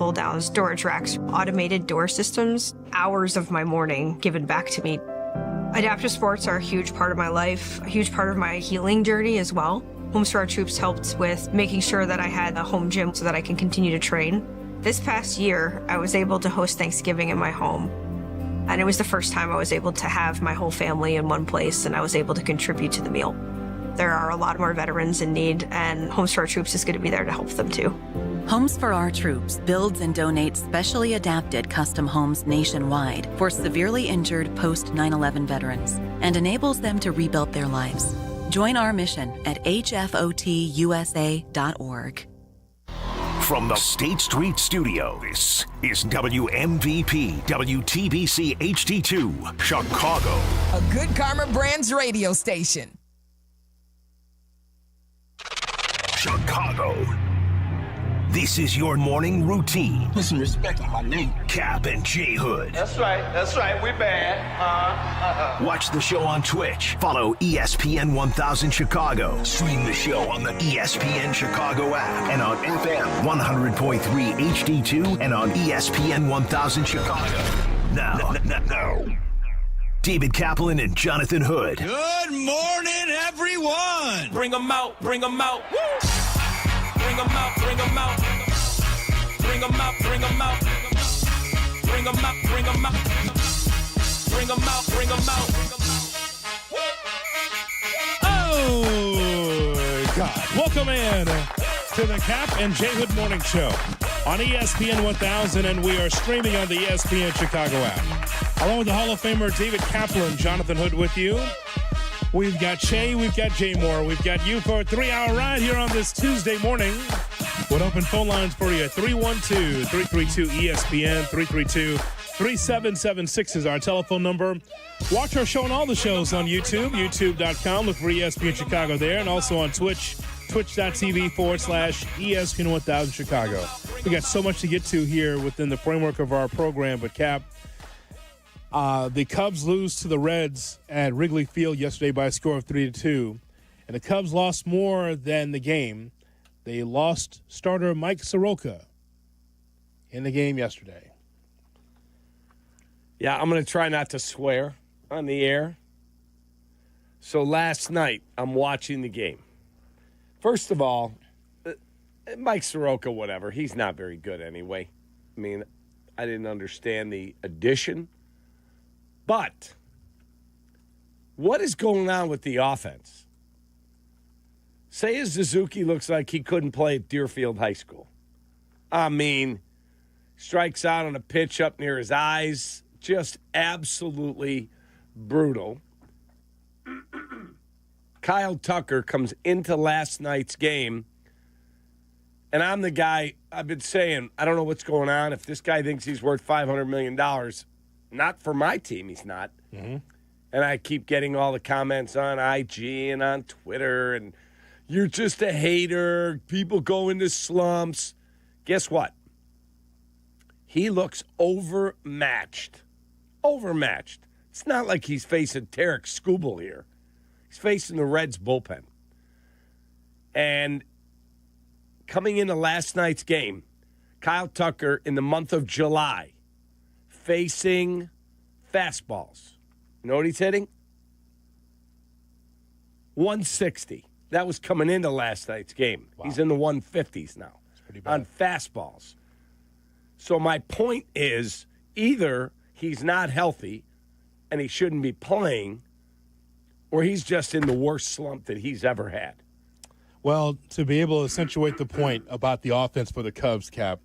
pull-down storage racks, automated door systems, hours of my morning given back to me. Adaptive sports are a huge part of my life, a huge part of my healing journey as well. Homes for Our Troops helped with making sure that I had a home gym so that I can continue to train. This past year, I was able to host Thanksgiving in my home. And it was the first time I was able to have my whole family in one place, and I was able to contribute to the meal. There are a lot more veterans in need, and Homes for Our Troops is going to be there to help them too. Homes for Our Troops builds and donates specially adapted custom homes nationwide for severely injured post-9/11 veterans and enables them to rebuild their lives. Join our mission at hfotusa.org. From the State Street Studio, this is WMVP WTBC HD2, Chicago. A good Karma Brands radio station. Chicago. This is your morning routine. Put some respect on my name. Kap and J Hood. That's right, we bad. Watch the show on Twitch. Follow ESPN 1000 Chicago. Stream the show on the ESPN Chicago app and on FM 100.3 HD2 and on ESPN 1000 Chicago. Now, David Kaplan and Jonathan Hood. Good morning, everyone. Bring them out. Woo! Bring them out. Bring them out. Bring them out. Bring them out. Bring them out. Bring them out. Bring them out. Bring them out. Oh, God. Welcome in to the Kap and J Hood Morning Show on ESPN 1000, and we are streaming on the ESPN Chicago app. Along with the Hall of Famer David Kaplan, Jonathan Hood with you. We've got Shay, we've got Jay Moore, we've got you for a 3-hour ride here on this Tuesday morning with open phone lines for you. 312-332-ESPN, 332-3776 is our telephone number. Watch our show and all the shows on YouTube, youtube.com. Look for ESPN Chicago there, and also on Twitch, twitch.tv/ESPN 1000 Chicago. We got so much to get to here within the framework of our program, but Cap, the Cubs lose to the Reds at Wrigley Field yesterday by a score of 3-2, and the Cubs lost more than the game. They lost starter Mike Sroka in the game yesterday. Yeah, I'm going to try not to swear on the air. So last night, I'm watching the game. First of all, Mike Sroka, whatever, he's not very good anyway. I mean, I didn't understand the addition. But what is going on with the offense? Seiya Suzuki looks like he couldn't play at Deerfield High School. I mean, strikes out on a pitch up near his eyes. Just absolutely brutal. Kyle Tucker comes into last night's game, and I'm the guy, I've been saying, I don't know what's going on. If this guy thinks he's worth $500 million, not for my team, he's not. Mm-hmm. And I keep getting all the comments on IG and on Twitter, and you're just a hater. People go into slumps. Guess what? He looks overmatched. Overmatched. It's not like he's facing Tarek Skubal here. He's facing the Reds bullpen. And coming into last night's game, Kyle Tucker in the month of July, facing fastballs. You know what he's hitting? 160. That was coming into last night's game. Wow. He's in the 150s now on fastballs. So my point is, either he's not healthy and he shouldn't be playing, or he's just in the worst slump that he's ever had. Well, to be able to accentuate the point about the offense for the Cubs, Cap,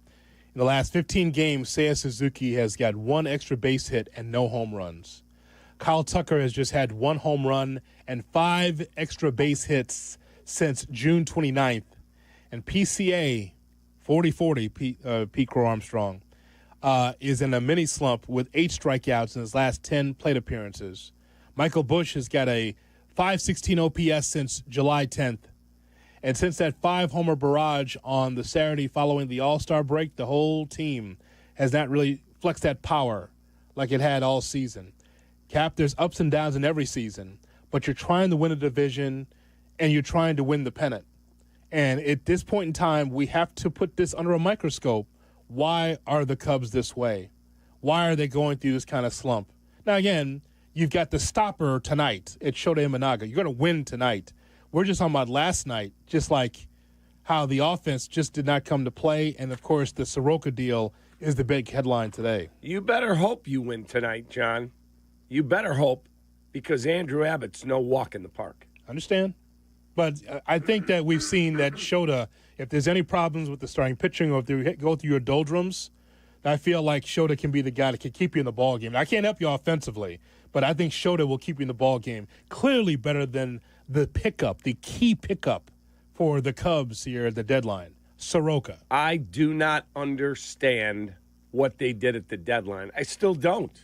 in the last 15 games, Seiya Suzuki has got one extra base hit and no home runs. Kyle Tucker has just had one home run and 5 extra base hits since June 29th. And PCA, 40-40, Pete Crow Armstrong, is in a mini slump with 8 strikeouts in his last 10 plate appearances. Michael Busch has got a .516 OPS since July 10th. And since that 5-homer barrage on the Saturday following the All-Star break, the whole team has not really flexed that power like it had all season. Cap, there's ups and downs in every season, but you're trying to win a division and you're trying to win the pennant. And at this point in time, we have to put this under a microscope. why are the Cubs this way? Why are they going through this kind of slump? Now, again, you've got the stopper tonight at Shota Imanaga. You're going to win tonight. We're just talking about last night, just like how the offense just did not come to play. And, of course, the Sroka deal is the big headline today. You better hope you win tonight, John. You better hope, because Andrew Abbott's no walk in the park. Understand? But I think that we've seen that Shota, if there's any problems with the starting pitching or if you go through your doldrums, I feel like Shota can be the guy that can keep you in the ball game. I can't help you offensively, but I think Shota will keep you in the ball game. Clearly better than the pickup, the key pickup for the Cubs here at the deadline, Sroka. I do not understand what they did at the deadline. I still don't.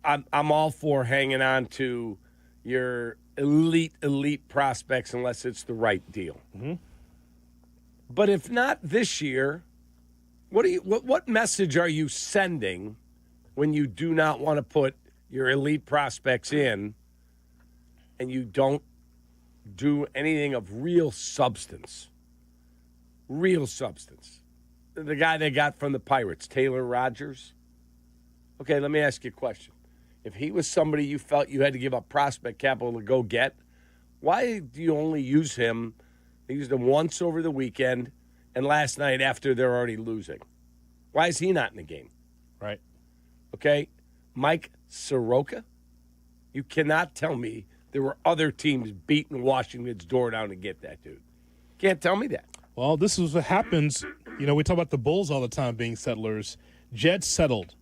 I'm all for hanging on to your elite prospects unless it's the right deal. Mm-hmm. But if not this year, what message are you sending when you do not want to put your elite prospects in and you don't do anything of real substance? Real substance. The guy they got from the Pirates, Taylor Rogers. Okay, let me ask you a question. If he was somebody you felt you had to give up prospect capital to go get, why do you only use him? They used him once over the weekend and last night after they're already losing. Why is he not in the game? Right. Okay, Mike Sroka, you cannot tell me there were other teams beating Washington's door down to get that dude. Can't tell me that. Well, this is what happens. You know, we talk about the Bulls all the time being settlers. Jed settled.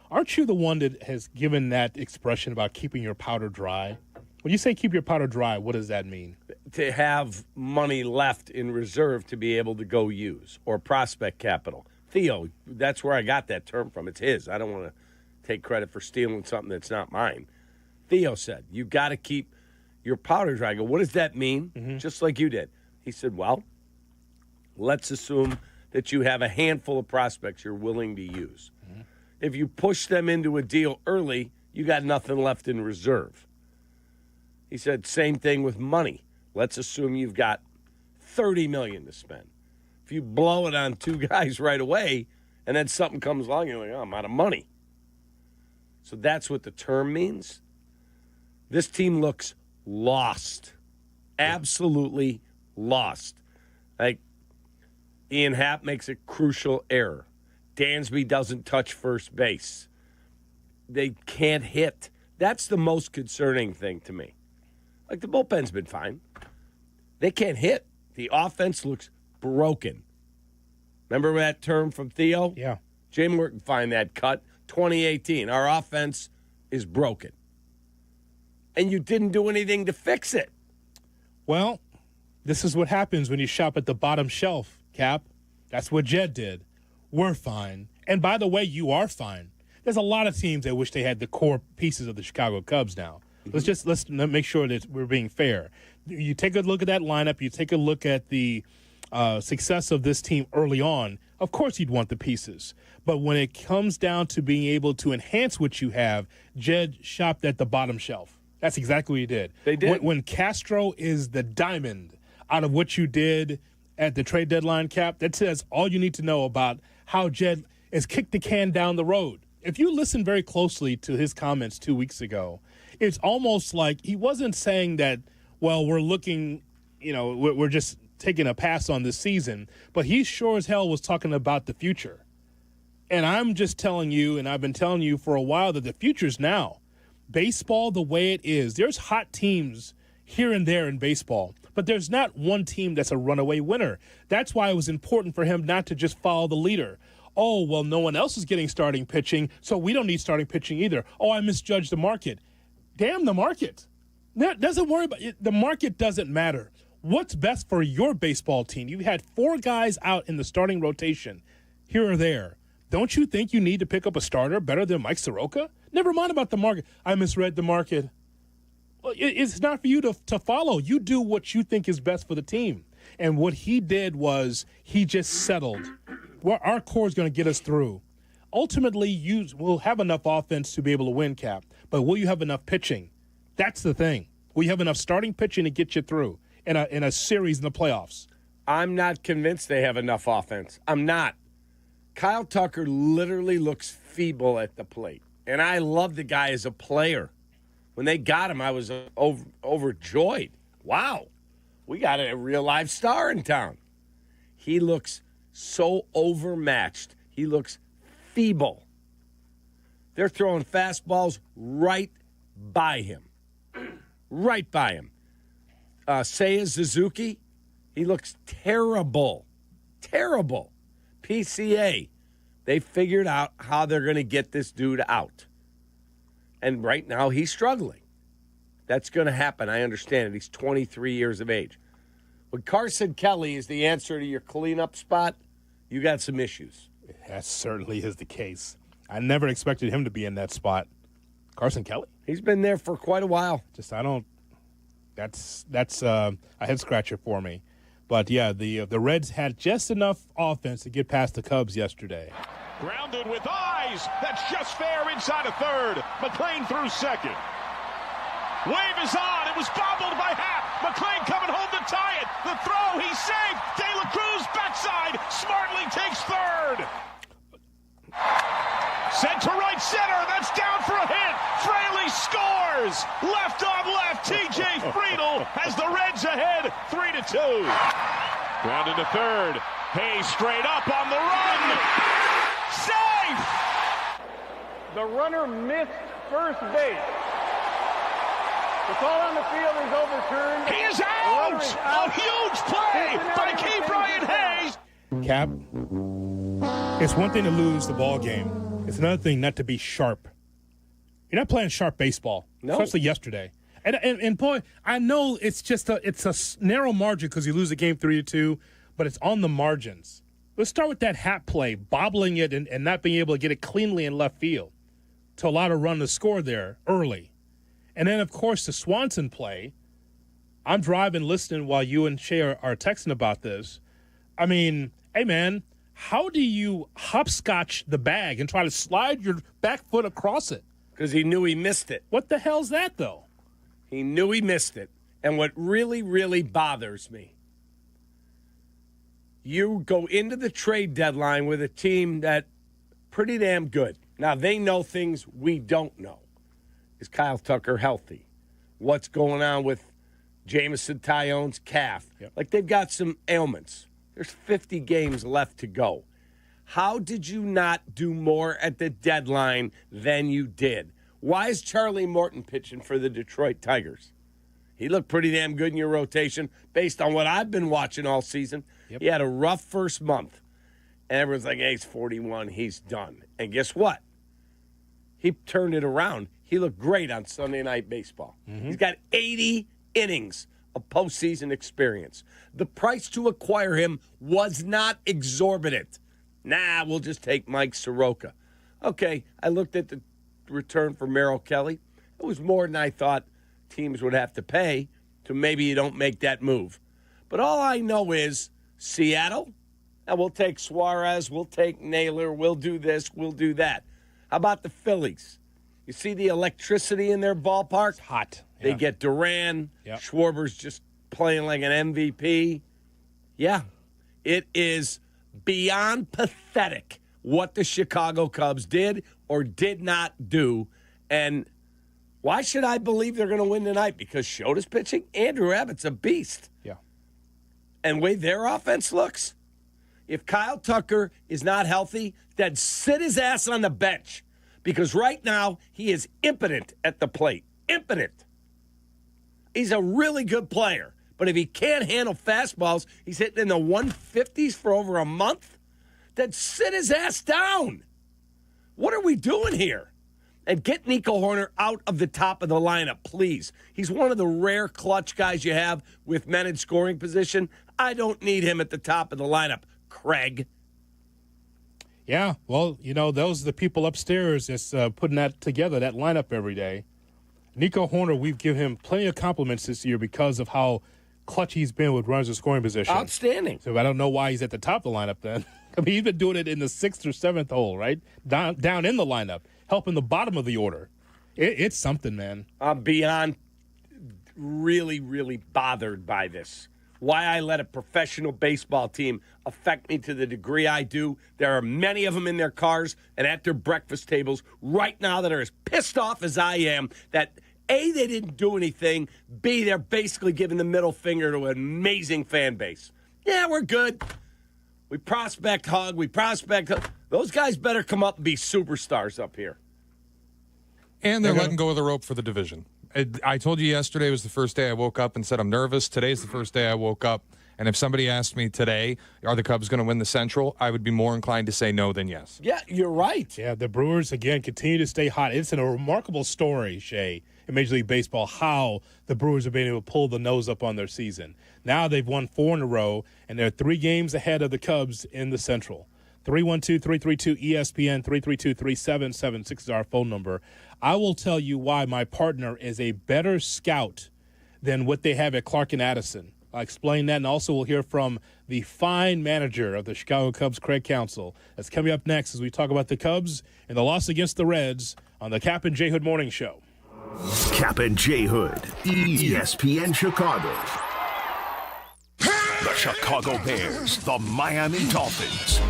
Aren't you the one that has given that expression about keeping your powder dry? When you say keep your powder dry, what does that mean? To have money left in reserve to be able to go use, or prospect capital. Theo, that's where I got that term from. It's his. I don't want to take credit for stealing something that's not mine. Theo said, you got to keep your powder dry. I go, what does that mean? Mm-hmm. Just like you did. He said, well, let's assume that you have a handful of prospects you're willing to use. Mm-hmm. If you push them into a deal early, you got nothing left in reserve. He said, same thing with money. Let's assume you've got $30 million to spend. If you blow it on two guys right away, and then something comes along, you're like, oh, I'm out of money. So that's what the term means. This team looks lost. Absolutely lost. Like, Ian Happ makes a crucial error. Dansby doesn't touch first base. They can't hit. That's the most concerning thing to me. Like, the bullpen's been fine. They can't hit. The offense looks broken. Remember that term from Theo? Yeah. Jay Moore can find that cut. 2018. Our offense is broken. And you didn't do anything to fix it. Well, this is what happens when you shop at the bottom shelf, Cap. That's what Jed did. We're fine. And by the way, you are fine. There's a lot of teams that wish they had the core pieces of the Chicago Cubs now. Mm-hmm. Let's make sure that we're being fair. You take a look at that lineup. You take a look at the success of this team early on. Of course you'd want the pieces. But when it comes down to being able to enhance what you have, Jed shopped at the bottom shelf. That's exactly what he did. They did. When Castro is the diamond out of what you did at the trade deadline, Cap, that says all you need to know about how Jed has kicked the can down the road. If you listen very closely to his comments 2 weeks ago, it's almost like he wasn't saying that, well, we're looking, we're just taking a pass on this season, but he sure as hell was talking about the future. And I'm just telling you, and I've been telling you for a while, that the future's now. Baseball the way it is, there's hot teams here and there in baseball, but there's not one team that's a runaway winner. That's why it was important for him not to just follow the leader. Oh, well, no one else is getting starting pitching, so we don't need starting pitching either. Oh, I misjudged the market. Damn the market. Doesn't worry about it. The market doesn't matter. What's best for your baseball team? You had 4 guys out in the starting rotation here or there. Don't you think you need to pick up a starter better than Mike Sroka? Never mind about the market. I misread the market. Well, it's not for you to follow. You do what you think is best for the team. And what he did was he just settled. Well, our core is going to get us through. Ultimately, you will have enough offense to be able to win, Cap. But will you have enough pitching? That's the thing. Will you have enough starting pitching to get you through in a series in the playoffs? I'm not convinced they have enough offense. I'm not. Kyle Tucker literally looks feeble at the plate. And I love the guy as a player. When they got him, I was overjoyed. Wow, we got a real live star in town. He looks so overmatched. He looks feeble. They're throwing fastballs right by him. Right by him. Seiya Suzuki, he looks terrible. Terrible. PCA, they figured out how they're going to get this dude out. And right now, he's struggling. That's going to happen. I understand it. He's 23 years of age. When Carson Kelly is the answer to your cleanup spot, you got some issues. That certainly is the case. I never expected him to be in that spot. Carson Kelly? He's been there for quite a while. That's a head scratcher for me. But yeah, the Reds had just enough offense to get past the Cubs yesterday. Grounded with eyes. That's just fair inside of third. McLean through second. Wave is on. It was bobbled by Happ. McLean coming home to tie it. The throw, he's safe. De La Cruz backside. Smartly takes third. Sent to right center. That's down for a hit. Fraley scores. Left on left. T.J. Friedel has the Reds ahead 3-2. Grounded to third. Hayes straight up on the run. Safe. The runner missed first base. The call on the field is overturned. He is out! A huge play by Key Brian Hayes. Cap, it's one thing to lose the ball game. It's another thing not to be sharp. You're not playing sharp baseball, especially yesterday. And boy, I know it's a narrow margin because you lose the game 3-2, but it's on the margins. Let's start with that hat play, bobbling it and not being able to get it cleanly in left field to allow to run the score there early. And then, of course, the Swanson play. I'm driving, listening while you and Shay are texting about this. I mean, hey, man, how do you hopscotch the bag and try to slide your back foot across it? Because he knew he missed it. What the hell's that, though? He knew he missed it. And what really, really bothers me, you go into the trade deadline with a team that's pretty damn good. Now, they know things we don't know. Is Kyle Tucker healthy? What's going on with Jameson Tyon's calf? Yep. Like, they've got some ailments. There's 50 games left to go. How did you not do more at the deadline than you did? Why is Charlie Morton pitching for the Detroit Tigers? He looked pretty damn good in your rotation based on what I've been watching all season. Yep. He had a rough first month. And everyone's like, hey, he's 41. He's done. And guess what? He turned it around. He looked great on Sunday Night Baseball. Mm-hmm. He's got 80 innings of postseason experience. The price to acquire him was not exorbitant. Nah, we'll just take Mike Sroka. Okay, I looked at the return for Merrill Kelly. It was more than I thought teams would have to pay, so maybe you don't make that move. But all I know is Seattle, and we'll take Suarez, we'll take Naylor, we'll do this, we'll do that. How about the Phillies? You see the electricity in their ballpark? It's hot. Yeah. They get Duran. Yep. Schwarber's just playing like an MVP. Yeah, it is beyond pathetic what the Chicago Cubs did or did not do. And why should I believe they're going to win tonight? Because Shota's pitching? Andrew Abbott's a beast. Yeah. And the way their offense looks, if Kyle Tucker is not healthy, then sit his ass on the bench. Because right now, he is impotent at the plate. Impotent. He's a really good player. But if he can't handle fastballs, he's hitting in the 150s for over a month, then sit his ass down. What are we doing here? And get Nico Horner out of the top of the lineup, please. He's one of the rare clutch guys you have with men in scoring position. I don't need him at the top of the lineup, Craig. Yeah, well, those are the people upstairs that's putting that together, that lineup every day. Nico Horner, we've given him plenty of compliments this year because of how clutch he's been with runners in scoring position. Outstanding. So I don't know why he's at the top of the lineup then. I mean, he's been doing it in the 6th or 7th hole, right? Down in the lineup, helping the bottom of the order. It's something, man. I'm beyond really, really bothered by this. why I let a professional baseball team affect me to the degree I do. There are many of them in their cars and at their breakfast tables right now that are as pissed off as I am that, A, they didn't do anything, B, they're basically giving the middle finger to an amazing fan base. Yeah, we're good. We prospect hug. Those guys better come up and be superstars up here. And they're letting go of the rope for the division. I told you yesterday was the first day I woke up and said I'm nervous. Today's the first day I woke up. And if somebody asked me today, are the Cubs going to win the Central, I would be more inclined to say no than yes. Yeah, you're right. Yeah, the Brewers, again, continue to stay hot. It's a remarkable story, Shay, in Major League Baseball, how the Brewers have been able to pull the nose up on their season. Now they've won 4 in a row, and they're 3 games ahead of the Cubs in the Central. 312-332-ESPN, 332-3776 is our phone number. I will tell you why my partner is a better scout than what they have at Clark and Addison. I'll explain that, and also we'll hear from the fine manager of the Chicago Cubs, Craig Counsell. That's coming up next as we talk about the Cubs and the loss against the Reds on the Kap J Hood Morning Show. Kap J Hood, ESPN Chicago. The Chicago Bears, the Miami Dolphins.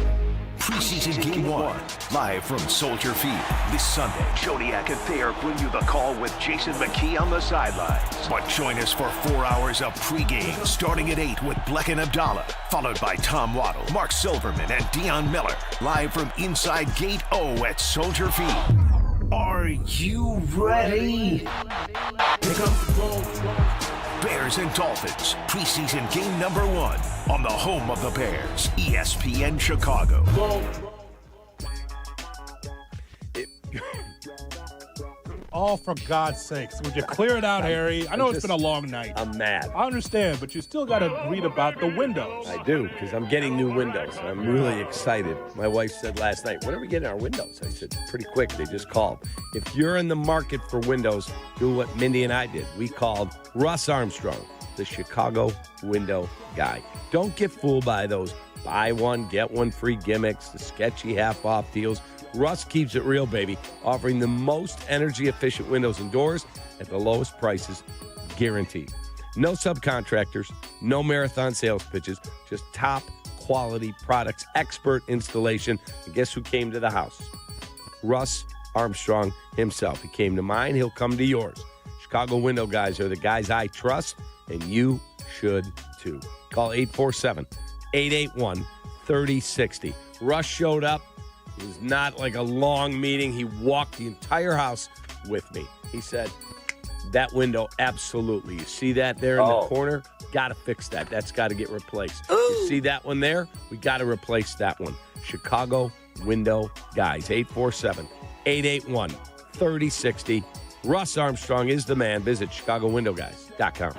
Preseason Game 1, live from Soldier Field this Sunday. Jodiak and Thayer bring you the call with Jason McKee on the sidelines. But join us for 4 hours of pregame, starting at 8 with Bleck Abdalla, followed by Tom Waddle, Mark Silverman, and Deion Miller, live from inside Gate O at Soldier Field. Are you ready? Pick up the ball. Bears and Dolphins, preseason game number 1 on the home of the Bears, ESPN Chicago. Oh, for God's sakes. Would you clear it out, Harry? I know it's been a long night. I'm mad. I understand, but you still got to read about the windows. I do, because I'm getting new windows. I'm really excited. My wife said last night, when are we getting our windows? I said, pretty quick. They just called. If you're in the market for windows, do what Mindy and I did. We called Russ Armstrong, the Chicago window guy. Don't get fooled by those buy one, get one free gimmicks, the sketchy half-off deals. Russ keeps it real, baby, offering the most energy-efficient windows and doors at the lowest prices, guaranteed. No subcontractors, no marathon sales pitches, just top-quality products, expert installation. And guess who came to the house? Russ Armstrong himself. He came to mine. He'll come to yours. Chicago window guys are the guys I trust, and you should, too. Call 847-881-3060. Russ showed up. It was not like a long meeting. He walked the entire house with me. He said, that window, absolutely. You see that there in the corner? Got to fix that. That's got to get replaced. Ooh. You see that one there? We got to replace that one. Chicago window guys, 847-881-3060. Russ Armstrong is the man. Visit ChicagoWindowGuys.com.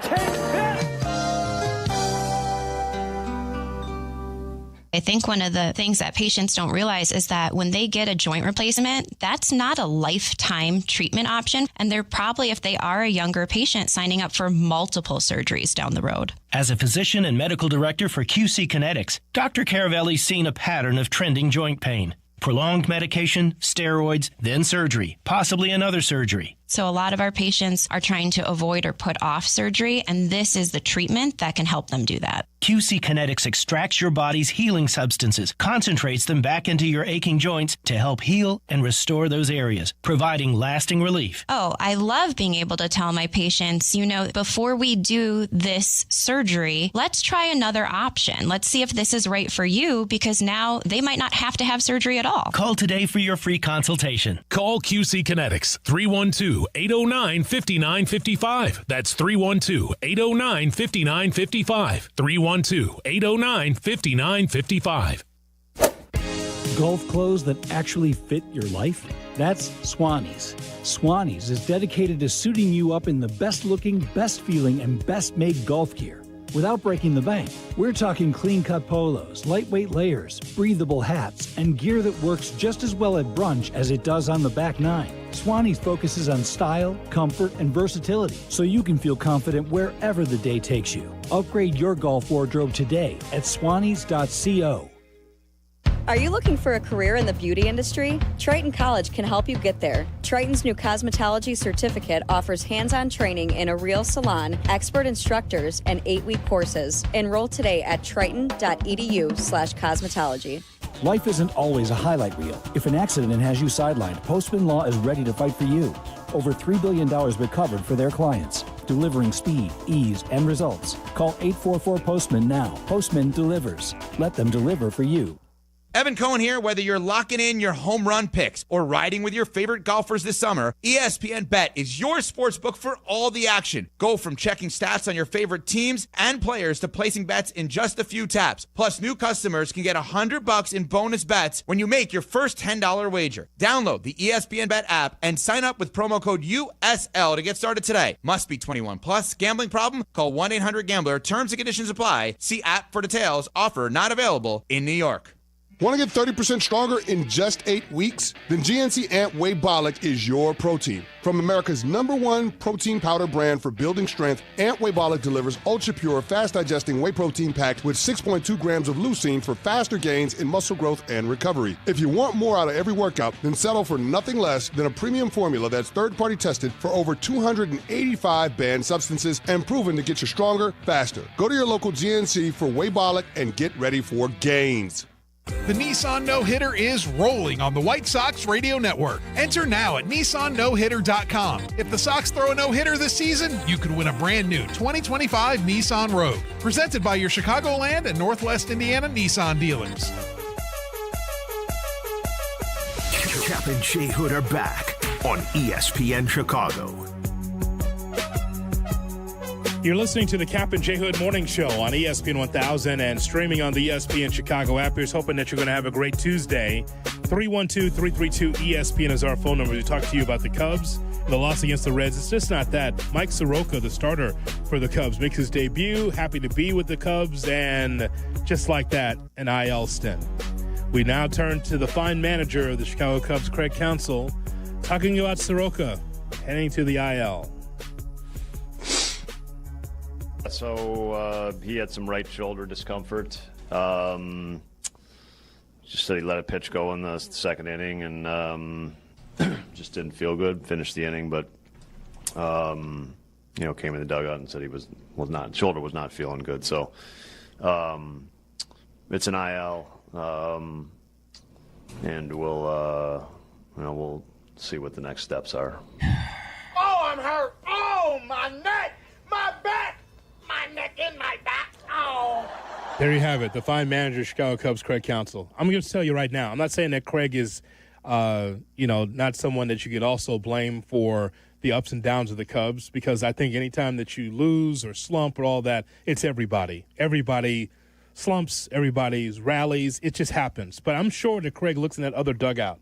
I think one of the things that patients don't realize is that when they get a joint replacement, that's not a lifetime treatment option. And they're probably, if they are a younger patient, signing up for multiple surgeries down the road. As a physician and medical director for QC Kinetics, Dr. Caravelli's seen a pattern of trending joint pain. Prolonged medication, steroids, then surgery, possibly another surgery. So a lot of our patients are trying to avoid or put off surgery, and this is the treatment that can help them do that. QC Kinetics extracts your body's healing substances, concentrates them back into your aching joints to help heal and restore those areas, providing lasting relief. Oh, I love being able to tell my patients, before we do this surgery, let's try another option. Let's see if this is right for you, because now they might not have to have surgery at all. Call today for your free consultation. Call QC Kinetics, 312-809-5955. That's 312-809-5955. 312-809-5955. Golf clothes that actually fit your life? That's Swannies. Swannies is dedicated to suiting you up in the best looking, best feeling, and best made golf gear without breaking the bank. We're talking clean cut polos, lightweight layers, breathable hats, and gear that works just as well at brunch as it does on the back nine. Swannies focuses on style, comfort, and versatility, so you can feel confident wherever the day takes you. Upgrade your golf wardrobe today at swannies.co. Are you looking for a career in the beauty industry? Triton College can help you get there. Triton's new cosmetology certificate offers hands-on training in a real salon, expert instructors, and 8-week courses. Enroll today at triton.edu/cosmetology. Life isn't always a highlight reel. If an accident has you sidelined, Postman Law is ready to fight for you. Over $3 billion recovered for their clients, delivering speed, ease, and results. Call 844-POSTMAN now. Postman delivers. Let them deliver for you. Evan Cohen here. Whether you're locking in your home run picks or riding with your favorite golfers this summer, ESPN Bet is your sports book for all the action. Go from checking stats on your favorite teams and players to placing bets in just a few taps. Plus, new customers can get $100 in bonus bets when you make your first $10 wager. Download the ESPN Bet app and sign up with promo code USL to get started today. Must be 21 plus. Gambling problem? Call 1-800-GAMBLER. Terms and conditions apply. See app for details. Offer not available in New York. Want to get 30% stronger in just 8 weeks? Then GNC Amp Whey Bollock is your protein. From America's #1 protein powder brand for building strength, Amp Whey Bollock delivers ultra-pure, fast-digesting whey protein packed with 6.2 grams of leucine for faster gains in muscle growth and recovery. If you want more out of every workout, then settle for nothing less than a premium formula that's third-party tested for over 285 banned substances and proven to get you stronger, faster. Go to your local GNC for Whey Bollock and get ready for gains. The Nissan No-Hitter is rolling on the White Sox Radio Network. Enter now at NissanNoHitter.com. If the Sox throw a no-hitter this season, you could win a brand new 2025 Nissan Rogue. Presented by your Chicagoland and Northwest Indiana Nissan dealers. Kap and J Hood are back on ESPN Chicago. You're listening to the Kap and J Hood Morning Show on ESPN 1000 and streaming on the ESPN Chicago app. Here's hoping that you're going to have a great Tuesday. 312-332-ESPN is our phone number to talk to you about the Cubs and the loss against the Reds. It's just not that. Mike Sroka, the starter for the Cubs, makes his debut. Happy to be with the Cubs, and just like that, an IL stint. We now turn to the fine manager of the Chicago Cubs, Craig Counsell, talking about Sroka heading to the IL. So he had some right shoulder discomfort. Just said he let a pitch go in the second inning and just didn't feel good. Finished the inning, but came in the dugout and said he shoulder was not feeling good. So it's an IL, and we'll see what the next steps are. Oh, I'm hurt. Oh, my neck, my back. My neck and my back. Oh. There you have it, the fine manager of Chicago Cubs, Craig Counsell. I'm going to tell you right now, I'm not saying that Craig is, not someone that you could also blame for the ups and downs of the Cubs, because I think anytime that you lose or slump or all that, it's everybody. Everybody slumps, everybody's rallies. It just happens. But I'm sure that Craig looks in that other dugout,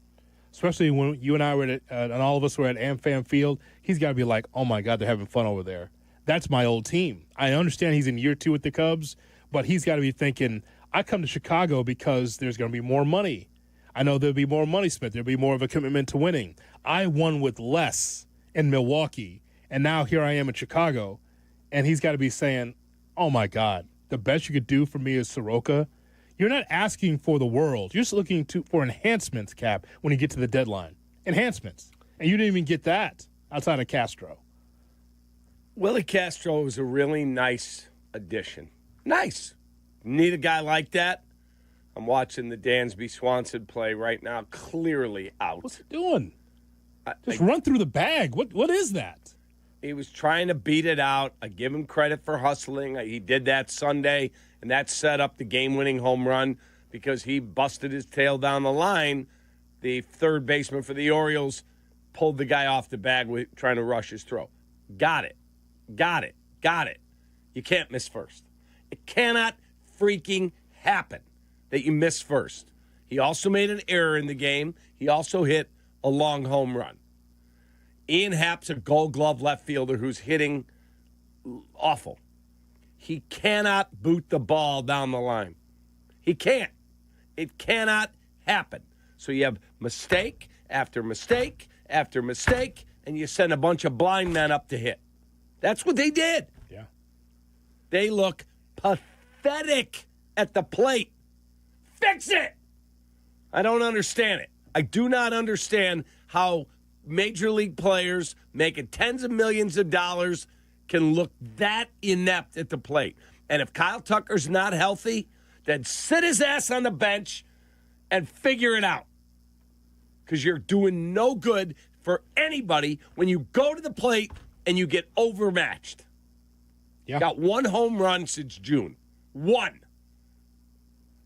especially when you and I were and all of us were at AmFam Field. He's got to be like, oh, my God, they're having fun over there. That's my old team. I understand he's in year 2 with the Cubs, but he's got to be thinking, I come to Chicago because there's going to be more money. I know there'll be more money spent. There'll be more of a commitment to winning. I won with less in Milwaukee, and now here I am in Chicago, and he's got to be saying, oh, my God, the best you could do for me is Sroka. You're not asking for the world. You're just looking for enhancements, Cap, when you get to the deadline. Enhancements. And you didn't even get that outside of Castro. Willie Castro was a really nice addition. Nice. Need a guy like that. I'm watching the Dansby Swanson play right now. Clearly out. What's he doing? Just run through the bag. What is that? He was trying to beat it out. I give him credit for hustling. He did that Sunday, and that set up the game-winning home run because he busted his tail down the line. The third baseman for the Orioles pulled the guy off the bag with trying to rush his throw. Got it. You can't miss first. It cannot freaking happen that you miss first. He also made an error in the game. He also hit a long home run. Ian Happ's a Gold Glove left fielder who's hitting awful. He cannot boot the ball down the line. He can't. It cannot happen. So you have mistake after mistake after mistake, and you send a bunch of blind men up to hit. That's what they did. Yeah. They look pathetic at the plate. Fix it. I don't understand it. I do not understand how major league players making tens of millions of dollars can look that inept at the plate. And if Kyle Tucker's not healthy, then sit his ass on the bench and figure it out. Because you're doing no good for anybody when you go to the plate and you get overmatched. Yeah. Got 1 home run since June. 1.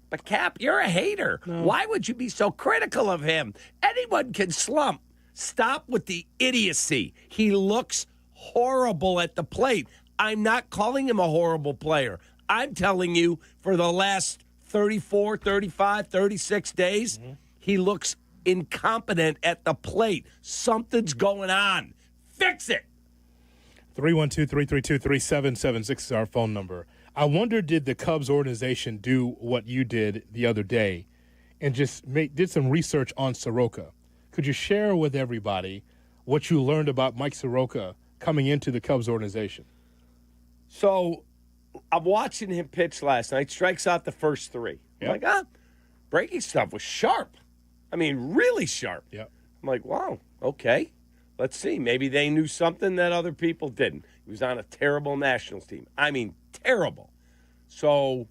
But, Cap, you're a hater. No. Why would you be so critical of him? Anyone can slump. Stop with the idiocy. He looks horrible at the plate. I'm not calling him a horrible player. I'm telling you, for the last 34, 35, 36 days, he looks incompetent at the plate. Something's going on. Fix it. 312-332-3776 is our phone number. I wonder, did the Cubs organization do what you did the other day and just did some research on Sroka? Could you share with everybody what you learned about Mike Sroka coming into the Cubs organization? So I'm watching him pitch last night. Strikes out the first 3. I'm like, breaking stuff was sharp. I mean, really sharp. Yep. I'm like, wow, okay. Let's see. Maybe they knew something that other people didn't. He was on a terrible Nationals team. I mean, terrible. So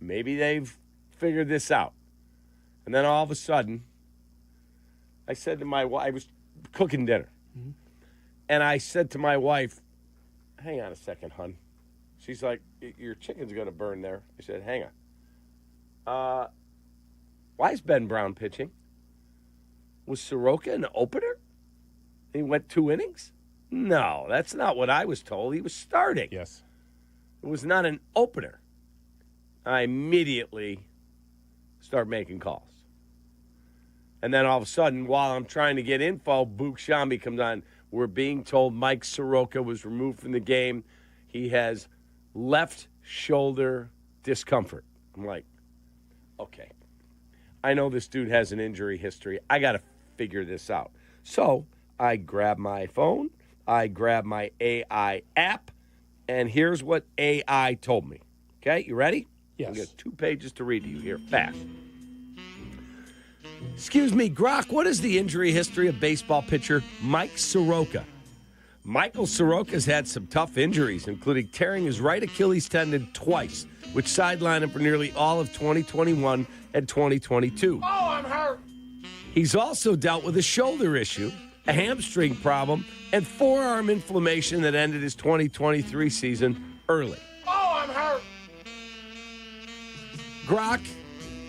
maybe they've figured this out. And then all of a sudden, I said to my wife, I was cooking dinner. Mm-hmm. And I said to my wife, hang on a second, hon. She's like, your chicken's going to burn there. I said, hang on. Why is Ben Brown pitching? Was Sroka an opener? He went 2 innings? No, that's not what I was told. He was starting. Yes. It was not an opener. I immediately start making calls. And then all of a sudden, while I'm trying to get info, Book Shambi comes on. We're being told Mike Sroka was removed from the game. He has left shoulder discomfort. I'm like, okay. I know this dude has an injury history. I got to figure this out. So I grab my phone. I grab my AI app. And here's what AI told me. Okay, you ready? Yes. I got 2 pages to read to you here, fast. Excuse me, Grok, what is the injury history of baseball pitcher Mike Sroka? Michael Soroka's had some tough injuries, including tearing his right Achilles tendon twice, which sidelined him for nearly all of 2021 and 2022. Oh, I'm hurt. He's also dealt with a shoulder issue, a hamstring problem, and forearm inflammation that ended his 2023 season early. Oh, I'm hurt. Grok,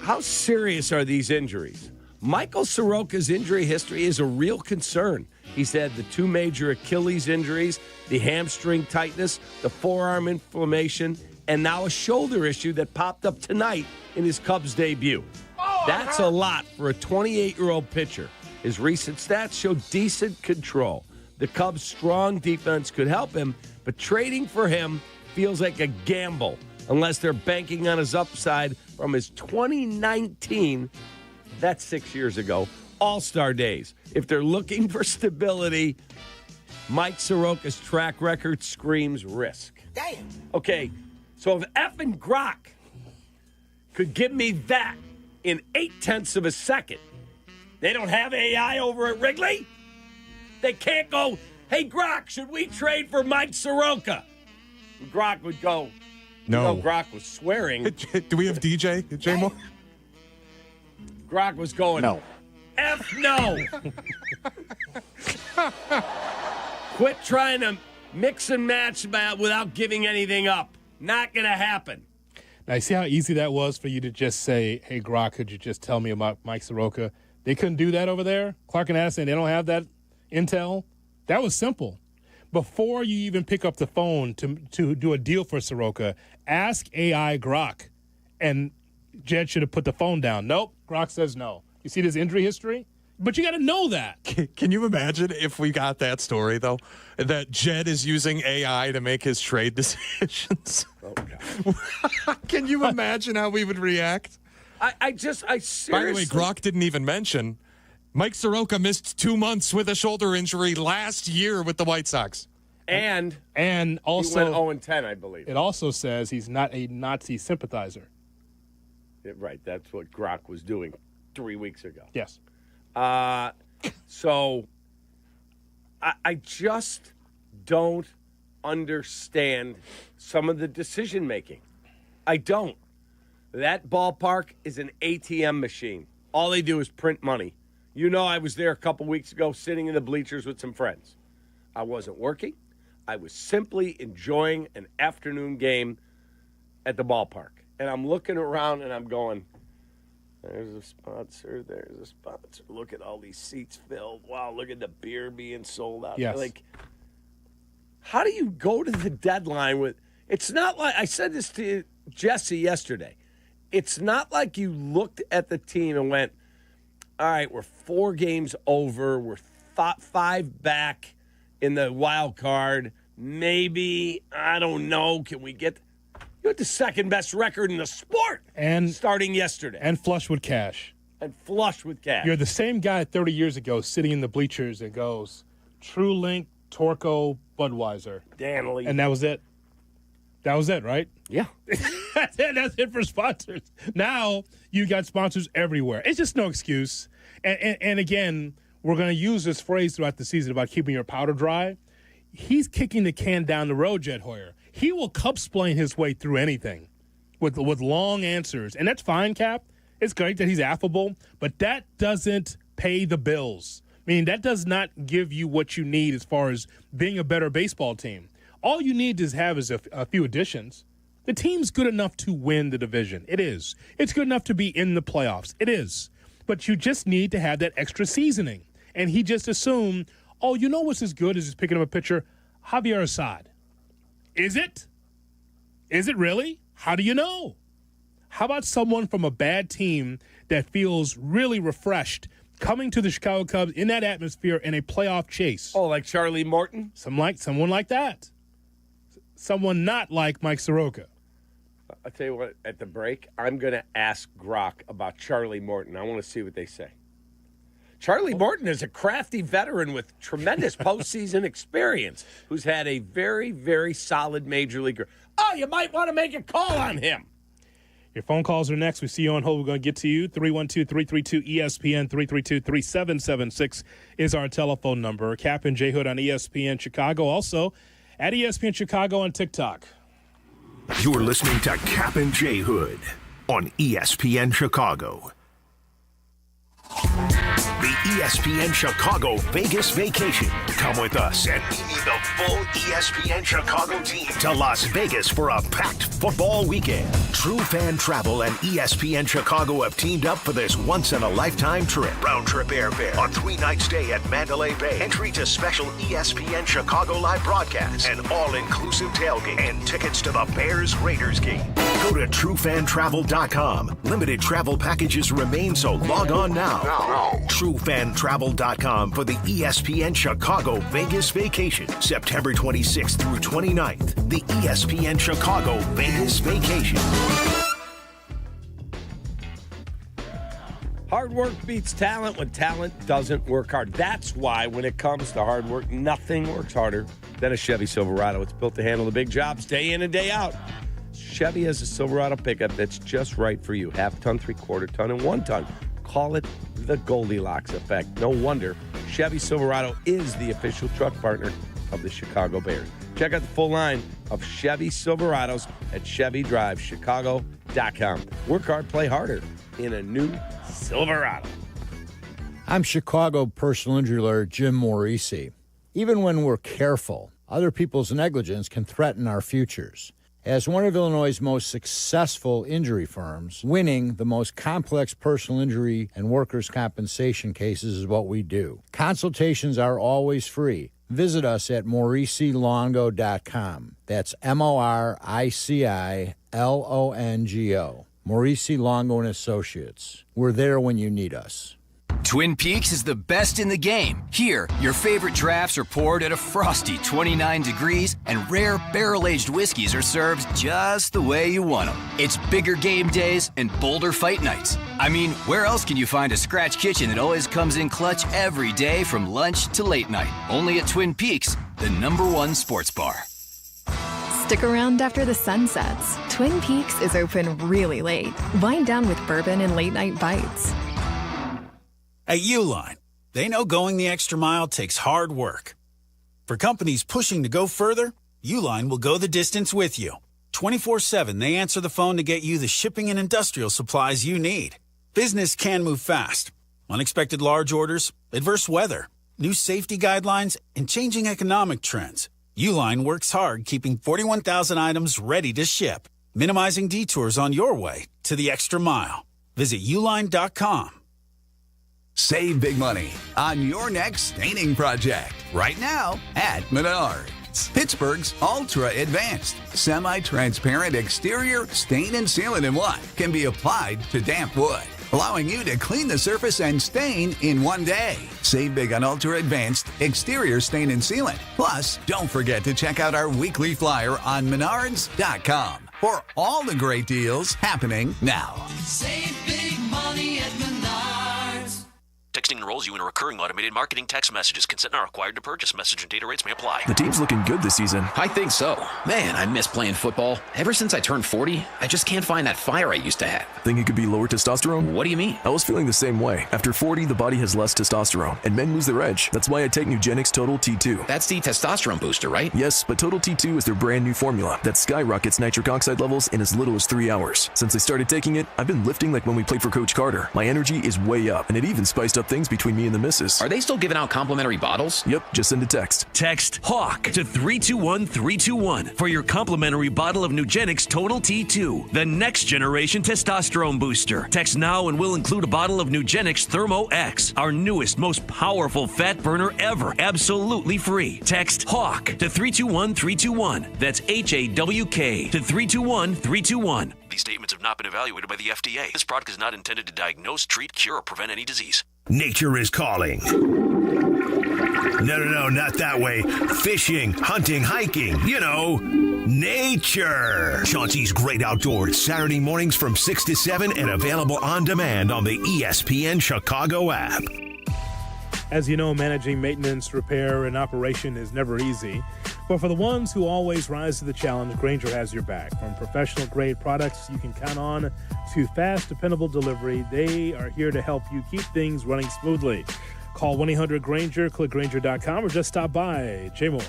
how serious are these injuries? Michael Soroka's injury history is a real concern. He's had the 2 major Achilles injuries, the hamstring tightness, the forearm inflammation, and now a shoulder issue that popped up tonight in his Cubs debut. That's a lot for a 28-year-old pitcher. His recent stats show decent control. The Cubs' strong defense could help him, but trading for him feels like a gamble unless they're banking on his upside from his 2019, that's 6 years ago, All-Star days. If they're looking for stability, Mike Soroka's track record screams risk. Damn. Okay, so if effing Grok could give me that in 0.8 of a second, they don't have AI over at Wrigley? They can't go, hey, Grok, should we trade for Mike Sroka? And Grok would go, no. Grok was swearing. Do we have DJ? J-Mo? Grok was going, no. F no. Quit trying to mix and match without giving anything up. Not going to happen. Now, you see how easy that was for you to just say, hey, Grok, could you just tell me about Mike Sroka? They couldn't do that over there? Clark and Addison, they don't have that intel? That was simple. Before you even pick up the phone to do a deal for Sroka, ask AI Grok. And Jed should have put the phone down. Nope, Grok says no. You see this injury history? But you got to know that. Can you imagine if we got that story, though? That Jed is using AI to make his trade decisions? Oh, God. Can you imagine how we would react? I seriously... By the way, Grok didn't even mention Mike Sroka missed 2 months with a shoulder injury last year with the White Sox. And also, he went 0-10, I believe. It also says he's not a Nazi sympathizer. Right, that's what Grok was doing. 3 weeks ago. Yes. So I just don't understand some of the decision making. I don't. That ballpark is an ATM machine. All they do is print money. You know, I was there a couple weeks ago sitting in the bleachers with some friends. I wasn't working. I was simply enjoying an afternoon game at the ballpark. And I'm looking around and I'm going, there's a sponsor, there's a sponsor. Look at all these seats filled. Wow, look at the beer being sold out. Yes. Like, how do you go to the deadline with, it's not like, I said this to Jesse yesterday. It's not like you looked at the team and went, all right, we're 4 games over. We're 5 back in the wild card. Maybe, I don't know, can we get... You had the second best record in the sport starting yesterday. And flush with cash. You're the same guy 30 years ago sitting in the bleachers and goes, True Link, Torco, Budweiser. Danley. And that was it. That was it, right? Yeah. That's it for sponsors. Now you got sponsors everywhere. It's just no excuse. And again, we're going to use this phrase throughout the season about keeping your powder dry. He's kicking the can down the road, Jed Hoyer. He will cup-splain his way through anything with long answers. And that's fine, Cap. It's great that he's affable, but that doesn't pay the bills. I mean, that does not give you what you need as far as being a better baseball team. All you need to have is a few additions. The team's good enough to win the division. It is. It's good enough to be in the playoffs. It is. But you just need to have that extra seasoning. And he just assumed, oh, you know what's as good as just picking up a pitcher? Javier Assad. Is it? Is it really? How do you know? How about someone from a bad team that feels really refreshed coming to the Chicago Cubs in that atmosphere in a playoff chase? Oh, like Charlie Morton? Someone like that. Someone not like Mike Sroka. I'll tell you what, at the break, I'm going to ask Grok about Charlie Morton. I want to see what they say. Charlie Morton is a crafty veteran with tremendous postseason experience who's had a very, very solid major leaguer. Oh, you might want to make a call on him. Your phone calls are next. We see you on hold. We're going to get to you. 312-332-ESPN, 332-3776 is our telephone number. Kap and J Hood on ESPN Chicago. Also, at ESPN Chicago on TikTok. You're listening to Kap and J Hood on ESPN Chicago. The ESPN Chicago Vegas Vacation. Come with us and meet the full ESPN Chicago team to Las Vegas for a packed football weekend. True Fan Travel and ESPN Chicago have teamed up for this once-in-a-lifetime trip. Round-trip airfare, a 3-night stay at Mandalay Bay, entry to special ESPN Chicago live broadcasts, an all-inclusive tailgate, and tickets to the Bears-Raiders game. Go to TrueFanTravel.com. Limited travel packages remain, so log on now. TrueFanTravel.com for the ESPN Chicago Vegas Vacation, September 26th through 29th. The ESPN Chicago Vegas Vacation. Hard work beats talent when talent doesn't work hard. That's why when it comes to hard work, nothing works harder than a Chevy Silverado. It's built to handle the big jobs day in and day out. Chevy has a Silverado pickup that's just right for you. 1/2 ton, 3/4 ton, and 1 ton. Call it the Goldilocks effect. No wonder Chevy Silverado is the official truck partner of the Chicago Bears. Check out the full line of Chevy Silverados at ChevyDriveChicago.com. Work hard, play harder in a new Silverado. I'm Chicago personal injury lawyer Jim Morisi. Even when we're careful, other people's negligence can threaten our futures. As one of Illinois' most successful injury firms, winning the most complex personal injury and workers' compensation cases is what we do. Consultations are always free. Visit us at MorisiLongo.com. That's MoriciLongo. Morisi Longo and Associates. We're there when you need us. Twin Peaks is the best in the game. Here, your favorite drafts are poured at a frosty 29 degrees, and rare barrel-aged whiskeys are served just the way you want them. It's bigger game days and bolder fight nights. I mean, where else can you find a scratch kitchen that always comes in clutch every day from lunch to late night? Only at Twin Peaks, the #1 sports bar. Stick around after the sun sets. Twin Peaks is open really late. Wind down with bourbon and late-night bites. At Uline, they know going the extra mile takes hard work. For companies pushing to go further, Uline will go the distance with you. 24/7, they answer the phone to get you the shipping and industrial supplies you need. Business can move fast. Unexpected large orders, adverse weather, new safety guidelines, and changing economic trends. Uline works hard keeping 41,000 items ready to ship, minimizing detours on your way to the extra mile. Visit uline.com. Save big money on your next staining project right now at Menards. Pittsburgh's Ultra Advanced semi-transparent exterior stain and sealant-in-one can be applied to damp wood, allowing you to clean the surface and stain in one day. Save big on Ultra Advanced exterior stain and sealant. Plus, don't forget to check out our weekly flyer on Menards.com for all the great deals happening now. Save big money at Menards. Texting enrolls you in a recurring automated marketing text messages. Consent not required to purchase. Message and data rates may apply. The team's looking good this season. I think so. Man, I miss playing football. Ever since I turned 40, I just can't find that fire I used to have. Think it could be lower testosterone? What do you mean? I was feeling the same way. After 40, the body has less testosterone, and men lose their edge. That's why I take Nugenix Total T2. That's the testosterone booster, right? Yes, but Total T2 is their brand new formula that skyrockets nitric oxide levels in as little as 3 hours. Since I started taking it, I've been lifting like when we played for Coach Carter. My energy is way up, and it even spiced up things between me and the missus. Are they still giving out complimentary bottles? Yep, just send a text. Text HAWK to 321-321 for your complimentary bottle of Nugenix Total T2, the next generation testosterone booster. Text now and we'll include a bottle of Nugenix Thermo X, our newest, most powerful fat burner ever, absolutely free. Text HAWK to 321-321. That's HAWK to 321-321. These statements have not been evaluated by the FDA. This product is not intended to diagnose, treat, cure, or prevent any disease. Nature is calling. No, not that way. Fishing, hunting, hiking, nature. Chauncey's Great Outdoors, Saturday mornings from 6 to 7 and available on demand on the ESPN Chicago app. As you know, managing maintenance, repair, and operation is never easy. But for the ones who always rise to the challenge, Grainger has your back. From professional-grade products you can count on to fast, dependable delivery, they are here to help you keep things running smoothly. Call 1-800-GRAINGER, click Grainger.com, or just stop by. Jay Moore.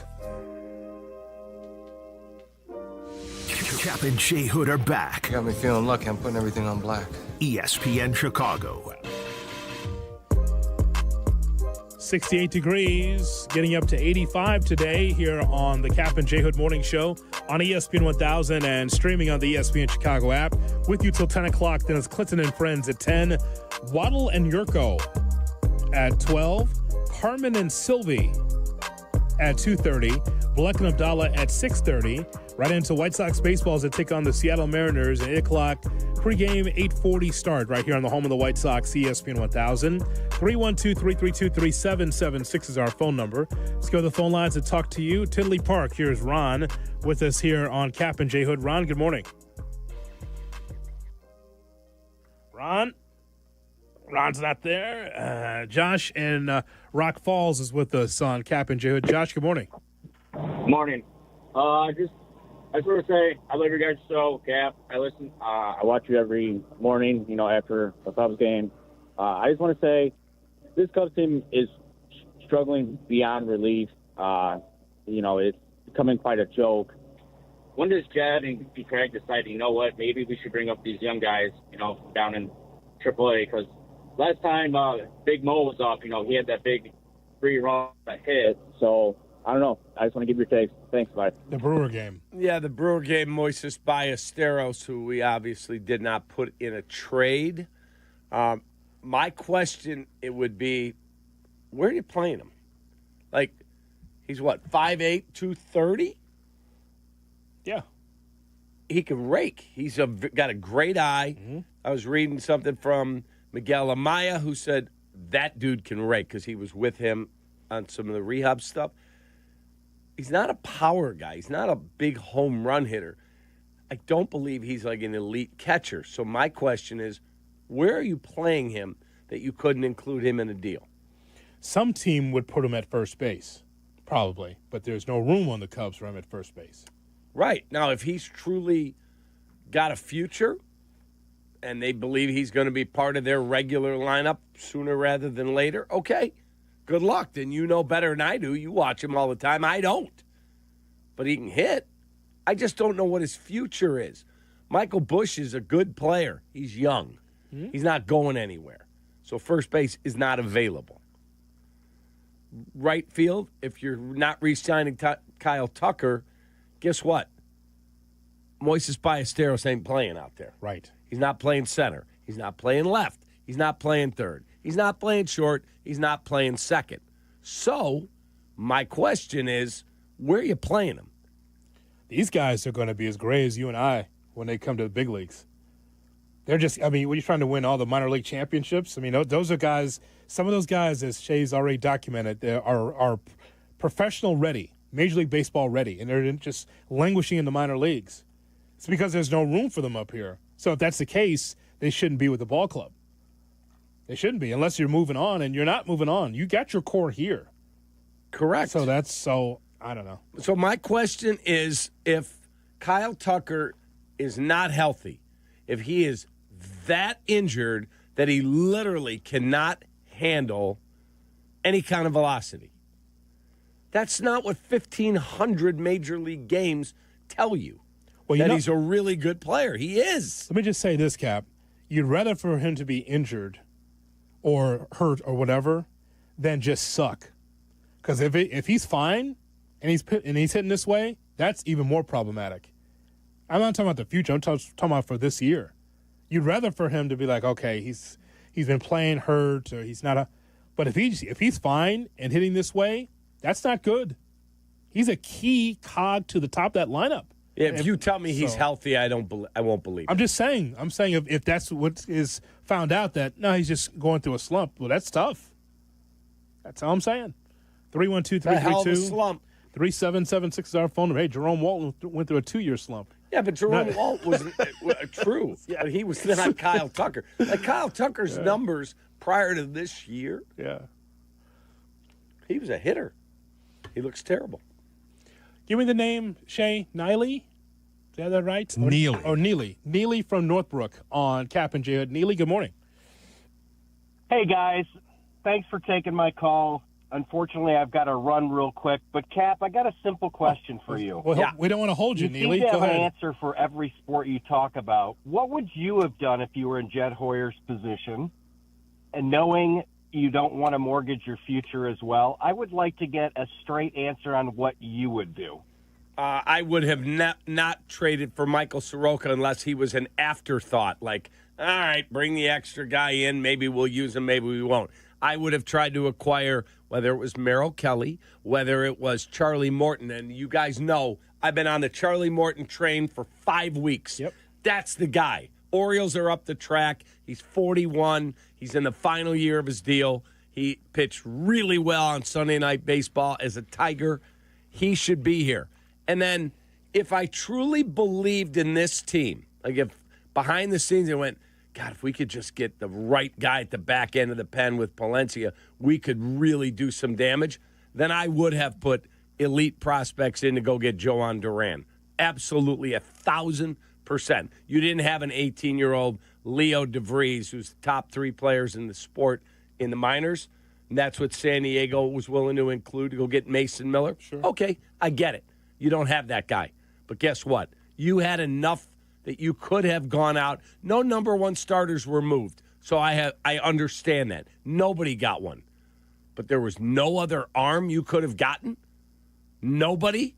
Kap and J Hood are back. Got me feeling lucky. I'm putting everything on black. ESPN Chicago. 68 degrees, getting up to 85 today here on the Kap and J Hood Morning Show on ESPN 1000 and streaming on the ESPN Chicago app. With you till 10 o'clock, then it's Clinton and Friends at 10, Waddle and Yurko at 12, Carmen and Silvy at 2:30, Bleck Abdalla at 6:30, right into White Sox baseball as they take on the Seattle Mariners at 8 o'clock. Pregame 8:40 start right here on the home of the White Sox, ESPN 1000. 312-332-3776 is our phone number. Let's go to the phone lines and talk to you. Tinley Park, here's Ron with us here on Kap and J Hood. Ron, good morning. Ron? Ron's not there. Josh in Rock Falls is with us on Kap and J Hood. Josh, good morning. Morning. I just want to say I love your guys' show, Kap. I listen. I watch you every morning, after the Cubs game. I just want to say this Cubs team is struggling beyond relief. It's becoming quite a joke. When does Jed and Craig decide, maybe we should bring up these young guys, down in AAA? Because last time Big Mo was up, he had that big 3-run hit. So I don't know. I just want to give your takes. Thanks, bye. The Brewer game. Yeah, the Brewer game, Moises Ballesteros, who we obviously did not put in a trade. My question, it would be, where are you playing him? Like, he's what, 5'8", 230? Yeah. He can rake. He's got a great eye. Mm-hmm. I was reading something from Miguel Amaya, who said that dude can rake because he was with him on some of the rehab stuff. He's not a power guy. He's not a big home run hitter. I don't believe he's like an elite catcher. So my question is, where are you playing him that you couldn't include him in a deal? Some team would put him at first base, probably, but there's no room on the Cubs for him at first base. Right. Now, if he's truly got a future, and they believe he's going to be part of their regular lineup sooner rather than later, okay, good luck. Then you know better than I do. You watch him all the time. I don't. But he can hit. I just don't know what his future is. Michael Busch is a good player. He's young. He's not going anywhere. So first base is not available. Right field, if you're not re-signing Kyle Tucker, guess what? Moises Ballesteros ain't playing out there. Right. He's not playing center. He's not playing left. He's not playing third. He's not playing short. He's not playing second. So my question is, where are you playing him? These guys are going to be as gray as you and I when they come to the big leagues. They're just, when you're trying to win all the minor league championships, those are guys, some of those guys, as Shay's already documented, they are professional ready, Major League Baseball ready, and they're just languishing in the minor leagues. It's because there's no room for them up here. So if that's the case, they shouldn't be with the ball club. They shouldn't be, unless you're moving on, and you're not moving on. You got your core here. Correct. So I don't know. So my question is, if Kyle Tucker is not healthy, if he is that injured that he literally cannot handle any kind of velocity, that's not what 1,500 major league games tell you. Well, that he's a really good player. He is. Let me just say this, Cap. You'd rather for him to be injured or hurt or whatever than just suck. Because if he's fine and he's hitting this way, that's even more problematic. I'm not talking about the future. I'm talking about for this year. You'd rather for him to be like, okay, he's been playing hurt or he's not but if he's fine and hitting this way, that's not good. He's a key cog to the top of that lineup. Yeah, if you tell me he's healthy, I won't believe it. I'm just saying. I'm saying if that's what is found out that no, he's just going through a slump. Well, that's tough. That's all I'm saying. 312-332. 3776 is our phone number. Hey, Jerome Walton went through a 2-year slump. Yeah, but Jerome Walt was true. Yeah, he was not Kyle Tucker. Like Kyle Tucker's numbers prior to this year. Yeah. He was a hitter. He looks terrible. Give me the name, Shay. Neely? Is that right? Neely. Or Neely. Neely from Northbrook on Kap and J Hood. Neely, good morning. Hey, guys. Thanks for taking my call. Unfortunately, I've got to run real quick. But, Cap, I got a simple question for you. Well, we don't want to hold you, Neely. You seem to Go have ahead. an answer for every sport you talk about. What would you have done if you were in Jed Hoyer's position? And knowing you don't want to mortgage your future as well, I would like to get a straight answer on what you would do. I would have not traded for Michael Sroka unless he was an afterthought. Like, all right, bring the extra guy in. Maybe we'll use him, maybe we won't. I would have tried to acquire, whether it was Merrill Kelly, whether it was Charlie Morton. And you guys know I've been on the Charlie Morton train for 5 weeks. Yep. That's the guy. Orioles are up the track. He's 41. He's in the final year of his deal. He pitched really well on Sunday Night Baseball as a Tiger. He should be here. And then if I truly believed in this team, like if behind the scenes I went, God, if we could just get the right guy at the back end of the pen with Palencia, we could really do some damage, then I would have put elite prospects in to go get Joan Duran. Absolutely 1,000%. You didn't have an 18-year-old Leo DeVries, who's the top 3 players in the sport in the minors. And that's what San Diego was willing to include to go get Mason Miller. Sure. Okay, I get it. You don't have that guy. But guess what? You had enough that you could have gone out. No number 1 starters were moved. So I understand that. Nobody got one. But there was no other arm you could have gotten? Nobody?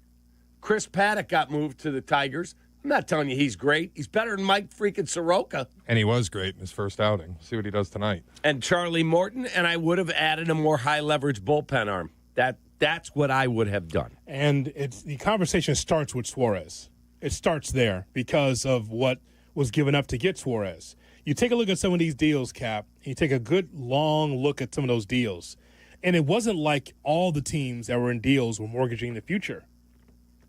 Chris Paddock got moved to the Tigers. I'm not telling you he's great. He's better than Mike freaking Soroka. And he was great in his first outing. See what he does tonight. And Charlie Morton, and I would have added a more high-leverage bullpen arm. That's what I would have done. And the conversation starts with Suarez. It starts there because of what was given up to get Suarez. You take a look at some of these deals, Cap. You take a good long look at some of those deals. And it wasn't like all the teams that were in deals were mortgaging the future.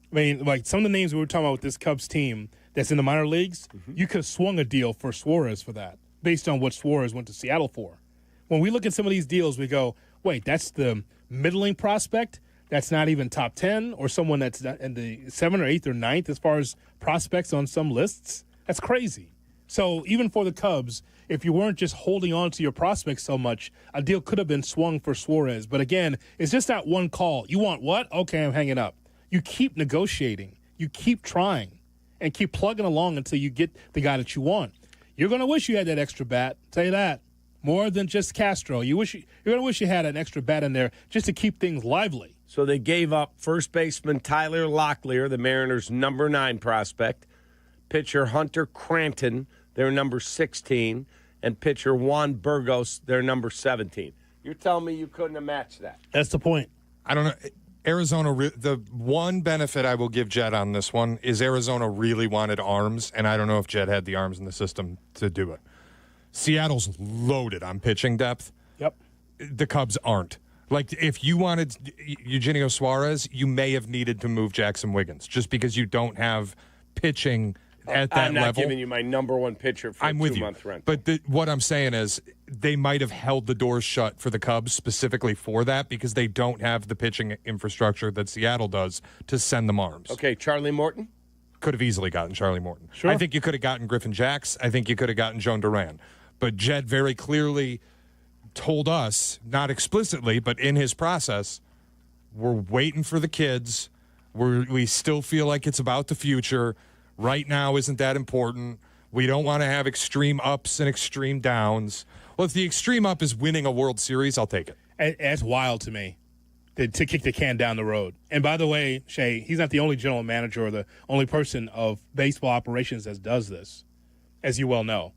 I mean, like some of the names we were talking about with this Cubs team that's in the minor leagues, you could have swung a deal for Suarez for that based on what Suarez went to Seattle for. When we look at some of these deals, we go, wait, that's the middling prospect? That's not even top 10 or someone that's in the 7th or 8th or 9th as far as prospects on some lists? That's crazy. So even for the Cubs, if you weren't just holding on to your prospects so much, a deal could have been swung for Suarez. But again, it's just that one call. You want what? Okay, I'm hanging up. You keep negotiating. You keep trying and keep plugging along until you get the guy that you want. You're going to wish you had that extra bat. Tell you that. More than just Castro. You're going to wish you had an extra bat in there just to keep things lively. So they gave up first baseman Tyler Locklear, the Mariners' number 9 prospect, pitcher Hunter Cranton, their number 16, and pitcher Juan Burgos, their number 17. You're telling me you couldn't have matched that? That's the point. I don't know. Arizona, the one benefit I will give Jed on this one is Arizona really wanted arms, and I don't know if Jed had the arms in the system to do it. Seattle's loaded on pitching depth. Yep. The Cubs aren't. Like, if you wanted Eugenio Suarez, you may have needed to move Jackson Wiggins just because you don't have pitching at that level. I'm not giving you my number 1 pitcher for a 2-month rent. But what I'm saying is they might have held the doors shut for the Cubs specifically for that because they don't have the pitching infrastructure that Seattle does to send them arms. Okay, Charlie Morton? Could have easily gotten Charlie Morton. Sure. I think you could have gotten Griffin Jacks. I think you could have gotten Joan Duran. But Jed very clearly told us, not explicitly, but in his process, we're waiting for the kids. We still feel like it's about the future. Right now isn't that important. We don't want to have extreme ups and extreme downs. Well, if the extreme up is winning a World Series, I'll take it. That's wild to me to kick the can down the road. And by the way, Shay, he's not the only general manager or the only person of baseball operations that does this, as you well know.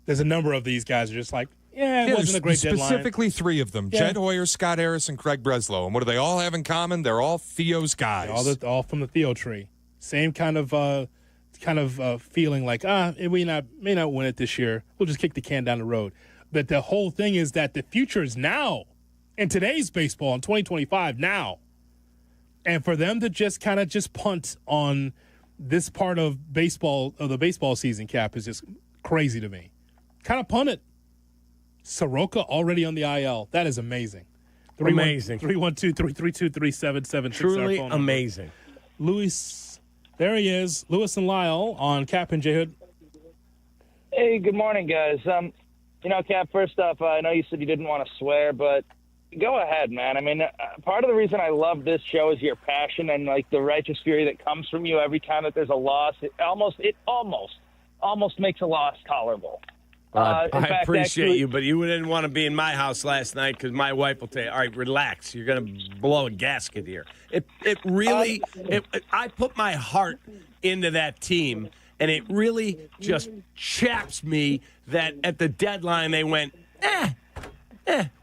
There's a number of these guys who are just like, it wasn't a great deadline. Specifically 3 of them, Jed Hoyer, Scott Harris, and Craig Breslow. And what do they all have in common? They're all Theo's guys. All from the Theo tree. Same kind of feeling like, we may not win it this year. We'll just kick the can down the road. But the whole thing is that the future is now. In today's baseball, in 2025, now. And for them to just punt on this part of baseball, of the baseball season, Cap, is just crazy to me. Kind of punt it. Sroka already on the IL. That is amazing. Amazing. 312-332-3776. Truly amazing. Lewis, there he is. Lewis and Lyle on Kap and J Hood. Hey, good morning, guys. Cap, first off, I know you said you didn't want to swear, but go ahead, man. I mean, part of the reason I love this show is your passion and, like, the righteous fury that comes from you every time that there's a loss. It almost makes a loss tolerable. I appreciate you, but you didn't want to be in my house last night because my wife will tell you, all right, relax. You're going to blow a gasket here. It really I put my heart into that team, and it really just chaps me that at the deadline they went,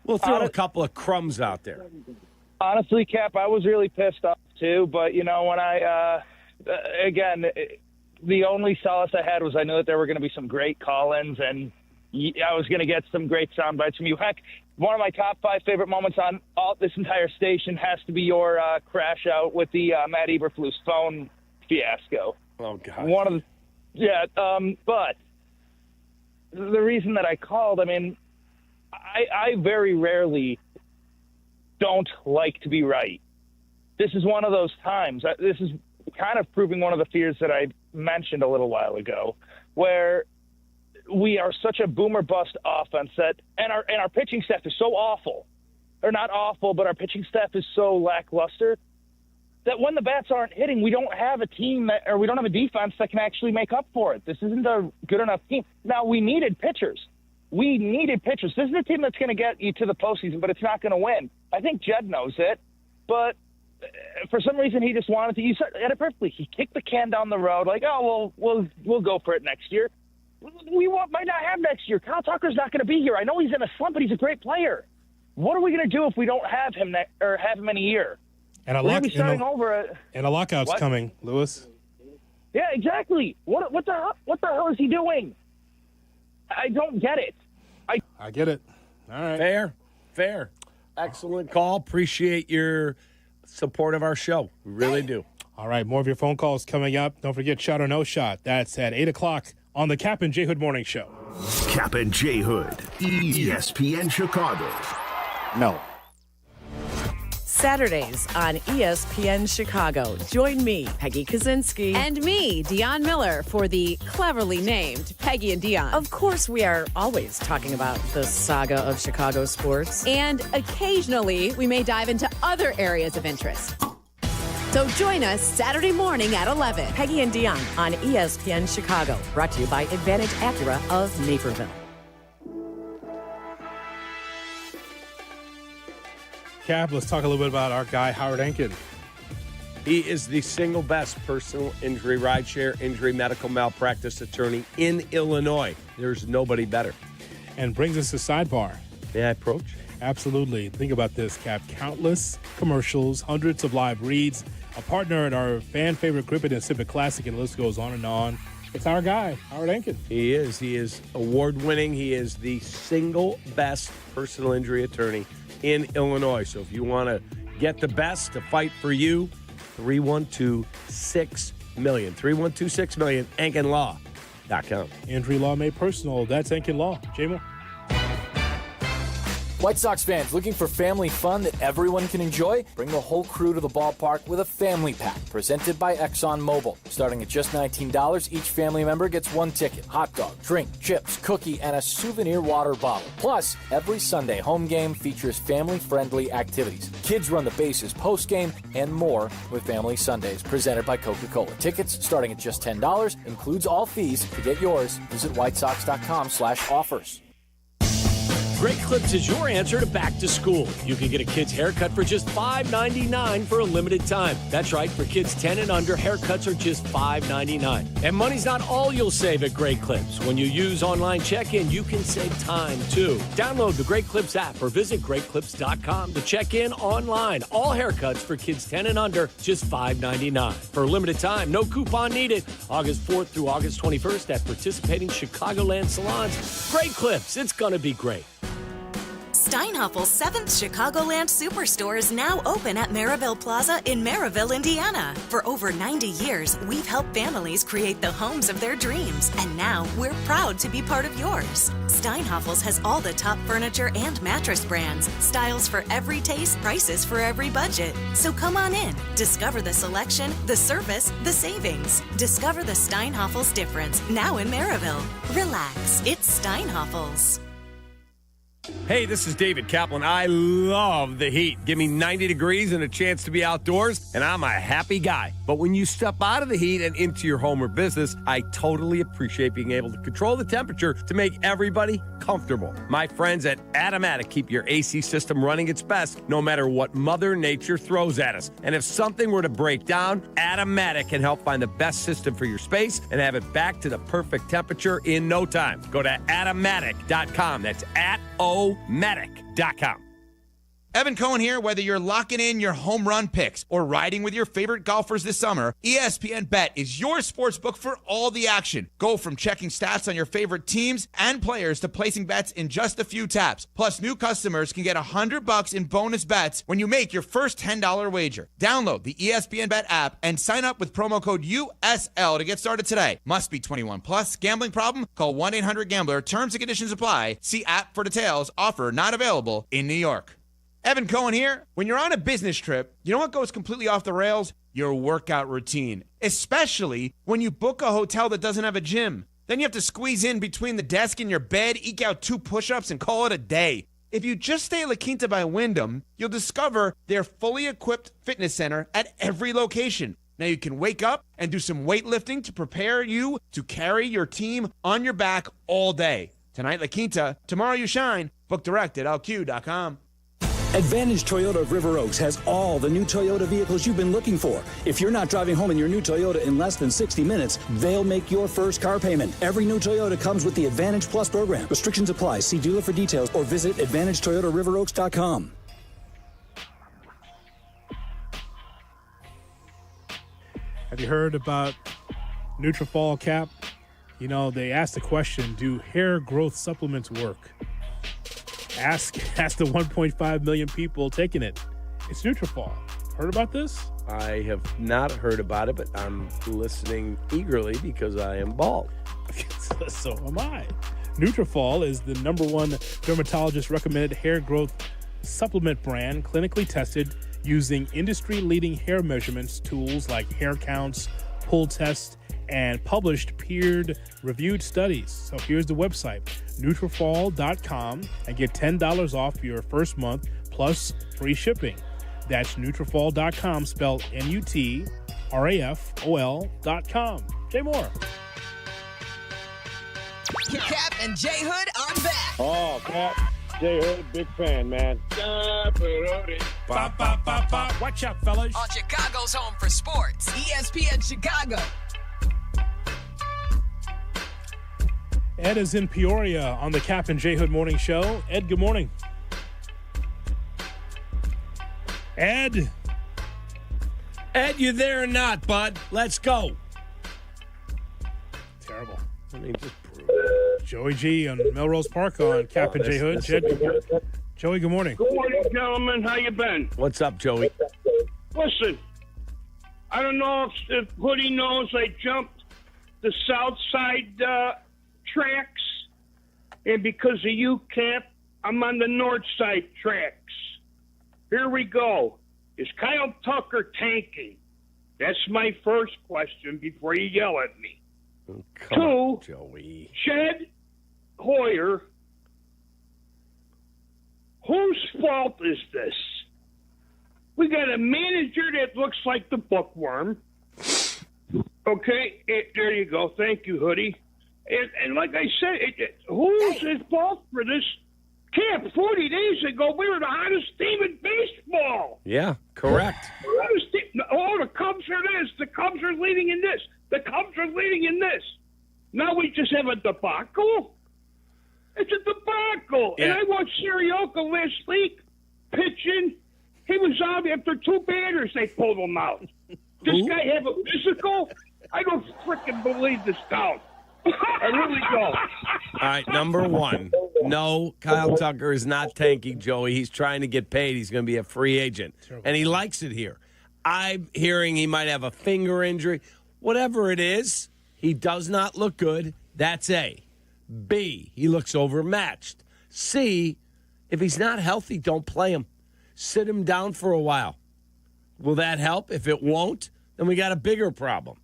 we'll throw a couple of crumbs out there. Honestly, Cap, I was really pissed off too, but, when I, again, the only solace I had was I knew that there were going to be some great call-ins, and I was going to get some great sound bites from you. Heck, one of my top 5 favorite moments on this entire station has to be your crash out with the Matt Eberflus phone fiasco. Oh, God. But the reason that I called, I mean, I very rarely don't like to be right. This is one of those times. This is kind of proving one of the fears that I mentioned a little while ago, where we are such a boomer bust offense and our pitching staff is so awful, or not awful, but our pitching staff is so lackluster that when the bats aren't hitting, we don't have a team we don't have a defense that can actually make up for it. This isn't a good enough team. Now, we needed pitchers. This is a team that's going to get you to the postseason, but it's not going to win. I think Jed knows it, but for some reason he just wanted to. You said it perfectly. He kicked the can down the road, like, we'll go for it next year. We might not have next year. Kyle Tucker's not going to be here. I know he's in a slump, but he's a great player. What are we going to do if we don't have him have him in a year? And a lockout's coming, Lewis. Yeah, exactly. What the hell is he doing? I don't get it. I get it. All right. Fair. Excellent call. Appreciate your support of our show. We really do. All right, more of your phone calls coming up. Don't forget Shot or No Shot. That's at 8 o'clock on the Kap and J Hood Morning Show. Kap and J Hood, ESPN Chicago. No. Saturdays on ESPN Chicago. Join me, Peggy Kaczynski. And me, Dion Miller, for the cleverly named Peggy and Dion. Of course, we are always talking about the saga of Chicago sports. And occasionally, we may dive into other areas of interest. So join us Saturday morning at 11. Peggy and Dion on ESPN Chicago. Brought to you by Advantage Acura of Naperville. Cap, let's talk a little bit about our guy, Howard Enkin. He is the single best personal injury, rideshare injury, medical malpractice attorney in Illinois. There's nobody better. And brings us to Sidebar. May I approach? Absolutely. Think about this, Cap. Countless commercials, hundreds of live reads, a partner at our fan favorite Grip It and Sip It Classic, and the list goes on and on. It's our guy, Howard Enkin. He is. He is award-winning. He is the single best personal injury attorney in Illinois. So if you want to get the best to fight for you, 312-6-MILLION. 312-6-MILLION, EnkinLaw.com. Injury law made personal. That's Enkin Law. J-Mo. White Sox fans looking for family fun that everyone can enjoy? Bring the whole crew to the ballpark with a family pack presented by ExxonMobil. Starting at just $19, each family member gets one ticket, hot dog, drink, chips, cookie, and a souvenir water bottle. Plus, every Sunday home game features family-friendly activities. Kids run the bases post-game and more with Family Sundays presented by Coca-Cola. Tickets starting at just $10, includes all fees. To get yours, visit whitesox.com/offers. Great Clips is your answer to back to school. You can get a kid's haircut for just $5.99 for a limited time. That's right, for kids 10 and under, haircuts are just $5.99. And money's not all you'll save at Great Clips. When you use online check-in, you can save time, too. Download the Great Clips app or visit greatclips.com to check in online. All haircuts for kids 10 and under, just $5.99. For a limited time, no coupon needed. August 4th through August 21st at participating Chicagoland salons. Great Clips, it's gonna be great. Steinhaffel's 7th Chicagoland Superstore is now open at Maryville Plaza in Maryville, Indiana. For over 90 years, we've helped families create the homes of their dreams, and now we're proud to be part of yours. Steinhaffel's has all the top furniture and mattress brands, styles for every taste, prices for every budget. So come on in, discover the selection, the service, the savings. Discover the Steinhaffel's difference, now in Maryville. Relax, it's Steinhaffel's. Hey, this is David Kaplan. I love the heat. Give me 90 degrees and a chance to be outdoors, and I'm a happy guy. But when you step out of the heat and into your home or business, I totally appreciate being able to control the temperature to make everybody comfortable. My friends at Automatic keep your AC system running its best no matter what Mother Nature throws at us. And if something were to break down, Automatic can help find the best system for your space and have it back to the perfect temperature in no time. Go to Automatic.com. That's Automatic.com. Evan Cohen here. Whether you're locking in your home run picks or riding with your favorite golfers this summer, ESPN Bet is your sports book for all the action. Go from checking stats on your favorite teams and players to placing bets in just a few taps. Plus, new customers can get $100 in bonus bets when you make your first $10 wager. Download the ESPN Bet app and sign up with promo code USL to get started today. Must be 21 plus. Gambling problem? Call 1-800-GAMBLER. Terms and conditions apply. See app for details. Offer not available in New York. Evan Cohen here. When you're on a business trip, you know what goes completely off the rails? Your workout routine. Especially when you book a hotel that doesn't have a gym. Then you have to squeeze in between the desk and your bed, eke out 2 push-ups, and call it a day. If you just stay at La Quinta by Wyndham, you'll discover their fully equipped fitness center at every location. Now you can wake up and do some weightlifting to prepare you to carry your team on your back all day. Tonight, La Quinta. Tomorrow you shine. Book direct at LQ.com. Advantage Toyota of River Oaks has all the new Toyota vehicles you've been looking for. If you're not driving home in your new Toyota in less than 60 minutes, they'll make your first car payment. Every new Toyota comes with the Advantage Plus program. Restrictions apply. See dealer for details or visit AdvantageToyotaRiverOaks.com. Have you heard about Nutrafol, Cap? You know, they asked the question, do hair growth supplements work? Ask the 1.5 million people taking it. It's Nutrafol. Heard about this? I have not heard about it, but I'm listening eagerly because I am bald. So am I. Nutrafol is the #1 dermatologist-recommended hair growth supplement brand, clinically tested, using industry-leading hair measurements tools like hair counts, pull tests, and published peer-reviewed studies. So here's the website, Nutrafol.com, and get $10 off your first month plus free shipping. That's Nutrafol.com, spelled Nutrafol.com. Jay Moore. Kap and J Hood are back. Oh, Kap J Hood, big fan, man. Watch out, fellas. On Chicago's home for sports, ESPN Chicago. Ed is in Peoria on the Kap and J Hood Morning Show. Ed, good morning. Ed, you there or not, bud? Let's go. Terrible. I mean, just Joey G on Melrose Park on Kap and J Hood. Joey, good morning. Good morning, gentlemen. How you been? What's up, Joey? Listen, I don't know if Hoodie knows I jumped the south side tracks, and because of you, Kap, I'm on the north side tracks. Here we go. Is Kyle Tucker tanking? That's my first question before you yell at me. Come Two, on, Joey. Jed Hoyer, whose fault is this? We got a manager that looks like the bookworm. Okay, there you go. Thank you, Hoodie. And like I said, who's at fault for this? Camp 40 days ago, we were the hottest team in baseball. Yeah, correct. Oh, the Cubs are this. The Cubs are leading in this. The Cubs are leading in this. Now we just have a debacle? It's a debacle. Yeah. And I watched Sroka last week pitching. He was out after two batters. They pulled him out. This guy have a physical? I don't freaking believe this down. I really don't. All right, number one. No, Kyle Tucker is not tanking, Joey. He's trying to get paid. He's going to be a free agent. And he likes it here. I'm hearing he might have a finger injury. Whatever it is, he does not look good. That's A. B, he looks overmatched. C, if he's not healthy, don't play him. Sit him down for a while. Will that help? If it won't, then we got a bigger problem.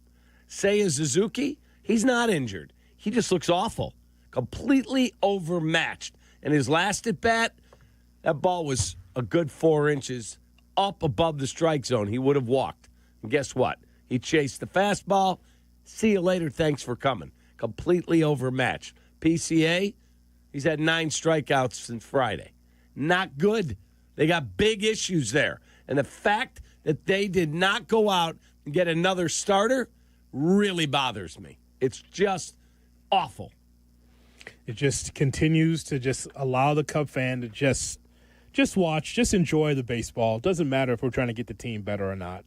Seiya Suzuki, he's not injured. He just looks awful. Completely overmatched. And his last at bat, that ball was a good 4 inches up above the strike zone. He would have walked. And guess what? He chased the fastball. See you later. Thanks for coming. Completely overmatched. PCA, he's had 9 strikeouts since Friday. Not good. They got big issues there. And the fact that they did not go out and get another starter really bothers me. It's just awful. It just continues to just allow the Cub fan to just watch, just enjoy the baseball. It doesn't matter if we're trying to get the team better or not.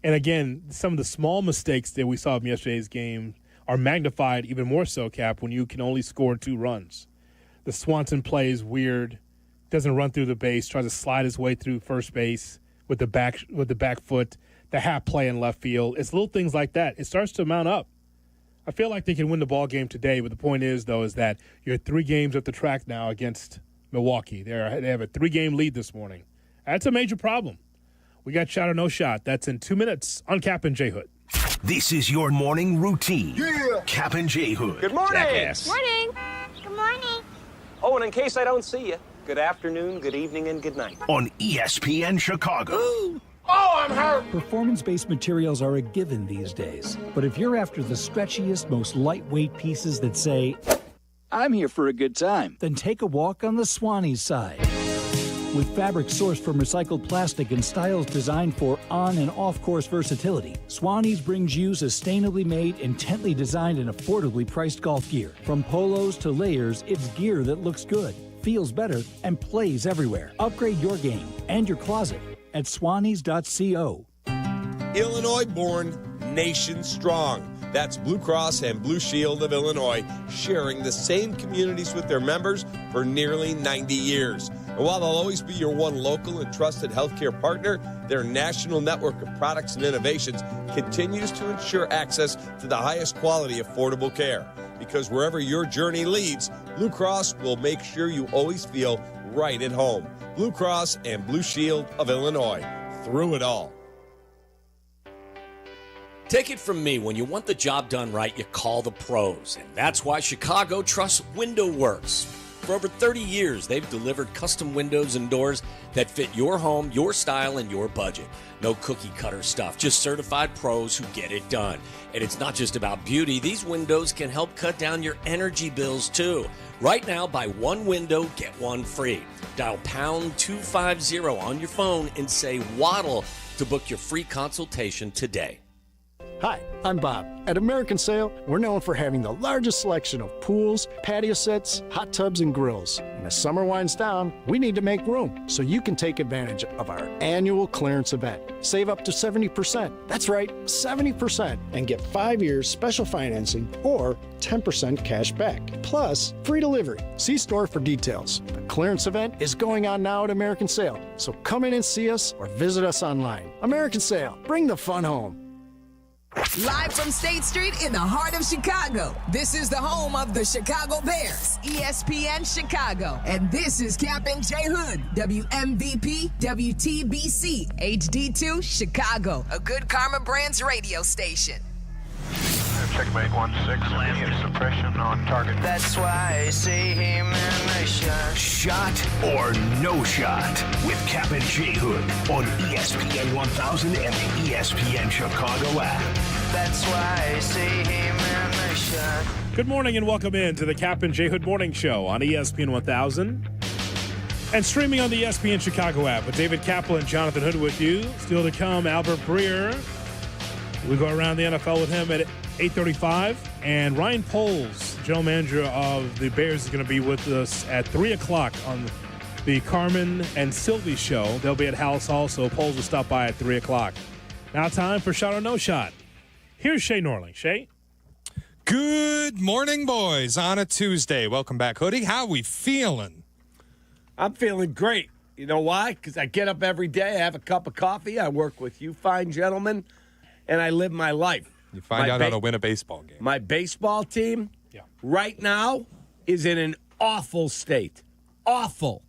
And again, some of the small mistakes that we saw in yesterday's game are magnified even more so, Cap, when you can only score 2 runs. The Swanson play is weird, doesn't run through the base, tries to slide his way through first base with the back foot, the half play in left field. It's little things like that. It starts to mount up. I feel like they can win the ball game today, but the point is, though, is that you're 3 games up the track now against Milwaukee. They have a 3-game lead this morning. That's a major problem. We got Shot or No Shot. That's in 2 minutes on Kap and J Hood. This is your morning routine. Yeah. Kap and J Hood. Good morning. Jackass. Morning. Good morning. Oh, and in case I don't see you, good afternoon, good evening, and good night. On ESPN Chicago. Oh, I'm hurt. Performance-based materials are a given these days. But if you're after the stretchiest, most lightweight pieces that say, I'm here for a good time, then take a walk on the Swannies side. With fabric sourced from recycled plastic and styles designed for on- and off-course versatility, Swannies brings you sustainably made, intently designed, and affordably priced golf gear. From polos to layers, it's gear that looks good, feels better, and plays everywhere. Upgrade your game and your closet at swannies.co. Illinois born, nation strong. That's Blue Cross and Blue Shield of Illinois, sharing the same communities with their members for nearly 90 years. And while they'll always be your one local and trusted healthcare partner, their national network of products and innovations continues to ensure access to the highest quality, affordable care. Because wherever your journey leads, Blue Cross will make sure you always feel right at home. Blue Cross and Blue Shield of Illinois. through it all. Take it from me, when you want the job done right, you call the pros. And that's why Chicago trusts Window Works. For over 30 years, they've delivered custom windows and doors that fit your home, your style, and your budget. No cookie cutter stuff, just certified pros who get it done. And it's not just about beauty. These windows can help cut down your energy bills, too. Right now, buy one window, get one free. Dial pound 250 on your phone and say Waddle to book your free consultation today. Hi, I'm Bob. At American Sail, we're known for having the largest selection of pools, patio sets, hot tubs, and grills. And as summer winds down, we need to make room so you can take advantage of our annual clearance event. Save up to 70%. That's right, 70%. And get 5 years special financing or 10% cash back. Plus, free delivery. See store for details. The clearance event is going on now at American Sail. So come in and see us or visit us online. American Sail, bring the fun home. Live from State Street in the heart of Chicago. This is the home of the Chicago Bears, ESPN Chicago. And this is Kap J Hood, WMVP, WTBC, HD2, Chicago, a good Carmen Brands radio station. Checkmate 1-6, immediate suppression on target. That's why I say him and I shot. Shot or no shot with Kap J Hood on ESPN 1000 and the ESPN Chicago app. That's why I say him and I shot. Good morning and welcome in to the Kap J Hood Morning Show on ESPN 1000 and streaming on the ESPN Chicago app with David Kaplan and Jonathan Hood with you. Still to come, Albert Breer. We go around the NFL with him at 8:35, and Ryan Poles, general manager of the Bears, is going to be with us at 3 o'clock on the Carmen and Silvy show. They'll be at House Hall, so Poles will stop by at 3 o'clock. Now time for Shot or No Shot. Here's Shay Norling. Shay? Good morning, boys, on a Tuesday. Welcome back, Hoodie. How we feeling? I'm feeling great. You know why? Because I get up every day, I have a cup of coffee, I work with you fine gentlemen, and I live my life. You find out how to win a baseball game. My baseball team right now is in an awful state. Awful.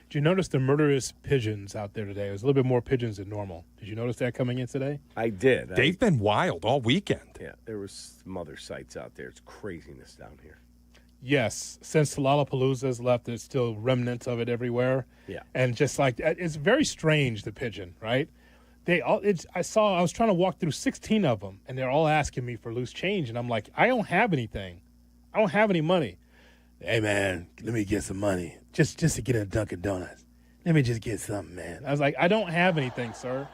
Did you notice the murderous pigeons out there today? There's a little bit more pigeons than normal. Did you notice that coming in today? I did. They've been wild all weekend. Yeah, there was some other sites out there. It's craziness down here. Yes. Since Lollapalooza has left, there's still remnants of it everywhere. Yeah. And just like, it's very strange, the pigeon, right? I was trying to walk through 16 of them, and they're all asking me for loose change, and I'm like, I don't have anything. I don't have any money. Hey, man, let me get some money. Just to get a Dunkin' Donuts. Let me just get something, man. I was like, I don't have anything, sir.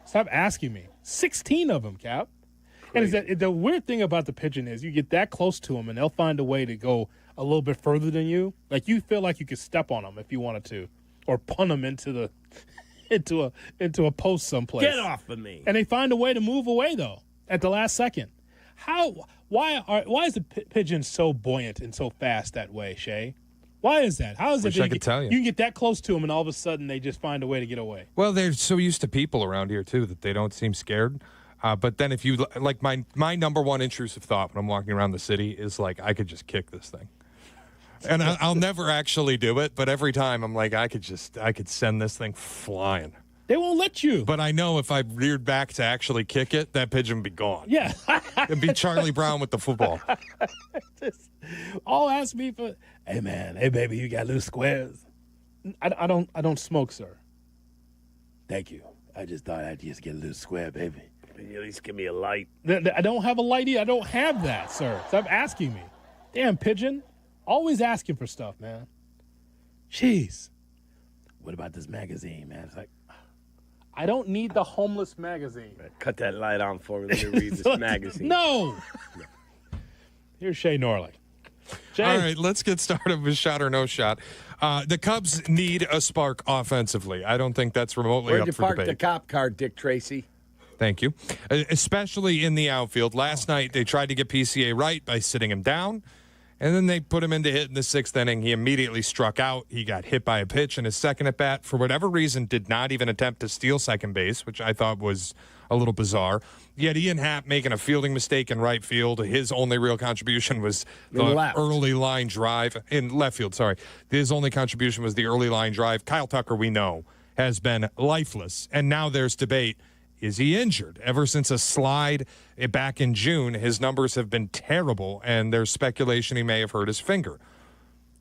Stop asking me. 16 of them, Cap. Crazy. And the weird thing about the pigeon is you get that close to them, and they'll find a way to go a little bit further than you. Like, you feel like you could step on them if you wanted to, or punt them into the into a post someplace. Get off of me. And they find a way to move away, though, at the last second. Why is the pigeon so buoyant and so fast that way, Shay? Why is that? How is it? Wish I could tell you. You can get that close to them, and all of a sudden they just find a way to get away. Well, they're so used to people around here, too, that they don't seem scared. But then if you, like, my number one intrusive thought when I'm walking around the city is, like, I could just kick this thing. And I'll never actually do it, but every time I'm like, I could send this thing flying. They won't let you. But I know if I reared back to actually kick it, that pigeon would be gone. Yeah. It'd be Charlie Brown with the football. All ask me for, hey, man, hey, baby, you got loose squares? I don't smoke, sir. Thank you. I just thought I'd just get a loose square, baby. Can you at least give me a light? I don't have a light either. I don't have that, sir. Stop asking me. Damn, pigeon. Always asking for stuff, man. Jeez. What about this magazine, man? It's like, I don't need the homeless magazine. Cut that light on for me. Let me read this magazine. No. Here's Shay Norling. Shay. All right, let's get started with Shot or No Shot. The Cubs need a spark offensively. I don't think that's remotely Where'd up you for park debate. the cop car, Dick Tracy? Thank you. Especially in the outfield. Last night, they tried to get PCA right by sitting him down. And then they put him into hit in the 6th inning. He immediately struck out. He got hit by a pitch in his second at bat. For whatever reason, did not even attempt to steal second base, which I thought was a little bizarre. Yet Ian Happ making a fielding mistake in right field. His only real contribution was the early line drive. In left field, sorry. His only contribution was the early line drive. Kyle Tucker, we know, has been lifeless. And now there's debate. Is he injured? Ever since a slide back in June, his numbers have been terrible, and there's speculation he may have hurt his finger.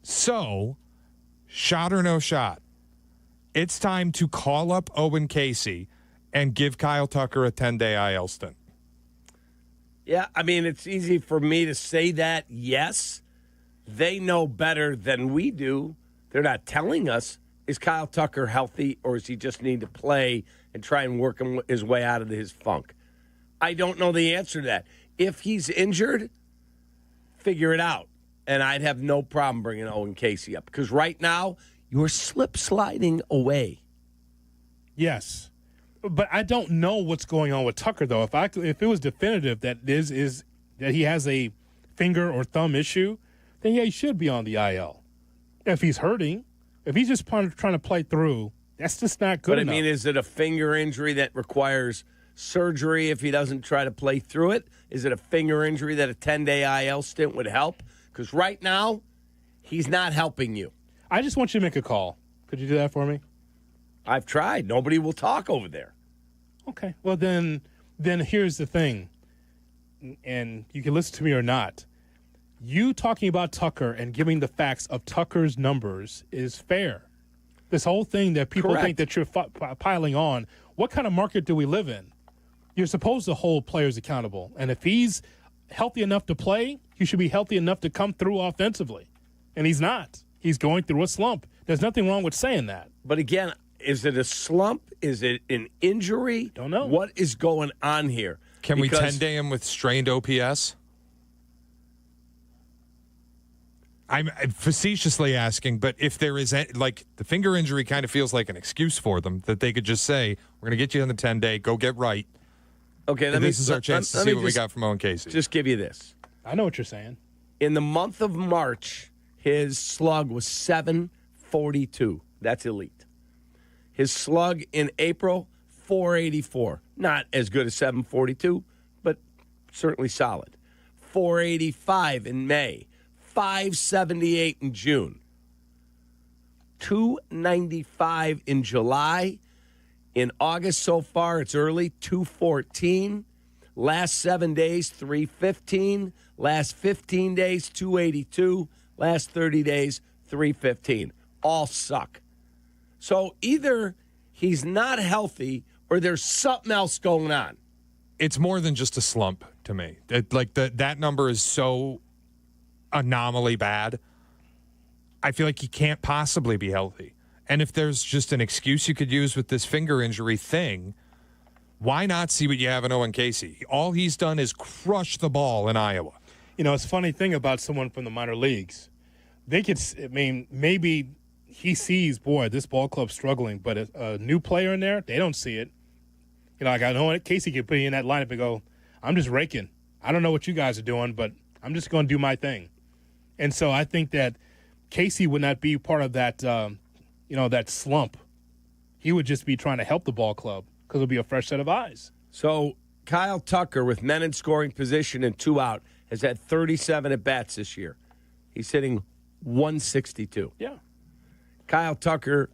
So, shot or no shot, it's time to call up Owen Casey and give Kyle Tucker a 10-day IL stint. Yeah, I mean, it's easy for me to say that, yes. They know better than we do. They're not telling us. Is Kyle Tucker healthy, or does he just need to play and try and work his way out of his funk? I don't know the answer to that. If he's injured, figure it out. And I'd have no problem bringing Owen Casey up, because right now you're slip-sliding away. Yes. But I don't know what's going on with Tucker, though. If it was definitive that that he has a finger or thumb issue, then yeah, he should be on the IL. If he's hurting, if he's just trying to play through, that's just not good enough. But I mean, is it a finger injury that requires surgery if he doesn't try to play through it? Is it a finger injury that a 10-day IL stint would help? Because right now, he's not helping you. I just want you to make a call. Could you do that for me? I've tried. Nobody will talk over there. Okay. Well, then here's the thing, and you can listen to me or not. You talking about Tucker and giving the facts of Tucker's numbers is fair. This whole thing that people think that you're piling on, what kind of market do we live in? You're supposed to hold players accountable. And if he's healthy enough to play, he should be healthy enough to come through offensively. And he's not. He's going through a slump. There's nothing wrong with saying that. But again, is it a slump? Is it an injury? Don't know. What is going on here? Can we 10-day him with strained OPS? I'm facetiously asking, but if there is, like, the finger injury kind of feels like an excuse for them, that they could just say, we're going to get you on the 10-day, go get right. Okay, this is our chance to see what we got from Owen Casey. Just give you this. I know what you're saying. In the month of March, his slug was 742. That's elite. His slug in April, 484. Not as good as 742, but certainly solid. 485 in May. 578 in June. 295 in July. In August so far, it's early, 214. Last 7 days, 315. Last 15 days, 282. Last 30 days, 315. All suck. So either he's not healthy or there's something else going on. It's more than just a slump to me. That number is so anomaly bad. I feel like he can't possibly be healthy. And if there's just an excuse you could use with this finger injury thing, why not see what you have in Owen Casey? All he's done is crush the ball in Iowa. You know, it's a funny thing about someone from the minor leagues. They could, I mean, maybe he sees, boy, this ball club's struggling, but a new player in there, they don't see it. You know, like I know Casey could put you in that lineup and go, I'm just raking. I don't know what you guys are doing, but I'm just going to do my thing. And so I think that Casey would not be part of that, that slump. He would just be trying to help the ball club because it'll be a fresh set of eyes. So Kyle Tucker, with men in scoring position and 2 out, has had 37 at-bats this year. He's hitting 162. Yeah. Kyle Tucker,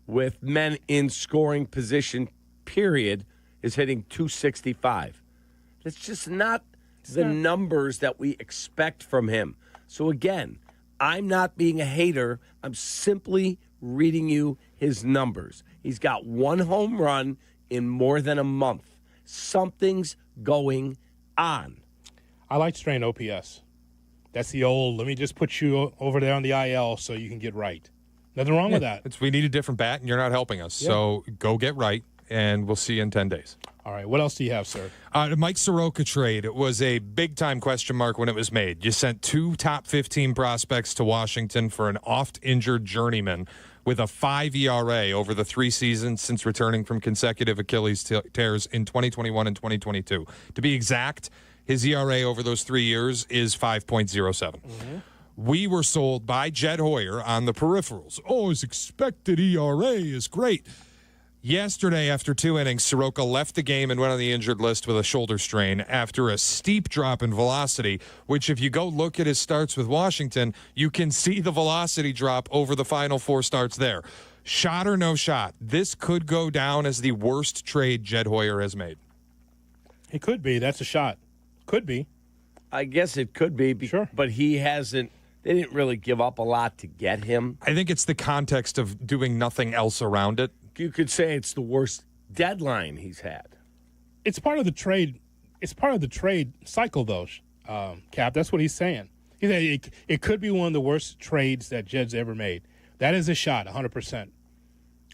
with men in scoring position, period, is hitting 265. That's just not the numbers that we expect from him. So again, I'm not being a hater. I'm simply reading you his numbers. He's got 1 home run in more than a month. Something's going on. I like strain OPS. That's the old, let me just put you over there on the IL so you can get right. Nothing wrong with that. We need a different bat, and you're not helping us. Yeah. So go get right, and we'll see you in 10 days. All right. What else do you have, sir? The Mike Sroka trade was a big-time question mark when it was made. You sent 2 top 15 prospects to Washington for an oft-injured journeyman with a 5 ERA over the 3 seasons since returning from consecutive Achilles tears in 2021 and 2022. To be exact, his ERA over those 3 years is 5.07. Mm-hmm. We were sold by Jed Hoyer on the peripherals. Oh, his expected ERA is great. Yesterday, after 2 innings, Sroka left the game and went on the injured list with a shoulder strain after a steep drop in velocity, which if you go look at his starts with Washington, you can see the velocity drop over the final 4 starts there. Shot or no shot, this could go down as the worst trade Jed Hoyer has made. It could be. That's a shot. Could be. I guess it could be. Sure. But he hasn't. They didn't really give up a lot to get him. I think it's the context of doing nothing else around it. You could say it's the worst deadline he's had. It's part of the trade. It's part of the trade cycle, though, Cap. That's what he's saying. He said it could be one of the worst trades that Jed's ever made. That is a shot, 100%,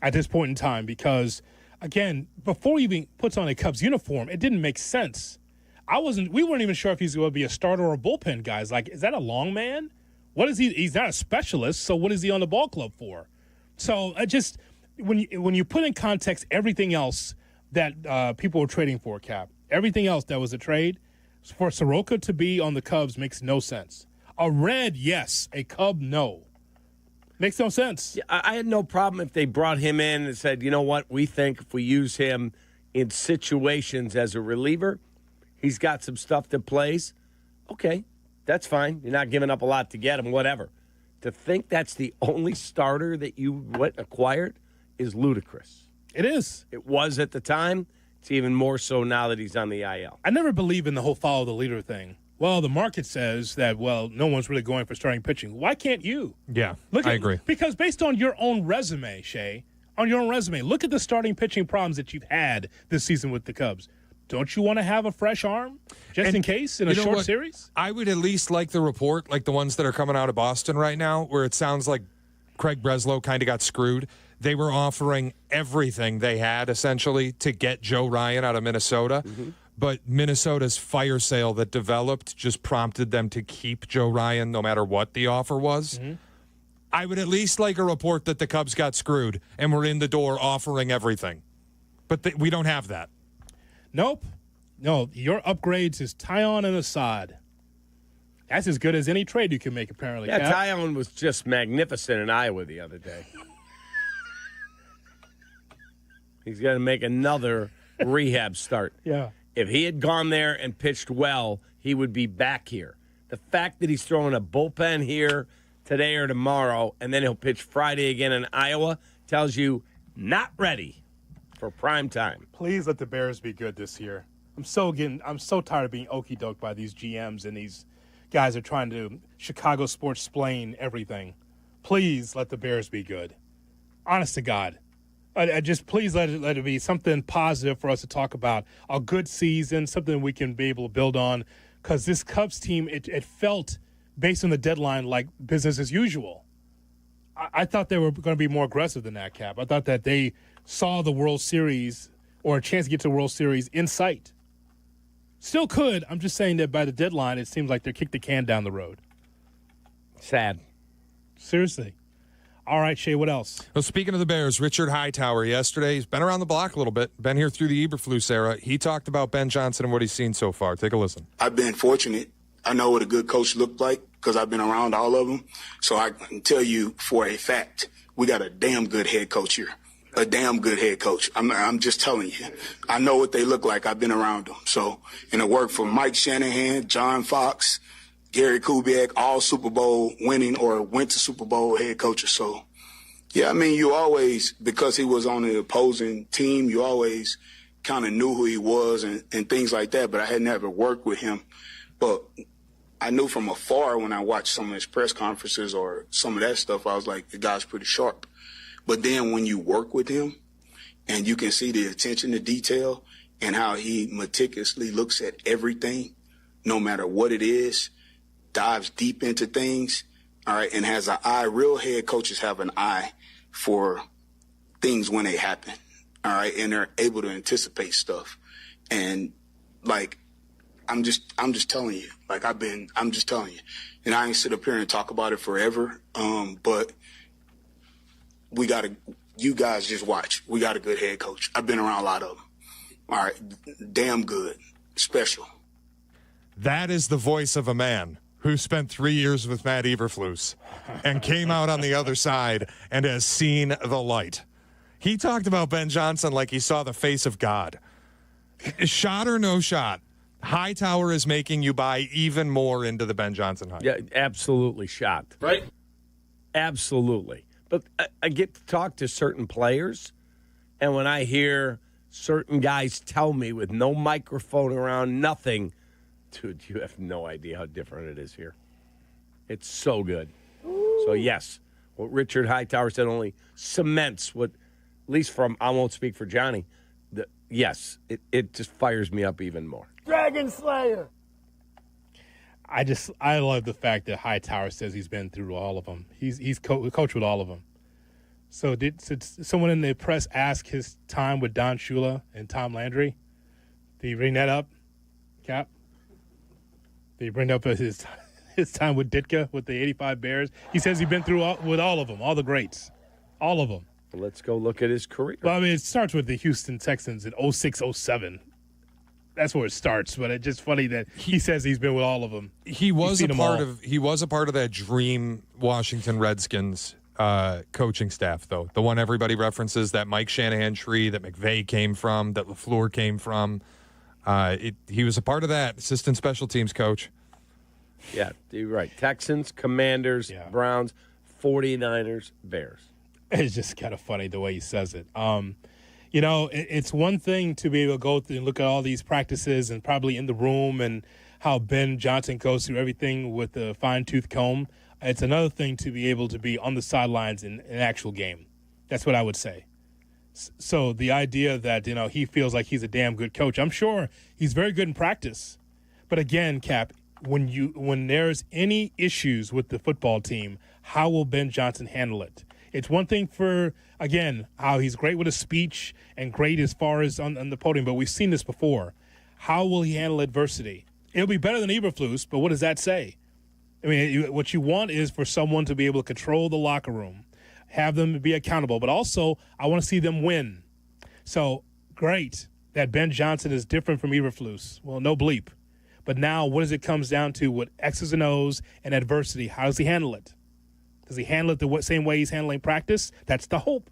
at this point in time. Because, again, before he even puts on a Cubs uniform, it didn't make sense. We weren't even sure if he's going to be a starter or a bullpen guy. It's like, is that a long man? What is he? He's not a specialist, so what is he on the ball club for? So when you put in context everything else that people were trading for, Cap, everything else that was a trade, for Sroka to be on the Cubs makes no sense. A Red, yes. A Cub, no. Makes no sense. Yeah, I had no problem if they brought him in and said, you know what, we think if we use him in situations as a reliever, he's got some stuff that plays. Okay, that's fine. You're not giving up a lot to get him, whatever. To think that's the only starter that you acquired is ludicrous. It is. It was at the time. It's even more so now that he's on the IL. I never believe in the whole follow the leader thing. Well, the market says that, no one's really going for starting pitching. Why can't you? Yeah, I agree. Because based on your own resume, Shay, look at the starting pitching problems that you've had this season with the Cubs. Don't you want to have a fresh arm in case in a short series? I would at least like the report, like the ones that are coming out of Boston right now, where it sounds like Craig Breslow kind of got screwed. They were offering everything they had, essentially, to get Joe Ryan out of Minnesota. Mm-hmm. But Minnesota's fire sale that developed just prompted them to keep Joe Ryan no matter what the offer was. Mm-hmm. I would at least like a report that the Cubs got screwed and were in the door offering everything. But we don't have that. Nope. No, your upgrades is Tyon and Assad. That's as good as any trade you can make, apparently. Yeah, Tyon was just magnificent in Iowa the other day. He's got to make another rehab start. Yeah. If he had gone there and pitched well, he would be back here. The fact that he's throwing a bullpen here today or tomorrow, and then he'll pitch Friday again in Iowa, tells you not ready for prime time. Please let the Bears be good this year. I'm so tired of being okey doked by these GMs and these guys are trying to Chicago sports explain everything. Please let the Bears be good. Honest to God. Just please let it be something positive for us to talk about. A good season, something we can be able to build on. Because this Cubs team, it felt, based on the deadline, like business as usual. I thought they were going to be more aggressive than that, Cap. I thought that they saw the World Series or a chance to get to the World Series in sight. Still could. I'm just saying that by the deadline, it seems like they kicked the can down the road. Sad. Seriously. All right, Shay, what else? Well, speaking of the Bears, Richard Hightower yesterday, he's been around the block a little bit, been here through the Eberflus era. He talked about Ben Johnson and what he's seen so far. Take a listen. I've been fortunate. I know what a good coach looked like because I've been around all of them. So I can tell you for a fact, we got a damn good head coach here. A damn good head coach. I'm just telling you. I know what they look like. I've been around them. So, and it worked for Mike Shanahan, John Fox, Gary Kubiak, all Super Bowl winning or went to Super Bowl head coaches. So, yeah, I mean, you always, because he was on the opposing team, you always kind of knew who he was and things like that. But I had never worked with him. But I knew from afar when I watched some of his press conferences or some of that stuff, I was like, the guy's pretty sharp. But then when you work with him and you can see the attention to detail and how he meticulously looks at everything, no matter what it is, dives deep into things, all right, and has an eye. Real head coaches have an eye for things when they happen, all right, and they're able to anticipate stuff. And, like, I'm just telling you, like I'm just telling you. And I ain't sit up here and talk about it forever, but you guys just watch. We got a good head coach. I've been around a lot of them. All right, damn good, special. That is the voice of a man who spent 3 years with Matt Eberflus and came out on the other side and has seen the light. He talked about Ben Johnson like he saw the face of God. Shot or no shot, Hightower is making you buy even more into the Ben Johnson hype. Yeah, absolutely shot. Right? Absolutely. But I get to talk to certain players, and when I hear certain guys tell me with no microphone around, nothing, dude, you have no idea how different it is here. It's so good. So, yes, what Richard Hightower said only cements what, at least from, I won't speak for Johnny, yes, it just fires me up even more. Dragon Slayer. I love the fact that Hightower says he's been through all of them. He's coached with all of them. So did someone in the press ask his time with Don Shula and Tom Landry? Did he bring that up, Cap? Did he bring up his time with Ditka with the 85 Bears? He says he's been through with all of them, all the greats, all of them. Let's go look at his career. Well, I mean, it starts with the Houston Texans in 06-07. That's where it starts, but it's just funny that he says he's been with all of them. He was a part of that dream Washington Redskins coaching staff, though. The one everybody references, that Mike Shanahan tree that McVay came from, that LaFleur came from. He was a part of that, assistant special teams coach. Yeah, you're right. Texans, Commanders, Browns, 49ers, Bears. It's just kind of funny the way he says it. You know, it's one thing to be able to go through and look at all these practices and probably in the room and how Ben Johnson goes through everything with a fine-tooth comb. It's another thing to be able to be on the sidelines in an actual game. That's what I would say. So the idea that, you know, he feels like he's a damn good coach, I'm sure he's very good in practice. But again, Cap, when there's any issues with the football team, how will Ben Johnson handle it? It's one thing for, again, how he's great with his speech and great as far as on the podium, but we've seen this before. How will he handle adversity? It'll be better than Eberflus, but what does that say? I mean, what you want is for someone to be able to control the locker room, have them be accountable, but also I want to see them win. So, great that Ben Johnson is different from Eberflus. Well, no bleep. But now what does it comes down to with X's and O's and adversity? How does he handle it? Does he handle it the same way he's handling practice? That's the hope.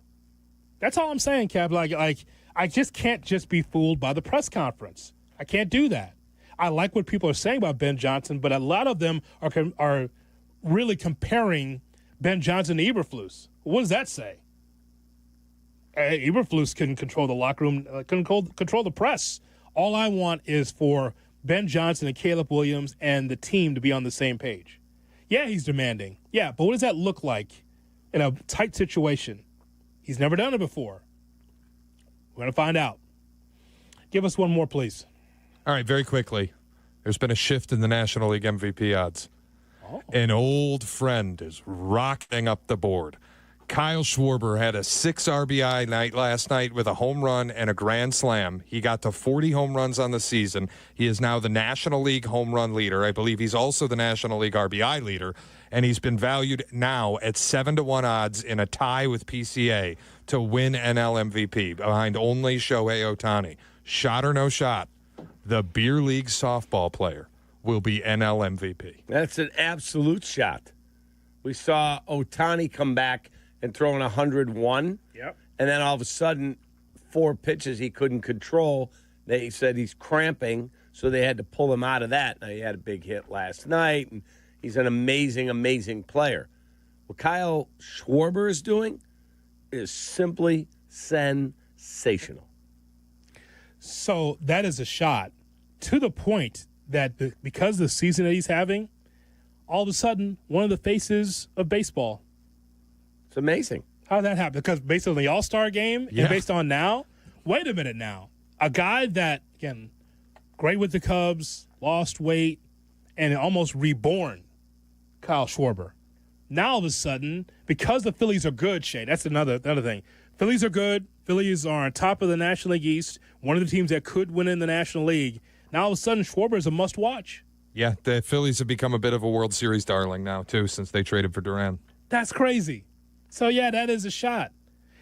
That's all I'm saying, Cap. Like I just can't just be fooled by the press conference. I can't do that. I like what people are saying about Ben Johnson, but a lot of them are really comparing Ben Johnson to Eberflus. What does that say? Eberflus couldn't control the locker room, couldn't control the press. All I want is for Ben Johnson and Caleb Williams and the team to be on the same page. Yeah, he's demanding. Yeah, but what does that look like in a tight situation? He's never done it before. We're going to find out. Give us one more, please. All right, very quickly. There's been a shift in the National League MVP odds. Oh. An old friend is rocketing up the board. Kyle Schwarber had a 6 RBI night last night with a home run and a grand slam. He got to 40 home runs on the season. He is now the National League home run leader. I believe he's also the National League RBI leader, and he's been valued now at 7-1 odds in a tie with PCA to win NL MVP behind only Shohei Ohtani. Shot or no shot, the Beer League softball player will be NL MVP. That's an absolute shot. We saw Ohtani come back and throwing 101. Yep. And then all of a sudden, 4 pitches he couldn't control. They said he's cramping, so they had to pull him out of that. Now, he had a big hit last night, and he's an amazing, amazing player. What Kyle Schwarber is doing is simply sensational. So that is a shot to the point that because of the season that he's having, all of a sudden, one of the faces of baseball. It's amazing. How did that happen? Because based on the All-Star game and based on now, wait a minute now. A guy that, again, great with the Cubs, lost weight, and almost reborn, Kyle Schwarber. Now all of a sudden, because the Phillies are good, Shane, that's another thing. Phillies are good. Phillies are on top of the National League East, one of the teams that could win in the National League. Now all of a sudden, Schwarber is a must-watch. Yeah, the Phillies have become a bit of a World Series darling now, too, since they traded for Duran. That's crazy. So, yeah, that is a shot.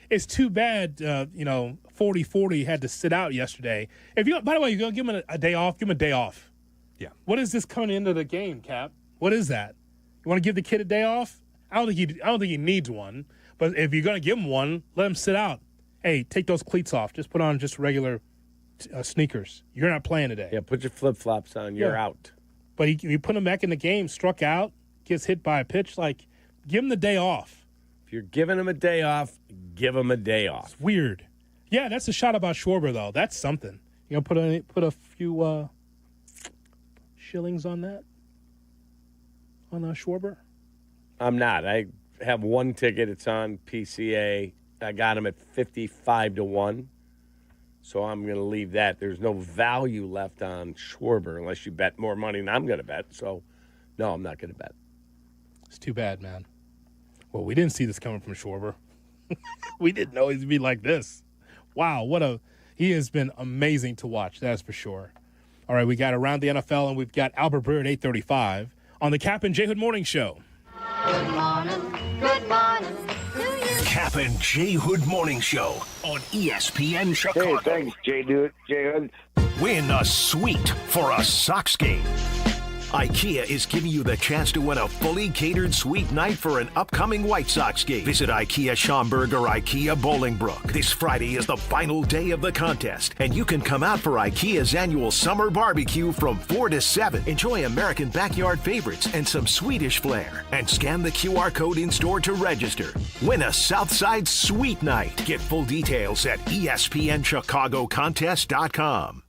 It's too bad, 40-40 had to sit out yesterday. By the way, you're going to give him a day off, give him a day off. Yeah. What is this coming into the game, Cap? What is that? You want to give the kid a day off? I don't think he needs one. But if you're going to give him one, let him sit out. Hey, take those cleats off. Just put on just regular sneakers. You're not playing today. Yeah, put your flip-flops on. You're out. But you put him back in the game, struck out, gets hit by a pitch. Like, give him the day off. If you're giving him a day off, give him a day off. It's weird. Yeah, that's a shot about Schwarber, though. That's something. You going to put a few shillings on that? On Schwarber? I'm not. I have one ticket. It's on PCA. I got him at 55-1. So I'm going to leave that. There's no value left on Schwarber unless you bet more money than I'm going to bet. So, no, I'm not going to bet. It's too bad, man. Well, we didn't see this coming from Schwarber. We didn't know he'd be like this. Wow, he has been amazing to watch, that's for sure. All right, we got Around the NFL, and we've got Albert Breer at 8:35 on the Kap and J Hood Morning Show. Good morning. Good morning. Kap and J Hood Morning Show on ESPN Chicago. Hey, thanks, J Hood. Win a suite for a Sox game. IKEA is giving you the chance to win a fully catered suite night for an upcoming White Sox game. Visit IKEA Schaumburg or IKEA Bolingbrook. This Friday is the final day of the contest, and you can come out for IKEA's annual summer barbecue from 4 to 7. Enjoy American backyard favorites and some Swedish flair. And scan the QR code in-store to register. Win a Southside Suite Night. Get full details at ESPNChicagoContest.com.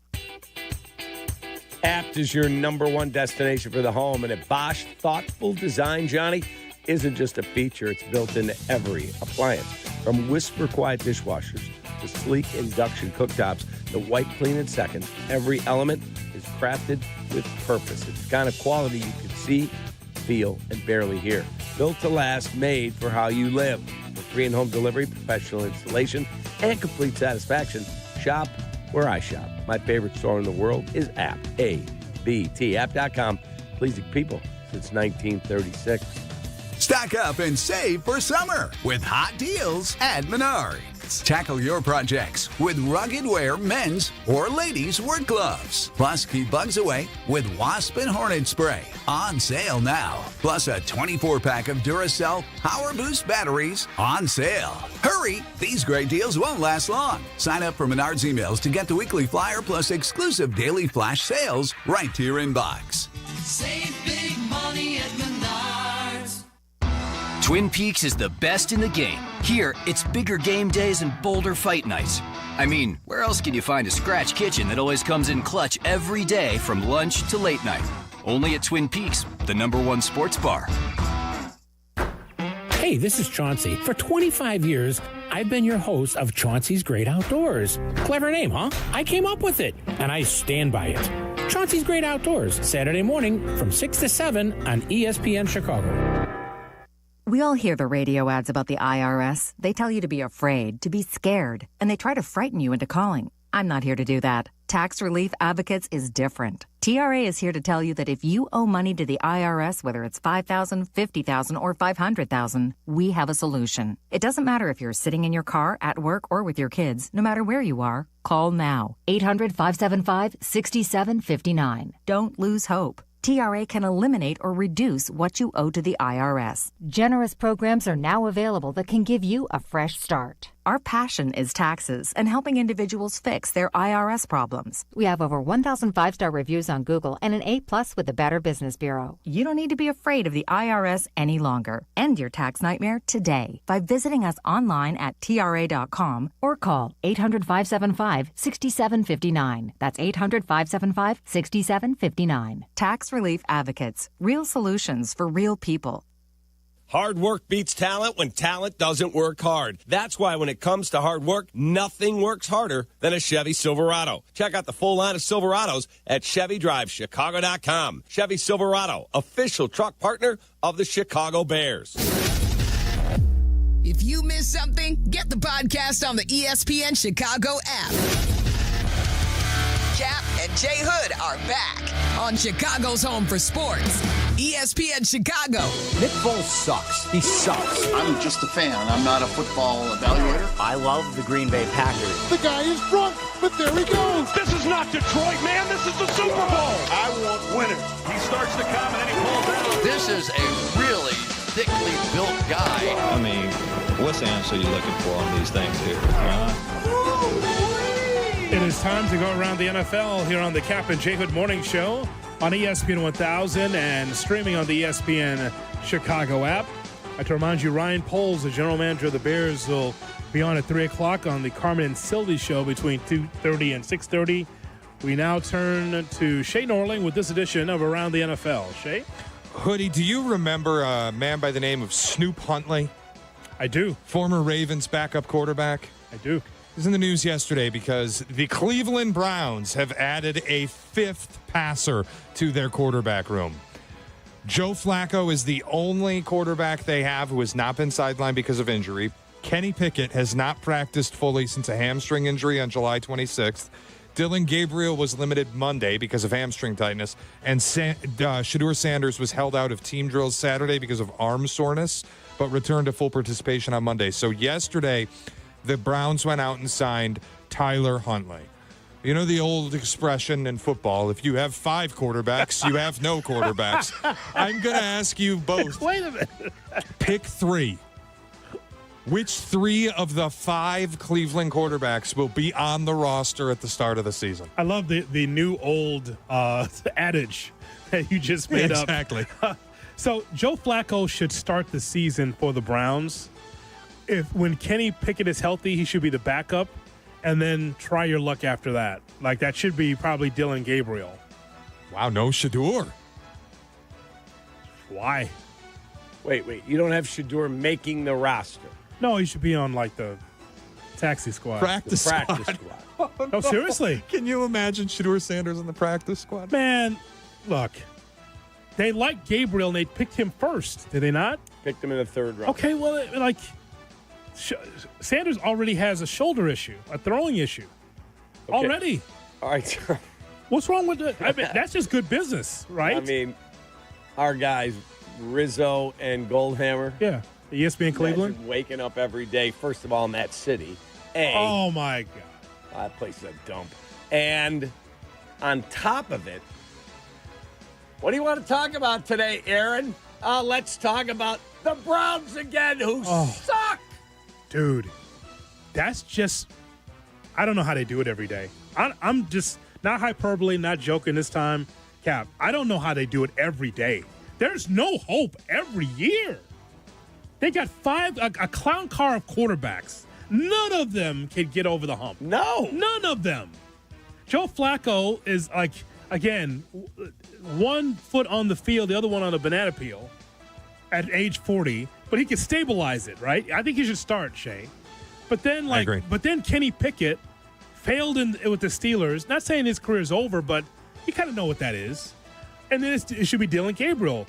Apt is your number one destination for the home, and at Bosch, thoughtful design, Johnny, isn't just a feature. It's built into every appliance. From whisper-quiet dishwashers to sleek induction cooktops that wipe clean in seconds, every element is crafted with purpose. It's the kind of quality you can see, feel, and barely hear. Built to last, made for how you live. For free and home delivery, professional installation, and complete satisfaction, shop where I shop. My favorite store in the world is Apt, A-B-T, apt.com. Pleasing people since 1936. Stock up and save for summer with hot deals at Menards. Tackle your projects with rugged wear men's or ladies' work gloves. Plus, keep bugs away with Wasp and Hornet Spray. On sale now. Plus a 24-pack of Duracell Power Boost batteries on sale. Hurry! These great deals won't last long. Sign up for Menards emails to get the weekly flyer plus exclusive daily flash sales right to your inbox. Save big money at Menards. Twin Peaks is the best in the game. Here, it's bigger game days and bolder fight nights. I mean, where else can you find a scratch kitchen that always comes in clutch every day from lunch to late night? Only at Twin Peaks, the #1 sports bar. Hey, this is Chauncey. For 25 years, I've been your host of Chauncey's Great Outdoors. Clever name, huh? I came up with it, and I stand by it. Chauncey's Great Outdoors, Saturday morning from 6 to 7 on ESPN Chicago. We all hear the radio ads about the IRS. They tell you to be afraid, to be scared, and they try to frighten you into calling. I'm not here to do that. Tax Relief Advocates is different. TRA is here to tell you that if you owe money to the IRS, whether it's $5,000, $50,000, or $500,000, we have a solution. It doesn't matter if you're sitting in your car, at work, or with your kids. No matter where you are, call now. 800-575-6759. Don't lose hope. TRA can eliminate or reduce what you owe to the IRS. Generous programs are now available that can give you a fresh start. Our passion is taxes and helping individuals fix their IRS problems. We have over 1,000 5-star reviews on Google and an A+ with the Better Business Bureau. You don't need to be afraid of the IRS any longer. End your tax nightmare today by visiting us online at TRA.com or call 800-575-6759. That's 800-575-6759. Tax Relief Advocates. Real solutions for real people. Hard work beats talent when talent doesn't work hard. That's why when it comes to hard work, nothing works harder than a Chevy Silverado. Check out the full line of Silverados at ChevyDriveChicago.com. Chevy Silverado, official truck partner of the Chicago Bears. If you missed something, get the podcast on the ESPN Chicago app. Kap and J Hood are back on Chicago's home for sports, ESPN Chicago. Nick Foles sucks. He sucks. I'm just a fan. I'm not a football evaluator. I love the Green Bay Packers. The guy is drunk, but there he goes. This is not Detroit, man. This is the Super Bowl. I want winners. He starts to come and then he pulls out. This is a really thickly built guy. I mean, what's the answer you're looking for on these things here? It is time to go around the NFL here on the Kap and J Hood Morning Show on ESPN 1000 and streaming on the ESPN Chicago app. I'd like to remind you, Ryan Poles, the general manager of the Bears, will be on at 3 o'clock on the Carmen and Silvy show between 2:30 and 6:30. We now turn to Shay Norling with this edition of Around the NFL. Shay? Hoodie, do you remember a man by the name of Snoop Huntley? I do. Former Ravens backup quarterback? I do. He was in the news yesterday because the Cleveland Browns have added a fifth passer to their quarterback room. Joe Flacco is the only quarterback they have who has not been sidelined because of injury. Kenny Pickett has not practiced fully since a hamstring injury on July 26th. Dylan Gabriel was limited Monday because of hamstring tightness, and Shedeur Sanders was held out of team drills Saturday because of arm soreness, but returned to full participation on Monday. So yesterday, the Browns went out and signed Tyler Huntley. You know the old expression in football, if you have 5 quarterbacks, you have no quarterbacks. I'm going to ask you both. Wait a minute. Pick 3. Which 3 of the 5 Cleveland quarterbacks will be on the roster at the start of the season? I love the new old adage that you just made up. Exactly. So Joe Flacco should start the season for the Browns. When Kenny Pickett is healthy, he should be the backup, and then try your luck after that. Like, that should be probably Dylan Gabriel. Wow, no Shedeur. Why? Wait. You don't have Shedeur making the roster. No, he should be on, like, the taxi squad. Practice squad. Oh, no, seriously. Can you imagine Shedeur Sanders in the practice squad? Man, look. They liked Gabriel, and they picked him first. Did they not? Picked him in the 3rd round. Okay, well, like, Sanders already has a shoulder issue, a throwing issue. Okay. Already. All right. What's wrong with it? I mean, that's just good business, right? I mean, our guys, Rizzo and Goldhammer. Yeah. ESPN Cleveland. Waking up every day, first of all, in that city. Oh, my God. That place is a dump. And on top of it, what do you want to talk about today, Aaron? Let's talk about the Browns again, who suck. Dude, that's just, I don't know how they do it every day. I'm just, not hyperbole, not joking this time, Cap. I don't know how they do it every day. There's no hope every year. They got a clown car of quarterbacks. None of them can get over the hump. No. None of them. Joe Flacco is like, again, one foot on the field, the other one on a banana peel at age 40, but he can stabilize it, right? I think he should start, Shay. But then, I agree. But then Kenny Pickett failed with the Steelers. Not saying his career is over, but you kind of know what that is. And then it should be Dylan Gabriel.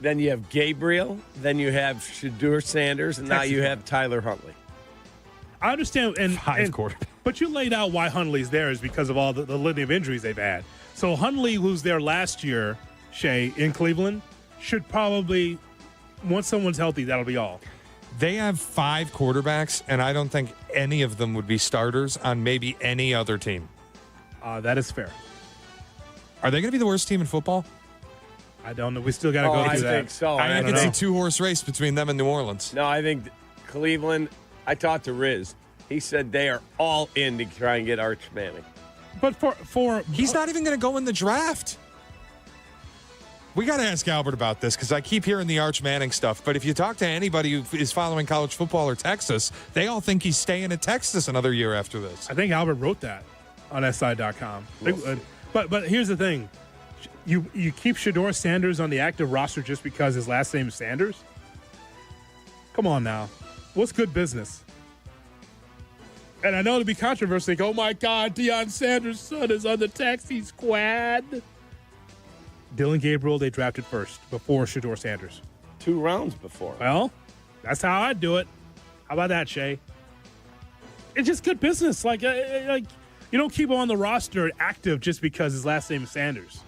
Then you have Gabriel. Then you have Shedeur Sanders, and now you have Tyler Huntley. I understand, but you laid out why Huntley's there is because of all the litany of injuries they've had. So Huntley, who's there last year, Shay, in Cleveland, should probably, once someone's healthy, that'll be all. They have 5 quarterbacks, and I don't think any of them would be starters on maybe any other team. That is fair. Are they going to be the worst team in football? I don't know. We still got to go through that. I think so. I think it's a 2-horse race between them and New Orleans. No, I think Cleveland, I talked to Riz. He said they are all in to try and get Arch Manning. But for he's not even going to go in the draft. We got to ask Albert about this because I keep hearing the Arch Manning stuff. But if you talk to anybody who is following college football or Texas, they all think he's staying at Texas another year after this. I think Albert wrote that on SI.com. But here's the thing. You keep Shedeur Sanders on the active roster just because his last name is Sanders? Come on now. What's good business? And I know it'll be controversial. Like, oh, my God, Deion Sanders' son is on the taxi squad. Dylan Gabriel, they drafted first before Shedeur Sanders. 2 rounds before. Well, that's how I'd do it. How about that, Shay? It's just good business. Like You don't keep him on the roster active just because his last name is Sanders.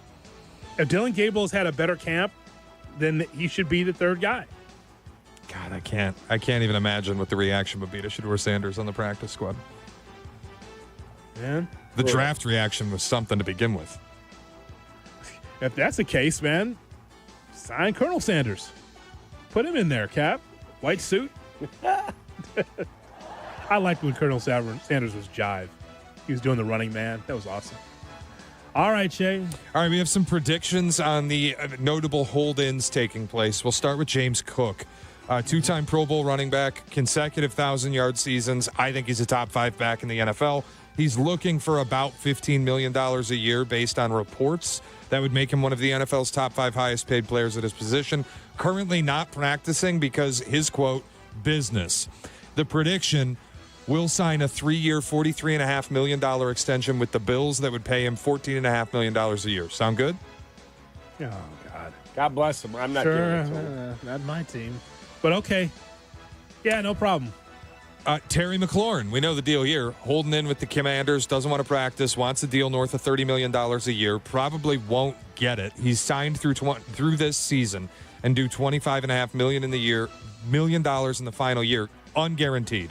If Dylan Gabriel's had a better camp, then he should be the third guy. God, I can't even imagine what the reaction would be to Shedeur Sanders on the practice squad. Man. The draft reaction was something to begin with. If that's the case, man, sign Colonel Sanders. Put him in there, Cap. White suit. I liked when Colonel Sanders was jive. He was doing the running man. That was awesome. All right, Shay. All right, we have some predictions on the notable hold-ins taking place. We'll start with James Cook. Two-time Pro Bowl running back, consecutive 1,000-yard seasons. I think he's a top 5 back in the NFL. He's looking for about $15 million a year based on reports. That would make him one of the NFL's top 5 highest-paid players at his position. Currently not practicing because his, quote, business. The prediction, will sign a 3-year, $43.5 million extension with the Bills that would pay him $14.5 million a year. Sound good? Oh, God. God bless him. I'm not giving it to him. Not my team. But okay. Yeah, no problem. Terry McLaurin, we know the deal here. Holding in with the Commanders, doesn't want to practice, wants a deal north of $30 million a year, probably won't get it. He's signed through this season and do $25.5 million in the final year, unguaranteed.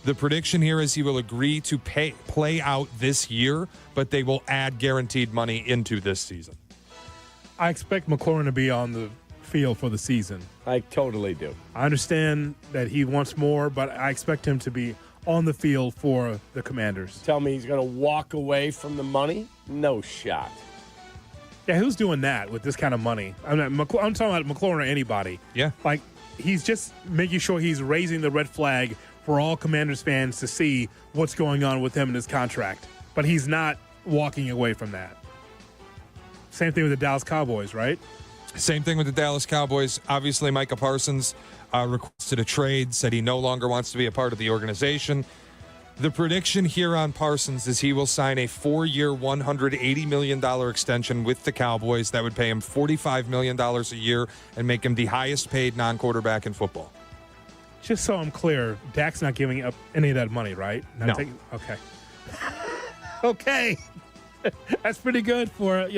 The prediction here is he will agree to play out this year, but they will add guaranteed money into this season. I expect McLaurin to be on the field for the season. I totally do. I understand that he wants more, but I expect him to be on the field for the Commanders. Tell me he's going to walk away from the money? No shot. Yeah, who's doing that with this kind of money? I'm talking about McLaurin or anybody. Yeah. Like, he's just making sure he's raising the red flag for all Commanders fans to see what's going on with him and his contract. But he's not walking away from that. Same thing with the Dallas Cowboys, right? Same thing with the Dallas Cowboys. Obviously, Micah Parsons requested a trade, said he no longer wants to be a part of the organization. The prediction here on Parsons is he will sign a 4-year, $180 million extension with the Cowboys. That would pay him $45 million a year and make him the highest paid non-quarterback in football. Just so I'm clear, Dak's not giving up any of that money, right? No. Okay. Okay. That's pretty good for,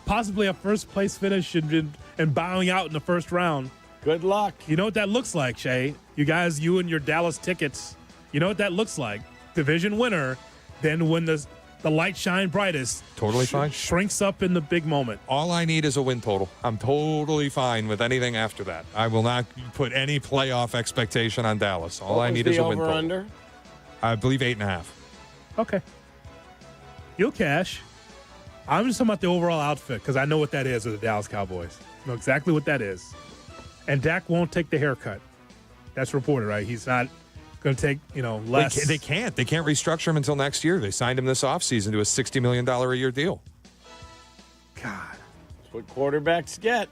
possibly a first-place finish and bowing out in the first round. Good luck. You know what that looks like, Shay? You guys, you and your Dallas tickets, you know what that looks like? Division winner, then when the light shine brightest, totally fine. Shrinks up in the big moment. All I need is a win total. I'm totally fine with anything after that. I will not put any playoff expectation on Dallas. All I need is a win total. Under? I believe 8.5. Okay. You'll cash. I'm just talking about the overall outfit because I know what that is with the Dallas Cowboys. I know exactly what that is. And Dak won't take the haircut. That's reported, right? He's not going to take, less. They can't. They can't restructure him until next year. They signed him this offseason to a $60 million a year deal. God. That's what quarterbacks get.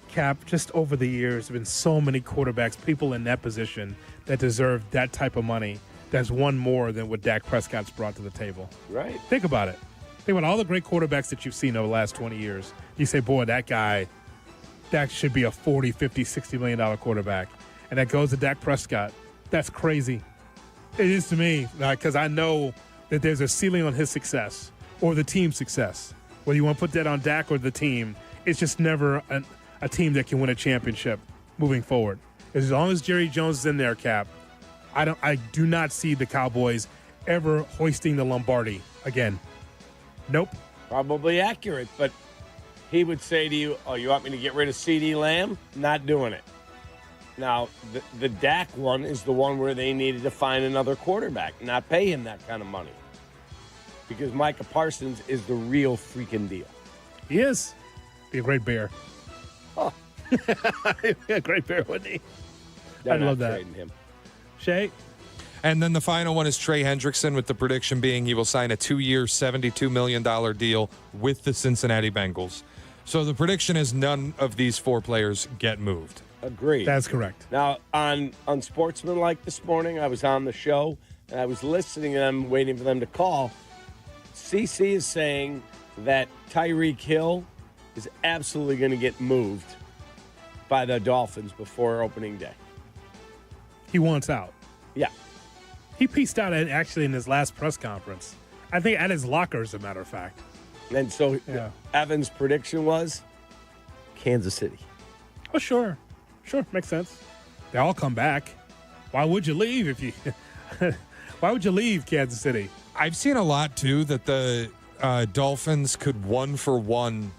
Cap, just over the years, there have been so many quarterbacks, people in that position that deserve that type of money. That's one more than what Dak Prescott's brought to the table. Right. Think about it. Think about all the great quarterbacks that you've seen over the last 20 years. You say, boy, that should be a $40, $50, $60 million quarterback. And that goes to Dak Prescott. That's crazy. It is to me, because I know that there's a ceiling on his success or the team's success. Whether you want to put that on Dak or the team, it's just never a team that can win a championship moving forward. As long as Jerry Jones is in there, Cap, I do not see the Cowboys ever hoisting the Lombardi again. Nope. Probably accurate, but he would say to you, oh, you want me to get rid of CeeDee Lamb? Not doing it. Now, the Dak one is the one where they needed to find another quarterback, not pay him that kind of money. Because Micah Parsons is the real freaking deal. He is. Be a great bear. Oh. Be a great bear, wouldn't he? They're I'd not love that. trading him. Shay? And then the final one is Trey Hendrickson, with the prediction being he will sign a 2-year, $72 million deal with the Cincinnati Bengals. So the prediction is none of these 4 players get moved. Agreed. That's correct. Now, on Sportsmanlike this morning, I was on the show, and I was listening to them, waiting for them to call. CC is saying that Tyreek Hill is absolutely going to get moved by the Dolphins before opening day. He wants out. Yeah. He pieced out actually in his last press conference. I think at his locker, as a matter of fact. And so Evan's prediction was Kansas City. Oh, sure. Sure, makes sense. They all come back. Why would you leave if you Why would you leave Kansas City? I've seen a lot, too, that the Dolphins could 1-for-1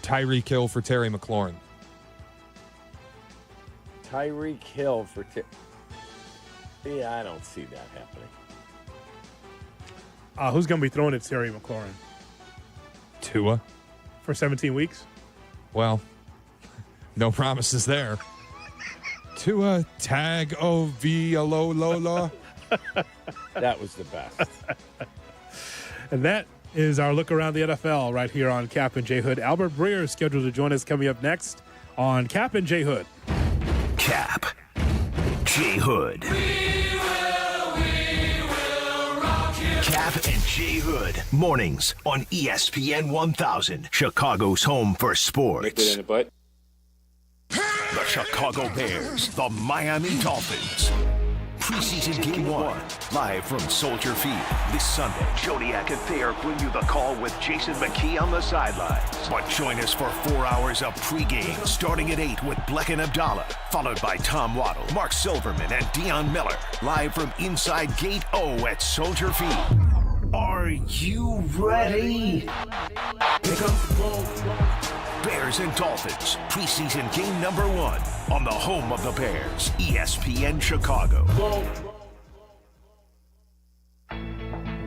Tyreek Hill for Terry McLaurin. Tyreek Hill for Yeah, I don't see that happening. Who's going to be throwing it to Terry McLaurin? Tua. For 17 weeks? Well, no promises there. Tua tag Lola. That was the best. And that is our look around the NFL right here on Kap and J Hood. Albert Breer is scheduled to join us coming up next on Kap and J Hood. Kap J Hood. We will rock you. Kap and J Hood. Mornings on ESPN 1000. Chicago's home for sports. Liquid in the butt. The Chicago Bears. The Miami Dolphins. Preseason Game 1, live from Soldier Field this Sunday. Jodiak and Thayer bring you the call with Jason McKee on the sidelines. But join us for 4 hours of pregame, starting at 8 with Bleck and Abdalla, followed by Tom Waddle, Mark Silverman, and Deion Miller, live from inside Gate O at Soldier Field. Are you ready? Pick up the ball. Bears and Dolphins, preseason game number 1 on the home of the Bears, ESPN Chicago.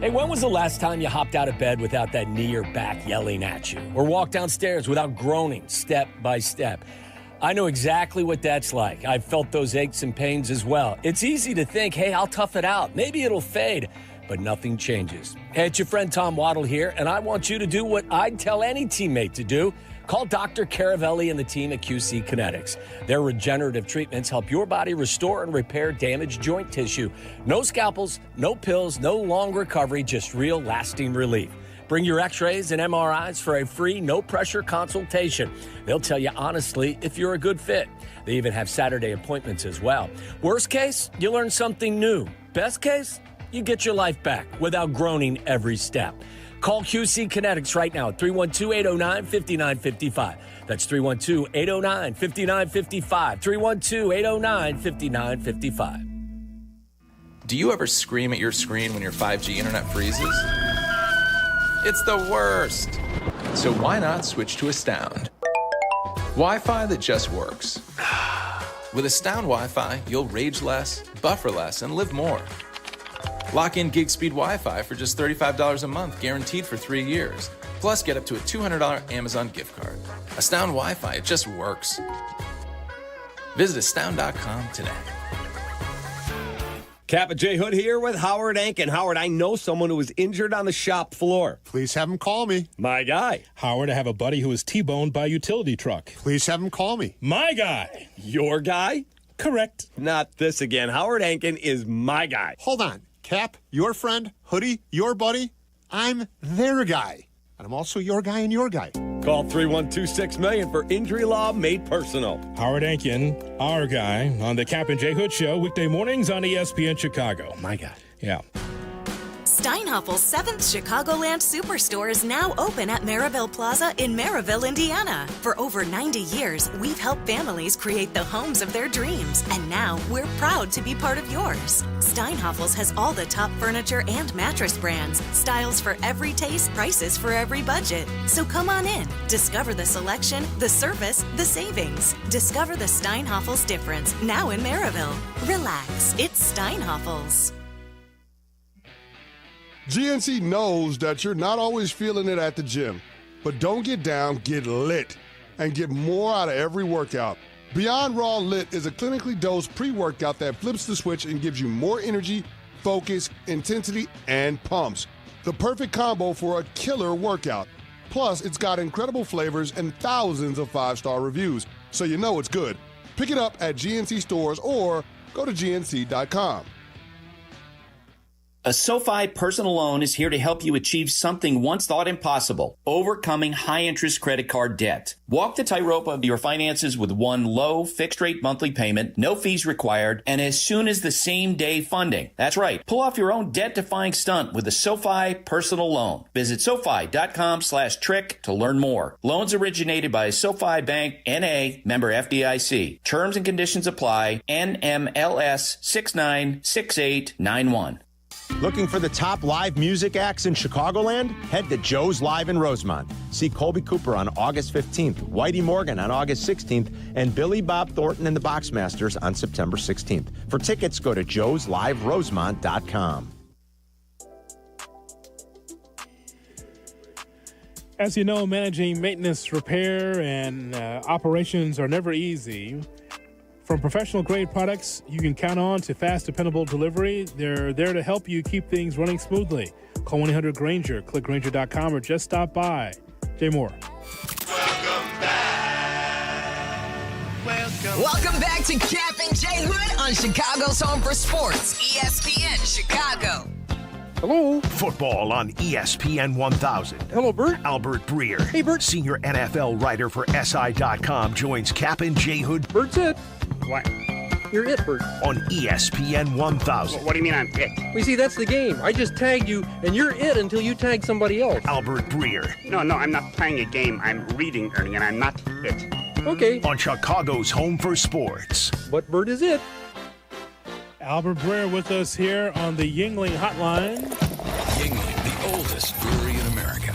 Hey, when was the last time you hopped out of bed without that knee or back yelling at you? Or walked downstairs without groaning step by step? I know exactly what that's like. I've felt those aches and pains as well. It's easy to think, hey, I'll tough it out. Maybe it'll fade. But nothing changes. Hey, it's your friend Tom Waddle here, and I want you to do what I'd tell any teammate to do. Call Dr. Caravelli and the team at QC Kinetics. Their regenerative treatments help your body restore and repair damaged joint tissue. No scalpels, no pills, no long recovery, just real lasting relief. Bring your x-rays and MRIs for a free, no-pressure consultation. They'll tell you honestly if you're a good fit. They even have Saturday appointments as well. Worst case, you learn something new. Best case, you get your life back without groaning every step. Call QC Kinetics right now at 312-809-5955. That's 312-809-5955. 312-809-5955. Do you ever scream at your screen when your 5G internet freezes? It's the worst. So why not switch to Astound? Wi-Fi that just works. With Astound Wi-Fi, you'll rage less, buffer less, and live more. Lock in gig speed Wi-Fi for just $35 a month, guaranteed for 3 years. Plus, get up to a $200 Amazon gift card. Astound Wi-Fi, it just works. Visit astound.com today. Kap J Hood here with Howard Ankin. Howard, I know someone who was injured on the shop floor. Please have him call me. My guy. Howard, I have a buddy who was T-boned by a utility truck. Please have him call me. My guy. Your guy? Correct. Not this again. Howard Ankin is my guy. Hold on. Kap, your friend, Hoodie, your buddy, I'm their guy. And I'm also your guy and your guy. Call 312-6million for injury law made personal. Howard Ankin, our guy, on the Kap and J Hood Show, weekday mornings on ESPN Chicago. My guy. Yeah. Steinhaffel's 7th Chicagoland Superstore is now open at Maryville Plaza in Maryville, Indiana. For over 90 years, we've helped families create the homes of their dreams. And now, we're proud to be part of yours. Steinhaffel's has all the top furniture and mattress brands, styles for every taste, prices for every budget. So come on in. Discover the selection, the service, the savings. Discover the Steinhaffel's difference, now in Maryville. Relax, it's Steinhaffel's. GNC knows that you're not always feeling it at the gym, but don't get down, get lit, and get more out of every workout. Beyond Raw Lit is a clinically dosed pre-workout that flips the switch and gives you more energy, focus, intensity, and pumps. The perfect combo for a killer workout. Plus, it's got incredible flavors and thousands of 5-star reviews, so you know it's good. Pick it up at GNC stores or go to GNC.com. A SoFi personal loan is here to help you achieve something once thought impossible, overcoming high-interest credit card debt. Walk the tightrope of your finances with one low, fixed-rate monthly payment, no fees required, and as soon as the same-day funding. That's right. Pull off your own debt-defying stunt with a SoFi personal loan. Visit SoFi.com/trick to learn more. Loans originated by SoFi Bank, N.A., member FDIC. Terms and conditions apply. NMLS 696891. Looking for the top live music acts in Chicagoland? Head to Joe's Live in Rosemont. See Colby Cooper on August 15th, Whitey Morgan on August 16th, and Billy Bob Thornton and the Boxmasters on September 16th. For tickets, go to joesliverosemont.com. As you know, managing maintenance, repair, and operations are never easy. From professional-grade products you can count on to fast, dependable delivery, they're there to help you keep things running smoothly. Call 1-800-GRANGER, click Grainger.com, or just stop by. Jay Moore. Welcome back to Kap and J Hood on Chicago's Home for Sports, ESPN Chicago. Hello. Football on ESPN 1000. Hello, Bert. Albert Breer. Hey, Bert. Senior NFL writer for SI.com joins Kap and J Hood. Bert's it. What? You're it, Bert. On ESPN 1000. What do you mean I'm it? Well, you see, that's the game. I just tagged you, and you're it until you tag somebody else. Albert Breer. No, I'm not playing a game. I'm reading, Ernie, and I'm not it. Okay. On Chicago's Home for Sports. But Bert is it. Albert Breer with us here on the Yuengling Hotline. Yuengling, the oldest brewery in America.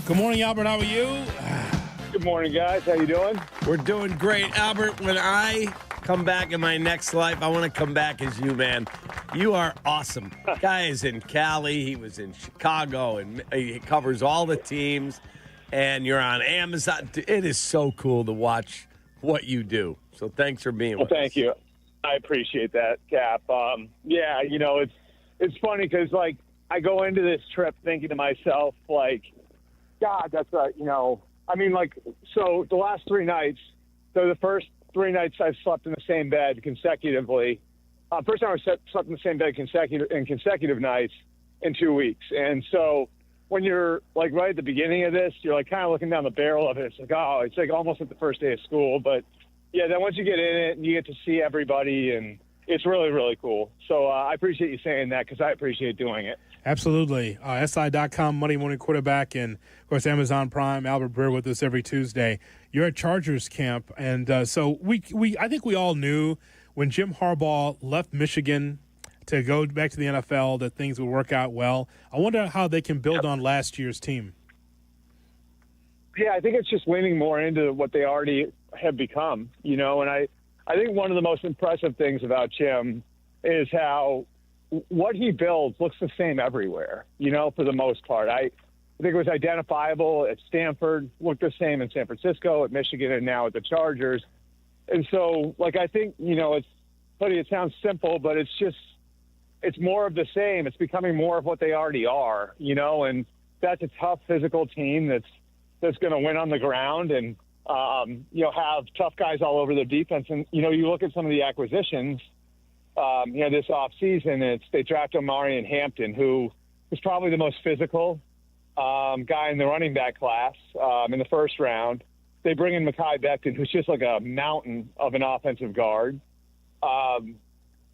Good morning, Albert. How are you? Good morning, guys. How you doing? We're doing great. Albert, when I come back in my next life, I want to come back as you, man. You are awesome. Guy is in Cali. He was in Chicago, and he covers all the teams. And you're on Amazon. It is so cool to watch what you do. So thanks for being with us. Well, thank you. I appreciate that, Cap. Yeah, it's funny because, like, I go into this trip thinking to myself, like, God, that's so the last 3 nights, so the first 3 nights I've slept in the same bed consecutively. First time I slept in the same bed consecutive nights in 2 weeks. And so when you're, like, right at the beginning of this, you're, like, kind of looking down the barrel of it. It's like, oh, it's like almost like the first day of school. But, yeah, then once you get in it and you get to see everybody, and it's really, really cool. So I appreciate you saying that because I appreciate doing it. Absolutely. SI.com, Monday Morning Quarterback, and, of course, Amazon Prime. Albert Breer with us every Tuesday. You're at Chargers camp, and so I think we all knew when Jim Harbaugh left Michigan to go back to the NFL that things would work out well. I wonder how they can build on last year's team. Yeah, I think it's just leaning more into what they already have become, and I think one of the most impressive things about Jim is how what he builds looks the same everywhere, for the most part. I think it was identifiable at Stanford, looked the same in San Francisco, at Michigan, and now at the Chargers. And so, like, I think, it sounds simple, but it's more of the same. It's becoming more of what they already are, and that's a tough physical team that's going to win on the ground and, have tough guys all over their defense. And, you look at some of the acquisitions, this offseason, they draft Omari and Hampton, who is probably the most physical guy in the running back class in the first round. They bring in Mekhi Becton, who's just like a mountain of an offensive guard.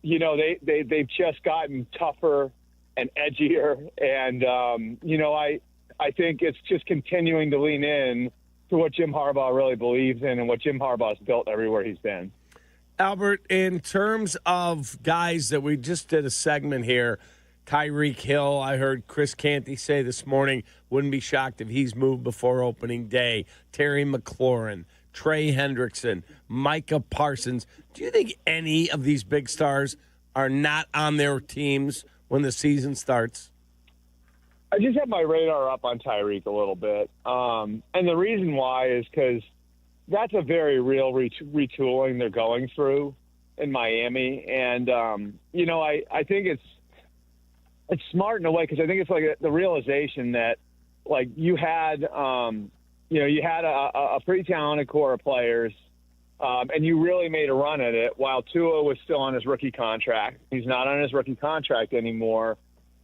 They've just gotten tougher and edgier. And, I think it's just continuing to lean in to what Jim Harbaugh really believes in and what Jim Harbaugh's built everywhere he's been. Albert, in terms of guys that we just did a segment here, Tyreek Hill, I heard Chris Canty say this morning, wouldn't be shocked if he's moved before opening day. Terry McLaurin, Trey Hendrickson, Micah Parsons. Do you think any of these big stars are not on their teams when the season starts? I just have my radar up on Tyreek a little bit. And the reason why is because that's a very real retooling they're going through in Miami. And, I think it's smart in a way because I think it's like the realization that, like, you had a pretty talented core of players and you really made a run at it while Tua was still on his rookie contract. He's not on his rookie contract anymore.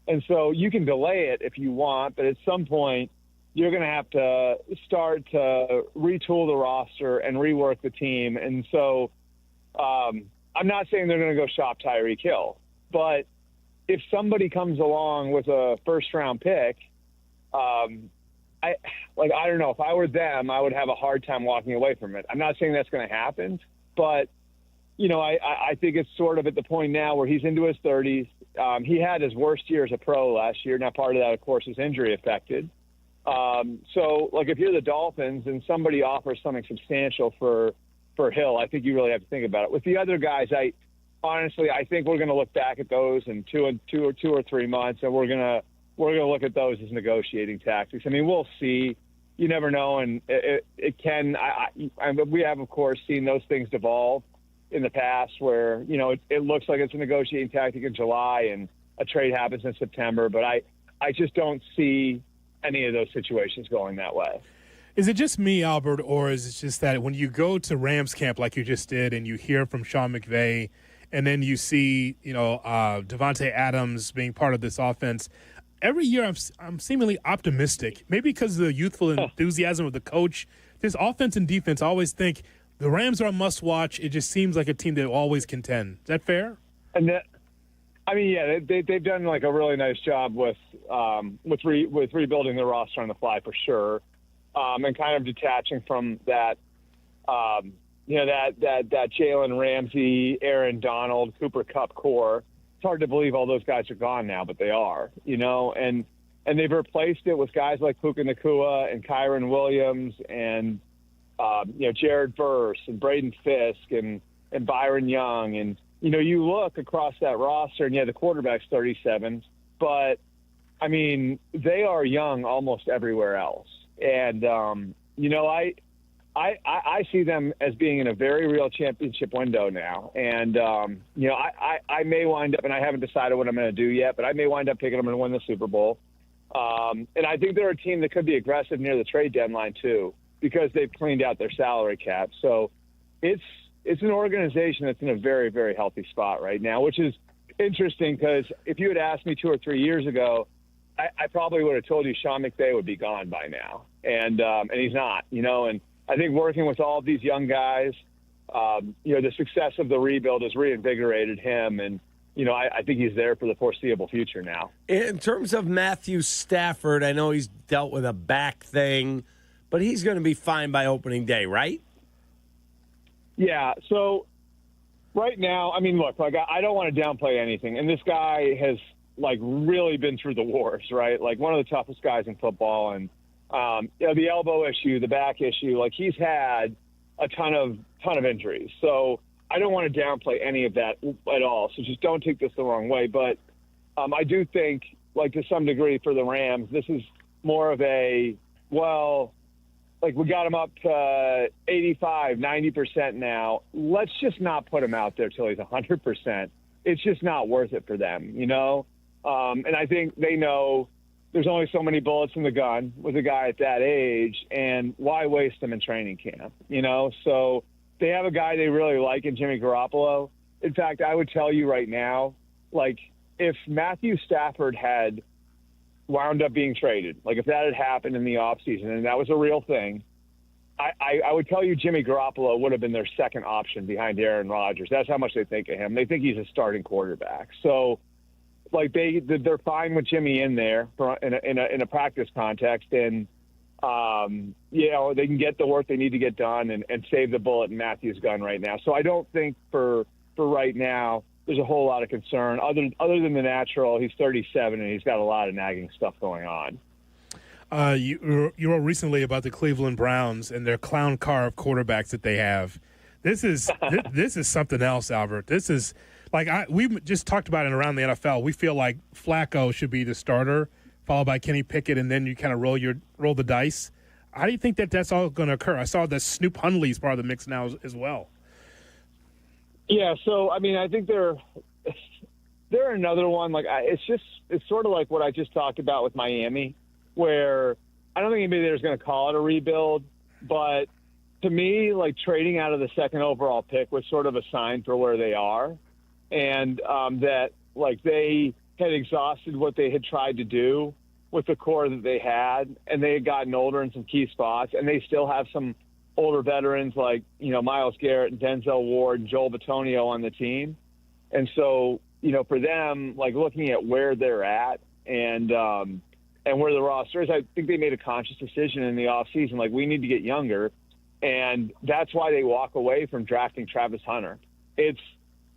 And so you can delay it if you want, but at some point you're going to have to start to retool the roster and rework the team. And so I'm not saying they're going to go shop Tyreek Hill, but if somebody comes along with a first-round pick, I don't know. If I were them, I would have a hard time walking away from it. I'm not saying that's going to happen, but, I think it's sort of at the point now where he's into his 30s. He had his worst year as a pro last year. Now, part of that, of course, is injury affected. So, if you're the Dolphins and somebody offers something substantial for Hill, I think you really have to think about it. With the other guys, honestly, I think we're going to look back at those in two or 3 months, and we're going to look at those as negotiating tactics. I mean, we'll see. You never know, and it can. We have, of course, seen those things devolve in the past, where it looks like it's a negotiating tactic in July, and a trade happens in September. But I just don't see any of those situations going that way. Is it just me, Albert, or is it just that when you go to Rams camp like you just did, and you hear from Sean McVay, and then you see, Devontae Adams being part of this offense, every year I'm seemingly optimistic, maybe because of the youthful enthusiasm of the coach. This offense and defense, I always think the Rams are a must-watch. It just seems like a team that will always contend. Is that fair? And they've done a really nice job with rebuilding the roster on the fly for sure, and kind of detaching from that. That Jalen Ramsey, Aaron Donald, Cooper Kupp core. It's hard to believe all those guys are gone now, but they are, and they've replaced it with guys like Puka Nacua and Kyron Williams and, Jared Verse and Braden Fisk and Byron Young. And, you look across that roster and, the quarterback's 37, but, I mean, they are young almost everywhere else. And, I see them as being in a very real championship window now. And, I may wind up, and I haven't decided what I'm going to do yet, but I may wind up picking them to win the Super Bowl. And I think they're a team that could be aggressive near the trade deadline too, because they've cleaned out their salary cap. So it's an organization that's in a very, very healthy spot right now, which is interesting because if you had asked me 2 or 3 years ago, I probably would have told you Sean McVay would be gone by now. And he's not, and I think working with all of these young guys, the success of the rebuild has reinvigorated him. And, I think he's there for the foreseeable future now. In terms of Matthew Stafford, I know he's dealt with a back thing, but he's going to be fine by opening day, right? Yeah. So right now, I mean, look, I don't want to downplay anything. And this guy has, really been through the wars, right? One of the toughest guys in football. And, the elbow issue, the back issue, he's had a ton of injuries. So I don't want to downplay any of that at all. So just don't take this the wrong way. But I do think, to some degree for the Rams, this is more of we got him up to 85, 90% now. Let's just not put him out there till he's 100%. It's just not worth it for them, and I think they know there's only so many bullets in the gun with a guy at that age, and why waste them in training camp, So they have a guy they really like in Jimmy Garoppolo. In fact, I would tell you right now, if Matthew Stafford had wound up being traded, if that had happened in the offseason and that was a real thing, I would tell you Jimmy Garoppolo would have been their second option behind Aaron Rodgers. That's how much they think of him. They think he's a starting quarterback. So, they're fine with Jimmy in there in a practice context, and they can get the work they need to get done and save the bullet in Matthew's gun right now. So I don't think for right now there's a whole lot of concern other than the natural. He's 37 and he's got a lot of nagging stuff going on. You wrote recently about the Cleveland Browns and their clown car of quarterbacks that they have. This is this is something else, Albert. This is we just talked about it around the NFL. We feel like Flacco should be the starter, followed by Kenny Pickett, and then you kind of roll the dice. How do you think that's all going to occur? I saw that Snoop Hundley's part of the mix now as well. Yeah, so I mean, I think they're another one. It's sort of like what I just talked about with Miami, where I don't think anybody there's going to call it a rebuild, but to me, like trading out of the second overall pick was sort of a sign for where they are, and that like they had exhausted what they had tried to do with the core that they had, and they had gotten older in some key spots, and they still have some older veterans like, Myles Garrett and Denzel Ward and Joel Bitonio on the team. And so, for them, like looking at where they're at and where the roster is, I think they made a conscious decision in the offseason, like we need to get younger. And that's why they walk away from drafting Travis Hunter.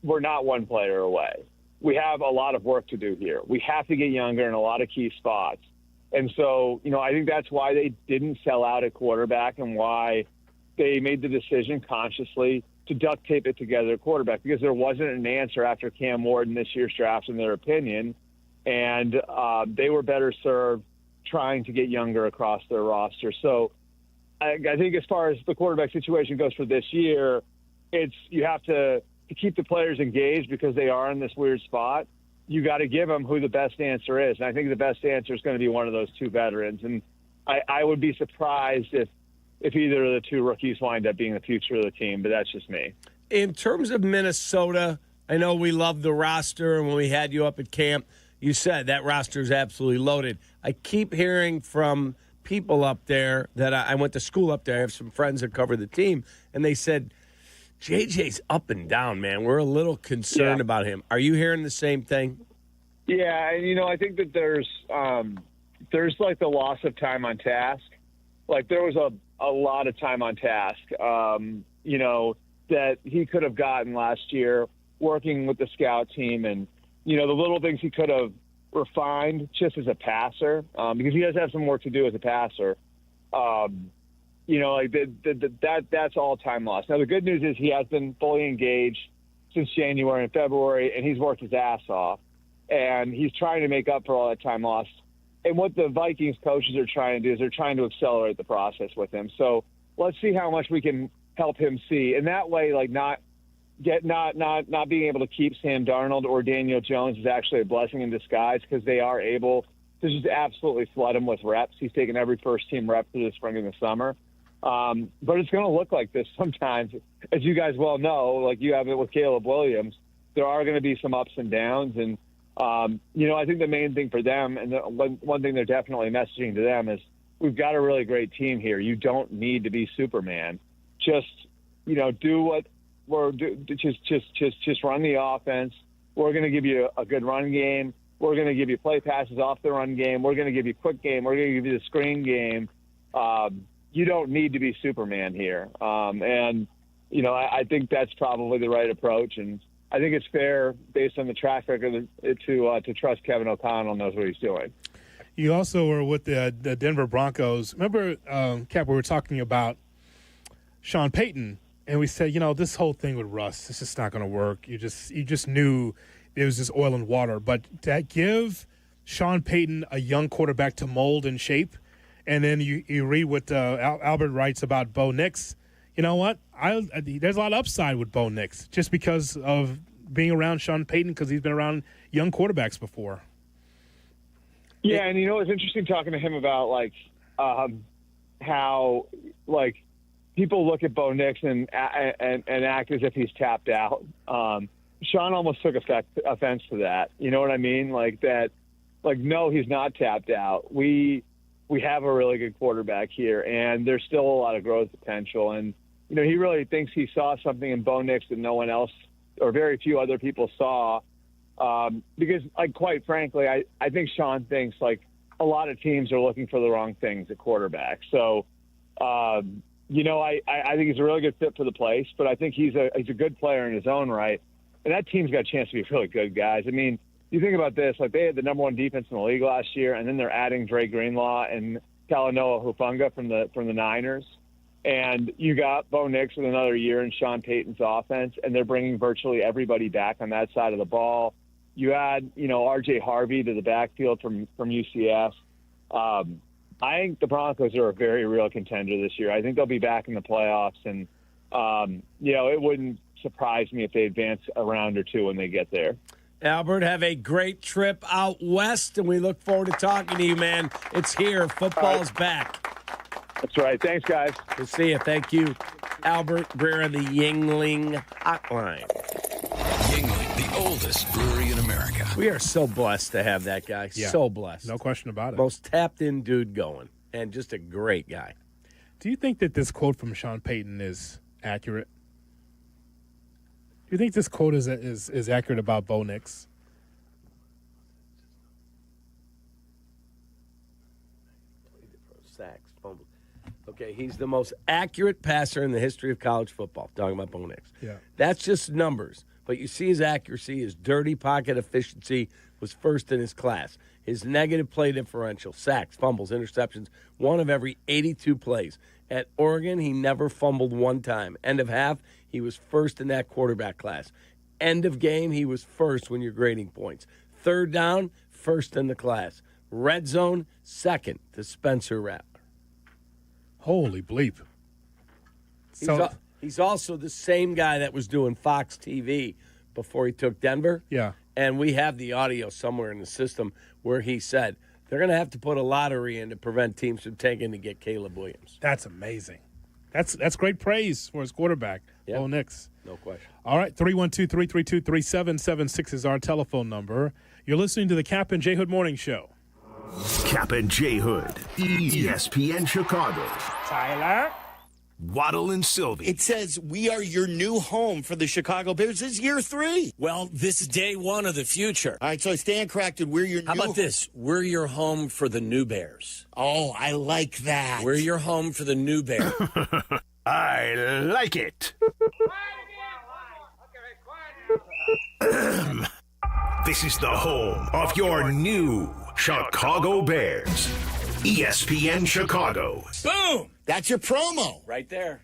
We're not one player away. We have a lot of work to do here. We have to get younger in a lot of key spots. And so, I think that's why they didn't sell out at quarterback and why they made the decision consciously to duct tape it together at quarterback, because there wasn't an answer after Cam Ward in this year's draft, in their opinion. And they were better served trying to get younger across their roster. So I think as far as the quarterback situation goes for this year, you have to keep the players engaged because they are in this weird spot. You got to give them who the best answer is. And I think the best answer is going to be one of those two veterans. And I would be surprised if either of the two rookies wind up being the future of the team, but that's just me. In terms of Minnesota, I know we love the roster, and when we had you up at camp, you said that roster is absolutely loaded. I keep hearing from people up there that I went to school up there. I have some friends that cover the team, and they said, JJ's up and down, man. We're a little concerned about him. Are you hearing the same thing? Yeah, and, I think that there's like the loss of time on task. Like there was a lot of time on task, that he could have gotten last year working with the scout team and, the little things he could have refined just as a passer, because he does have some work to do as a passer. That's all time lost. Now, the good news is he has been fully engaged since January and February, and he's worked his ass off, and he's trying to make up for all that time lost. And what the Vikings coaches are trying to do is they're trying to accelerate the process with him. So let's see how much we can help him see. And that way, like not being able to keep Sam Darnold or Daniel Jones is actually a blessing in disguise, because they are able to just absolutely flood him with reps. He's taken every first-team rep through the spring and the summer. But it's going to look like this sometimes. As you guys well know, like you have it with Caleb Williams, there are going to be some ups and downs. And, I think the main thing for them, and one thing they're definitely messaging to them is, we've got a really great team here. You don't need to be Superman. Just, do what we're just run the offense. We're going to give you a good run game. We're going to give you play passes off the run game. We're going to give you quick game. We're going to give you the screen game. You don't need to be Superman here. I think that's probably the right approach. And I think it's fair, based on the track record, to trust Kevin O'Connell knows what he's doing. You also were with the Denver Broncos. Remember, Cap, we were talking about Sean Payton, and we said, this whole thing with Russ, it's just not going to work. You just knew it was just oil and water. But to give Sean Payton a young quarterback to mold and shape, and then you read what Albert writes about Bo Nix. You know what? There's a lot of upside with Bo Nix just because of being around Sean Payton, because he's been around young quarterbacks before. Yeah, and it's interesting talking to him about how people look at Bo Nix and act as if he's tapped out. Sean almost took offense to that. You know what I mean? No, he's not tapped out. We have a really good quarterback here, and there's still a lot of growth potential. And, he really thinks he saw something in Bo Nix that no one else or very few other people saw. Because, quite frankly, I think Sean thinks, a lot of teams are looking for the wrong things at quarterback. So, I think he's a really good fit for the place, but I think he's a good player in his own right. And that team's got a chance to be really good, guys. I mean, you think about this, they had the number one defense in the league last year, and then they're adding Dre Greenlaw and Talanoa Hufanga from the Niners. And you got Bo Nix with another year in Sean Payton's offense, and they're bringing virtually everybody back on that side of the ball. You add, R.J. Harvey to the backfield from UCF. I think the Broncos are a very real contender this year. I think they'll be back in the playoffs, and, it wouldn't surprise me if they advance a round or two when they get there. Albert, have a great trip out west, and we look forward to talking to you, man. It's here. Football's back. That's right. Thanks, guys. We'll see you. Thank you. Albert Breer of the Yuengling Hotline. Yuengling, the oldest brewery in America. We are so blessed to have that guy. Yeah. So blessed. No question about it. Most tapped-in dude going, and just a great guy. Do you think that this quote from Sean Payton is accurate? Do you think this quote is accurate about Bo Nix? Sacks, fumbles. Okay, he's the most accurate passer in the history of college football. Talking about Bo Nix. Yeah. That's just numbers. But you see his accuracy, his dirty pocket efficiency was first in his class. His negative play differential, sacks, fumbles, interceptions, one of every 82 plays. At Oregon, he never fumbled one time. End of half, he was first in that quarterback class. End of game, he was first when you're grading points. Third down, first in the class. Red zone, second to Spencer Rattler. Holy bleep. He's also the same guy that was doing Fox TV before he took Denver. Yeah. And we have the audio somewhere in the system where he said they're going to have to put a lottery in to prevent teams from taking to get Caleb Williams. That's amazing. That's great praise for his quarterback, Yep. Bo Nix. No question. All right, 312-332-3776 is our telephone number. You're listening to the Kap and J Hood Morning Show. Kap and J Hood, ESPN Chicago. Tyler. Waddle and Silvy. It says we are your new home for the Chicago Bears. This is year 3. Well, this is day 1 of the future. All right, so I stand corrected. We're your How about this? We're your home for the new Bears. Oh, I like that. We're your home for the new Bears. I like it. This is the home of your new Chicago Bears. ESPN Chicago. Boom! That's your promo. Right there.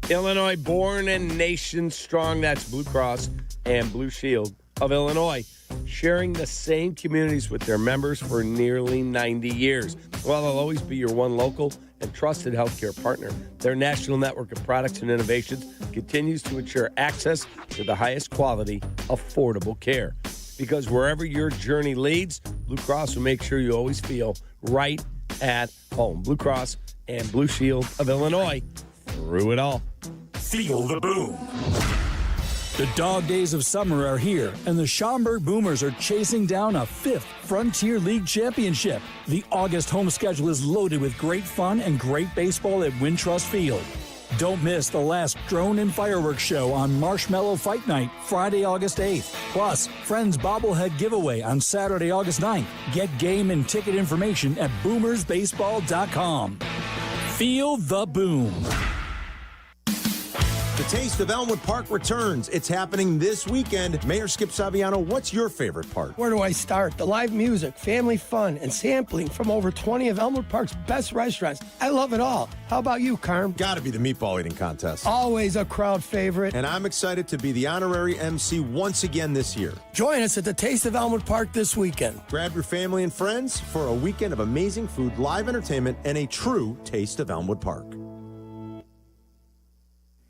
Illinois born and nation strong. That's Blue Cross and Blue Shield of Illinois, sharing the same communities with their members for nearly 90 years. While they'll always be your one local and trusted healthcare partner, their national network of products and innovations continues to ensure access to the highest quality, affordable care. Because wherever your journey leads, Blue Cross will make sure you always feel right at home. Blue Cross and Blue Shield of Illinois, through it all. Feel the boom. The dog days of summer are here, and the Schaumburg Boomers are chasing down a 5th Frontier League championship. The August home schedule is loaded with great fun and great baseball at Wintrust Field. Don't miss the last drone and fireworks show on Marshmallow Fight Night, Friday, August 8th. Plus, Friends Bobblehead Giveaway on Saturday, August 9th. Get game and ticket information at boomersbaseball.com. Feel the boom. The Taste of Elmwood Park returns. It's happening this weekend. Mayor Skip Saviano, what's your favorite part? Where do I start? The live music, family fun, and sampling from over 20 of Elmwood Park's best restaurants. I love it all. How about you, Carm? Gotta be the meatball eating contest. Always a crowd favorite. And I'm excited to be the honorary MC once again this year. Join us at the Taste of Elmwood Park this weekend. Grab your family and friends for a weekend of amazing food, live entertainment, and a true Taste of Elmwood Park.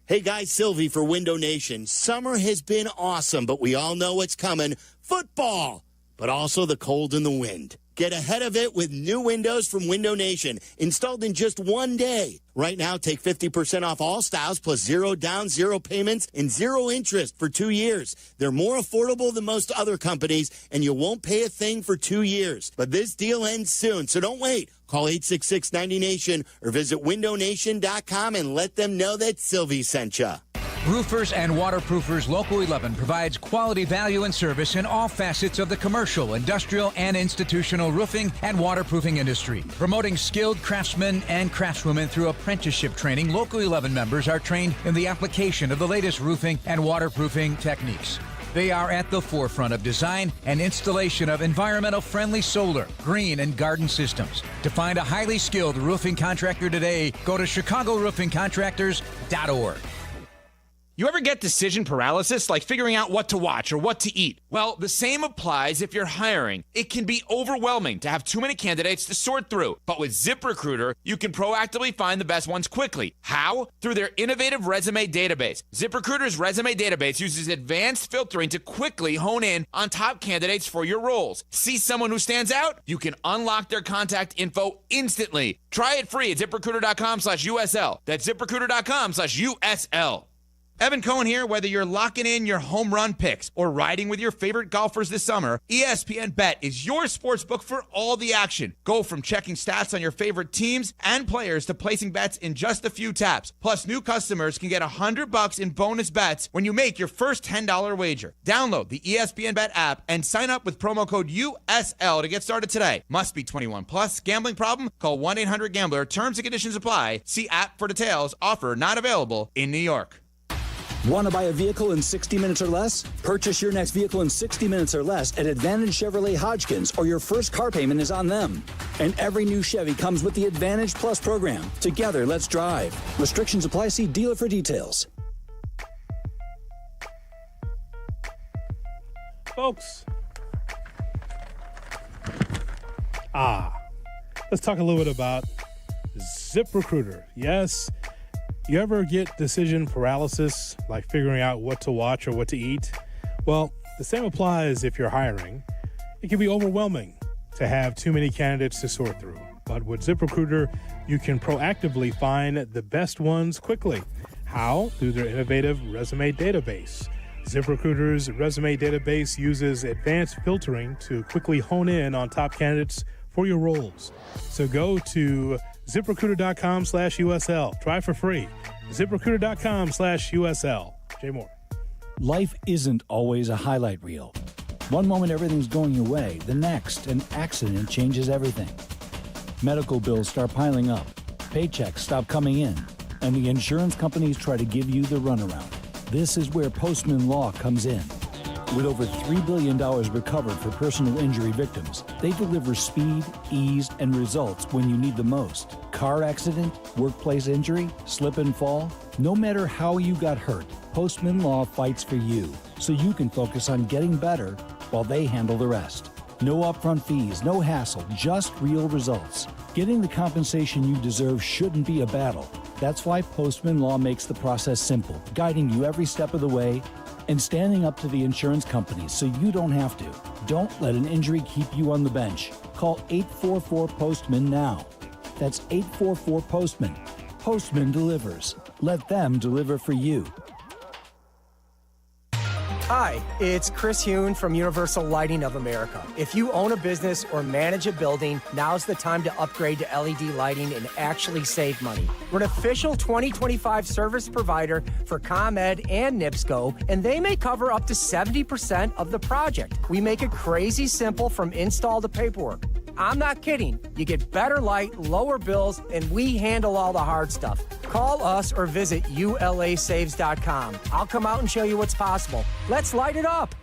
Hey guys, Silvy for Window Nation. Summer has been awesome, but we all know what's coming. Football, but also the cold and the wind. Get ahead of it with new windows from Window Nation, installed in just one day. Right now, take 50% off all styles plus 0 down, 0 payments, and 0 interest for 2 years. They're more affordable than most other companies, and you won't pay a thing for 2 years. But this deal ends soon, so don't wait. Call 866-90NATION or visit windownation.com and let them know that Silvy sent you. Roofers and Waterproofers Local 11 provides quality value and service in all facets of the commercial, industrial, and institutional roofing and waterproofing industry. Promoting skilled craftsmen and craftswomen through apprenticeship training, Local 11 members are trained in the application of the latest roofing and waterproofing techniques. They are at the forefront of design and installation of environmental-friendly solar, green, and garden systems. To find a highly skilled roofing contractor today, go to ChicagoRoofingContractors.org. You ever get decision paralysis, like figuring out what to watch or what to eat? Well, the same applies if you're hiring. It can be overwhelming to have too many candidates to sort through. But with ZipRecruiter, you can proactively find the best ones quickly. How? Through their innovative resume database. ZipRecruiter's resume database uses advanced filtering to quickly hone in on top candidates for your roles. See someone who stands out? You can unlock their contact info instantly. Try it free at ZipRecruiter.com/USL. That's ZipRecruiter.com/USL. Evan Cohen here. Whether you're locking in your home run picks or riding with your favorite golfers this summer, ESPN Bet is your sportsbook for all the action. Go from checking stats on your favorite teams and players to placing bets in just a few taps. Plus, new customers can get $100 in bonus bets when you make your first $10 wager. Download the ESPN Bet app and sign up with promo code USL to get started today. Must be 21 plus. Gambling problem? Call 1-800-GAMBLER. Terms and conditions apply. See app for details. Offer not available in New York. Want to buy a vehicle in 60 minutes or less? Purchase your next vehicle in 60 minutes or less at Advantage Chevrolet Hodgkins, or your first car payment is on them. And every new Chevy comes with the Advantage Plus program. Together, let's drive. Restrictions apply. See dealer for details. Folks. Let's talk a little bit about ZipRecruiter. Yes. You ever get decision paralysis, like figuring out what to watch or what to eat? Well, the same applies if you're hiring. It can be overwhelming to have too many candidates to sort through. But with ZipRecruiter, you can proactively find the best ones quickly. How? Through their innovative resume database. ZipRecruiter's resume database uses advanced filtering to quickly hone in on top candidates for your roles. So go to ZipRecruiter.com/USL. Try for free. ZipRecruiter.com/USL. Jay Moore. Life isn't always a highlight reel. One moment everything's going your way, the next, an accident changes everything. Medical bills start piling up, paychecks stop coming in, and the insurance companies try to give you the runaround. This is where Postman Law comes in. With over $3 billion recovered for personal injury victims, they deliver speed, ease, and results when you need the most. Car accident, workplace injury, slip and fall. No matter how you got hurt, Postman Law fights for you, so you can focus on getting better while they handle the rest. No upfront fees, no hassle, just real results. Getting the compensation you deserve shouldn't be a battle. That's why Postman Law makes the process simple, guiding you every step of the way and standing up to the insurance companies so you don't have to. Don't let an injury keep you on the bench. Call 844-POSTMAN now. That's 844-POSTMAN. Postman delivers. Let them deliver for you. Hi, it's Chris Hune from Universal Lighting of America. If you own a business or manage a building, now's the time to upgrade to LED lighting and actually save money. We're an official 2025 service provider for ComEd and NIPSCO, and they may cover up to 70% of the project. We make it crazy simple from install to paperwork. I'm not kidding. You get better light, lower bills, and we handle all the hard stuff. Call us or visit ulasaves.com. I'll come out and show you what's possible. Let's light it up.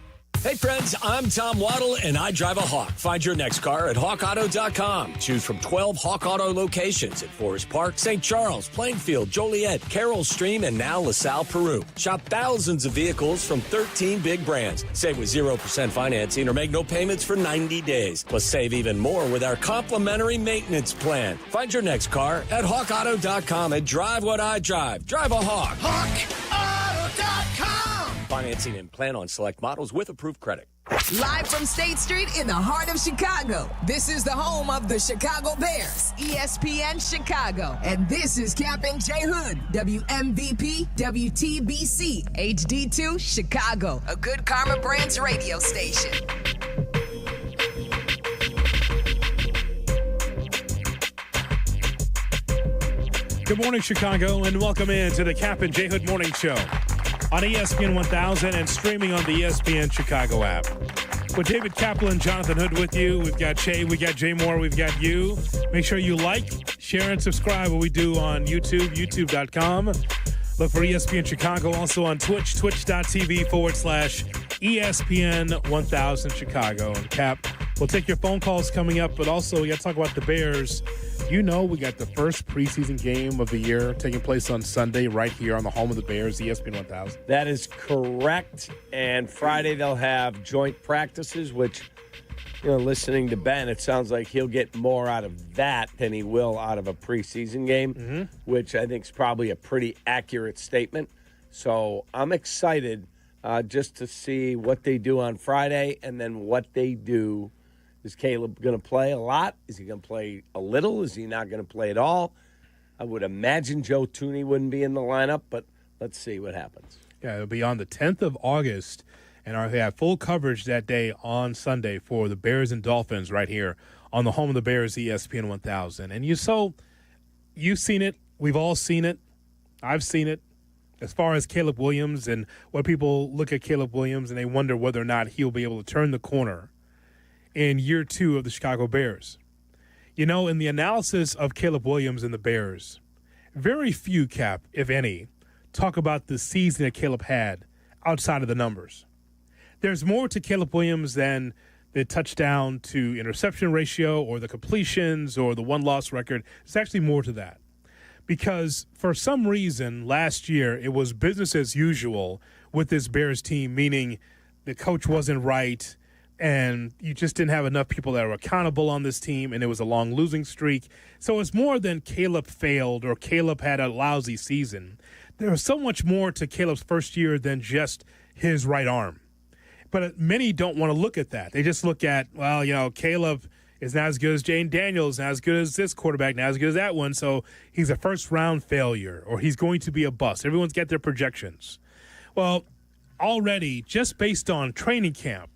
Hey friends, I'm Tom Waddle and I drive a Hawk. Find your next car at hawkauto.com. Choose from 12 Hawk Auto locations at Forest Park, St. Charles, Plainfield, Joliet, Carroll Stream, and now LaSalle, Peru. Shop thousands of vehicles from 13 big brands. Save with 0% financing or make no payments for 90 days. Plus save even more with our complimentary maintenance plan. Find your next car at hawkauto.com and drive what I drive. Drive a Hawk. HawkAuto.com. Financing and plan on select models with approved credit. Live from State Street in the heart of Chicago, this is the home of the Chicago Bears, ESPN Chicago. And this is Kap J Hood, WMVP, WTBC, HD2, Chicago, a good Carmen Brands radio station. Good morning, Chicago, and welcome in to the Kap J Hood Morning Show on ESPN 1000 and streaming on the ESPN Chicago app. With David Kaplan, Jonathan Hood with you. We've got Shay, we got Jay Moore, we've got you. Make sure you like, share, and subscribe what we do on YouTube, youtube.com. Look for ESPN Chicago, also on Twitch, twitch.tv/ESPN 1000 Chicago. And Cap, We'll take your phone calls coming up, but also we got to talk about the Bears. We got the first preseason game of the year taking place on Sunday right here on the home of the Bears, ESPN 1000. That is correct. And Friday they'll have joint practices, which, listening to Ben, it sounds like he'll get more out of that than he will out of a preseason game, which I think is probably a pretty accurate statement. So I'm excited just to see what they do on Friday and then what they do. Is Caleb going to play a lot? Is he going to play a little? Is he not going to play at all? I would imagine Joe Thuney wouldn't be in the lineup, but let's see what happens. Yeah, it'll be on the 10th of August, and they have full coverage that day on Sunday for the Bears and Dolphins right here on the home of the Bears, ESPN 1000. And you've seen it. We've all seen it. I've seen it. As far as Caleb Williams and what people look at Caleb Williams and they wonder whether or not he'll be able to turn the corner in year 2 of the Chicago Bears. In the analysis of Caleb Williams and the Bears, very few, Cap, if any, talk about the season that Caleb had outside of the numbers. There's more to Caleb Williams than the touchdown to interception ratio or the completions or the one-loss record. There's actually more to that. Because for some reason last year it was business as usual with this Bears team, meaning the coach wasn't right, and you just didn't have enough people that were accountable on this team, and it was a long losing streak. So it's more than Caleb failed or Caleb had a lousy season. There was so much more to Caleb's first year than just his right arm. But many don't want to look at that. They just look at, Caleb is not as good as Jane Daniels, not as good as this quarterback, not as good as that one, so he's a first-round failure, or he's going to be a bust. Everyone's got their projections. Well, already, just based on training camp,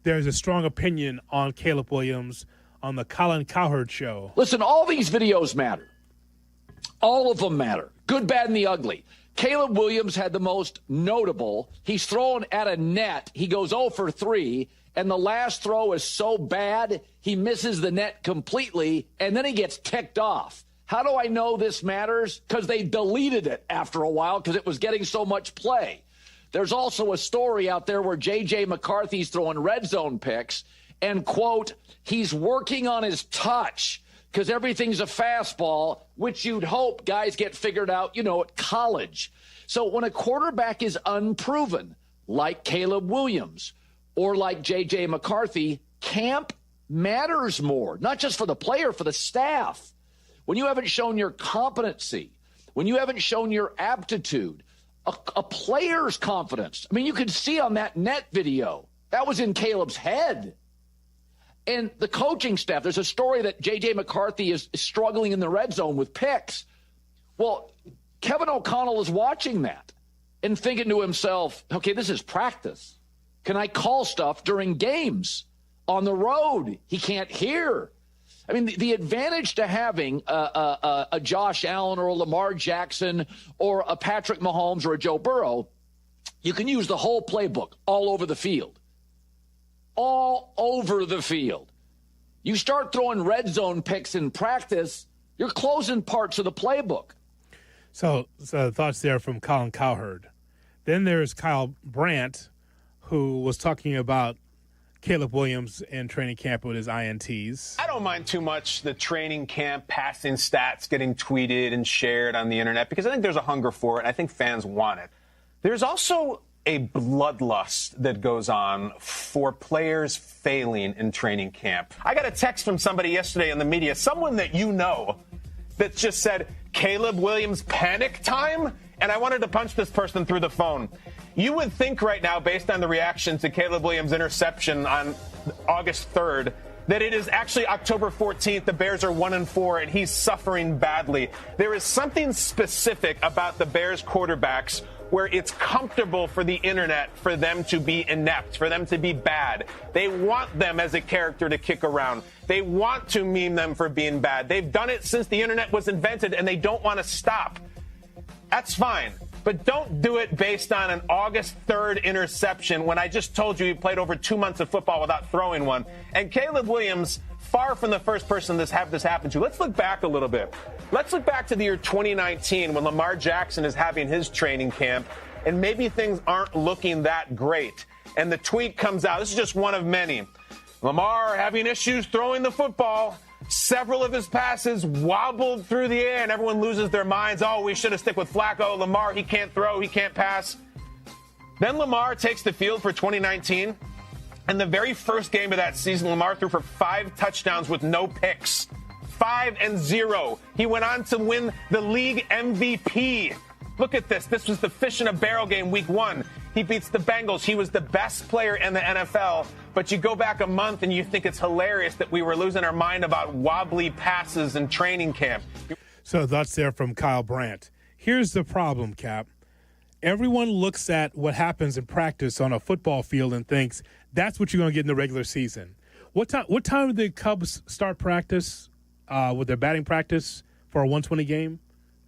there's a strong opinion on Caleb Williams on the Colin Cowherd show. Listen, all these videos matter. All of them matter. Good, bad, and the ugly. Caleb Williams had the most notable. He's thrown at a net. He goes 0 for 3, and the last throw is so bad, he misses the net completely, and then he gets ticked off. How do I know this matters? Because they deleted it after a while because it was getting so much play. There's also a story out there where J.J. McCarthy's throwing red zone picks and, quote, he's working on his touch because everything's a fastball, which you'd hope guys get figured out, at college. So when a quarterback is unproven, like Caleb Williams or like J.J. McCarthy, camp matters more, not just for the player, for the staff. When you haven't shown your competency, when you haven't shown your aptitude, a player's confidence. I mean, you could see on that net video, that was in Caleb's head. And the coaching staff, there's a story that J.J. McCarthy is struggling in the red zone with picks. Well, Kevin O'Connell is watching that and thinking to himself, okay, this is practice. Can I call stuff during games? On the road, he can't hear. I mean, the advantage to having a Josh Allen or a Lamar Jackson or a Patrick Mahomes or a Joe Burrow, you can use the whole playbook all over the field. All over the field. You start throwing red zone picks in practice, you're closing parts of the playbook. So thoughts there from Colin Cowherd. Then there's Kyle Brandt, who was talking about Caleb Williams in training camp with his INTs. I don't mind too much the training camp passing stats getting tweeted and shared on the internet because I think there's a hunger for it. And I think fans want it. There's also a bloodlust that goes on for players failing in training camp. I got a text from somebody yesterday in the media, someone that that just said, Caleb Williams panic time? And I wanted to punch this person through the phone. You would think right now, based on the reaction to Caleb Williams' interception on August 3rd, that it is actually October 14th. The Bears are 1-4, and he's suffering badly. There is something specific about the Bears quarterbacks where it's comfortable for the internet for them to be inept, for them to be bad. They want them as a character to kick around. They want to meme them for being bad. They've done it since the internet was invented, and they don't want to stop. That's fine. But don't do it based on an August 3rd interception when I just told you he played over 2 months of football without throwing one. And Caleb Williams, far from the first person to have this happen to. Let's look back a little bit. Let's look back to the year 2019 when Lamar Jackson is having his training camp, and maybe things aren't looking that great. And the tweet comes out. This is just one of many. Lamar having issues throwing the football. Several of his passes wobbled through the air, and everyone loses their minds. Oh, we should have stuck with Flacco. Lamar, he can't throw, he can't pass. Then Lamar takes the field for 2019. And the very first game of that season, Lamar threw for 5 touchdowns with no picks. 5-0. He went on to win the league MVP. Look at this. This was the fish in a barrel game week 1. He beats the Bengals. He was the best player in the NFL. But you go back a month and you think it's hilarious that we were losing our mind about wobbly passes in training camp. So that's there from Kyle Brandt. Here's the problem, Cap. Everyone looks at what happens in practice on a football field and thinks that's what you're going to get in the regular season. What time did the Cubs start practice with their batting practice for a 120 game?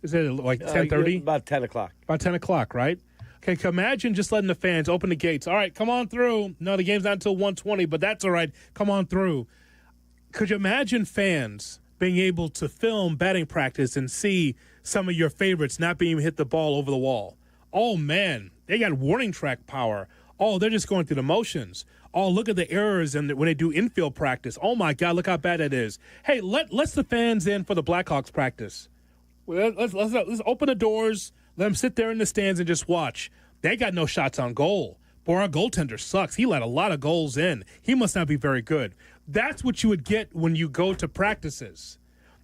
Is it like 10:30? About 10 o'clock. About 10 o'clock, right? Okay, imagine just letting the fans open the gates. All right, come on through. No, the game's not until 1:20, but that's all right. Come on through. Could you imagine fans being able to film batting practice and see some of your favorites not being able to hit the ball over the wall? Oh, man, they got warning track power. Oh, they're just going through the motions. Oh, look at the errors when they do infield practice. Oh, my God, look how bad that is. Hey, let's the fans in for the Blackhawks practice. Let's open the doors. Let them sit there in the stands and just watch. They got no shots on goal. Boy, our goaltender sucks. He let a lot of goals in. He must not be very good. That's what you would get when you go to practices.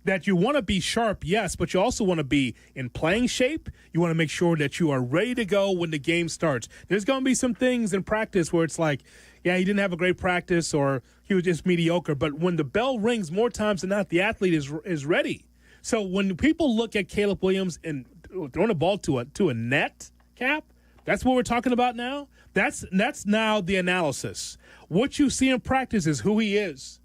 That you want to be sharp, yes, but you also want to be in playing shape. You want to make sure that you are ready to go when the game starts. There's going to be some things in practice where it's like, yeah, he didn't have a great practice or he was just mediocre. But when the bell rings more times than not, the athlete is ready. So when people look at Caleb Williams and throwing the ball to a net, Cap, that's what we're talking about now. That's now the analysis. What you see in practice is who he is.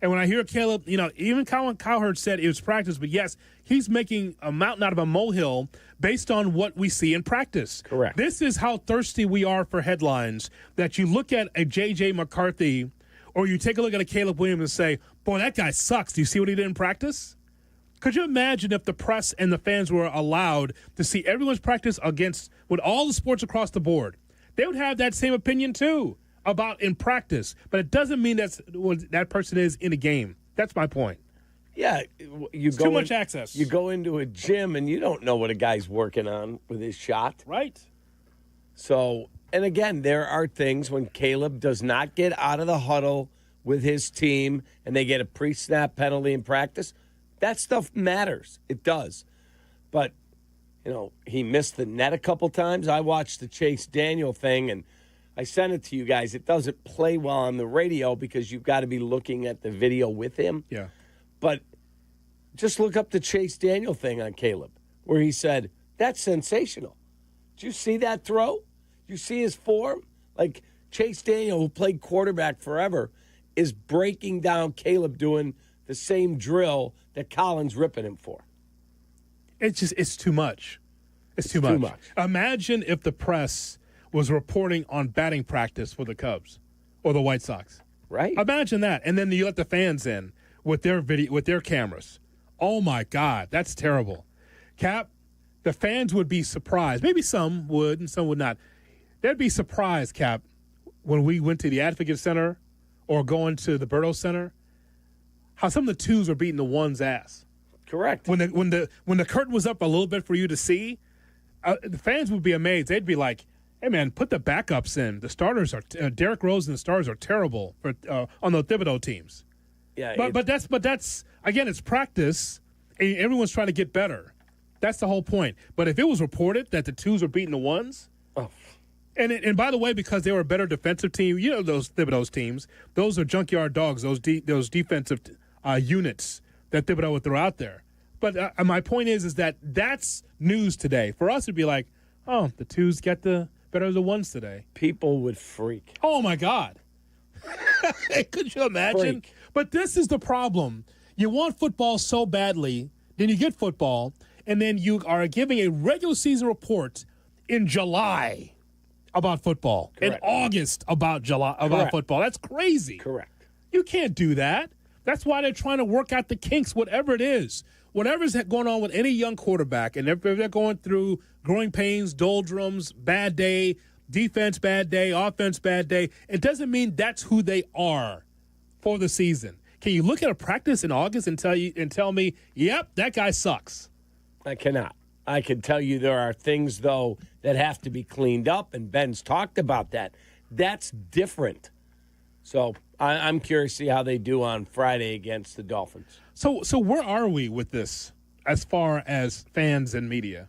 And when I hear Caleb, even Cowherd said it was practice, but yes, he's making a mountain out of a molehill based on what we see in practice. Correct. This is how thirsty we are for headlines, that you look at a J.J. McCarthy or you take a look at a Caleb Williams and say, boy, that guy sucks. Do you see what he did in practice? Could you imagine if the press and the fans were allowed to see everyone's practice with all the sports across the board? They would have that same opinion, too, about in practice. But it doesn't mean that's what that person is in a game. That's my point. Yeah. It's too much access. You go into a gym and you don't know what a guy's working on with his shot. Right. So, and again, there are things when Caleb does not get out of the huddle with his team and they get a pre-snap penalty in practice. That stuff matters. It does. But, he missed the net a couple times. I watched the Chase Daniel thing, and I sent it to you guys. It doesn't play well on the radio because you've got to be looking at the video with him. Yeah. But just look up the Chase Daniel thing on Caleb, where he said, that's sensational. Did you see that throw? You see his form? Like Chase Daniel, who played quarterback forever, is breaking down Caleb doing the same drill that Colin's ripping him for. It's too much. It's too much. Imagine if the press was reporting on batting practice for the Cubs or the White Sox. Right. Imagine that. And then you let the fans in with their video, with their cameras. Oh, my God. That's terrible. Cap, the fans would be surprised. Maybe some would and some would not. They'd be surprised, Cap, when we went to the Advocate Center or going to the Berto Center, how some of the twos were beating the ones' ass. Correct. When the curtain was up a little bit for you to see, the fans would be amazed. They'd be like, hey, man, put the backups in. The starters are Derrick Rose and the starters are terrible on the Thibodeau teams. Yeah, but that's again, it's practice. And everyone's trying to get better. That's the whole point. But if it was reported that the twos were beating the ones, and by the way, because they were a better defensive team, those Thibodeau's teams, those are junkyard dogs. Those defensive units that Thibodeau would throw out there. But my point is that that's news today. For us, it'd be like, oh, the twos get the better of the ones today. People would freak. Oh, my God. Could you imagine? Freak. But this is the problem. You want football so badly, then you get football, and then you are giving a regular season report in July about football, Correct. in August about football. That's crazy. Correct. You can't do that. That's why they're trying to work out the kinks, whatever it is. Whatever's going on with any young quarterback, and if they're going through growing pains, doldrums, bad day, defense bad day, offense bad day, it doesn't mean that's who they are for the season. Can you look at a practice in August and tell me, yep, that guy sucks? I cannot. I can tell you there are things, though, that have to be cleaned up, and Ben's talked about that. That's different. So I'm curious to see how they do on Friday against the Dolphins. So where are we with this as far as fans and media?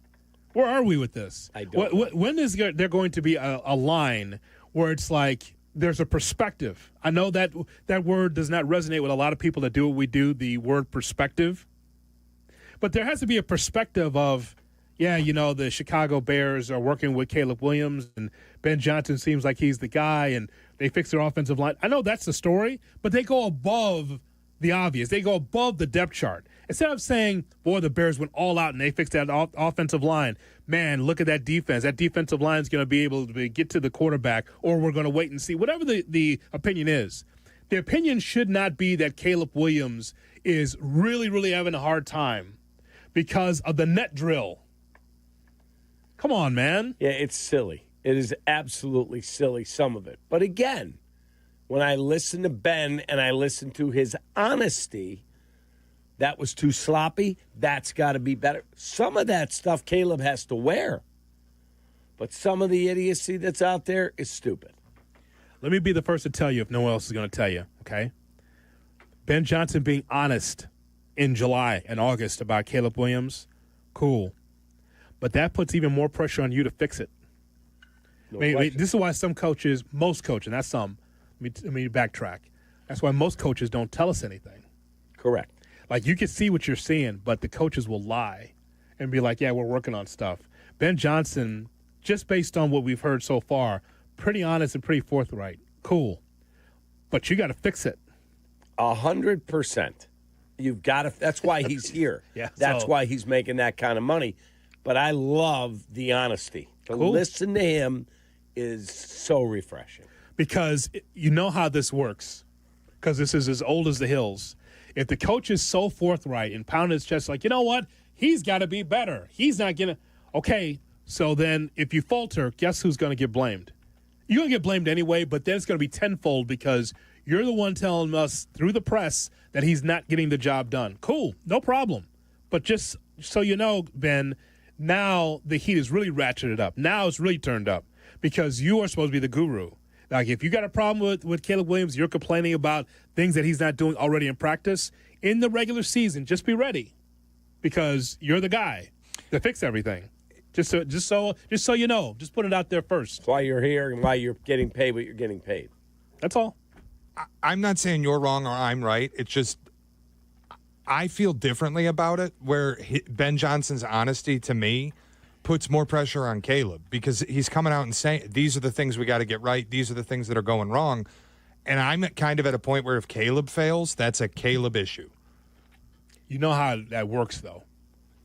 Where are we with this? I don't know. When is there going to be a line where it's like there's a perspective? I know that word does not resonate with a lot of people that do what we do, the word perspective. But there has to be a perspective of, the Chicago Bears are working with Caleb Williams, and Ben Johnson seems like he's the guy, and they fix their offensive line. I know that's the story, but they go above the obvious. They go above the depth chart. Instead of saying, boy, the Bears went all out and they fixed that offensive line. Man, look at that defense. That defensive line is going to be able to get to the quarterback, or we're going to wait and see. Whatever the opinion is, the opinion should not be that Caleb Williams is really, really having a hard time because of the net drill. Come on, man. Yeah, it's silly. It is absolutely silly, some of it. But again, when I listen to Ben and I listen to his honesty, that was too sloppy. That's got to be better. Some of that stuff Caleb has to wear. But some of the idiocy that's out there is stupid. Let me be the first to tell you if no one else is going to tell you, okay? Ben Johnson being honest in July and August about Caleb Williams, cool. But that puts even more pressure on you to fix it. This is why most coaches, not some, let me backtrack. That's why most coaches don't tell us anything. Correct. Like, you can see what you're seeing, but the coaches will lie and be like, yeah, we're working on stuff. Ben Johnson, just based on what we've heard so far, pretty honest and pretty forthright. Cool. But you got to fix it. 100%. You've got to. That's why he's here. Yeah, that's why he's making that kind of money. But I love the honesty. To listen to him is so refreshing. Because you know how this works. Because this is as old as the hills. If the coach is so forthright and pounding his chest like, you know what? He's got to be better. He's not going to. Okay, so then if you falter, guess who's going to get blamed? You're going to get blamed anyway, but then it's going to be tenfold because you're the one telling us through the press that he's not getting the job done. Cool, no problem. But just so you know, Ben, now the heat is really ratcheted up. Now it's really turned up because you are supposed to be the guru. Like, if you got a problem with Caleb Williams, you're complaining about things that he's not doing already in practice, in the regular season, just be ready because you're the guy to fix everything. Just so you know, just put it out there first. That's why you're here and why you're getting paid what you're getting paid. That's all. I'm not saying you're wrong or I'm right. It's just I feel differently about it, where Ben Johnson's honesty to me puts more pressure on Caleb because he's coming out and saying, these are the things we got to get right. These are the things that are going wrong. And I'm kind of at a point where if Caleb fails, that's a Caleb issue. You know how that works, though.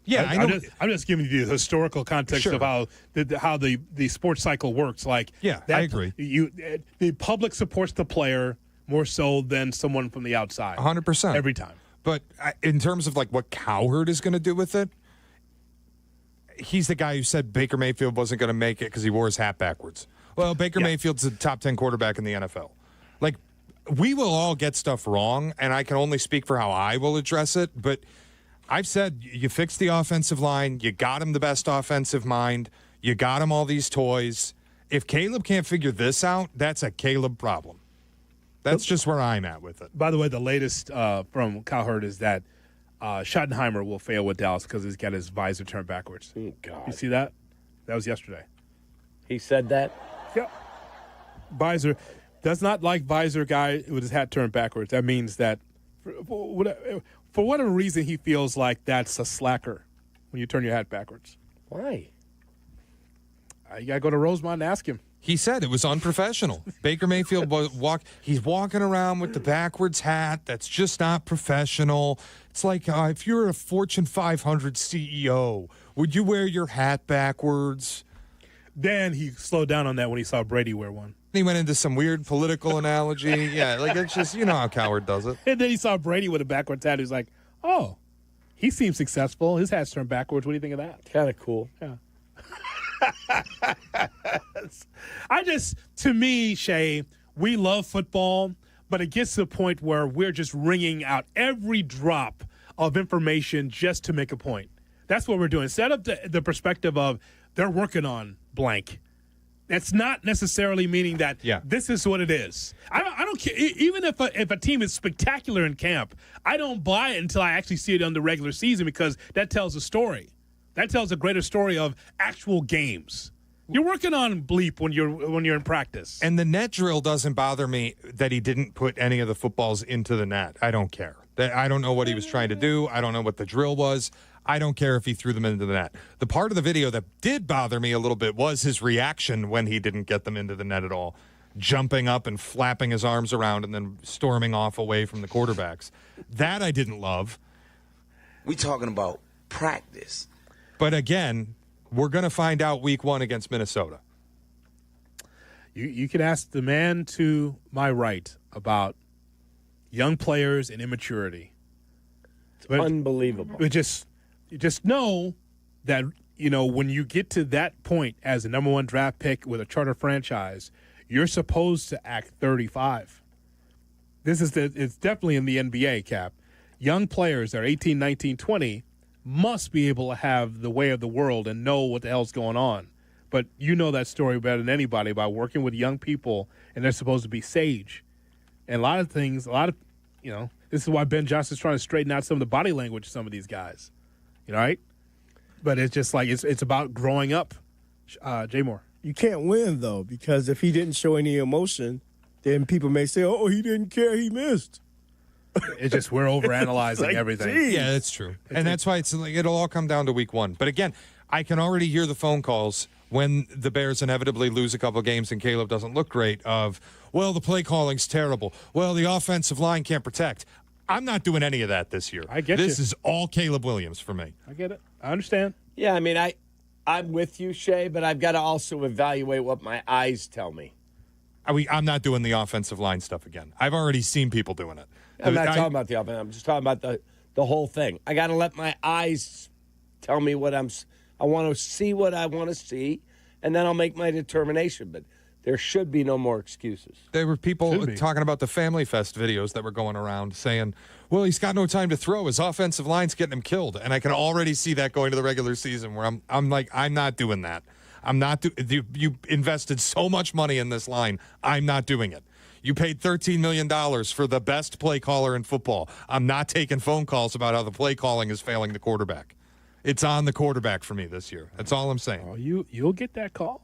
Yeah, I know. I'm just giving you the historical context of how the sports cycle works. Like, yeah, I agree. The public supports the player more so than someone from the outside. 100%. Every time. But in terms of, like, what Cowherd is going to do with it, he's the guy who said Baker Mayfield wasn't going to make it because he wore his hat backwards. Well, Baker Mayfield's a top 10 quarterback in the NFL. Like, we will all get stuff wrong, and I can only speak for how I will address it, but I've said you fix the offensive line, you got him the best offensive mind, you got him all these toys. If Caleb can't figure this out, that's a Caleb problem. That's just where I'm at with it. By the way, the latest from Cowherd is that Schottenheimer will fail with Dallas because he's got his visor turned backwards. Oh, God. You see that? That was yesterday. He said that? Yeah. Visor does not like visor guy with his hat turned backwards. That means that for whatever reason he feels like that's a slacker when you turn your hat backwards. Why? You got to go to Rosemont and ask him. He said it was unprofessional. Baker Mayfield he's walking around with the backwards hat. That's just not professional. It's like if you're a Fortune 500 CEO, would you wear your hat backwards? Then he slowed down on that when he saw Brady wear one. He went into some weird political analogy. Yeah, like it's just, you know how Cowherd does it. And then he saw Brady with a backwards hat. He's like, oh, he seems successful. His hat's turned backwards. What do you think of that? Kind of cool. Yeah. To me, Shay, we love football, but it gets to the point where we're just wringing out every drop of information just to make a point. That's what we're doing. Set up the perspective of they're working on blank. That's not necessarily meaning that this is what it is. I don't care. Even if a team is spectacular in camp, I don't buy it until I actually see it on the regular season, because that tells a story. That tells a greater story of actual games. You're working on bleep when you're in practice. And the net drill doesn't bother me that he didn't put any of the footballs into the net. I don't care. I don't know what he was trying to do. I don't know what the drill was. I don't care if he threw them into the net. The part of the video that did bother me a little bit was his reaction when he didn't get them into the net at all, jumping up and flapping his arms around and then storming off away from the quarterbacks. That I didn't love. We talking about practice. But again, we're going to find out week 1 against Minnesota. You can ask the man to my right about young players and immaturity. It's unbelievable. But you just know that, when you get to that point as a number 1 draft pick with a charter franchise, you're supposed to act 35. It's definitely in the NBA, Cap. Young players that are 18, 19, 20 must be able to have the way of the world and know what the hell's going on. But you know that story better than anybody about working with young people, and they're supposed to be sage. And this is why Ben Johnson's trying to straighten out some of the body language of some of these guys. Right? But it's just like it's about growing up. Jay Moore. You can't win, though, because if he didn't show any emotion, then people may say, oh, he didn't care, he missed. It's just we're overanalyzing like, everything. Geez. Yeah, that's true. And that's why it's like it'll all come down to week 1. But again, I can already hear the phone calls when the Bears inevitably lose a couple games and Caleb doesn't look great of, well, the play calling's terrible. Well, the offensive line can't protect. I'm not doing any of that this year. I get this is all Caleb Williams for me. I get it. I understand. Yeah, I mean, I'm with you, Shay, but I've got to also evaluate what my eyes tell me. I'm not doing the offensive line stuff again. I've already seen people doing it. I'm not talking about the offense. I'm just talking about the whole thing. I got to let my eyes tell me what I want to see what I want to see, and then I'll make my determination. But there should be no more excuses. There were people talking about the Family Fest videos that were going around saying, well, he's got no time to throw. His offensive line's getting him killed. And I can already see that going to the regular season where I'm like, I'm not doing that. You invested so much money in this line. I'm not doing it. You paid $13 million for the best play caller in football. I'm not taking phone calls about how the play calling is failing the quarterback. It's on the quarterback for me this year. That's all I'm saying. Oh, you'll get that call.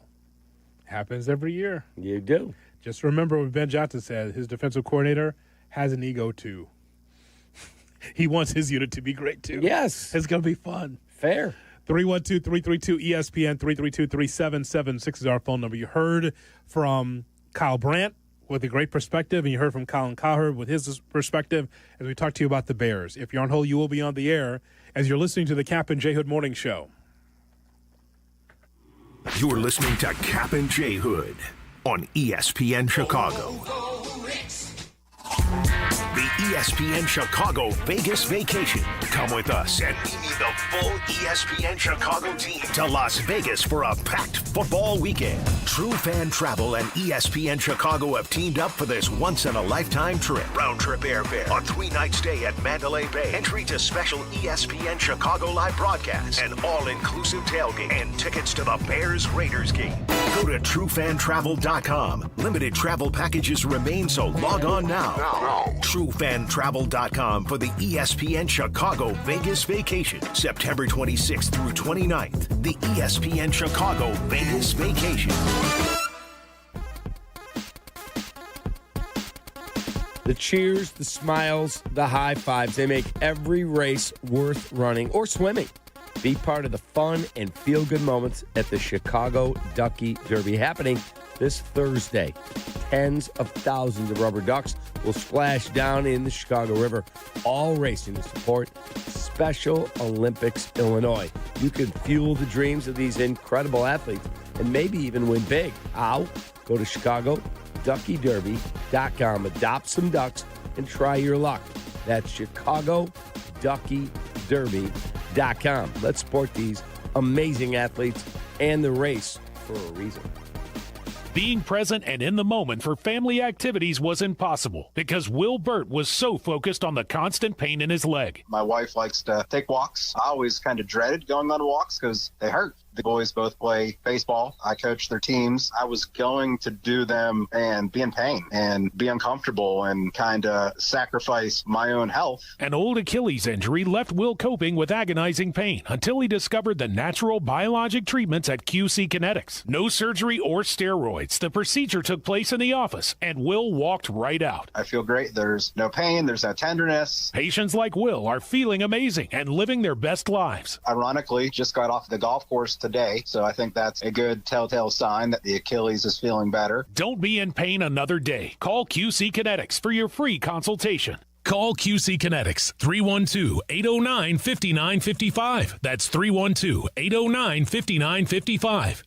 Happens every year. You do. Just remember what Ben Johnson said. His defensive coordinator has an ego, too. He wants his unit to be great, too. Yes. It's going to be fun. Fair. 312-332-ESPN, 332-3776 is our phone number. You heard from Kyle Brandt with a great perspective, and you heard from Colin Cowherd with his perspective as we talked to you about the Bears. If you're on hold, you will be on the air as you're listening to the Kap and J Hood Morning Show. You're listening to Kap and J Hood on ESPN Chicago. The ESPN Chicago Vegas Vacation. Come with us and meet the full ESPN Chicago team to Las Vegas for a packed football weekend. True Fan Travel and ESPN Chicago have teamed up for this once-in-a-lifetime trip. Round-trip airfare, a 3-night stay at Mandalay Bay, entry to special ESPN Chicago live broadcasts, an all-inclusive tailgate, and tickets to the Bears-Raiders game. Go to TrueFanTravel.com. Limited travel packages remain, so log on now. TrueFanTravel.com for the ESPN Chicago Vegas Vacation, September 26th through 29th. The ESPN Chicago Vegas Vacation. The cheers, the smiles, the high fives, they make every race worth running or swimming. Be part of the fun and feel-good moments at the Chicago Ducky Derby happening this Thursday. Tens of thousands of rubber ducks will splash down in the Chicago River, all racing to support Special Olympics Illinois. You can fuel the dreams of these incredible athletes and maybe even win big. How? Go to ChicagoDuckyDerby.com, adopt some ducks, and try your luck. That's ChicagoDuckyDerby.com. Let's support these amazing athletes and the race for a reason. being present and in the moment for family activities was impossible because Will Burt was so focused on the constant pain in his leg. My wife likes to take walks. I always kind of dreaded going on walks because they hurt. The boys both play baseball. I coach their teams. I was going to do them and be in pain and be uncomfortable and kind of sacrifice my own health. An old Achilles injury left Will coping with agonizing pain until he discovered the natural biologic treatments at QC Kinetics. No surgery or steroids. The procedure took place in the office, and Will walked right out. I feel great. There's no pain. There's no tenderness. Patients like Will are feeling amazing and living their best lives. Ironically, just got off the golf course today, so I think that's a good telltale sign that the Achilles is feeling better. Don't be in pain another day. Call QC Kinetics for your free consultation. Call QC Kinetics, 312-809-5955. That's 312-809-5955.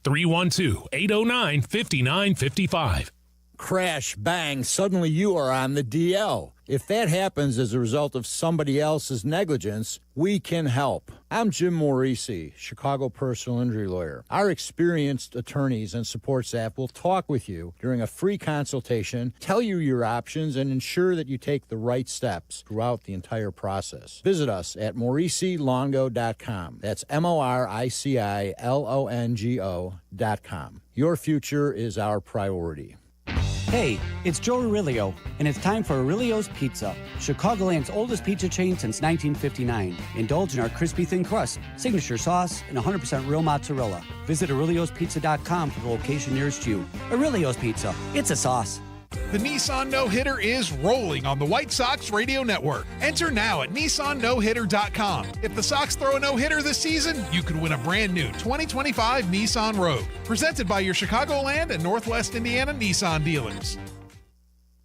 312-809-5955. Crash, bang, suddenly you are on the DL. If that happens as a result of somebody else's negligence, we can help. I'm Jim Morisi, Chicago personal injury lawyer. Our experienced attorneys and support staff will talk with you during a free consultation, tell you your options, and ensure that you take the right steps throughout the entire process. Visit us at MorisiLongo.com. That's MoriciLongo.com. Your future is our priority. Hey, it's Joe Aurelio, and it's time for Aurelio's Pizza, Chicagoland's oldest pizza chain since 1959. Indulge in our crispy thin crust, signature sauce, and 100% real mozzarella. Visit AureliosPizza.com for the location nearest you. Aurelio's Pizza, it's a sauce. The Nissan No-Hitter is rolling on the White Sox radio network. Enter now at NissanNoHitter.com. If the Sox throw a no-hitter this season, you could win a brand new 2025 Nissan Rogue. Presented by your Chicagoland and Northwest Indiana Nissan dealers.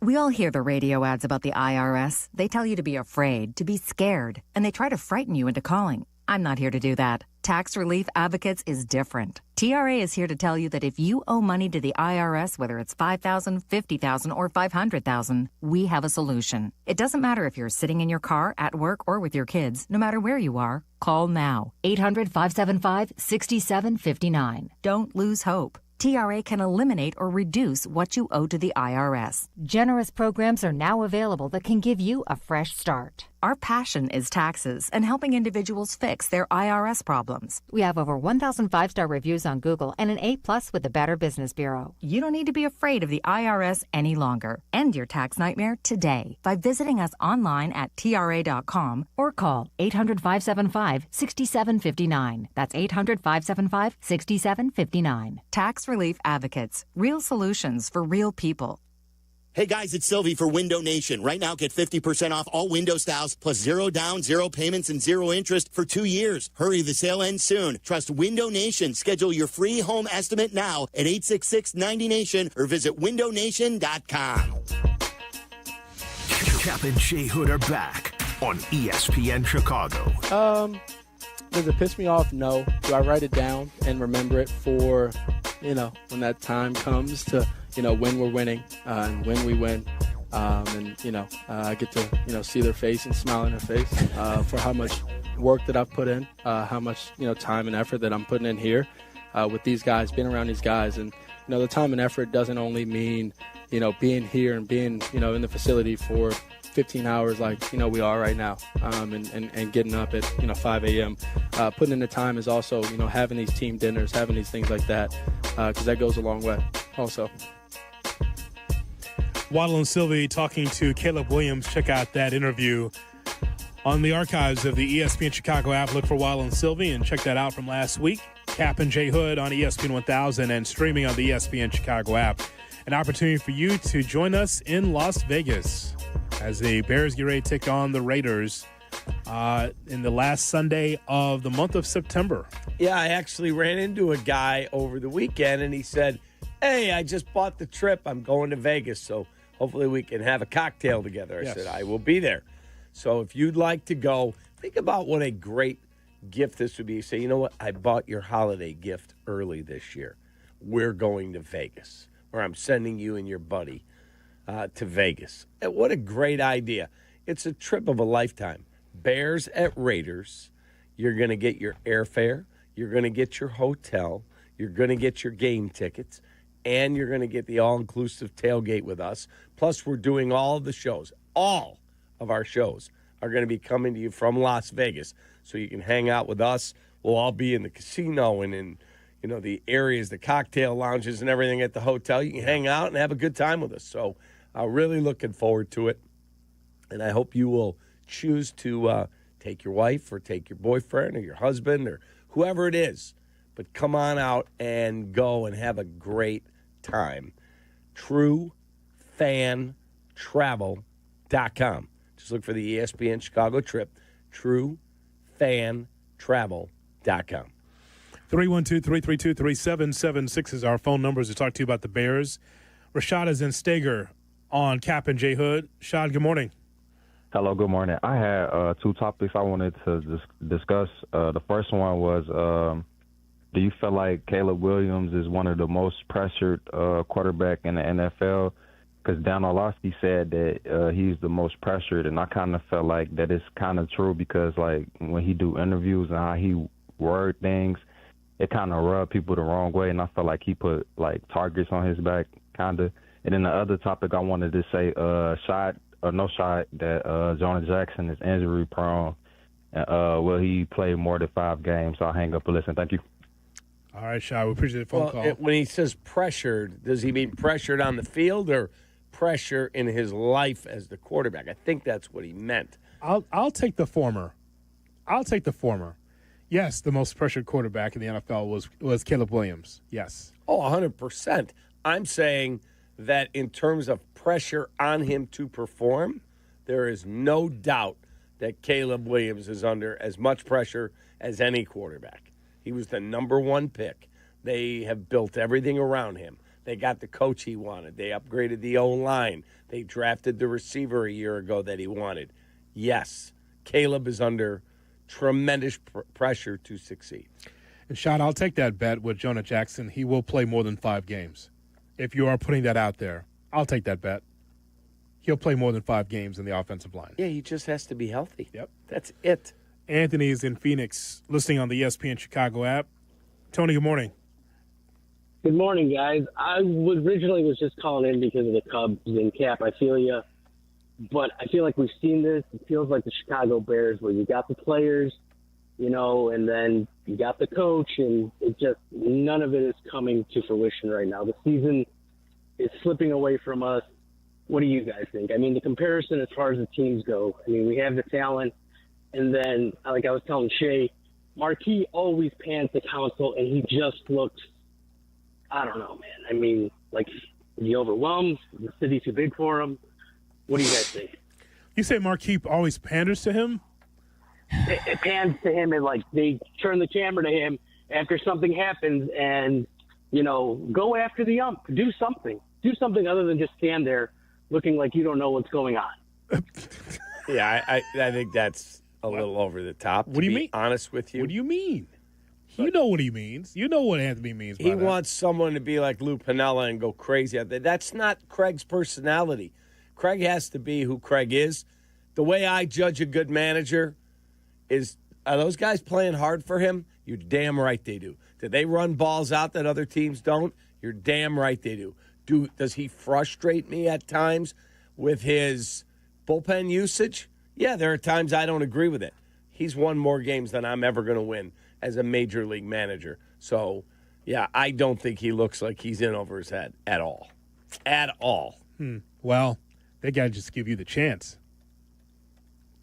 We all hear the radio ads about the IRS. They tell you to be afraid, to be scared, and they try to frighten you into calling. I'm not here to do that. Tax Relief Advocates is different. TRA is here to tell you that if you owe money to the IRS, whether it's $5,000, $50,000, or $500,000, we have a solution. It doesn't matter if you're sitting in your car, at work, or with your kids. No matter where you are, call now. 800-575-6759. Don't lose hope. TRA can eliminate or reduce what you owe to the IRS. Generous programs are now available that can give you a fresh start. Our passion is taxes and helping individuals fix their IRS problems. We have over 1,000 5-star reviews on Google and an A+ with the Better Business Bureau. You don't need to be afraid of the IRS any longer. End your tax nightmare today by visiting us online at TRA.com or call 800-575-6759. That's 800-575-6759. Tax Relief Advocates. Real solutions for real people. Hey guys, it's Silvy for Window Nation. Right now, get 50% off all window styles plus 0 down, 0 payments, and 0 interest for 2 years. Hurry, the sale ends soon. Trust Window Nation. Schedule your free home estimate now at 866-90Nation or visit windownation.com. Kap and J Hood are back on ESPN Chicago. Does it piss me off? No. Do I write it down and remember it for, when that time comes to, when we're winning and when we win. I get to, see their face and smile in their face for how much work that I've put in, how much, time and effort that I'm putting in here with these guys, being around these guys. And, the time and effort doesn't only mean, being here and being, in the facility for 15 hours like, we are right now and getting up at, 5 a.m. Putting in the time is also, having these team dinners, having these things like that, because that goes a long way also. Waddle Silvy talking to Caleb Williams. Check out that interview on the archives of the ESPN Chicago app. Look for Waddle Silvy and check that out from last week. Kap and J Hood on ESPN 1000 and streaming on the ESPN Chicago app. An opportunity for you to join us in Las Vegas as the Bears get ready to take on the Raiders in the last Sunday of the month of September. Yeah, I actually ran into a guy over the weekend, and he said, hey, I just bought the trip. I'm going to Vegas, so hopefully we can have a cocktail together. I said, I will be there. So if you'd like to go, think about what a great gift this would be. Say, you know what? I bought your holiday gift early this year. We're going to Vegas, or I'm sending you and your buddy to Vegas. And what a great idea. It's a trip of a lifetime. Bears at Raiders. You're going to get your airfare. You're going to get your hotel. You're going to get your game tickets. and you're going to get the all-inclusive tailgate with us. Plus, we're doing all of the shows. All of our shows are going to be coming to you from Las Vegas, so you can hang out with us. We'll all be in the casino and in the areas, the cocktail lounges and everything at the hotel. You can hang out and have a good time with us. So I'm really looking forward to it. And I hope you will choose to take your wife or take your boyfriend or your husband or whoever it is. But come on out and go and have a great time. TrueFanTravel.com. Just look for the ESPN Chicago trip. TrueFanTravel.com. 312-332-3776 is our phone numbers to talk to you about the Bears. Rashad is in Steger on Kap and J Hood. Rashad, good morning. Hello, good morning. I had two topics I wanted to discuss. The first one was, do you feel like Caleb Williams is one of the most pressured quarterback in the NFL? Because Dan Orlovsky said that he's the most pressured, and I kind of felt like that is kind of true because, like, when he do interviews and how he word things, it kind of rubbed people the wrong way, and I felt like he put, like, targets on his back, kind of. And then the other topic I wanted to say, that Jonah Jackson is injury-prone. Will he play more than 5 games? So I'll hang up and listen. Thank you. All right, Shai, we appreciate the phone call. When he says pressured, does he mean pressured on the field or pressure in his life as the quarterback? I think that's what he meant. I'll take the former. Yes, the most pressured quarterback in the NFL was Caleb Williams. Yes. Oh, 100%. I'm saying that in terms of pressure on him to perform, there is no doubt that Caleb Williams is under as much pressure as any quarterback. He was the number 1 pick. They have built everything around him. They got the coach he wanted. They upgraded the O-line. They drafted the receiver a year ago that he wanted. Yes, Caleb is under tremendous pressure to succeed. And, Sean, I'll take that bet with Jonah Jackson. He will play more than 5 games. If you are putting that out there, I'll take that bet. He'll play more than 5 games in the offensive line. Yeah, he just has to be healthy. Yep. That's it. Anthony is in Phoenix, listening on the ESPN Chicago app. Tony, good morning. Good morning, guys. I originally was just calling in because of the Cubs and Cap. I feel you. But I feel like we've seen this. It feels like the Chicago Bears where you got the players, and then you got the coach, and it just none of it is coming to fruition right now. The season is slipping away from us. What do you guys think? I mean, the comparison as far as the teams go, we have the talent, and then, like I was telling Shay, Marquis always pans the council, and he just looks, I don't know, man. Like, is he overwhelmed? Is the city too big for him? What do you guys think? You say Marquis always panders to him? It pans to him, and, like, they turn the camera to him after something happens and, go after the ump. Do something. Do something other than just stand there looking like you don't know what's going on. Yeah, I think that's a little over the top. What do you mean? Honest with you. What do you mean? You know what he means. You know what Anthony means by He that. wants someone to be like Lou Piniella and go crazy out there. That's not Craig's personality. Craig has to be who Craig is. The way I judge a good manager is, are those guys playing hard for him? You're damn right they do. Do they run balls out that other teams don't? You're damn right they do. Does he frustrate me at times with his bullpen usage? Yeah, there are times I don't agree with it. He's won more games than I'm ever going to win as a major league manager. So, yeah, I don't think he looks like he's in over his head at all. At all. Well, they got to just give you the chance.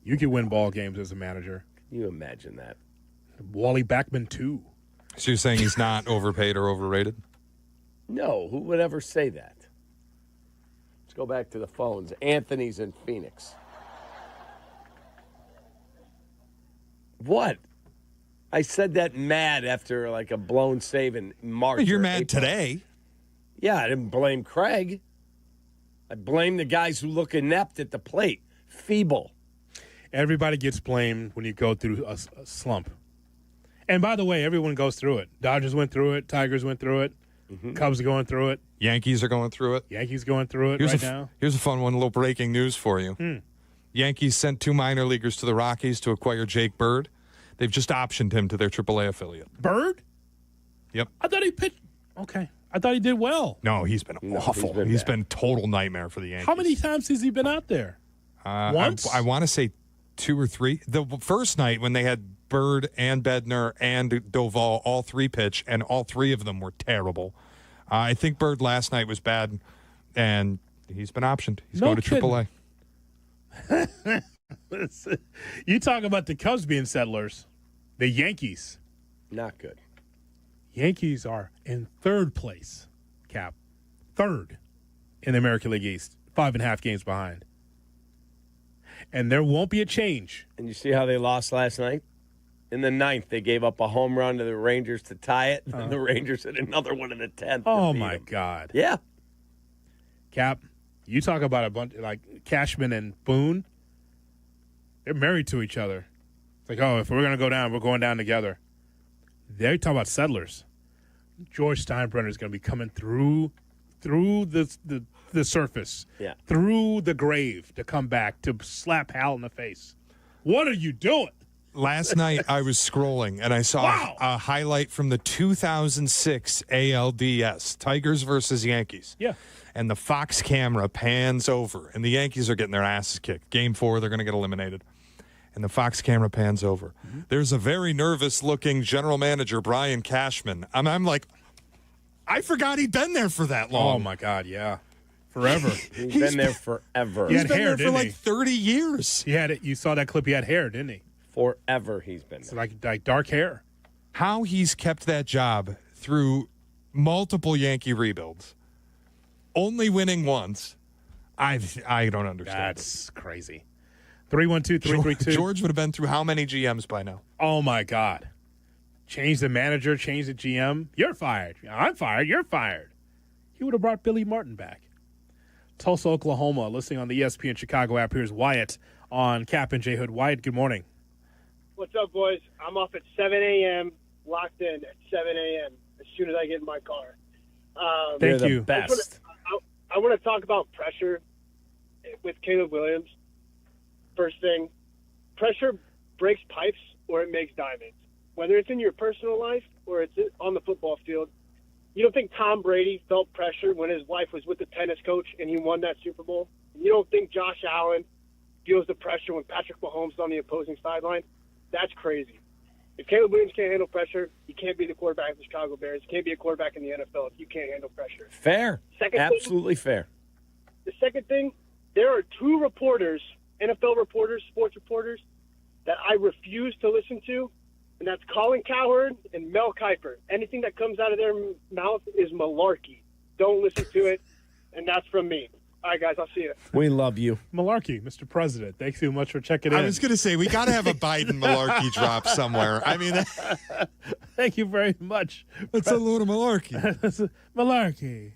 You can win ball games as a manager. Can you imagine that? Wally Backman, too. So you're saying he's not overpaid or overrated? No, who would ever say that? Let's go back to the phones. Anthony's in Phoenix. What? I said that mad after like a blown save in March. You're mad April. today. Yeah, I didn't blame Craig. I blame the guys who look inept at the plate. Feeble. Everybody gets blamed when you go through a slump. And by the way, everyone goes through it. Dodgers went through it. Tigers went through it. Cubs are going through it. Yankees are going through it. Yankees going through it now. Here's a fun one, a little breaking news for you. Yankees sent 2 minor leaguers to the Rockies to acquire Jake Bird. They've just optioned him to their AAA affiliate. Bird? Yep. I thought he pitched. Okay, I thought he did well. No, he's been awful. He's been total nightmare for the Yankees. How many times has he been out there? Once? I want to say 2 or 3. The first night when they had Bird and Bednar and Doval, all 3 pitch, and all 3 of them were terrible. I think Bird last night was bad, and he's been optioned. He's going to AAA. You talk about the Cubs being settlers. The Yankees. Not good. Yankees are in 3rd place, Cap. 3rd in the American League East. 5.5 games behind. And there won't be a change. And you see how they lost last night? In the 9th, they gave up a home run to the Rangers to tie it, and the Rangers hit another one in the 10th. Oh, my God. Yeah. Cap, you talk about a bunch like Cashman and Boone. They're married to each other. It's like, oh, if we're going to go down, we're going down together. They talk about settlers. George Steinbrenner is going to be coming through the surface, through the grave to come back to slap Hal in the face. What are you doing? Last night I was scrolling and I saw a highlight from the 2006 ALDS, Tigers versus Yankees. Yeah. And the Fox camera pans over, and the Yankees are getting their asses kicked. Game 4, they're going to get eliminated. And the Fox camera pans over. Mm-hmm. There's a very nervous-looking general manager, Brian Cashman. I'm like, I forgot he'd been there for that long. Oh, my God, yeah. Forever. He's been there forever. He had been hair, there for didn't like 30 years. He had it. You saw that clip. He had hair, didn't he? Forever he's been there. It's like dark hair. How he's kept that job through multiple Yankee rebuilds, only winning once, I don't understand. That's crazy. 312-332. George would have been through how many GMs by now? Oh, my God. Change the manager, change the GM. You're fired. I'm fired. You're fired. He would have brought Billy Martin back. Tulsa, Oklahoma, listening on the ESPN Chicago app. Here's Wyatt on Kap and J Hood. Wyatt, good morning. What's up, boys? I'm off at 7 a.m., locked in at 7 a.m. as soon as I get in my car. Thank you. Best. I want to talk about pressure with Caleb Williams. First thing, pressure breaks pipes or it makes diamonds. Whether it's in your personal life or it's on the football field, you don't think Tom Brady felt pressure when his wife was with the tennis coach and he won that Super Bowl? You don't think Josh Allen feels the pressure when Patrick Mahomes is on the opposing sideline? That's crazy. If Caleb Williams can't handle pressure, he can't be the quarterback of the Chicago Bears. He can't be a quarterback in the NFL if you can't handle pressure. Fair. Absolutely fair. The second thing, there are 2 reporters, NFL reporters, sports reporters, that I refuse to listen to, and that's Colin Cowherd and Mel Kiper. Anything that comes out of their mouth is malarkey. Don't listen to it, and that's from me. All right, guys, I'll see you. We love you. Malarkey, Mr. President. Thanks so much for checking in. I was going to say, we got to have a Biden malarkey drop somewhere. I mean, thank you very much. It's a load of malarkey. Malarkey.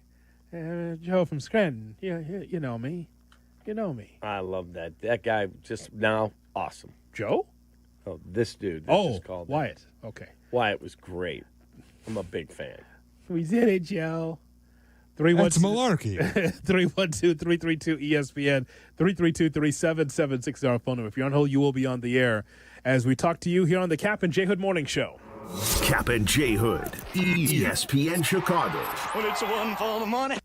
Joe from Scranton. You know me. You know me. I love that. That guy just now, awesome. Joe? Oh, this dude. Oh, Wyatt. Okay. Wyatt was great. I'm a big fan. We did it, Joe. That's malarkey. 312-332-ESPN, 332-3776 our phone number. If you're on hold, you will be on the air as we talk to you here on the Kap and J Hood Morning Show. Kap and J Hood, ESPN Chicago. Well, it's one for the money.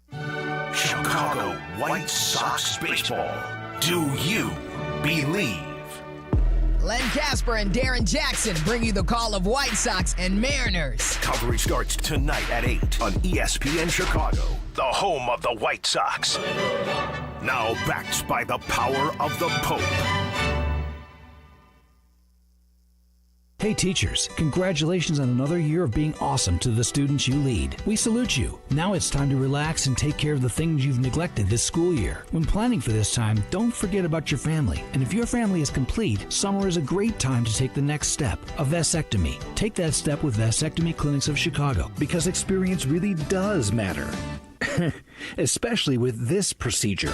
Chicago White Sox baseball. Do you believe? Len Casper and Darren Jackson bring you the call of White Sox and Mariners. Coverage starts tonight at 8 on ESPN Chicago, the home of the White Sox. Now backed by the power of the Pope. Hey teachers, congratulations on another year of being awesome to the students you lead. We salute you. Now it's time to relax and take care of the things you've neglected this school year. When planning for this time, don't forget about your family. And if your family is complete, summer is a great time to take the next step, a vasectomy. Take that step with Vasectomy Clinics of Chicago, because experience really does matter. Especially with this procedure.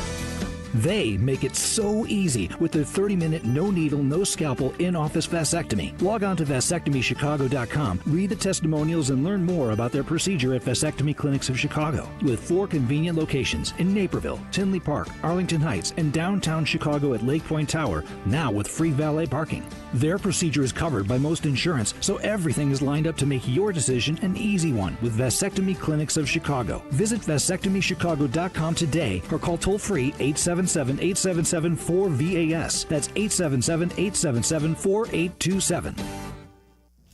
They make it so easy with their 30-minute, no-needle, no-scalpel, in-office vasectomy. Log on to vasectomychicago.com, read the testimonials, and learn more about their procedure at Vasectomy Clinics of Chicago. With 4 convenient locations in Naperville, Tinley Park, Arlington Heights, and downtown Chicago at Lake Point Tower, now with free valet parking. Their procedure is covered by most insurance, so everything is lined up to make your decision an easy one with Vasectomy Clinics of Chicago. Visit vasectomychicago.com today or call toll-free 877-877-4VAS. That's 877-877-4827.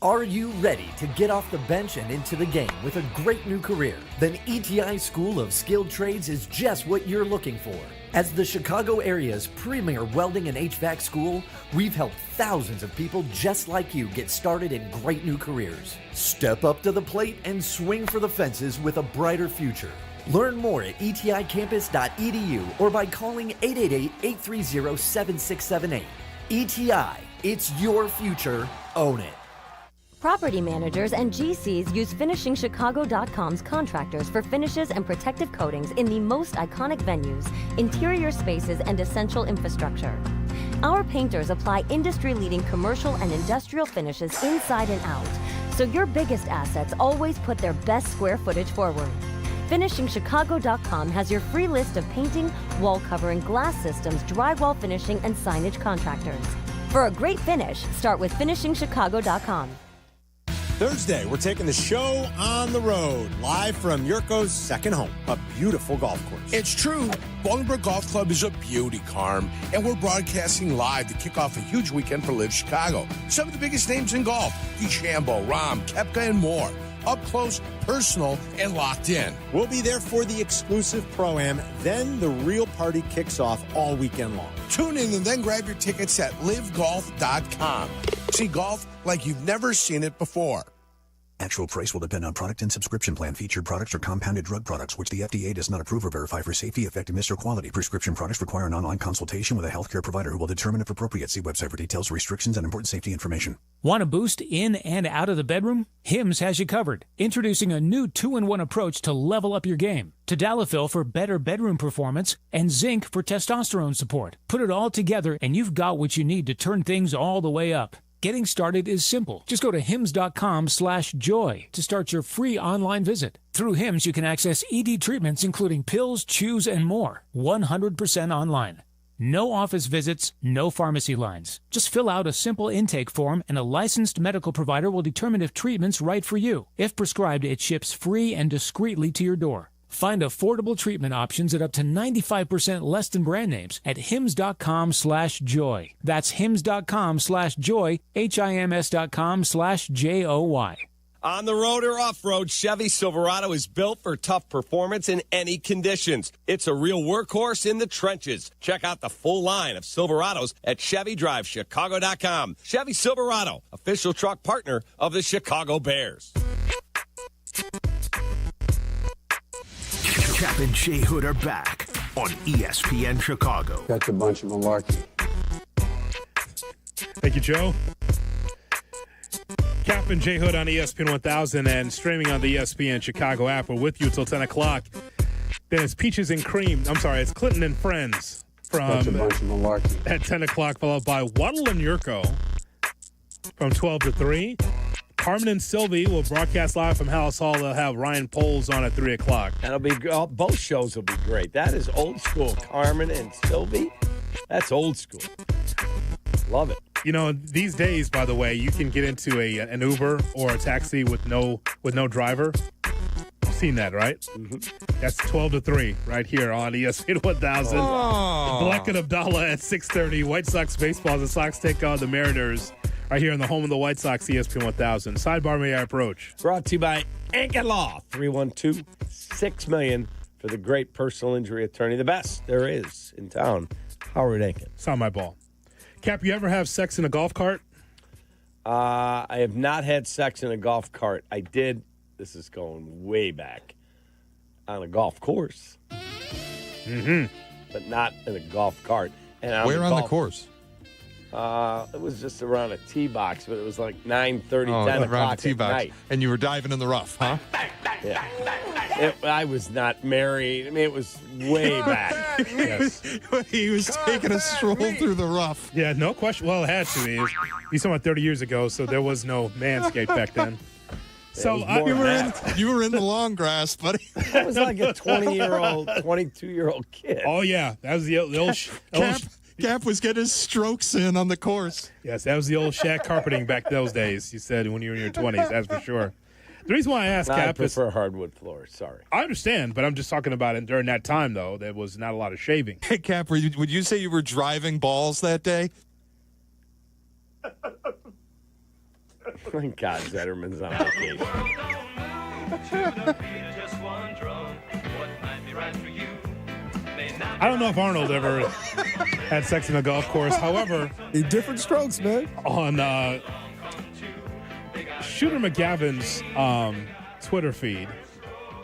Are you ready to get off the bench and into the game with a great new career? Then ETI School of Skilled Trades is just what you're looking for. As the Chicago area's premier welding and HVAC school, we've helped thousands of people just like you get started in great new careers. Step up to the plate and swing for the fences with a brighter future. Learn more at eticampus.edu or by calling 888-830-7678. ETI, it's your future. Own it. Property managers and GCs use FinishingChicago.com's contractors for finishes and protective coatings in the most iconic venues, interior spaces, and essential infrastructure. Our painters apply industry-leading commercial and industrial finishes inside and out, so your biggest assets always put their best square footage forward. FinishingChicago.com has your free list of painting, wall covering, glass systems, drywall finishing, and signage contractors. For a great finish, start with FinishingChicago.com. Thursday, we're taking the show on the road, live from Jurko's second home, a beautiful golf course. It's true. Bolingbrook Golf Club is a beauty, Carm, and we're broadcasting live to kick off a huge weekend for Live Chicago. Some of the biggest names in golf, DeChambeau, Rahm, Koepka, and more. Up close, personal, and locked in. We'll be there for the exclusive Pro-Am, then the real party kicks off all weekend long. Tune in and then grab your tickets at livegolf.com. See golf like you've never seen it before. Actual price will depend on product and subscription plan. Featured products are compounded drug products, which the FDA does not approve or verify for safety, effectiveness, or quality. Prescription products require an online consultation with a healthcare provider who will determine if appropriate. See website for details, restrictions, and important safety information. Want a boost in and out of the bedroom? Hims has you covered. Introducing a new 2-in-1 approach to level up your game. Tadalafil for better bedroom performance and zinc for testosterone support. Put it all together and you've got what you need to turn things all the way up. Getting started is simple. Just go to hims.com/joy to start your free online visit. Through Hims, you can access ED treatments including pills, chews, and more. 100% online. No office visits, no pharmacy lines. Just fill out a simple intake form and a licensed medical provider will determine if treatment's right for you. If prescribed, it ships free and discreetly to your door. Find affordable treatment options at up to 95% less than brand names at hims.com/joy. That's hims.com/joy, HIMS.com/JOY. On the road or off-road, Chevy Silverado is built for tough performance in any conditions. It's a real workhorse in the trenches. Check out the full line of Silverados at ChevyDriveChicago.com. Chevy Silverado, official truck partner of the Chicago Bears. Kap and J Hood are back on ESPN Chicago. That's a bunch of malarkey. Thank you, Joe. Kap and J Hood on ESPN 1000 and streaming on the ESPN Chicago app. We're with you until 10 o'clock. Then it's Peaches and Cream. I'm sorry, it's Clinton and Friends That's a bunch of malarkey. At 10 o'clock, followed by Waddle and Jurko from 12 to 3. Carmen and Silvy will broadcast live from House Hall. They'll have Ryan Poles on at 3 o'clock. That'll be both shows will be great. That is old school. Carmen and Silvy. That's old school. Love it. You know, these days, by the way, you can get into an Uber or a taxi with no driver. You've seen that, right? Mm-hmm. That's 12 to 3 right here on ESPN 1000. Bleck Abdalla at 6:30. White Sox baseball. The Sox take on the Mariners. Right here in the home of the White Sox, ESPN 1000. Sidebar, may I approach? Brought to you by Ankin Law, 312-6 million for the great personal injury attorney, the best there is in town, Howard Ankin. It's on my ball. Cap, you ever have sex in a golf cart? I have not had sex in a golf cart. I did, this is going way back, on a golf course. Mm-hmm. But not in a golf cart. And where on the course? It was just around a tee box, but it was like 9:30, 10 around o'clock the tee at box. night. And you were diving in the rough, huh? Yeah. I was not married. I mean, it was way back. Yes. He was taking a stroll through the rough. Yeah, no question. Well, it had to. He's talking about 30 years ago, so there was no Manscaped back then. So you were in the long grass, buddy. That was like a 20-year-old, 22-year-old kid. Oh, yeah. That was the old Kap was getting his strokes in on the course. Yes, that was the old shack carpeting back those days, you said, when you were in your 20s, that's for sure. The reason why I asked Kap I is... prefer hardwood floors, sorry. I understand, but I'm just talking about it during that time, though. There was not a lot of shaving. Hey, Kap, would you say you were driving balls that day? Thank God Zetterman's on vacation. I don't know if Arnold ever had sex in a golf course. However... different strokes, man. On Shooter McGavin's Twitter feed,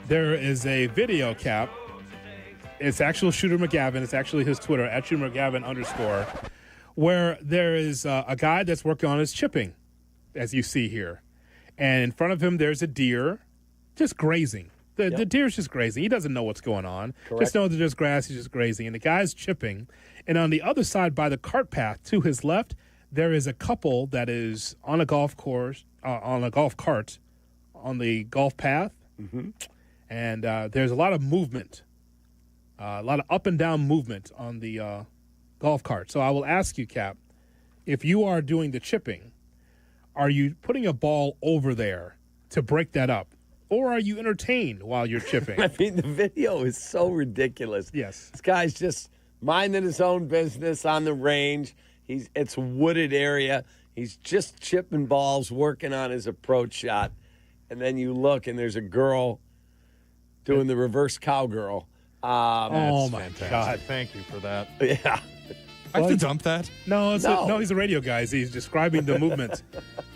there is a video, Kap. It's actual Shooter McGavin. It's actually his Twitter, at Shooter McGavin _, where there is a guy that's working on his chipping, as you see here. And in front of him, there's a deer just grazing. The deer's just grazing. He doesn't know what's going on. Correct. Just know that there's grass. He's just grazing. And the guy's chipping. And on the other side, by the cart path to his left, there is a couple that is on a golf course, on a golf cart, on the golf path. Mm-hmm. And there's a lot of movement, a lot of up and down movement on the golf cart. So I will ask you, Kap, if you are doing the chipping, are you putting a ball over there to break that up? Or are you entertained while you're chipping? I mean, the video is so ridiculous. Yes. This guy's just minding his own business on the range. It's a wooded area. He's just chipping balls, working on his approach shot. And then you look, and there's a girl doing the reverse cowgirl. Oh, my fantastic. God. Thank you for that. Yeah. I have to dump that? No, No. He's a radio guy. He's describing the movement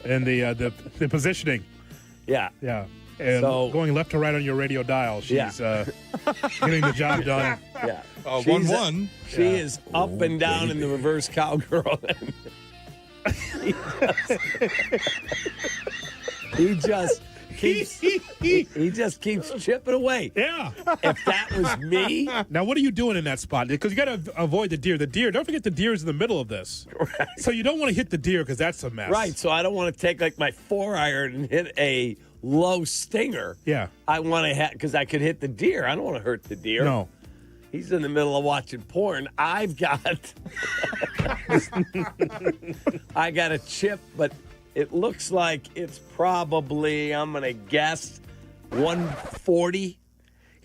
and the positioning. Yeah. Yeah. And So- going left to right on your radio dial. She's getting the job done. Yeah. Oh, She's 1-1. She is up and down in the reverse cowgirl. He just keeps chipping away. Yeah. If that was me. Now, what are you doing in that spot? Because you got to avoid the deer. Don't forget the deer is in the middle of this. Right. So you don't want to hit the deer because that's a mess. Right. So I don't want to take like my 4-iron and hit a low stinger. Yeah. I want to because I could hit the deer. I don't want to hurt the deer. No. He's in the middle of watching porn. I've got I got a chip, but it looks like it's probably, I'm going to guess, 140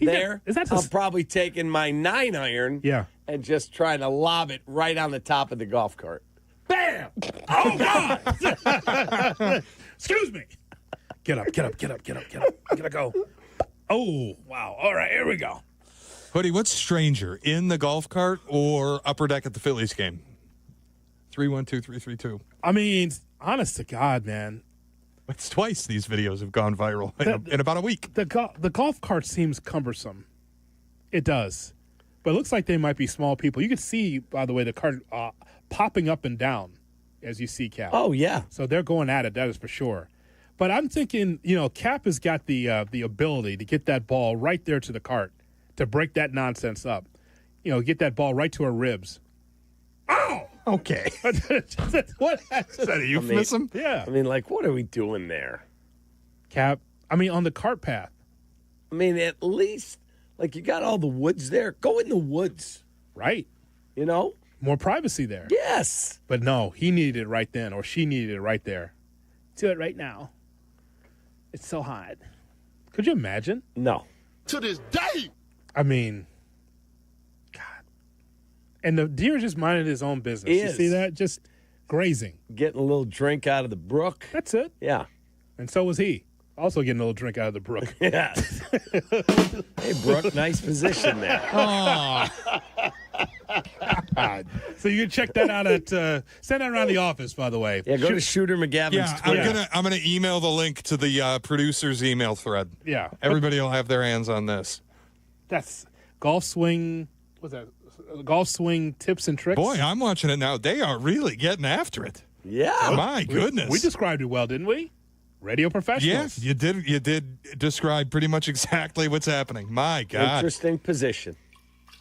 there. I'm probably taking my 9-iron and just trying to lob it right on the top of the golf cart. Bam! Oh, God! Excuse me. Get up. I gotta go. Oh, wow. All right, here we go. Hoodie, what's stranger, in the golf cart or upper deck at the Phillies game? 312-332. I mean, honest to God, man. It's twice these videos have gone viral in about a week. The golf cart seems cumbersome. It does. But it looks like they might be small people. You can see, by the way, the cart popping up and down as you see Kap. Oh, yeah. So they're going at it, that is for sure. But I'm thinking, Kap has got the ability to get that ball right there to the cart, to break that nonsense up. Get that ball right to her ribs. Oh! Okay. What? Is that a euphemism? Yeah. I mean, like, what are we doing there? Kap, on the cart path. I mean, at least, like, you got all the woods there. Go in the woods. Right. More privacy there. Yes. But no, he needed it right then, or she needed it right there. Do it right now. It's so hot. Could you imagine? No. To this day. I mean, God. And the deer just minded his own business. He You is. see that? Just grazing. Getting a little drink out of the brook. That's it. Yeah. And so was he. Also getting a little drink out of the brook. Yeah. Hey, Brooke, nice position there. So you can check that out at send that around the office, by the way. Yeah, go to Shooter McGavin's Twitter. I'm gonna email the link to the producer's email thread. Yeah. Everybody will have their hands on this. That's golf swing. What's that? golf swing tips and tricks. Boy, I'm watching it now. They are really getting after it. Yeah. My goodness. We described it well, didn't we? Radio professionals. Yeah, you did describe pretty much exactly what's happening. My God. Interesting position.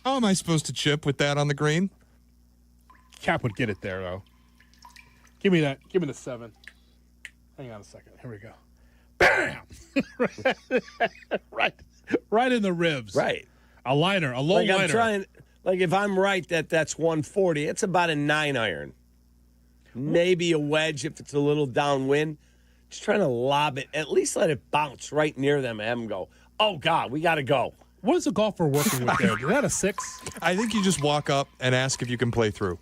How am I supposed to chip with that on the green? Cap would get it there, though. Give me that. Give me the 7. Hang on a second. Here we go. Bam! right in the ribs. Right. A liner, a low liner. I'm trying, if I'm right that's 140, it's about a 9-iron. Maybe a wedge if it's a little downwind. Just trying to lob it. At least let it bounce right near them and have them go, oh, God, we got to go. What is a golfer working with there? Is that a 6? I think you just walk up and ask if you can play through.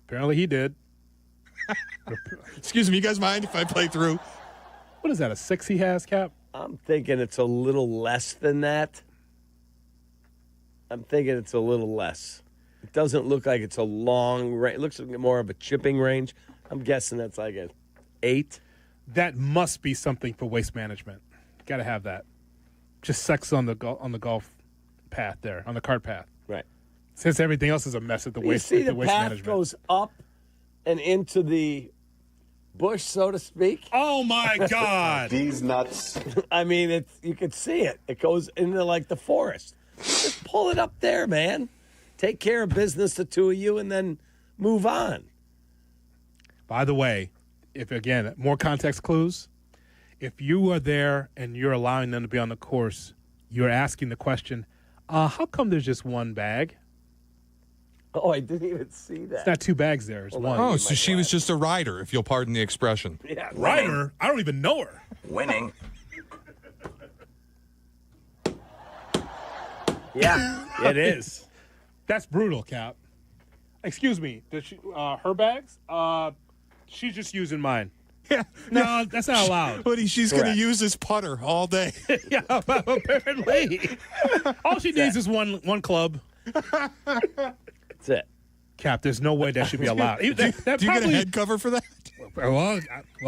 Apparently he did. Excuse me, you guys mind if I play through? What is that, a 6 he has, Cap? I'm thinking it's a little less than that. I'm thinking it's a little less. It doesn't look like it's a long range. It looks like more of a chipping range. I'm guessing that's like a 8. That must be something for waste management. Got to have that. Just sex on the golf path there, on the cart path. Right. Since everything else is a mess at the waste You see the the waste path management. goes up and into the bush, so to speak. Oh, my God. These nuts. I mean, you can see it. It goes into, like, the forest. Just pull it up there, man. Take care of business, the two of you, and then move on. By the way, if, again, more context clues, if you are there and you're allowing them to be on the course, you're asking the question, how come there's just one bag? Oh, I didn't even see that. It's not 2 bags there. It's one. Oh, so she was just a rider, if you'll pardon the expression. Yeah, rider? I don't even know her. Winning. Yeah, it is. That's brutal, Cap. Excuse me. Does she, her bags? She's just using mine. Yeah. No, that's not allowed. Buddy, she's going to use this putter all day. Yeah, apparently. All she needs is one club. That's it. Cap, there's no way that should be allowed. Do you get a head cover for that? Well,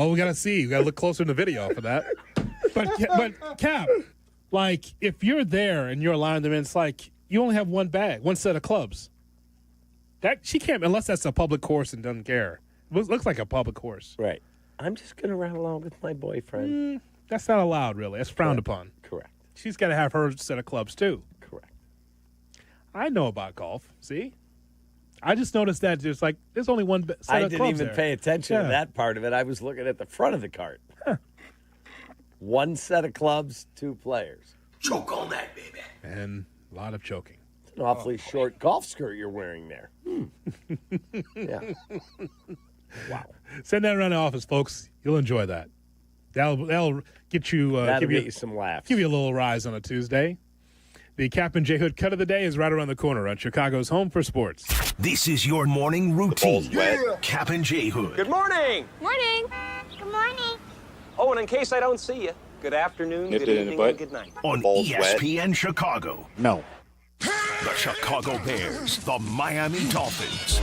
we got to see. We got to look closer in the video for that. But Cap, like, if you're there and you're allowing them in, it's like you only have one bag, one set of clubs. That she can't, unless that's a public course and doesn't care. It looks like a public course. Right. I'm just going to run along with my boyfriend. That's not allowed, really. That's frowned upon. Correct. She's got to have her set of clubs, too. Correct. I know about golf. See? I just noticed that there's only one set of clubs. I didn't even there. pay attention to that part of it. I was looking at the front of the cart. One set of clubs, 2 players. Choke on that, baby. And a lot of choking. It's an awfully short golf skirt you're wearing there. Yeah. Wow. Send that around the office, folks. You'll enjoy that. That'll get you. That'll get you some laughs. Give you a little rise on a Tuesday. The Kap and J Hood cut of the day is right around the corner on Chicago's Home for Sports. This is your morning routine. Kap and J Hood. Good morning. Morning. Good morning. Oh, and in case I don't see you, good afternoon, good evening, and good night. On ESPN Chicago. No. The Chicago Bears, the Miami Dolphins.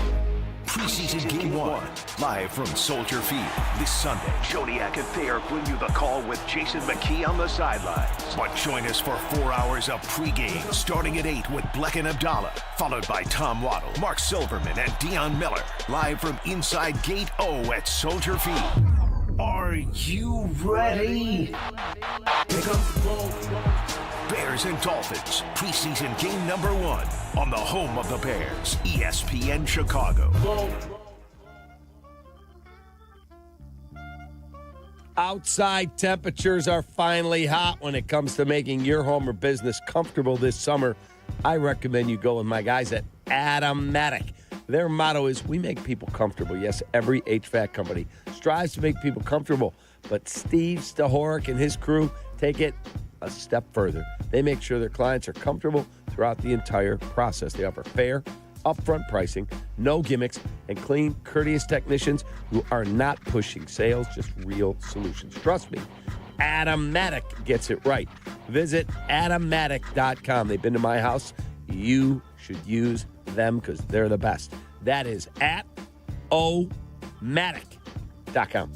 Preseason Game 1, live from Soldier Field this Sunday. Jodiak and Thayer bring you the call with Jason McKee on the sidelines. But join us for 4 hours of pregame, starting at 8 with Bleck Abdalla, followed by Tom Waddle, Mark Silverman, and Deion Miller, live from inside Gate O at Soldier Field. Are you ready? Pick up the ball. Bears and Dolphins, preseason game number 1 on the home of the Bears, ESPN Chicago. Outside temperatures are finally hot when it comes to making your home or business comfortable this summer. I recommend you go with my guys at Automatic. Their motto is, we make people comfortable. Yes, every HVAC company strives to make people comfortable. But Steve Stahorek and his crew take it a step further. They make sure their clients are comfortable throughout the entire process. They offer fair, upfront pricing, no gimmicks, and clean, courteous technicians who are not pushing sales, just real solutions. Trust me, Automatic gets it right. Visit Automatic.com. They've been to my house. You should use them because they're the best. That is at Automatic.com.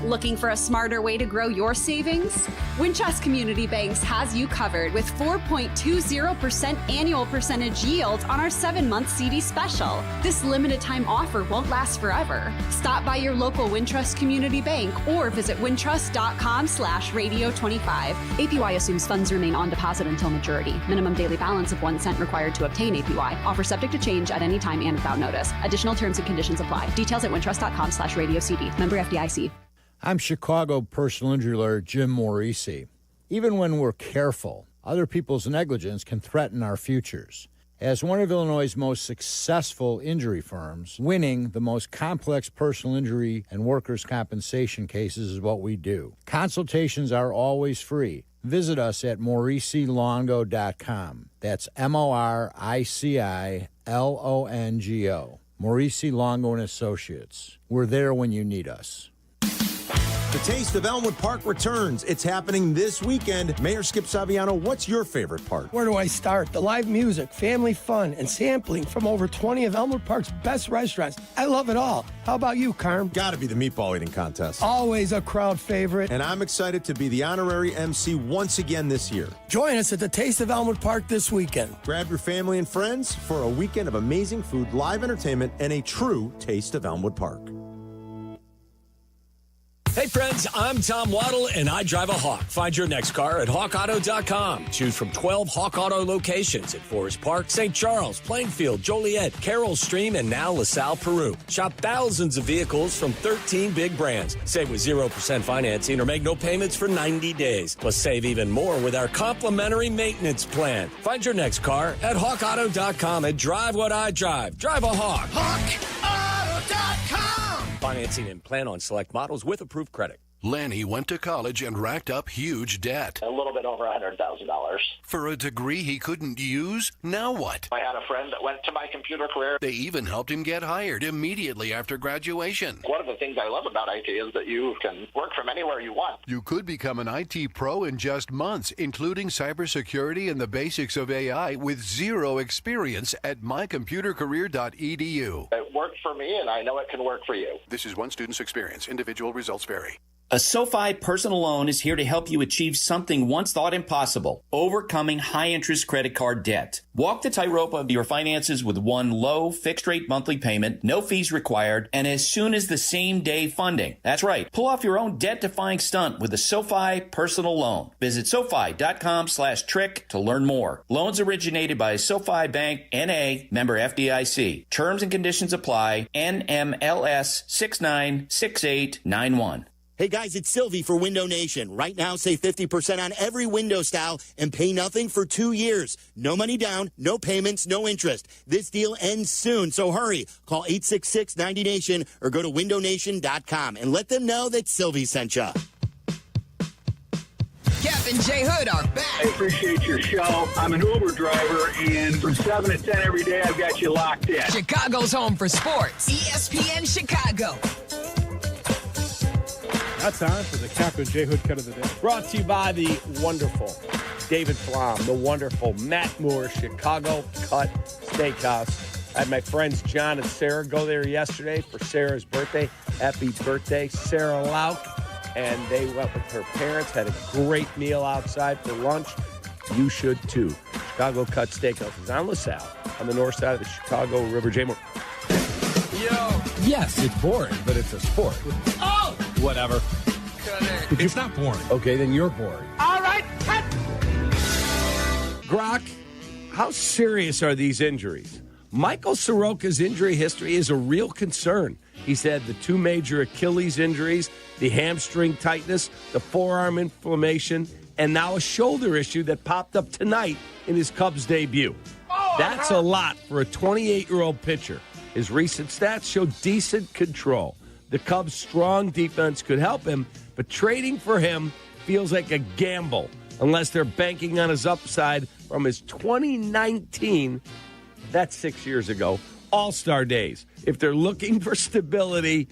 Looking for a smarter way to grow your savings? Wintrust Community Banks has you covered with 4.20% annual percentage yield on our 7-month CD special. This limited time offer won't last forever. Stop by your local Wintrust Community Bank or visit wintrust.com/radio25. APY assumes funds remain on deposit until maturity. Minimum daily balance of 1 cent required to obtain APY. Offer subject to change at any time and without notice. Additional terms and conditions apply. Details at wintrust.com/radiocd. Member FDIC. I'm Chicago personal injury lawyer Jim Morisi. Even when we're careful, other people's negligence can threaten our futures. As one of Illinois' most successful injury firms, winning the most complex personal injury and workers' compensation cases is what we do. Consultations are always free. Visit us at MorisiLongo.com. That's MoriciLongo. Morisi Longo and Associates. We're there when you need us. The Taste of Elmwood Park returns. It's happening this weekend. Mayor Skip Saviano, what's your favorite part? Where do I start? The live music, family fun, and sampling from over 20 of Elmwood Park's best restaurants. I love it all. How about you, Carm? Gotta be the meatball eating contest. Always a crowd favorite. And I'm excited to be the honorary MC once again this year. Join us at the Taste of Elmwood Park this weekend. Grab your family and friends for a weekend of amazing food, live entertainment, and a true Taste of Elmwood Park. Hey friends, I'm Tom Waddle and I drive a Hawk. Find your next car at hawkauto.com. Choose from 12 Hawk Auto locations at Forest Park, St. Charles, Plainfield, Joliet, Carroll Stream, and now LaSalle, Peru. Shop thousands of vehicles from 13 big brands. Save with 0% financing or make no payments for 90 days. Plus save even more with our complimentary maintenance plan. Find your next car at hawkauto.com and drive what I drive. Drive a Hawk. HawkAuto.com. Financing and plan on select models with approved credit. Lanny went to college and racked up huge debt. A little bit over $100,000. For a degree he couldn't use? Now what? I had a friend that went to my computer career. They even helped him get hired immediately after graduation. One of the things I love about IT is that you can work from anywhere you want. You could become an IT pro in just months, including cybersecurity and the basics of AI with zero experience at mycomputercareer.edu. It worked for me, and I know it can work for you. This is one student's experience. Individual results vary. A SoFi personal loan is here to help you achieve something once thought impossible, overcoming high-interest credit card debt. Walk the tightrope of your finances with one low, fixed-rate monthly payment, no fees required, and as soon as the same-day funding. That's right. Pull off your own debt-defying stunt with a SoFi personal loan. Visit SoFi.com/trick to learn more. Loans originated by SoFi Bank, N.A., member FDIC. Terms and conditions apply. NMLS 696891. Hey guys, it's Silvy for Window Nation. Right now, save 50% on every window style and pay nothing for 2 years. No money down, no payments, no interest. This deal ends soon, so hurry. Call 866-90NATION or go to windownation.com and let them know that Silvy sent you. Kap and J Hood are back. I appreciate your show. I'm an Uber driver, and from 7 to 10 every day, I've got you locked in. Chicago's home for sports. ESPN Chicago. Now time for the Kap and J Hood cut of the day. Brought to you by the wonderful David Flom, the wonderful Matt Moore, Chicago Cut Steakhouse. I had my friends John and Sarah go there yesterday for Sarah's birthday. Happy birthday, Sarah Lauk. And they went with her parents, had a great meal outside for lunch. You should too. Chicago Cut Steakhouse is on LaSalle on the north side of the Chicago River. J. Moore. Yo. Yes, it's boring, but it's a sport. Oh! Whatever. It's not boring. Okay, then you're boring. All right, cut! Grok, how serious are these injuries? Michael Sroka's injury history is a real concern. He's had the 2 major Achilles injuries, the hamstring tightness, the forearm inflammation, and now a shoulder issue that popped up tonight in his Cubs debut. That's a lot for a 28-year-old pitcher. His recent stats show decent control. The Cubs' strong defense could help him, but trading for him feels like a gamble unless they're banking on his upside from his 2019, that's 6 years ago, All-Star days. If they're looking for stability,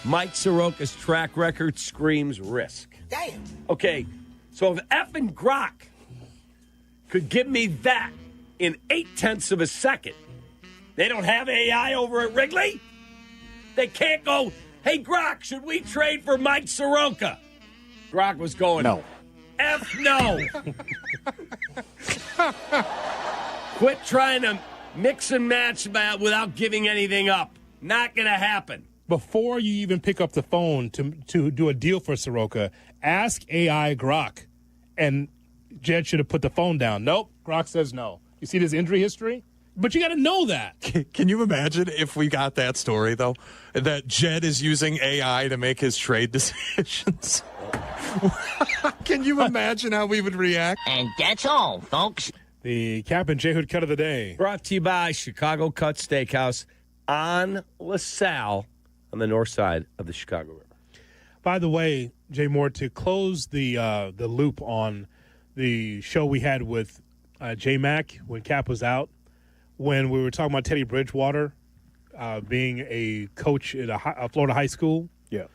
Mike Soroka's track record screams risk. Damn. Okay, so if effing Grok could give me that in 0.8 of a second, they don't have AI over at Wrigley? They can't go Hey, Grok, should we trade for Mike Sroka? Grok was going, No. F no. Quit trying to mix and match without giving anything up. Not going to happen. Before you even pick up the phone to do a deal for Sroka, ask AI Grok. And Jed should have put the phone down. Nope, Grok says no. You see this injury history? But you got to know that. Can you imagine if we got that story, though? That Jed is using AI to make his trade decisions? Can you imagine how we would react? And that's all, folks. The Kap and J Hood cut of the day. Brought to you by Chicago Cut Steakhouse on LaSalle on the north side of the Chicago River. By the way, Jay Moore, to close the loop on the show we had with J Mac when Kap was out, when we were talking about Teddy Bridgewater being a coach at a Florida high school. Yeah.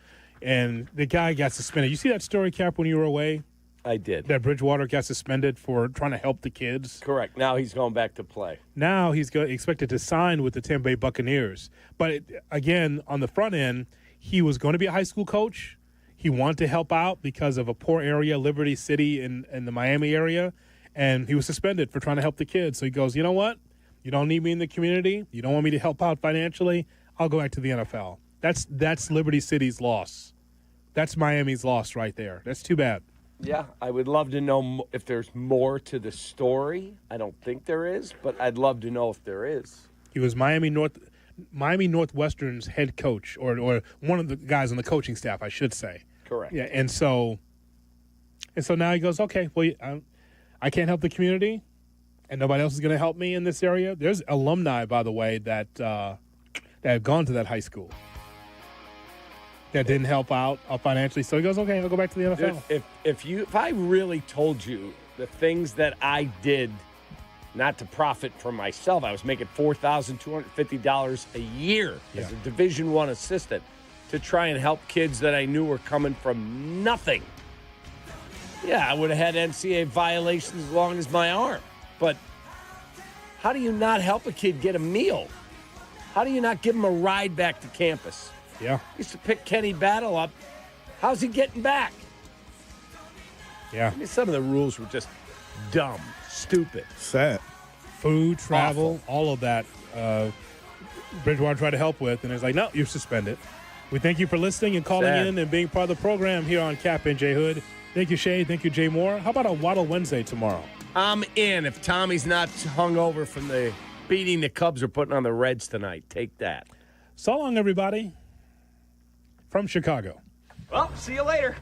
And the guy got suspended. You see that story, Kap, when you were away? I did. That Bridgewater got suspended for trying to help the kids. Correct. Now he's going back to play. Now he's expected to sign with the Tampa Bay Buccaneers. But again, on the front end, he was going to be a high school coach. He wanted to help out because of a poor area, Liberty City in the Miami area. And he was suspended for trying to help the kids. So he goes, you know what? You don't need me in the community. You don't want me to help out financially. I'll go back to the NFL. That's Liberty City's loss. That's Miami's loss right there. That's too bad. Yeah, I would love to know if there's more to the story. I don't think there is, but I'd love to know if there is. He was Miami Northwestern's head coach, or one of the guys on the coaching staff, I should say. Correct. Yeah, and so now he goes, okay, well, I can't help the community, and nobody else is going to help me in this area. There's alumni, by the way, that have gone to that high school that didn't help out financially. So he goes, okay, I'll go back to the NFL. Dude, if I really told you the things that I did not to profit for myself, I was making $4,250 a year as a Division I assistant to try and help kids that I knew were coming from nothing. Yeah, I would have had NCAA violations as long as my arm. But how do you not help a kid get a meal? How do you not give him a ride back to campus? Yeah. Used to pick Kenny Battle up. How's he getting back? Yeah. I mean, some of the rules were just dumb, stupid. Set. Food, travel, all of that. Bridgewater tried to help with, and it's like, no, you're suspended. We thank you for listening and calling in and being part of the program here on Kap and J Hood. Thank you, Shay. Thank you, Jay Moore. How about a Waddle Wednesday tomorrow? I'm in. If Tommy's not hungover from the beating the Cubs are putting on the Reds tonight, take that. So long, everybody. From Chicago. Well, see you later.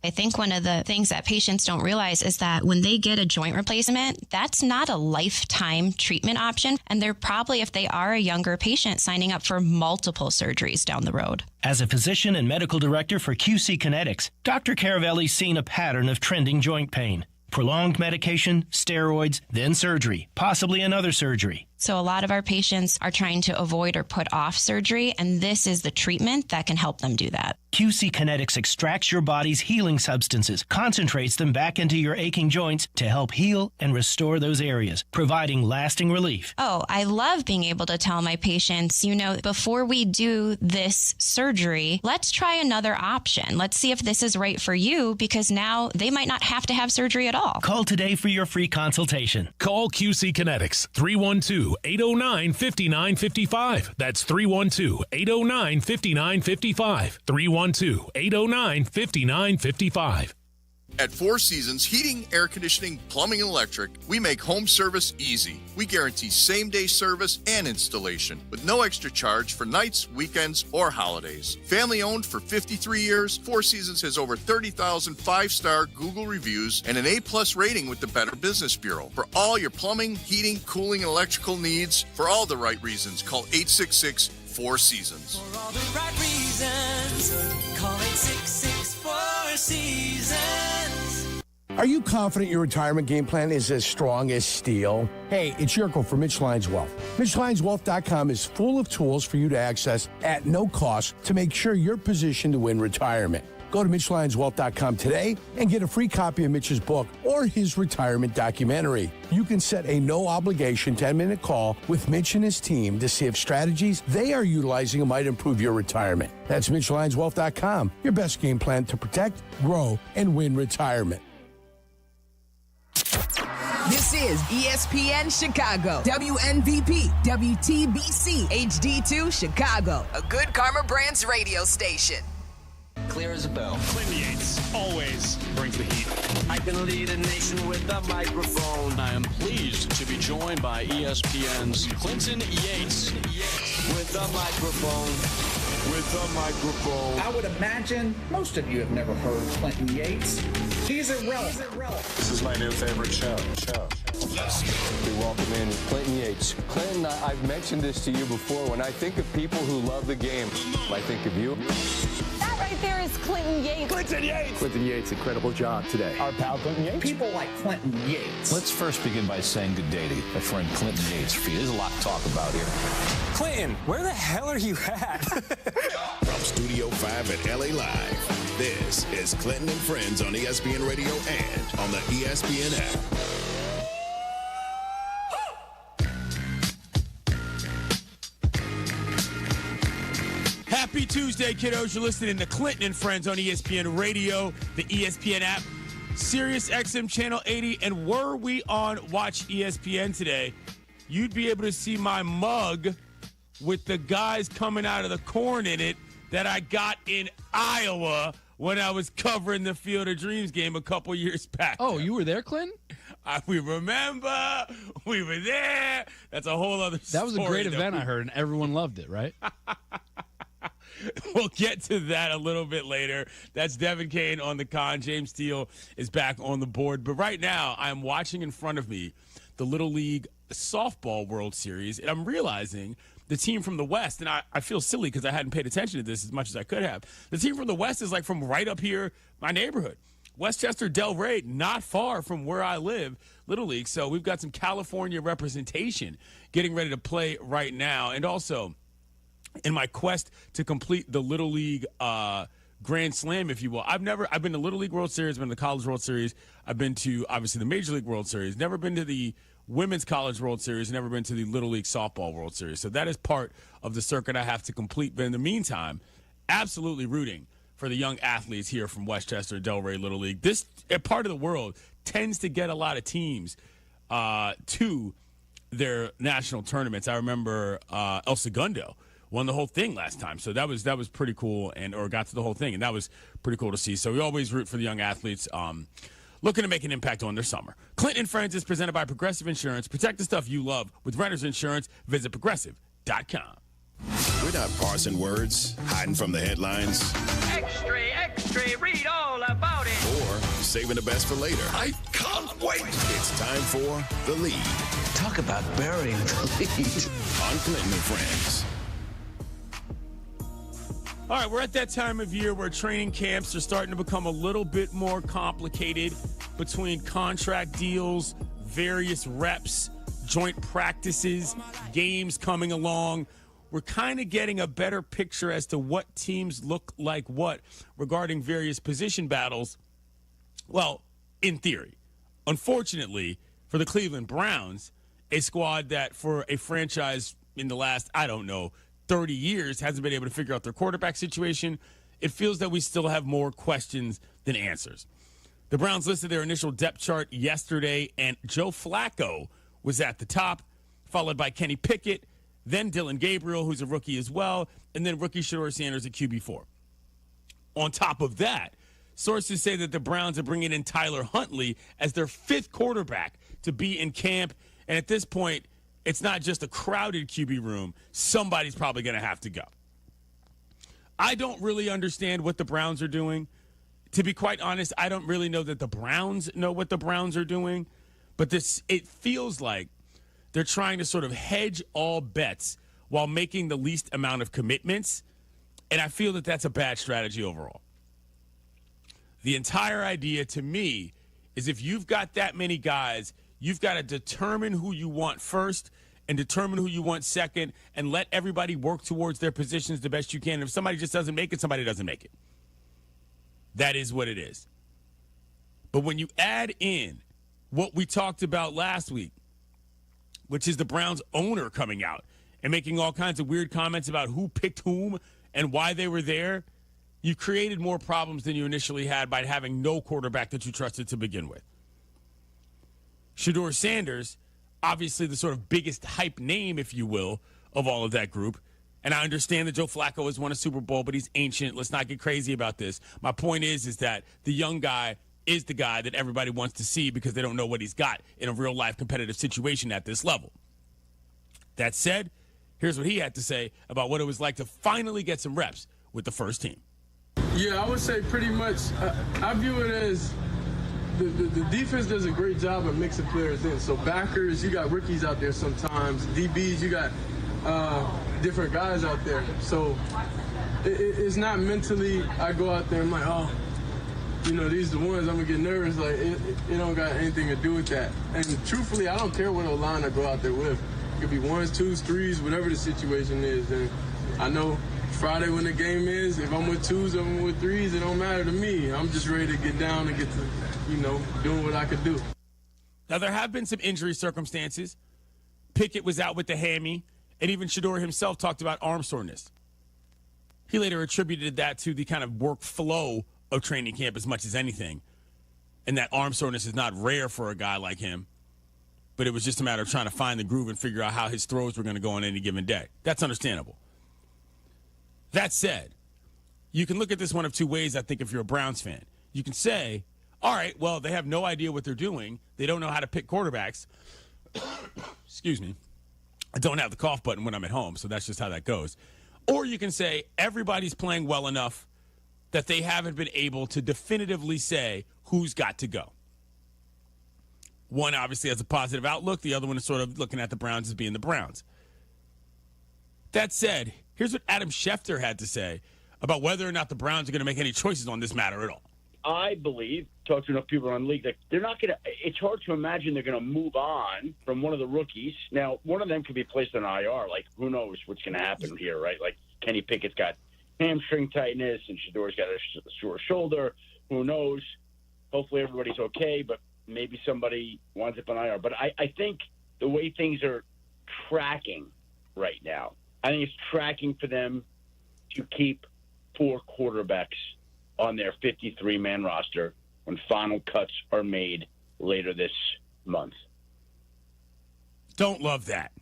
I think one of the things that patients don't realize is that when they get a joint replacement, that's not a lifetime treatment option. And they're probably, if they are a younger patient, signing up for multiple surgeries down the road. As a physician and medical director for QC Kinetics, Dr. Caravelli's seen a pattern of trending joint pain. Prolonged medication, steroids, then surgery, possibly another surgery. So a lot of our patients are trying to avoid or put off surgery, and this is the treatment that can help them do that. QC Kinetics extracts your body's healing substances, concentrates them back into your aching joints to help heal and restore those areas, providing lasting relief. Oh, I love being able to tell my patients, before we do this surgery, let's try another option. Let's see if this is right for you, because now they might not have to have surgery at all. Call today for your free consultation. Call QC Kinetics, 312-809-5955. That's 312-809-5955. 312-809-5955. At Four Seasons Heating, Air Conditioning, Plumbing, and Electric, we make home service easy. We guarantee same-day service and installation with no extra charge for nights, weekends, or holidays. Family-owned for 53 years, Four Seasons has over 30,000 five-star Google reviews and an A-plus rating with the Better Business Bureau. For all your plumbing, heating, cooling, and electrical needs, for all the right reasons, call 866-4 Seasons. For all the right reasons, call 866-4 Seasons. Are you confident your retirement game plan is as strong as steel? Hey, it's Jurko from Mitch Lyons Wealth. MitchLyonsWealth.com is full of tools for you to access at no cost to make sure you're positioned to win retirement. Go to MitchLionsWealth.com today and get a free copy of Mitch's book or his retirement documentary. You can set a no-obligation 10-minute call with Mitch and his team to see if strategies they are utilizing might improve your retirement. That's MitchLionsWealth.com, your best game plan to protect, grow, and win retirement. This is ESPN Chicago, WNVP, WTBC, HD2 Chicago, a good Karma Brands radio station. Clear as a bell. Clinton Yates always brings the heat. I can lead a nation with a microphone. I am pleased to be joined by ESPN's Clinton Yates. With a microphone. With a microphone. I would imagine most of you have never heard Clinton Yates. He's irrelevant. This is my new favorite show. We welcome in Clinton Yates. Clinton, I've mentioned this to you before. When I think of people who love the game, I think of you. That right there is Clinton Yates. Clinton Yates! Clinton Yates, incredible job today. Our pal Clinton Yates. People like Clinton Yates. Let's first begin by saying good day to my friend Clinton Yates. For you. There's a lot to talk about here. Clinton, where the hell are you at? From Studio 5 at LA Live, this is Clinton and Friends on ESPN Radio and on the ESPN app. Happy Tuesday, kiddos. You're listening to Clinton and Friends on ESPN Radio, the ESPN app, Sirius XM Channel 80. And were we on Watch ESPN today, you'd be able to see my mug with the guys coming out of the corn in it that I got in Iowa when I was covering the Field of Dreams game a couple years back. Oh, you were there, Clinton? We remember. We were there. That's a whole other story. That was a great event, I heard, and everyone loved it, right? We'll get to that a little bit later. That's Devin Kane on the con. James Steele is back on the board. But right now, I'm watching in front of me the Little League Softball World Series, and I'm realizing the team from the West, and I feel silly because I hadn't paid attention to this as much as I could have. The team from the West is like from right up here, my neighborhood. Westchester, Delray, not far from where I live, Little League. So we've got some California representation getting ready to play right now. And also, in my quest to complete the Little League Grand Slam, if you will, I've been to Little League World Series, I've been to the College World Series, I've been to, obviously, the Major League World Series, never been to the Women's College World Series, never been to the Little League Softball World Series. So that is part of the circuit I have to complete. But in the meantime, absolutely rooting for the young athletes here from Westchester, Delray, Little League. This part of the world tends to get a lot of teams to their national tournaments. I remember El Segundo won the whole thing last time, so that was pretty cool, or got to the whole thing, and that was pretty cool to see. So we always root for the young athletes looking to make an impact on their summer. Clinton and Friends is presented by Progressive Insurance. Protect the stuff you love with Renters Insurance. Visit Progressive.com. We're not parsing words, hiding from the headlines. Extra, extra, read all about it. Or saving the best for later. I can't wait. It's time for The Lead. Talk about burying the lead. On Clinton and Friends. All right, we're at that time of year where training camps are starting to become a little bit more complicated between contract deals, various reps, joint practices, games coming along. We're kind of getting a better picture as to what teams look like what regarding various position battles. Well, in theory. Unfortunately, for the Cleveland Browns, a squad that for a franchise in the last, 30 years hasn't been able to figure out their quarterback situation, it feels that we still have more questions than answers. The Browns listed their initial depth chart yesterday, and Joe Flacco was at the top, followed by Kenny Pickett, then Dylan Gabriel, who's a rookie as well, and then rookie Shedeur Sanders at QB4. On top of that, sources say that the Browns are bringing in Tyler Huntley as their fifth quarterback to be in camp, and at this point, it's not just a crowded QB room. Somebody's probably going to have to go. I don't really understand what the Browns are doing. To be quite honest, I don't really know that the Browns know what the Browns are doing, but it feels like they're trying to sort of hedge all bets while making the least amount of commitments, and I feel that that's a bad strategy overall. The entire idea to me is if you've got that many guys, you've got to determine who you want first and determine who you want second and let everybody work towards their positions the best you can. If somebody just doesn't make it, somebody doesn't make it. that is what it is. But when you add in what we talked about last week, which is the Browns owner coming out and making all kinds of weird comments about who picked whom and why they were there, you created more problems than you initially had by having no quarterback that you trusted to begin with. Shedeur Sanders, obviously the sort of biggest hype name, if you will, of all of that group. And I understand that Joe Flacco has won a Super Bowl, but he's ancient. Let's not get crazy about this. My point is that the young guy is the guy that everybody wants to see because they don't know what he's got in a real-life competitive situation at this level. That said, here's what he had to say about what it was like to finally get some reps with the first team. Yeah, I would say pretty much, I view it as the defense does a great job of mixing players in. So backers, you got rookies out there sometimes. DBs, you got different guys out there. So it's not mentally I go out there and I'm like, oh, you know, these are the ones I'm going to get nervous. Like, it don't got anything to do with that. And truthfully, I don't care what line I go out there with. It could be ones, twos, threes, whatever the situation is. And I know Friday when the game is, if I'm with twos or I'm with threes, it don't matter to me. I'm just ready to get down and get to, you know, doing what I could do. Now, there have been some injury circumstances. Pickett was out with the hammy, and even Shedeur himself talked about arm soreness. He later attributed that to the kind of workflow of training camp as much as anything, and that arm soreness is not rare for a guy like him, but it was just a matter of trying to find the groove and figure out how his throws were going to go on any given day. That's understandable. That said, you can look at this one of two ways, I think, if you're a Browns fan. You can say, all right, well, they have no idea what they're doing. They don't know how to pick quarterbacks. Excuse me. I don't have the cough button when I'm at home, so that's just how that goes. Or you can say everybody's playing well enough that they haven't been able to definitively say who's got to go. One obviously has a positive outlook. The other one is sort of looking at the Browns as being the Browns. That said, here's what Adam Schefter had to say about whether or not the Browns are going to make any choices on this matter at all. I believe, talk to enough people around the league, that they're not going to – it's hard to imagine they're going to move on from one of the rookies. Now, one of them could be placed on IR. Like, who knows what's going to happen here, right? Like, Kenny Pickett's got hamstring tightness and Shedeur's got a sore shoulder. Who knows? Hopefully everybody's okay, but maybe somebody winds up on IR. But I think the way things are tracking right now, I think it's tracking for them to keep 4 quarterbacks on their 53-man roster when final cuts are made later this month. Don't love that.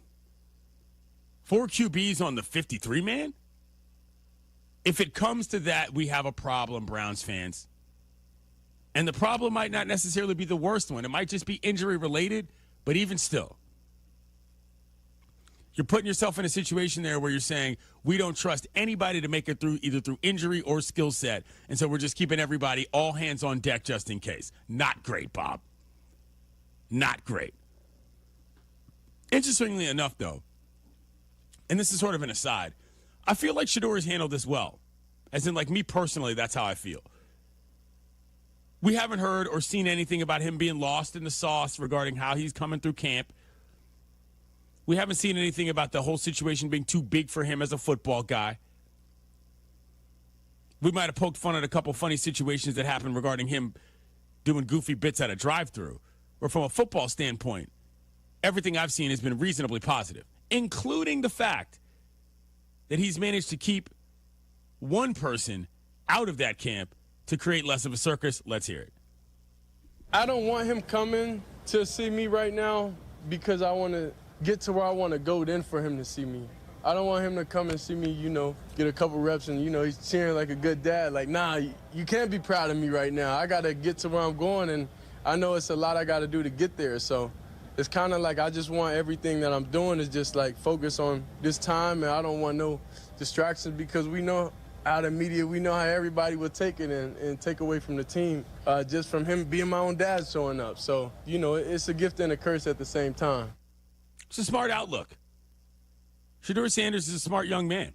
4 QBs on the 53-man? If it comes to that, we have a problem, Browns fans. And the problem might not necessarily be the worst one. It might just be injury-related, but even still. You're putting yourself in a situation there where you're saying, we don't trust anybody to make it through either through injury or skill set. And so we're just keeping everybody all hands on deck just in case. Not great, Bob. Not great. Interestingly enough, though, and this is sort of an aside, I feel like Shedeur has handled this well. As in, like, me personally, that's how I feel. We haven't heard or seen anything about him being lost in the sauce regarding how he's coming through camp. We haven't seen anything about the whole situation being too big for him as a football guy. We might have poked fun at a couple funny situations that happened regarding him doing goofy bits at a drive-thru. Or from a football standpoint, everything I've seen has been reasonably positive, including the fact that he's managed to keep one person out of that camp to create less of a circus. Let's hear it. I don't want him coming to see me right now because I want to get to where I want to go then for him to see me. I don't want him to come and see me, you know, get a couple reps and, you know, he's cheering like a good dad. Like, nah, you can't be proud of me right now. I got to get to where I'm going, and I know it's a lot I got to do to get there. So it's kind of like I just want everything that I'm doing is just, like, focus on this time, and I don't want no distractions because we know out of media, we know how everybody will take it and take away from the team just from him being my own dad showing up. So, you know, it's a gift and a curse at the same time. It's a smart outlook. Shedeur Sanders is a smart young man.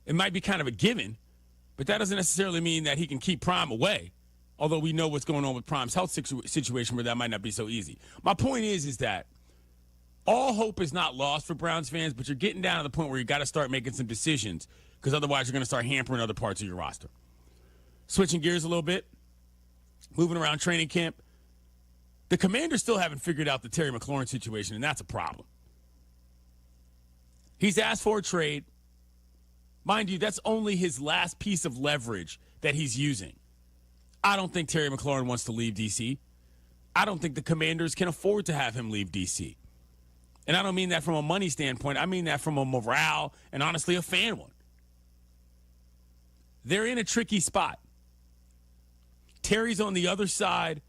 It might be kind of a given, but that doesn't necessarily mean that he can keep Prime away, although we know what's going on with Prime's health situation where that might not be so easy. My point is that all hope is not lost for Browns fans, but you're getting down to the point where you got to start making some decisions because otherwise you're going to start hampering other parts of your roster. Switching gears a little bit, moving around training camp. The Commanders still haven't figured out the Terry McLaurin situation, and that's a problem. He's asked for a trade. Mind you, that's only his last piece of leverage that he's using. I don't think Terry McLaurin wants to leave D.C. I don't think the Commanders can afford to have him leave D.C. And I don't mean that from a money standpoint. I mean that from a morale and, honestly, a fan one. They're in a tricky spot. Terry's on the other side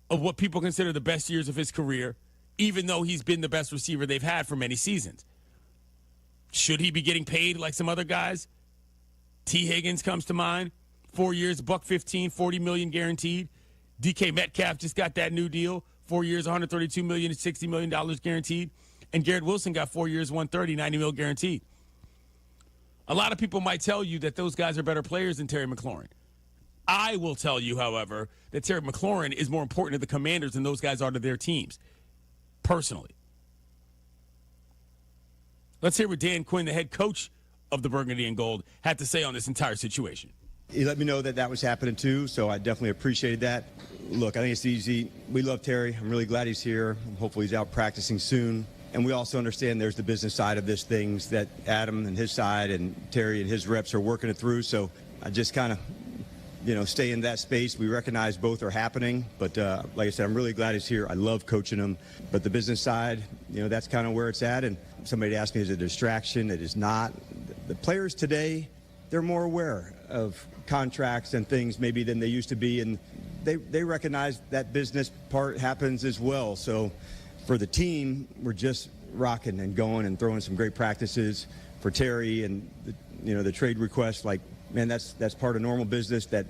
of what people consider the best years of his career, even though he's been the best receiver they've had for many seasons. Should he be getting paid like some other guys? T. Higgins comes to mind. 4 years, $115, $40 million guaranteed. DK Metcalf just got that new deal. 4 years, $132 million, $60 million guaranteed. And Garrett Wilson got 4 years, $130, $90 million guaranteed. A lot of people might tell you that those guys are better players than Terry McLaurin. I will tell you, however, that Terry McLaurin is more important to the Commanders than those guys are to their teams, personally. Let's hear what Dan Quinn, the head coach of the Burgundy and Gold, had to say on this entire situation. He let me know that that was happening too, so I definitely appreciated that. Look, I think it's easy. We love Terry. I'm really glad he's here. Hopefully he's out practicing soon. And we also understand there's the business side of this, things that Adam and his side and Terry and his reps are working it through. So I just kind of, stay in that space. We recognize both are happening. But like I said, I'm really glad he's here. I love coaching him. But the business side, that's kind of where it's at. And somebody asked me, is it a distraction? It is not. The players today, they're more aware of contracts and things maybe than they used to be. And they recognize that business part happens as well. So for the team, we're just rocking and going and throwing some great practices. For Terry and the trade request, that's part of normal business that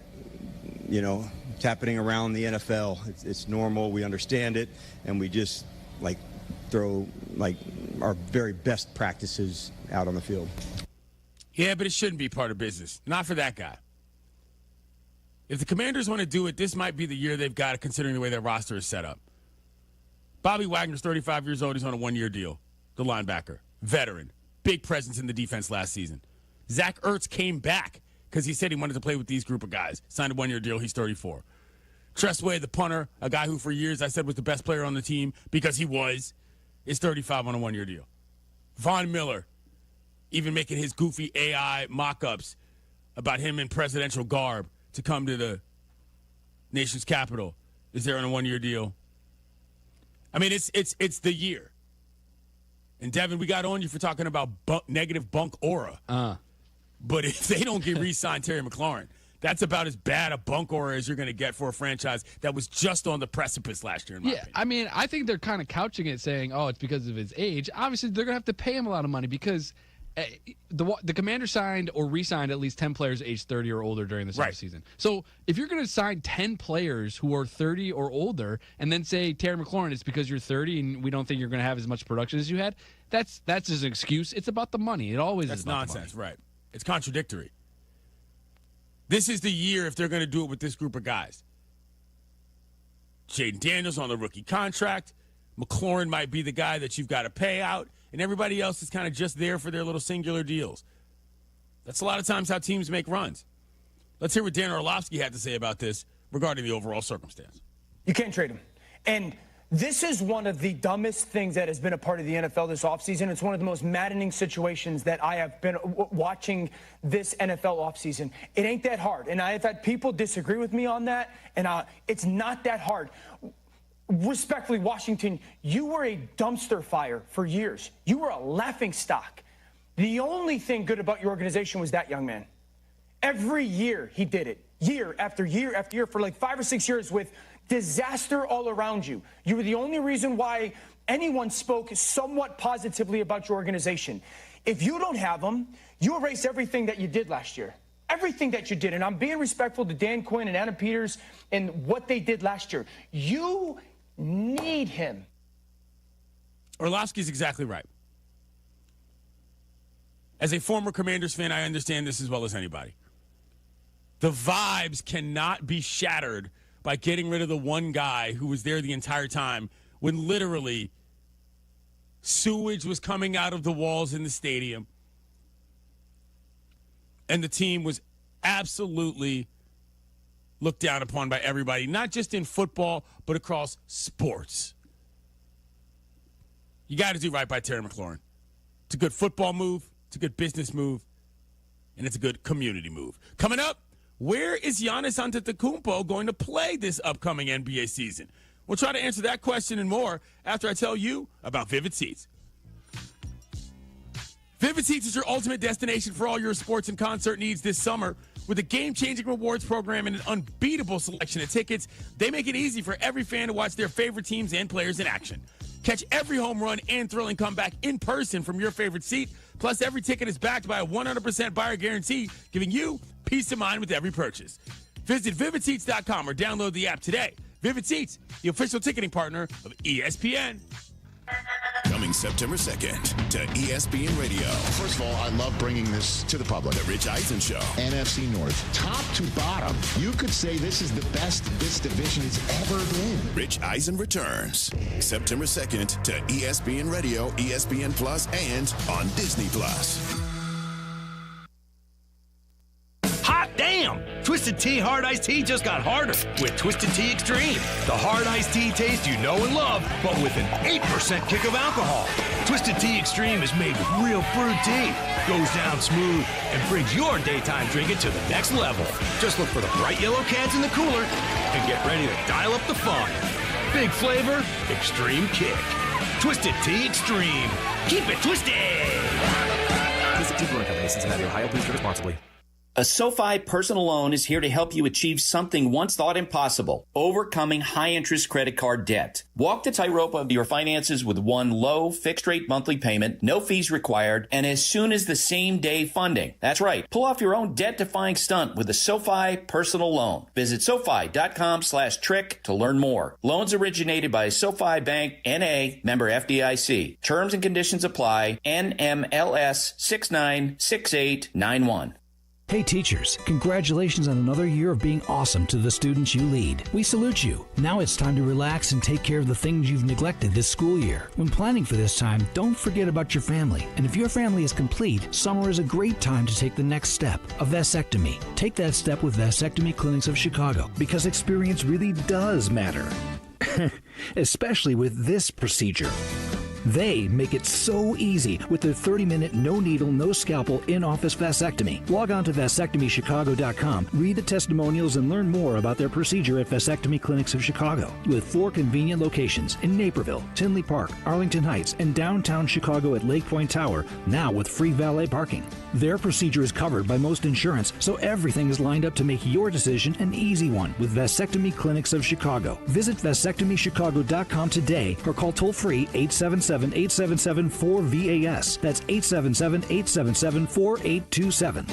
it's happening around the NFL. It's normal. We understand it, and we just throw our very best practices out on the field. Yeah, but it shouldn't be part of business. Not for that guy. If the Commanders want to do it, this might be the year they've got it, considering the way their roster is set up. Bobby Wagner's 35 years old. He's on a one-year deal. The linebacker. Veteran. Big presence in the defense last season. Zach Ertz came back because he said he wanted to play with these group of guys. Signed a one-year deal. He's 34. Tressway, the punter, a guy who for years I said was the best player on the team because he was, is 35 on a one-year deal. Von Miller, even making his goofy AI mock-ups about him in presidential garb to come to the nation's capital, is there on a one-year deal. I mean, it's the year. And, Devin, we got on you for talking about negative bunk aura. But if they don't get re-signed Terry McLaurin, that's about as bad a bunk aura as you're going to get for a franchise that was just on the precipice last year, in my opinion. I mean, I think they're kind of couching it saying, it's because of his age. Obviously, they're going to have to pay him a lot of money because the Commander signed or re-signed at least 10 players aged 30 or older during the season. So if you're going to sign 10 players who are 30 or older and then say, Terry McLaurin, it's because you're 30 and we don't think you're going to have as much production as you had, that's just an excuse. It's about the money. It always is about nonsense, the money. right. It's contradictory. This is the year if they're going to do it with this group of guys. Jaden Daniels on the rookie contract. McLaurin might be the guy that you've got to pay out. And everybody else is kind of just there for their little singular deals. That's a lot of times how teams make runs. Let's hear what Dan Orlovsky had to say about this regarding the overall circumstance. You can't trade him. And this is one of the dumbest things that has been a part of the NFL this offseason. It's one of the most maddening situations that I have been watching this NFL offseason. It ain't that hard. And I've had people disagree with me on that. And it's not that hard. Respectfully, Washington, you were a dumpster fire for years. You were a laughingstock. The only thing good about your organization was that young man. Every year he did it, year after year after year, for 5 or 6 years with disaster all around you. You were the only reason why anyone spoke somewhat positively about your organization. If you don't have him, you erase everything that you did last year. Everything that you did. And I'm being respectful to Dan Quinn and Adam Peters and what they did last year. You need him. Orlovsky's exactly right. As a former Commanders fan, I understand this as well as anybody. The vibes cannot be shattered by getting rid of the one guy who was there the entire time when literally sewage was coming out of the walls in the stadium and the team was absolutely looked down upon by everybody, not just in football, but across sports. You got to do right by Terry McLaurin. It's a good football move, it's a good business move, and it's a good community move. Coming up, where is Giannis Antetokounmpo going to play this upcoming NBA season? We'll try to answer that question and more after I tell you about Vivid Seats. Vivid Seats is your ultimate destination for all your sports and concert needs this summer. With a game-changing rewards program and an unbeatable selection of tickets, they make it easy for every fan to watch their favorite teams and players in action. Catch every home run and thrilling comeback in person from your favorite seat. Plus, every ticket is backed by a 100% buyer guarantee, giving you peace of mind with every purchase. Visit VividSeats.com or download the app today. Vivid Seats, the official ticketing partner of ESPN. Coming September 2nd to ESPN Radio. First of all, I love bringing this to the public. The Rich Eisen Show. NFC North, top to bottom. You could say this is the best this division has ever been. Rich Eisen returns September 2nd to ESPN Radio, ESPN Plus, and on Disney Plus. Hot damn! Twisted Tea Hard Iced Tea just got harder with Twisted Tea Extreme. The hard iced tea taste you know and love, but with an 8% kick of alcohol. Twisted Tea Extreme is made with real brewed tea, goes down smooth, and brings your daytime drinking to the next level. Just look for the bright yellow cans in the cooler and get ready to dial up the fun. Big flavor, extreme kick. Twisted Tea Extreme. Keep it twisted! Twisted Tea Brewing Company, Cincinnati, Ohio. Please drink responsibly. A SoFi personal loan is here to help you achieve something once thought impossible, overcoming high-interest credit card debt. Walk the tightrope of your finances with one low, fixed-rate monthly payment, no fees required, and as soon as the same-day funding. That's right. Pull off your own debt-defying stunt with a SoFi personal loan. Visit SoFi.com/trick to learn more. Loans originated by SoFi Bank, N.A., member FDIC. Terms and conditions apply. NMLS 696891. Hey teachers, congratulations on another year of being awesome to the students you lead. We salute you. Now it's time to relax and take care of the things you've neglected this school year. When planning for this time, don't forget about your family. And if your family is complete, summer is a great time to take the next step, a vasectomy. Take that step with Vasectomy Clinics of Chicago, because experience really does matter. Especially with this procedure. They make it so easy with their 30-minute, no-needle, no-scalpel, in-office vasectomy. Log on to vasectomychicago.com, read the testimonials, and learn more about their procedure at Vasectomy Clinics of Chicago. With 4 convenient locations in Naperville, Tinley Park, Arlington Heights, and downtown Chicago at Lake Point Tower, now with free valet parking. Their procedure is covered by most insurance, so everything is lined up to make your decision an easy one with Vasectomy Clinics of Chicago. Visit vasectomychicago.com today or call toll-free 877-877-4VAS. That's 877-877-4827.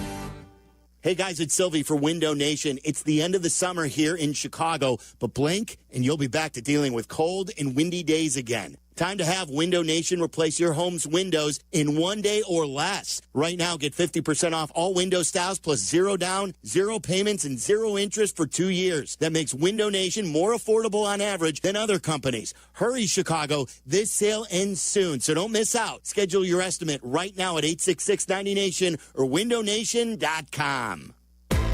Hey guys, it's Silvy for Window Nation. It's the end of the summer here in Chicago, but blink and you'll be back to dealing with cold and windy days again. Time to have Window Nation replace your home's windows in 1 day or less. Right now, get 50% off all window styles plus 0 down, 0 payments, and 0 interest for 2 years. That makes Window Nation more affordable on average than other companies. Hurry, Chicago. This sale ends soon, so don't miss out. Schedule your estimate right now at 866-90Nation or windownation.com.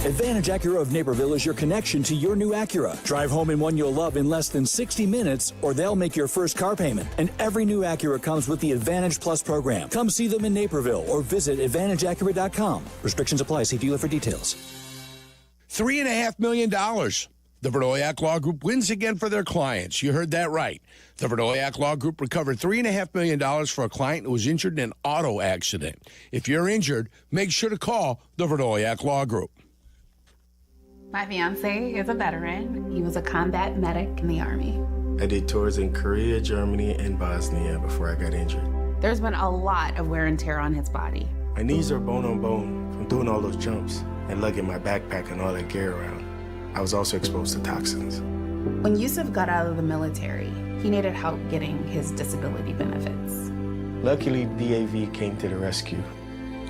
Advantage Acura of Naperville is your connection to your new Acura. Drive home in one you'll love in less than 60 minutes, or they'll make your first car payment. And every new Acura comes with the Advantage Plus program. Come see them in Naperville or visit AdvantageAcura.com. Restrictions apply. See dealer for details. $3.5 million. The Verdoyak Law Group wins again for their clients. You heard that right. The Verdoyak Law Group recovered $3.5 million for a client who was injured in an auto accident. If you're injured, make sure to call the Verdoyak Law Group. My fiance is a veteran. He was a combat medic in the Army. I did tours in Korea, Germany, and Bosnia before I got injured. There's been a lot of wear and tear on his body. My knees are bone on bone from doing all those jumps and lugging my backpack and all that gear around. I was also exposed to toxins. When Yusuf got out of the military, he needed help getting his disability benefits. Luckily, DAV came to the rescue.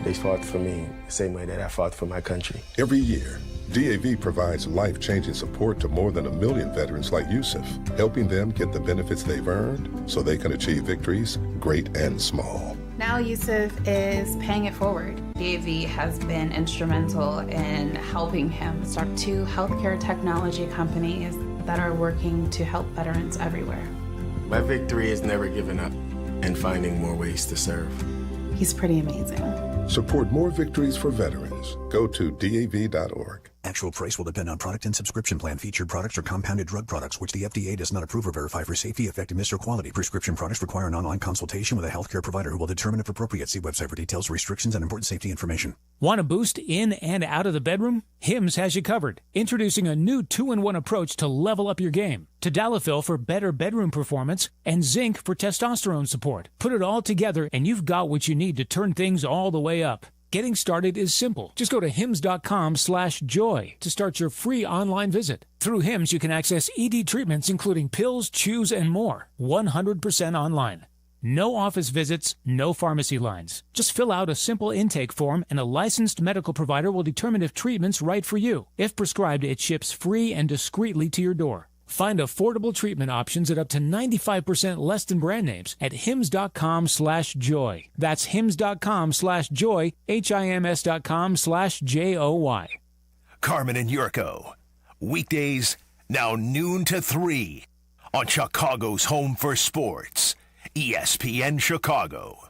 They fought for me the same way that I fought for my country. Every year, DAV provides life-changing support to more than 1 million veterans like Yusuf, helping them get the benefits they've earned so they can achieve victories, great and small. Now now Yusuf is paying it forward. DAV has been instrumental in helping him start 2 healthcare technology companies that are working to help veterans everywhere. My victory is never giving up and finding more ways to serve. He's pretty amazing. Support more victories for veterans. Go to DAV.org. Actual price will depend on product and subscription plan. Featured products are compounded drug products, which the FDA does not approve or verify for safety, effectiveness, or quality. Prescription products require an online consultation with a healthcare provider who will determine if appropriate. See website for details, restrictions, and important safety information. Want a boost in and out of the bedroom? Hims has you covered. Introducing a new 2-in-1 approach to level up your game. Tadalafil for better bedroom performance and zinc for testosterone support. Put it all together and you've got what you need to turn things all the way up. Getting started is simple. Just go to hims.com/joy to start your free online visit. Through Hims, you can access ED treatments including pills, chews, and more. 100% online. No office visits, no pharmacy lines. Just fill out a simple intake form and a licensed medical provider will determine if treatment's right for you. If prescribed, it ships free and discreetly to your door. Find affordable treatment options at up to 95% less than brand names at hims.com/joy. That's hims.com/joy, hims.com/joy. Carmen and Jurko. Weekdays, now noon to 3 on Chicago's home for sports, ESPN Chicago.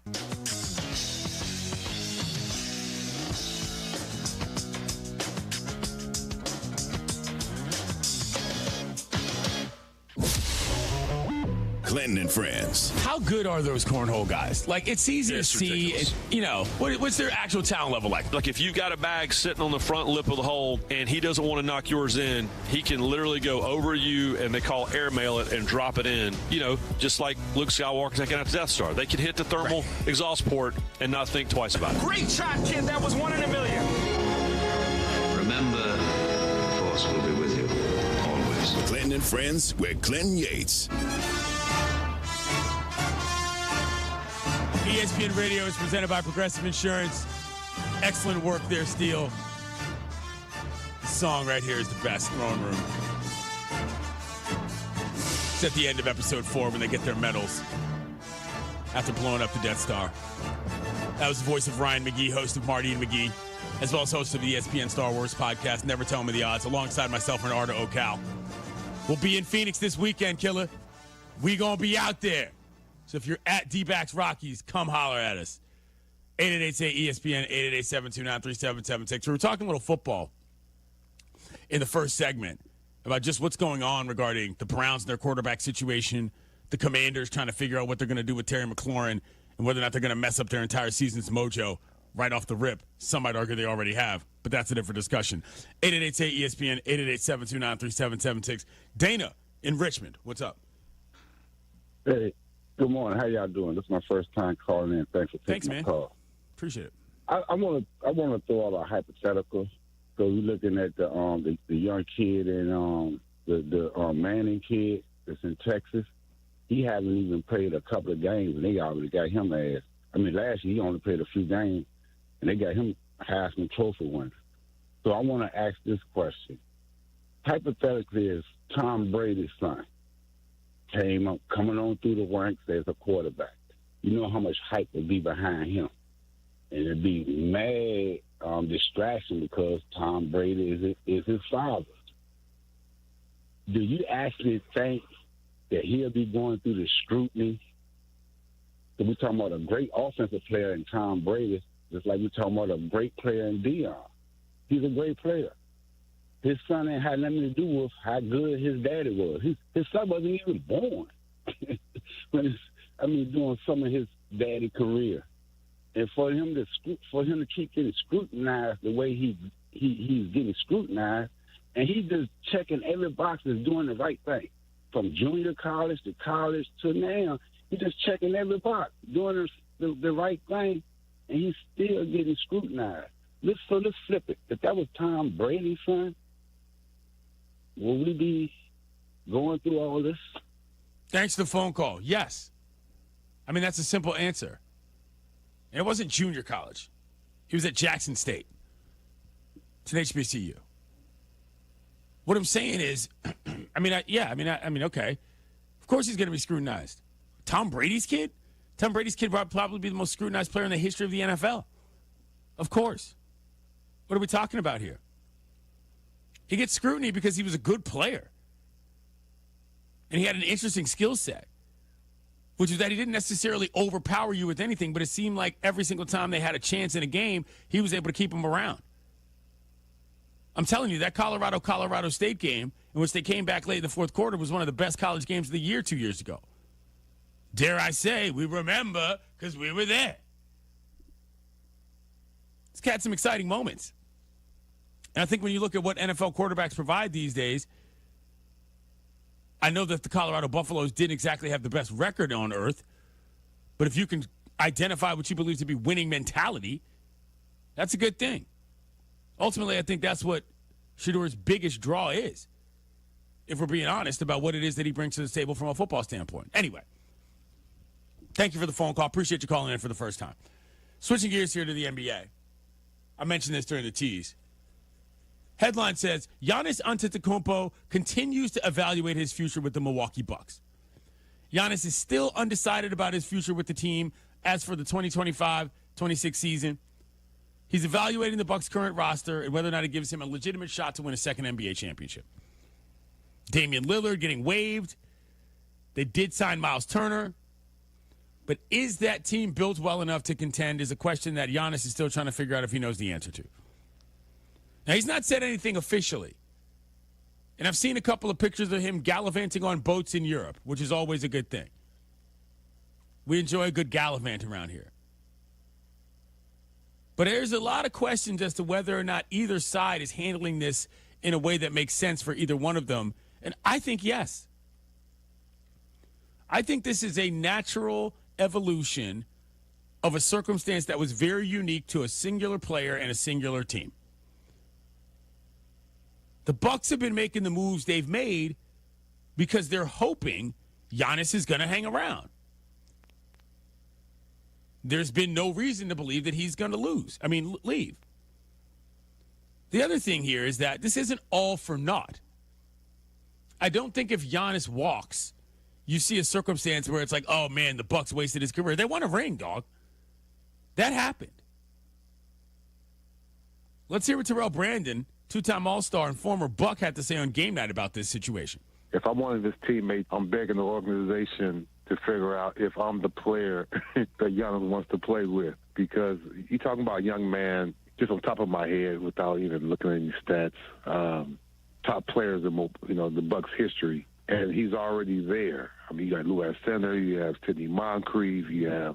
Clinton and Friends. How good are those cornhole guys? Like, it's easy to see, what's their actual talent level like? Like, if you got a bag sitting on the front lip of the hole and he doesn't want to knock yours in, he can literally go over you, and they call airmail it and drop it in. Just like Luke Skywalker taking out the Death Star. They could hit the thermal exhaust port and not think twice about it. Great shot, kid. That was 1 in a million. Remember, the Force will be with you, always. Clinton and Friends with Clinton Yates. ESPN Radio is presented by Progressive Insurance. Excellent work there, Steele. The song right here is the best, Throne Room. It's at the end of episode 4 when they get their medals after blowing up the Death Star. That was the voice of Ryan McGee, host of Marty and McGee, as well as host of the ESPN Star Wars podcast, Never Tell Me the Odds, alongside myself and Arda Ocal. We'll be in Phoenix this weekend, killer. We gonna be out there. So if you're at D-Backs Rockies, come holler at us. 888-ESPN, 888-729-3776. We were talking a little football in the first segment about just what's going on regarding the Browns and their quarterback situation, the Commanders trying to figure out what they're going to do with Terry McLaurin, and whether or not they're going to mess up their entire season's mojo right off the rip. Some might argue they already have, but that's a different discussion. 888-ESPN, 888-729-3776. Dana in Richmond, what's up? Hey. Good morning. How y'all doing? This is my first time calling in. Thanks for taking my call. Appreciate it. I want to throw out a hypothetical. So we're looking at the young kid and the Manning kid that's in Texas. He hasn't even played a couple of games, and they already got him ass. I mean, last year he only played a few games, and they got him Heisman Trophy winner. So I want to ask this question. Hypothetically, is Tom Brady's son coming on through the ranks as a quarterback, you know how much hype would be behind him. And it'd be mad distraction because Tom Brady is his father. Do you actually think that he'll be going through the scrutiny? So we're talking about a great offensive player in Tom Brady, just like we're talking about a great player in Dion. He's a great player. His son ain't had nothing to do with how good his daddy was. His son wasn't even born doing some of his daddy career. And for him to keep getting scrutinized the way he's getting scrutinized, and he's just checking every box as doing the right thing. From junior college to college to now, he's just checking every box, doing the right thing, and he's still getting scrutinized. Let's flip it. If that was Tom Brady's son, will we be going through all this? Thanks for the phone call. Yes. I mean, that's a simple answer. And it wasn't junior college. He was at Jackson State. It's an HBCU. What I'm saying is, okay. Of course he's going to be scrutinized. Tom Brady's kid? Tom Brady's kid would probably be the most scrutinized player in the history of the NFL. Of course. What are we talking about here? He gets scrutiny because he was a good player. And he had an interesting skill set, which is that he didn't necessarily overpower you with anything, but it seemed like every single time they had a chance in a game, he was able to keep them around. I'm telling you, that Colorado State game, in which they came back late in the fourth quarter, was one of the best college games of the year 2 years ago. Dare I say, we remember because we were there. It's had some exciting moments. And I think when you look at what NFL quarterbacks provide these days, I know that the Colorado Buffaloes didn't exactly have the best record on earth, but if you can identify what you believe to be winning mentality, that's a good thing. Ultimately, I think that's what Shedor's biggest draw is, if we're being honest about what it is that he brings to the table from a football standpoint. Anyway, thank you for the phone call. Appreciate you calling in for the first time. Switching gears here to the NBA. I mentioned this during the tease. Headline says, Giannis Antetokounmpo continues to evaluate his future with the Milwaukee Bucks. Giannis is still undecided about his future with the team as for the 2025-26 season. He's evaluating the Bucks' current roster and whether or not it gives him a legitimate shot to win a second NBA championship. Damian Lillard getting waived. They did sign Miles Turner. But is that team built well enough to contend is a question that Giannis is still trying to figure out if he knows the answer to. Now, he's not said anything officially. And I've seen a couple of pictures of him gallivanting on boats in Europe, which is always a good thing. We enjoy a good gallivant around here. But there's a lot of questions as to whether or not either side is handling this in a way that makes sense for either one of them. And I think yes. I think this is a natural evolution of a circumstance that was very unique to a singular player and a singular team. The Bucks have been making the moves they've made because they're hoping Giannis is going to hang around. There's been no reason to believe that he's going to leave. The other thing here is that this isn't all for naught. I don't think if Giannis walks, you see a circumstance where it's like, oh, man, the Bucks wasted his career. They won a ring, dog. That happened. Let's hear what Terrell Brandon, two-time All-Star and former Buck, had to say on game night about this situation. If I'm one of his teammates, I'm begging the organization to figure out if I'm the player that Giannis wants to play with. Because you're talking about a young man, just on top of my head, without even looking at any stats, top players in the Bucks' history, and he's already there. I mean, you got Lou Center, you have Sidney Moncrief, you have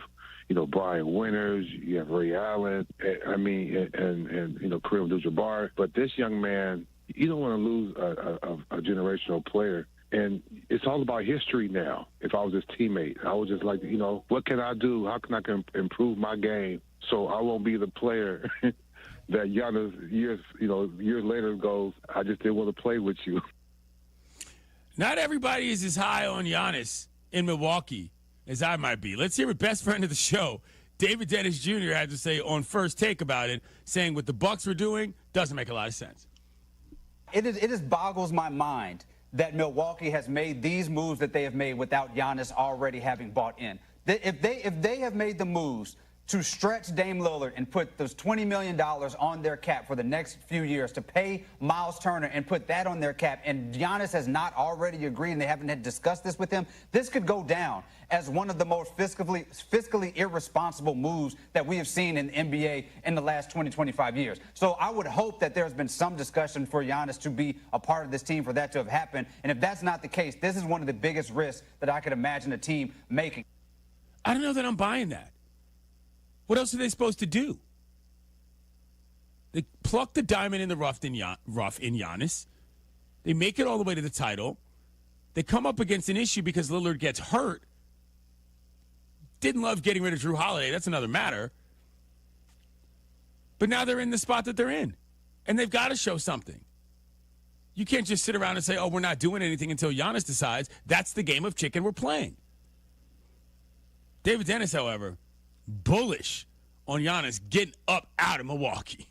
Brian Winters, you have Ray Allen, and Kareem Abdul-Jabbar. But this young man, you don't want to lose a generational player. And it's all about history now. If I was his teammate, I would just like, what can I do? How can I improve my game so I won't be the player that Giannis years later goes, I just didn't want to play with you. Not everybody is as high on Giannis in Milwaukee as I might be. Let's hear what best friend of the show, David Dennis Jr., had to say on First Take about it, saying what the Bucks were doing doesn't make a lot of sense. It just boggles my mind that Milwaukee has made these moves that they have made without Giannis already having bought in. If they have made the moves to stretch Dame Lillard and put those $20 million on their cap for the next few years, to pay Miles Turner and put that on their cap, and Giannis has not already agreed and they haven't had discussed this with him, this could go down as one of the most fiscally irresponsible moves that we have seen in the NBA in the last 20, 25 years. So I would hope that there's been some discussion for Giannis to be a part of this team, for that to have happened. And if that's not the case, this is one of the biggest risks that I could imagine a team making. I don't know that I'm buying that. What else are they supposed to do? They pluck the diamond in the rough in Giannis. They make it all the way to the title. They come up against an issue because Lillard gets hurt. Didn't love getting rid of Drew Holiday. That's another matter. But now they're in the spot that they're in. And they've got to show something. You can't just sit around and say, oh, we're not doing anything until Giannis decides. That's the game of chicken we're playing. David Dennis, however, bullish on Giannis getting up out of Milwaukee.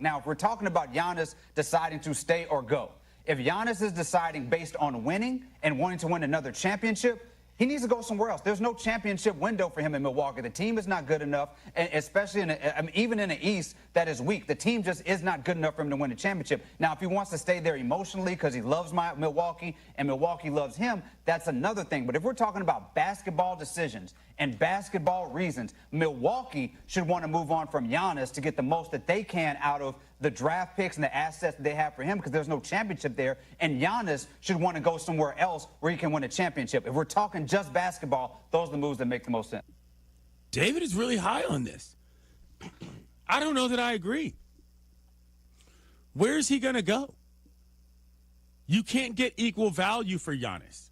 Now, if we're talking about Giannis deciding to stay or go, if Giannis is deciding based on winning and wanting to win another championship, He needs to go somewhere else. There's no championship window for him in Milwaukee. The team is not good enough, and especially even in the East, that is weak. The team just is not good enough for him to win a championship. Now, if he wants to stay there emotionally because he loves Milwaukee and Milwaukee loves him, that's another thing. But if we're talking about basketball decisions and basketball reasons, Milwaukee should want to move on from Giannis to get the most that they can out of the draft picks and the assets that they have for him, because there's no championship there. And Giannis should want to go somewhere else where he can win a championship. If we're talking just basketball, those are the moves that make the most sense. David is really high on this. I don't know that I agree. Where is he going to go? You can't get equal value for Giannis.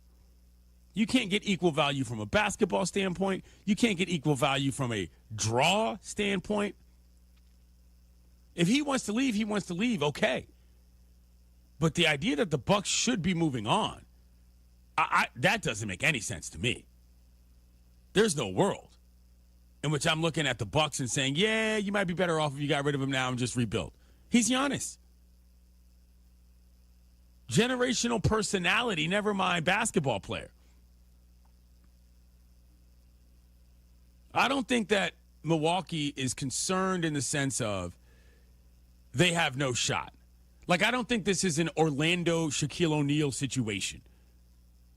You can't get equal value from a basketball standpoint. You can't get equal value from a draw standpoint. If he wants to leave, he wants to leave, okay. But the idea that the Bucks should be moving on, that doesn't make any sense to me. There's no world in which I'm looking at the Bucks and saying, yeah, you might be better off if you got rid of him now and just rebuild. He's Giannis. Generational personality, never mind basketball player. I don't think that Milwaukee is concerned in the sense of they have no shot. Like, I don't think this is an Orlando Shaquille O'Neal situation.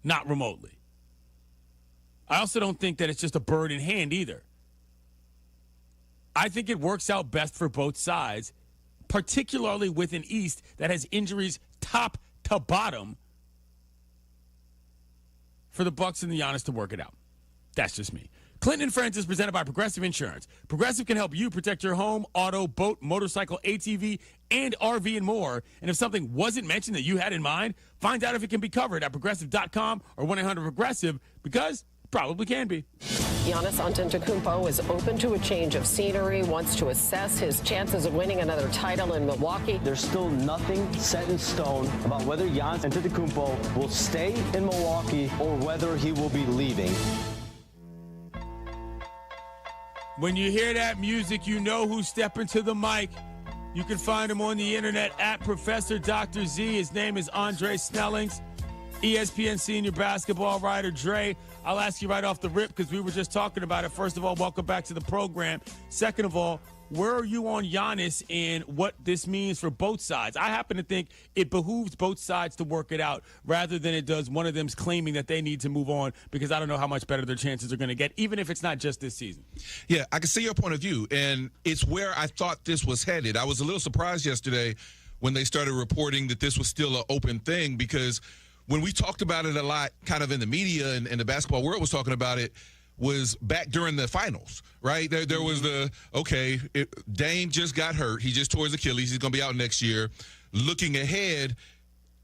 Not remotely. I also don't think that it's just a bird in hand either. I think it works out best for both sides, particularly with an East that has injuries top to bottom, for the Bucks and the Giannis to work it out. That's just me. Clinton and Friends is presented by Progressive Insurance. Progressive can help you protect your home, auto, boat, motorcycle, ATV, and RV and more. And if something wasn't mentioned that you had in mind, find out if it can be covered at Progressive.com or 1-800-PROGRESSIVE, because it probably can be. Giannis Antetokounmpo is open to a change of scenery, wants to assess his chances of winning another title in Milwaukee. There's still nothing set in stone about whether Giannis Antetokounmpo will stay in Milwaukee or whether he will be leaving. When you hear that music, you know who's stepping to the mic. You can find him on the internet at Professor Dr. Z. His name is Andre Snellings, ESPN senior basketball writer. Dre, I'll ask you right off the rip because we were just talking about it. First of all, welcome back to the program. Second of all, where are you on Giannis and what this means for both sides? I happen to think it behooves both sides to work it out rather than it does one of them's claiming that they need to move on, because I don't know how much better their chances are going to get, even if it's not just this season. Yeah, I can see your point of view, and it's where I thought this was headed. I was a little surprised yesterday when they started reporting that this was still an open thing, because when we talked about it a lot kind of in the media and the basketball world was talking about it, was back during the finals, right? There was Dame just got hurt. He just tore his Achilles. He's going to be out next year. Looking ahead,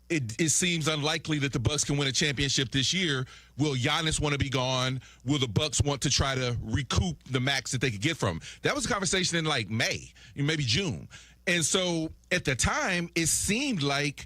it seems unlikely that the Bucks can win a championship this year. Will Giannis want to be gone? Will the Bucks want to try to recoup the max that they could get from him? That was a conversation in like May, maybe June. And so at the time, it seemed like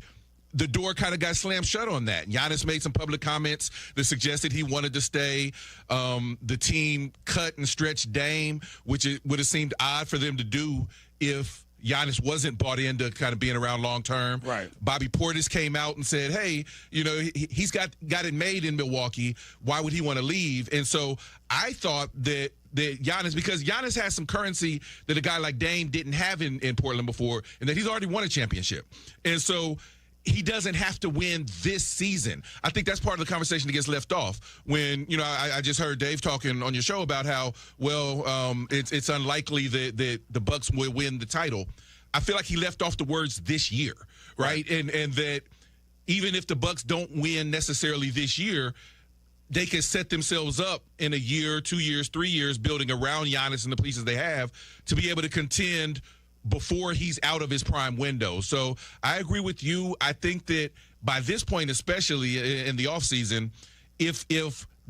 the door kind of got slammed shut on that. Giannis made some public comments that suggested he wanted to stay. The team cut and stretched Dame, which it would have seemed odd for them to do if Giannis wasn't bought into kind of being around long term. Right. Bobby Portis came out and said, hey, he's got it made in Milwaukee. Why would he want to leave? And so I thought that Giannis, because Giannis has some currency that a guy like Dame didn't have in Portland before, and that he's already won a championship. And so he doesn't have to win this season. I think that's part of the conversation that gets left off when, I just heard Dave talking on your show about how, it's unlikely that the Bucks will win the title. I feel like he left off the words this year, right? And that even if the Bucks don't win necessarily this year, they can set themselves up in a year, 2 years, 3 years, building around Giannis and the pieces they have to be able to contend before he's out of his prime window. So I agree with you. I think that by this point, especially in the offseason, if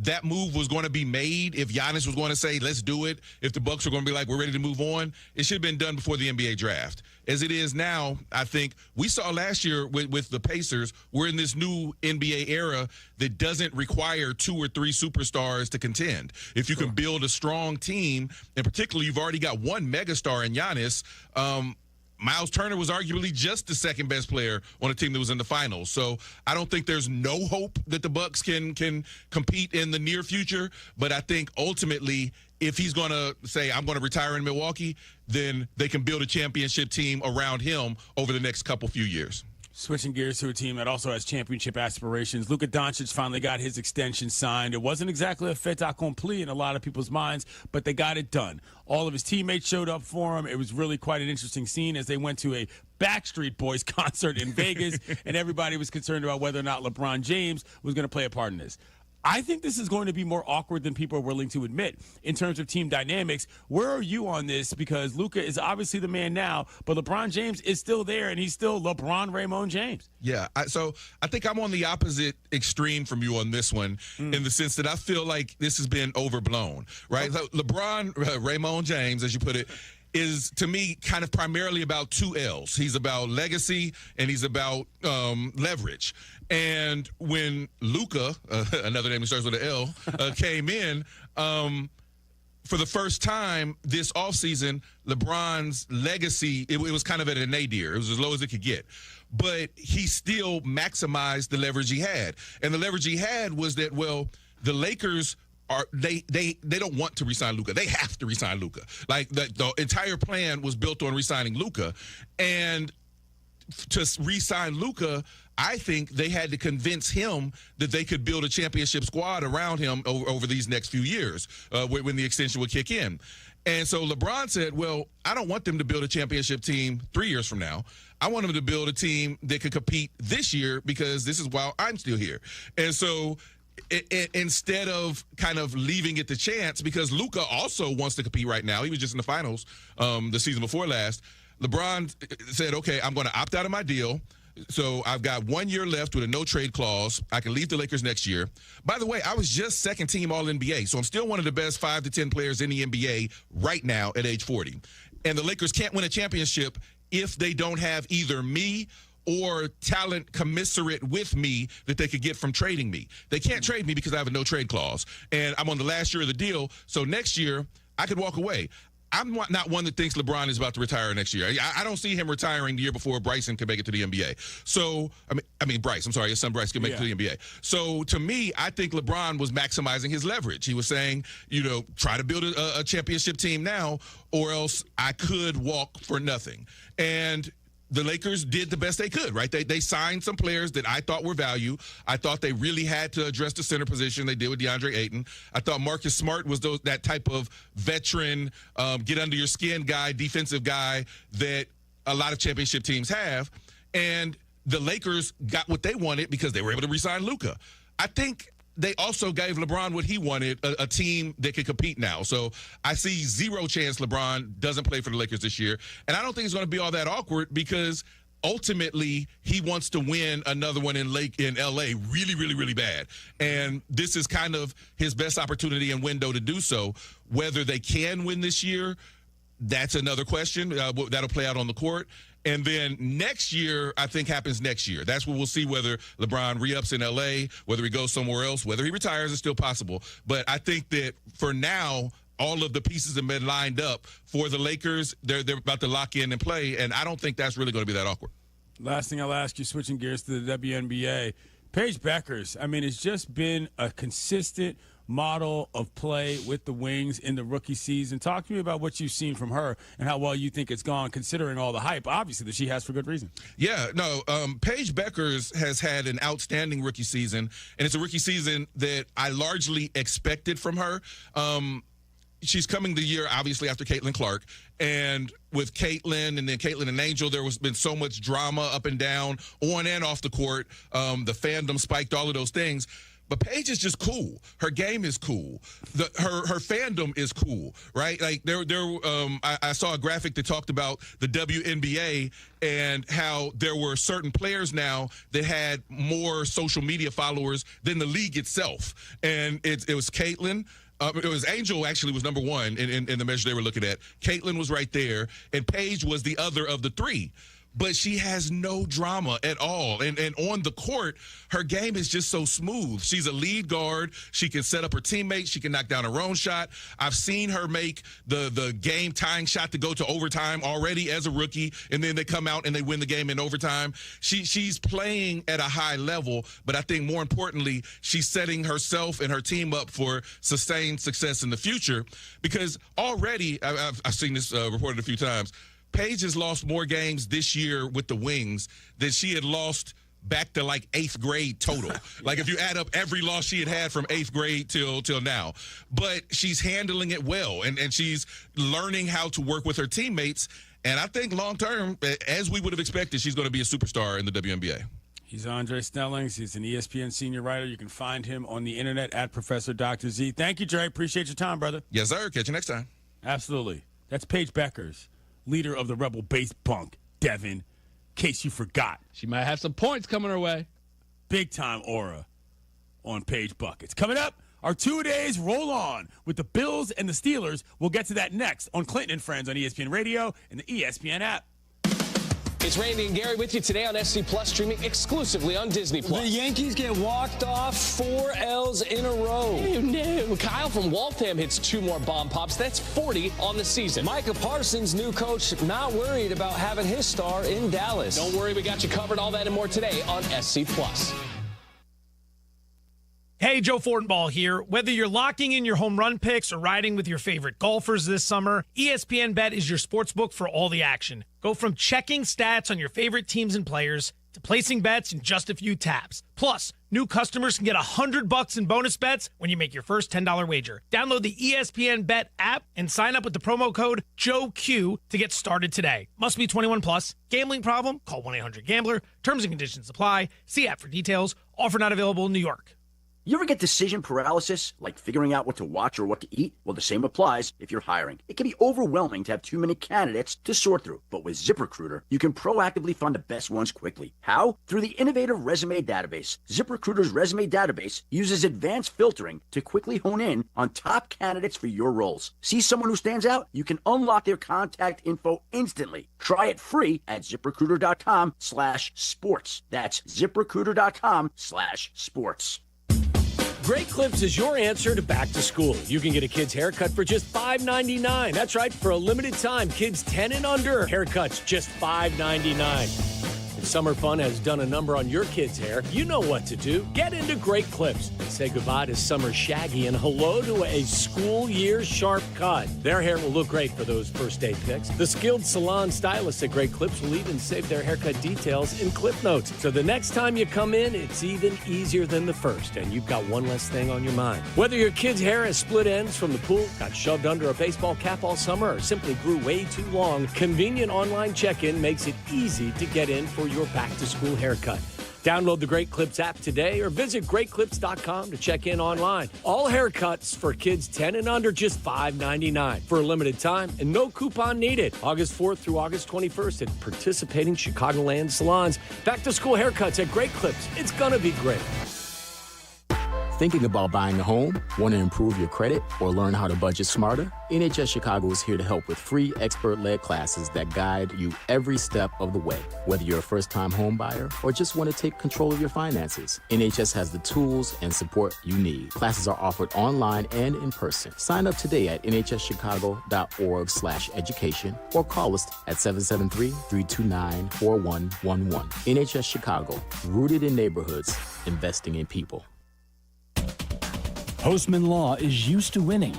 that move was going to be made, if Giannis was going to say, let's do it, if the Bucks are going to be like, we're ready to move on, it should have been done before the NBA draft. As it is now, I think we saw last year with the Pacers, we're in this new NBA era that doesn't require 2 or 3 superstars to contend. If you can build a strong team, and particularly you've already got one megastar in Giannis, Miles Turner was arguably just the second best player on a team that was in the finals. So I don't think there's no hope that the Bucks can compete in the near future. But I think ultimately, if he's going to say, I'm going to retire in Milwaukee, then they can build a championship team around him over the next few years. Switching gears to a team that also has championship aspirations, Luka Doncic finally got his extension signed. It wasn't exactly a fait accompli in a lot of people's minds, but they got it done. All of his teammates showed up for him. It was really quite an interesting scene as they went to a Backstreet Boys concert in Vegas, and everybody was concerned about whether or not LeBron James was going to play a part in this. I think this is going to be more awkward than people are willing to admit in terms of team dynamics. Where are you on this? Because Luka is obviously the man now, but LeBron James is still there, and he's still LeBron Raymond James. Yeah, so I think I'm on the opposite extreme from you on this one in the sense that I feel like this has been overblown, right? So LeBron Raymond James, as you put it, is, to me, kind of primarily about two L's. He's about legacy, and he's about leverage. And when Luka, another name that starts with an L, came in, for the first time this offseason, LeBron's legacy, it was kind of at a nadir. It was as low as it could get. But he still maximized the leverage he had. And the leverage he had was that, well, the Lakers they don't want to re-sign Luka. They have to re-sign Luka. Like, the entire plan was built on re-signing Luka. And to re-sign Luka, I think they had to convince him that they could build a championship squad around him over these next few years when the extension would kick in. And so LeBron said, well, I don't want them to build a championship team 3 years from now. I want them to build a team that could compete this year because this is while I'm still here. And so instead of kind of leaving it to chance, because Luka also wants to compete right now. He was just in the finals the season before last. LeBron said, okay, I'm going to opt out of my deal. So I've got 1 year left with a no-trade clause. I can leave the Lakers next year. By the way, I was just second team All-NBA, so I'm still one of the best 5 to 10 players in the NBA right now at age 40. And the Lakers can't win a championship if they don't have either me or talent commensurate with me that they could get from trading me. They can't trade me because I have a no-trade clause. And I'm on the last year of the deal, so next year I could walk away. I'm not one that thinks LeBron is about to retire next year. I don't see him retiring the year before Bryson can make it to the NBA. So, I mean Bryce, I'm sorry, his son Bryce can make it to the NBA. So, to me, I think LeBron was maximizing his leverage. He was saying, try to build a championship team now, or else I could walk for nothing. And the Lakers did the best they could, right? They signed some players that I thought were value. I thought they really had to address the center position. They did with DeAndre Ayton. I thought Marcus Smart was that type of veteran, get under your skin guy, defensive guy that a lot of championship teams have. And the Lakers got what they wanted because they were able to re-sign Luka. I think they also gave LeBron what he wanted, a team that could compete now. So I see zero chance LeBron doesn't play for the Lakers this year. And I don't think it's going to be all that awkward because ultimately he wants to win another one in L.A. really, really, really bad. And this is kind of his best opportunity and window to do so. Whether they can win this year, that's another question. That'll play out on the court. And then next year, I think happens next year. That's where we'll see whether LeBron re-ups in L.A., whether he goes somewhere else, whether he retires is still possible. But I think that for now, all of the pieces have been lined up for the Lakers. They're about to lock in and play, and I don't think that's really going to be that awkward. Last thing I'll ask you, switching gears to the WNBA, Paige Bueckers, it's just been a consistent model of play with the Wings in the rookie season. Talk to me about what you've seen from her and how well you think it's gone, considering all the hype, obviously, that she has for good reason. Yeah, no, Paige Bueckers has had an outstanding rookie season, and it's a rookie season that I largely expected from her. She's coming the year, obviously, after Caitlin Clark. And with Caitlin and then Caitlin and Angel, there was been so much drama up and down, on and off the court. The fandom spiked, all of those things. But Paige is just cool. Her game is cool. Her fandom is cool, right? Like I saw a graphic that talked about the WNBA and how there were certain players now that had more social media followers than the league itself. And it was Caitlin. It was Angel actually was number one in the measure they were looking at. Caitlin was right there, and Paige was the other of the three. but she has no drama at all. And on the court, her game is just so smooth. She's a lead guard. She can set up her teammates. She can knock down her own shot. I've seen her make the game-tying shot to go to overtime already as a rookie, and then they come out and they win the game in overtime. She's playing at a high level, but I think more importantly, she's setting herself and her team up for sustained success in the future, because already, I've seen this reported a few times, Paige has lost more games this year with the Wings than she had lost back to like 8th grade total. Like if you add up every loss she had from 8th grade till now. But she's handling it well, and she's learning how to work with her teammates. And I think long term, as we would have expected, she's going to be a superstar in the WNBA. He's Andre Snellings. He's an ESPN senior writer. You can find him on the internet at Professor Dr. Z. Thank you, Dre. Appreciate your time, brother. Yes, sir. Catch you next time. Absolutely. That's Paige Beckers, leader of the Rebel Base Punk, Devin, in case you forgot. She might have some points coming her way. Big time aura on Paige Buckets. Coming up, our 2 days roll on with the Bills and the Steelers. We'll get to that next on Clinton and Friends on ESPN Radio and the ESPN app. It's Randy and Gary with you today on SC Plus, streaming exclusively on Disney Plus. The Yankees get walked off 4 L's in a row. Oh, no. Kyle from Waltham hits 2 more bomb pops. That's 40 on the season. Micah Parsons, new coach, not worried about having his star in Dallas. Don't worry, we got you covered. All that and more today on SC Plus. Hey, Joe Fortenbaugh here. Whether you're locking in your home run picks or riding with your favorite golfers this summer, ESPN Bet is your sportsbook for all the action. Go from checking stats on your favorite teams and players to placing bets in just a few taps. Plus, new customers can get $100 in bonus bets when you make your first $10 wager. Download the ESPN Bet app and sign up with the promo code JOEQ to get started today. Must be 21 plus. Gambling problem? Call 1-800-GAMBLER. Terms and conditions apply. See app for details. Offer not available in New York. You ever get decision paralysis, like figuring out what to watch or what to eat? Well, the same applies if you're hiring. It can be overwhelming to have too many candidates to sort through. But with ZipRecruiter, you can proactively find the best ones quickly. How? Through the innovative resume database. ZipRecruiter's resume database uses advanced filtering to quickly hone in on top candidates for your roles. See someone who stands out? You can unlock their contact info instantly. Try it free at ZipRecruiter.com/sports. That's ZipRecruiter.com/sports. Great Clips is your answer to back to school. You can get a kid's haircut for just $5.99. That's right, for a limited time, kids 10 and under, haircuts just $5.99. If summer fun has done a number on your kid's hair, you know what to do. Get into Great Clips and say goodbye to summer shaggy and hello to a school year sharp cut. Their hair will look great for those first day picks. The skilled salon stylists at Great Clips will even save their haircut details in clip notes. So the next time you come in, it's even easier than the first, and you've got one less thing on your mind. Whether your kid's hair has split ends from the pool, got shoved under a baseball cap all summer, or simply grew way too long, convenient online check-in makes it easy to get in for your back-to-school haircut. Download the Great Clips app today or visit greatclips.com to check in online. All haircuts for kids 10 and under, just $5.99 for a limited time and no coupon needed. August 4th through August 21st at participating Chicagoland salons. Back-to-school haircuts at Great Clips. It's going to be great. Thinking about buying a home? Want to improve your credit or learn how to budget smarter? NHS Chicago is here to help with free expert-led classes that guide you every step of the way. Whether you're a first-time home buyer or just want to take control of your finances, NHS has the tools and support you need. Classes are offered online and in person. Sign up today at nhschicago.org/education or call us at 773-329-4111. NHS Chicago, rooted in neighborhoods, investing in people. Postman Law is used to winning.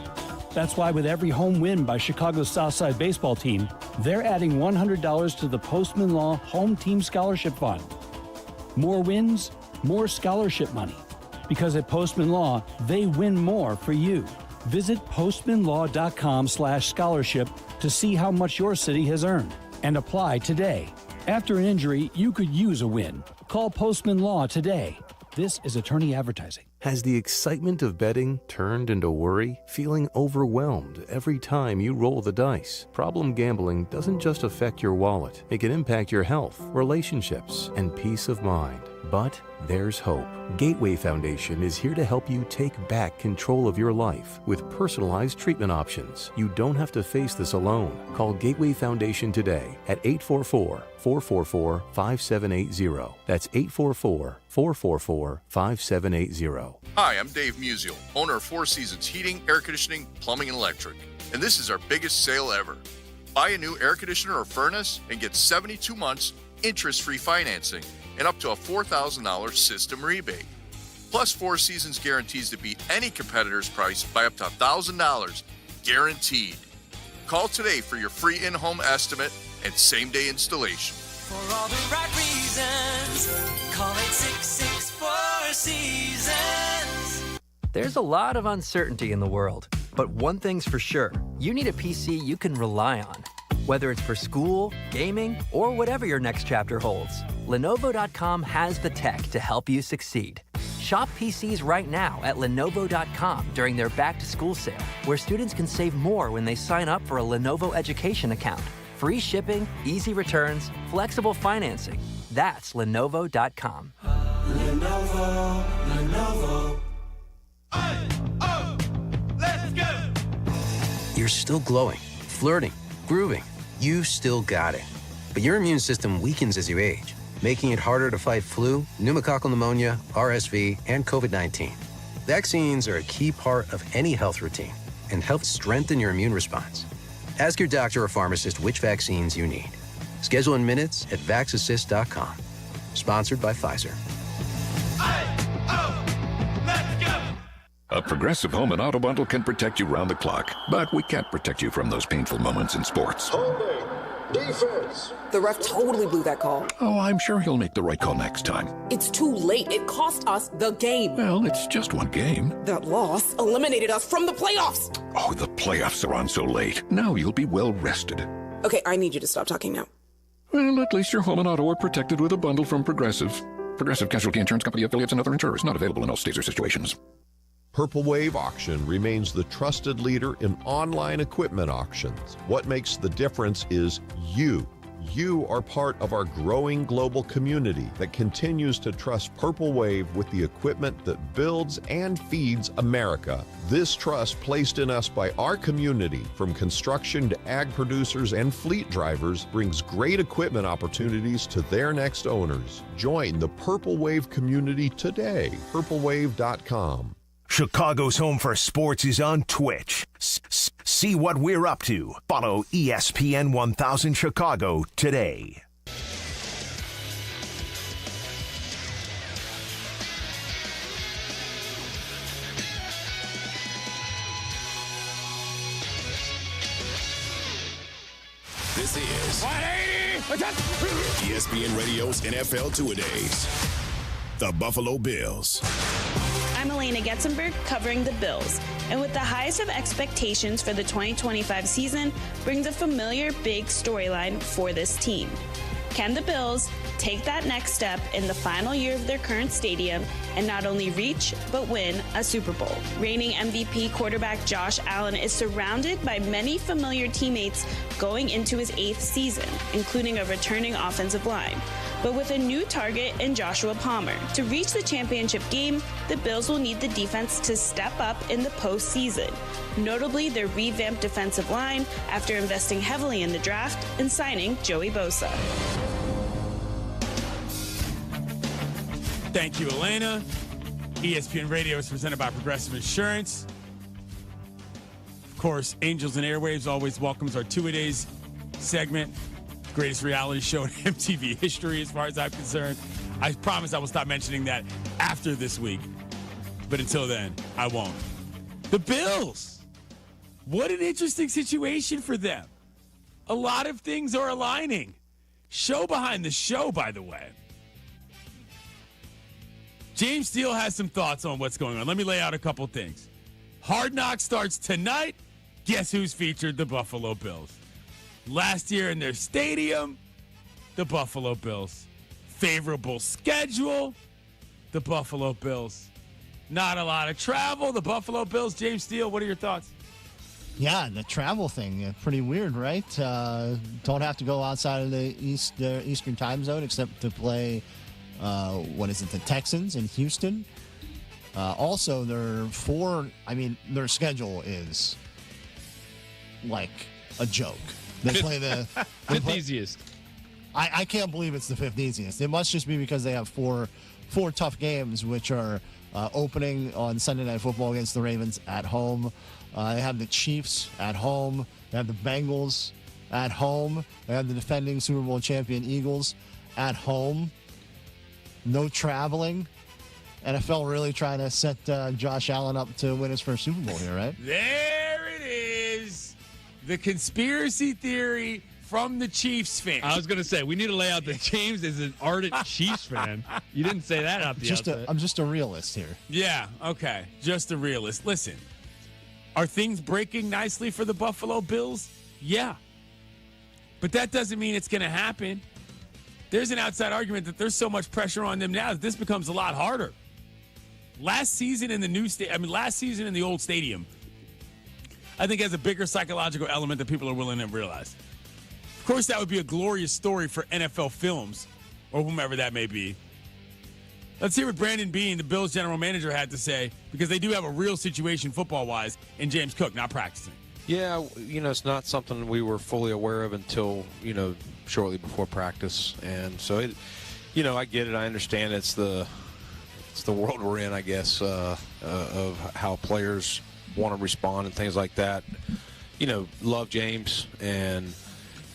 That's why with every home win by Chicago's Southside baseball team, they're adding $100 to the Postman Law Home Team Scholarship Fund. More wins, more scholarship money. Because at Postman Law, they win more for you. Visit postmanlaw.com/scholarship to see how much your city has earned and apply today. After an injury, you could use a win. Call Postman Law today. This is attorney advertising. Has the excitement of betting turned into worry? Feeling overwhelmed every time you roll the dice? Problem gambling doesn't just affect your wallet. It can impact your health, relationships, and peace of mind. But there's hope. Gateway Foundation is here to help you take back control of your life with personalized treatment options. You don't have to face this alone. Call Gateway Foundation today at 844-444-5780. That's 844-444-5780. Hi, I'm Dave Musial, owner of Four Seasons Heating, Air Conditioning, Plumbing, and Electric. And this is our biggest sale ever. Buy a new air conditioner or furnace and get 72 months interest-free financing and up to a $4,000 system rebate. Plus, Four Seasons guarantees to beat any competitor's price by up to $1,000, guaranteed. Call today for your free in-home estimate and same-day installation. For all the right reasons, call 866-4 Seasons. There's a lot of uncertainty in the world, but one thing's for sure. You need a PC you can rely on. Whether it's for school, gaming, or whatever your next chapter holds, Lenovo.com has the tech to help you succeed. Shop PCs right now at Lenovo.com during their back-to-school sale, where students can save more when they sign up for a Lenovo Education account. Free shipping, easy returns, flexible financing. That's Lenovo.com. Lenovo. Let's go. You're still glowing, flirting, grooving. You still got it. But your immune system weakens as you age, making it harder to fight flu, pneumococcal pneumonia, RSV, and COVID-19. Vaccines are a key part of any health routine and help strengthen your immune response. Ask your doctor or pharmacist which vaccines you need. Schedule in minutes at vaxassist.com. Sponsored by Pfizer. A Progressive Home and Auto Bundle can protect you round the clock, but we can't protect you from those painful moments in sports. Holding. Defense. The ref totally blew that call. Oh, I'm sure he'll make the right call next time. It's too late. It cost us the game. Well, it's just one game. That loss eliminated us from the playoffs. Oh, the playoffs are on so late. Now you'll be well rested. Okay, I need you to stop talking now. Well, at least your home and auto are protected with a bundle from Progressive. Progressive Casualty Insurance Company affiliates and other insurers. Not available in all states or situations. Purple Wave Auction remains the trusted leader in online equipment auctions. What makes the difference is you. You are part of our growing global community that continues to trust Purple Wave with the equipment that builds and feeds America. This trust placed in us by our community, from construction to ag producers and fleet drivers, brings great equipment opportunities to their next owners. Join the Purple Wave community today. purplewave.com. Chicago's home for sports is on Twitch. See what we're up to. Follow ESPN 1000 Chicago today. This is ESPN Radio's NFL Two-A-Days. The Buffalo Bills. I'm Elena Getzenberg covering the Bills. And with the highest of expectations for the 2025 season brings a familiar big storyline for this team. Can the Bills take that next step in the final year of their current stadium and not only reach, but win a Super Bowl? Reigning MVP quarterback Josh Allen is surrounded by many familiar teammates going into his 8th season, including a returning offensive line. But with a new target in Joshua Palmer. To reach the championship game, the Bills will need the defense to step up in the postseason, notably their revamped defensive line after investing heavily in the draft and signing Joey Bosa. Thank you, Elena. ESPN Radio is presented by Progressive Insurance. Of course, Angels and Airwaves always welcomes our Two-A-Days segment. Greatest reality show in MTV history, as far as I'm concerned. I promise I will stop mentioning that after this week. But until then, I won't. The Bills. What an interesting situation for them. A lot of things are aligning. Show behind the show, by the way. James Steele has some thoughts on what's going on. Let me lay out a couple things. Hard Knocks starts tonight. Guess who's featured? The Buffalo Bills. Last year in their stadium, the Buffalo Bills. Favorable schedule, the Buffalo Bills. Not a lot of travel, the Buffalo Bills. James Steele, what are your thoughts? Yeah, the travel thing, pretty weird, right? Don't have to go outside of the Eastern time zone except to play The Texans in Houston. Also, their schedule is like a joke. They play the fifth easiest. I can't believe it's the fifth easiest. It must just be because they have four tough games, which are opening on Sunday Night Football against the Ravens at home. They have the Chiefs at home. They have the Bengals at home. They have the defending Super Bowl champion Eagles at home. No traveling. NFL really trying to set Josh Allen up to win his first Super Bowl here, right? There it is. The conspiracy theory from the Chiefs fan. I was going to say, we need to lay out that James is an ardent Chiefs fan. You didn't say that out the outset. I'm just a realist here. Yeah, okay. Just a realist. Listen, are things breaking nicely for the Buffalo Bills? Yeah. But that doesn't mean it's going to happen. There's an outside argument that there's so much pressure on them now that this becomes a lot harder. Last season in the old stadium, I think has a bigger psychological element that people are willing to realize. Of course, that would be a glorious story for NFL Films or whomever that may be. Let's hear what Brandon Beane, the Bills general manager, had to say, because they do have a real situation football-wise in James Cook not practicing. Yeah, it's not something we were fully aware of until, shortly before practice. And so, I get it. I understand it's the world we're in, I guess, of how players want to respond and things like that. Love James, and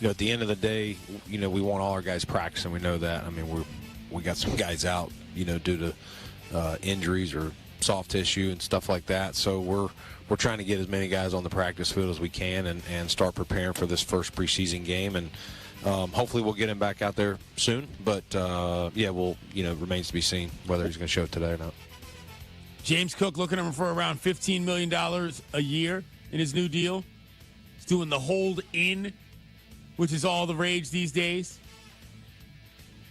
at the end of the day, we want all our guys practicing. We know that. I mean, we got some guys out, due to injuries or soft tissue and stuff like that. So we're trying to get as many guys on the practice field as we can and start preparing for this first preseason game. And hopefully we'll get him back out there soon. But remains to be seen whether he's going to show it today or not. James Cook looking at him for around $15 million a year in his new deal. He's doing the hold in, which is all the rage these days.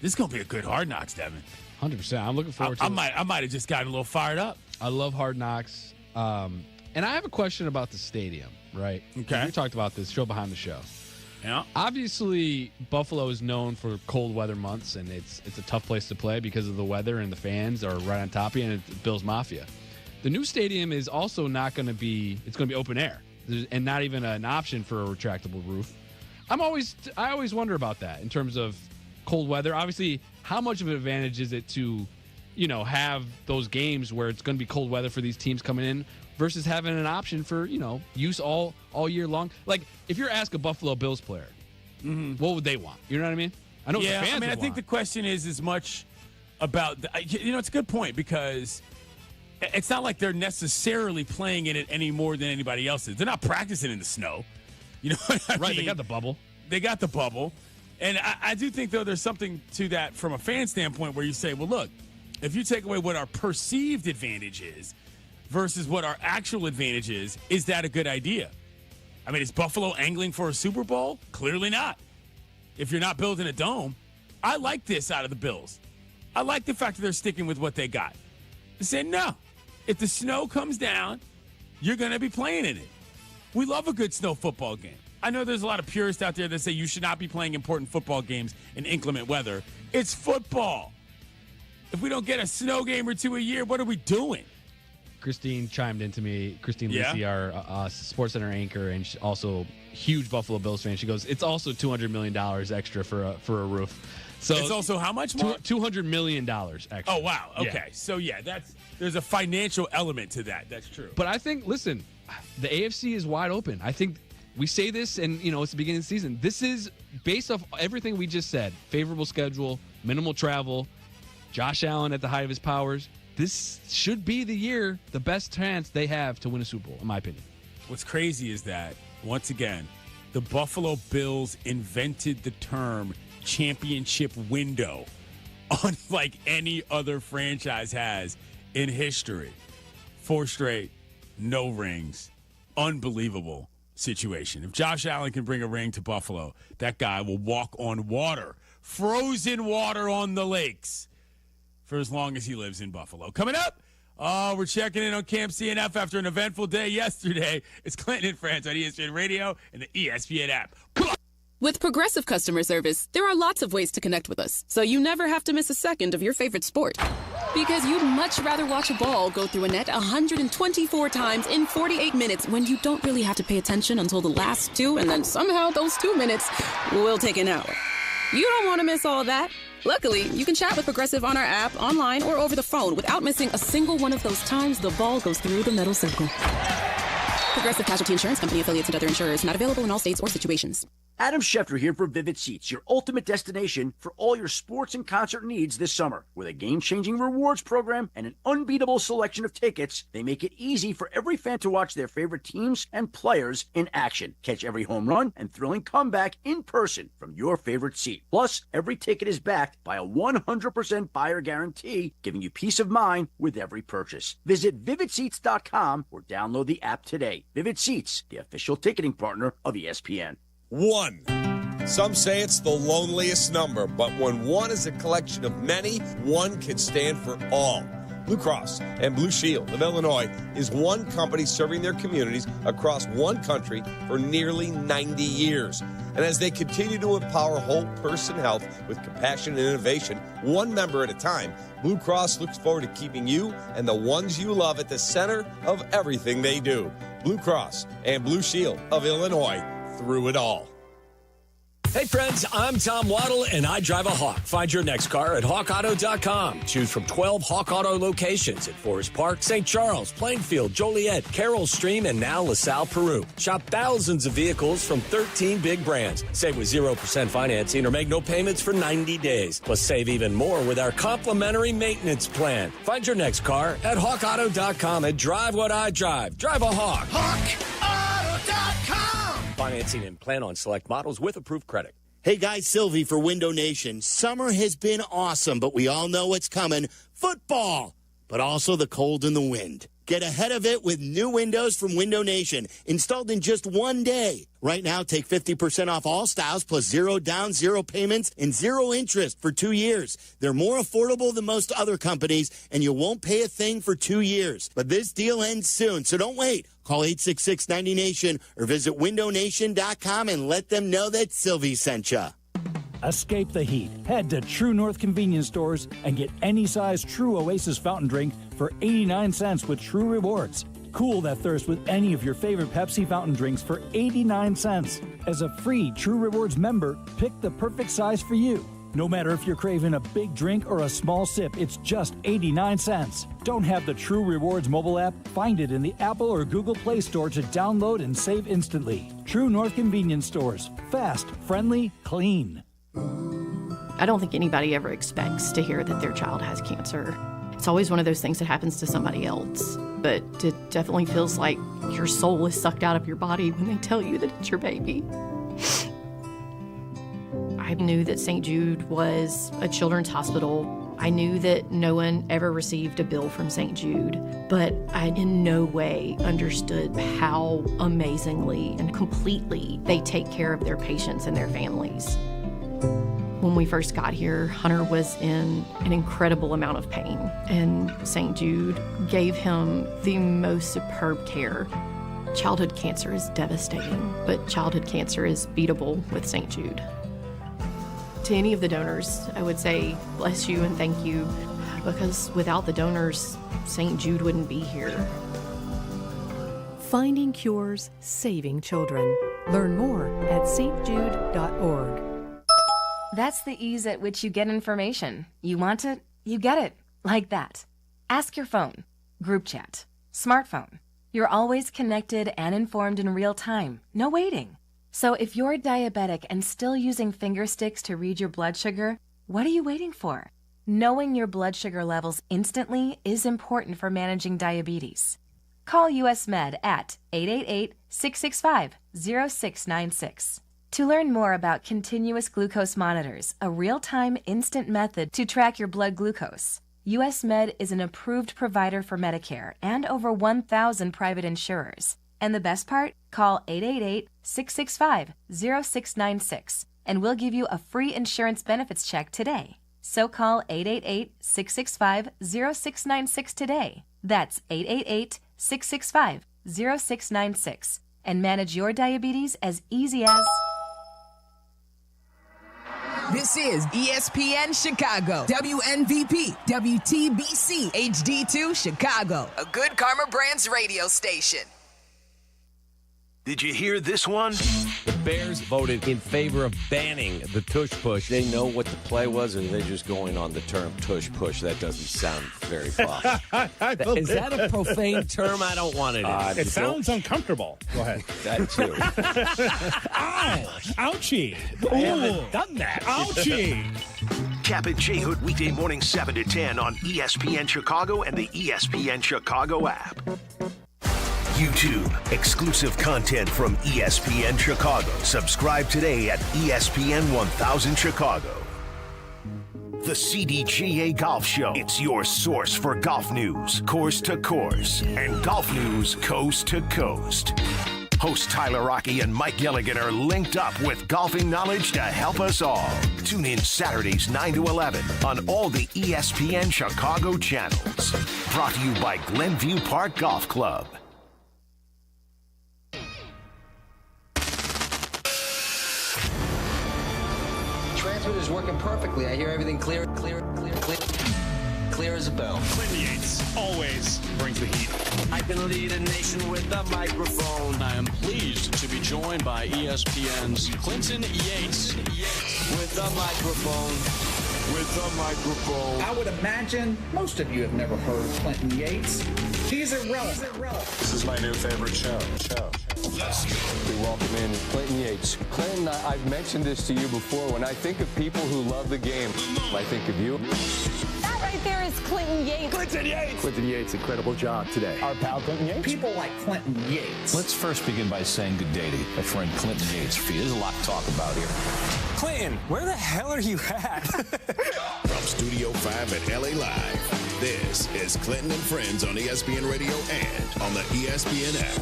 This is going to be a good Hard Knocks, Devin. 100%. I'm looking forward to it. I might have just gotten a little fired up. I love Hard Knocks. And I have a question about the stadium, right? Okay. We talked about this show behind the show. Yeah. Obviously, Buffalo is known for cold weather months, and it's a tough place to play because of the weather, and the fans are right on top of you, and it's Bills Mafia. The new stadium is also not going to be – it's going to be open air and not even an option for a retractable roof. I always wonder about that in terms of cold weather. Obviously, how much of an advantage is it to, have those games where it's going to be cold weather for these teams coming in versus having an option for, use all year long? Like, if you're asking a Buffalo Bills player, what would they want? You know what I mean? I know what the fans would I think want. the question is as much about it's a good point, because it's not like they're necessarily playing in it any more than anybody else is. They're not practicing in the snow. You know what I mean? Right, they got the bubble. They got the bubble. And I do think, though, there's something to that from a fan standpoint where you say, well, look, if you take away what our perceived advantage is versus what our actual advantage is that a good idea? I mean, is Buffalo angling for a Super Bowl? Clearly not. If you're not building a dome, I like this out of the Bills. I like the fact that they're sticking with what they got. They said, no, if the snow comes down, you're going to be playing in it. We love a good snow football game. I know there's a lot of purists out there that say you should not be playing important football games in inclement weather. It's football. If we don't get a snow game or two a year, what are we doing? Christine chimed into me. Christine Lisi, our SportsCenter anchor, and she's also a huge Buffalo Bills fan. She goes, it's also $200 million extra for a roof. So it's also how much more? $200 million extra. Oh, wow. Okay. So, there's a financial element to that. That's true. But I think, listen, the AFC is wide open. I think we say this, and, it's the beginning of the season. This is based off everything we just said. Favorable schedule, minimal travel, Josh Allen at the height of his powers. This should be the year, the best chance they have to win a Super Bowl, in my opinion. What's crazy is that, once again, the Buffalo Bills invented the term championship window unlike any other franchise has in history. 4 straight, no rings. Unbelievable situation. If Josh Allen can bring a ring to Buffalo, that guy will walk on water, frozen water on the lakes, for as long as he lives in Buffalo. Coming up, we're checking in on Camp CNF after an eventful day yesterday. It's Clinton and Friends on ESPN Radio and the ESPN app. Come on. With Progressive Customer Service, there are lots of ways to connect with us, so you never have to miss a second of your favorite sport. Because you'd much rather watch a ball go through a net 124 times in 48 minutes when you don't really have to pay attention until the last 2, and then somehow those 2 minutes will take an hour. You don't want to miss all that. Luckily, you can chat with Progressive on our app, online, or over the phone without missing a single one of those times the ball goes through the metal circle. Progressive Casualty Insurance Company, affiliates, and other insurers. Not available in all states or situations. Adam Schefter here for Vivid Seats, your ultimate destination for all your sports and concert needs this summer. With a game-changing rewards program and an unbeatable selection of tickets, they make it easy for every fan to watch their favorite teams and players in action. Catch every home run and thrilling comeback in person from your favorite seat. Plus, every ticket is backed by a 100% buyer guarantee, giving you peace of mind with every purchase. Visit VividSeats.com or download the app today. Vivid Seats, the official ticketing partner of ESPN. 1. Some say it's the loneliest number, but when one is a collection of many, one can stand for all. Blue Cross and Blue Shield of Illinois is one company serving their communities across one country for nearly 90 years. And as they continue to empower whole person health with compassion and innovation, one member at a time, Blue Cross looks forward to keeping you and the ones you love at the center of everything they do. Blue Cross and Blue Shield of Illinois, through it all. Hey friends, I'm Tom Waddle and I drive a Hawk. Find your next car at hawkauto.com. Choose from 12 Hawk Auto locations at Forest Park, St. Charles, Plainfield, Joliet, Carroll Stream, and now LaSalle, Peru. Shop thousands of vehicles from 13 big brands. Save with 0% financing or make no payments for 90 days. Plus save even more with our complimentary maintenance plan. Find your next car at hawkauto.com and drive what I drive. Drive a Hawk. HawkAuto.com. Financing and plan on select models with approved credit. Hey guys, Silvy for Window Nation. Summer has been awesome, but we all know what's coming. Football, but also the cold and the wind. Get ahead of it with new windows from Window Nation, installed in just one day. Right now, take 50% off all styles plus 0 down, 0 payments, and 0 interest for 2 years. They're more affordable than most other companies, and you won't pay a thing for 2 years. But this deal ends soon, so don't wait. Call 866-90NATION or visit windownation.com and let them know that Silvy sent you. Escape the heat. Head to True North convenience stores and get any size True Oasis fountain drink for 89 cents with True Rewards. Cool that thirst with any of your favorite Pepsi fountain drinks for 89 cents. As a free True Rewards member, pick the perfect size for you. No matter if you're craving a big drink or a small sip, it's just 89 cents. Don't have the True Rewards mobile app? Find it in the Apple or Google Play Store to download and save instantly. True North convenience stores. Fast, friendly, clean. I don't think anybody ever expects to hear that their child has cancer. It's always one of those things that happens to somebody else. But it definitely feels like your soul is sucked out of your body when they tell you that it's your baby. I knew that St. Jude was a children's hospital. I knew that no one ever received a bill from St. Jude, but I in no way understood how amazingly and completely they take care of their patients and their families. When we first got here, Hunter was in an incredible amount of pain, and St. Jude gave him the most superb care. Childhood cancer is devastating, but childhood cancer is beatable with St. Jude. To any of the donors, I would say bless you and thank you, because without the donors, St. Jude wouldn't be here. Finding cures, saving children. Learn more at stjude.org. That's the ease at which you get information. You want it, you get it. Like that. Ask your phone. Group chat. Smartphone. You're always connected and informed in real time. No waiting. So if you're diabetic and still using finger sticks to read your blood sugar, what are you waiting for? Knowing your blood sugar levels instantly is important for managing diabetes. Call US Med at 888-665-0696. To learn more about continuous glucose monitors, a real-time instant method to track your blood glucose, US Med is an approved provider for Medicare and over 1,000 private insurers. And the best part? Call 888-665-0696 and we'll give you a free insurance benefits check today. So call 888-665-0696 today. That's 888-665-0696 and manage your diabetes as easy as... This is ESPN Chicago, WNVP, WTBC, HD2 Chicago, a Good Karma Brands radio station. Did you hear this one? The Bears voted in favor of banning the tush push. They know what the play was, or they're just going on the term tush push. That doesn't sound very posh. Is that a profane term? I don't want it. It sounds uncomfortable. Go ahead. That too. Ow! Ouchie! I haven't done that. Ouchie! Kap J Hood weekday morning 7 to 10 on ESPN Chicago and the ESPN Chicago app. YouTube, exclusive content from ESPN Chicago. Subscribe today at ESPN 1000 Chicago. The CDGA Golf Show. It's your source for golf news, course to course, and golf news coast to coast. Hosts Tyler Rocky and Mike Gilligan are linked up with golfing knowledge to help us all. Tune in Saturdays 9 to 11 on all the ESPN Chicago channels. Brought to you by Glenview Park Golf Club. Transmitter is working perfectly. I hear everything clear as a bell. Clinton Yates always brings the heat. I can lead a nation with a microphone. I am pleased to be joined by ESPN's Clinton Yates. With a microphone. I would imagine most of you have never heard Clinton Yates. He's irrelevant. This is my new favorite show. Let's go. We welcome in Clinton Yates. Clinton, I've mentioned this to you before. When I think of people who love the game, I think of you. That right there is Clinton Yates. Clinton Yates. Clinton Yates, incredible job today. Our pal Clinton Yates. People like Clinton Yates. Let's first begin by saying good day to my friend Clinton Yates. There's a lot to talk about here. Clinton, where the hell are you at? From Studio 5 at LA Live, this is Clinton and Friends on ESPN Radio and on the ESPN app.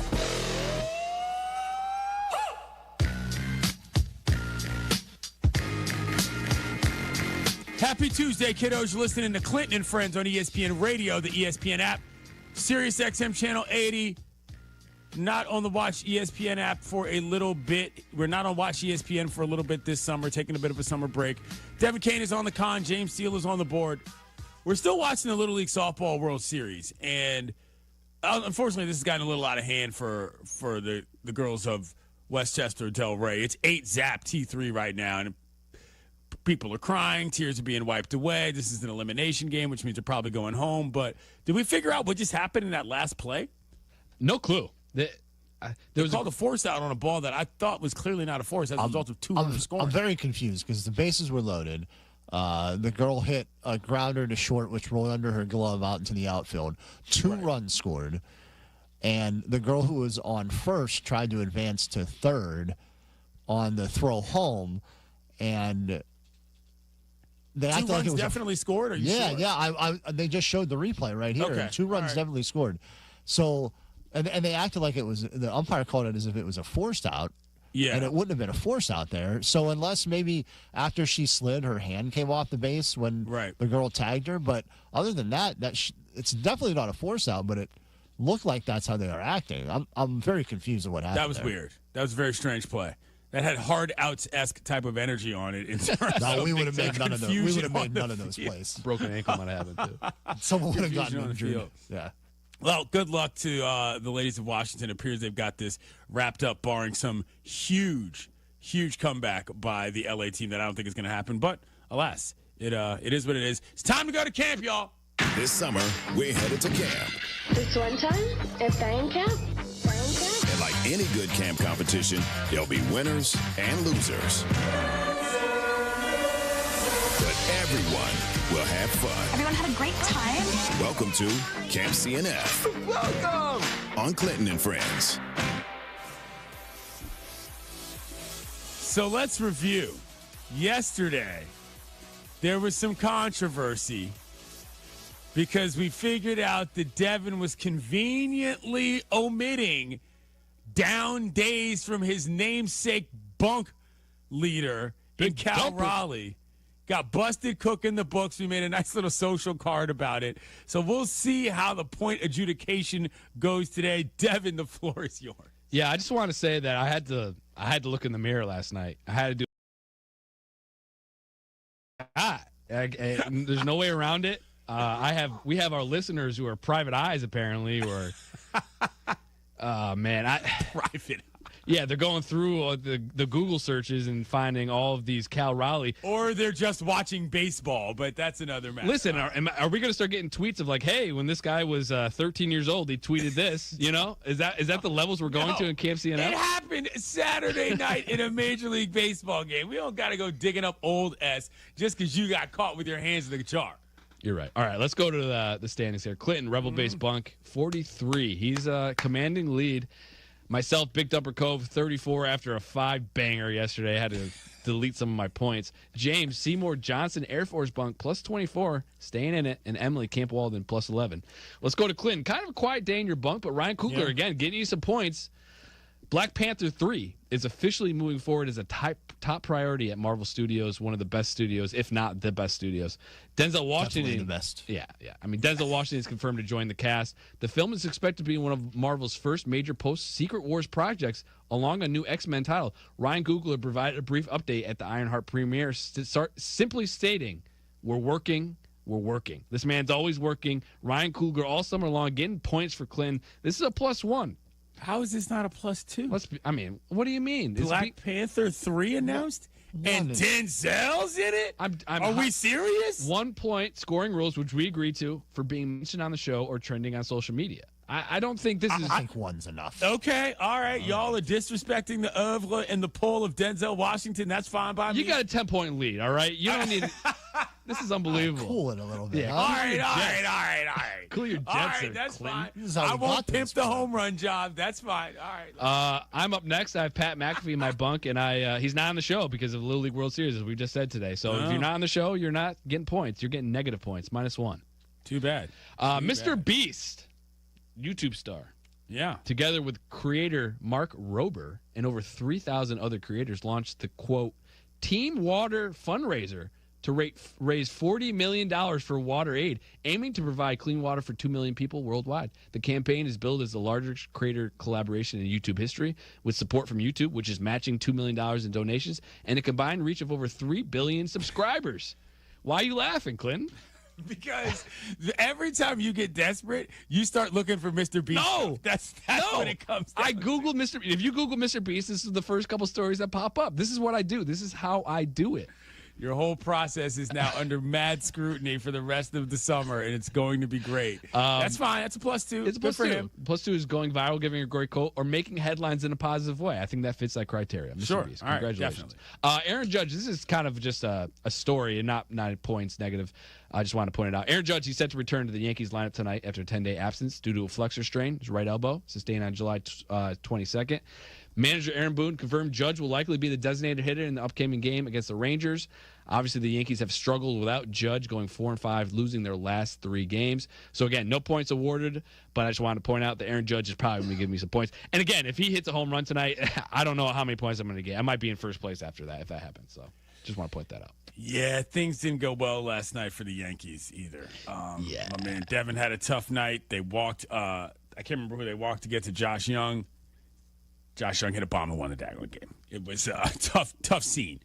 Happy Tuesday, kiddos. You're listening to Clinton and Friends on ESPN Radio, the ESPN app, Sirius XM Channel 80. Not on the Watch ESPN app for a little bit. We're not on Watch ESPN for a little bit this summer, taking a bit of a summer break. Devin Kane is on the con. James Steele is on the board. We're still watching the Little League Softball World Series, and unfortunately, this has gotten a little out of hand for the girls of Westchester Del Rey. It's 8-zap T3 right now, and people are crying. Tears are being wiped away. This is an elimination game, which means they're probably going home. But did we figure out what just happened in that last play? No clue. There was called a force out on a ball that I thought was clearly not a force as a result of two runners scoring. I'm very confused because the bases were loaded. The girl hit a grounder to short, which rolled under her glove out into the outfield. Two runs scored. And the girl who was on first tried to advance to third on the throw home. And they acted like it was definitely scored? Are you sure? Yeah. They just showed the replay right here. Okay. Two runs definitely scored. So, and they acted like it was, the umpire called it as if it was a forced out. Yeah. And it wouldn't have been a force out there. So unless maybe after she slid, her hand came off the base when the girl tagged her. But other than that, it's definitely not a force out, but it looked like that's how they are acting. I'm very confused at what happened. That was weird. That was a very strange play. That had hard outs-esque type of energy on it. In terms no, we would of have made none of those. We would have made none of those field. plays. Broken ankle might have happened too. Someone would have Confusion gotten on the injured. field. Yeah. Well, good luck to the ladies of Washington. It appears they've got this wrapped up, barring some huge comeback by the LA team that I don't think is going to happen. But alas, it is what it is. It's time to go to camp, y'all. This summer, we're headed to camp. This one time at Bang Camp. And like any good camp competition, there'll be winners and losers. But everyone will have fun. Everyone had a great time. Welcome to Camp CNF. Welcome. On Clinton and Friends. So let's review. Yesterday, there was some controversy because we figured out that Devin was conveniently omitting down days from his namesake bunk leader in Cal Raleigh. Got busted cooking the books. We made a nice little social card about it. So we'll see how the point adjudication goes today. Devin, the floor is yours. Yeah, I just want to say that I had to look in the mirror last night. I had to do There's no way around it. We have our listeners who are private eyes apparently, or private. Yeah, they're going through the Google searches and finding all of these Cal Raleigh. Or they're just watching baseball, but that's another matter. Listen, are we going to start getting tweets of like, hey, when this guy was 13 years old, he tweeted this, you know? Is that the levels we're going to in Camp CNF? It happened Saturday night in a Major League Baseball game. We don't got to go digging up old S just because you got caught with your hands in the jar. You're right. All right, let's go to the standings here. Clinton, Rebel Base Bunk, 43. He's commanding lead. Myself, Big Dumper Cove, 34 after a 5-banger yesterday. I had to delete some of my points. James, Seymour Johnson, Air Force Bunk, plus 24, staying in it. And Emily, Camp Walden, plus 11. Let's go to Clinton. Kind of a quiet day in your bunk, but Ryan Coogler, again, getting you some points. Black Panther 3 is officially moving forward as a top priority at Marvel Studios, one of the best studios, if not the best studios. Denzel Washington. Definitely the best. Yeah. I mean, Denzel Washington is confirmed to join the cast. The film is expected to be one of Marvel's first major post-Secret Wars projects along a new X-Men title. Ryan Coogler provided a brief update at the Ironheart premiere, simply stating, we're working. This man's always working. Ryan Coogler all summer long getting points for Clinton. This is a +1. How is this not a +2? What do you mean? Black Panther 3 announced? And Denzel's in it? Are we serious? 1 point scoring rules, which we agreed to, for being mentioned on the show or trending on social media. I don't think this is... I think one's enough. Okay, all right. Y'all are disrespecting the oeuvre and the pull of Denzel Washington. That's fine by me. You got a 10-point lead, all right? You don't need... This is unbelievable. Cool it a little bit. Yeah. Huh? All right. Cool your jets. All right, that's Clinton. fine. I won't pimp the home run job. That's fine. All right. I'm up next. I have Pat McAfee in my bunk, and he's not on the show because of Little League World Series, as we just said today. So if you're not on the show, you're not getting points. You're getting negative points, -1. Too bad. Mr. Beast, YouTube star. Yeah. Together with creator Mark Rober and over 3,000 other creators, launched the, quote, Team Water fundraiser to raise $40 million for water aid, aiming to provide clean water for 2 million people worldwide. The campaign is billed as the largest creator collaboration in YouTube history, with support from YouTube, which is matching $2 million in donations, and a combined reach of over 3 billion subscribers. Why are you laughing, Clinton? Because every time you get desperate, you start looking for Mr. Beast. No, that's what it comes down I Googled Mr. If you Google Mr. Beast, this is the first couple stories that pop up. This is what I do. This is how I do it. Your whole process is now under mad scrutiny for the rest of the summer, and it's going to be great. That's fine. That's a +2. It's a Good for +2. him. +2 is going viral, giving a great quote, or making headlines in a positive way. I think that fits that criteria. Mr. Sure. Beast. All right, Congratulations. Aaron Judge, this is kind of just a story and not points negative. I just want to point it out. Aaron Judge, he's set to return to the Yankees lineup tonight after a 10-day absence due to a flexor strain, his right elbow, sustained on July 22nd. Manager Aaron Boone confirmed Judge will likely be the designated hitter in the upcoming game against the Rangers. Obviously, the Yankees have struggled without Judge, going 4-5, losing their last 3 games. So, again, no points awarded, but I just wanted to point out that Aaron Judge is probably going to give me some points. And, again, if he hits a home run tonight, I don't know how many points I'm going to get. I might be in first place after that if that happens. So, just want to point that out. Yeah, things didn't go well last night for the Yankees either. My man Devin had a tough night. They walked, I can't remember who they walked to get to Josh Young. Josh Young hit a bomb and won the daggone game. It was a tough scene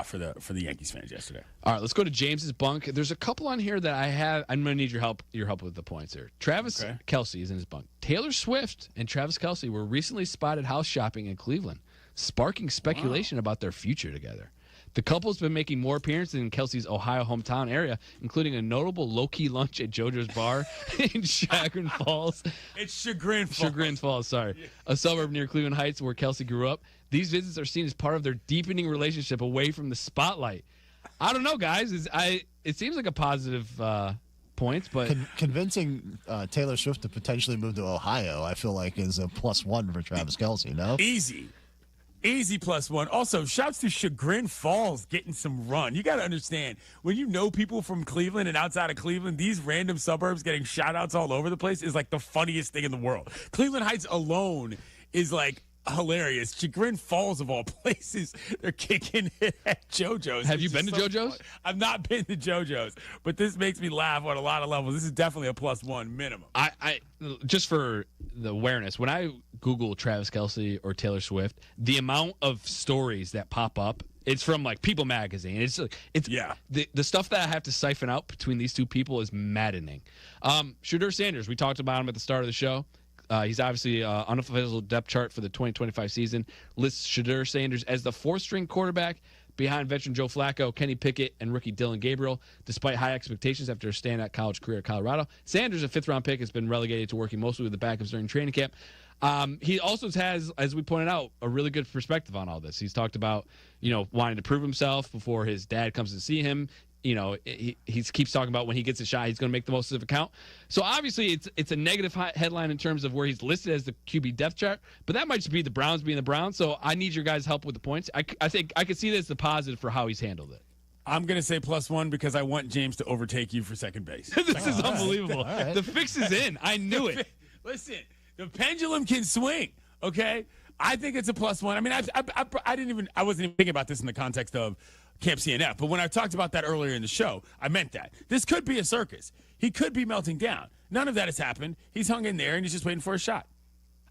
for the Yankees fans yesterday. All right, let's go to James's bunk. There's a couple on here that I have. I'm going to need your help with the points here. Travis Kelce is in his bunk. Taylor Swift and Travis Kelce were recently spotted house shopping in Cleveland, sparking speculation about their future together. The couple's been making more appearances in Kelsey's Ohio hometown area, including a notable low-key lunch at JoJo's Bar in Chagrin Falls. It's Chagrin Falls. Chagrin Falls, sorry. A suburb near Cleveland Heights where Kelsey grew up. These visits are seen as part of their deepening relationship away from the spotlight. I don't know, guys. It seems like a positive point, but... Convincing Taylor Swift to potentially move to Ohio, I feel like, is a +1 for Travis Kelce, no? Easy +1. Also, shouts to Chagrin Falls getting some run. You got to understand, when you know people from Cleveland and outside of Cleveland, these random suburbs getting shout-outs all over the place is like the funniest thing in the world. Cleveland Heights alone is like hilarious. Chagrin Falls, of all places, they're kicking it at JoJo's. Have you been to JoJo's? I've not been to JoJo's, but this makes me laugh on a lot of levels. This is definitely a +1 minimum. I just for the awareness, when I Google Travis Kelce or Taylor Swift, the amount of stories that pop up It's from like People Magazine. It's the stuff that I have to siphon out between these two people is maddening. Shedeur Sanders, we talked about him at the start of the show. He's obviously unofficial depth chart for the 2025 season. Lists Shedeur Sanders as the fourth-string quarterback behind veteran Joe Flacco, Kenny Pickett, and rookie Dylan Gabriel, despite high expectations after a standout college career at Colorado. Sanders, a fifth-round pick, has been relegated to working mostly with the backups during training camp. He also has, as we pointed out, a really good perspective on all this. He's talked about, wanting to prove himself before his dad comes to see him. He keeps talking about when he gets a shot, he's going to make the most of it count. So obviously it's a negative headline in terms of where he's listed as the QB depth chart, but that might just be the Browns being the Browns. So I need your guys' help with the points. I think I could see this as the positive for how he's handled it. I'm going to say +1 because I want James to overtake you for second base. This is unbelievable. Right. The fix is in. I knew it. Listen, the pendulum can swing, okay? I think it's a +1. I mean, I wasn't even thinking about this in the context of Camp CNF, but when I talked about that earlier in the show, I meant that. This could be a circus. He could be melting down. None of that has happened. He's hung in there, and he's just waiting for a shot.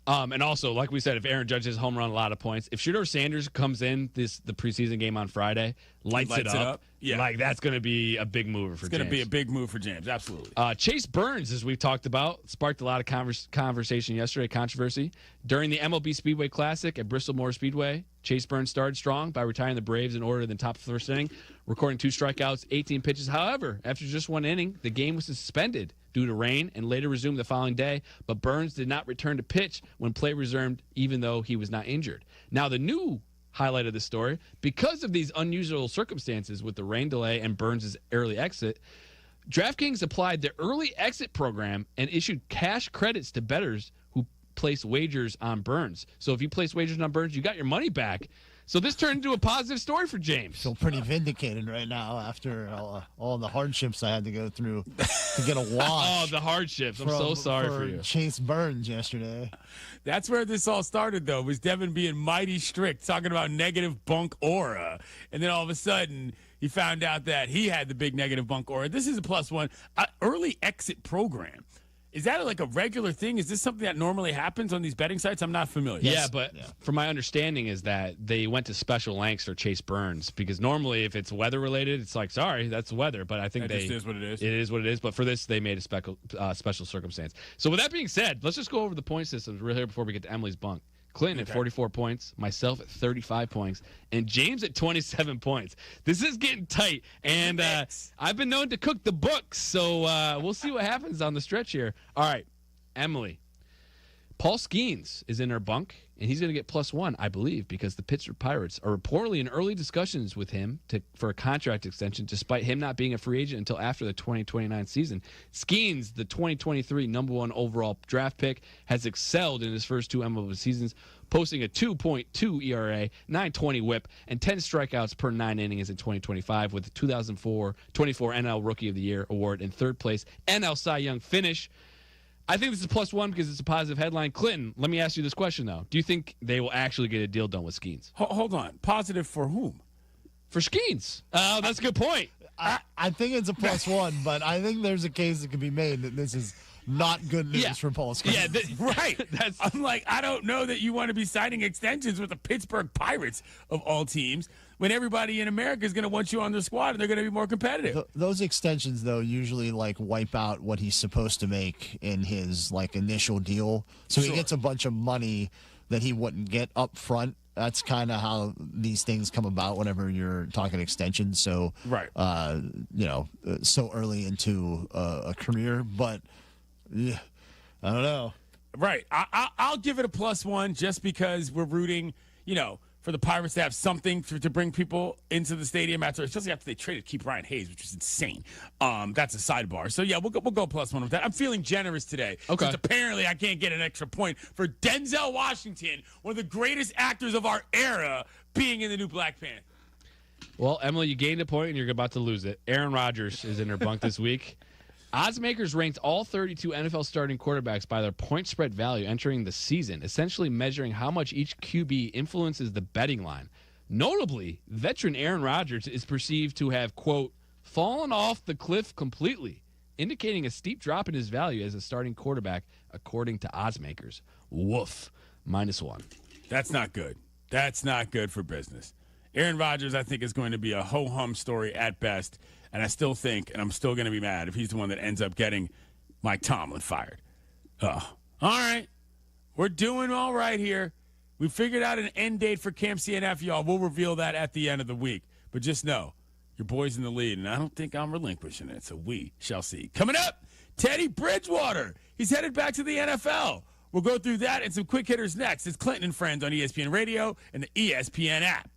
And also, like we said, if Aaron Judge has home run a lot of points, if Shedeur Sanders comes in the preseason game on Friday, lights it up. Yeah. Like that's going to be a big mover for James. It's going to be a big move for James, absolutely. Chase Burns, as we've talked about, sparked a lot of conversation yesterday, controversy. During the MLB Speedway Classic at Bristol Motor Speedway, Chase Burns started strong by retiring the Braves in order in the top of the first inning, recording 2 strikeouts, 18 pitches. However, after just 1 inning, the game was suspended due to rain and later resumed the following day, but Burns did not return to pitch when play resumed, even though he was not injured. Now, the new highlight of the story, because of these unusual circumstances with the rain delay and Burns' early exit, DraftKings applied the early exit program and issued cash credits to bettors who place wagers on Burns. So if you place wagers on Burns, you got your money back. So this turned into a positive story for James. Feel pretty vindicated right now after all the hardships I had to go through to get a wash. Oh, the hardships. I'm so sorry for you. Chase Burns yesterday. That's where this all started, though, was Devin being mighty strict, talking about negative bunk aura. And then all of a sudden, he found out that he had the big negative bunk aura. This is a +1. Early exit program. Is that like a regular thing? Is this something that normally happens on these betting sites? I'm not familiar. Yeah, but from my understanding is that they went to special lengths for Chase Burns because normally if it's weather related, it's like, sorry, that's weather. But I think just is what it is. It is what it is. But for this, they made a special circumstance. So with that being said, let's just go over the point systems real here before we get to Emily's bunk. Clinton at 44 points, myself at 35 points, and James at 27 points. This is getting tight, and I've been known to cook the books, so we'll see what happens on the stretch here. All right, Emily. Paul Skeens is in her bunk, and he's going to get +1, I believe, because the Pittsburgh Pirates are reportedly in early discussions with him for a contract extension, despite him not being a free agent until after the 2029 season. Skeens, the 2023 #1 overall draft pick, has excelled in his first 2 MLB seasons, posting a 2.2 ERA, 9.20 WHIP, and 10 strikeouts per 9 innings in 2025 with the 2024 NL Rookie of the Year award and third place NL Cy Young finish. I think this is +1 because it's a positive headline. Clinton, let me ask you this question, though. Do you think they will actually get a deal done with Skeens? Hold on. Positive for whom? For Skeens. Oh, that's a good point. I think it's a +1, but I think there's a case that could be made that this is not good news for Paul Skeens. Yeah, right. I'm like, I don't know that you want to be signing extensions with the Pittsburgh Pirates of all teams when everybody in America is going to want you on their squad and they're going to be more competitive. Those extensions, though, usually wipe out what he's supposed to make in his initial deal. So he gets a bunch of money that he wouldn't get up front. That's kind of how these things come about whenever you're talking extensions. So, right. So early into a career, but yeah, I don't know. Right. I'll give it a +1 just because we're rooting, for the Pirates to have something to bring people into the stadium especially after they traded Keep Ryan Hayes, which is insane. That's a sidebar. So yeah, we'll go +1 with that. I'm feeling generous today. Okay. Since apparently I can't get an extra point for Denzel Washington, one of the greatest actors of our era, being in the new Black Panther. Well, Emily, you gained a point and you're about to lose it. Aaron Rodgers is in her bunk this week. Oddsmakers ranked all 32 NFL starting quarterbacks by their point spread value entering the season, essentially measuring how much each QB influences the betting line. Notably, veteran Aaron Rodgers is perceived to have, quote, fallen off the cliff completely, indicating a steep drop in his value as a starting quarterback, according to oddsmakers. Woof. -1. That's not good. That's not good for business. Aaron Rodgers, I think, is going to be a ho-hum story at best. And I still think, and I'm still going to be mad if he's the one that ends up getting Mike Tomlin fired. All right. We're doing all right here. We figured out an end date for Camp CNF, y'all. We'll reveal that at the end of the week. But just know, your boy's in the lead, and I don't think I'm relinquishing it, so we shall see. Coming up, Teddy Bridgewater. He's headed back to the NFL. We'll go through that and some quick hitters next. It's Clinton and Friends on ESPN Radio and the ESPN app.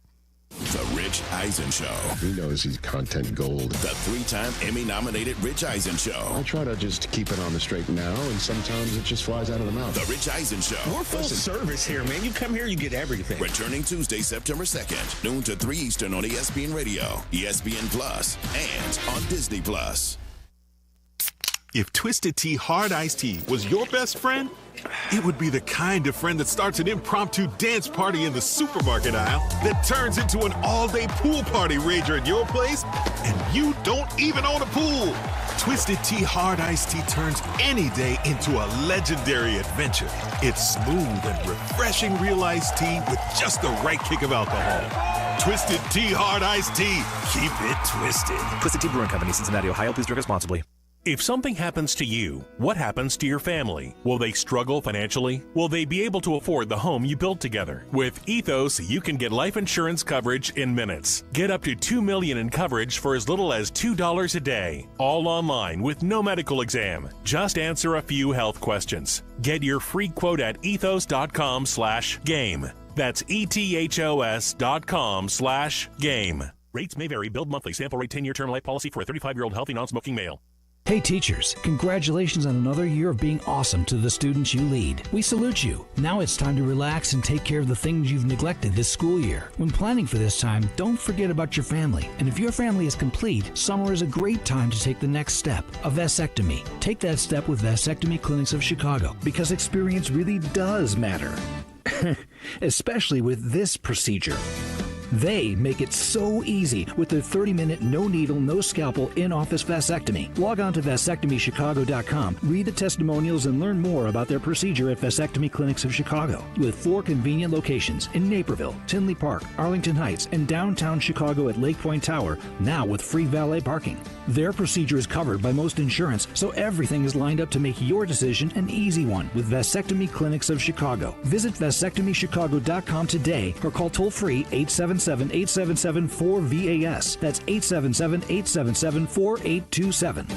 The Rich Eisen Show. He knows he's content gold. The 3-time Emmy-nominated Rich Eisen Show. I try to just keep it on the straight and narrow, and sometimes it just flies out of the mouth. The Rich Eisen Show. We're full service here, man. You come here, you get everything. Returning Tuesday, September 2nd, noon to 3 Eastern on ESPN Radio, ESPN Plus, and on Disney Plus. If Twisted Tea Hard Iced Tea was your best friend, it would be the kind of friend that starts an impromptu dance party in the supermarket aisle that turns into an all-day pool party rager at your place, and you don't even own a pool. Twisted Tea Hard Iced Tea turns any day into a legendary adventure. It's smooth and refreshing real iced tea with just the right kick of alcohol. Twisted Tea Hard Iced Tea. Keep it twisted. Twisted Tea Brewing Company, Cincinnati, Ohio. Please drink responsibly. If something happens to you, what happens to your family? Will they struggle financially? Will they be able to afford the home you built together? With Ethos, you can get life insurance coverage in minutes. Get up to $2 million in coverage for as little as $2 a day. All online with no medical exam. Just answer a few health questions. Get your free quote at ethos.com/game. That's ethos.com/game. Rates may vary. Billed monthly. Sample rate 10-year term life policy for a 35-year-old healthy non-smoking male. Hey teachers, congratulations on another year of being awesome to the students you lead. We salute you. Now it's time to relax and take care of the things you've neglected this school year. When planning for this time, don't forget about your family. And if your family is complete, summer is a great time to take the next step, a vasectomy. Take that step with Vasectomy Clinics of Chicago, because experience really does matter. Especially with this procedure. They make it so easy with their 30-minute, no-needle, no-scalpel, in-office vasectomy. Log on to vasectomychicago.com, read the testimonials, and learn more about their procedure at Vasectomy Clinics of Chicago. With 4 convenient locations in Naperville, Tinley Park, Arlington Heights, and downtown Chicago at Lake Point Tower, now with free valet parking. Their procedure is covered by most insurance, so everything is lined up to make your decision an easy one with Vasectomy Clinics of Chicago. Visit vasectomychicago.com today or call toll-free 877-877-4VAS. That's 877-877-4827.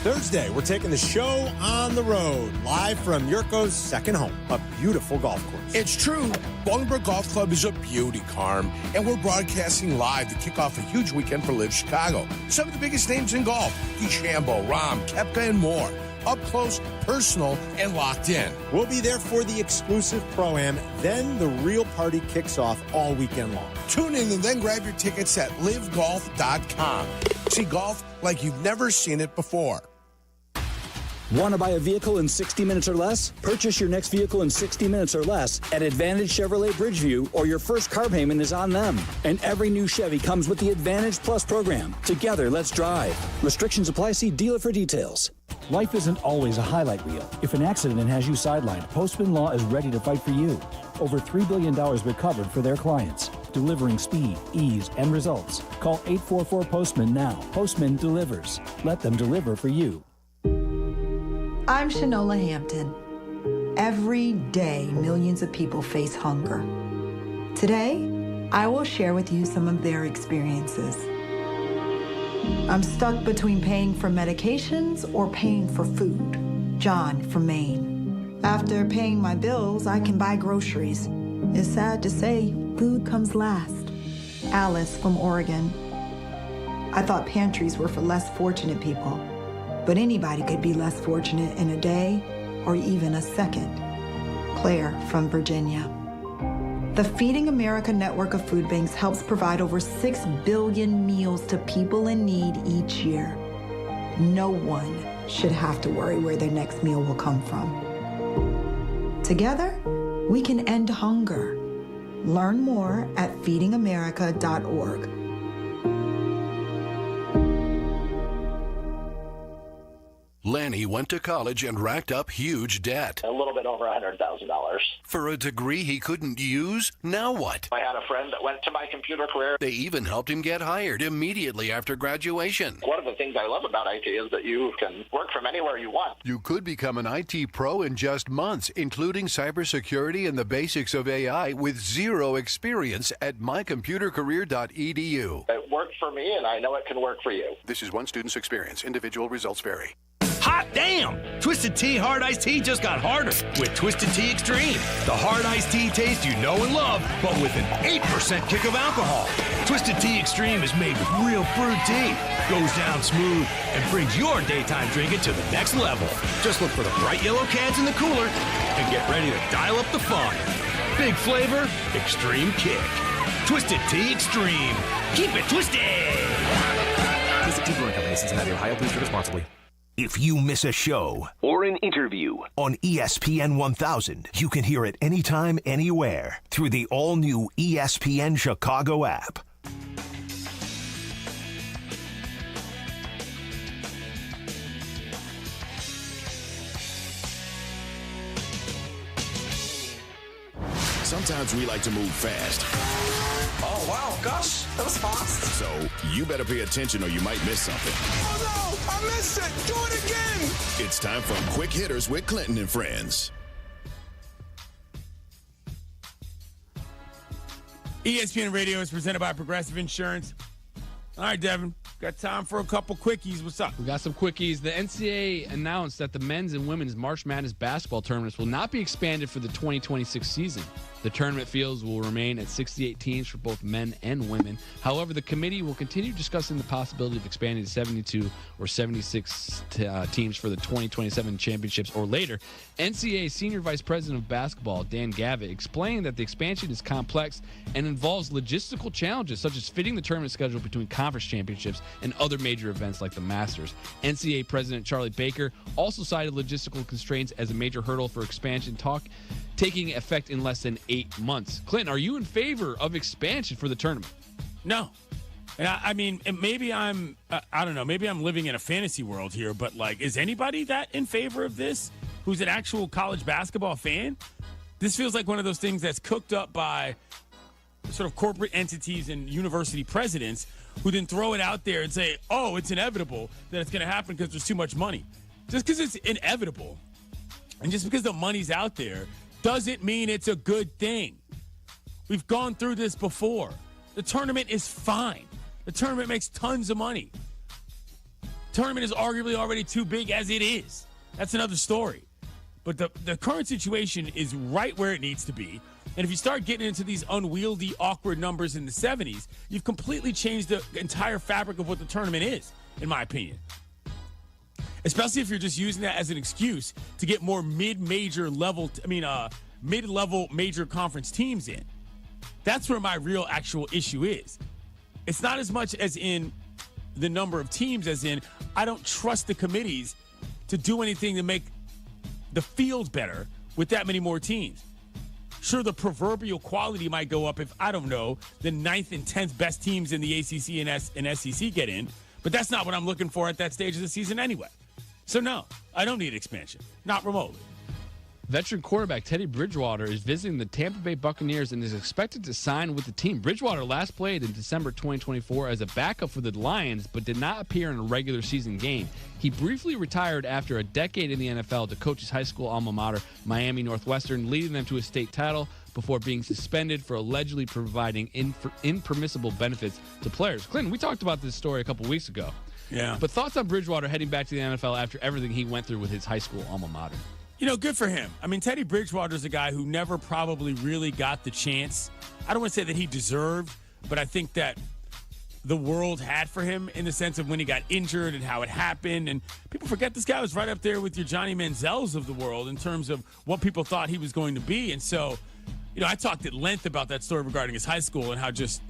Thursday, we're taking the show on the road, live from Jurko's second home, a beautiful golf course. It's true. Bolingbrook Golf Club is a beauty, Carm, and we're broadcasting live to kick off a huge weekend for Live Chicago. Some of the biggest names in golf, DeChambeau, Rahm, Koepka, and more. Up close, personal, and locked in. We'll be there for the exclusive Pro-Am, then the real party kicks off all weekend long. Tune in and then grab your tickets at livegolf.com. See golf like you've never seen it before. Want to buy a vehicle in 60 minutes or less? Purchase your next vehicle in 60 minutes or less at Advantage Chevrolet Bridgeview, or your first car payment is on them. And every new Chevy comes with the Advantage Plus program. Together, let's drive. Restrictions apply. See dealer for details. Life isn't always a highlight reel. If an accident has you sidelined, Postman Law is ready to fight for you. Over $3 billion recovered for their clients, delivering speed, ease, and results. Call 844-POSTMAN now. Postman delivers. Let them deliver for you. I'm Shanola Hampton. Every day, millions of people face hunger. Today, I will share with you some of their experiences. I'm stuck between paying for medications or paying for food. John from Maine. After paying my bills, I can buy groceries. It's sad to say, food comes last. Alice from Oregon. I thought pantries were for less fortunate people. But anybody could be less fortunate in a day or even a second. Claire from Virginia. The Feeding America network of food banks helps provide over 6 billion meals to people in need each year. No one should have to worry where their next meal will come from. Together, we can end hunger. Learn more at feedingamerica.org. Lanny went to college and racked up huge debt. A little bit over $100,000. For a degree he couldn't use? Now what? I had a friend that went to my computer career. They even helped him get hired immediately after graduation. One of the things I love about IT is that you can work from anywhere you want. You could become an IT pro in just months, including cybersecurity and the basics of AI with zero experience at mycomputercareer.edu. It worked for me, and I know it can work for you. This is one student's experience. Individual results vary. Hot damn! Twisted Tea Hard Iced Tea just got harder with Twisted Tea Extreme. The hard iced tea taste you know and love, but with an 8% kick of alcohol. Twisted Tea Extreme is made with real brewed tea, goes down smooth, and brings your daytime drinking to the next level. Just look for the bright yellow cans in the cooler and get ready to dial up the fun. Big flavor, extreme kick. Twisted Tea Extreme. Keep it twisted! Twisted Tea Brewing Company, Cincinnati, Ohio. Please drink responsibly. If you miss a show or an interview on ESPN 1000, you can hear it anytime, anywhere through the all-new ESPN Chicago app. Sometimes we like to move fast. Oh, wow, gosh, that was fast. So you better pay attention or you might miss something. Oh, no, I missed it. Do it again. It's time for Quick Hitters with Clinton and Friends. ESPN Radio is presented by Progressive Insurance. All right, Devin, got time for a couple quickies. What's up? We got some quickies. The NCAA announced that the men's and women's March Madness basketball tournaments will not be expanded for the 2026 season. The tournament fields will remain at 68 teams for both men and women. However, the committee will continue discussing the possibility of expanding to 72 or 76 teams for the 2027 championships or later. NCAA Senior Vice President of Basketball, Dan Gavitt, explained that the expansion is complex and involves logistical challenges such as fitting the tournament schedule between conference championships and other major events like the Masters. NCAA President Charlie Baker also cited logistical constraints as a major hurdle for expansion taking effect in less than 8 months. Clinton, are you in favor of expansion for the tournament? No. And I mean, maybe I'm, I don't know, maybe I'm living in a fantasy world here, but like, is anybody that in favor of this who's an actual college basketball fan? This feels like one of those things that's cooked up by sort of corporate entities and university presidents who then throw it out there and say, oh, it's inevitable that it's going to happen because there's too much money. Just because it's inevitable and just because the money's out there doesn't mean it's a good thing. We've gone through this before. The tournament is fine. The tournament makes tons of money. Tournament is arguably already too big as it is. That's another story. But the current situation is right where it needs to be. And if you start getting into these unwieldy, awkward numbers in the 70s, you've completely changed the entire fabric of what the tournament is, in my opinion. Especially if you're just using that as an excuse to get more mid-level major conference teams in. That's where my real actual issue is. It's not as much as in the number of teams as in I don't trust the committees to do anything to make the field better with that many more teams. Sure, the proverbial quality might go up if, I don't know, the 9th and 10th best teams in the ACC and SEC get in, but that's not what I'm looking for at that stage of the season anyway. So, no, I don't need expansion. Not remotely. Veteran quarterback Teddy Bridgewater is visiting the Tampa Bay Buccaneers and is expected to sign with the team. Bridgewater last played in December 2024 as a backup for the Lions, but did not appear in a regular season game. He briefly retired after a decade in the NFL to coach his high school alma mater, Miami Northwestern, leading them to a state title before being suspended for allegedly providing impermissible benefits to players. Clinton, we talked about this story a couple weeks ago. Yeah. But thoughts on Bridgewater heading back to the NFL after everything he went through with his high school alma mater? You know, good for him. I mean, Teddy Bridgewater is a guy who never probably really got the chance. I don't want to say that he deserved, but I think that the world had for him in the sense of when he got injured and how it happened. And people forget this guy was right up there with your Johnny Manziels of the world in terms of what people thought he was going to be. And so, you know, I talked at length about that story regarding his high school and how just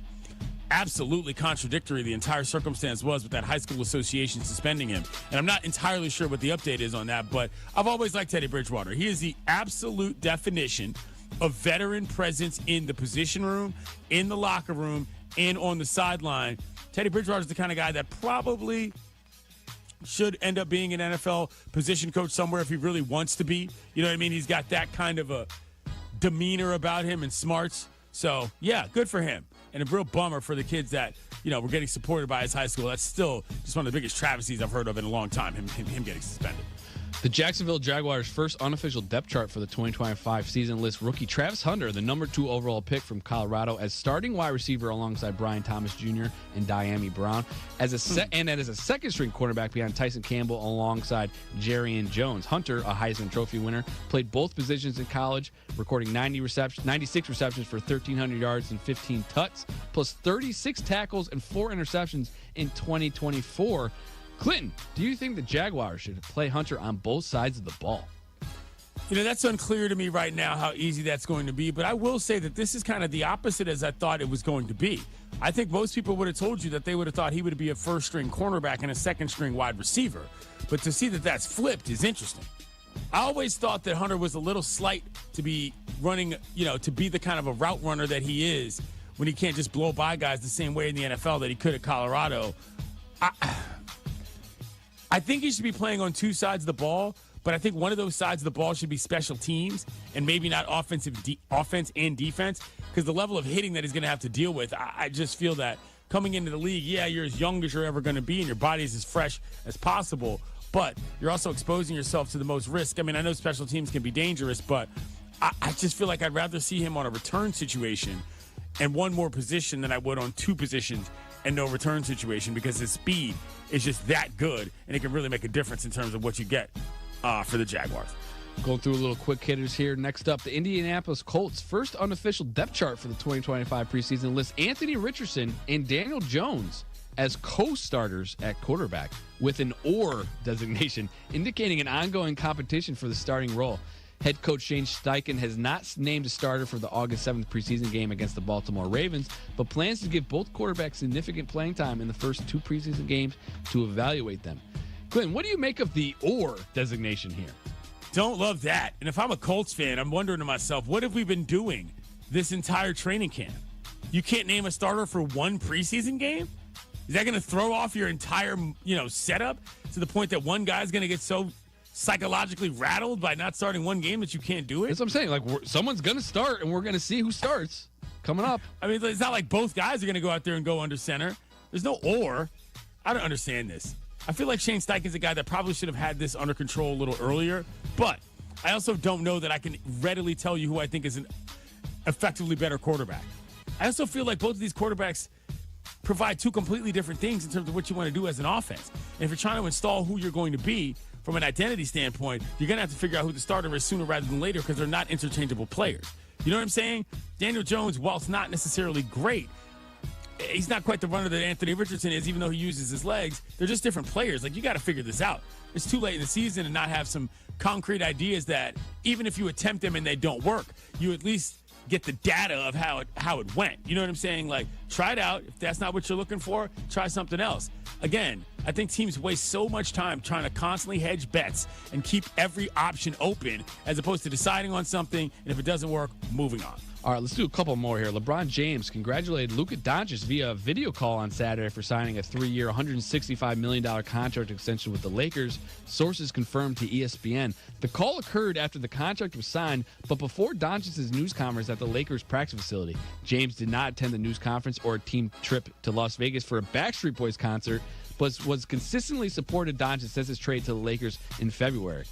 absolutely contradictory the entire circumstance was with that high school association suspending him. And I'm not entirely sure what the update is on that, but I've always liked Teddy Bridgewater. He is the absolute definition of veteran presence in the position room, in the locker room, and on the sideline. Teddy Bridgewater is the kind of guy that probably should end up being an NFL position coach somewhere if he really wants to be. You know what I mean? He's got that kind of a demeanor about him and smarts. So, yeah, good for him. And a real bummer for the kids that, were getting supported by his high school. That's still just one of the biggest travesties I've heard of in a long time, him getting suspended. The Jacksonville Jaguars' first unofficial depth chart for the 2025 season lists rookie Travis Hunter, the number 2 overall pick from Colorado, as starting wide receiver alongside Brian Thomas Jr. and Diami Brown, as a second-string quarterback behind Tyson Campbell alongside Jarrian Jones. Hunter, a Heisman Trophy winner, played both positions in college, recording 96 receptions for 1,300 yards and 15 tuts, plus 36 tackles and 4 interceptions in 2024. Clinton, do you think the Jaguars should play Hunter on both sides of the ball? That's unclear to me right now how easy that's going to be, but I will say that this is kind of the opposite as I thought it was going to be. I think most people would have told you that they would have thought he would be a first-string cornerback and a second-string wide receiver, but to see that that's flipped is interesting. I always thought that Hunter was a little slight to be running, to be the kind of a route runner that he is when he can't just blow by guys the same way in the NFL that he could at Colorado. I think he should be playing on 2 sides of the ball, but I think one of those sides of the ball should be special teams and maybe not offense and defense, because the level of hitting that he's going to have to deal with, I just feel that coming into the league, you're as young as you're ever going to be and your body is as fresh as possible, but you're also exposing yourself to the most risk. I mean, I know special teams can be dangerous, but I just feel like I'd rather see him on a return situation and one more position than I would on 2 positions and no return situation, because his speed is just that good, and it can really make a difference in terms of what you get for the Jaguars. Going through a little quick hitters here. Next up, the Indianapolis Colts' first unofficial depth chart for the 2025 preseason lists Anthony Richardson and Daniel Jones as co-starters at quarterback with an "or" designation, indicating an ongoing competition for the starting role. Head coach Shane Steichen has not named a starter for the August 7th preseason game against the Baltimore Ravens, but plans to give both quarterbacks significant playing time in the first 2 preseason games to evaluate them. Clinton, what do you make of the "or" designation here? Don't love that. And if I'm a Colts fan, I'm wondering to myself, what have we been doing this entire training camp? You can't name a starter for 1 preseason game? Is that going to throw off your entire, setup to the point that one guy's going to get so psychologically rattled by not starting 1 game that you can't do it? That's what I'm saying. Someone's going to start, and we're going to see who starts coming up. I mean, it's not like both guys are going to go out there and go under center. There's no "or." I don't understand this. I feel like Shane Steichen's a guy that probably should have had this under control a little earlier, but I also don't know that I can readily tell you who I think is an effectively better quarterback. I also feel like both of these quarterbacks provide 2 completely different things in terms of what you want to do as an offense. And if you're trying to install who you're going to be, from an identity standpoint, you're going to have to figure out who the starter is sooner rather than later, because they're not interchangeable players. You know what I'm saying? Daniel Jones, whilst not necessarily great, he's not quite the runner that Anthony Richardson is, even though he uses his legs. They're just different players. Like, you got to figure this out. It's too late in the season and not have some concrete ideas that even if you attempt them and they don't work, you at least get the data of how it went. You know what I'm saying? Like, try it out. If that's not what you're looking for, try something else. Again, I think teams waste so much time trying to constantly hedge bets and keep every option open as opposed to deciding on something, and if it doesn't work, moving on. All right, let's do a couple more here. LeBron James congratulated Luka Doncic via video call on Saturday for signing a 3-year, $165 million contract extension with the Lakers. Sources confirmed to ESPN. The call occurred after the contract was signed, but before Doncic's news conference at the Lakers practice facility. James did not attend the news conference or a team trip to Las Vegas for a Backstreet Boys concert, but was consistently supported Doncic since his trade to the Lakers in February.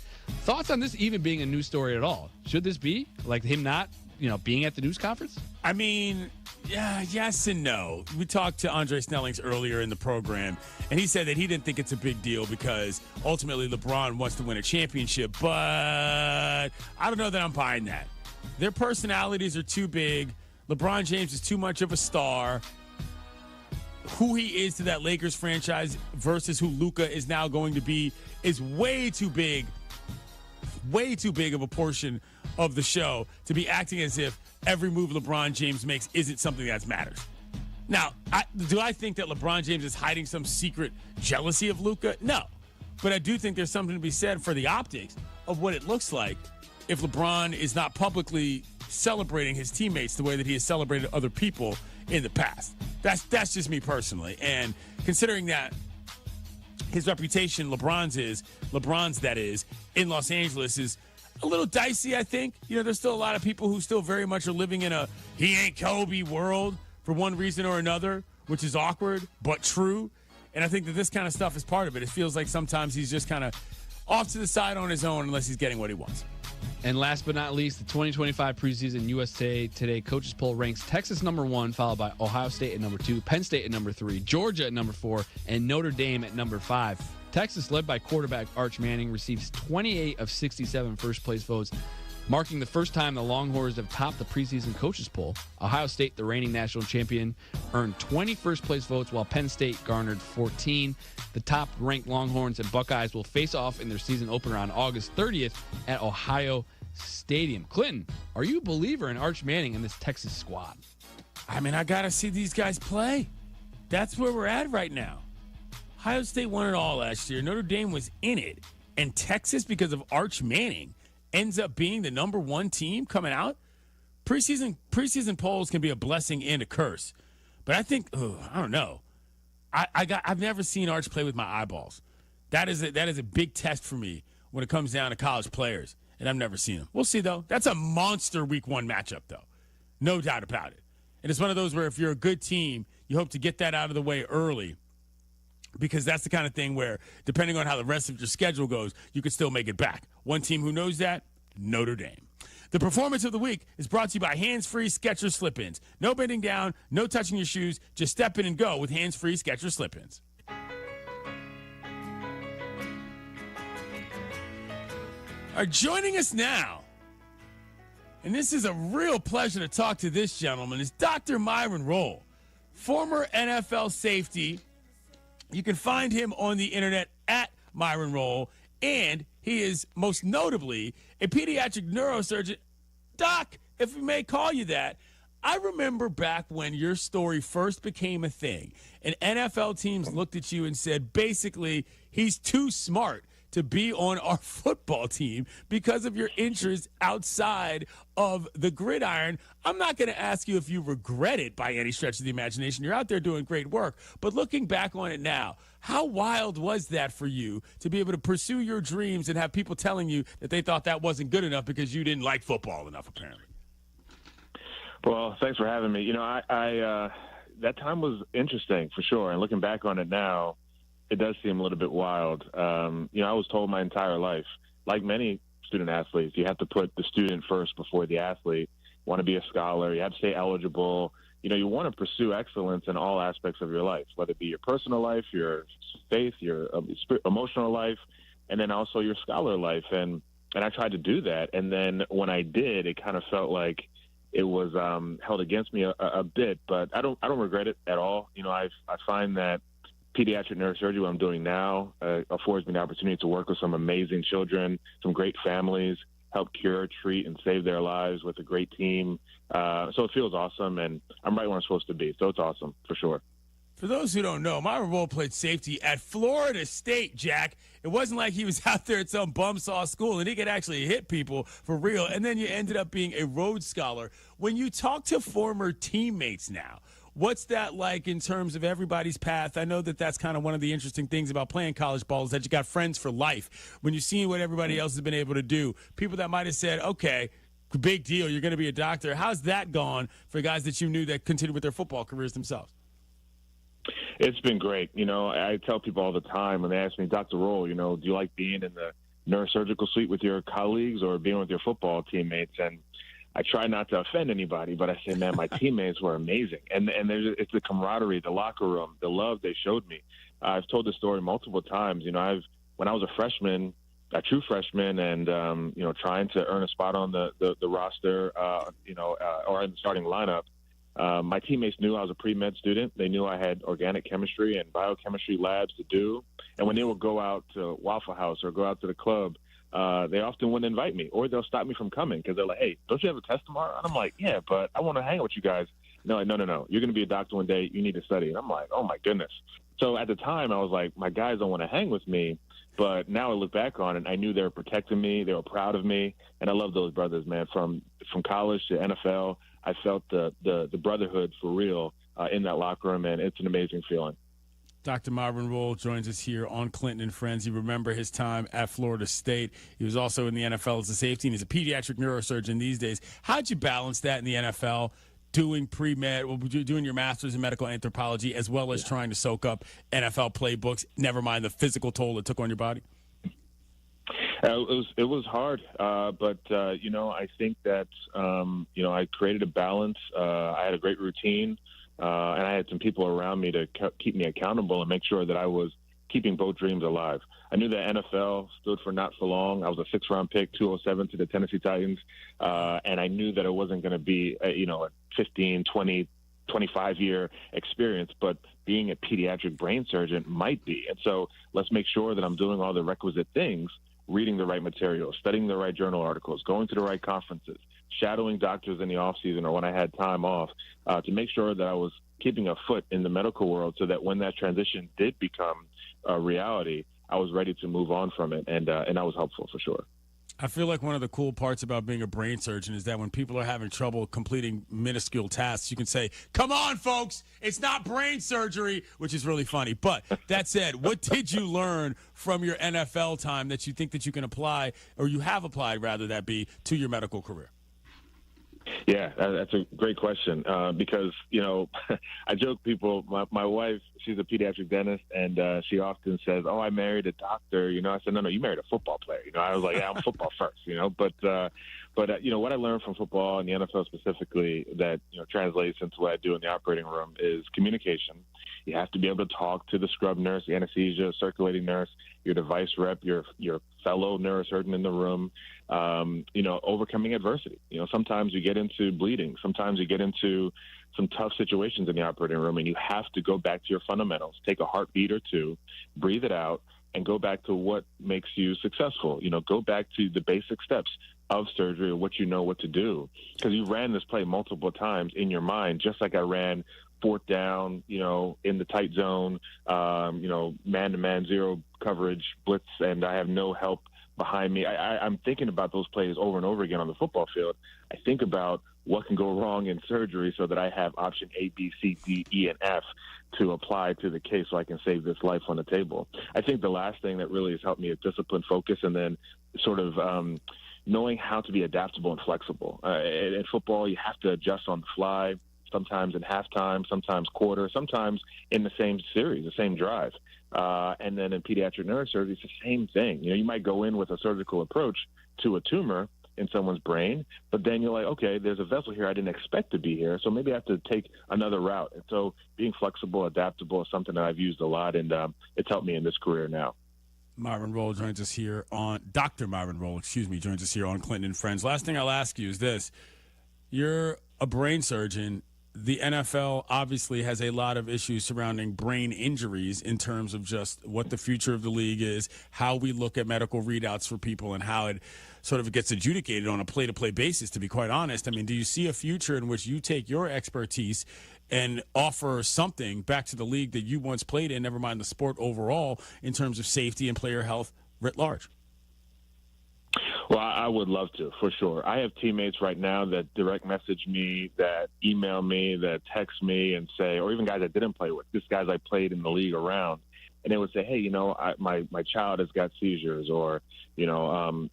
Thoughts on this even being a news story at all? Should this be like him not being at the news conference? I mean, yeah, yes and no. We talked to Andre Snellings earlier in the program, and he said that he didn't think it's a big deal because ultimately LeBron wants to win a championship, but I don't know that I'm buying that. Their personalities are too big. LeBron James is too much of a star. Who he is to that Lakers franchise versus who Luka is now going to be is way too big of a portion of the show to be acting as if every move LeBron James makes isn't something that matters. Now, do I think that LeBron James is hiding some secret jealousy of Luka? No. But I do think there's something to be said for the optics of what it looks like if LeBron is not publicly celebrating his teammates the way that he has celebrated other people in the past. That's just me personally. And considering that his reputation, LeBron's that is, in Los Angeles is a little dicey, I think. You know, there's still a lot of people who still very much are living in a he ain't Kobe world for one reason or another, which is awkward but true. And I think that this kind of stuff is part of it. It feels like sometimes he's just kind of off to the side on his own unless he's getting what he wants. And last but not least, the 2025 preseason USA Today coaches poll ranks Texas number 1, followed by Ohio State at number 2, Penn State at number 3, Georgia at number 4, and Notre Dame at number 5. Texas, led by quarterback Arch Manning, receives 28 of 67 first-place votes, marking the first time the Longhorns have topped the preseason coaches poll. Ohio State, the reigning national champion, earned 20 first-place votes, while Penn State garnered 14. The top-ranked Longhorns and Buckeyes will face off in their season opener on August 30th at Ohio Stadium. Clinton, are you a believer in Arch Manning and this Texas squad? I mean, I got to see these guys play. That's where we're at right now. Ohio State won it all last year. Notre Dame was in it. And Texas, because of Arch Manning, ends up being the number 1 team coming out. Preseason polls can be a blessing and a curse. But I think, I don't know. I've never seen Arch play with my eyeballs. That is a big test for me when it comes down to college players. And I've never seen him. We'll see, though. That's a monster week 1 matchup, though. No doubt about it. And it's one of those where if you're a good team, you hope to get that out of the way early, because that's the kind of thing where, depending on how the rest of your schedule goes, you could still make it back. One team who knows that, Notre Dame. The performance of the week is brought to you by hands-free Skechers slip-ins. No bending down, no touching your shoes, just step in and go with hands-free Skechers slip-ins. Are joining us now, and this is a real pleasure to talk to this gentleman, is Dr. Myron Rolle, former NFL safety. You can find him on the internet at Myron Rolle, and he is most notably a pediatric neurosurgeon. Doc, if we may call you that, I remember back when your story first became a thing, and NFL teams looked at you and said, basically, he's too smart to be on our football team because of your interests outside of the gridiron. I'm not going to ask you if you regret it by any stretch of the imagination. You're out there doing great work. But looking back on it now, how wild was that for you to be able to pursue your dreams and have people telling you that they thought that wasn't good enough because you didn't like football enough, apparently? Well, thanks for having me. You know, I that time was interesting for sure. And looking back on it now, it does seem a little bit wild. You know, I was told my entire life, like many student athletes, you have to put the student first before the athlete. You want to be a scholar. You have to stay eligible. You know, you want to pursue excellence in all aspects of your life, whether it be your personal life, your faith, your emotional life, and then also your scholar life. And I tried to do that. And then when I did, it kind of felt like it was held against me a bit. But I don't regret it at all. You know, I find that pediatric neurosurgery, what I'm doing now, affords me the opportunity to work with some amazing children, some great families, help cure, treat, and save their lives with a great team. So it feels awesome, and I'm right where I'm supposed to be. So it's awesome, for sure. For those who don't know, Myron Rolle played safety at Florida State, Jack. It wasn't like he was out there at some bumsaw school and he could actually hit people for real. And then you ended up being a Rhodes Scholar. When you talk to former teammates now, what's that like in terms of everybody's path? I know that that's kind of one of the interesting things about playing college ball is that you got friends for life. When you see what everybody else has been able to do, people that might have said, okay, big deal, you're going to be a doctor. How's that gone for guys that you knew that continued with their football careers themselves? It's been great. You know, I tell people all the time when they ask me, Dr. Rolle, you know, do you like being in the neurosurgical suite with your colleagues or being with your football teammates? And I try not to offend anybody, but I say, man, my teammates were amazing. And it's the camaraderie, the locker room, the love they showed me. I've told this story multiple times. You know, when I was a freshman, a true freshman, and, you know, trying to earn a spot on the roster, you know, or in the starting lineup, my teammates knew I was a pre-med student. They knew I had organic chemistry and biochemistry labs to do. And when they would go out to Waffle House or go out to the club, they often wouldn't invite me, or they'll stop me from coming because they're like, hey, don't you have a test tomorrow? And I'm like, yeah, but I want to hang out with you guys. And they're like, no. You're going to be a doctor one day. You need to study. And I'm like, oh, my goodness. So at the time, I was like, my guys don't want to hang with me. But now I look back on it, I knew they were protecting me. They were proud of me. And I love those brothers, man. From college to NFL, I felt the brotherhood for real in that locker room, and it's an amazing feeling. Dr. Marvin Roll joins us here on Clinton and Friends. You remember his time at Florida State. He was also in the NFL as a safety, and he's a pediatric neurosurgeon these days. How'd you balance that in the NFL, doing doing your master's in medical anthropology, as well as trying to soak up NFL playbooks, never mind the physical toll it took on your body? It was hard, but I think that I created a balance. I had a great routine. And I had some people around me to keep me accountable and make sure that I was keeping both dreams alive. I knew that NFL stood for not for long. I was a sixth-round pick, 207 to the Tennessee Titans, and I knew that it wasn't going to be a 15, 20, 25-year experience, but being a pediatric brain surgeon might be. And so let's make sure that I'm doing all the requisite things, reading the right materials, studying the right journal articles, going to the right conferences, shadowing doctors in the off season or when I had time off, to make sure that I was keeping a foot in the medical world so that when that transition did become a reality, I was ready to move on from it. And that was helpful for sure. I feel like one of the cool parts about being a brain surgeon is that when people are having trouble completing minuscule tasks, you can say, come on, folks, it's not brain surgery, which is really funny. But that said, what did you learn from your NFL time that you think that you can apply, or you have applied, rather, that be, to your medical career? Yeah, that's a great question because, I joke people, my wife, she's a pediatric dentist, and she often says, oh, I married a doctor. I said, no, you married a football player. I was like, yeah, I'm football first, But what I learned from football and the NFL specifically that, translates into what I do in the operating room is communication. You have to be able to talk to the scrub nurse, the anesthesia, circulating nurse, your device rep, your fellow neurosurgeon in the room, overcoming adversity. Sometimes you get into bleeding. Sometimes you get into some tough situations in the operating room, and you have to go back to your fundamentals, take a heartbeat or two, breathe it out, and go back to what makes you successful. Go back to the basic steps of surgery or what you know what to do. Because you ran this play multiple times in your mind, just like I ran fourth down, in the tight zone, man-to-man, zero coverage, blitz, and I have no help behind me. I'm thinking about those plays over and over again on the football field. I think about what can go wrong in surgery so that I have option A, B, C, D, E, and F to apply to the case so I can save this life on the table. I think the last thing that really has helped me is discipline, focus, and then sort of knowing how to be adaptable and flexible. In football, you have to adjust on the fly, sometimes in halftime, sometimes quarter, sometimes in the same series, the same drive. And then in pediatric neurosurgery, it's the same thing. You might go in with a surgical approach to a tumor in someone's brain, but then you're like, okay, there's a vessel here I didn't expect to be here, so maybe I have to take another route. And so being flexible, adaptable is something that I've used a lot, and it's helped me in this career now. Marvin Roll joins us here on Dr. Marvin Roll, joins us here on Clinton and Friends. Last thing I'll ask you is this. You're a brain surgeon. The NFL obviously has a lot of issues surrounding brain injuries in terms of just what the future of the league is, how we look at medical readouts for people, and how it sort of gets adjudicated on a play-to-play basis, to be quite honest. I mean, do you see a future in which you take your expertise and offer something back to the league that you once played in, never mind the sport overall, in terms of safety and player health writ large? Well, I would love to, for sure. I have teammates right now that direct message me, that email me, that text me and say, or even guys I didn't play with, just guys I played in the league around, and they would say, hey, my child has got seizures, or, I'm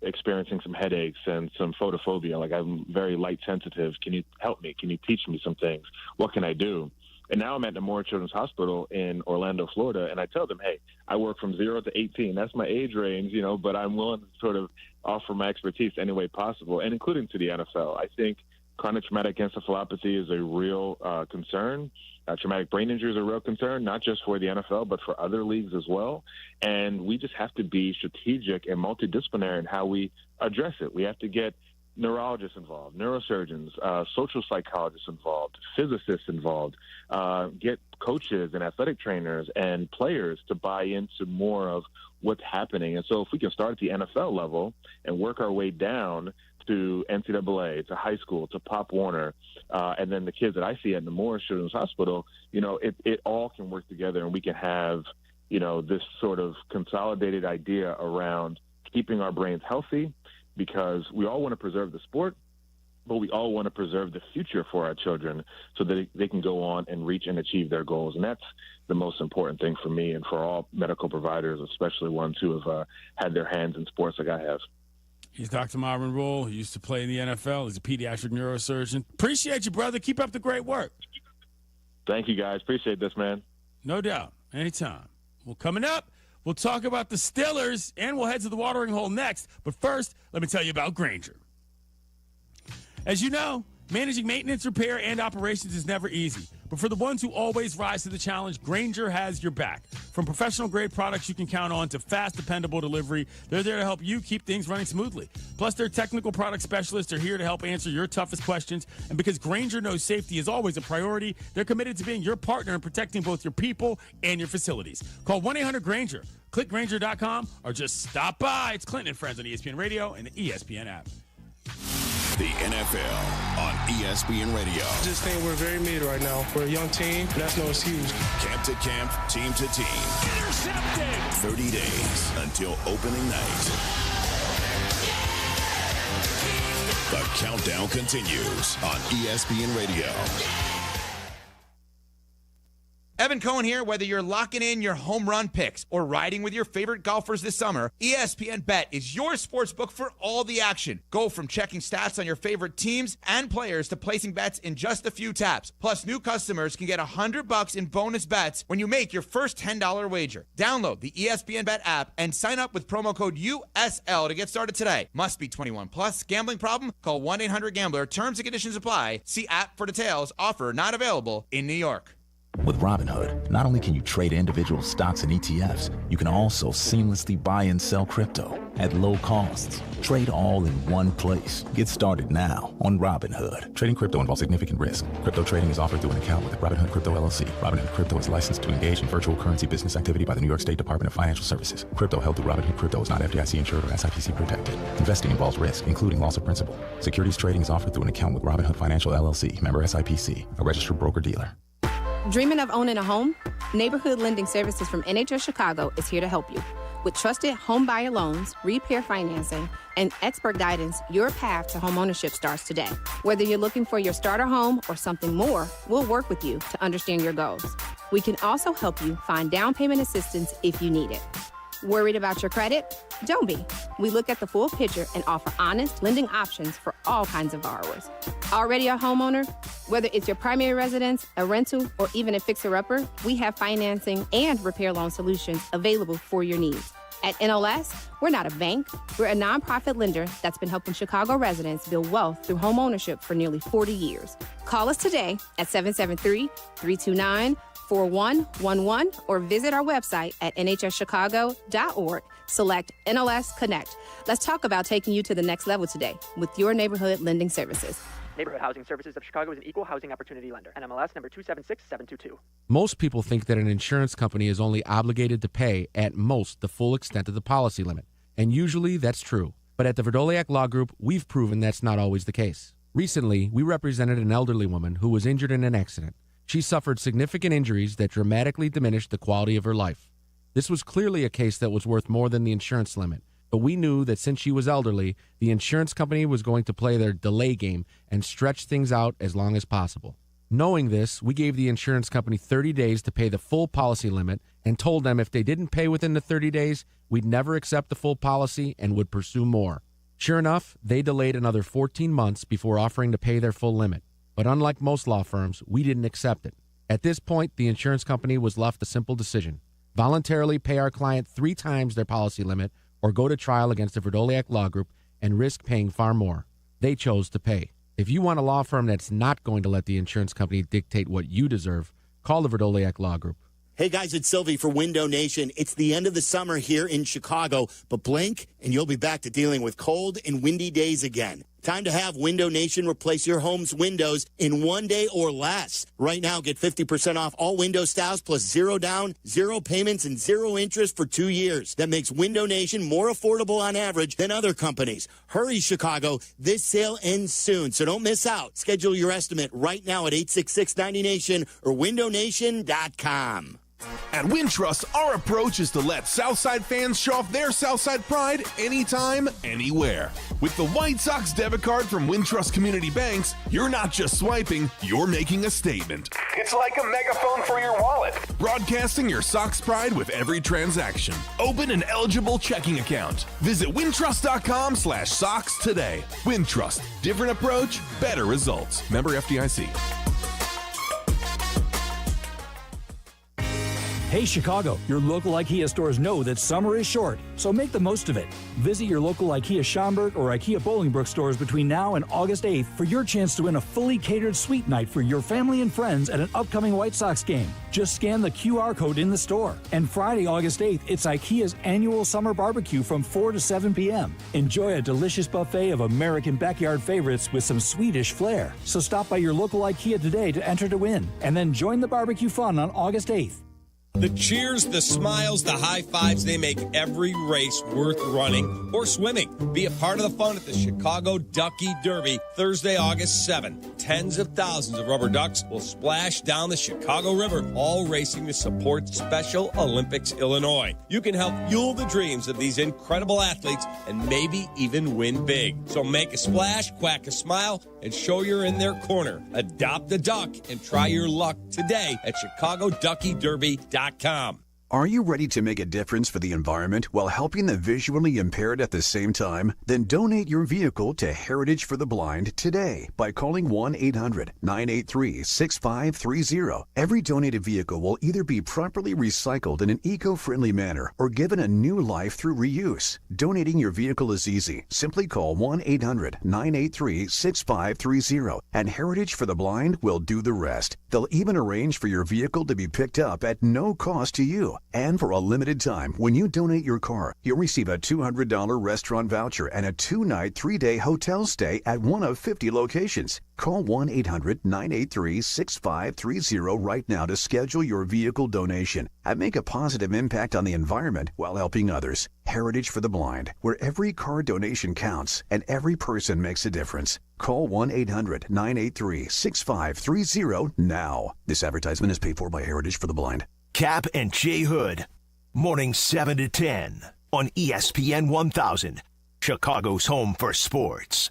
experiencing some headaches and some photophobia. Like, I'm very light sensitive. Can you help me? Can you teach me some things? What can I do? And now I'm at Memorial Children's Hospital in Orlando, Florida, and I tell them, hey, I work from 0 to 18. That's my age range, but I'm willing to sort of offer my expertise any way possible, and including to the NFL. I think chronic traumatic encephalopathy is a real concern. Traumatic brain injury is a real concern, not just for the NFL, but for other leagues as well. And we just have to be strategic and multidisciplinary in how we address it. We have to get neurologists involved, neurosurgeons, social psychologists involved, physicists involved, get coaches and athletic trainers and players to buy into more of what's happening. And so if we can start at the NFL level and work our way down to NCAA, to high school, to Pop Warner, and then the kids that I see at Memorial Children's Hospital, it all can work together, and we can have, this sort of consolidated idea around keeping our brains healthy, because we all want to preserve the sport, but we all want to preserve the future for our children so that they can go on and reach and achieve their goals. And that's the most important thing for me and for all medical providers, especially ones who have had their hands in sports like I have. He's Dr. Marvin Rule. He used to play in the NFL. He's a pediatric neurosurgeon. Appreciate you, brother. Keep up the great work. Thank you, guys. Appreciate this, man. No doubt. Anytime. Well, coming up, we'll talk about the Steelers, and we'll head to the watering hole next. But first, let me tell you about Grainger. As you know, managing maintenance, repair, and operations is never easy. But for the ones who always rise to the challenge, Grainger has your back. From professional-grade products you can count on to fast, dependable delivery, they're there to help you keep things running smoothly. Plus, their technical product specialists are here to help answer your toughest questions. And because Grainger knows safety is always a priority, they're committed to being your partner in protecting both your people and your facilities. Call 1-800-GRAINGER. Click Grainger.com or just stop by. It's Clinton and Friends on ESPN Radio and the ESPN app. The NFL on ESPN Radio. I just think we're very mid right now. We're a young team. That's no excuse. Camp to camp, team to team. Intercepted! 30 days until opening night. The countdown continues on ESPN Radio. Evan Cohen here. Whether you're locking in your home run picks or riding with your favorite golfers this summer, ESPN Bet is your sports book for all the action. Go from checking stats on your favorite teams and players to placing bets in just a few taps. Plus, new customers can get $100 in bonus bets when you make your first $10 wager. Download the ESPN Bet app and sign up with promo code USL to get started today. Must be 21 plus. Gambling problem? Call 1-800-GAMBLER. Terms and conditions apply. See app for details. Offer not available in New York. With Robinhood, not only can you trade individual stocks and ETFs, you can also seamlessly buy and sell crypto at low costs. Trade all in one place. Get started now on Robinhood. Trading crypto involves significant risk. Crypto trading is offered through an account with Robinhood Crypto LLC. Robinhood Crypto is licensed to engage in virtual currency business activity by the New York State Department of Financial Services. Crypto held through Robinhood Crypto is not FDIC insured or SIPC protected. Investing involves risk, including loss of principal. Securities trading is offered through an account with Robinhood Financial LLC, member SIPC, a registered broker-dealer. Dreaming of owning a home? Neighborhood Lending Services from NHS Chicago is here to help you. With trusted home buyer loans, repair financing, and expert guidance, your path to home ownership starts today. Whether you're looking for your starter home or something more, we'll work with you to understand your goals. We can also help you find down payment assistance if you need it. Worried about your credit? Don't be. We look at the full picture and offer honest lending options for all kinds of borrowers. Already a homeowner? Whether it's your primary residence, a rental, or even a fixer-upper, we have financing and repair loan solutions available for your needs. At NLS, we're not a bank. We're a nonprofit lender that's been helping Chicago residents build wealth through home ownership for nearly 40 years. Call us today at 773-329-4111 or visit our website at nhschicago.org. Select NLS Connect. Let's talk about taking you to the next level today with your neighborhood lending services. Neighborhood Housing Services of Chicago is an equal housing opportunity lender. NMLS number 276722. Most people think that an insurance company is only obligated to pay, at most, the full extent of the policy limit. And usually that's true. But at the Verdoliak Law Group, we've proven that's not always the case. Recently, we represented an elderly woman who was injured in an accident. She suffered significant injuries that dramatically diminished the quality of her life. This was clearly a case that was worth more than the insurance limit. But we knew that since she was elderly, the insurance company was going to play their delay game and stretch things out as long as possible. Knowing this, we gave the insurance company 30 days to pay the full policy limit and told them if they didn't pay within the 30 days, we'd never accept the full policy and would pursue more. Sure enough, they delayed another 14 months before offering to pay their full limit. But unlike most law firms, we didn't accept it. At this point, the insurance company was left a simple decision: voluntarily pay our client 3 times their policy limit or go to trial against the Verdoliak Law Group and risk paying far more. They chose to pay. If you want a law firm that's not going to let the insurance company dictate what you deserve, call the Verdoliak Law Group. Hey guys, it's Silvy for Window Nation. It's the end of the summer here in Chicago, but blink and you'll be back to dealing with cold and windy days again. Time to have Window Nation replace your home's windows in 1 day or less. Right now, get 50% off all window styles plus 0 down, 0 payments, and 0 interest for 2 years. That makes Window Nation more affordable on average than other companies. Hurry, Chicago. This sale ends soon, so don't miss out. Schedule your estimate right now at 866-90Nation or windownation.com. At Wintrust, our approach is to let Southside fans show off their Southside pride anytime, anywhere. With the White Sox debit card from Wintrust Community Banks, you're not just swiping, you're making a statement. It's like a megaphone for your wallet. Broadcasting your Sox pride with every transaction. Open an eligible checking account. Visit wintrust.com/Sox today. Wintrust. Different approach, better results. Member FDIC. Hey Chicago, your local IKEA stores know that summer is short, so make the most of it. Visit your local IKEA Schaumburg or IKEA Bolingbrook stores between now and August 8th for your chance to win a fully catered suite night for your family and friends at an upcoming White Sox game. Just scan the QR code in the store. And Friday, August 8th, it's IKEA's annual summer barbecue from 4 to 7 p.m. Enjoy a delicious buffet of American backyard favorites with some Swedish flair. So stop by your local IKEA today to enter to win, and then join the barbecue fun on August 8th. The cheers, the smiles, the high fives, they make every race worth running or swimming. Be a part of the fun at the Chicago Ducky Derby, Thursday, August 7th. Tens of thousands of rubber ducks will splash down the Chicago River, all racing to support Special Olympics Illinois. You can help fuel the dreams of these incredible athletes and maybe even win big. So make a splash, quack a smile, and show you're in their corner. Adopt a duck and try your luck today at ChicagoDuckyDerby.com. Are you ready to make a difference for the environment while helping the visually impaired at the same time? Then donate your vehicle to Heritage for the Blind today by calling 1-800-983-6530. Every donated vehicle will either be properly recycled in an eco-friendly manner or given a new life through reuse. Donating your vehicle is easy. Simply call 1-800-983-6530 and Heritage for the Blind will do the rest. They'll even arrange for your vehicle to be picked up at no cost to you. And for a limited time, when you donate your car, you'll receive a $200 restaurant voucher and a 2-night, 3-day hotel stay at one of 50 locations. Call 1-800-983-6530 right now to schedule your vehicle donation and make a positive impact on the environment while helping others. Heritage for the Blind, where every car donation counts and every person makes a difference. Call 1-800-983-6530 now. This advertisement is paid for by Heritage for the Blind. Kap and J Hood, morning 7 to 10 on ESPN 1000, Chicago's home for sports.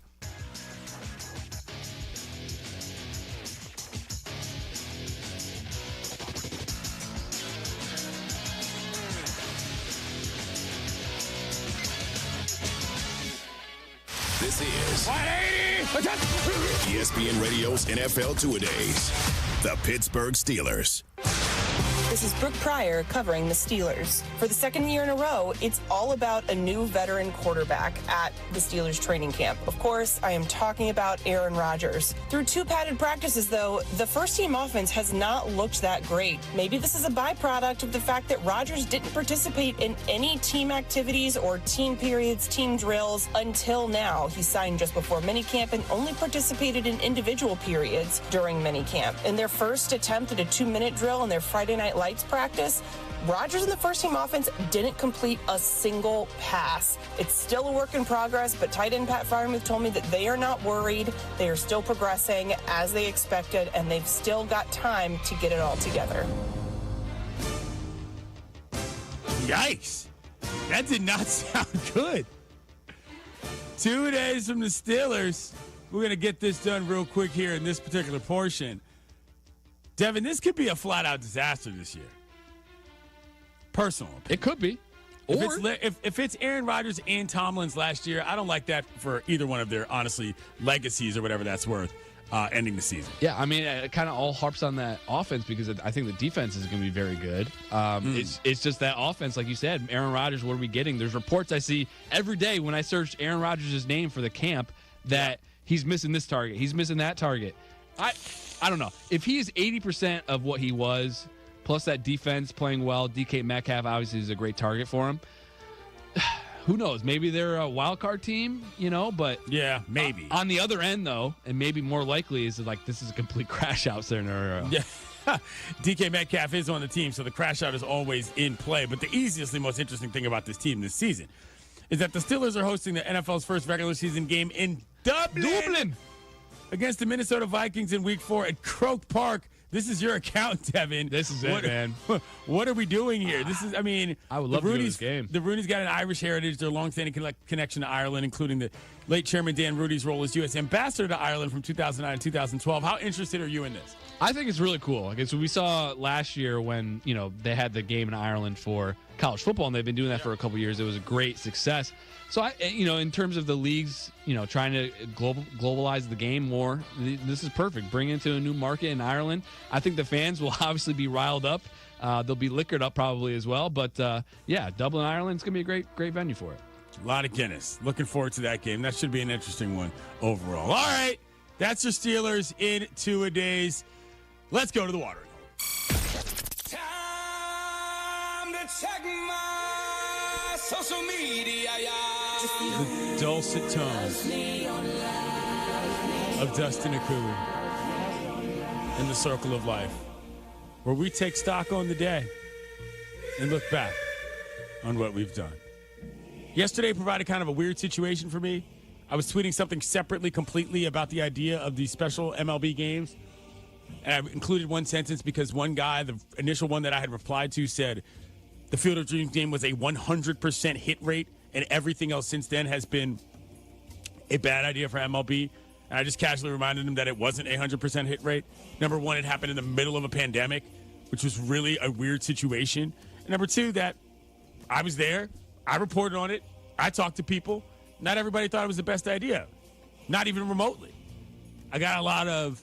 This is ESPN Radio's NFL Two-A-Days. The Pittsburgh Steelers. This is Brooke Pryor covering the Steelers. For the second year in a row, it's all about a new veteran quarterback at the Steelers training camp. Of course, I am talking about Aaron Rodgers. Through 2 padded practices, though, the first-team offense has not looked that great. Maybe this is a byproduct of the fact that Rodgers didn't participate in any team activities or team periods, team drills until now. He signed just before minicamp and only participated in individual periods during minicamp. In their first attempt at a 2-minute drill in their Friday Night Lights practice, Rodgers and the first-team offense didn't complete a single pass. It's still a work in progress, but tight end Pat Freiermuth told me that they are not worried. They are still progressing as they expected, and they've still got time to get it all together. Yikes. That did not sound good. 2 days from the Steelers. We're going to get this done real quick here in this particular portion. Devin, this could be a flat-out disaster this year. Personal opinion. It could be. If it's Aaron Rodgers and Tomlin's last year, I don't like that for either one of their, honestly, legacies or whatever that's worth, ending the season. Yeah, I mean, it kind of all harps on that offense because I think the defense is going to be very good. It's just that offense, like you said, Aaron Rodgers, what are we getting? There's reports I see every day when I search Aaron Rodgers' name for the camp that he's missing this target, he's missing that target. I don't know. If he is 80% of what he was, plus that defense playing well, DK Metcalf obviously is a great target for him. Who knows? Maybe they're a wild card team, but yeah, maybe. On the other end, though, and maybe more likely is like this is a complete crash out scenario. Yeah. DK Metcalf is on the team, so the crash out is always in play. But the easiest and most interesting thing about this team this season is that the Steelers are hosting the NFL's first regular season game in Dublin. Against the Minnesota Vikings in Week 4 at Croke Park. This is your account, Devin. This is it, man. What are we doing here? This is, I mean, I would love to go to this game. The Rooney's got an Irish heritage. Their long-standing connection to Ireland, including the late chairman Dan Rooney's role as U.S. ambassador to Ireland from 2009 to 2012. How interested are you in this? I think it's really cool. Okay, so we saw last year when, they had the game in Ireland for college football, and they've been doing that for a couple years. It was a great success. So, in terms of the leagues, trying to globalize the game more, this is perfect. Bring it into a new market in Ireland. I think the fans will obviously be riled up. They'll be liquored up probably as well. But, Dublin, Ireland, it's going to be a great venue for it. A lot of Guinness. Looking forward to that game. That should be an interesting one overall. All right, that's your Steelers in 2 days. Let's go to the watering hole. Time to check my social media. The dulcet tones of Dustin Akuin in the Circle of Life, where we take stock on the day and look back on what we've done. Yesterday provided kind of a weird situation for me. I was tweeting something separately completely about the idea of these special MLB games. And I included one sentence because one guy, the initial one that I had replied to, said the Field of Dreams game was a 100% hit rate, and everything else since then has been a bad idea for MLB. And I just casually reminded him that it wasn't a 100% hit rate. Number one, it happened in the middle of a pandemic, which was really a weird situation. And number two, that I was there, I reported on it, I talked to people. Not everybody thought it was the best idea, not even remotely. I got a lot of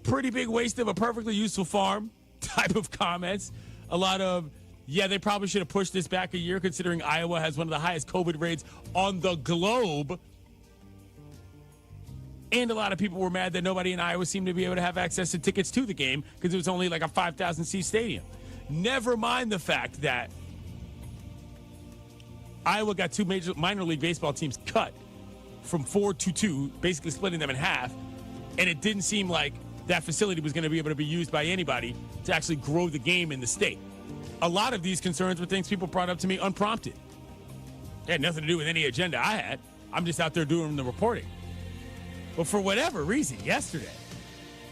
pretty big waste of a perfectly useful farm type of comments. A lot of, they probably should have pushed this back a year considering Iowa has one of the highest COVID rates on the globe. And a lot of people were mad that nobody in Iowa seemed to be able to have access to tickets to the game because it was only like a 5,000-seat stadium. Never mind the fact that Iowa got two major minor league baseball teams cut from 4 to 2, basically splitting them in half, and it didn't seem like that facility was going to be able to be used by anybody to actually grow the game in the state. A lot of these concerns were things people brought up to me unprompted. It had nothing to do with any agenda I had. I'm just out there doing the reporting. But for whatever reason, yesterday,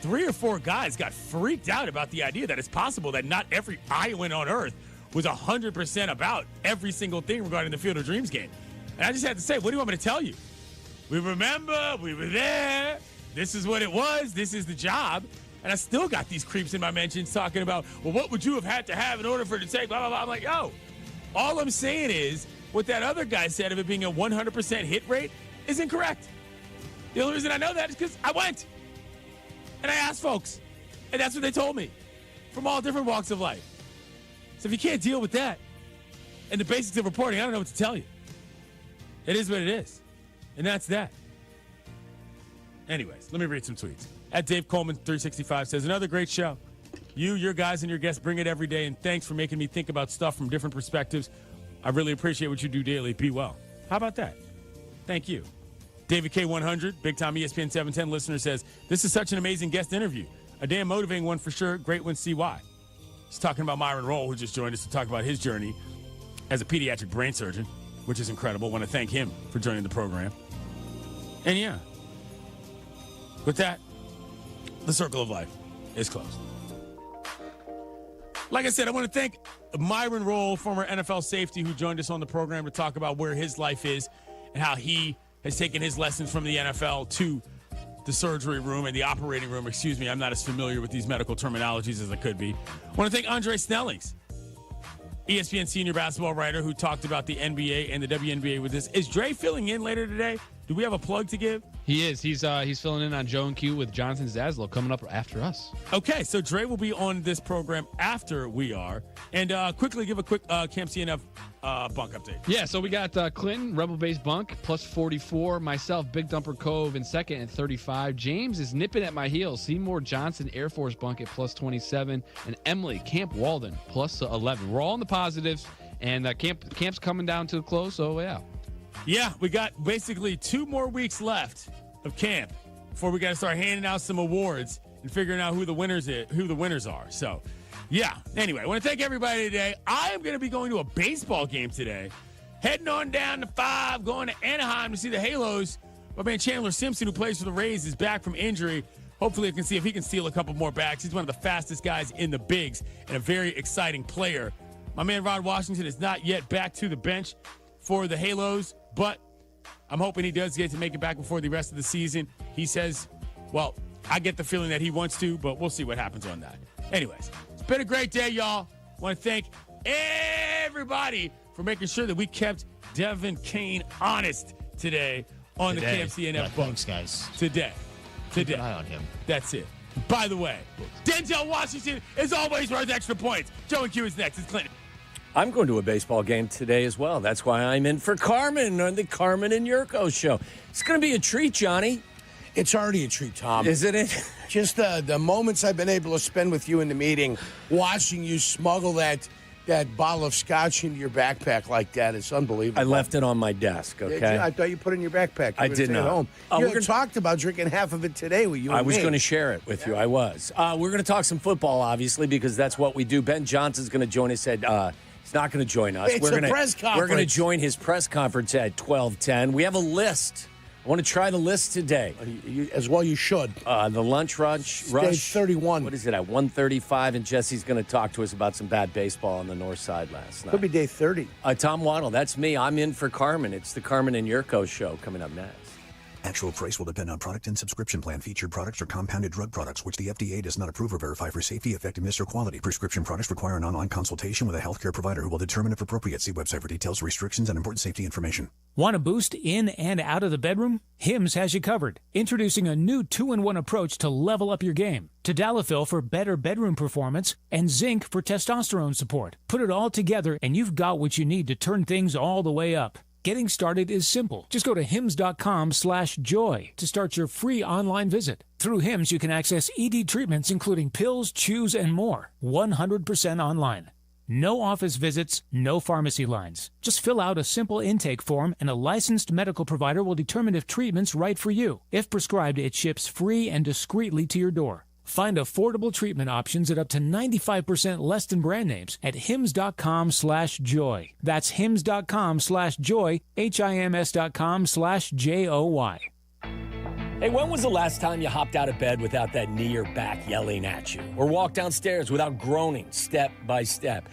3 or 4 guys got freaked out about the idea that it's possible that not every Iowan on earth was 100% about every single thing regarding the Field of Dreams game. And I just had to say, what do you want me to tell you? We remember, we were there. This is what it was. This is the job. And I still got these creeps in my mentions talking about, well, what would you have had to have in order for it to take, blah, blah, blah. I'm like, yo, all I'm saying is what that other guy said of it being a 100% hit rate is incorrect. The only reason I know that is because I went. And I asked folks. And that's what they told me from all different walks of life. So if you can't deal with that and the basics of reporting, I don't know what to tell you. It is what it is. And that's that. Anyways, let me read some tweets. At Dave Coleman 365 says, another great show. You, your guys, and your guests bring it every day, and thanks for making me think about stuff from different perspectives. I really appreciate what you do daily. Be well. How about that? Thank you. David K100, big-time ESPN 710 listener, says, this is such an amazing guest interview. A damn motivating one for sure. Great one, see why. He's talking about Myron Rolle, who just joined us to talk about his journey as a pediatric brain surgeon, which is incredible. I want to thank him for joining the program. And yeah, with that, the Circle of Life is closed. Like I said, I want to thank Myron Rolle, former NFL safety, who joined us on the program to talk about where his life is and how he has taken his lessons from the NFL to the surgery room and the operating room. Excuse me, I'm not as familiar with these medical terminologies as I could be. I want to thank Andre Snellings, ESPN senior basketball writer, who talked about the NBA and the WNBA with this. Is Dre filling in later today? Do we have a plug to give? He is. He's filling in on Joe and Q with Jonathan Zaslow coming up after us. Okay, so Dre will be on this program after we are. And quickly give a quick Camp CNF bunk update. Yeah, so we got Clinton, Rebel Base Bunk, plus 44. Myself, Big Dumper Cove in second at 35. James is nipping at my heels. Seymour Johnson, Air Force Bunk at plus 27. And Emily, Camp Walden, plus 11. We're all in the positives. And camp's coming down to the close, so yeah. Yeah, we got basically 2 more weeks left of camp before we got to start handing out some awards and figuring out who the winners are. So, yeah. Anyway, I want to thank everybody today. I am going to be going to a baseball game today. Heading on down to 5, going to Anaheim to see the Halos. My man Chandler Simpson, who plays for the Rays, is back from injury. Hopefully, I can see if he can steal a couple more bags. He's one of the fastest guys in the bigs and a very exciting player. My man Rod Washington is not yet back to the bench for the Halos, but I'm hoping he does get to make it back before the rest of the season. He says, well, I get the feeling that he wants to, but we'll see what happens on that. Anyways, it's been a great day, y'all. I want to thank everybody for making sure that we kept Devin Kane honest today on the KMCNF book. Thanks, guys. Today. Keep an eye on him. That's it. By the way, Denzel Washington is always worth extra points. Joe and Q is next. It's Clinton. I'm going to a baseball game today as well. That's why I'm in for Carmen on the Carmen and Yurko show. It's going to be a treat, Johnny. It's already a treat, Tom. Isn't it? Just the moments I've been able to spend with you in the meeting, watching you smuggle that bottle of scotch into your backpack like that, it's unbelievable. I left it on my desk, okay? I thought you put it in your backpack. I did not. At home. You talked about drinking half of it today with you and I was me. going to share it with you. I was. We're going to talk some football, obviously, because that's what we do. Ben Johnson's going to join us at he's not going to join us. It's a press conference. We're going to join his press conference at 12:10. We have a list. I want to try the list today. As well you should. The lunch rush. Day 31. What is it, at 1:35? And Jesse's going to talk to us about some bad baseball on the north side last night. Could be day 30. Tom Waddle, that's me. I'm in for Carmen. It's the Carmen and Yurko show coming up next. Actual price will depend on product and subscription plan. Featured products or compounded drug products, which the FDA does not approve or verify for safety, effectiveness, or quality. Prescription products require an online consultation with a healthcare provider who will determine if appropriate. See website for details, restrictions, and important safety information. Want a boost in and out of the bedroom? Hims has you covered. Introducing a new 2-in-1 approach to level up your game. Tadalafil for better bedroom performance and zinc for testosterone support. Put it all together and you've got what you need to turn things all the way up. Getting started is simple. Just go to hims.com/joy to start your free online visit. Through Hims, you can access ED treatments including pills, chews, and more. 100% online. No office visits, no pharmacy lines. Just fill out a simple intake form and a licensed medical provider will determine if treatment's right for you. If prescribed, it ships free and discreetly to your door. Find affordable treatment options at up to 95% less than brand names at hims.com/joy. That's hims.com/joy, HIMS.com/JOY. Hey, when was the last time you hopped out of bed without that knee or back yelling at you? Or walked downstairs without groaning step by step?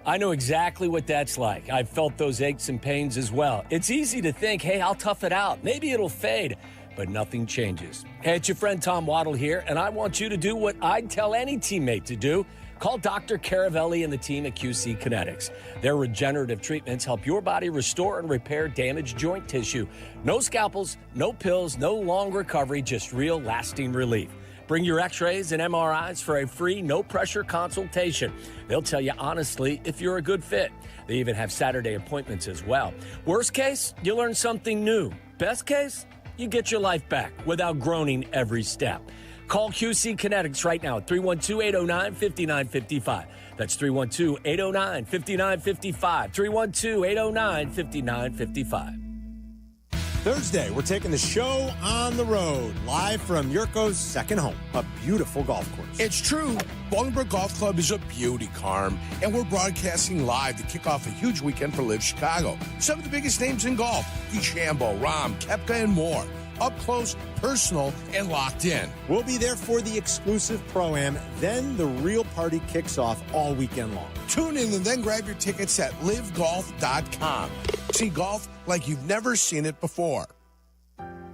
I know exactly what that's like. I've felt those aches and pains as well. It's easy to think, hey, I'll tough it out. Maybe it'll fade. But nothing changes. Hey, it's your friend Tom Waddle here, and I want you to do what I'd tell any teammate to do. Call Dr. Caravelli and the team at QC Kinetics. Their regenerative treatments help your body restore and repair damaged joint tissue. No scalpels, no pills, no long recovery, just real lasting relief. Bring your x-rays and MRIs for a free, no-pressure consultation. They'll tell you honestly if you're a good fit. They even have Saturday appointments as well. Worst case, you learn something new. Best case, you get your life back without groaning every step. Call QC Kinetics right now at 312-809-5955. That's 312-809-5955. 312-809-5955. Thursday, we're taking the show on the road, live from Yurko's second home, a beautiful golf course. It's true. Bolingbrook Golf Club is a beauty, Carm, and we're broadcasting live to kick off a huge weekend for Live Chicago. Some of the biggest names in golf, DeChambeau, Rahm, Koepka, and more. Up close, personal, and locked in. We'll be there for the exclusive Pro-Am, then the real party kicks off all weekend long. Tune in and then grab your tickets at livegolf.com. See golf like you've never seen it before.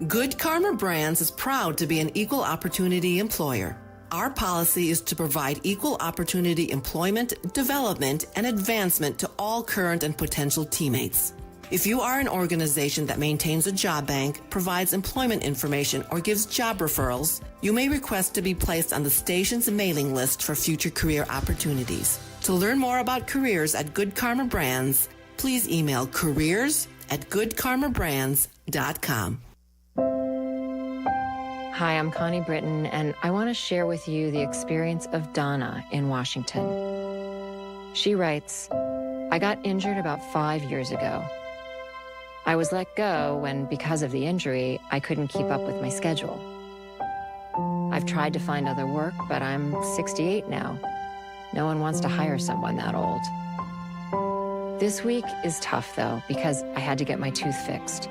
Good Karma Brands is proud to be an equal opportunity employer. Our policy is to provide equal opportunity employment, development, and advancement to all current and potential teammates. If you are an organization that maintains a job bank, provides employment information, or gives job referrals, you may request to be placed on the station's mailing list for future career opportunities. To learn more about careers at Good Karma Brands, please email careers@goodkarmabrands.com. Hi, I'm Connie Britton, and I want to share with you the experience of Donna in Washington. She writes, I got injured about 5 years ago. I was let go when, because of the injury, I couldn't keep up with my schedule. I've tried to find other work, but I'm 68 now. No one wants to hire someone that old. This week is tough, though, because I had to get my tooth fixed.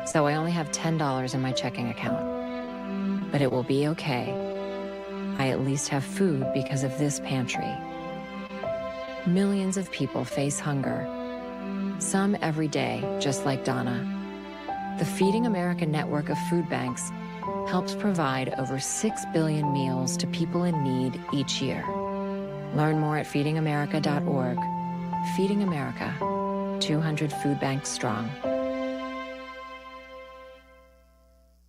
So I only have $10 in my checking account. but it will be okay. I at least have food because of this pantry. Millions of people face hunger. Some every day, just like Donna. The Feeding America network of food banks helps provide over 6 billion meals to people in need each year. Learn more at feedingamerica.org. Feeding America, 200 food banks strong.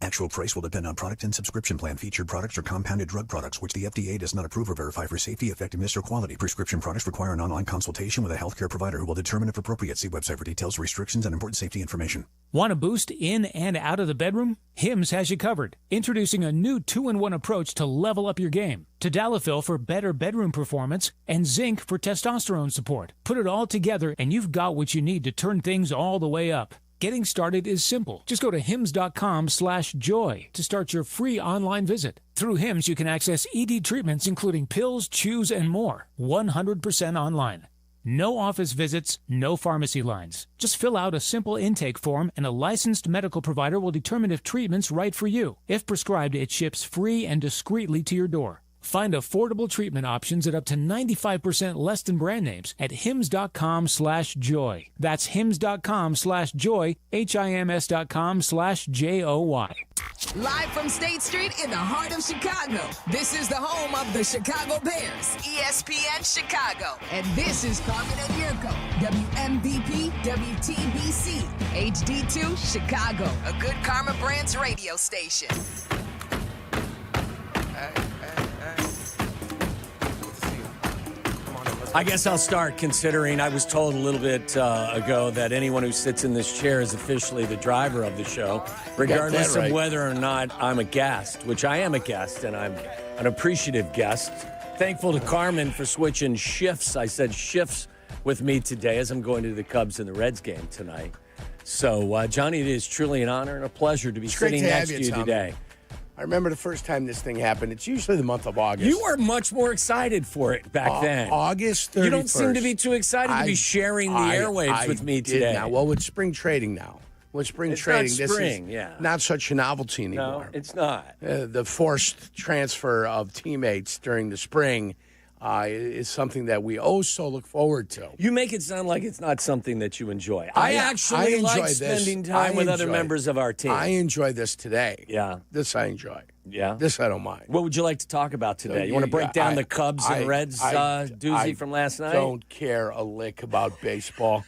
Actual price will depend on product and subscription plan. Featured products are compounded drug products, which the FDA does not approve or verify for safety, effectiveness, or quality. Prescription products require an online consultation with a healthcare provider who will determine if appropriate. See website for details, restrictions, and important safety information. Want a boost in and out of the bedroom? Hims has you covered. Introducing a new 2-in-1 approach to level up your game. Tadalafil for better bedroom performance and zinc for testosterone support. Put it all together and you've got what you need to turn things all the way up. Getting started is simple. Just go to hims.com/joy to start your free online visit. Through Hims, you can access ED treatments including pills, chews, and more. 100% online. No office visits, no pharmacy lines. Just fill out a simple intake form and a licensed medical provider will determine if treatment's right for you. If prescribed, it ships free and discreetly to your door. Find affordable treatment options at up to 95% less than brand names at hims.com/joy. That's hims.com/joy, HIMS.com/JOY. Live from State Street in the heart of Chicago, this is the home of the Chicago Bears, ESPN Chicago. And this is Carmen and Jurko, WMVP, WTBC, HD2, Chicago, a good Karma Brands radio station. I guess I'll start, considering I was told a little bit ago that anyone who sits in this chair is officially the driver of the show, regardless of whether or not I'm a guest, which I am a guest, and I'm an appreciative guest. Thankful to Carmen for switching shifts. I said shifts with me today as I'm going to the Cubs and the Reds game tonight. So, Johnny, it is truly an honor and a pleasure to be sitting next to you today. I remember the first time this thing happened. It's usually the month of August. You were much more excited for it back then. August 31st. You don't seem to be too excited to be sharing the airwaves with me today. Now. Well, with spring trading now. With spring trading, not spring, this is not such a novelty anymore. No, it's not. The forced transfer of teammates during the spring is something that we so look forward to. You make it sound like it's not something that you enjoy. I actually like spending time with other members of our team. I enjoy this today. Yeah. This I enjoy. Yeah. This I don't mind. What would you like to talk about today? You want to break down the Cubs and Reds doozy from last night? I don't care a lick about baseball.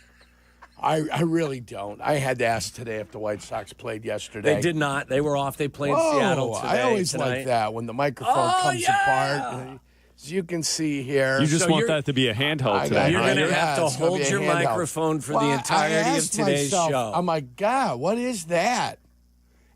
I really don't. I had to ask today if the White Sox played yesterday. They did not. They were off. They played in Seattle today. I always like that when the microphone comes apart. As you can see here. You just want that to be a handheld today. You're going to have to hold your microphone for the entirety of today's show. Oh, my God, what is that?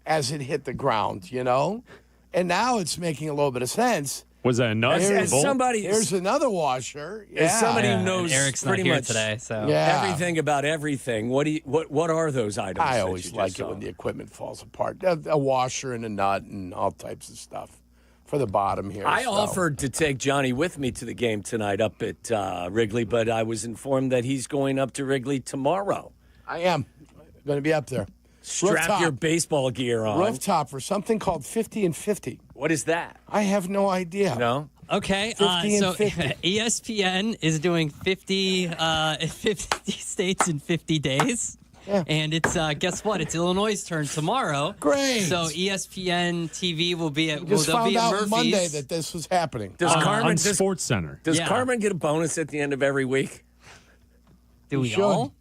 As it hit the ground, you know? And now it's making a little bit of sense. Was that a nut? Here's another washer. Yeah. As somebody who knows Eric's pretty not here much today, so everything about everything, what are those items? I always like it when the equipment falls apart. A washer and a nut and all types of stuff. For the bottom here. I offered to take Johnny with me to the game tonight up at Wrigley, but I was informed that he's going up to Wrigley tomorrow. I am going to be up there. Strap your baseball gear on. Rooftop for something called 50 and 50. What is that? I have no idea. No? Okay, 50 so and 50. ESPN is doing 50 states in 50 days. Yeah. And it's, guess what? It's Illinois' turn tomorrow. Great. So ESPN TV will be at, Just they'll found be at out Murphy's. Monday that this was happening. Does Carmen on Sports Center? Does Carmen get a bonus at the end of every week? Do we all?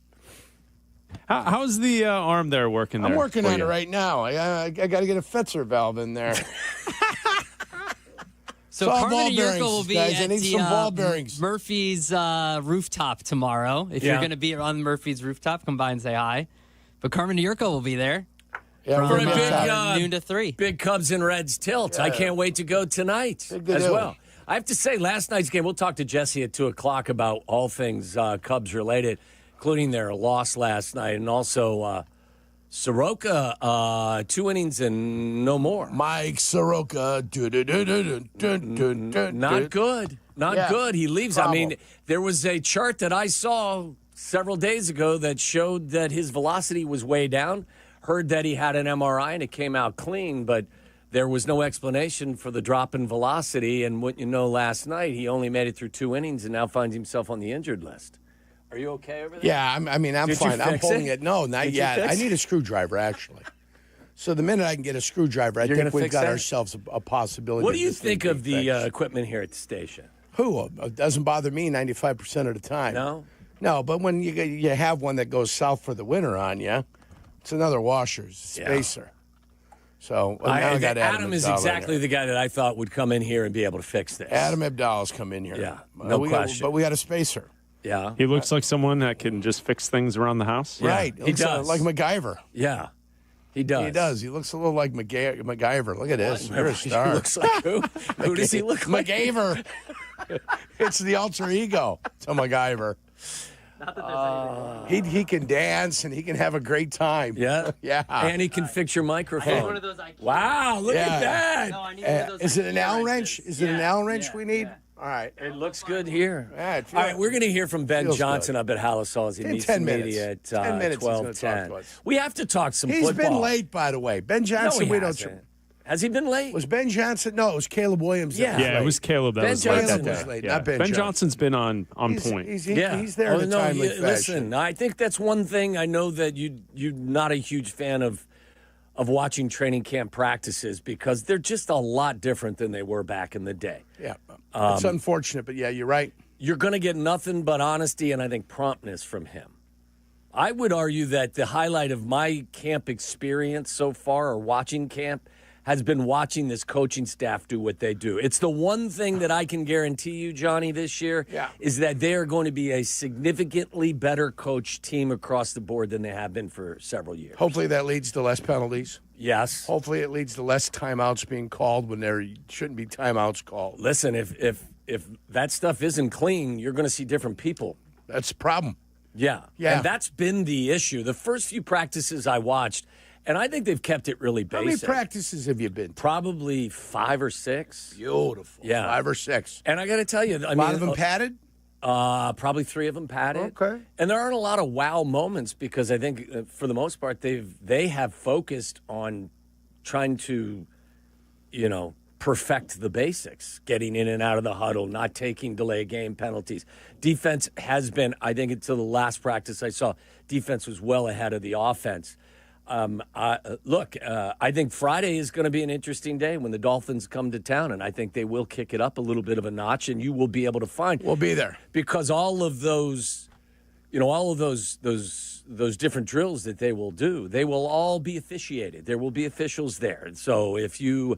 How's the arm there working there? I'm working on it right now. I got to get a Fetzer valve in there. So Carmen and Jurko will be guys. I at need some ball bearings. Murphy's rooftop tomorrow. If you're going to be on Murphy's rooftop, come by and say hi. But Carmen and Jurko will be there. Yeah, from noon to 3. Big Cubs and Reds tilt. Yeah. I can't wait to go tonight as well. I have to say, last night's game, we'll talk to Jesse at 2 o'clock about all things Cubs related, including their loss last night, and also Sroka, 2 innings and no more. Mike Sroka. Not good. Not good. He leaves. Problem. I mean, there was a chart that I saw several days ago that showed that his velocity was way down. Heard that he had an MRI and it came out clean, but there was no explanation for the drop in velocity. And what you know, last night, he only made it through 2 innings and now finds himself on the injured list. Are you okay over there? Yeah, I'm fine. I'm holding it. No, not yet. I need a screwdriver, actually. So the minute I can get a screwdriver, I think we've got ourselves a possibility. What do you think of the equipment here at the station? It doesn't bother me 95% of the time. No? No, but when you have one that goes south for the winter on you, it's another washer, it's a spacer. So now I got Adam is exactly the guy that I thought would come in here and be able to fix this. Adam Abdalla's come in here. Yeah, no question. But we got a spacer. Yeah. He looks like someone that can just fix things around the house. Yeah. Right. He does. Like MacGyver. Yeah. He does. He does. He looks a little like MacGyver. Look at this. You're a star. He looks like who? Who does he look like? MacGyver. It's the alter ego to MacGyver. Not that there's anything. He can dance and he can have a great time. Yeah. Yeah. And he can fix your microphone. I need one of those IKEA. Wow, look at that. No, I need one of those Is it an IKEA Allen wrenches. wrench? Is it an Allen wrench we need? Yeah. All right. It looks good here. Yeah, All right, we're going to hear from Ben Johnson up at Hallis Hall as he meets the media at 10 minutes 12:10. We have to talk some He's football. been late, by the way. Ben Johnson, No, we he don't. hasn't. Has he been late? Was Ben Johnson? No, it was Caleb Williams. Yeah, it was Caleb that Ben was Johnson late. was late, Yeah. not Ben Johnson. Johnson's been on point. He's there in a timely fashion. Listen, I think that's one thing. I know that you're not a huge fan of watching training camp practices because they're just a lot different than they were back in the day. Yeah, it's unfortunate, but yeah, you're right. You're going to get nothing but honesty and I think promptness from him. I would argue that the highlight of my camp experience so far, or watching camp, has been watching this coaching staff do what they do. It's the one thing that I can guarantee you, Johnny, this year, is that they are going to be a significantly better coached team across the board than they have been for several years. Hopefully that leads to less penalties. Yes. Hopefully it leads to less timeouts being called when there shouldn't be timeouts called. Listen, if that stuff isn't clean, you're going to see different people. That's the problem. Yeah. And that's been the issue. The first few practices I watched, and I think they've kept it really basic. How many practices have you been to? Probably 5 or 6. Beautiful. Yeah. 5 or 6. And I got to tell you, a lot of them padded? Probably 3 of them padded. Okay. And there aren't a lot of wow moments because I think for the most part they have focused on trying to, perfect the basics, getting in and out of the huddle, not taking delay game penalties. Defense has been, I think until the last practice I saw, defense was well ahead of the offense. I think Friday is going to be an interesting day when the Dolphins come to town, and I think they will kick it up a little bit of a notch, and you will be able to find. We'll be there. Because all of those, those different drills that they will do, they will all be officiated. There will be officials there. And so if you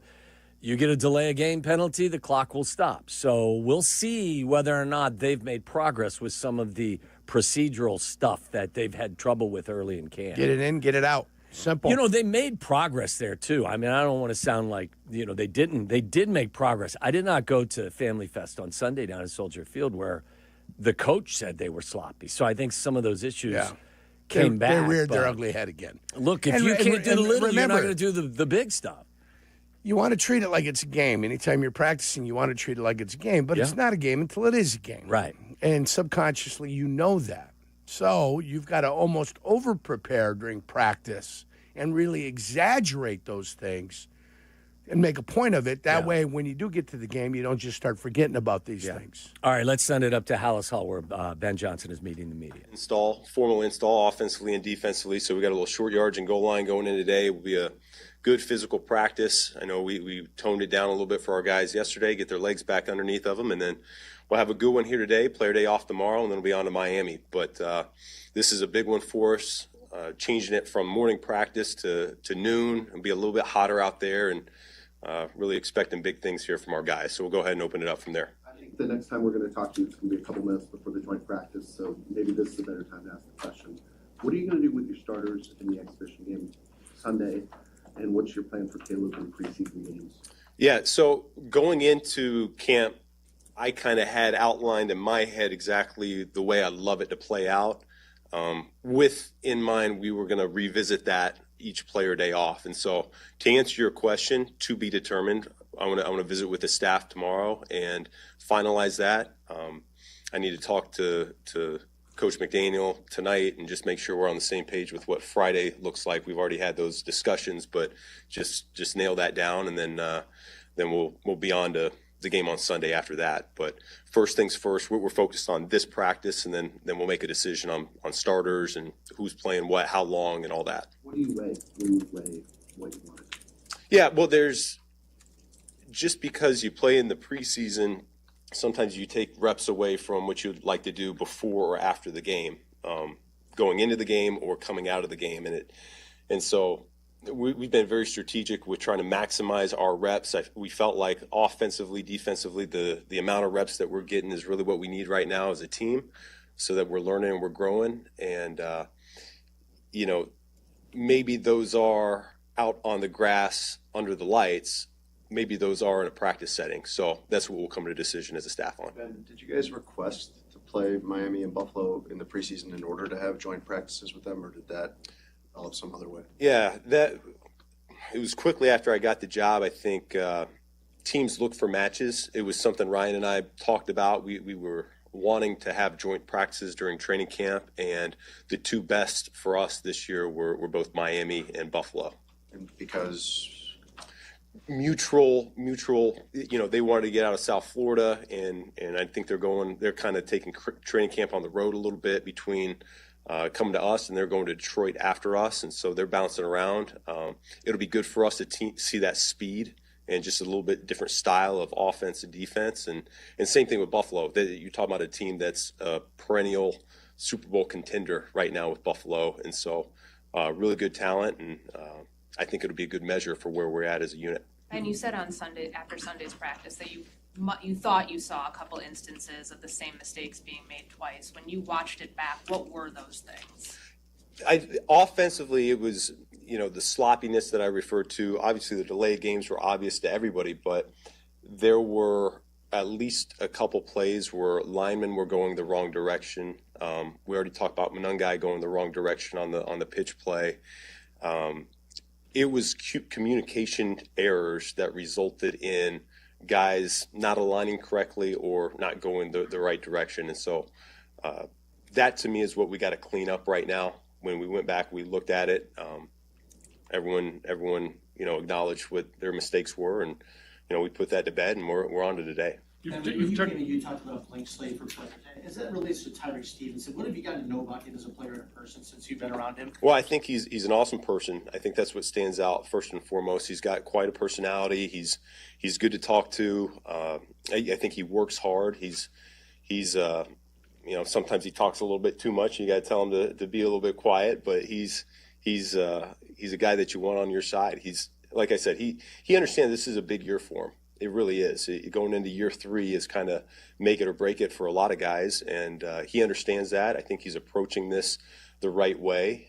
get a delay a game penalty, the clock will stop. So we'll see whether or not they've made progress with some of the procedural stuff that they've had trouble with early in camp. Get it in, get it out. Simple. They made progress there, too. I mean, I don't want to sound like, they didn't. They did make progress. I did not go to Family Fest on Sunday down at Soldier Field where the coach said they were sloppy. So I think some of those issues came back. They reared their ugly head again. Look, if you can't do the little, you're not going to do the big stuff. You want to treat it like it's a game. Anytime you're practicing, you want to treat it like it's a game. But it's not a game until it is a game. Right. And subconsciously, you know that. So you've got to almost over-prepare during practice and really exaggerate those things and make a point of it. That way, when you do get to the game, you don't just start forgetting about these things. All right, let's send it up to Hallis Hall where Ben Johnson is meeting the media. Formal install offensively and defensively. So we got a little short yards and goal line going in today. It will be a good physical practice. I know we toned it down a little bit for our guys yesterday, get their legs back underneath of them, and then we'll have a good one here today, player day off tomorrow, and then we'll be on to Miami. But this is a big one for us, changing it from morning practice to noon and be a little bit hotter out there, and really expecting big things here from our guys. So we'll go ahead and open it up from there. I think the next time we're going to talk to you, it's going to be a couple minutes before the joint practice, so maybe this is a better time to ask the question. What are you going to do with your starters in the exhibition game Sunday? And what's your plan for Caleb in preseason games? Yeah, so going into camp, I kind of had outlined in my head exactly the way I'd love it to play out. With in mind, we were going to revisit that each player day off. And so to answer your question, to be determined, I want to visit with the staff tomorrow and finalize that. I need to talk to Coach McDaniel tonight and just make sure we're on the same page with what Friday looks like. We've already had those discussions, but just nail that down, and then we'll be on to the game on Sunday after that. But first things first, we're focused on this practice, and then we'll make a decision on starters and who's playing what, how long, and all that. What do you weigh when you weigh what you want? Yeah, well, just because you play in the preseason, sometimes you take reps away from what you'd like to do before or after the game, going into the game or coming out of the game. And so we've been very strategic with trying to maximize our reps. We felt like offensively, defensively, the amount of reps that we're getting is really what we need right now as a team, so that we're learning and we're growing. And, maybe those are out on the grass under the lights. Maybe those are in a practice setting. So that's what we'll come to a decision as a staff on. Ben, did you guys request to play Miami and Buffalo in the preseason in order to have joint practices with them, or did that develop some other way? Yeah, it was quickly after I got the job. I think teams look for matches. It was something Ryan and I talked about. We were wanting to have joint practices during training camp, and the two best for us this year were both Miami and Buffalo. And because mutual, they wanted to get out of South Florida, and I think they're kind of taking training camp on the road a little bit between coming to us, and they're going to Detroit after us, and so they're bouncing around. It'll be good for us to see that speed and just a little bit different style of offense and defense, and same thing with Buffalo. You talk about a team that's a perennial Super Bowl contender right now with Buffalo, and so really good talent, and I think it'll be a good measure for where we're at as a unit. And you said on Sunday, after Sunday's practice, that you thought you saw a couple instances of the same mistakes being made twice. When you watched it back, what were those things? Offensively, it was, the sloppiness that I referred to. Obviously, the delayed games were obvious to everybody, but there were at least a couple plays where linemen were going the wrong direction. We already talked about Munungai going the wrong direction on the pitch play. It was communication errors that resulted in guys not aligning correctly or not going the right direction. And so that, to me, is what we got to clean up right now. When we went back, we looked at it. Everyone acknowledged what their mistakes were, and we put that to bed, and we're on to today. You talked about blank slate for players. As that relates to Tyreek Stevenson, what have you gotten to know about him as a player and a person since you've been around him? Well, I think he's an awesome person. I think that's what stands out first and foremost. He's got quite a personality. He's good to talk to. I think he works hard. He's sometimes he talks a little bit too much. You got to tell him to be a little bit quiet. But he's a guy that you want on your side. He's, like I said, he understands this is a big year for him. It really is. Going into year 3 is kind of make it or break it for a lot of guys, and he understands that. I think he's approaching this the right way.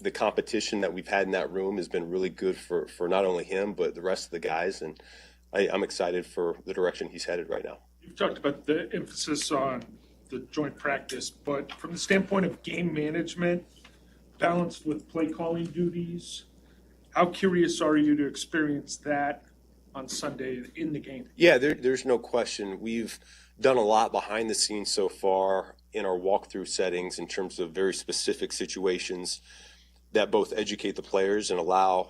The competition that we've had in that room has been really good for not only him, but the rest of the guys, and I'm excited for the direction he's headed right now. You've talked about the emphasis on the joint practice, but from the standpoint of game management, balanced with play calling duties, how curious are you to experience that on Sunday in the game? Yeah, there's no question. We've done a lot behind the scenes so far in our walkthrough settings in terms of very specific situations that both educate the players and allow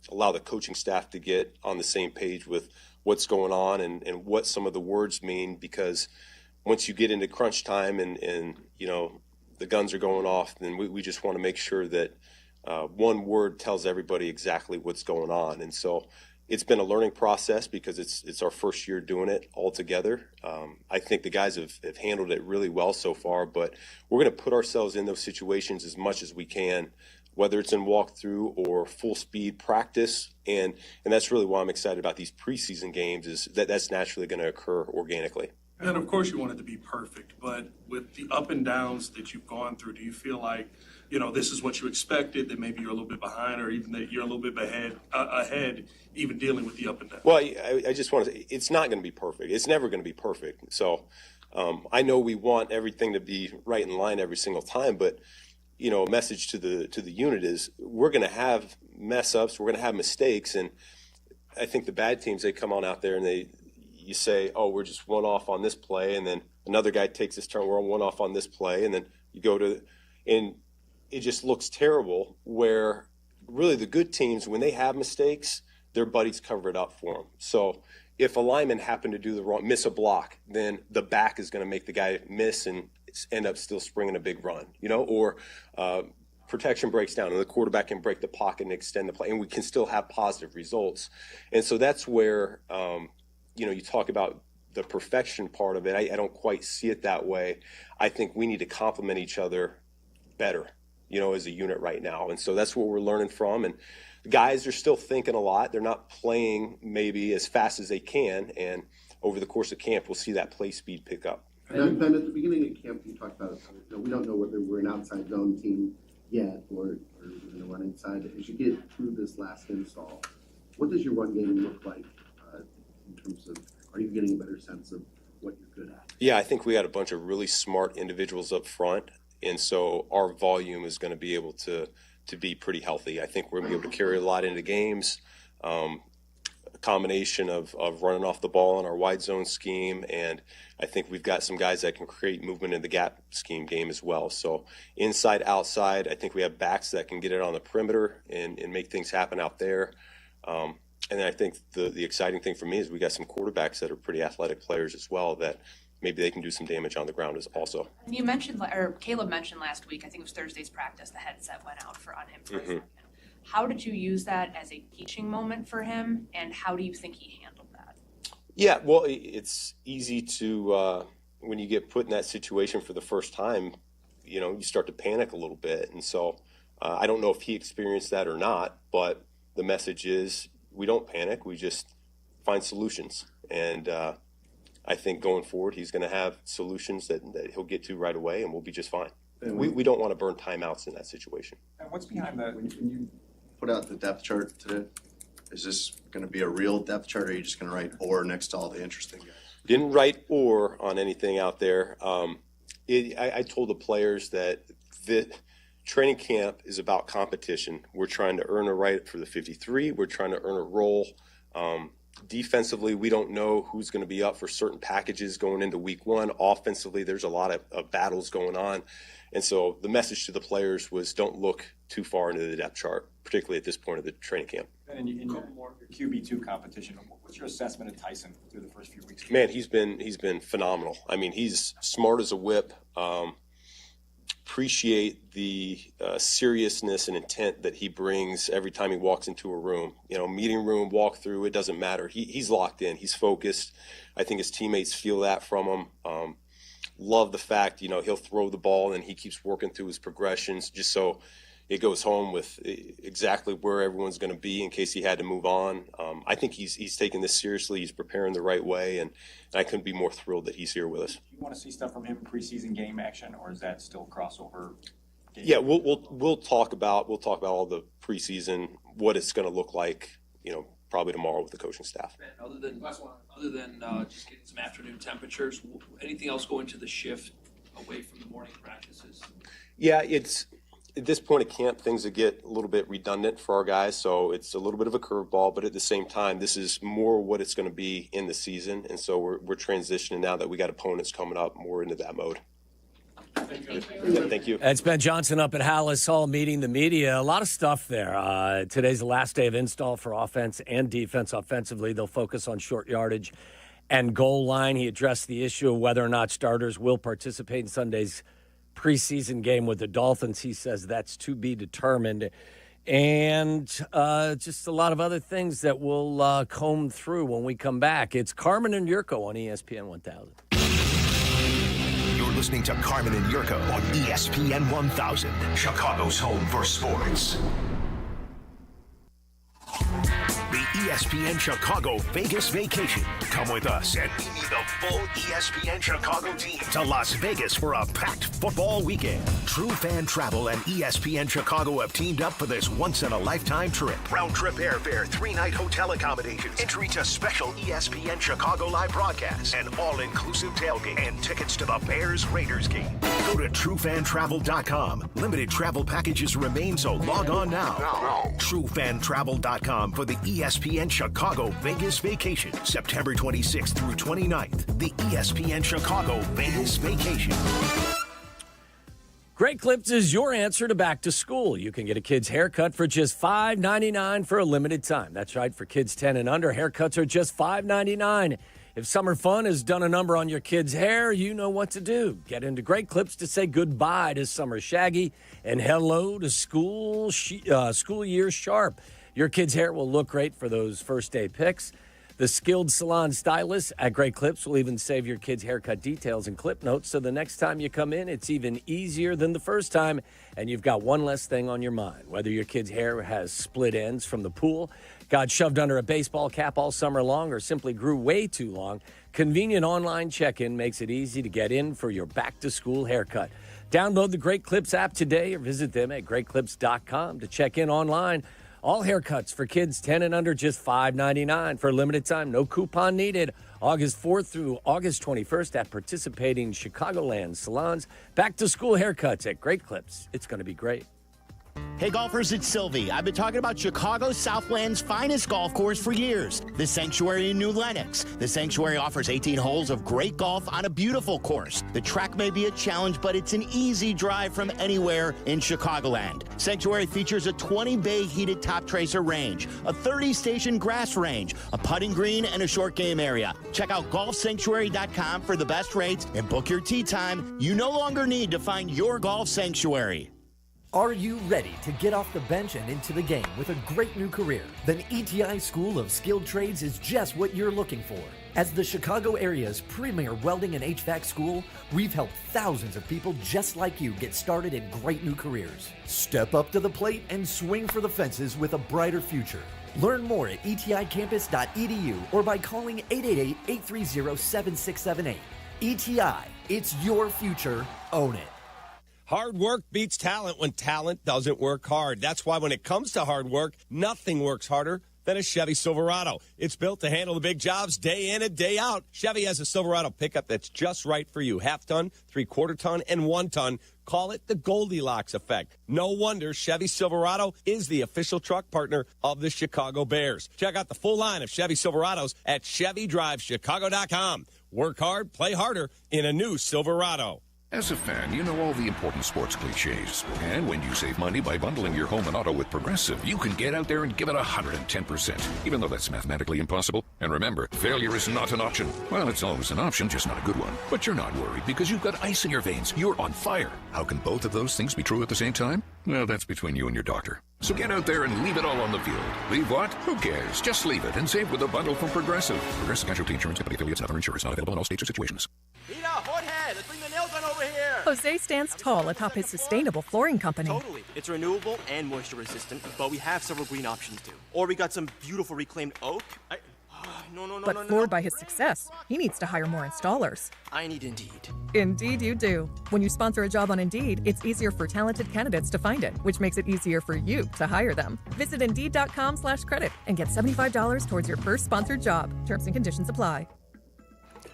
the coaching staff to get on the same page with what's going on and what some of the words mean, because once you get into crunch time and the guns are going off, then we just want to make sure that one word tells everybody exactly what's going on. And so it's been a learning process because it's our first year doing it all together. I think the guys have handled it really well so far, but we're going to put ourselves in those situations as much as we can, whether it's in walkthrough or full speed practice. And that's really why I'm excited about these preseason games, is that's naturally going to occur organically. And of course you want it to be perfect, but with the up and downs that you've gone through, do you feel like, this is what you expected, that maybe you're a little bit behind, or even that you're a little bit ahead, even dealing with the up and down? Well, I just want to say, it's not going to be perfect. It's never going to be perfect. So I know we want everything to be right in line every single time, but a message to the unit is we're going to have mess ups, we're going to have mistakes, and I think the bad teams, they come on out there and you say, oh, we're just one off on this play, and then another guy takes his turn, we're on one off on this play, and then you go to, and it just looks terrible where really the good teams, when they have mistakes, their buddies cover it up for them. So if a lineman happened to do miss a block, then the back is going to make the guy miss and end up still springing a big run, or protection breaks down and the quarterback can break the pocket and extend the play, and we can still have positive results. And so that's where, you talk about the perfection part of it. I don't quite see it that way. I think we need to complement each other better, as a unit right now. And so that's what we're learning from. And the guys are still thinking a lot. They're not playing maybe as fast as they can. And over the course of camp, we'll see that play speed pick up. And Ben, at the beginning of camp, you talked about, we don't know whether we're an outside zone team yet or we're going to run inside. As you get through this last install, what does your run game look like in terms of, are you getting a better sense of what you're good at? Yeah, I think we got a bunch of really smart individuals up front. And so our volume is going to be able to be pretty healthy. I think we're going to be able to carry a lot into games. A combination of running off the ball in our wide zone scheme, and I think we've got some guys that can create movement in the gap scheme game as well. So inside, outside, I think we have backs that can get it on the perimeter and make things happen out there. And I think the exciting thing for me is we got some quarterbacks that are pretty athletic players as well that maybe they can do some damage on the ground as also. And you mentioned, or Caleb mentioned last week, I think it was Thursday's practice, the headset went out on him for a second. How did you use that as a teaching moment for him, and how do you think he handled that? Yeah, well, it's easy to, when you get put in that situation for the first time, you start to panic a little bit. And so I don't know if he experienced that or not, but the message is we don't panic, we just find solutions. And I think going forward, he's going to have solutions that he'll get to right away, and we'll be just fine. We don't want to burn timeouts in that situation. And what's behind that? When you put out the depth chart today, is this going to be a real depth chart, or are you just going to write or next to all the interesting guys? Didn't write or on anything out there. I told the players that the training camp is about competition. We're trying to earn a right for the 53. We're trying to earn a role. Defensively, we don't know who's going to be up for certain packages going into week one. Offensively, there's a lot of battles going on. And so the message to the players was don't look too far into the depth chart, particularly at this point of the training camp. And in your QB2 competition, what's your assessment of Tyson through the first few weeks? Man, he's been phenomenal. I mean, he's smart as a whip. Appreciate the seriousness and intent that he brings every time he walks into a room. Meeting room, walk through, it doesn't matter. He's locked in. He's focused. I think his teammates feel that from him. Love the fact, he'll throw the ball and he keeps working through his progressions just so it goes home with exactly where everyone's going to be in case he had to move on. I think he's taking this seriously. He's preparing the right way, and I couldn't be more thrilled that he's here with us. Do you want to see stuff from him preseason game action, or is that still crossover game? Yeah, we'll talk about all the preseason, what it's going to look like, probably tomorrow with the coaching staff. Other than just getting some afternoon temperatures, anything else go into the shift away from the morning practices? Yeah, it's at this point of camp, things that get a little bit redundant for our guys, so it's a little bit of a curveball, but at the same time, this is more what it's going to be in the season, and so we're transitioning now that we got opponents coming up more into that mode. Thank you. It's Ben Johnson up at Hallis Hall meeting the media. A lot of stuff there. Today's the last day of install for offense and defense. Offensively, they'll focus on short yardage and goal line. He addressed the issue of whether or not starters will participate in Sunday's preseason game with the Dolphins. He says that's to be determined. And just a lot of other things that we'll comb through when we come back. It's Carmen and Jurko on ESPN 1000. You're listening to Carmen and Jurko on ESPN 1000, Chicago's home for sports. The ESPN Chicago Vegas Vacation. Come with us and meet the full ESPN Chicago team to Las Vegas for a packed football weekend. True Fan Travel and ESPN Chicago have teamed up for this once-in-a-lifetime trip. Round-trip airfare, 3-night hotel accommodations, entry to special ESPN Chicago live broadcasts, an all-inclusive tailgate, and tickets to the Bears-Raiders game. Go to TrueFanTravel.com. Limited travel packages remain, so log on now. TrueFanTravel.com for the ESPN ESPN Chicago Vegas Vacation, September 26th through 29th. The ESPN Chicago Vegas Vacation. Great Clips is your answer to back to school. You can get a kid's haircut for just $5.99 for a limited time. That's right, for kids 10 and under, haircuts are just $5.99. If summer fun has done a number on your kid's hair, you know what to do. Get into Great Clips to say goodbye to summer shaggy and hello to school year sharp. Your kid's hair will look great for those first day picks. The skilled salon stylists at Great Clips will even save your kid's haircut details and clip notes, so the next time you come in, it's even easier than the first time, and you've got one less thing on your mind. Whether your kid's hair has split ends from the pool, got shoved under a baseball cap all summer long, or simply grew way too long, convenient online check-in makes it easy to get in for your back-to-school haircut. Download the Great Clips app today or visit them at greatclips.com to check in online. All haircuts for kids 10 and under, just $5.99 for a limited time. No coupon needed. August 4th through August 21st at participating Chicagoland salons. Back to school haircuts at Great Clips. It's going to be great. Hey golfers, it's Silvy. I've been talking about Chicago Southland's finest golf course for years, the Sanctuary in New Lenox. The Sanctuary offers 18 holes of great golf on a beautiful course. The track may be a challenge, but it's an easy drive from anywhere in Chicagoland. Sanctuary features a 20-bay heated top tracer range, a 30-station grass range, a putting green, and a short game area. Check out golfsanctuary.com for the best rates and book your tee time. You no longer need to find your golf sanctuary. Are you ready to get off the bench and into the game with a great new career? Then ETI School of Skilled Trades is just what you're looking for. As the Chicago area's premier welding and HVAC school, we've helped thousands of people just like you get started in great new careers. Step up to the plate and swing for the fences with a brighter future. Learn more at eticampus.edu or by calling 888-830-7678. ETI, it's your future. Own it. Hard work beats talent when talent doesn't work hard. That's why when it comes to hard work, nothing works harder than a Chevy Silverado. It's built to handle the big jobs day in and day out. Chevy has a Silverado pickup that's just right for you. Half-ton, three-quarter-ton, and 1-ton. Call it the Goldilocks effect. No wonder Chevy Silverado is the official truck partner of the Chicago Bears. Check out the full line of Chevy Silverados at ChevyDriveChicago.com. Work hard, play harder in a new Silverado. As a fan, you know all the important sports cliches. And when you save money by bundling your home and auto with Progressive, you can get out there and give it 110%, even though that's mathematically impossible. And remember, failure is not an option. Well, it's always an option, just not a good one. But you're not worried because you've got ice in your veins. You're on fire. How can both of those things be true at the same time? Well, that's between you and your doctor. So get out there and leave it all on the field. Leave what? Who cares? Just leave it and save with a bundle from Progressive. Progressive Casualty Insurance Company affiliates and other insurers not available in all states or situations. Mira, Jorge, let's bring the nail gun over here. Jose stands tall atop his sustainable flooring company. Totally. It's renewable and moisture resistant, but we have several green options too. Or we got some beautiful reclaimed oak. But floored by his success, he needs to hire more installers. I need Indeed. Indeed you do. When you sponsor a job on Indeed, it's easier for talented candidates to find it, which makes it easier for you to hire them. Visit Indeed.com/credit and get $75 towards your first sponsored job. Terms and conditions apply.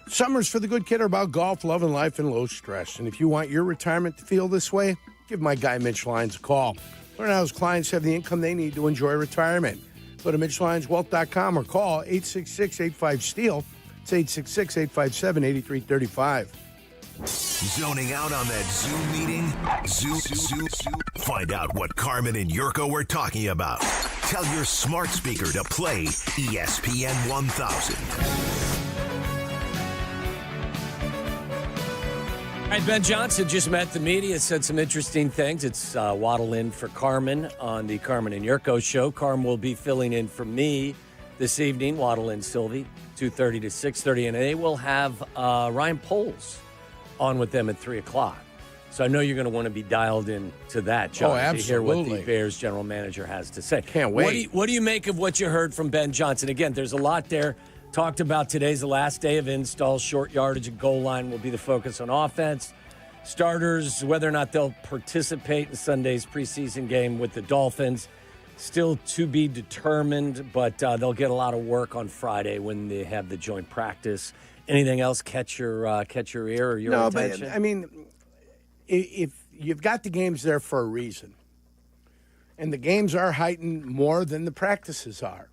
Summers for the Good Kid are about golf, love, and life, and low stress. And if you want your retirement to feel this way, give my guy Mitch Lyons a call. Learn how his clients have the income they need to enjoy retirement. Go to MitchLyonsWealth.com or call 866-85-STEEL. It's 866-857-8335. Zoning out on that Zoom meeting? Zoom. Find out what Carmen and Jurko were talking about. Tell your smart speaker to play ESPN 1000. All right, Ben Johnson just met the media, said some interesting things. It's Waddle in for Carmen on the Carmen and Jurko show. Carmen will be filling in for me this evening, Waddle and Silvy, 2:30 to 6:30. And they will have Ryan Poles on with them at 3 o'clock. So I know you're going to want to be dialed in to that, John, to hear what the Bears general manager has to say. Can't wait. What do you make of what you heard from Ben Johnson? Again, there's a lot there. Talked about today's the last day of installs. Short yardage and goal line will be the focus on offense. Starters, whether or not they'll participate in Sunday's preseason game with the Dolphins, still to be determined, but they'll get a lot of work on Friday when they have the joint practice. Anything else catch your ear or your attention? No, but I mean, if you've got the games there for a reason, and the games are heightened more than the practices are.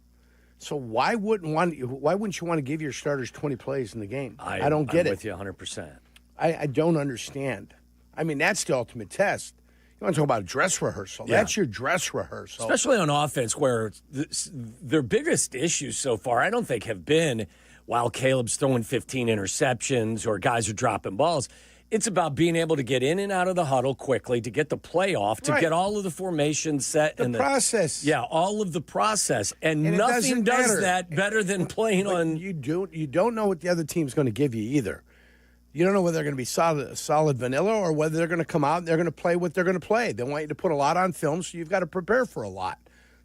So why wouldn't you want to give your starters 20 plays in the game? I don't get it. I'm with you 100%. I don't understand. I mean, that's the ultimate test. You want to talk about a dress rehearsal. Yeah. That's your dress rehearsal. Especially on offense, where their biggest issues so far, I don't think, have been while Caleb's throwing 15 interceptions or guys are dropping balls. It's about being able to get in and out of the huddle quickly, to get the play off, to get all of the formations set. The process. Yeah, all of the process. And nothing does that better than playing on. You don't know what the other team's going to give you either. You don't know whether they're going to be solid vanilla or whether they're going to come out and they're going to play what they're going to play. They want you to put a lot on film, so you've got to prepare for a lot.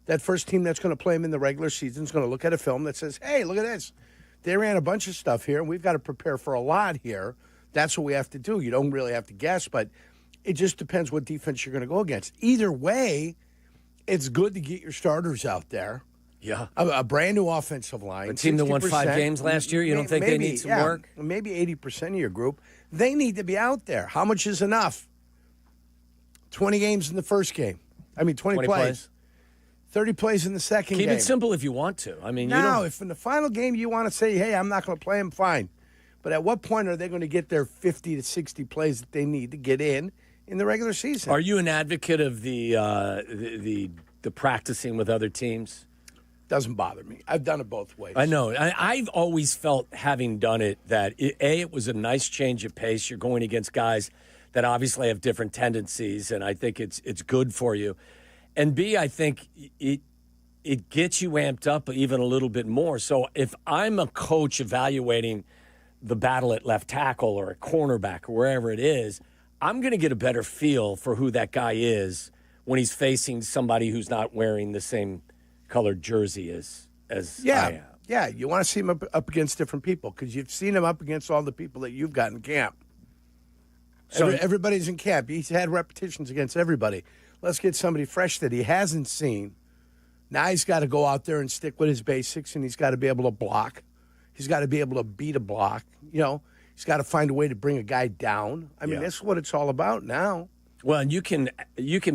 That first team that's going to play them in the regular season is going to look at a film that says, hey, look at this. They ran a bunch of stuff here, and we've got to prepare for a lot here. That's what we have to do. You don't really have to guess, but it just depends what defense you're going to go against. Either way, it's good to get your starters out there. Yeah. A brand new offensive line. A team that won 5 games last year, you don't think they need some work? Maybe 80% of your group. They need to be out there. How much is enough? 20 games in the first game. 20 plays. 30 plays in the second game. Keep it simple if you want to. Now, if in the final game you want to say, hey, I'm not going to play him, fine. But at what point are they going to get their 50 to 60 plays that they need to get in the regular season? Are you an advocate of the practicing with other teams? Doesn't bother me. I've done it both ways. I know. I've always felt, having done it, that it was a nice change of pace. You're going against guys that obviously have different tendencies, and I think it's good for you. And B, I think it gets you amped up even a little bit more. So if I'm a coach evaluating the battle at left tackle or a cornerback or wherever it is, I'm going to get a better feel for who that guy is when he's facing somebody who's not wearing the same colored jersey as I am. Yeah, you want to see him up against different people because you've seen him up against all the people that you've got in camp. So everybody's in camp. He's had repetitions against everybody. Let's get somebody fresh that he hasn't seen. Now he's got to go out there and stick with his basics, and he's got to be able to block. He's got to be able to beat a block. He's got to find a way to bring a guy down. That's what it's all about now. Well, and you can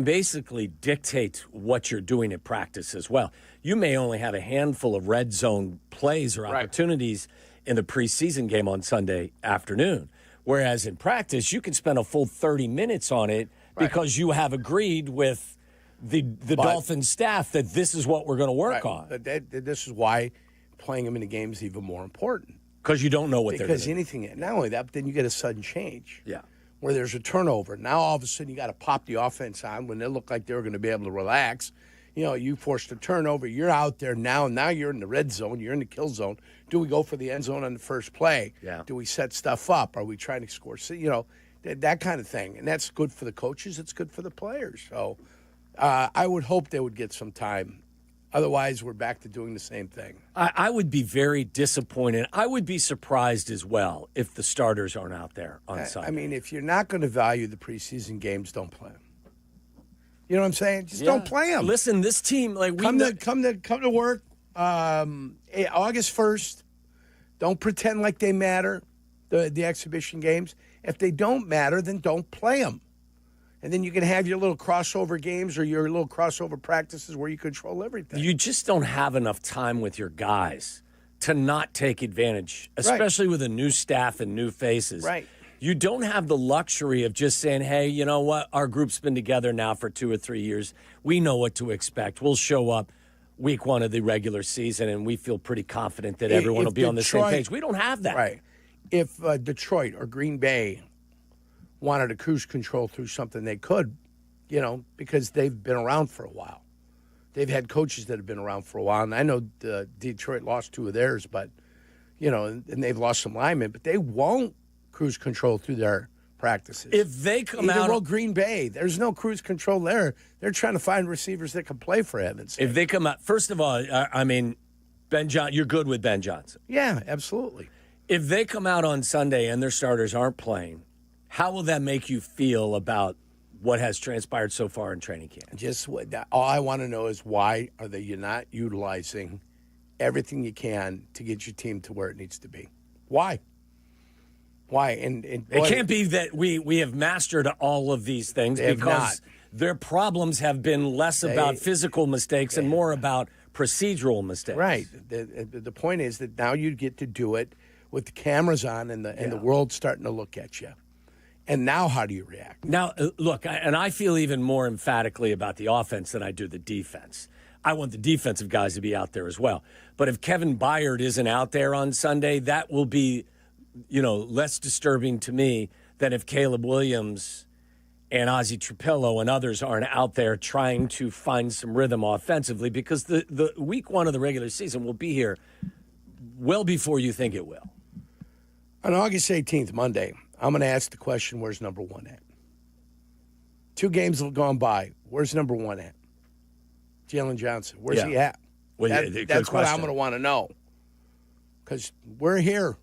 basically dictate what you're doing at practice as well. You may only have a handful of red zone plays or opportunities in the preseason game on Sunday afternoon, whereas in practice you can spend a full 30 minutes on it because you have agreed with the Dolphins staff that this is what we're going to work on. This is why playing them in the game is even more important. Because you don't know what they're doing. Because anything, not only that, but then you get a sudden change. Yeah. Where there's a turnover. Now all of a sudden you got to pop the offense on when they look like they were going to be able to relax. You forced a turnover. You're out there now. Now you're in the red zone. You're in the kill zone. Do we go for the end zone on the first play? Yeah. Do we set stuff up? Are we trying to score? That kind of thing. And that's good for the coaches. It's good for the players. So I would hope they would get some time. Otherwise, we're back to doing the same thing. I would be very disappointed. I would be surprised as well if the starters aren't out there on Sunday. If you're not going to value the preseason games, don't play them. You know what I'm saying? Just don't play them. Listen, this team, come to work August 1st. Don't pretend like they matter, the exhibition games. If they don't matter, then don't play them. And then you can have your little crossover games or your little crossover practices where you control everything. You just don't have enough time with your guys to not take advantage, especially with a new staff and new faces. Right. You don't have the luxury of just saying, hey, you know what? Our group's been together now for 2 or 3 years. We know what to expect. We'll show up week 1 of the regular season, and we feel pretty confident that everyone will be on the same page. We don't have that. Right. If Detroit or Green Bay wanted to cruise control through something, they could, because they've been around for a while. They've had coaches that have been around for a while, and I know Detroit lost 2 of theirs, but, and they've lost some linemen, but they won't cruise control through their practices. If they come out... Well, Green Bay, there's no cruise control there. They're trying to find receivers that can play for heaven's sake. If they come out... First of all, Ben Johnson, you're good with Ben Johnson. Yeah, absolutely. If they come out on Sunday and their starters aren't playing, how will that make you feel about what has transpired so far in training camp? All I want to know is why are you not utilizing everything you can to get your team to where it needs to be? Why? And it can't be that we have mastered all of these things because their problems have been less about physical mistakes and more about procedural mistakes. Right. The point is that now you get to do it with the cameras on and the world's starting to look at you. And now how do you react? Now, look, and I feel even more emphatically about the offense than I do the defense. I want the defensive guys to be out there as well. But if Kevin Byard isn't out there on Sunday, that will be, less disturbing to me than if Caleb Williams and Ozzie Trapillo and others aren't out there trying to find some rhythm offensively, because the week one of the regular season will be here well before you think it will. On August 18th, Monday, I'm going to ask the question, where's number one at? 2 games have gone by. Where's number one at? Jalen Johnson. Where's he at? Well, that's what I'm going to want to know. Because we're here.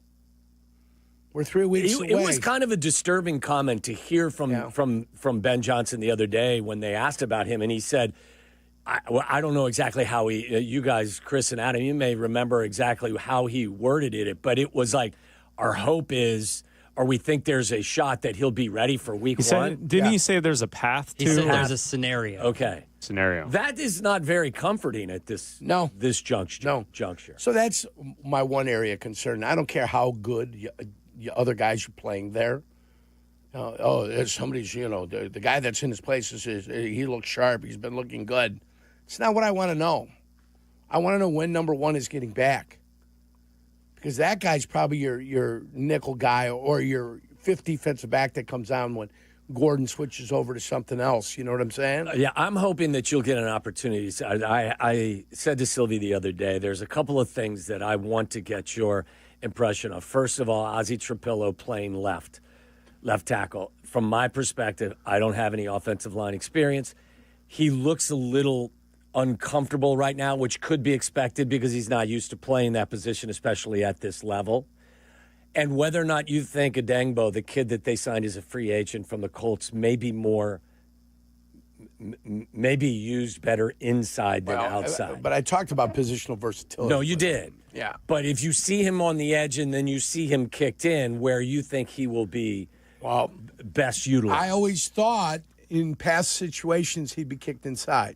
We're 3 weeks away. It was kind of a disturbing comment to hear from Ben Johnson the other day when they asked about him, and he said, I don't know exactly how you guys, Chris and Adam, you may remember exactly how he worded it, but it was like, our hope is, or we think there's a shot that he'll be ready for week one. Didn't he say there's a path to? He said there's a scenario. Okay. Scenario. That is not very comforting at this juncture. So that's my one area of concern. I don't care how good other guys are playing there. There's somebody's, the guy that's in his place he looks sharp. He's been looking good. It's not what I want to know. I want to know when number one is getting back. Because that guy's probably your nickel guy or your fifth defensive back that comes on when Gordon switches over to something else. You know what I'm saying? Yeah, I'm hoping that you'll get an opportunity. I said to Sylvie the other day, there's a couple of things that I want to get your impression of. First of all, Ozzie Trapillo playing left tackle. From my perspective, I don't have any offensive line experience. He looks a little uncomfortable right now, which could be expected because he's not used to playing that position, especially at this level. And whether or not you think Adengbo, the kid that they signed as a free agent from the Colts, may be used better inside than outside. But I talked about positional versatility. No, you did. Yeah. But if you see him on the edge and then you see him kicked in, where you think he will be best utilized? I always thought in past situations he'd be kicked inside.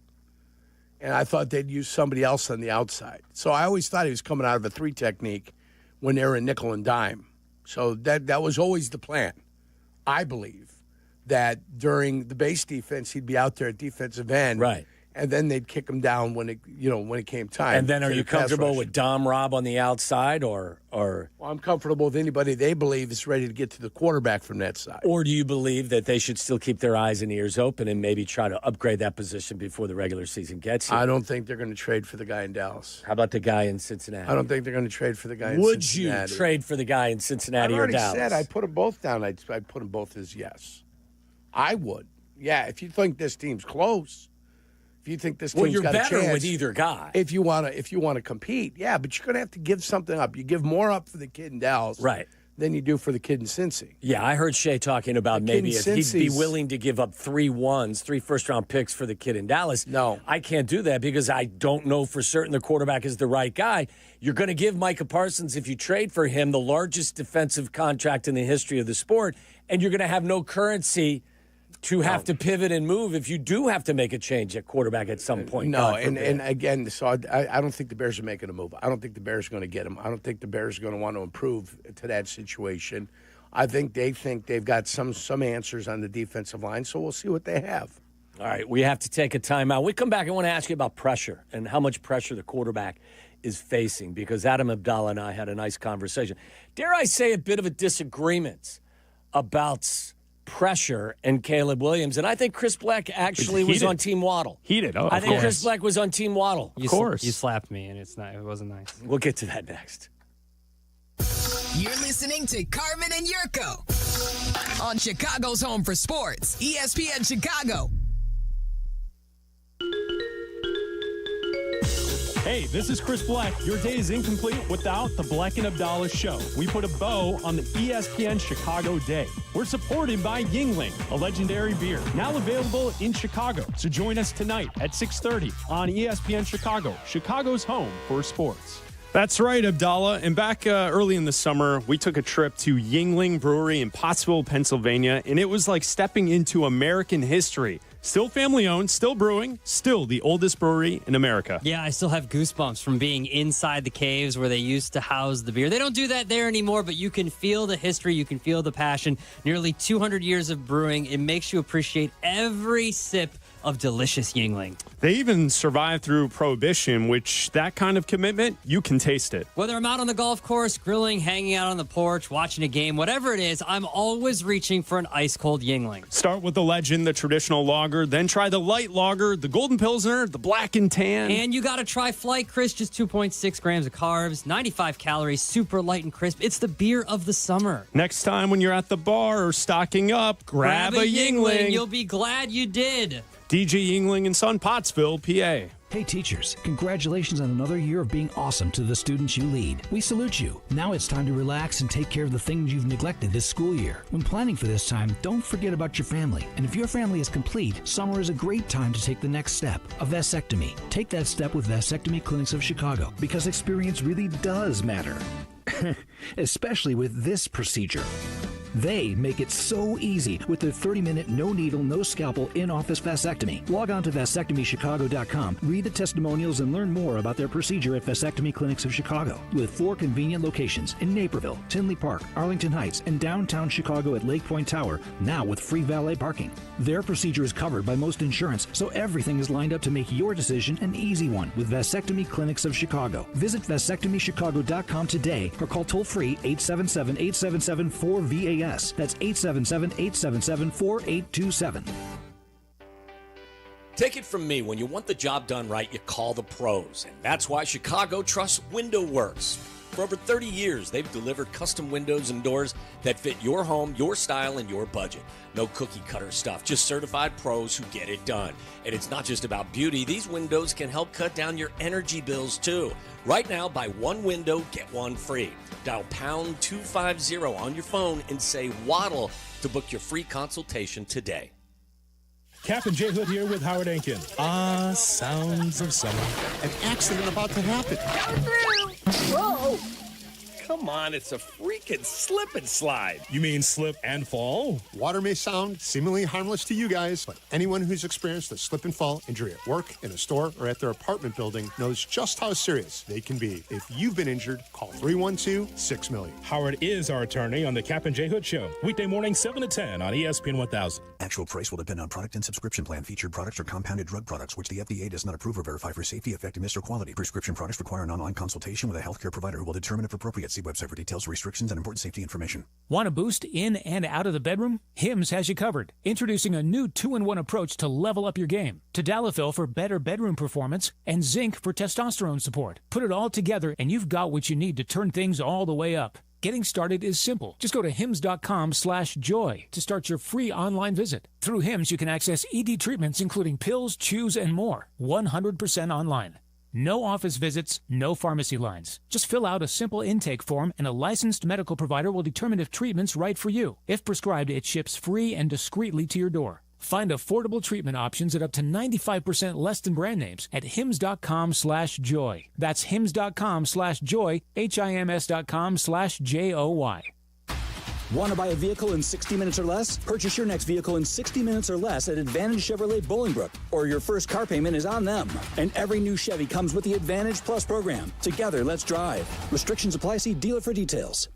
And I thought they'd use somebody else on the outside. So I always thought he was coming out of a 3 technique when they were in nickel and dime. So that was always the plan. I believe that during the base defense, he'd be out there at defensive end. Right. And then they'd kick him down when it came time. And then are you comfortable with Dom Robb on the outside or? Well, I'm comfortable with anybody they believe is ready to get to the quarterback from that side. Or do you believe that they should still keep their eyes and ears open and maybe try to upgrade that position before the regular season gets here? I don't think they're going to trade for the guy in Dallas. How about the guy in Cincinnati? I don't think they're going to trade for the guy in Would Cincinnati. Would you trade for the guy in Cincinnati or Dallas? I already said I'd put them both down. I'd put them both as yes. I would. Yeah, if you think this team's close. If you think this team's got a chance, you're better with either guy. If you want to compete, yeah, but you're going to have to give something up. You give more up for the kid in Dallas, right, than you do for the kid in Cincy. Yeah, I heard Shea talking about maybe if he'd be willing to give up 3 first-round picks for the kid in Dallas. No, I can't do that because I don't know for certain the quarterback is the right guy. You're going to give Micah Parsons, if you trade for him, the largest defensive contract in the history of the sport, and you're going to have no currency to have to pivot and move if you do have to make a change at quarterback at some point. No, and again, so I don't think the Bears are making a move. I don't think the Bears are going to get him. I don't think the Bears are going to want to improve to that situation. I think they've got some answers on the defensive line, so we'll see what they have. All right, we have to take a timeout. We come back, I want to ask you about pressure and how much pressure the quarterback is facing, because Adam Abdalla and I had a nice conversation. Dare I say a bit of a disagreement about pressure and Caleb Williams, and I think Chris Bleck actually was on Team Waddle. Heated, I think Chris Bleck was on Team Waddle. Of course. You slapped me, and it wasn't nice. We'll get to that next. You're listening to Carmen and Jurko on Chicago's home for sports, ESPN Chicago. Hey, this is Chris Bleck. Your day is incomplete without the Bleck and Abdalla Show. We put a bow on the ESPN Chicago day. We're supported by Yuengling, a legendary beer, now available in Chicago. So join us tonight at 6:30 on ESPN Chicago, Chicago's home for sports. That's right, Abdalla. And back early in the summer, we took a trip to Yuengling Brewery in Pottsville, Pennsylvania, and it was like stepping into American history. Still family owned, still brewing, still the oldest brewery in America. Yeah, I still have goosebumps from being inside the caves where they used to house the beer. They don't do that there anymore, but you can feel the history, you can feel the passion. Nearly 200 years of brewing. It makes you appreciate every sip of delicious Yuengling. They even survived through Prohibition, which that kind of commitment, you can taste it. Whether I'm out on the golf course, grilling, hanging out on the porch, watching a game, whatever it is, I'm always reaching for an ice-cold Yuengling. Start with the legend, the traditional lager, then try the light lager, the golden pilsner, the black and tan. And you got to try Flight Crisp, just 2.6 grams of carbs, 95 calories, super light and crisp. It's the beer of the summer. Next time when you're at the bar or stocking up, grab a Yuengling. You'll be glad you did. DJ Yuengling and Son, Pottsville, PA. Hey teachers, congratulations on another year of being awesome to the students you lead. We salute you. Now it's time to relax and take care of the things you've neglected this school year. When planning for this time, don't forget about your family. And if your family is complete, summer is a great time to take the next step, a vasectomy. Take that step with Vasectomy Clinics of Chicago, because experience really does matter. Especially with this procedure. They make it so easy with their 30-minute, no-needle, no-scalpel, in-office vasectomy. Log on to vasectomychicago.com, read the testimonials, and learn more about their procedure at Vasectomy Clinics of Chicago, with 4 convenient locations in Naperville, Tinley Park, Arlington Heights, and downtown Chicago at Lake Point Tower, now with free valet parking. Their procedure is covered by most insurance, so everything is lined up to make your decision an easy one with Vasectomy Clinics of Chicago. Visit vasectomychicago.com today or call toll-free 877-877-4VAS. That's 877-877-4827. Take it from me, when you want the job done right, you call the pros. And that's why Chicago trusts Window Works. For over 30 years, they've delivered custom windows and doors that fit your home, your style, and your budget. No cookie-cutter stuff, just certified pros who get it done. And it's not just about beauty. These windows can help cut down your energy bills, too. Right now, buy one window, get one free. Dial pound 250 on your phone and say Waddle to book your free consultation today. Kap J Hood here with Howard Enkin. Sounds of summer. An accident about to happen. Whoa! Come on, it's a freaking slip and slide. You mean slip and fall? Water may sound seemingly harmless to you guys, but anyone who's experienced a slip and fall injury at work, in a store, or at their apartment building knows just how serious they can be. If you've been injured, call 312-6-million. Howard is our attorney on the Kap J Hood Show. Weekday morning, 7 to 10 on ESPN 1000. Actual price will depend on product and subscription plan. Featured products are compounded drug products, which the FDA does not approve or verify for safety, effectiveness, or quality. Prescription products require an online consultation with a healthcare provider who will determine if appropriate. See website for details, restrictions, and important safety information. Want a boost in and out of the bedroom? Hims has you covered. Introducing a new 2-in-1 approach to level up your game. Tadalafil for better bedroom performance and zinc for testosterone support. Put it all together and you've got what you need to turn things all the way up. Getting started is simple. Just go to hims.com/joy to start your free online visit. Through Hims, you can access ED treatments including pills, chews, and more. 100% online. No office visits, no pharmacy lines. Just fill out a simple intake form and a licensed medical provider will determine if treatment's right for you. If prescribed, it ships free and discreetly to your door. Find affordable treatment options at up to 95% less than brand names at hims.com/joy. That's hims.com/joy, hims.com/joy. Want to buy a vehicle in 60 minutes or less? Purchase your next vehicle in 60 minutes or less at Advantage Chevrolet Bolingbrook, or your first car payment is on them. And every new Chevy comes with the Advantage Plus program. Together, let's drive. Restrictions apply. See dealer for details.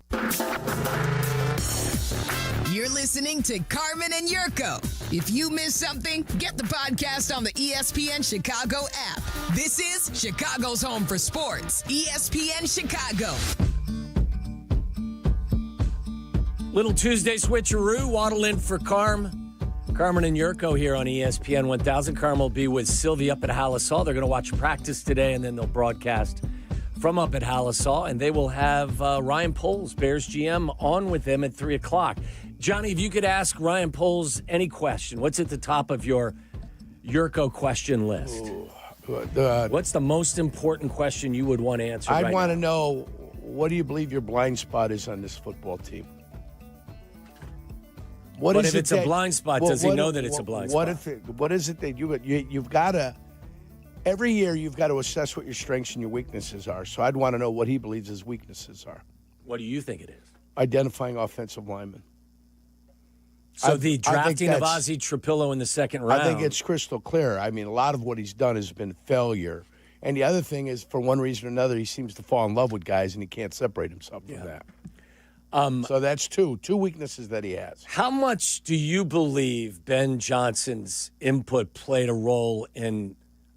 You're listening to Carmen and Jurko. If you missed something, get the podcast on the ESPN Chicago app. This is Chicago's home for sports, ESPN Chicago. Little Tuesday switcheroo, Waddle in for Carmen and Jurko here on ESPN 1000. Carmen will be with Silvy up at Halissaw. They're going to watch practice today, and then they'll broadcast from up at Halissaw. And they will have Ryan Poles, Bears GM, on with them at 3 o'clock. Johnny, if you could ask Ryan Poles any question, what's at the top of your Jurko question list? What's the most important question you would want to answer I want to know, what do you believe your blind spot is on this football team? But if it's a blind spot, does he know that it's a blind spot? What is it that you've got to, every year you've got to assess what your strengths and your weaknesses are. So I'd want to know what he believes his weaknesses are. What do you think it is? Identifying offensive linemen. So the drafting of Ozzie Trapillo in the second round. I think it's crystal clear. I mean, a lot of what he's done has been failure. And the other thing is, for one reason or another, he seems to fall in love with guys, and he can't separate himself from that. So that's two weaknesses that he has. How much do you believe Ben Johnson's input played a role in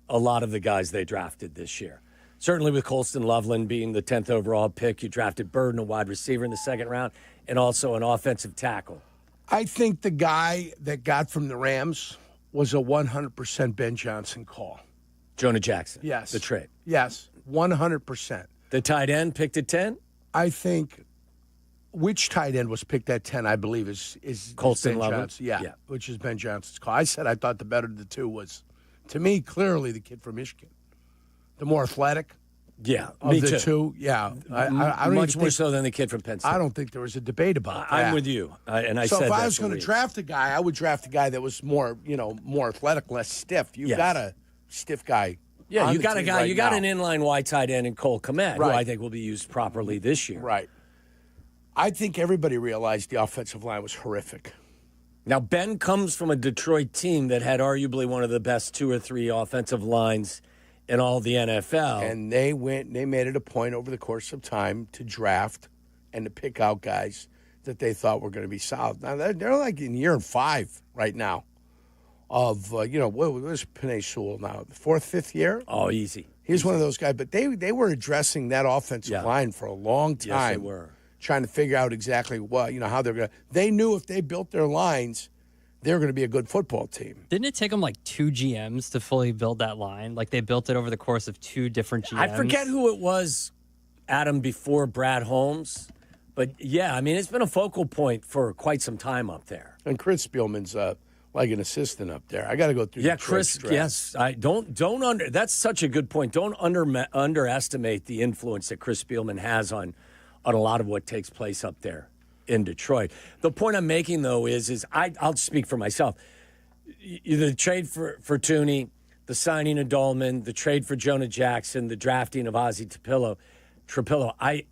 a lot of the guys they drafted this year? Certainly with Colston Loveland being the 10th overall pick, you drafted Burden, a wide receiver in the second round, and also an offensive tackle. I think the guy that got from the Rams was a 100% Ben Johnson call. Jonah Jackson. Yes. The trade. Yes, 100%. The tight end picked at 10? I think which tight end was picked at 10, I believe, is Colston Ben Loveland? Johnson. Yeah, which is Ben Johnson's call. I said I thought the better of the two was, to me, clearly the kid from Michigan. The more athletic. Yeah, of me the too. two. Yeah. I don't Much even more think, so than the kid from Penn State. I don't think there was a debate about that. I'm with you. I so said if I that was for going to reasons. draft a guy, I would draft a guy that was more athletic, less stiff. You've Yes. got a stiff guy. Yeah, on you the got a team guy. right You got now. an inline wide tight end in Cole Kmet, who Right. I think will be used properly this year. Right. I think everybody realized the offensive line was horrific. Now, Ben comes from a Detroit team that had arguably one of the best 2 or 3 offensive lines in all the NFL. And they made it a point over the course of time to draft and to pick out guys that they thought were going to be solid. Now, they're like in year 5 right now of, what was Penei Sewell now? The 4th, 5th year? Oh, easy. He's one of those guys. But they were addressing that offensive line for a long time. Yes, they were. Trying to figure out exactly how they're going to. They knew if they built their lines, they were going to be a good football team. Didn't it take them like 2 GMs to fully build that line? Like they built it over the course of 2 different GMs. I forget who it was, Adam, before Brad Holmes. But, yeah, I mean, it's been a focal point for quite some time up there. And Chris Spielman's like an assistant up there. I got to go through. Yeah, the Chris. draft. Yes, I don't That's such a good point. Don't underestimate the influence that Chris Spielman has on a lot of what takes place up there in Detroit. The point I'm making though is I'll speak for myself. The trade for Tooney, the signing of Dolman, the trade for Jonah Jackson, the drafting of Ozzie Trapillo. I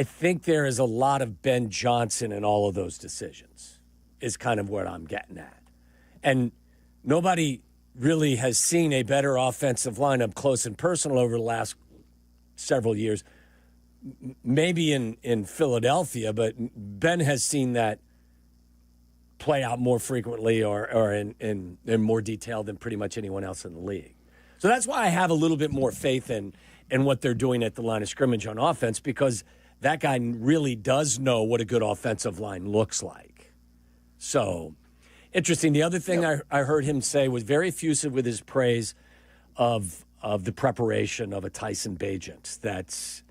think there is a lot of Ben Johnson in all of those decisions. Is kind of what I'm getting at. And nobody really has seen a better offensive line up close and personal over the last several years. Maybe in Philadelphia, but Ben has seen that play out more frequently or in more detail than pretty much anyone else in the league. So that's why I have a little bit more faith in what they're doing at the line of scrimmage on offense, because that guy really does know what a good offensive line looks like. So interesting. The other thing I heard him say was very effusive with his praise of the preparation of a Tyson Bagent.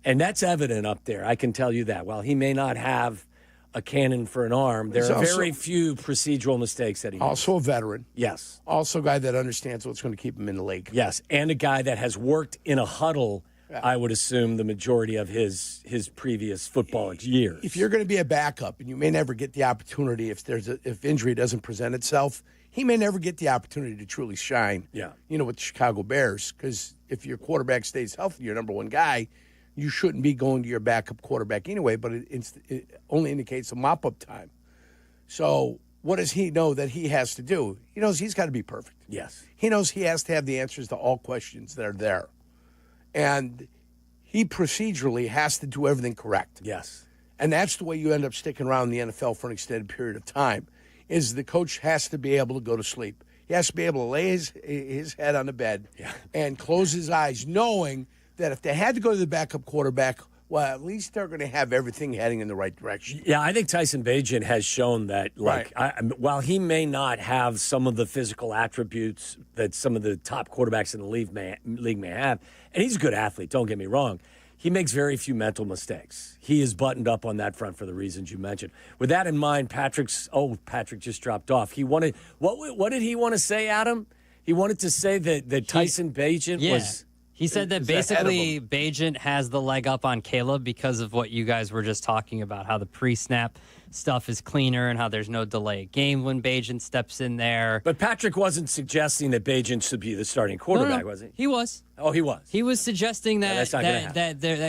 And that's evident up there. I can tell you that. While he may not have a cannon for an arm, there are very few procedural mistakes that he makes. Also a veteran. Yes. Also a guy that understands what's going to keep him in the league. Yes, and a guy that has worked in a huddle, I would assume, the majority of his previous football years. If you're going to be a backup and you may never get the opportunity if injury doesn't present itself, he may never get the opportunity to truly shine. Yeah. With the Chicago Bears, because if your quarterback stays healthy, your number one guy, you shouldn't be going to your backup quarterback anyway, but it only indicates a mop-up time. So what does he know that he has to do? He knows he's got to be perfect. Yes. He knows he has to have the answers to all questions that are there. And he procedurally has to do everything correct. Yes. And that's the way you end up sticking around in the NFL for an extended period of time, is the coach has to be able to go to sleep. He has to be able to lay his head on the bed and close his eyes, knowing that if they had to go to the backup quarterback, well, at least they're going to have everything heading in the right direction. Yeah, I think Tyson Bagent has shown that, while he may not have some of the physical attributes that some of the top quarterbacks in the league may have, and he's a good athlete, don't get me wrong, he makes very few mental mistakes. He is buttoned up on that front for the reasons you mentioned. With that in mind, Patrick just dropped off. He wanted, what did he want to say, Adam? He wanted to say that Tyson Bagent was... He said that basically Bagent has the leg up on Caleb because of what you guys were just talking about, how the pre-snap stuff is cleaner and how there's no delay game when Bagent steps in there. But Patrick wasn't suggesting that Bagent should be the starting quarterback, was he? He was. Oh, he was. He was suggesting that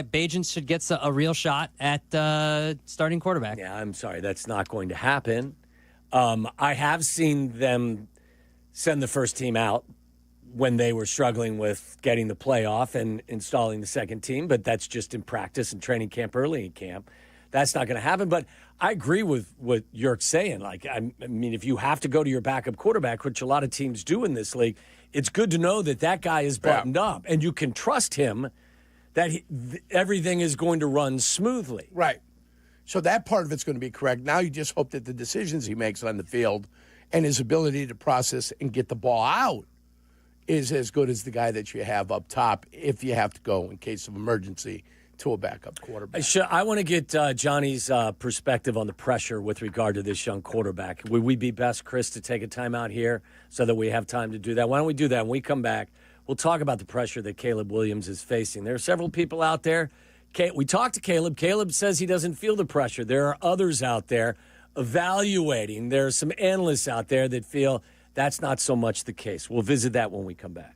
Bagent should get a real shot at starting quarterback. Yeah, I'm sorry. That's not going to happen. I have seen them send the first team out when they were struggling with getting the playoff and installing the second team, but that's just in practice and training camp, early in camp. That's not going to happen. But I agree with what Jurk's saying. Like, I mean, if you have to go to your backup quarterback, which a lot of teams do in this league, it's good to know that that guy is buttoned up and you can trust him that everything is going to run smoothly. Right. So that part of it's going to be correct. Now you just hope that the decisions he makes on the field and his ability to process and get the ball out is as good as the guy that you have up top if you have to go in case of emergency to a backup quarterback. I want to get Johnny's perspective on the pressure with regard to this young quarterback. Would we be best, Chris, to take a timeout here so that we have time to do that? Why don't we do that? When we come back, we'll talk about the pressure that Caleb Williams is facing. There are several people out there. We talked to Caleb. Caleb says he doesn't feel the pressure. There are others out there evaluating. There are some analysts out there that feel that's not so much the case. We'll visit that when we come back.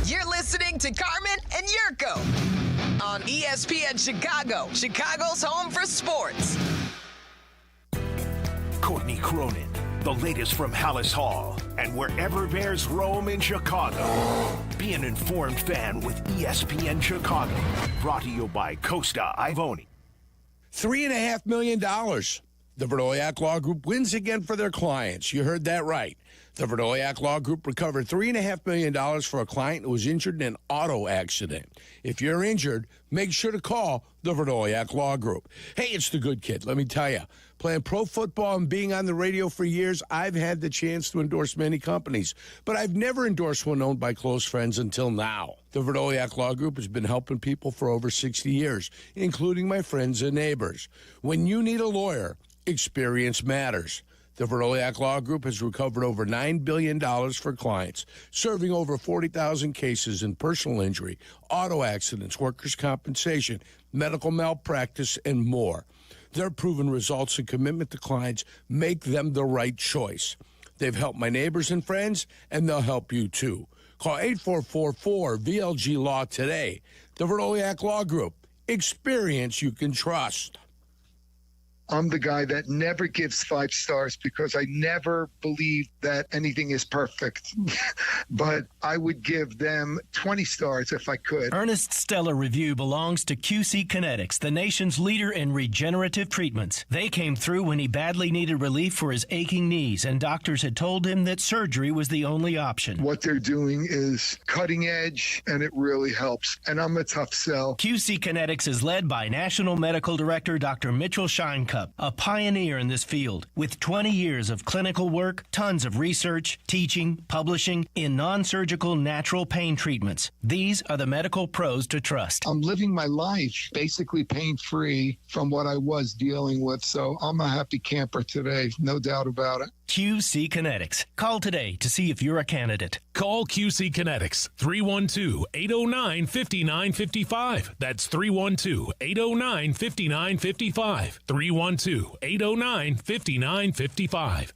You're listening to Carmen and Jurko on ESPN Chicago, Chicago's home for sports. Courtney Cronin, the latest from Hallis Hall, and wherever Bears roam in Chicago. Be an informed fan with ESPN Chicago. Brought to you by Costa Ivoni. $3.5 million. The Verdoliak Law Group wins again for their clients. You heard that right. The Verdoliak Law Group recovered $3.5 million for a client who was injured in an auto accident. If you're injured, make sure to call the Verdoliak Law Group. Hey, it's the good kid. Let me tell you, playing pro football and being on the radio for years, I've had the chance to endorse many companies, but I've never endorsed one owned by close friends until now. The Verdoliak Law Group has been helping people for over 60 years, including my friends and neighbors. When you need a lawyer, experience matters. The Verdoliak Law Group has recovered over $9 billion for clients, serving over 40,000 cases in personal injury, auto accidents, workers' compensation, medical malpractice, and more. Their proven results and commitment to clients make them the right choice. They've helped my neighbors and friends, and they'll help you too. Call 8444-VLG-LAW today. The Verdoliak Law Group. Experience you can trust. I'm the guy that never gives 5 stars because I never believe that anything is perfect. But I would give them 20 stars if I could. Ernest Stellar Review belongs to QC Kinetics, the nation's leader in regenerative treatments. They came through when he badly needed relief for his aching knees, and doctors had told him that surgery was the only option. What they're doing is cutting edge, and it really helps. And I'm a tough sell. QC Kinetics is led by National Medical Director Dr. Mitchell Scheinkup, a pioneer in this field. With 20 years of clinical work, tons of research, teaching, publishing in non-surgical natural pain treatments. These are the medical pros to trust. I'm living my life basically pain-free from what I was dealing with, so I'm a happy camper today, no doubt about it. QC Kinetics. Call today to see if you're a candidate. Call QC Kinetics, 312-809-5955. That's 312-809-5955. 312-809-5955.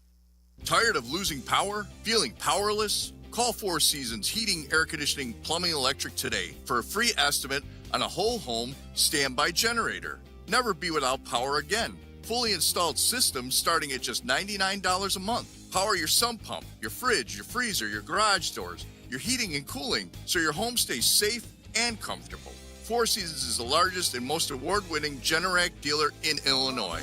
Tired of losing power? Feeling powerless? Call Four Seasons Heating, Air Conditioning, Plumbing, Electric today for a free estimate on a whole home standby generator. Never be without power again. Fully installed systems starting at just $99 a month. Power your sump pump, your fridge, your freezer, your garage doors, your heating and cooling so your home stays safe and comfortable. Four Seasons is the largest and most award-winning Generac dealer in Illinois.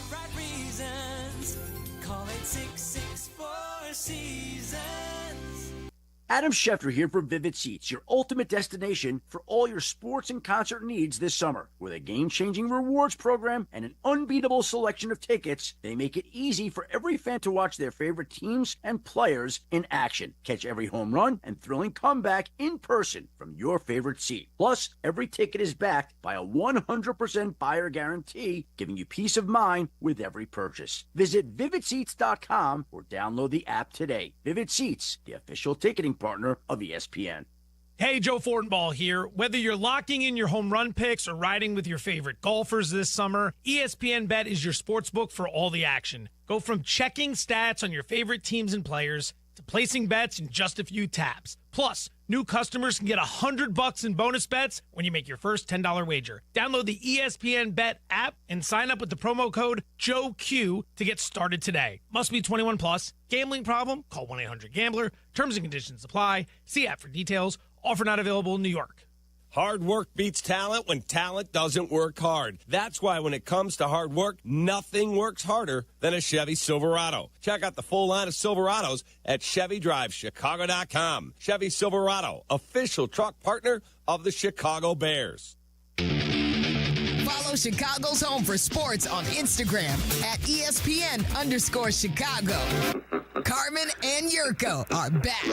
Adam Schefter here for Vivid Seats, your ultimate destination for all your sports and concert needs this summer. With a game-changing rewards program and an unbeatable selection of tickets, they make it easy for every fan to watch their favorite teams and players in action. Catch every home run and thrilling comeback in person from your favorite seat. Plus, every ticket is backed by a 100% buyer guarantee, giving you peace of mind with every purchase. Visit VividSeats.com or download the app today. Vivid Seats, the official ticketing partner of ESPN. Hey, Joe Fortenbaugh here. Whether you're locking in your home run picks or riding with your favorite golfers this summer, ESPN Bet is your sports book for all the action. Go from checking stats on your favorite teams and players to placing bets in just a few taps. Plus, new customers can get $100 in bonus bets when you make your first $10 wager. Download the ESPN Bet app and sign up with the promo code JOEQ to get started today. Must be 21 plus. Gambling problem? Call 1-800-GAMBLER. Terms and conditions apply. See app for details. Offer not available in New York. Hard work beats talent when talent doesn't work hard. That's why when it comes to hard work, nothing works harder than a Chevy Silverado. Check out the full line of Silverados at ChevyDriveChicago.com. Chevy Silverado, official truck partner of the Chicago Bears. Follow Chicago's Home for Sports on Instagram at ESPN_Chicago. Carmen and Jurko are back.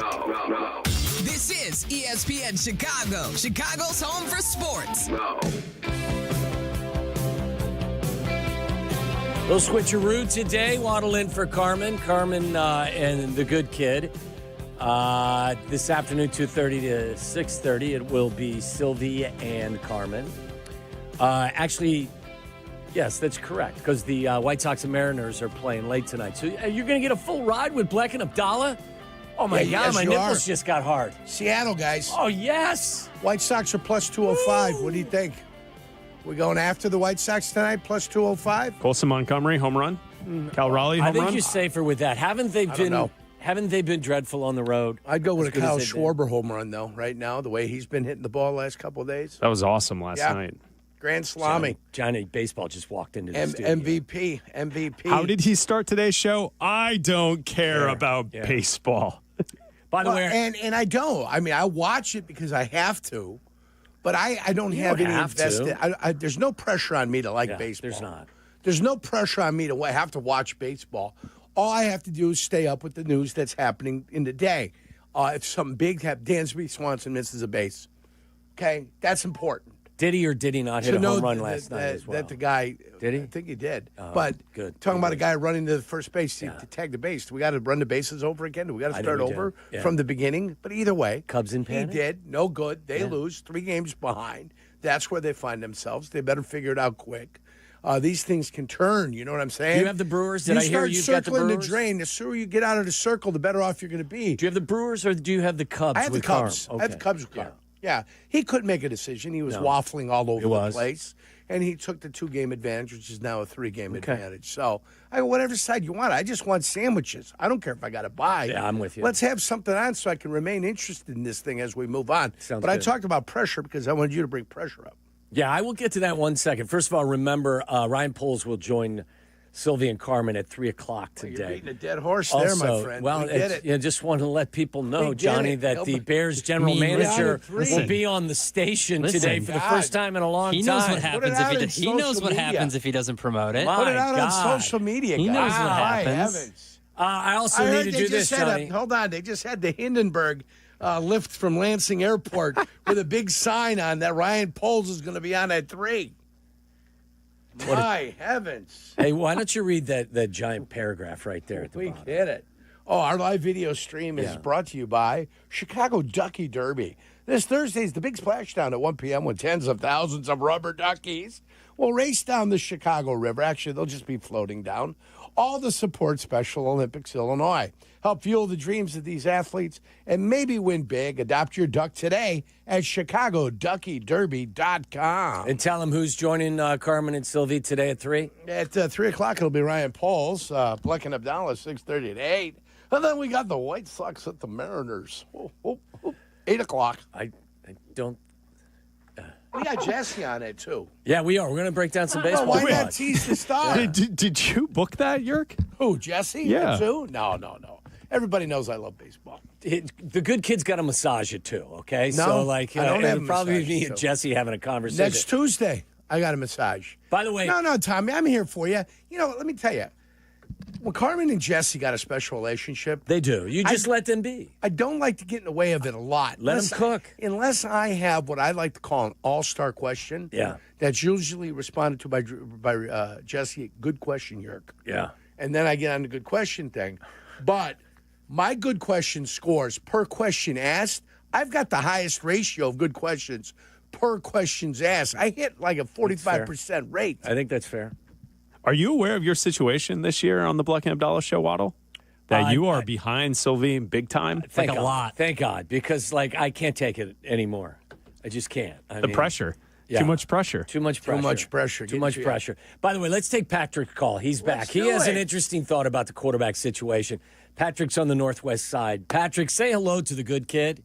This is ESPN Chicago, Chicago's Home for Sports. Little switcheroo today. Waddle in for Carmen. Carmen and the good kid. This afternoon, 2:30 to 6:30, it will be Silvy and Carmen. Actually, yes, that's correct, because the White Sox and Mariners are playing late tonight. So you're going to get a full ride with Bleck and Abdalla? Oh, my God, my nipples just got hard. Seattle, guys. Oh, yes. White Sox are plus 205. What do you think? We going after the White Sox tonight, plus 205? Colson Montgomery, home run. Cal Raleigh, home run. I think you're safer with that. Haven't they been dreadful on the road? I'd go with a Kyle Schwarber home run, though, right now, the way he's been hitting the ball the last couple of days. That was awesome last night. Grand Salami. Johnny Baseball just walked into the studio. MVP. How did he start today's show? I don't care about baseball. By the way, and I don't. I mean, I watch it because I have to, but I don't have any invested. There's no pressure on me to like baseball. There's not. There's no pressure on me to have to watch baseball. All I have to do is stay up with the news that's happening in the day. If something big happens, Dansby Swanson misses a base. Okay, that's important. Did he or did he not hit a home run last night as well? That the guy, did he? I think he did. But good. Talking about a guy running to the first base to tag the base. Do we got to run the bases over again? Do we got to start over from the beginning? But either way, Cubs in panic. He did. No good. They lose 3 games behind. That's where they find themselves. They better figure it out quick. These things can turn. You know what I'm saying? Do you have the Brewers? Did I hear you got the Brewers? Circling the drain. The sooner you get out of the circle, the better off you're going to be. Do you have the Brewers or do you have the Cubs? I have the Cubs. I have the Cubs with Carm. Yeah, he couldn't make a decision. He was waffling all over the place, and he took the 2-game advantage, which is now a 3-game advantage. So, whatever side you want, I just want sandwiches. I don't care if I got to buy. Yeah, I'm with you. Let's have something on so I can remain interested in this thing as we move on. Sounds but good. I talked about pressure because I wanted you to bring pressure up. Yeah, I will get to that one second. First of all, remember, Ryan Poles will join Silvy and Carmen at 3 o'clock today. You're beating a dead horse there, my friend. Well, we get it. You just want to let people know, Johnny, that the Bears general manager will be on the station today for the first time in a long time. He knows what happens if he doesn't promote it. Put it out on social media. He knows what happens. Heavens. I also need to do this, Johnny. Hold on. They just had the Hindenburg lift from Lansing Airport with a big sign on that Ryan Poles is going to be on at 3. My heavens. Hey, why don't you read that giant paragraph right there at the bottom? We get it. Oh, our live video stream is brought to you by Chicago Ducky Derby. This Thursday is the big splashdown at 1 p.m. when tens of thousands of rubber duckies will race down the Chicago River. Actually, they'll just be floating down. All to support Special Olympics Illinois. Help fuel the dreams of these athletes and maybe win big. Adopt your duck today at ChicagoDuckyDerby.com. And tell them who's joining Carmen and Silvy today at 3. At 3 o'clock, it'll be Ryan Poles, Bleck and Abdalla, 6:30 at 8. And then we got the White Sox at the Mariners. 8 o'clock. I don't... We got Jesse on it, too. Yeah, we are. We're going to break down some baseball. Why not tease the star? Did you book that, Yerk? Who, Jesse? Yeah. Too? No. Everybody knows I love baseball. The good kid's got to massage it, too, okay? No, so, like, I don't have probably massage, me and Jesse having a conversation. Next Tuesday, I got a massage. By the way... No, Tommy, I'm here for you. You know, let me tell you. When Carmen and Jesse got a special relationship... They do. You just let them be. I don't like to get in the way of it a lot. Let them cook. Unless I have what I like to call an all-star question. Yeah. That's usually responded to by Jesse. Good question, Yerk. Yeah. And then I get on the good question thing. But my good question scores per question asked, I've got the highest ratio of good questions per questions asked. I hit like a 45% rate. I think that's fair. Are you aware of your situation this year on the Bleck and Abdalla show, Waddle? that you are behind Silvy big time? Thank God. Thank God, because I can't take it anymore. I just can't. I mean, pressure. Yeah. Too much pressure. Too much pressure. Too much pressure. Too much pressure. By the way, let's take Patrick's call. He's back. He has an interesting thought about the quarterback situation. Patrick's on the northwest side. Patrick, say hello to the good kid.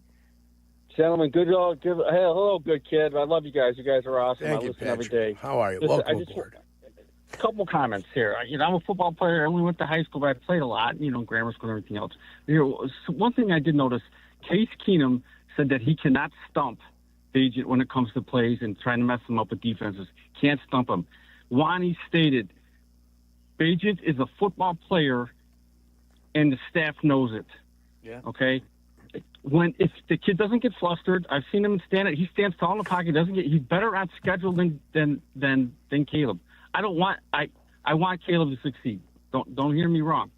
Gentlemen, hello, good kid. I love you guys. You guys are awesome. Thank I you, listen every Patrick. day. How are you? Listen, Welcome aboard. A couple comments here. I'm a football player. I only went to high school, but I played a lot, grammar school and everything else. One thing I did notice, Case Keenum said that he cannot stump Bagent when it comes to plays and trying to mess them up with defenses. Can't stump him. Wani stated, Bagent is a football player, and the staff knows it. Yeah. Okay? If the kid doesn't get flustered, I've seen him he stands tall in the pocket, he's better on schedule than Caleb. I want Caleb to succeed. Don't hear me wrong.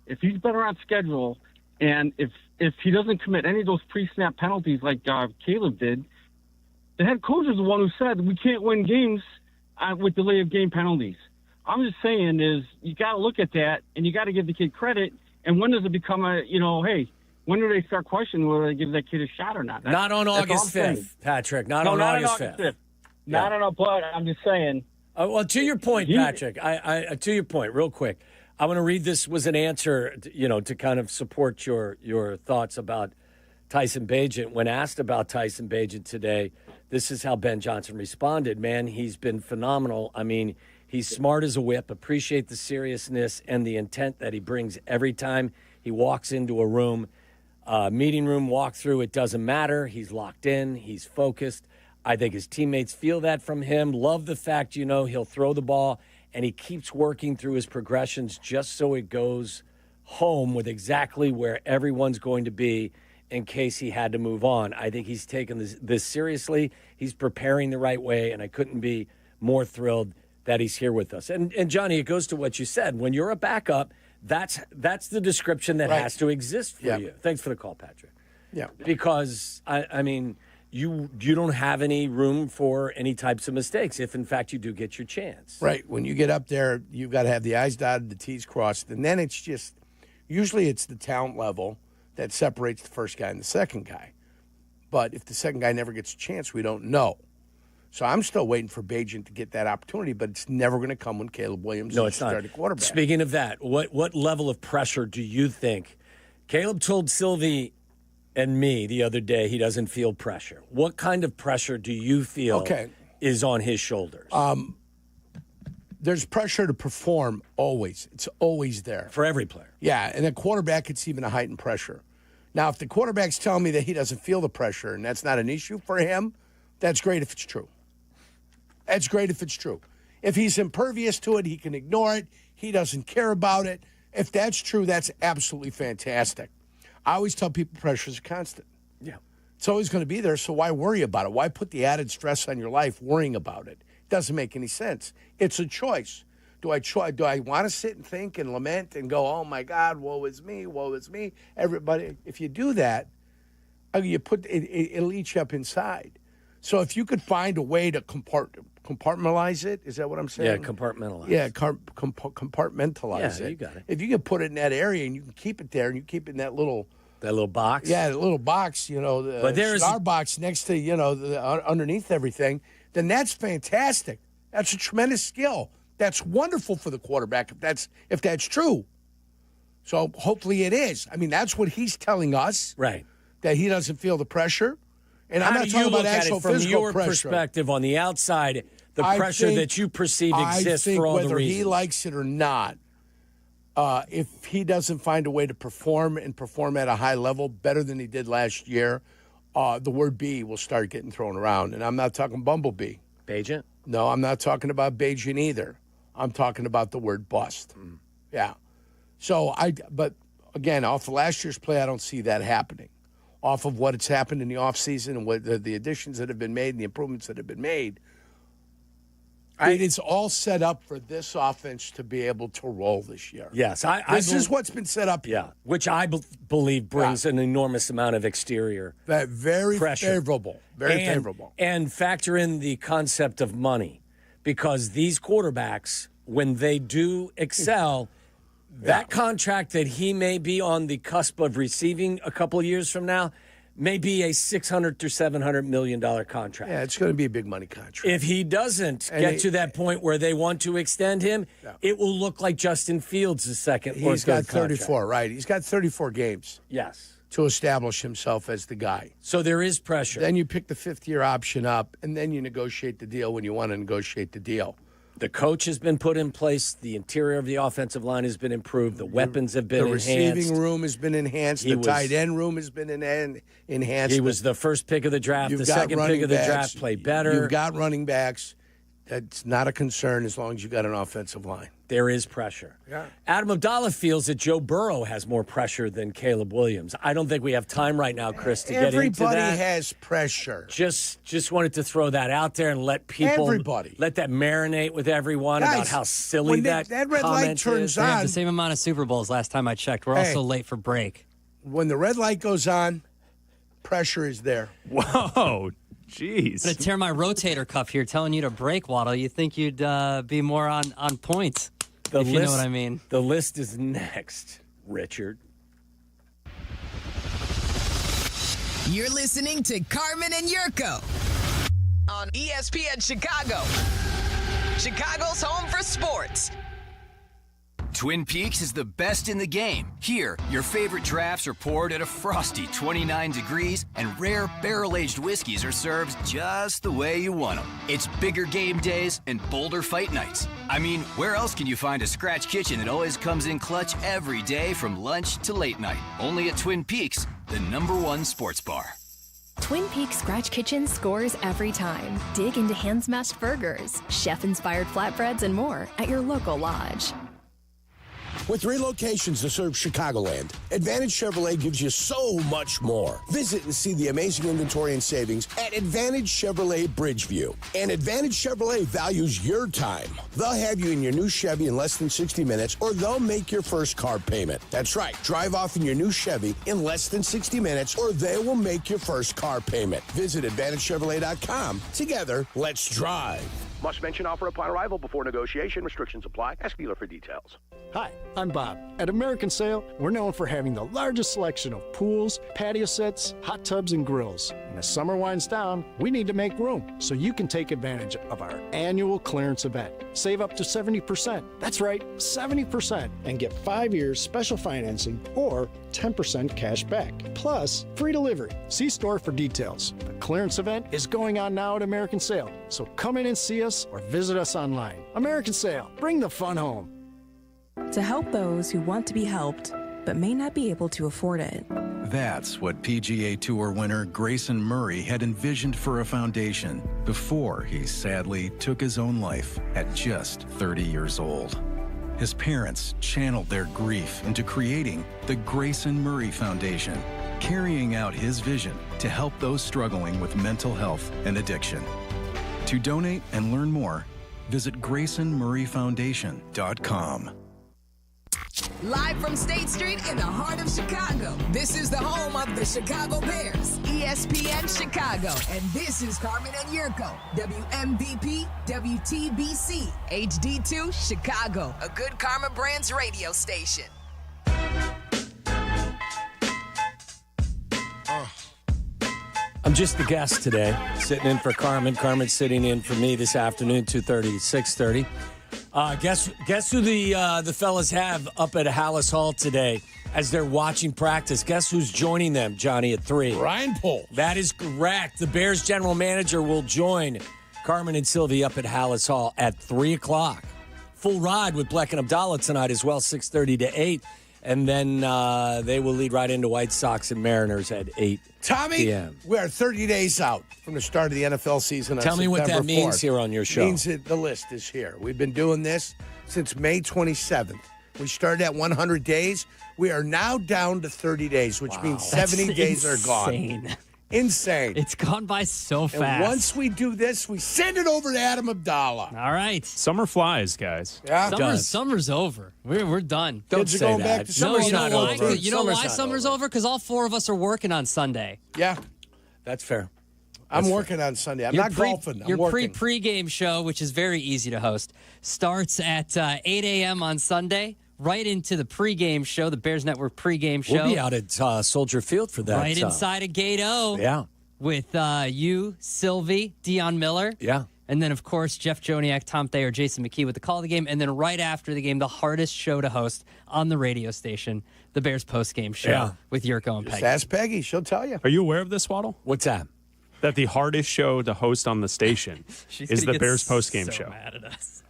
If he's better on schedule, and if he doesn't commit any of those pre-snap penalties like Caleb did, the head coach is the one who said we can't win games with delay of game penalties. I'm just saying is you got to look at that, and you got to give the kid credit. And when does it become hey, when do they start questioning whether they give that kid a shot or not? Not on August 5th, Patrick. Not on August 5th. Not on a but I'm just saying. Well, to your point, Patrick, I to your point, real quick, I want to read this was an answer, to kind of support your thoughts about Tyson Bagent. When asked about Tyson Bagent today, this is how Ben Johnson responded. Man, he's been phenomenal. I mean, he's smart as a whip. Appreciate the seriousness and the intent that he brings every time he walks into a room, meeting room, walkthrough. It doesn't matter. He's locked in. He's focused. I think his teammates feel that from him. Love the fact, he'll throw the ball and he keeps working through his progressions just so it goes home with exactly where everyone's going to be in case he had to move on. I think he's taken this seriously. He's preparing the right way, and I couldn't be more thrilled that he's here with us. And Johnny, it goes to what you said. When you're a backup, that's the description that has to exist for you. Thanks for the call, Patrick. Yeah. Because, I mean, you don't have any room for any types of mistakes if, in fact, you do get your chance. Right. When you get up there, you've got to have the I's dotted, the T's crossed, and then it's just usually it's the talent level that separates the first guy and the second guy. But if the second guy never gets a chance, we don't know. So I'm still waiting for Bagent to get that opportunity, but it's never going to come when Caleb Williams is starting quarterback. Speaking of that, what level of pressure do you think? Caleb told Silvy and me the other day he doesn't feel pressure. What kind of pressure do you feel is on his shoulders? There's pressure to perform always. It's always there. For every player. Yeah, and a quarterback, it's even a heightened pressure. Now, if the quarterback's telling me that he doesn't feel the pressure and that's not an issue for him, that's great if it's true. That's great if it's true. If he's impervious to it, he can ignore it. He doesn't care about it. If that's true, that's absolutely fantastic. I always tell people pressure is constant. Yeah. It's always going to be there, so why worry about it? Why put the added stress on your life worrying about it? It doesn't make any sense. It's a choice. Do I want to sit and think and lament and go, oh, my God, woe is me, woe is me? Everybody, if you do that, you put it'll eat you up inside. So if you could find a way to compartmentalize it, is that what I'm saying? Yeah, compartmentalize. Yeah, compartmentalize it. You got it. If you can put it in that area and you can keep it there and you keep it in that little box. Yeah, the little box, but there's cigar box next to, underneath everything, then that's fantastic. That's a tremendous skill. That's wonderful for the quarterback if that's true. So hopefully it is. I mean, that's what he's telling us. Right. That he doesn't feel the pressure. And I'm not talking about actual from physical your pressure. perspective on the outside, the pressure that you perceive exists for all the reasons. Whether he likes it or not, if he doesn't find a way to perform at a high level better than he did last year, the word B will start getting thrown around. And I'm not talking bumblebee. Bagent? No, I'm not talking about Bagent either. I'm talking about the word bust. Yeah. So but again, off of last year's play, I don't see that happening. Off of what has happened in the offseason and what the additions that have been made and the improvements that have been made, it is all set up for this offense to be able to roll this year. Yes. This is what's been set up. Yeah, which I believe brings an enormous amount of exterior very pressure. Favorable. Very favorable. And factor in the concept of money, because these quarterbacks, when they do excel, That contract that he may be on the cusp of receiving a couple of years from now may be a $600 to $700 million contract. Yeah, it's going to be a big money contract. If he doesn't get to that point where they want to extend him, it will look like Justin Fields' second or He's third got 34, contract. right? He's got 34 games. Yes. To establish himself as the guy. So there is pressure. Then you pick the fifth-year option up, and then you negotiate the deal when you want to negotiate the deal. The coach has been put in place. The interior of the offensive line has been improved. The weapons have been enhanced. The receiving room has been enhanced. The tight end room has been enhanced. He was the first pick of the draft. The second pick of the draft played better. You've got running backs. That's not a concern as long as you got an offensive line. There is pressure. Yeah. Adam Abdalla feels that Joe Burrow has more pressure than Caleb Williams. I don't think we have time right now, Chris, to get into that. Everybody has pressure. Just wanted to throw that out there and let people let that marinate with everyone. Guys, about how silly that red light turns They have on. the same amount of Super Bowls last time I checked. We're also late for break. When the red light goes on, pressure is there. Whoa. Jeez. I'm going to tear my rotator cuff here telling you to break, Waddle. You think you'd be more on point, if you know what I mean. The list is next, Richard. You're listening to Carmen and Yurko on ESPN Chicago. Chicago's home for sports. Twin Peaks is the best in the game. Here, your favorite drafts are poured at a frosty 29 degrees, and rare barrel-aged whiskeys are served just the way you want them. It's bigger game days and bolder fight nights. I mean, where else can you find a scratch kitchen that always comes in clutch every day from lunch to late night? Only at Twin Peaks, the #1 sports bar. Twin Peaks Scratch Kitchen scores every time. Dig into hand-smashed burgers, chef-inspired flatbreads, and more at your local lodge. With 3 locations to serve Chicagoland, Advantage Chevrolet gives you so much more. Visit and see the amazing inventory and savings at Advantage Chevrolet Bridgeview. And Advantage Chevrolet values your time. They'll have you in your new Chevy in less than 60 minutes, or they'll make your first car payment. That's right. Drive off in your new Chevy in less than 60 minutes, or they will make your first car payment. Visit AdvantageChevrolet.com. Together, let's drive. Must mention offer upon arrival before negotiation. Restrictions apply. Ask dealer for details. Hi, I'm Bob. At American Sail, we're known for having the largest selection of pools, patio sets, hot tubs, and grills. And as summer winds down, we need to make room so you can take advantage of our annual clearance event. Save up to 70%. That's right, 70%. And get 5 years special financing or 10% cash back. Plus, free delivery. See store for details. The clearance event is going on now at American Sail. So come in and see us or visit us online. American Sail, bring the fun home. To help those who want to be helped, but may not be able to afford it. That's what PGA Tour winner Grayson Murray had envisioned for a foundation before he sadly took his own life at just 30 years old. His parents channeled their grief into creating the Grayson Murray Foundation, carrying out his vision to help those struggling with mental health and addiction. To donate and learn more, visit GraysonMurrayFoundation.com. Live from State Street in the heart of Chicago, this is the home of the Chicago Bears, ESPN Chicago. And this is Carmen and Yurko, WMVP, WTBC, HD2, Chicago, a good Karma Brands radio station. I'm just the guest today, sitting in for Carmen. Carmen's sitting in for me this afternoon, 2:30 to 6:30. Guess who the fellas have up at Hallis Hall today as they're watching practice? Guess who's joining them, Johnny, at 3? Ryan Pohl. That is correct. The Bears general manager will join Carmen and Silvy up at Hallis Hall at 3 o'clock. Full ride with Bleck and Abdalla tonight as well, 6:30 to 8. And then they will lead right into White Sox and Mariners at 8 Tommy, p.m. we are 30 days out from the start of the NFL season. Tell me what that means here on your show. It means that the list is here. We've been doing this since May 27th. We started at 100 days. We are now down to 30 days, which means 70 days are gone. Insane. It's gone by so fast. And once we do this, we send it over to Adam Abdalla. All right. Summer flies, guys. Yeah. Summer's over. We're done. Don't say going that. Back to no, summer's you know not why? over. You know why summer's over? Because all 4 of us are working on Sunday. Yeah. That's fair. I'm working on Sunday. I'm not golfing. I'm your working. Pre-game show, which is very easy to host, starts at 8 a.m. on Sunday. right into the pregame show, the Bears Network pregame show. We'll be out at Soldier Field for that. Right inside of Gate O. Yeah. With you, Silvy, Dion Miller. Yeah. And then, of course, Jeff Joniak, Tom Thayer, Jason McKee with the call of the game. And then right after the game, the hardest show to host on the radio station, the Bears postgame show with Yurko and Peggy. Just ask Peggy. She'll tell you. Are you aware of this, Waddle? What's that? That the hardest show to host on the station is the Bears postgame show. Mad at us.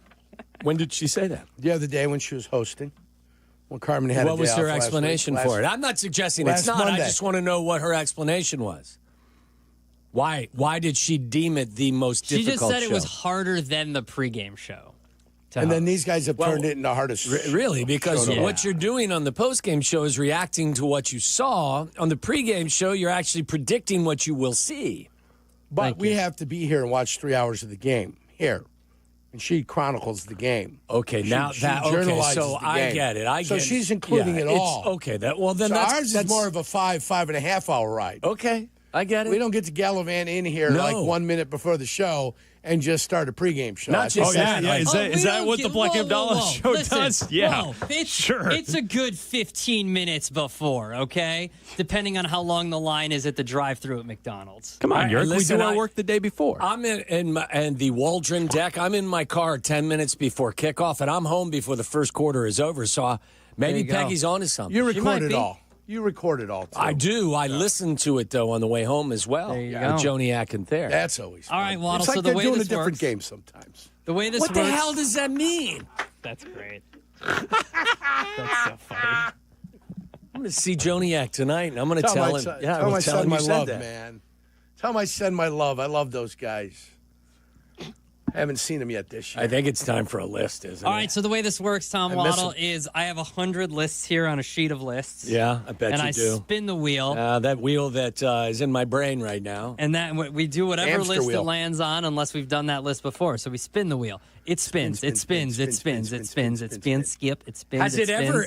When did she say that? The other day when she was hosting. When Carmen had What was her explanation for it? I'm not suggesting it's not. Monday. I just want to know what her explanation was. Why did she deem it the most difficult She just said show? it was harder than the pregame show. And then these guys have turned it into the hardest. Really, because show to what you're doing on the postgame show is reacting to what you saw. On the pregame show, you're actually predicting what you will see. But we have to be here and watch 3 hours of the game here. And she chronicles the game. Okay, She so journalizes the I game. get it. So she's including it all. Okay, then So that's ours is more of a 5.5 hour ride. Okay, I get it. We don't get to gallivant in here like 1 minute before the show and just start a pregame show. Not just that. Is that what the Bleck Abdalla show Listen, does? Yeah, sure. It's a good 15 minutes before, okay? Depending on how long the line is at the drive-thru at McDonald's. Come on, Yurko. We listen, do our work the day before. I'm in the Waldron deck. I'm in my car 10 minutes before kickoff, and I'm home before the first quarter is over. So maybe Peggy's onto something. You record it all. You record it all, too. I do. I listen to it, though, on the way home as well. There you With go. Joniak and Thayer. That's always All right, Waddle, It's like so the they're way doing this a different works, game sometimes. The way this What works. the hell does that mean? That's great. That's so funny. I'm going to see Joniak tonight, and I'm going to tell him. Tell my son my love, that. man. Tell my son my love. I love those guys. Haven't seen them yet this year. I think it's time for a list, isn't All it? right, so the way this works, Tom I miss Waddle, him. is I have 100 lists here on a sheet of lists. Yeah, I bet and you I do. spin the wheel. That wheel that is in my brain right now. And that we do whatever Hamster list wheel. it lands on, unless we've done that list before. So we spin the wheel. It spins. It spins. It spins. It spins. It spins. Skip. It spins.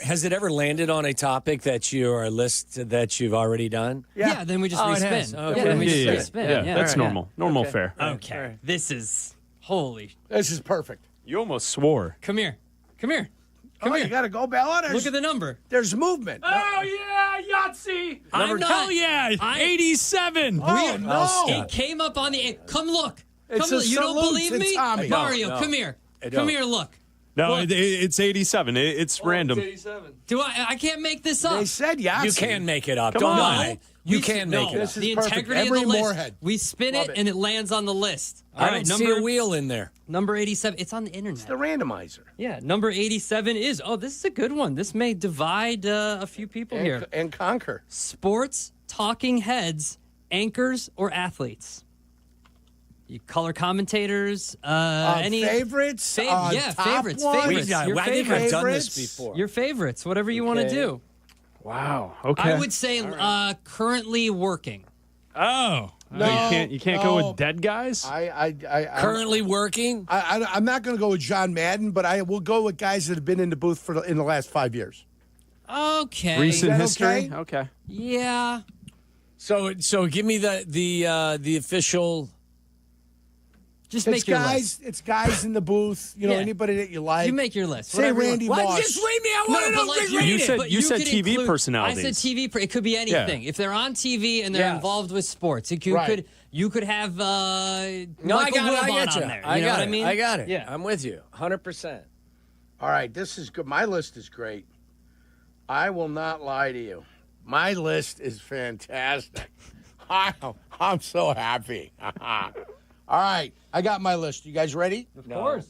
Has it ever landed on a topic that a list that you've already done? Yeah. Then we just Oh, it respin. has. Okay. Yeah, then we just Yeah, respin. yeah, that's normal. Normal Okay. fare. Okay. This is holy. This is perfect. You almost swore. Come here. Come here. Come here. You got to go, Bella. Look at the number. There's movement. Oh, yeah, Yahtzee. I'm not. Hell yeah, 87. Oh, no. It came up on the. Come look. It's Come a look. You don't salute believe to me? Tommy. Mario, No. come here. I Come don't. here. Look. No, Look. it's 87. It's random. Do I can't make this up. They said Yahtzee. You can make it up. Come Don't on. lie. You We- can no, make it up. This is the perfect. integrity Every of the list. Moorhead. We spin Love it, it. and it lands on the list. All I right, don't see a wheel in there. number 87. It's on the internet. It's the randomizer. Yeah, number 87 is. Oh, this is a good one. This may divide a few people here. And conquer. Sports talking heads, anchors, or athletes. You color commentators. Any favorites? yeah, top favorites. one? Favorites. Your I think I've done this favorites? before. Your favorites. Whatever you want to Okay. do. Wow. Okay. I would say currently working. Oh. No, you can't go no. with dead guys? Currently working? I'm not going to go with John Madden, but I will go with guys that have been in the booth in the last 5 years. Okay. Recent that history? okay? Yeah. So give me the official. Just It's make your guys. list. It's guys in the booth. You know, Yeah. anybody that you like. You make your list. Say Whatever you Randy want. Moss. Just read me. I want to know. but Read You it. said- but you said could TV include- personalities. I said TV. It could be anything. If they're on TV and they're Yeah. involved with sports, you Right. could have No, I Michael got it. I Wilbon get you. on there. I You know got what it. I mean? I got it. Yeah. I'm with you. 100%. All right, this is good. My list is great. I will not lie to you. My list is fantastic. I'm so happy. All right, I got my list. You guys ready? Of course.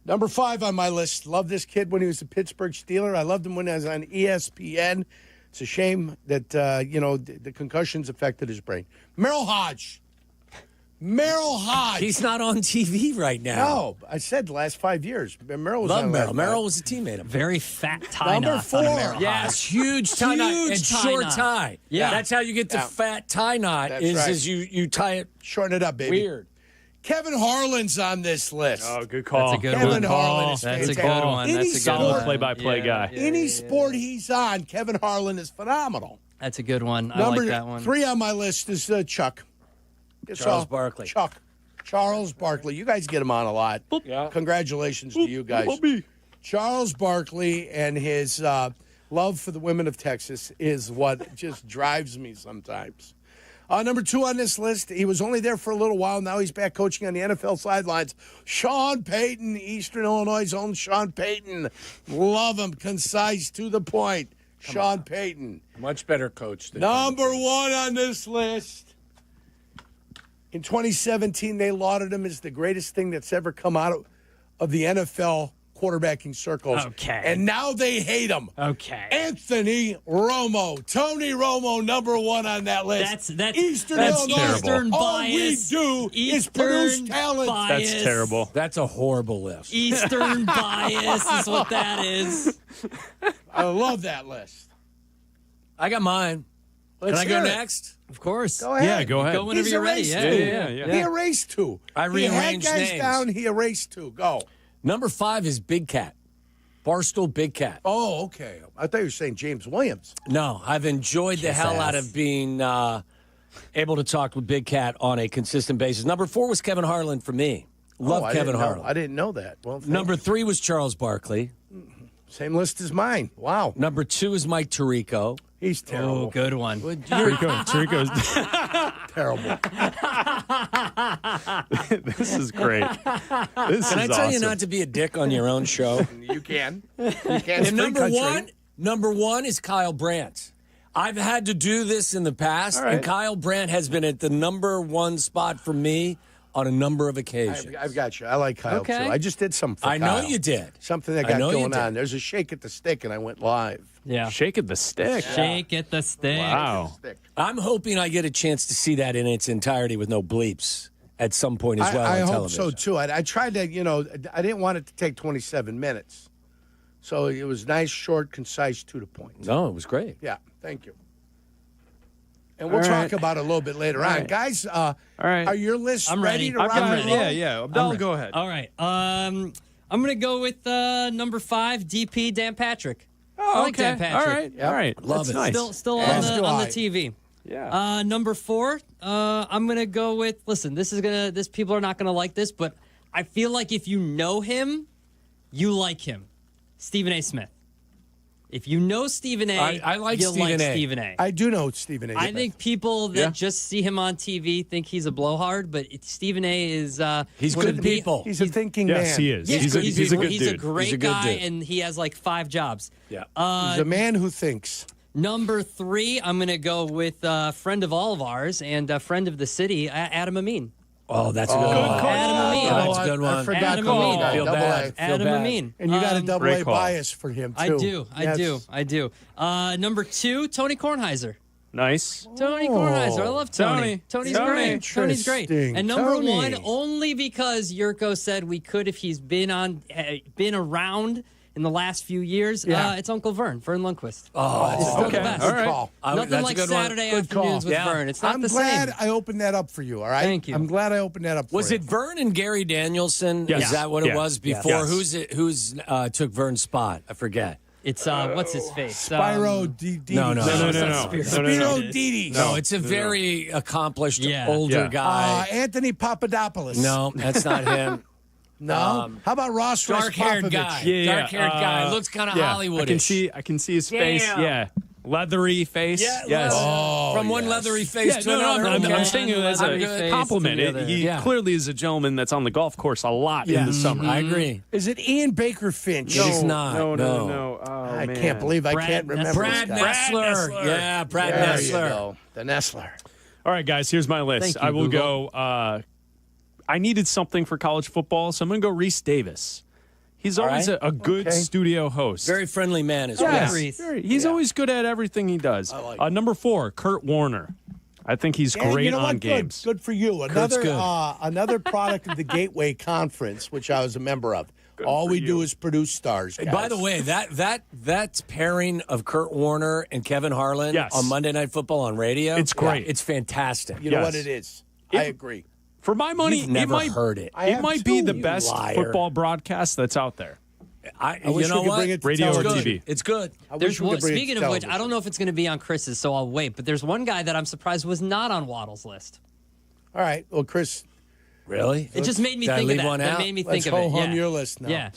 Number 5 on my list. Loved this kid when he was a Pittsburgh Steeler. I loved him when he was on ESPN. It's a shame that, the concussions affected his brain. Merrill Hodge. Merrill Hodge. He's not on TV right now. No, I said the last 5 years. Merrill was Love on Merrill. last Merrill night. was a teammate of mine. Very fat tie Number knot 4. on a Merrill Yes, huge tie knot and Huge tie short knot. tie. Yeah. That's how you get the Yeah. fat tie knot. That's Is right. is you tie it Shorten it up, baby. weird. Kevin Harlan's on this list. Oh, good call. That's a good Kevin one. Harlan is That's a fantastic. good one. Any That's a good sport- Solid one. play-by-play guy. Any sport he's on, Kevin Harlan is phenomenal. That's a good one. I Number like that one. 3 on my list is Chuck. That's Charles all. Barkley. Chuck. Charles Barkley. You guys get him on a lot. Yeah. Congratulations to you guys. Charles Barkley and his love for the women of Texas is what just drives me sometimes. Number 2 on this list, he was only there for a little while. Now he's back coaching on the NFL sidelines. Sean Payton, Eastern Illinois' own Sean Payton. Love him, concise, to the point. Sean Payton. Much better coach than Number 1 on this list. In 2017, they lauded him as the greatest thing that's ever come out of the NFL quarterbacking circles. Okay. And now they hate him. Okay. Anthony Romo. Tony Romo, number 1 on that list. That's Eastern that's Illinois. Eastern All we bias. do is Eastern produce talent. bias. That's terrible. That's a horrible list. Eastern bias is what that is. I love that list. I got mine. Let's Can I go hear it. next? Of course. Go ahead. Yeah, go ahead. Go whenever He's you're ready. erased Yeah. two. He erased 2. I He had rearranged guys names. down. He erased 2. Go. Number 5 is Big Cat. Barstool Big Cat. Oh, okay. I thought you were saying James Williams. No, I've enjoyed the hell out of being able to talk with Big Cat on a consistent basis. Number 4 was Kevin Harlan for me. Love Kevin Harlan. I didn't know that. Well, Number 3 was Charles Barkley. Same list as mine. Wow. Number 2 is Mike Tirico. He's terrible. Oh, good one. Tirico's terrible. This is great. This Can is I tell you awesome. not to be a dick on your own show? You can. You can. And number one is Kyle Brandt. I've had to do this in the past, All right. and Kyle Brandt has been at the number 1 spot for me on a number of occasions. I've got you. I like Kyle, Okay. too. I just did something for I know Kyle. you did. Something that I got know you going did. on. There's a shake at the stick, and I went live. Yeah. Shake at the stick. Shake at the stick. Wow. I'm hoping I get a chance to see that in its entirety with no bleeps at some point as well I on hope television. so, too. I tried to, I didn't want it to take 27 minutes. So it was nice, short, concise, to the point. No, it was great. Yeah, thank you. And we'll All talk right. about it a little bit later All on. right. Guys, All right. are your lists I'm ready ready. to I've rock got and it. roll? Yeah. Abdalla, go ahead. All right. I'm going to go with number 5, DP Dan Patrick. I like Dan Patrick. All right. All right. Love That's it. nice. Still As on do the I. TV. Yeah. Number 4, I'm gonna go with. Listen, this people are not gonna like this, but I feel like if you know him, you like him. Stephen A. Smith. If you know Stephen A., I like you Stephen like A. Stephen A. I do know Stephen A. I think people that Yeah. just see him on TV think he's a blowhard, but Stephen A. is He's one good of the- people. He's a thinking Yes, man. he is. Yeah, He's a good he's dude. a great He's a good guy, dude. and he has like 5 jobs. Yeah. He's a man who thinks. Number 3, I'm going to go with a friend of all of ours and a friend of the city, Adam Amin. Oh, that's a good one. Adam Amin. Oh, that's a good one. I forgot Adam call Amin. that. Feel Double bad. A. Feel Adam bad. Amin. And you got a double Great A call. bias for him, too. I Yes. do. Number 2, Tony Kornheiser. Nice. Tony Kornheiser. I love Tony. Tony's great. Tony's great. Interesting. And number Tony. 1, only because Yurko said we could if he's been around in the last few years. Yeah. It's Uncle Vern Lundquist. Oh, It's still okay. the best. All right. Call. Nothing that's like a good one. Saturday Good call. afternoons with Yeah. Vern. It's not I'm the glad same. I opened that up for you, all right? Thank you. I'm glad I opened that up for Was you. it Vern and Gary Danielson? Yes. Is that what it Yeah. was before? Yes. Who's took Vern's spot? I forget. It's what's his face? Spyro Didi. No. Spiro Didi. No, it's a very accomplished Yeah. older Yeah. guy. Anthony Papadopoulos. No, that's not him. No? How about Ross Dark-haired Raspopovich? guy. Yeah. Dark-haired guy. Looks kind of Hollywood. I can see his face. Damn. Yeah. Leathery face. Yeah, yes. From one leathery face Yeah, to no, another. I'm Okay. saying it as Leathery a face compliment. to the other. He Yeah. clearly is a gentleman that's on the golf course a lot in the summer. I agree. Is it Ian Baker Finch? It is not. No. No. Oh, I man. can't believe I Brad can't remember Brad this guy. Nessler. Yeah, Brad There you Nessler. go. The Nestler. All right, guys, here's my list. Thank you, I will Google. go. I needed something for college football, so I'm going to go Reese Davis. He's All always right. a good Okay. studio host. Very friendly man as Yes. well. He's always good at everything he does. Number 4, Kurt Warner. I think he's And great you know on what? games. Good for you. Kurt's good. Another product of the Gateway Conference, which I was a member of. All for we you. do is produce stars. Hey, Guys. by the way, that pairing of Kurt Warner and Kevin Harlan Yes. on Monday Night Football on radio, It's great. It's fantastic. you know yes. what it is. I agree. For my money, You've never it might, heard it. I It have might be too, the you best liar. football broadcast that's out there. I you wish know we could what? bring it to Radio or television. TV. It's good. I wish There's we one, could bring it to speaking of which, I television. don't know if it's going to be on Chris's, so I'll wait. But there's one guy that I'm surprised was not on Waddle's list. All right. Well, Chris, Really? It just made me Did I think leave of that. one That out? made me let's think of it. ho-hum Yeah. your list now. Yeah.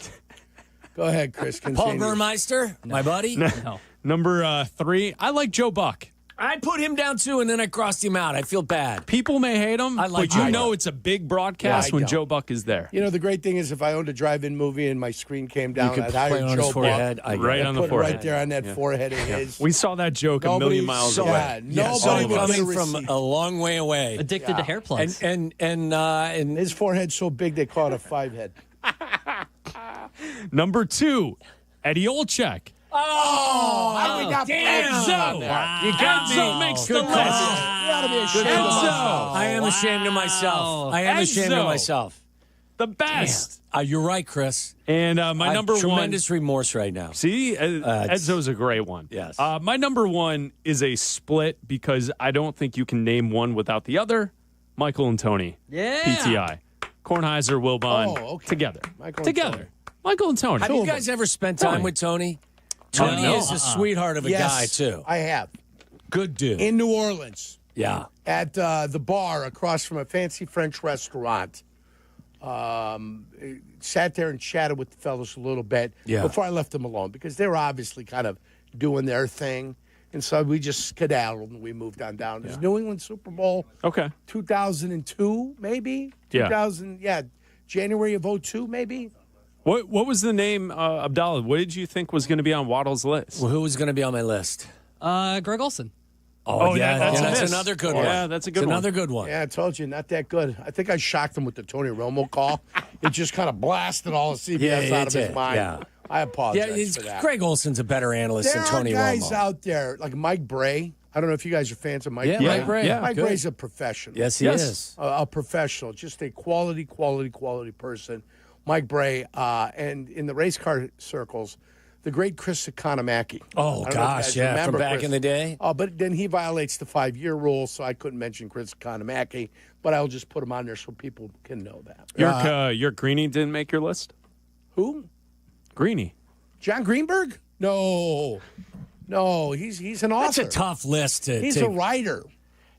Go ahead, Chris. Paul Continue. Burmeister, my buddy. No. Number 3, I like Joe Buck. I put him down too, and then I crossed him out. I feel bad. People may hate him, but you know it's a big broadcast when Joe Buck is there. You know, the great thing is if I owned a drive-in movie and my screen came down, I'd hire on Joe his forehead. Buck. Right on the put forehead. Right there on that forehead of his. We saw that joke a million miles away. Nobody coming from a long way away. Addicted to hair plugs. And his forehead's so big they call it a 5-head. Number 2, Eddie Olczyk. How we got Enzo! Wow. You got Enzo me. makes Good the call. list. You ought to be ashamed of myself. I am ashamed of myself. I am ashamed of myself. The best. You're right, Chris. And my I have number 1. Tremendous remorse right now. See, Enzo's a great one. Yes. My number 1 is a split because I don't think you can name one without the other. Michael and Tony. Yeah. PTI. Kornheiser, Wilbon. Together. Michael and Tony. Have you guys ever spent time with Tony? Tony is a sweetheart of a guy, too. I have. Good dude. In New Orleans. Yeah. At the bar across from a fancy French restaurant. Sat there and chatted with the fellas a little bit before I left them alone because they were obviously kind of doing their thing. And so we just skedaddled and we moved on down. It was New England Super Bowl 2002, maybe? Yeah. January of 02, maybe? What was the name, Abdalla? What did you think was going to be on Waddle's list? Well, who was going to be on my list? Greg Olson. That's another good one. Yeah, that's a good one. Another good one. Yeah, I told you, not that good. I think I shocked him with the Tony Romo call. It just kind of blasted all the CBS out of his mind. Yeah. I apologize for that. Greg Olson's a better analyst There than Tony are guys Romo. out there, like Mike Bray. I don't know if you guys are fans of Mike Bray. Mike Bray. Yeah, Mike good. Bray's a professional. Yes, he is. A professional. Just a quality person. Mike Bray. And in the race car circles, the great Chris Economaki. Oh, gosh, yeah, from back in the day. Oh, but then he violates the 5-year rule, so I couldn't mention Chris Economaki, but I'll just put him on there so people can know that. Your Greenie didn't make your list? Who? Greenie. John Greenberg? No, he's an author. That's a tough list to He's a writer.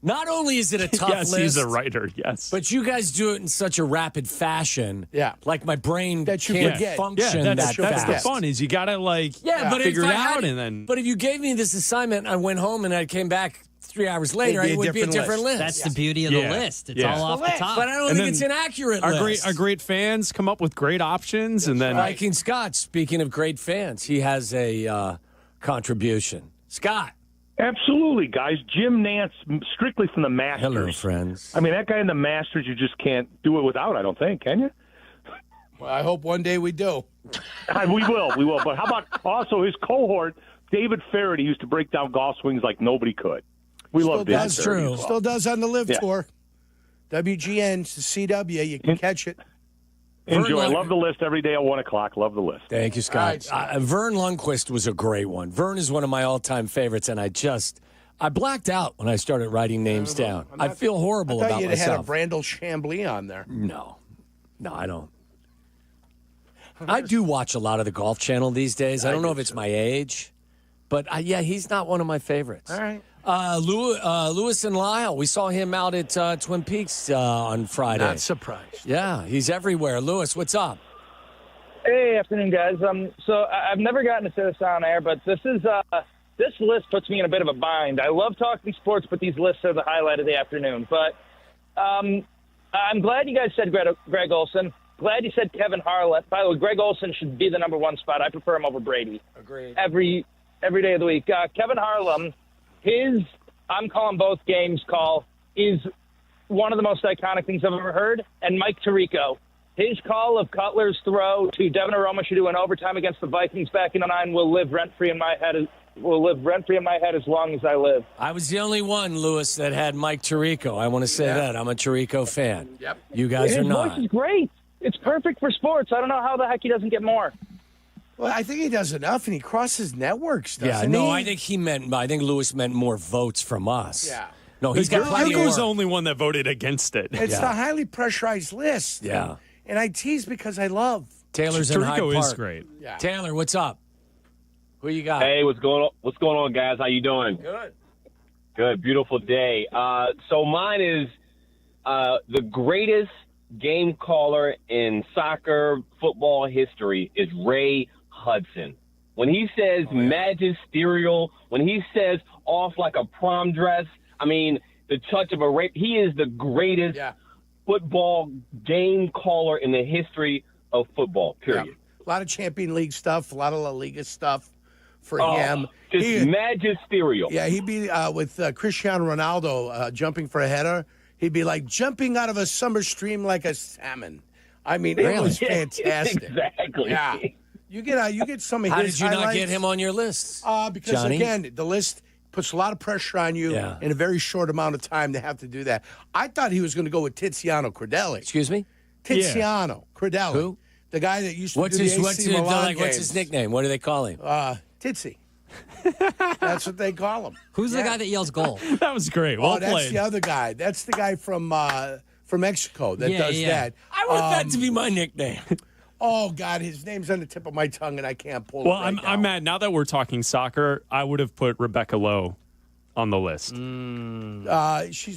Not only is it a tough yes, list. he's a writer, yes. But you guys do it in such a rapid fashion. Yeah. Like my brain that you can't forget. function that's fast. the fun is you got to but figure if it I had out and then. But if you gave me this assignment, I went home and I came back 3 hours later, it would be a different list. That's the beauty of the list. It's all off the top. But I don't think it's an accurate list. Our great fans come up with great options, and then Viking Scott. Speaking of great fans, he has a contribution. Scott. Absolutely, guys. Jim Nance, strictly from the Masters. Hello, friends. I mean, that guy in the Masters, you just can't do it without, I don't think, can you? Well, I hope one day we do. We will. But how about also his cohort, David Faraday, used to break down golf swings like nobody could. We love David. That's true. Still does on the Live Tour. WGN, CW, you can catch it. Enjoy. Love the list every day at 1 o'clock. Love the list. Thank you, Scott. Vern Lundquist was a great one. Vern is one of my all-time favorites, and I blacked out when I started writing names down. I feel horrible about myself. I thought you'd had a Brandel Chambly on there. No, I don't. I do watch a lot of the Golf Channel these days. I don't know if it's my age, but he's not one of my favorites. All right. Lewis and Lyle, we saw him out at Twin Peaks on Friday. Not surprised. Yeah, he's everywhere. Lewis, what's up? Hey, afternoon, guys. So I've never gotten to say this on air, but this list puts me in a bit of a bind. I love talking sports, but these lists are the highlight of the afternoon. But I'm glad you guys said Greg Olson. Glad you said Kevin Harlan. By the way, Greg Olson should be the number one spot. I prefer him over Brady. Agreed. Every day of the week. Kevin Harlan, his I'm calling both games call is one of the most iconic things I've ever heard. And Mike Tirico, his call of Cutler's throw to Devin Aromashodu in overtime against the Vikings back in '09 will live rent-free in my head. As long as I live. I was the only one, Lewis, that had Mike Tirico. I want to say that. I'm a Tirico fan. Yep. You guys are not. His voice is great. It's perfect for sports. I don't know how the heck he doesn't get more. Well, I think he does enough, and he crosses networks, doesn't he? I think Lewis meant more votes from us. Yeah. No, he's got plenty of Jurko's work. the only one that voted against it. It's the highly pressurized list. Yeah. And I tease because I love. Taylor's in Hyde Park. Tirico is great. Yeah. Taylor, what's up? Who you got? Hey, what's going on, guys? How you doing? Good. Beautiful day. So mine is the greatest game caller in soccer football history is Ray Hudson. When he says magisterial, when he says off like a prom dress, I mean, the touch of a rape, he is the greatest football game caller in the history of football, period. Yeah. A lot of Champion League stuff, a lot of La Liga stuff for him. Just magisterial. Yeah, he'd be with Cristiano Ronaldo jumping for a header. He'd be like jumping out of a summer stream like a salmon. I mean, it was fantastic. Exactly. Yeah. You get some of How his did you highlights. not get him on your list? Because, Johnny? again, the list puts a lot of pressure on you in a very short amount of time to have to do that. I thought he was going to go with Tiziano Crudele. Excuse me? Tiziano Crudele. Who? The guy that used to do the AC Milan what's his nickname? What do they call him? Titsi. That's what they call him. Who's the guy that yells goal? That was great. Well that's played. the other guy. That's the guy from Mexico that does that. I want that to be my nickname. Oh, God, his name's on the tip of my tongue, and I can't pull Well, it right I'm mad. Now that we're talking soccer, I would have put Rebecca Lowe on the list. She's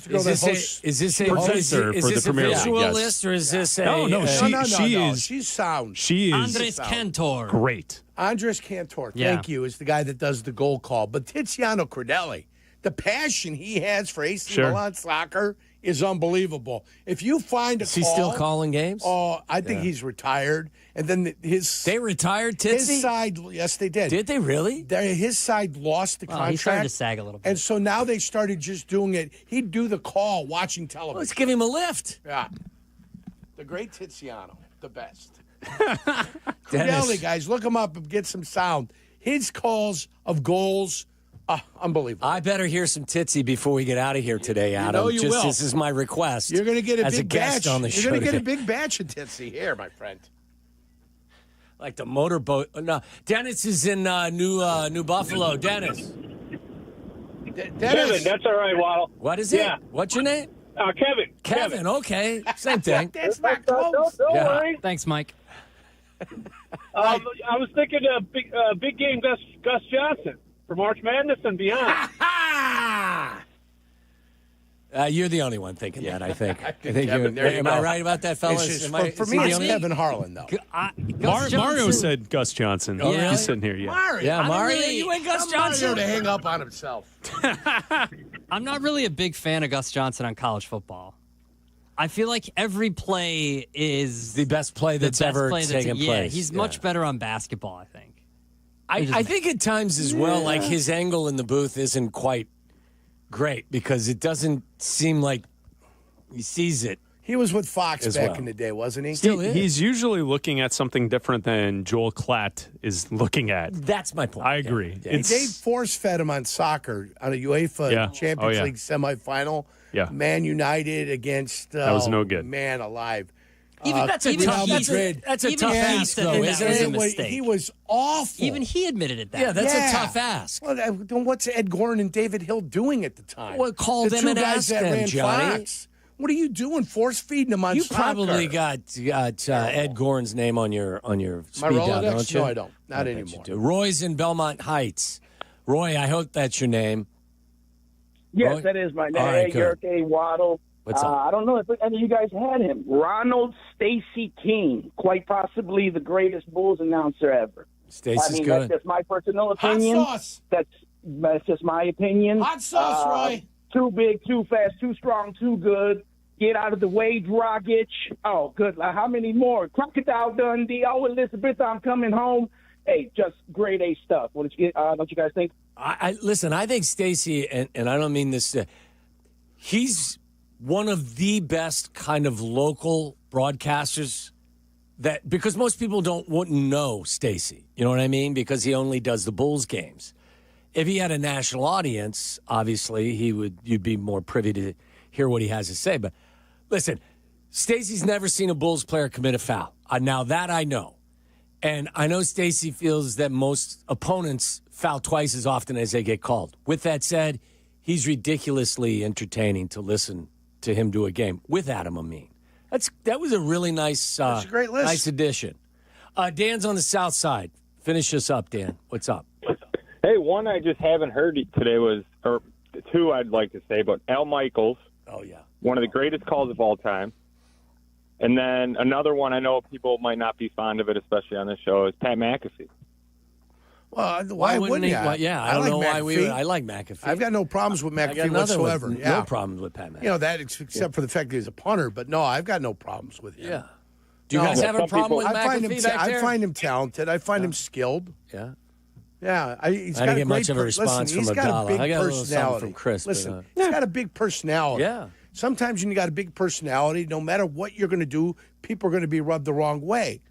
the girl that hosts. Is this a producer for the Premier League? visual Yes. list, or is this a... No, she is. She's sound. She is Andres Cantor. great. Andres Cantor, Yeah. thank you, is the guy that does the goal call. But Tiziano Crudele, the passion he has for AC Milan soccer is unbelievable. If you find a Is he still calling games? Oh, I think he's retired. And then They retired Titsi? his side, yes, they did. Did they really? His side lost the contract. He started to sag a little bit. And so now they started just doing it. He'd do the call watching television. Let's give him a lift. Yeah. The great Tiziano, the best. Dennis. Crudele, guys, look him up and get some sound. His calls of goals, unbelievable. I better hear some Titsy before we get out of here today, Adam. know you will. This is my request. You're going to get a as big a guest batch. on the show. You're going to get a today. big batch of Titsy here, my friend. Like the motorboat. No, Dennis is in New Buffalo. Dennis. Dennis. Kevin, that's all right, Waddle. What is it? Yeah. What's your name? Kevin. Kevin. Okay. Same thing. That's not close. Don't Yeah. worry. Thanks, Mike. I was thinking big game Gus Johnson for March Madness and beyond. You're the only one thinking that, I think. Kevin, there you am go. I right about that, fellas? It's just, Am I- for is me, he it's the only- Kevin Harlan, though. Mario said Gus Johnson. Oh, really? He's sitting here, yeah. Mario. Yeah, Mario. really- You went Gus Mario Johnson. to hang up on himself. I'm not really a big fan of Gus Johnson on college football. I feel like every play is The best play the that's best ever play taken yeah, place. he's much better on basketball, I think. I think at times as well, like his angle in the booth isn't quite great because it doesn't seem like he sees it. He was with Fox As back well. in the day, wasn't he? Still is. He's usually looking at something different than Joel Klatt is looking at. That's my point. I agree. Yeah. They force-fed him on soccer on a UEFA Champions League semifinal. Yeah. Man United against... That was no good. Man alive. Even That's a tough. That's a tough ask, though, isn't was a it? mistake. He was awful. Even he admitted it. Yeah, that's a tough ask. Well, then what's Ed Goren and David Hill doing at the time? Well, call the them two and guys ask that them, ran Johnny. Fox. What are you doing? Force feeding them on You soccer? probably got Ed Goren's name on your speed My dial, Rolodex? don't you? No, I don't. Not I bet anymore. you do. Roy's in Belmont Heights. Roy, I hope that's your name. Yes, Roy? that is my name. All right, Hey, good. Jurko, Waddle. What's up? I don't know if any of you guys had him. Ronald Stacy King, quite possibly the greatest Bulls announcer ever. Stacy's good. good. That's just my personal Hot opinion. sauce. That's just my opinion. Hot sauce, Roy. Too big, too fast, too strong, too good. Get out of the way, Dragic. Oh, good. How many more? Crocodile Dundee. Oh, Elizabeth, I'm coming home. Hey, just grade A stuff. Don't you guys think? Listen, I think Stacy, and I don't mean this, he's one of the best kind of local broadcasters that, because most people wouldn't know Stacy. You know what I mean? Because he only does the Bulls games. If he had a national audience, obviously you'd be more privy to hear what he has to say. But listen, Stacy's never seen a Bulls player commit a foul. Now that I know. And I know Stacy feels that most opponents foul twice as often as they get called. With that said, he's ridiculously entertaining to listen to him do a game with Adam Amin. That was a really nice, That's a great list. Nice addition. Dan's on the south side. Finish us up, Dan. What's up? Hey, one I just haven't heard today was, or two I'd like to say, but Al Michaels. Oh, yeah. One of the greatest calls of all time. And then another one, I know people might not be fond of it, especially on this show, is Pat McAfee. Well, why wouldn't you? Well, yeah, I don't know why we would. I like McAfee. I've got no problems with I got McAfee whatsoever. No problems with Pat McAfee. You know, that except for the fact that he's a punter. But no, I've got no problems with him. Yeah. Do you guys have a problem with McAfee back there? I find him talented. I find him skilled. Yeah. Yeah. He's I got didn't get much of a response from Abdalla. He's got a big I got a little something personality. from Chris. Listen, he's got a big personality. Yeah. Sometimes when you got a big personality, no matter what you're going to do, people are going to be rubbed the wrong way.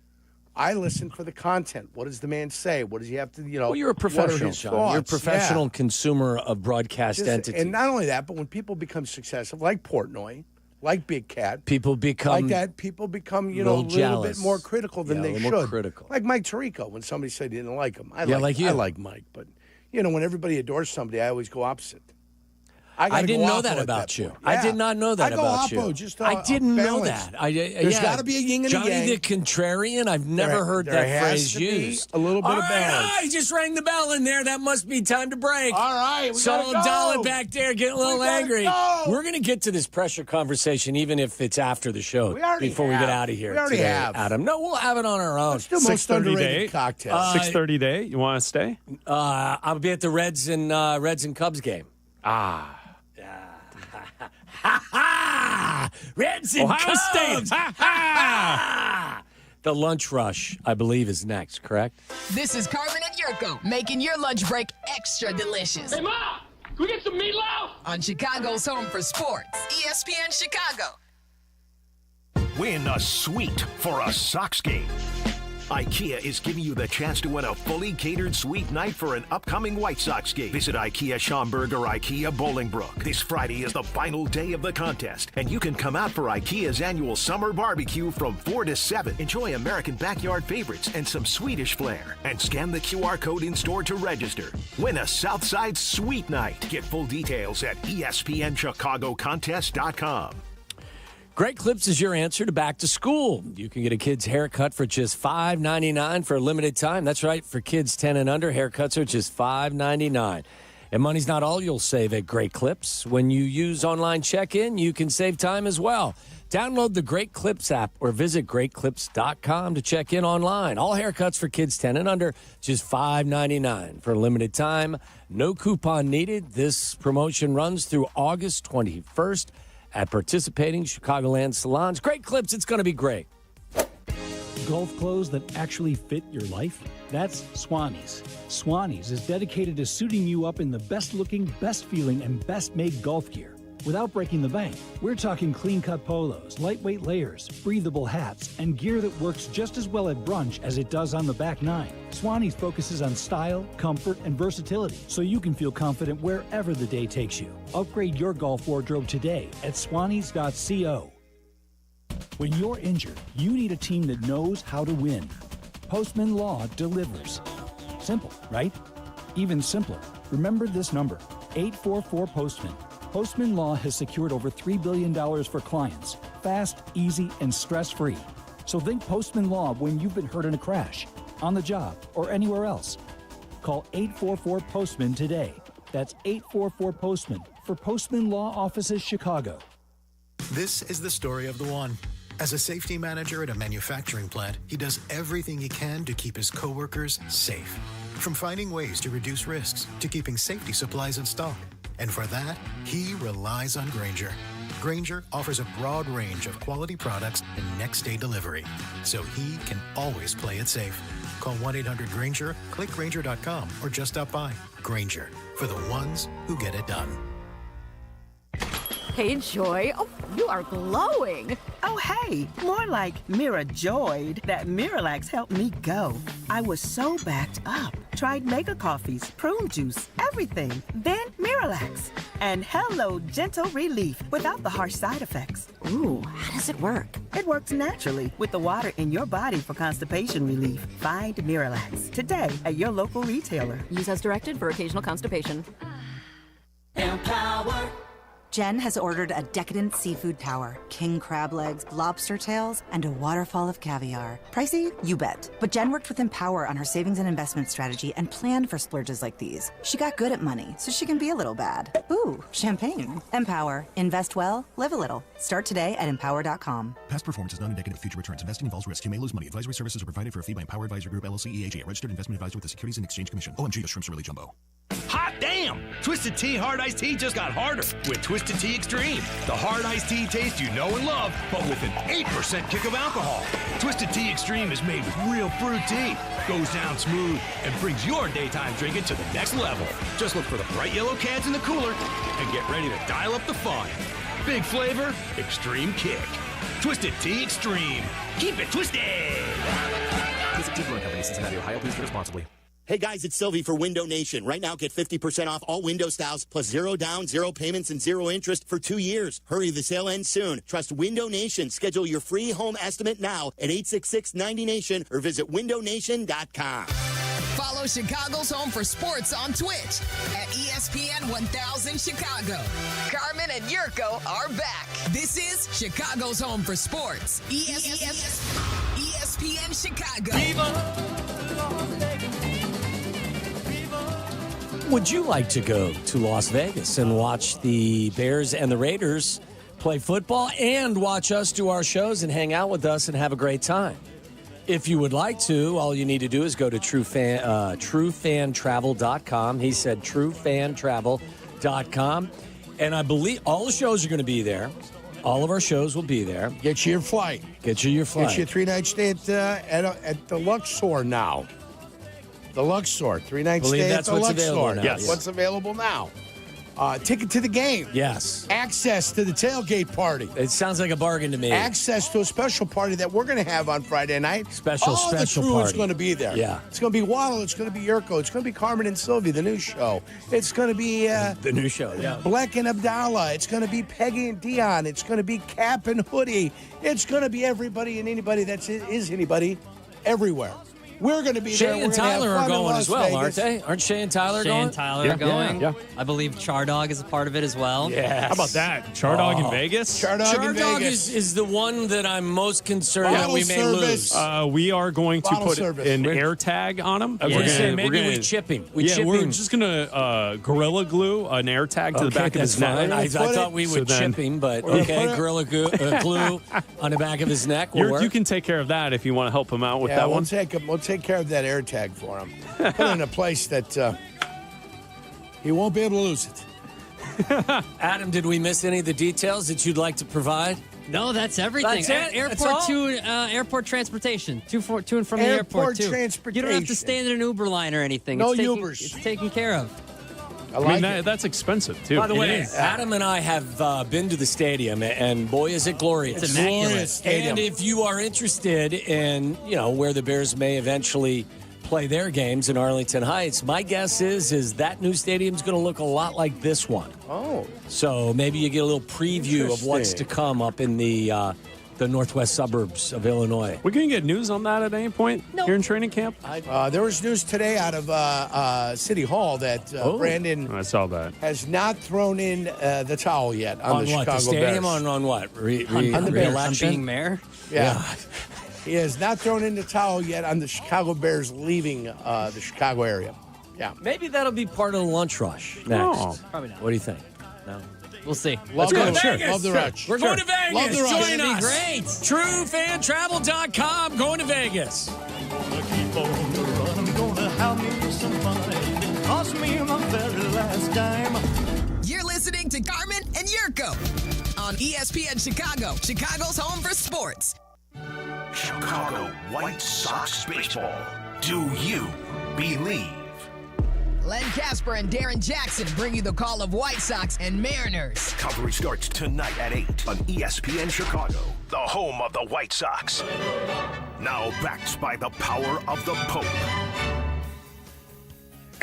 I listen for the content. What does the man say? What does he have to, Well, you're a professional, Sean. You're a professional consumer of broadcast entities. And not only that, but when people become successful, like Portnoy, like Big Cat, people become like that. People become, a little bit more critical than they should. More critical. Like Mike Tirico, when somebody said he didn't like him. I like Mike, but when everybody adores somebody, I always go opposite. I didn't know that about you. I did not know that about you. I didn't know that. There's got to be a yin and a yang. Johnny the Contrarian. I've never heard that phrase used. A little bit of balance. He just rang the bell in there. That must be time to break. All right, so Abdalla back there getting a little angry. We're going to get to this pressure conversation, even if it's after the show. Before we get out of here. We already have. Adam. No, we'll have it on our own. It's the most underrated cocktail. 6:30 day. You want to stay? I'll be at the Reds and Cubs game. Reds and Ohio Cubs. State. The lunch rush, I believe, is next, correct? This is Carmen and Jurko, making your lunch break extra delicious. Hey, Ma! Can we get some meatloaf? On Chicago's home for sports, ESPN Chicago. Win a suite for a Sox game. IKEA is giving you the chance to win a fully catered suite night for an upcoming White Sox game. Visit IKEA Schaumburg or IKEA Bolingbrook. This Friday is the final day of the contest, and you can come out for IKEA's annual summer barbecue from 4 to 7. Enjoy American backyard favorites and some Swedish flair. And scan the QR code in store to register. Win a Southside Suite Night. Get full details at ESPNChicagoContest.com. Great Clips is your answer to back to school. You can get a kid's haircut for just $5.99 for a limited time. That's right, for kids 10 and under, haircuts are just $5.99. And money's not all you'll save at Great Clips. When you use online check-in, you can save time as well. Download the Great Clips app or visit greatclips.com to check in online. All haircuts for kids 10 and under, just $5.99 for a limited time. No coupon needed. This promotion runs through August 21st. At participating Chicagoland salons. Great Clips, it's going to be great. Golf clothes that actually fit your life? That's Swannies. Swannies is dedicated to suiting you up in the best looking, best feeling, and best made golf gear. Without breaking the bank, we're talking clean-cut polos, lightweight layers, breathable hats, and gear that works just as well at brunch as it does on the back nine. Swannies focuses on style, comfort, and versatility, so you can feel confident wherever the day takes you. Upgrade your golf wardrobe today at swannies.co. When you're injured, you need a team that knows how to win. Postman Law delivers. Simple, right? Even simpler. Remember this number, 844-POSTMAN. Postman Law has secured over $3 billion for clients, fast, easy, and stress-free. So think Postman Law when you've been hurt in a crash, on the job, or anywhere else. Call 844-POSTMAN today. That's 844-POSTMAN for Postman Law Offices Chicago. This is the story of the one. As a safety manager at a manufacturing plant, he does everything he can to keep his coworkers safe. From finding ways to reduce risks to keeping safety supplies in stock. And for that, he relies on Grainger. Grainger offers a broad range of quality products and next-day delivery, so he can always play it safe. Call 1-800-GRAINGER, click Grainger.com, or just stop by. Grainger, for the ones who get it done. Hey, Joy. Oh, you are glowing. Oh, hey. More like Mira joyed that Miralax helped me go. I was so backed up. Tried mega coffees, prune juice, everything. Then Miralax. And hello, gentle relief without the harsh side effects. Ooh, how does it work? It works naturally with the water in your body for constipation relief. Find Miralax today at your local retailer. Use as directed for occasional constipation. Empower. Jen has ordered a decadent seafood tower, king crab legs, lobster tails, and a waterfall of caviar. Pricey? You bet. But Jen worked with Empower on her savings and investment strategy and planned for splurges like these. She got good at money, so she can be a little bad. Ooh, champagne. Empower. Invest well, live a little. Start today at empower.com. Past performance is not indicative of future returns. Investing involves risk. You may lose money. Advisory services are provided for a fee by Empower Advisory Group, LLC, EAG, a registered investment advisor with the Securities and Exchange Commission. OMG, the shrimps are really jumbo. Hot damn! Twisted Tea Hard Iced Tea just got harder with Twisted Tea Extreme. The hard iced tea taste you know and love, but with an 8% kick of alcohol. Twisted Tea Extreme is made with real fruit tea, goes down smooth, and brings your daytime drinking to the next level. Just look for the bright yellow cans in the cooler and get ready to dial up the fun. Big flavor, extreme kick. Twisted Tea Extreme. Keep it twisted! Twisted Tea Brewing Company, Cincinnati, Ohio. Please drink responsibly. Hey guys, it's Silvy for Window Nation. Right now, get 50% off all window styles plus 0 down, 0 payments, and 0 interest for 2 years. Hurry, the sale ends soon. Trust Window Nation. Schedule your free home estimate now at 866-90Nation or visit windownation.com. Follow Chicago's Home for Sports on Twitch at ESPN 1000 Chicago. Carmen and Jurko are back. This is Chicago's Home for Sports. ESPN Chicago. Would you like to go to Las Vegas and watch the Bears and the Raiders play football and watch us do our shows and hang out with us and have a great time? If you would like to, all you need to do is go to truefantravel.com. He said truefantravel.com. And I believe all the shows are going to be there. All of our shows will be there. Get you your flight. Get you your flight. Get you a 3-night stay at the Luxor now. The Luxor, 3-night stay at the Luxor. Yes. What's available now? Ticket to the game. Yes. Access to the tailgate party. It sounds like a bargain to me. Access to a special party that we're going to have on Friday night. Special the crew party. is going to be there. Yeah. It's going to be Waddle. It's going to be Jurko. It's going to be Carmen and Silvy, the new show. It's going to be the new show. Yeah. Bleck and Abdalla. It's going to be Peggy and Dion. It's going to be Kap and Hoodie. It's going to be everybody and anybody that is anybody everywhere. We're going to be there. Shay and Tyler are going as well, aren't they? Aren't Shay and Tyler going? Shay and Tyler are going. Yeah. I believe Chardog is a part of it as well. Yes. How about that? Chardog in Vegas? Chardog is the one that I'm most concerned that we may lose. We are going to put an air tag on him. Maybe we chip him. We're just going to Gorilla Glue an air tag to the back of his neck. I thought we would chip him, but okay, Gorilla Glue on the back of his neck will work. You can take care of that if you want to help him out with that one. We'll take care of that air tag for him. Put it in a place that he won't be able to lose it. Adam, did we miss any of the details that you'd like to provide? No, that's everything. That's it? Airport airport transportation. To and from the airport too. Transportation. You don't have to stand in an Uber line or anything. No Ubers. It's taken care of. That's expensive too. By the way, Adam and I have been to the stadium, and boy, is it glorious! It's immaculate. Stadium. And if you are interested in, where the Bears may eventually play their games in Arlington Heights, my guess is that new stadium's going to look a lot like this one. Oh, so maybe you get a little preview of what's to come up in the northwest suburbs of Illinois. We're going to get news on that at any point here in training camp? There was news today out of City Hall that Brandon I saw that. has not thrown in the towel yet on the what, Chicago the stadium? Bears. On what? On the Bears. On being mayor? Yeah. He has not thrown in the towel yet on the Chicago Bears leaving the Chicago area. Yeah. Maybe that'll be part of the lunch rush next. No, probably not. What do you think? No. We'll see. Love the rush. We're going to Vegas. Love the rush. Join us. Great. TrueFanTravel.com. Going to Vegas. You're listening to Carmen and Jurko on ESPN Chicago, Chicago's home for sports. Chicago White Sox baseball. Do you believe? Len Casper and Darren Jackson bring you the call of White Sox and Mariners. Coverage starts tonight at 8 on ESPN Chicago, the home of the White Sox. Now backed by the power of the Pope.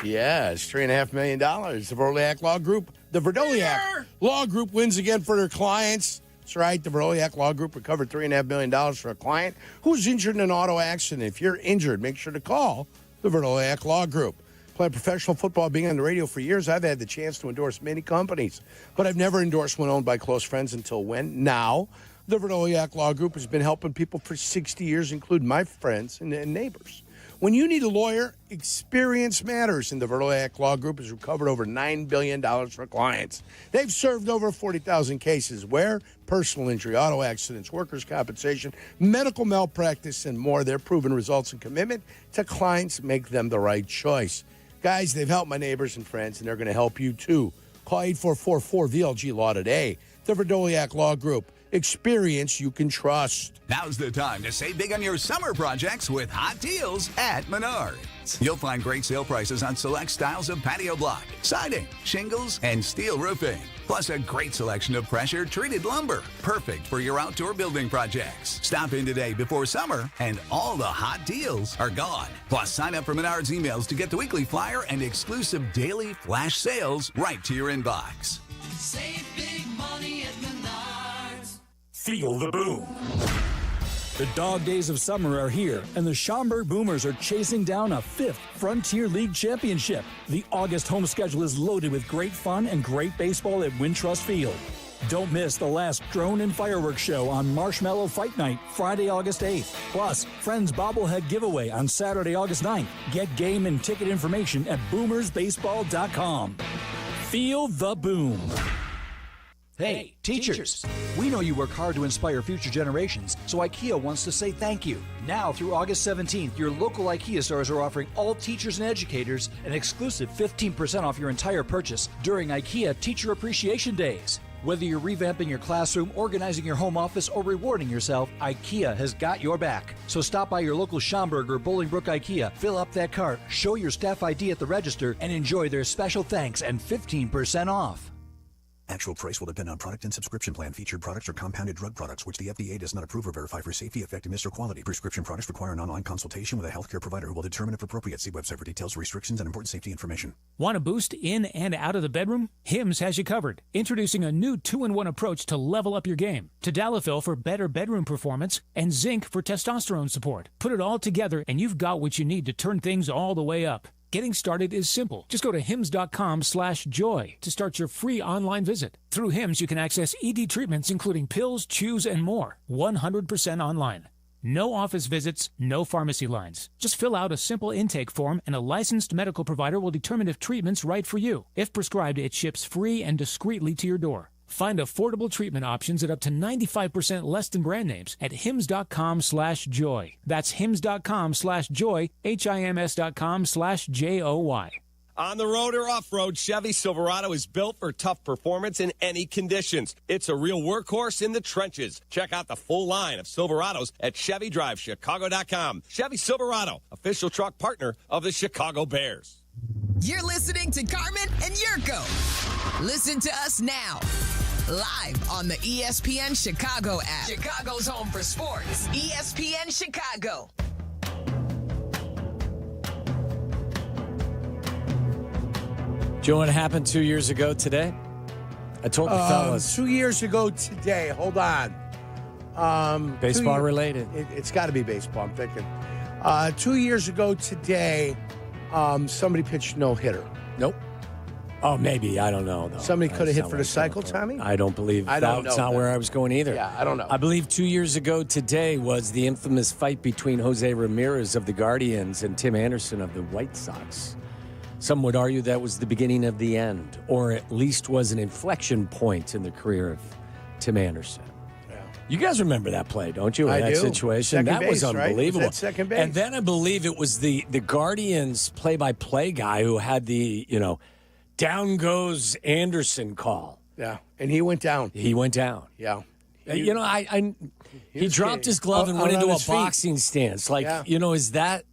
Yeah, it's $3.5 million. The Veroliak Law Group. The Verdoliak Law Group wins again for their clients. That's right. The Veroliak Law Group recovered $3.5 million for a client who was injured in an auto accident. If you're injured, make sure to call the Veroliak Law Group. Playing professional football, being on the radio for years, I've had the chance to endorse many companies, but I've never endorsed one owned by close friends until when? Now, the Verdoliak Law Group has been helping people for 60 years, including my friends and neighbors. When you need a lawyer, experience matters, and the Verdoliak Law Group has recovered over $9 billion for clients. They've served over 40,000 cases where personal injury, auto accidents, workers' compensation, medical malpractice, and more. Their proven results and commitment to clients make them the right choice. Guys, they've helped my neighbors and friends, and they're going to help you, too. Call 844-4VLG-LAW today. The Verdoliak Law Group. Experience you can trust. Now's the time to save big on your summer projects with hot deals at Menards. You'll find great sale prices on select styles of patio block, siding, shingles, and steel roofing. Plus a great selection of pressure-treated lumber, perfect for your outdoor building projects. Stop in today before summer, and all the hot deals are gone. Plus, sign up for Menards emails to get the weekly flyer and exclusive daily flash sales right to your inbox. Save big money at Menards. Feel the boom. The dog days of summer are here, and the Schaumburg Boomers are chasing down a 5th Frontier League championship. The August home schedule is loaded with great fun and great baseball at Wintrust Field. Don't miss the last drone and fireworks show on Marshmallow Fight Night, Friday, August 8th. Plus, Friends Bobblehead Giveaway on Saturday, August 9th. Get game and ticket information at boomersbaseball.com. Feel the boom. Hey, teachers! We know you work hard to inspire future generations, so IKEA wants to say thank you. Now through August 17th, your local IKEA stores are offering all teachers and educators an exclusive 15% off your entire purchase during IKEA Teacher Appreciation Days. Whether you're revamping your classroom, organizing your home office, or rewarding yourself, IKEA has got your back. So stop by your local Schaumburg or Bolingbrook IKEA, fill up that cart, show your staff ID at the register, and enjoy their special thanks and 15% off. Actual price will depend on product and subscription plan. Featured products are compounded drug products, which the FDA does not approve or verify for safety, effectiveness, or quality. Prescription products require an online consultation with a healthcare provider who will determine if appropriate. See website for details, restrictions, and important safety information. Want a boost in and out of the bedroom? Hims has you covered. Introducing a new 2-in-1 approach to level up your game. Tadalafil for better bedroom performance and zinc for testosterone support. Put it all together and you've got what you need to turn things all the way up. Getting started is simple. Just go to hims.com/joy to start your free online visit. Through Hims, you can access ED treatments including pills, chews, and more. 100% online. No office visits, no pharmacy lines. Just fill out a simple intake form and a licensed medical provider will determine if treatment's right for you. If prescribed, it ships free and discreetly to your door. Find affordable treatment options at up to 95% less than brand names at hims.com/joy. That's hims.com/joy, hims.com/joy. On the road or off-road, Chevy Silverado is built for tough performance in any conditions. It's a real workhorse in the trenches. Check out the full line of Silverados at ChevyDriveChicago.com. Chevy Silverado, official truck partner of the Chicago Bears. You're listening to Carmen and Jurko. Listen to us now. Live on the ESPN Chicago app. Chicago's home for sports. ESPN Chicago. Do you know what happened 2 years ago today? I told the fellas. 2 years ago today, hold on. Baseball related. It's got to be baseball, I'm thinking. 2 years ago today, somebody pitched no-hitter. Nope. Oh, maybe. I don't know, though. Somebody could have hit for the cycle, Tommy? I don't believe that's not where I was going either. Yeah, I don't know. I believe 2 years ago today was the infamous fight between Jose Ramirez of the Guardians and Tim Anderson of the White Sox. Some would argue that was the beginning of the end, or at least was an inflection point in the career of Tim Anderson. Yeah. You guys remember that play, don't you? I that do. situation. Second that was base, right? unbelievable. Was that second base? And then I believe it was the Guardians play-by-play guy who had the, down goes Anderson call. Yeah, and he went down. He went down. Yeah. He dropped his glove and went into a boxing stance. Like, is that...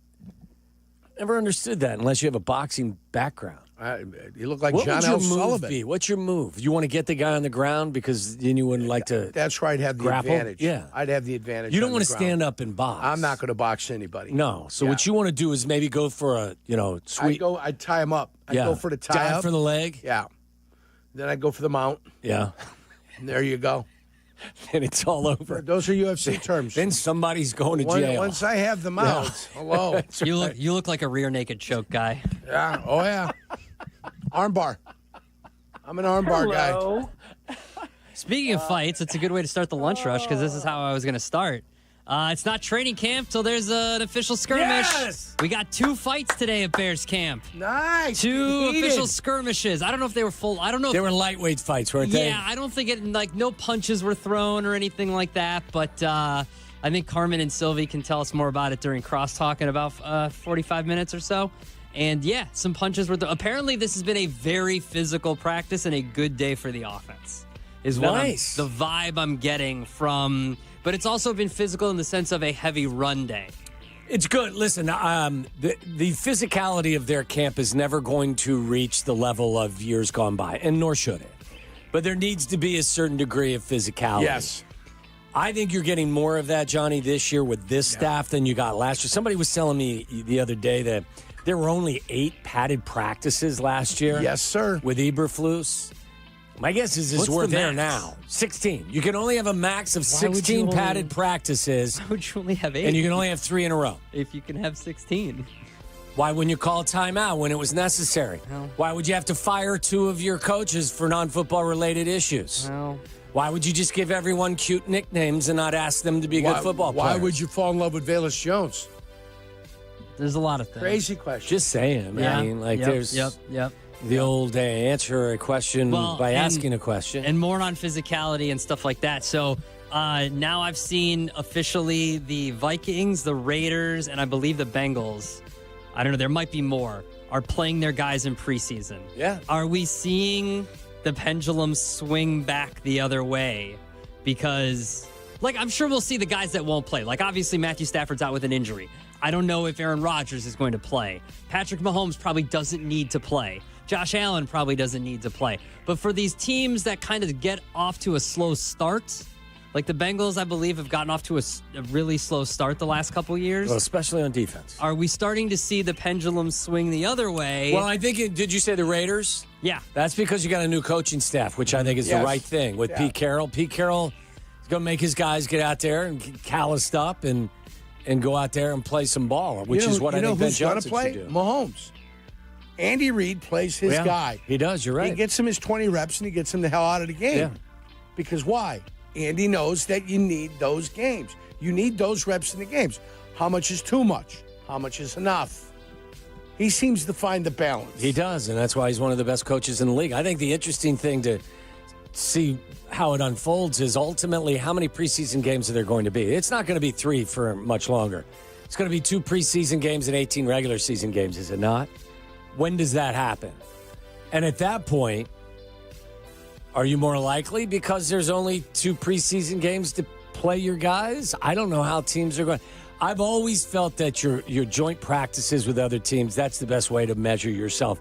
Never understood that unless you have a boxing background. You look like John L. Sullivan. Be? What's your move? You want to get the guy on the ground because then you wouldn't like to. That's where I'd have the grapple? advantage. Yeah, I'd have the advantage. You don't want to stand up and box. I'm not going to box anybody. No. So what you want to do is maybe go for a sweet. I'd tie him up. I'd go for the tie dive up for the leg. Yeah. Then I'd go for the mount. Yeah. And there you go. then it's all over. Those are UFC terms. Then somebody's going to jail. Once I have them out, hello. You look like a rear naked choke guy. Yeah. Oh yeah. Armbar. I'm an armbar guy. Speaking of fights, it's a good way to start the lunch rush because this is how I was going to start. It's not training camp till there's an official skirmish. Yes! We got 2 fights today at Bears camp. Nice. 2 Heated. official skirmishes. I don't know if they were full. I don't know. They were lightweight fights, weren't they? Yeah, I don't think no punches were thrown or anything like that. But I think Carmen and Silvy can tell us more about it during crosstalk in about 45 minutes or so. And yeah, some punches were apparently this has been a very physical practice and a good day for the offense. Is what Nice. the vibe I'm getting from. But it's also been physical in the sense of a heavy run day. It's good. Listen, the physicality of their camp is never going to reach the level of years gone by, and nor should it. But there needs to be a certain degree of physicality. Yes. I think you're getting more of that, Johnny, this year with this staff than you got last year. Somebody was telling me the other day that there were only 8 padded practices last year. Yes, sir. With Eberflus. My guess is What's we're the there max? now. 16. You can only have a max of Why would you 16 only- padded practices. Why would you only have 8? And you can only have 3 in a row. if you can have 16. Why wouldn't you call a timeout when it was necessary? Well- Why would you have to fire 2 of your coaches for non-football related issues? Well, Why would you just give everyone cute nicknames and not ask them to be good football players? Why would you fall in love with Velus Jones? there's a lot of things. Crazy question. Just saying. Yeah. I mean, like Yep, there's Yep. the old answer a question Well, by and- asking a question. And more on physicality and stuff like that. So now I've seen officially the Vikings, the Raiders, and I believe the Bengals. I don't know. There might be more. Are playing their guys in preseason. Yeah. Are we seeing the pendulum swing back the other way? Because, I'm sure we'll see the guys that won't play. Obviously, Matthew Stafford's out with an injury. I don't know if Aaron Rodgers is going to play. Patrick Mahomes probably doesn't need to play. Josh Allen probably doesn't need to play. But for these teams that kind of get off to a slow start, like the Bengals, I believe, have gotten off to a really slow start the last couple years. Well, especially on defense. Are we starting to see the pendulum swing the other way? Well, I think, did you say the Raiders? Yeah. That's because you got a new coaching staff, which I think is the right thing with Pete Carroll. Pete Carroll is going to make his guys get out there and get calloused up and go out there and play some ball, which is what I think Ben Johnson play? should do. Mahomes. Andy Reid plays his guy. He does, you're right. He gets him his 20 reps and he gets him the hell out of the game. Yeah. Because why? Andy knows that you need those games. You need those reps in the games. How much is too much? How much is enough? He seems to find the balance. He does, and that's why he's one of the best coaches in the league. I think the interesting thing to see how it unfolds is ultimately how many preseason games are there going to be. It's not going to be 3 for much longer. It's going to be 2 preseason games and 18 regular season games, is it not? When does that happen? And at that point, are you more likely because there's only 2 preseason games to play your guys? I don't know how teams are going. I've always felt that your joint practices with other teams, that's the best way to measure yourself.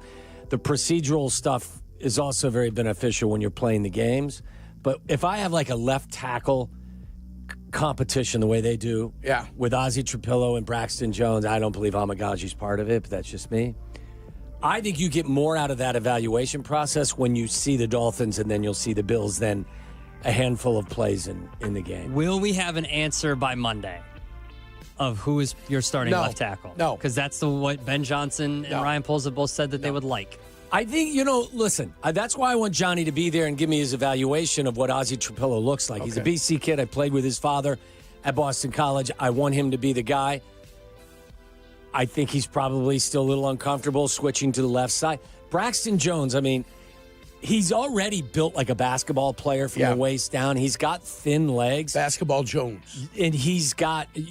The procedural stuff is also very beneficial when you're playing the games. But if I have like a left tackle competition the way they do with Ozzie Trapillo and Braxton Jones, I don't believe Hamagaji's part of it, but that's just me. I think you get more out of that evaluation process when you see the Dolphins and then you'll see the Bills than a handful of plays in the game. Will we have an answer by Monday of who is your starting left tackle? No. Because that's what Ben Johnson and Ryan Poles have both said that they would like. I think, listen, that's why I want Johnny to be there and give me his evaluation of what Ozzie Trapillo looks like. He's a BC kid. I played with his father at Boston College. I want him to be the guy. I think he's probably still a little uncomfortable switching to the left side. Braxton Jones, I mean, he's already built like a basketball player from the waist down. He's got thin legs. Basketball Jones. And he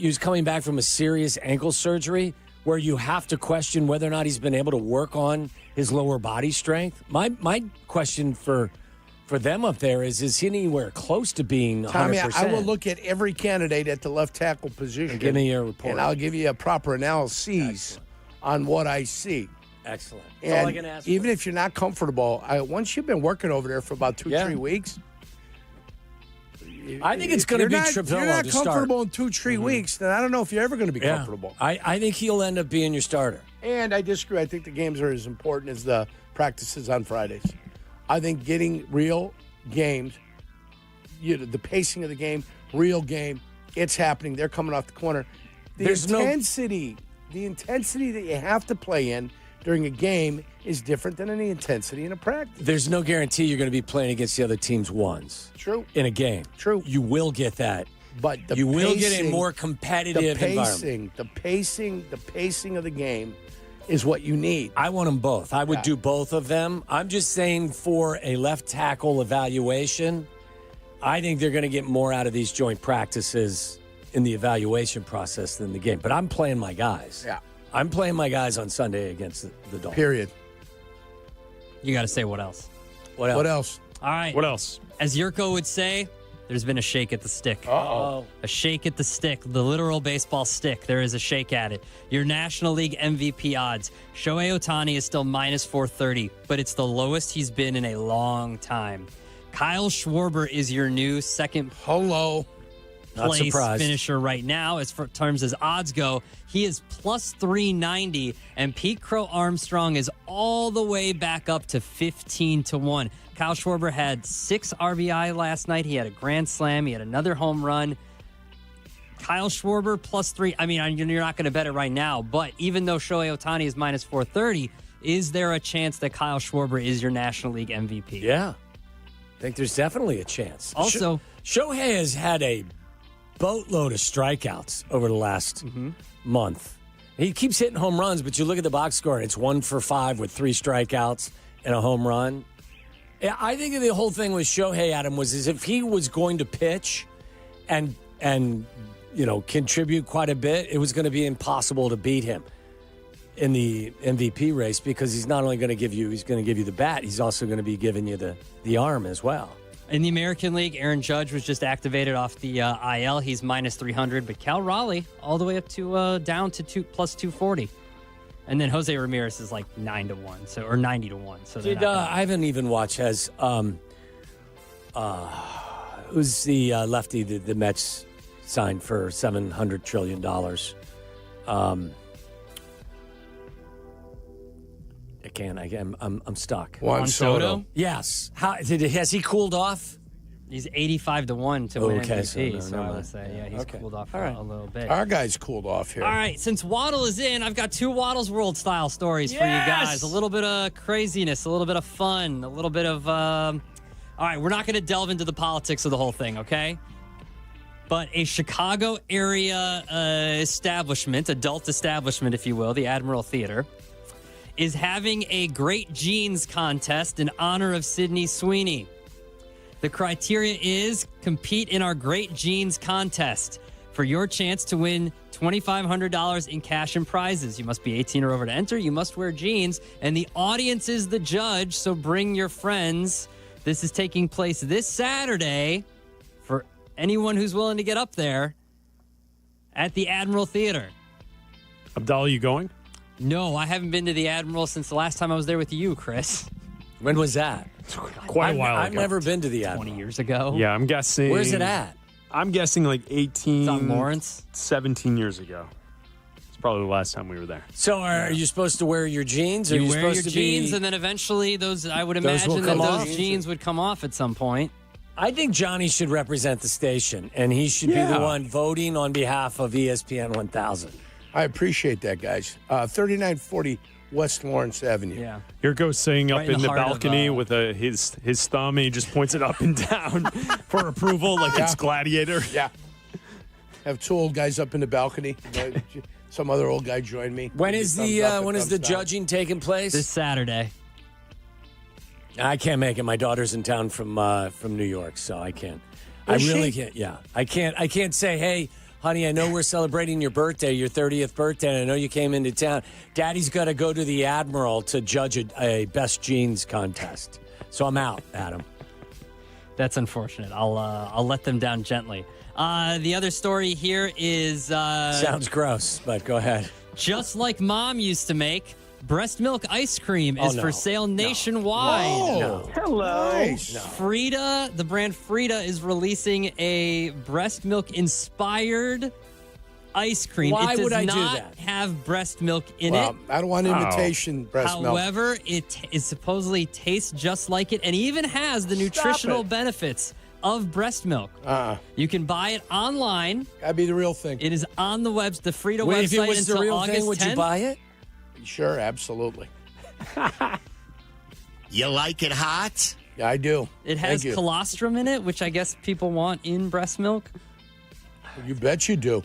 was coming back from a serious ankle surgery where you have to question whether or not he's been able to work on his lower body strength. My question for them up there is he anywhere close to being 100%? Tommy, I will look at every candidate at the left tackle position. And give me your report. And I'll give you a proper analysis on what I see. Excellent. That's And all I can ask even for. if you're not comfortable, once you've been working over there for about 2-3 weeks, I think it's going to be Trapillo If you're not to start. comfortable in 2-3 weeks, then I don't know if you're ever going to be comfortable. I think he'll end up being your starter. And I disagree. I think the games are as important as the practices on Fridays. I think getting real games, the pacing of the game, real game, it's happening. They're coming off the corner. The intensity that you have to play in during a game is different than any intensity in a practice. There's no guarantee you're going to be playing against the other team's ones. True. In a game. True. You will get that. But you will get a more competitive environment. The pacing of the game is what you need. I want them both. I would do both of them. I'm just saying for a left tackle evaluation, I think they're going to get more out of these joint practices in the evaluation process than the game. But I'm playing my guys. Yeah. I'm playing my guys on Sunday against the Dolphins. Period. You got to say what else. What else? All right. What else? As Jurko would say, there's been a shake at the stick. Uh-oh. A shake at the stick, the literal baseball stick. There is a shake at it. Your National League MVP odds. Shohei Ohtani is still minus 430, but it's the lowest he's been in a long time. Kyle Schwarber is your new second Not place surprised. finisher right now. As far terms as odds go, he is plus 390, and Pete Crow Armstrong is all the way back up to 15-1. Kyle Schwarber had 6 RBI last night. He had a grand slam. He had another home run. Kyle Schwarber plus 3. I mean, you're not going to bet it right now, but even though Shohei Ohtani is minus 430, is there a chance that Kyle Schwarber is your National League MVP? Yeah. I think there's definitely a chance. Also, Shohei has had a boatload of strikeouts over the last month. He keeps hitting home runs, but you look at the box score, and it's 1 for 5 with 3 strikeouts and a home run. I think the whole thing with Shohei, Adam, was as if he was going to pitch and contribute quite a bit, it was going to be impossible to beat him in the MVP race because he's not only going to give you the bat, he's also going to be giving you the arm as well. In the American League, Aaron Judge was just activated off the IL. He's minus 300, but Cal Raleigh all the way up to down to plus 240. And then Jose Ramirez is like 9-1, or 90-1. So I haven't even watched. Who's the lefty the Mets signed for $700 trillion? I'm stuck. Juan Soto? Yes. Has he cooled off? He's 85-1 to win MVP. So I would mind. say, he's cooled off All right. a little bit. Our guy's cooled off here. All right, since Waddle is in, I've got 2 Waddle's World style stories for you guys. A little bit of craziness, a little bit of fun, a little bit of. All right, we're not going to delve into the politics of the whole thing, okay? But a Chicago area establishment, adult establishment, if you will, the Admiral Theater, is having a Great Jeans contest in honor of Sydney Sweeney. The criteria is compete in our Great Jeans contest for your chance to win $2,500 in cash and prizes. You must be 18 or over to enter. You must wear jeans, and the audience is the judge, so bring your friends. This is taking place this Saturday for anyone who's willing to get up there at the Admiral Theater. Abdalla, you going? No, I haven't been to the Admiral since the last time I was there with you, Chris. When was that? Quite a while ago. I've never been to the Admiral. 20 years ago. Yeah, I'm guessing. Where's it at? I'm guessing like 18. It's on Lawrence. 17 years ago. It's probably the last time we were there. So are you supposed to wear your jeans? Or You are you wear supposed your to jeans, be... and then eventually I would Those imagine will that come those off? jeans would come off at some point. I think Johnny should represent the station, and he should be the one voting on behalf of ESPN 1000. I appreciate that, guys. 3940 West Lawrence Avenue. Yeah. Jurko's sitting up Right in in the the heart of, balcony with his thumb, and he just points it up and down for approval like it's Gladiator. Yeah. Have 2 old guys up in the balcony. Some other old guy joined me. When is the judging taking place? This Saturday. I can't make it. My daughter's in town from New York, so I can't. I really can't. Yeah, I can't say, hey, honey, I know we're celebrating your birthday, your 30th birthday, and I know you came into town. Daddy's got to go to the Admiral to judge a best jeans contest. So I'm out, Adam. That's unfortunate. I'll let them down gently. The other story here is sounds gross, but go ahead. Just like Mom used to make, breast milk ice cream is for sale nationwide. No. Hello. Nice. Frida, the brand Frida, is releasing a breast milk inspired ice cream. Why it does would I do not that? have breast milk in it. I don't want imitation breast milk. However, it supposedly tastes just like it and even has the nutritional benefits of breast milk. You can buy it online. Gotta be the real thing. It is on the the Frida Wait, website if it was the until real August thing, would 10th. you buy it? Sure, absolutely. You like it hot? Yeah, I do. It has colostrum in it, which I guess people want in breast milk. You bet you do.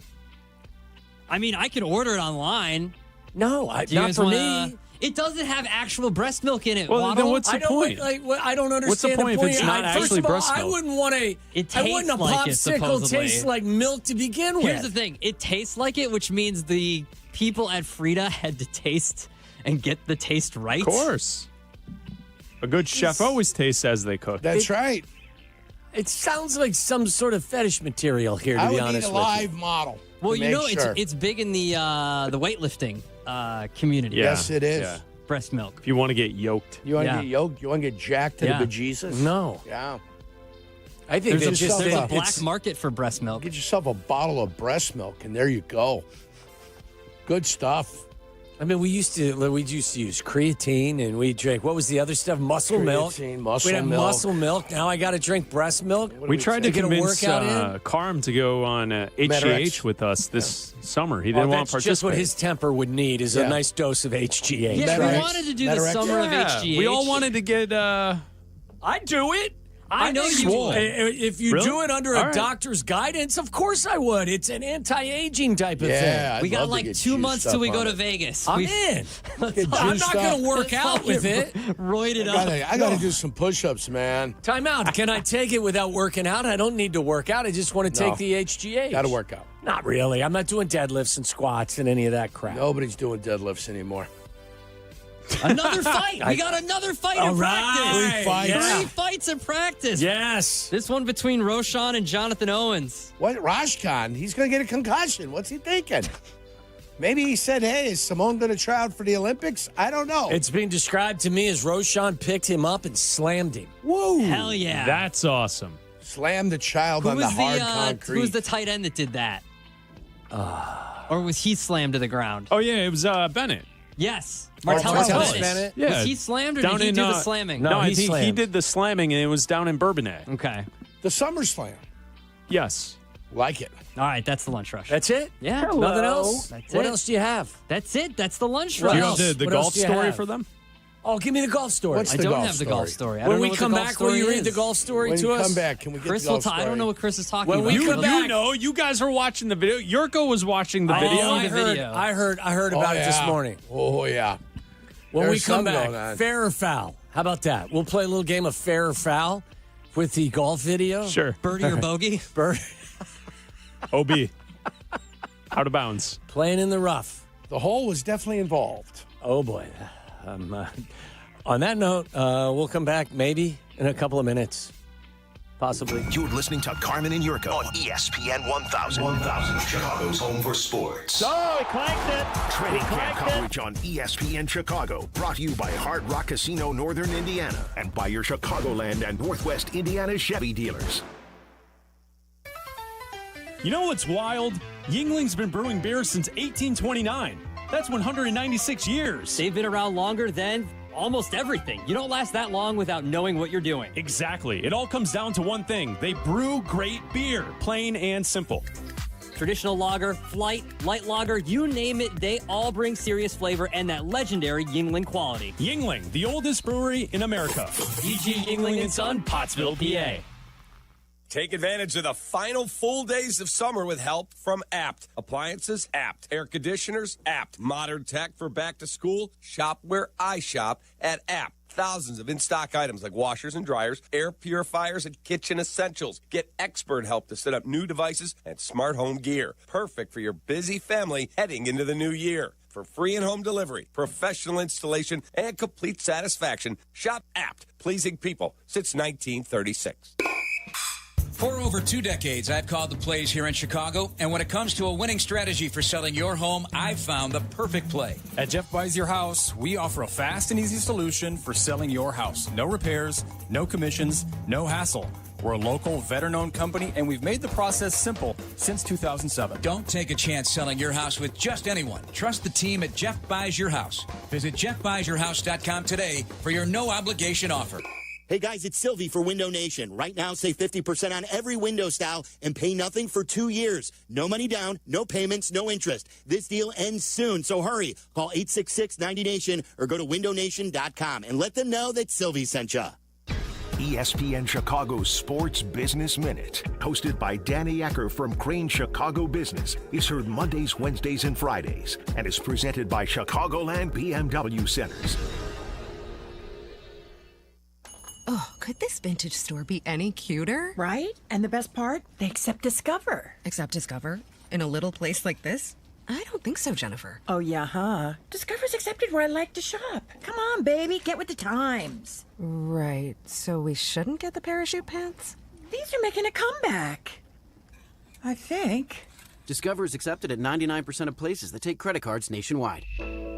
I mean, I can order it online. No, Do you not guys for wanna- me. It doesn't have actual breast milk in it. Well, Waddle. then what's the point? I don't understand. What's the point if it's not First actually of all, breast milk? I wouldn't want a. It I wouldn't a tastes like it, popsicle supposedly. taste like milk to begin with. Here's the thing. It tastes like it, which means the people at Frida had to taste and get the taste right. Of course. A good chef always tastes as they cook. That's right. It sounds like some sort of fetish material here, to I be would honest need a with live you. model. Well, to you know, make sure. it's big in the weightlifting community. Yeah. Yes, it is. Yeah. Breast milk. If you want to get yoked. You want to Yeah. get yoked? You want to get jacked to Yeah. the bejesus? No. Yeah. I think There's they just There's a it's- black market for breast milk. Get yourself a bottle of breast milk, and there you go. Good stuff. I mean, we used to use creatine, and we drank, what was the other stuff? Muscle milk. Creatine, muscle We'd have milk. muscle milk. Now I got to drink breast milk. We tried to get a convince workout in. Carm to go on HGH Med-Rex. with us this summer. He didn't want to That's participate. just what his temper would need is Yeah. a nice dose of HGH. Yeah, Med-Rex. we wanted to do the Med-Rex. summer of Yeah, HGH. we all wanted to get. I'd do it. I know you would. If you Really? do it under All a right. doctor's guidance, of course I would. It's an anti-aging type of Yeah, thing. I'd We got love to like get 2 juiced months up till we on go to it. Vegas. I'm We in. Get I'm juiced not going up. to work out with it. roid it I up. got to do some push-ups, man. Time out. Can I take it without working out? I don't need to work out. I just want to No. take the HGH. Got to work out. Not really. I'm not doing deadlifts and squats and any of that crap. Nobody's doing deadlifts anymore. Another fight. We got another fight All in right. practice. 3 fights. Yeah. 3 fights in practice. Yes. This one between Roshan and Jonathan Owens. What? Rajkan, he's going to get a concussion. What's he thinking? Maybe he said, hey, is Simone going to try out for the Olympics? I don't know. It's being described to me as Roshan picked him up and slammed him. Whoa. Hell yeah. That's awesome. Slam the child Who on the was hard the concrete. who was the tight end that did that? Or was he slammed to the ground? Oh yeah, it was Bennett. Yes. Martellus Bennett. Bennett? Yeah. Was he slammed or Down did he in, do the slamming? No, No, I he think he slammed. did the slamming, and it was down in Bourbonnais. Okay. The SummerSlam. Yes. Like it. All right, that's the lunch rush. That's it? Yeah. Nothing else? That's What it. else do you have? That's it. That's the lunch What Do you rush. have the What golf else do you story have? for them? Oh, give me the golf story. What's I the don't golf have the story? golf story. I When don't know we what come the golf back, will you story read the is. golf story When to you us? come back, can we get Chris the will golf tell. I story? don't know what Chris is talking When about. we come back- You know, you guys are watching the video. Yurko was watching the video. Oh, I the heard, video. I heard about it this morning. Oh, yeah. When There's we come something back, going on. fair or foul? How about that? We'll play a little game of fair or foul with the golf video. Sure. Birdie or bogey? Bird OB. Out of bounds. playing in the rough. The hole was definitely involved. Oh boy. On that note, we'll come back maybe in a couple of minutes, possibly. You're listening to Carmen and Yurko on ESPN 1000. 1000, Chicago's home for sports. Oh, he clanked it. Training camp coverage on ESPN Chicago. Brought to you by Hard Rock Casino Northern Indiana and by your Chicagoland and Northwest Indiana Chevy dealers. You know what's wild? Yuengling's been brewing beer since 1829. That's 196 years. They've been around longer than almost everything. You don't last that long without knowing what you're doing. Exactly. It all comes down to one thing. They brew great beer, plain and simple. Traditional lager, flight, light lager, you name it, they all bring serious flavor and that legendary Yuengling quality. Yuengling, the oldest brewery in America. E.G. Yuengling and Son, Pottsville, PA. Take advantage of the final full days of summer with help from Apt. Appliances, Apt. Air conditioners, Apt. Modern tech for back to school. Shop where I shop at Apt. Thousands of in-stock items like washers and dryers, air purifiers, and kitchen essentials. Get expert help to set up new devices and smart home gear. Perfect for your busy family heading into the new year. For free and-home delivery, professional installation, and complete satisfaction, shop Apt. Pleasing people since 1936. For over 2 decades, I've called the plays here in Chicago, and when it comes to a winning strategy for selling your home, I've found the perfect play. At Jeff Buys Your House, we offer a fast and easy solution for selling your house. No repairs, no commissions, no hassle. We're a local, veteran-owned company, and we've made the process simple since 2007. Don't take a chance selling your house with just anyone. Trust the team at Jeff Buys Your House. Visit jeffbuysyourhouse.com today for your no-obligation offer. Hey guys, it's Silvy for Window Nation. Right now, save 50% on every window style and pay nothing for 2 years. No money down, no payments, no interest. This deal ends soon, so hurry. Call 866-90Nation or go to windownation.com and let them know that Silvy sent you. ESPN Chicago's Sports Business Minute, hosted by Danny Ecker from Crane Chicago Business, is heard Mondays, Wednesdays, and Fridays, and is presented by Chicagoland BMW Centers. Oh, could this vintage store be any cuter? Right? And the best part? They accept Discover. Accept Discover? In a little place like this? I don't think so, Jennifer. Oh, yeah, huh? Discover's accepted where I like to shop. Come on, baby, get with the times. Right, so we shouldn't get the parachute pants? These are making a comeback. I think. Discover is accepted at 99% of places that take credit cards nationwide.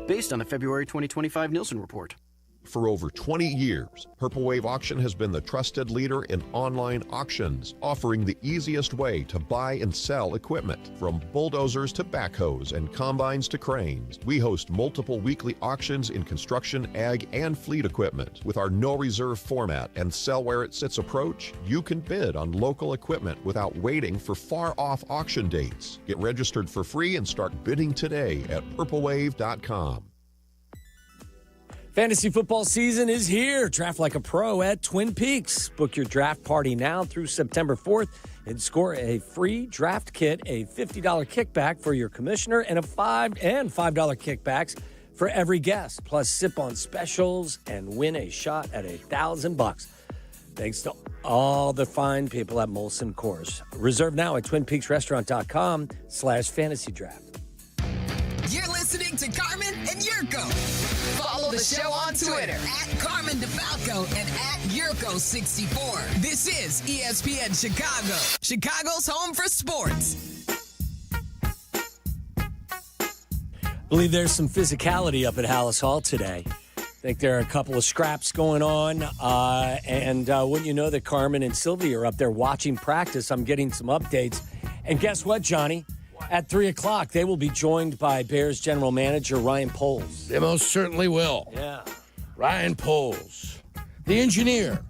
Based on a February 2025 Nielsen report. For over 20 years, Purple Wave Auction has been the trusted leader in online auctions, offering the easiest way to buy and sell equipment. From bulldozers to backhoes and combines to cranes, we host multiple weekly auctions in construction, ag, and fleet equipment. With our no reserve format and sell where it sits approach, you can bid on local equipment without waiting for far-off auction dates. Get registered for free and start bidding today at purplewave.com. Fantasy football season is here. Draft like a pro at Twin Peaks. Book your draft party now through September 4th and score a free draft kit, a $50 kickback for your commissioner, and $5 kickbacks for every guest. Plus, sip on specials and win a shot at $1,000. Thanks to all the fine people at Molson Coors. Reserve now at twinpeaksrestaurant.com/fantasy draft. You're listening to Carmen and Jurko. Follow the show on Twitter at Carmen DeFalco and at Jurko64. This is ESPN Chicago, Chicago's home for sports. I believe there's some physicality up at Hallis Hall today. I think there are a couple of scraps going on. And wouldn't you know that Carmen and Silvy are up there watching practice? I'm getting some updates. And guess what, Johnny? At 3 o'clock, they will be joined by Bears general manager Ryan Poles. They most certainly will. Yeah. Ryan Poles, the engineer,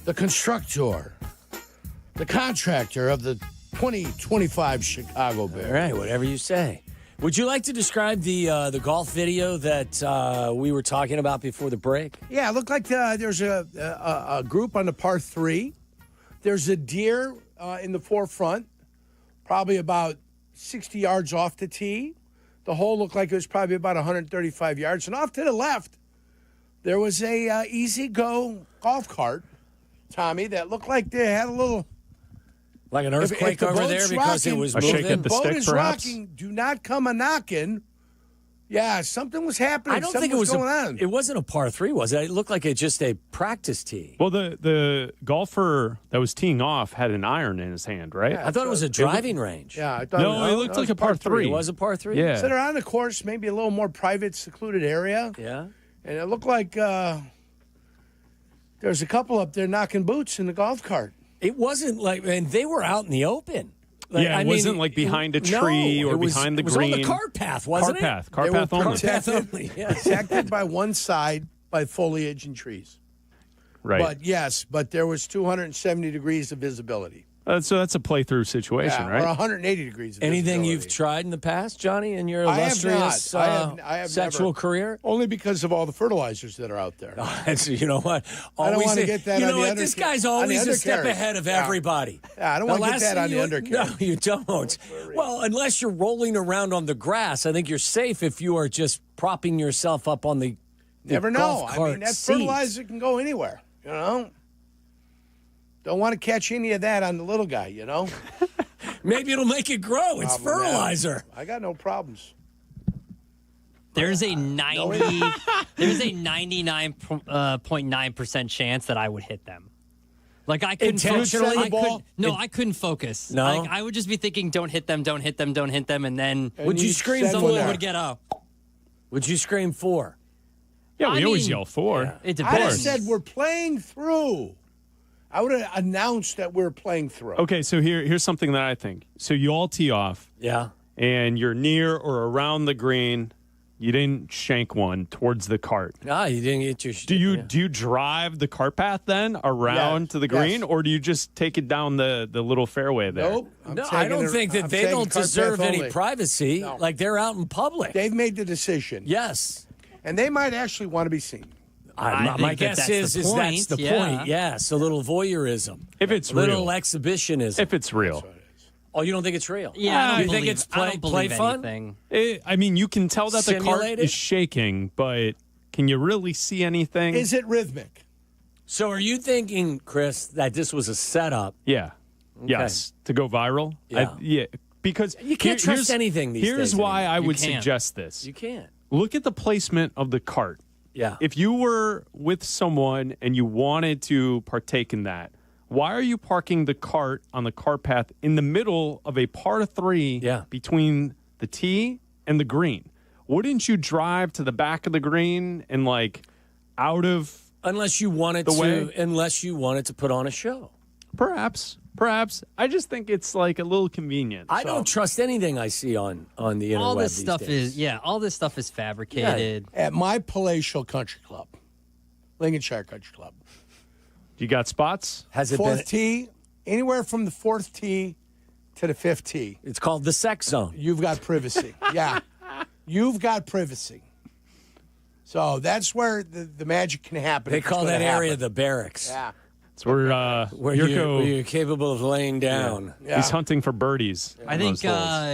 the constructor, the contractor of the 2025 Chicago Bears. All right, whatever you say. Would you like to describe the golf video that we were talking about before the break? Yeah, it looked like there's a group on the par 3. There's a deer in the forefront, probably about 60 yards off the tee. The hole looked like it was probably about 135 yards. And off to the left, there was a easy-go golf cart, Tommy, that looked like they had a little... Like an earthquake over there because it was moving? Shake at the boat stick, is perhaps? rocking, do not come a-knocking. Yeah, something was happening. I don't think it was going on. It wasn't a par 3, was it? It looked like just a practice tee. Well, the golfer that was teeing off had an iron in his hand, right? I thought it was a driving range. Yeah, I thought it looked like a par 3. It was a par 3? Yeah. So they're on the course, maybe a little more private, secluded area. Yeah. And it looked like there's a couple up there knocking boots in the golf cart. It wasn't like, and they were out in the open. Like, Yeah, it wasn't like behind a tree or behind the green. It was on the cart path, wasn't Cart it? path only. Cart path only, yeah. Protected by one side by foliage and trees. Right. But there was 270 degrees of visibility. So that's a playthrough situation, right? Or 180 degrees of Anything visibility. you've tried in the past, Johnny, in your I have illustrious not. I have sexual never. career? Only because of all the fertilizers that are out there. You know what? I don't Always want to get that you on know the what? under- This guy's on the always a step undercarriage. ahead of Yeah. everybody. Yeah, I don't want to get that on the undercarriage. No, you don't. Well, unless you're rolling around on the grass, I think you're safe if you are just propping yourself up on the Never know. golf I cart mean, that seat. fertilizer can go anywhere, you know? Don't want to catch any of that on the little guy, you know? Maybe it'll make it grow. It's Problem, fertilizer. yeah. I got no problems. There's a 99.9% chance that I would hit them. Like I couldn't Intentionally? I couldn't focus. No? Like, I would just be thinking, don't hit them, don't hit them, don't hit them, and then Would you scream someone for? would get up. Would you scream for? Yeah, we always yell for. It I depends. just said we're playing through. I would have announced that we're playing through. Okay, so here's something that I think. So you all tee off. Yeah. And you're near or around the green. You didn't shank one towards the cart. Ah, you didn't get your. Do you drive the cart path then around to the green, or do you just take it down the little fairway there? Nope. No, I don't think that they don't deserve any privacy. No. Like they're out in public. They've made the decision. Yes. And they might actually want to be seen. My guess is that's the point. Yes, a little voyeurism. If it's a little real. exhibitionism. If it's real. Oh, you don't think it's real? Yeah, you think it's play fun? Anything. I mean, you can tell that the cart Simulated? is shaking, but can you really see anything? Is it rhythmic? So are you thinking, Chris, that this was a setup? Yeah. Okay. Yes. To go viral? Yeah. Because You can't trust anything these days. Here's why anymore. I You would can't. suggest this. You can't. Look at the placement of the cart. Yeah. If you were with someone and you wanted to partake in that, why are you parking the cart on the cart path in the middle of a par 3 between the tee and the green? Wouldn't you drive to the back of the green and out of unless you wanted to put on a show? Perhaps. I just think it's a little convenient. I don't trust anything I see on the internet. All this stuff all this stuff is fabricated. At my palatial country club, Lincolnshire Country Club. You got spots? Has it fourth been tee, anywhere from the fourth tee to the fifth tee. It's called the sex zone. You've got privacy. Yeah. You've got privacy. So that's where the magic can happen. They if it's call gonna that area happen. the barracks. Yeah. It's where Jurko, you're capable of laying down. Yeah. He's hunting for birdies. I think,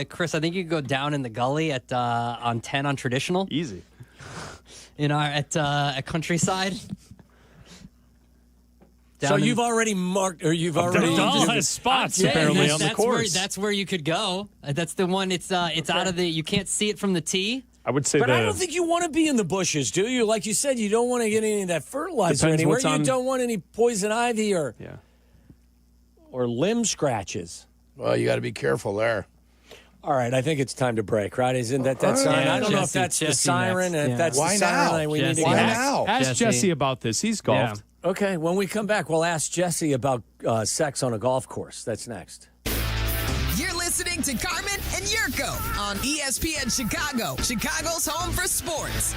Chris, I think you could go down in the gully at on 10 on traditional. Easy. At Countryside. So you've already marked, or you've already Abdalla has spots apparently on the course. That's where you could go. That's the one. It's out of the. You can't see it from the tee. I would say, but I don't think you want to be in the bushes, do you? Like you said, you don't want to get any of that fertilizer Depends anywhere. what's on- You don't want any poison ivy or limb scratches. Well, you got to be careful there. All right, I think it's time to break, right? Isn't that sign? Yeah, I don't know if Jesse- that's the Jesse siren. next. And Yeah. if that's Why the siren, now? we need to Jesse. go. Why Next. now? Ask Jesse about this. He's golfed. Okay, when we come back, we'll ask Jesse about sex on a golf course. That's next. You're listening to Carmen and Yurko on ESPN Chicago, Chicago's home for sports.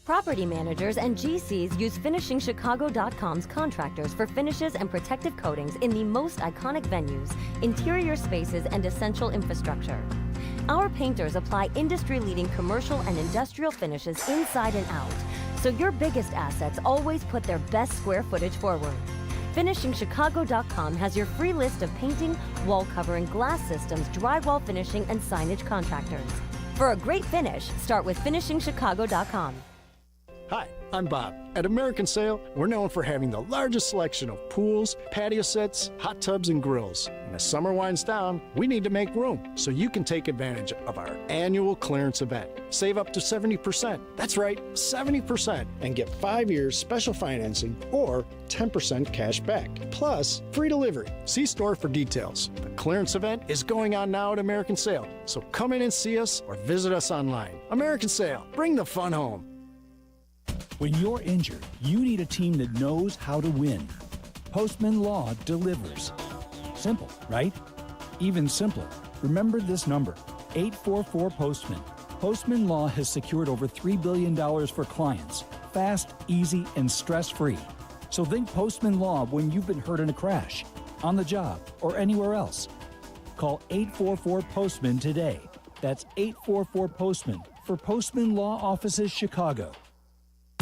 Property managers and GCs use FinishingChicago.com's contractors for finishes and protective coatings in the most iconic venues, interior spaces, and essential infrastructure. Our painters apply industry-leading commercial and industrial finishes inside and out, so your biggest assets always put their best square footage forward. FinishingChicago.com has your free list of painting, wall covering, glass systems, drywall finishing, and signage contractors. For a great finish, start with FinishingChicago.com. Hi, I'm Bob. At American Sail, we're known for having the largest selection of pools, patio sets, hot tubs, and grills. And as summer winds down, we need to make room so you can take advantage of our annual clearance event. Save up to 70%. That's right, 70%. And get 5 years special financing or 10% cash back. Plus, free delivery. See store for details. The clearance event is going on now at American Sail. So come in and see us or visit us online. American Sail, bring the fun home. When you're injured, you need a team that knows how to win. Postman Law delivers. Simple, right? Even simpler. Remember this number, 844-POSTMAN. Postman Law has secured over $3 billion for clients. Fast, easy, and stress-free. So think Postman Law when you've been hurt in a crash, on the job, or anywhere else. Call 844-POSTMAN today. That's 844-POSTMAN for Postman Law Offices Chicago.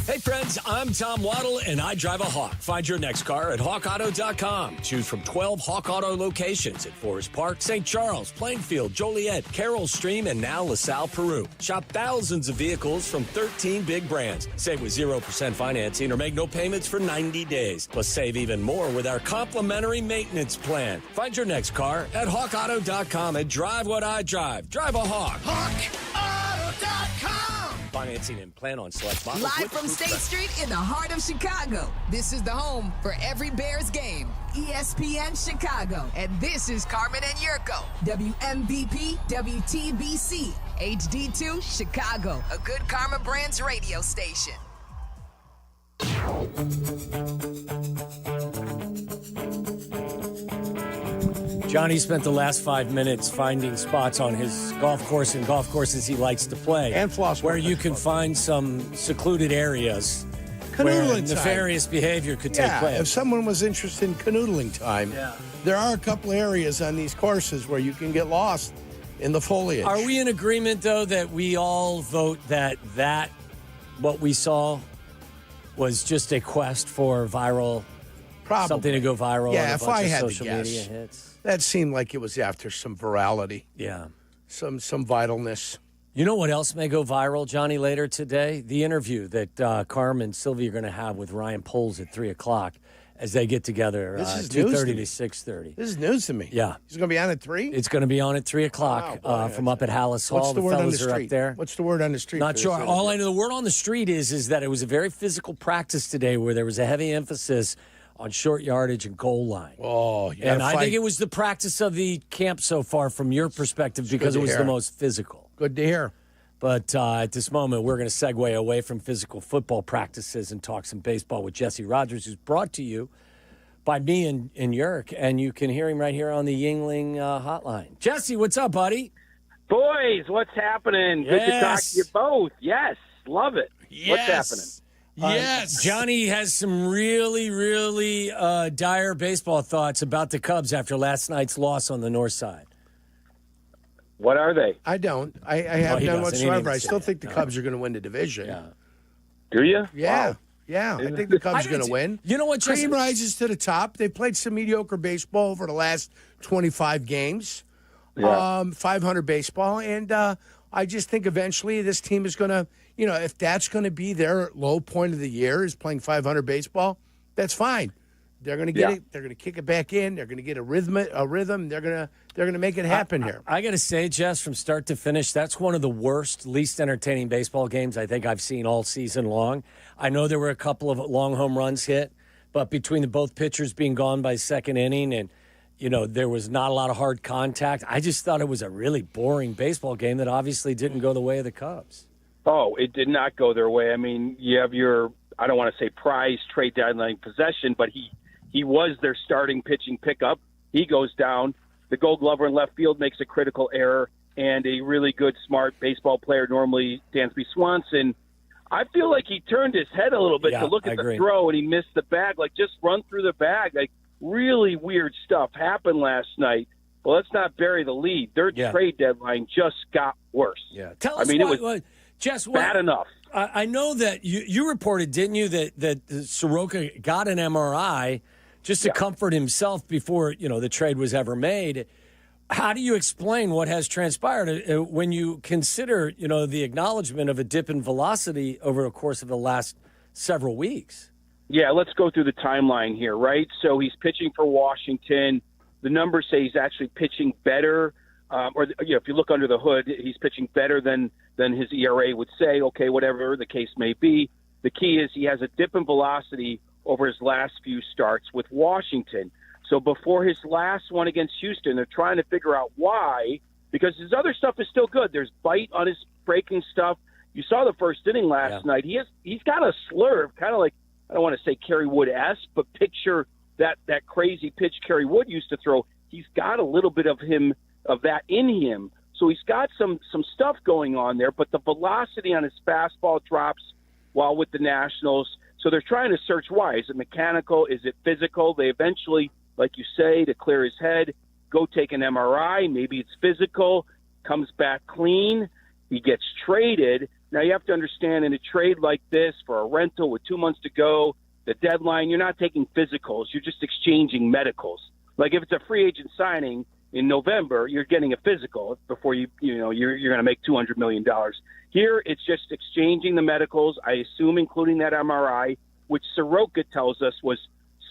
Hey friends, I'm Tom Waddle and I drive a Hawk. Find your next car at hawkauto.com. Choose from 12 Hawk Auto locations at Forest Park, St. Charles, Plainfield, Joliet, Carroll Stream, and now LaSalle, Peru. Shop thousands of vehicles from 13 big brands. Save with 0% financing or make no payments for 90 days. Plus save even more with our complimentary maintenance plan. Find your next car at hawkauto.com and drive what I drive. Drive a Hawk. HawkAuto.com. Financing and plan on select models. Live from State Street in the heart of Chicago. This is the home for every Bears game. ESPN Chicago. And this is Carmen and Yurko. WMVP, WTBC, HD2, Chicago. A good Karma Brands radio station. Johnny spent the last 5 minutes finding spots on his golf course and golf courses he likes to play. And floss where you can find some secluded areas where Canoodling time. nefarious behavior could take place. If someone was interested in canoodling time, there are a couple areas on these courses where you can get lost in the foliage. Are we in agreement, though, that we all vote that what we saw was just a quest for viral, Probably. something to go viral? Yeah, on a if bunch I of had to social guess, media hits. that seemed like it was after some virality. Yeah. Some vitalness. You know what else may go viral, Johnny, later today? The interview that Carmen and Silvy are going to have with Ryan Poles at 3 o'clock as they get together, This is news 2:30 to to me. 6:30. This is news to me. Yeah. He's going to be on at 3? It's going to be on at 3 o'clock from up at Hallis Hall. What's the word on the fellas are up street? there. What's the word on the street? Not for this sure. interview? All I know, the word on the street is that it was a very physical practice today where there was a heavy emphasis on short yardage and goal line. Oh, you and gotta I fight. think it was the practice of the camp so far from your perspective because good it to was hear. the most physical. Good to hear. But at this moment, we're going to segue away from physical football practices and talk some baseball with Jesse Rogers, who's brought to you by me and Yurk, and you can hear him right here on the Yuengling hotline. Jesse, what's up, buddy? Boys, what's happening? Good to talk to you both. Yes, love it. What's happening? Yes. Johnny has some really, really dire baseball thoughts about the Cubs after last night's loss on the north side. What are they? I don't. I have he none doesn't. He didn't whatsoever. I say still that. think the Cubs are going to win the division. Yeah. Do you? Yeah. Wow. Yeah. I think the Cubs I are do going to too. win. You know what, Jesse? Cream rises to the top. They played some mediocre baseball over the last 25 games. Yeah. 500 baseball. And I just think eventually this team is going to, if that's going to be their low point of the year is playing 500 baseball, that's fine. They're going to get it. They're going to kick it back in. They're going to get a rhythm. They're going to make it happen here. I got to say, Jess, from start to finish, that's one of the worst, least entertaining baseball games I think I've seen all season long. I know there were a couple of long home runs hit, but between the both pitchers being gone by second inning and, there was not a lot of hard contact, I just thought it was a really boring baseball game that obviously didn't go the way of the Cubs. Oh, it did not go their way. I mean, you have your, I don't want to say prize trade deadline possession, but he was their starting pitching pickup. He goes down. The Gold Glover in left field makes a critical error, and a really good, smart baseball player, normally Dansby Swanson, I feel like he turned his head a little bit to look at the throw, and he missed the bag. Like, just run through the bag. Like, really weird stuff happened last night. Well, let's not bury the lead. Their trade deadline just got worse. Yeah. Tell us it was Jess, bad enough. I know that you reported, didn't you, that Sroka got an MRI just to comfort himself before, the trade was ever made. How do you explain what has transpired when you consider, the acknowledgement of a dip in velocity over the course of the last several weeks? Yeah, let's go through the timeline here, right? So he's pitching for Washington. The numbers say he's actually pitching better. If you look under the hood, he's pitching better than his ERA would say. Okay, whatever the case may be. The key is he has a dip in velocity over his last few starts with Washington. So before his last one against Houston, they're trying to figure out why, because his other stuff is still good. There's bite on his breaking stuff. You saw the first inning last night. He's got a slurve, kind of like, I don't want to say Kerry Wood-esque, but picture that crazy pitch Kerry Wood used to throw. He's got a little bit of that in him. So he's got some stuff going on there, but the velocity on his fastball drops while with the Nationals. So they're trying to search why. Is it mechanical? Is it physical? They eventually, like you say, to clear his head, go take an MRI. Maybe it's physical, comes back clean. He gets traded. Now you have to understand, in a trade like this for a rental with 2 months to go, the deadline, you're not taking physicals. You're just exchanging medicals. Like if it's a free agent signing in November, you're getting a physical before you're going to make $200 million. Here, it's just exchanging the medicals, I assume including that MRI, which Sroka tells us was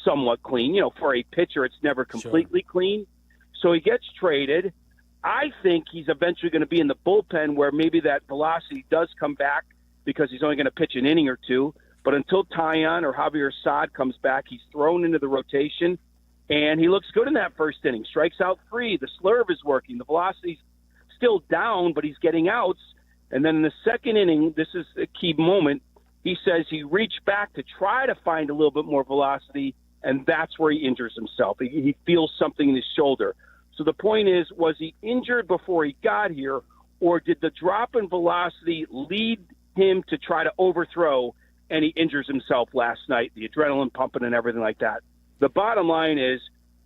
somewhat clean. For a pitcher, it's never completely clean. So he gets traded. I think he's eventually going to be in the bullpen where maybe that velocity does come back because he's only going to pitch an inning or two. But until Taillon or Javier Assad comes back, he's thrown into the rotation. And he looks good in that first inning. Strikes out 3. The slurve is working. The velocity's still down, but he's getting outs. And then in the second inning, this is a key moment, he says he reached back to try to find a little bit more velocity, and that's where he injures himself. He feels something in his shoulder. So the point is, was he injured before he got here, or did the drop in velocity lead him to try to overthrow, and he injures himself last night, the adrenaline pumping and everything like that? The bottom line is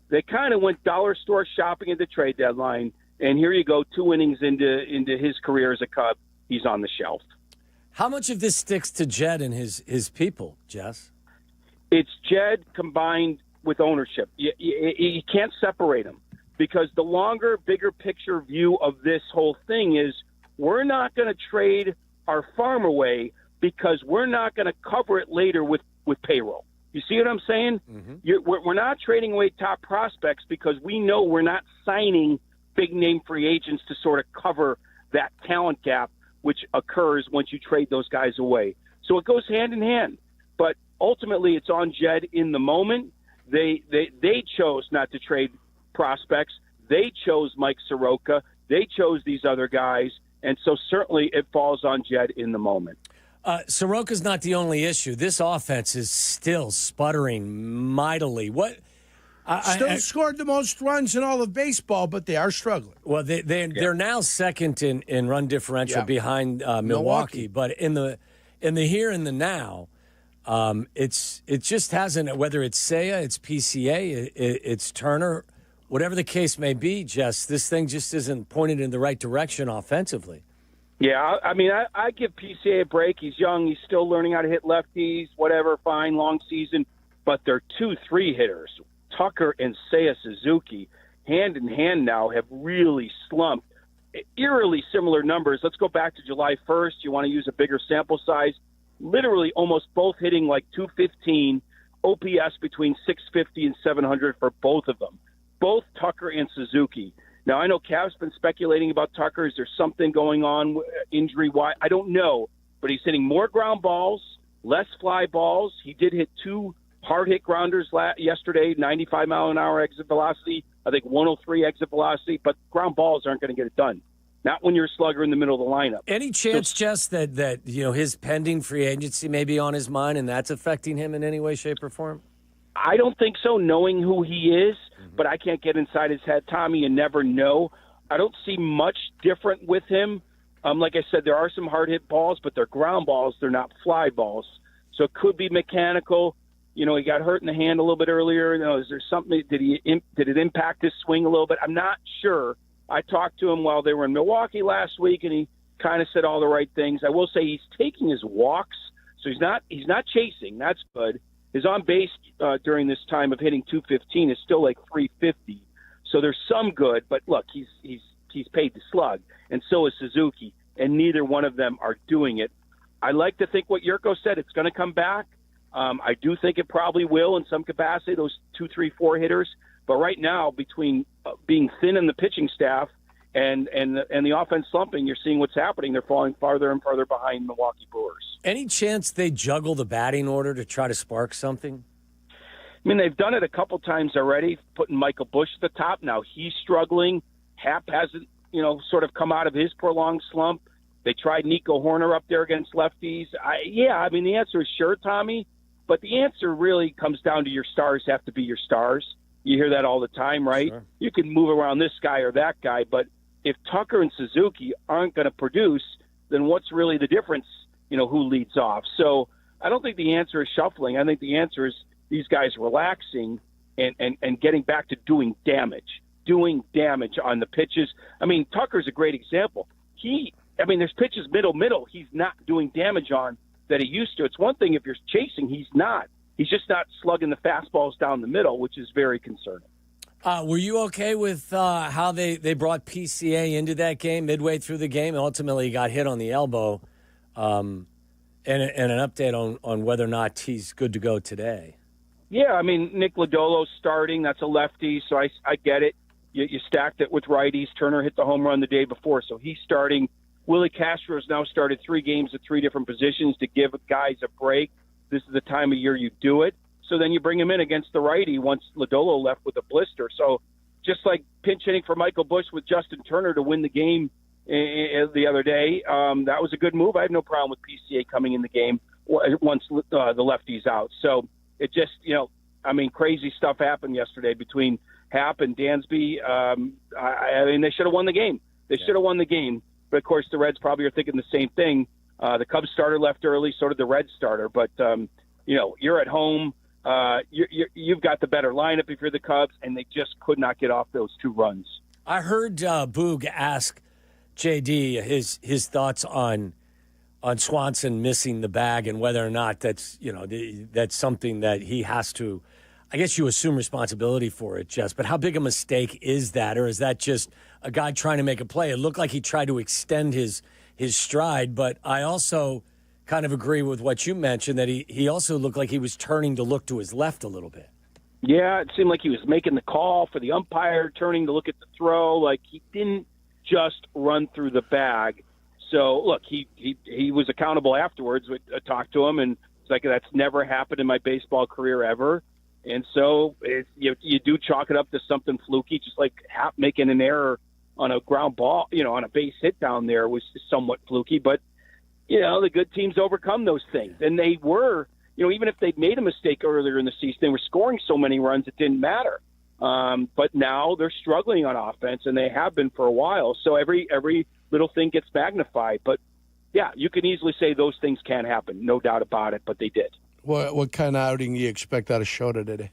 they kind of went dollar store shopping at the trade deadline, and here you go, 2 innings into his career as a Cub, he's on the shelf. How much of this sticks to Jed and his people, Jess? It's Jed combined with ownership. You can't separate them, because the longer, bigger picture view of this whole thing is we're not going to trade our farm away because we're not going to cover it later with payroll. You see what I'm saying? Mm-hmm. We're not trading away top prospects because we know we're not signing big-name free agents to sort of cover that talent gap, which occurs once you trade those guys away. So it goes hand in hand. But ultimately, it's on Jed in the moment. They chose not to trade prospects. They chose Mike Sroka. They chose these other guys. And so certainly it falls on Jed in the moment. Soroka's not the only issue. This offense is still sputtering mightily. Still scored the most runs in all of baseball, but they are struggling. Well, they're now second in run differential behind Milwaukee. But in the here and the now, it just hasn't. Whether it's Seiya, it's PCA, it's Turner, whatever the case may be. Jess, this thing just isn't pointed in the right direction offensively. Yeah, I mean, I give PCA a break. He's young. He's still learning how to hit lefties, whatever, fine, long season. But they're 2-3 hitters. Tucker and Seiya Suzuki, hand in hand now, have really slumped. Eerily similar numbers. Let's go back to July 1st. You want to use a bigger sample size. Literally almost both hitting like 215, OPS between 650 and 700 for both of them. Both Tucker and Suzuki. Now, I know Cap's been speculating about Tucker. Is there something going on injury-wise? I don't know, but he's hitting more ground balls, less fly balls. He did hit 2 hard-hit grounders yesterday, 95-mile-an-hour exit velocity, I think 103 exit velocity, but ground balls aren't going to get it done. Not when you're a slugger in the middle of the lineup. Any chance, Jess, that his pending free agency may be on his mind and that's affecting him in any way, shape, or form? I don't think so, knowing who he is, but I can't get inside his head. Tommy, you never know. I don't see much different with him. Like I said, there are some hard-hit balls, but they're ground balls. They're not fly balls. So it could be mechanical. He got hurt in the hand a little bit earlier. Is there something? Did it impact his swing a little bit? I'm not sure. I talked to him while they were in Milwaukee last week, and he kind of said all the right things. I will say he's taking his walks, so he's not chasing. That's good. His on base during this time of hitting 215 is still like 350. So there's some good, but look, he's paid to slug, and so is Suzuki, and neither one of them are doing it. I like to think what Jurko said, it's going to come back. I do think it probably will in some capacity, those 2, 3, 4 hitters. But right now, between being thin in the pitching staff and the offense slumping, you're seeing what's happening. They're falling farther and farther behind Milwaukee Brewers. Any chance they juggle the batting order to try to spark something? I mean, they've done it a couple times already, putting Michael Busch at the top. Now he's struggling. Hap hasn't, sort of come out of his prolonged slump. They tried Nico Horner up there against lefties. The answer is sure, Tommy. But the answer really comes down to your stars have to be your stars. You hear that all the time, right? Sure. You can move around this guy or that guy, but if Tucker and Suzuki aren't going to produce, then what's really the difference, who leads off? So I don't think the answer is shuffling. I think the answer is these guys relaxing and getting back to doing damage on the pitches. I mean, Tucker's a great example. There's pitches middle he's not doing damage on that he used to. It's one thing if you're chasing, he's not. He's just not slugging the fastballs down the middle, which is very concerning. Were you okay with how they brought PCA into that game midway through the game? Ultimately, he got hit on the elbow. And an update on whether or not he's good to go today. Yeah, Nick Lodolo's starting. That's a lefty, so I get it. You stacked it with righties. Turner hit the home run the day before, so he's starting. Willie Castro's now started 3 games at 3 different positions to give guys a break. This is the time of year you do it. So then you bring him in against the righty once Lodolo left with a blister. So just like pinch hitting for Michael Busch with Justin Turner to win the game the other day, that was a good move. I have no problem with PCA coming in the game once the lefty's out. So it just, crazy stuff happened yesterday between Happ and Dansby, I mean, they should have won the game. They should have won the game. But, of course, the Reds probably are thinking the same thing. The Cubs starter left early, so did the Reds starter. But, you're at home. You've got the better lineup if you're the Cubs, and they just could not get off those 2 runs. I heard Boog ask JD his thoughts on Swanson missing the bag and whether or not that's that's something that he has to. I guess you assume responsibility for it, Jess. But how big a mistake is that, or is that just a guy trying to make a play? It looked like he tried to extend his stride, but I also kind of agree with what you mentioned that he also looked like he was turning to look to his left a little bit. Yeah, it seemed like he was making the call for the umpire, turning to look at the throw. Like, he didn't just run through the bag. So, look, he was accountable afterwards. I talked to him, and it's like, that's never happened in my baseball career ever. And so you do chalk it up to something fluky, just like Happ making an error on a ground ball, on a base hit down there was somewhat fluky. But, the good teams overcome those things. And they were, even if they'd made a mistake earlier in the season, they were scoring so many runs it didn't matter. But now they're struggling on offense, and they have been for a while. So every little thing gets magnified. But, yeah, you can easily say those things can happen, no doubt about it, but they did. What kind of outing do you expect out of Shota today?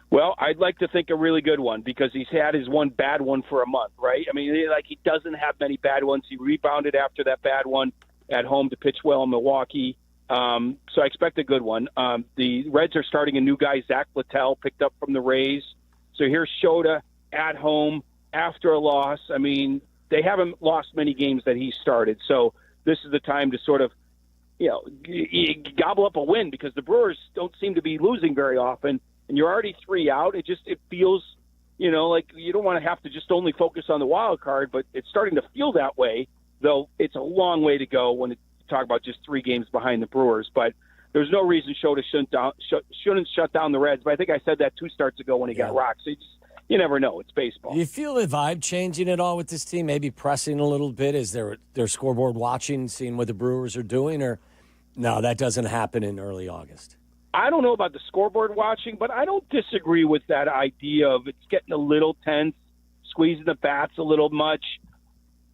Well, I'd like to think a really good one because he's had his one bad one for a month, right? I mean, he doesn't have many bad ones. He rebounded after that bad one at home to pitch well in Milwaukee. So I expect a good one. The Reds are starting a new guy, Zach Littell, picked up from the Rays. So here's Shota at home after a loss. I mean, they haven't lost many games that he started. So this is the time to sort of, gobble up a win because the Brewers don't seem to be losing very often, and you're already 3 out. It feels, like you don't want to have to just only focus on the wild card, but it's starting to feel that way, though it's a long way to go when you talk about just 3 games behind the Brewers. But there's no reason Shota shouldn't shut down the Reds. But I think I said that 2 starts ago when he got rocked. So you never know. It's baseball. Do you feel the vibe changing at all with this team? Maybe pressing a little bit? Is their scoreboard watching, seeing what the Brewers are doing, or no, that doesn't happen in early August? I don't know about the scoreboard watching, but I don't disagree with that idea of it's getting a little tense, squeezing the bats a little much.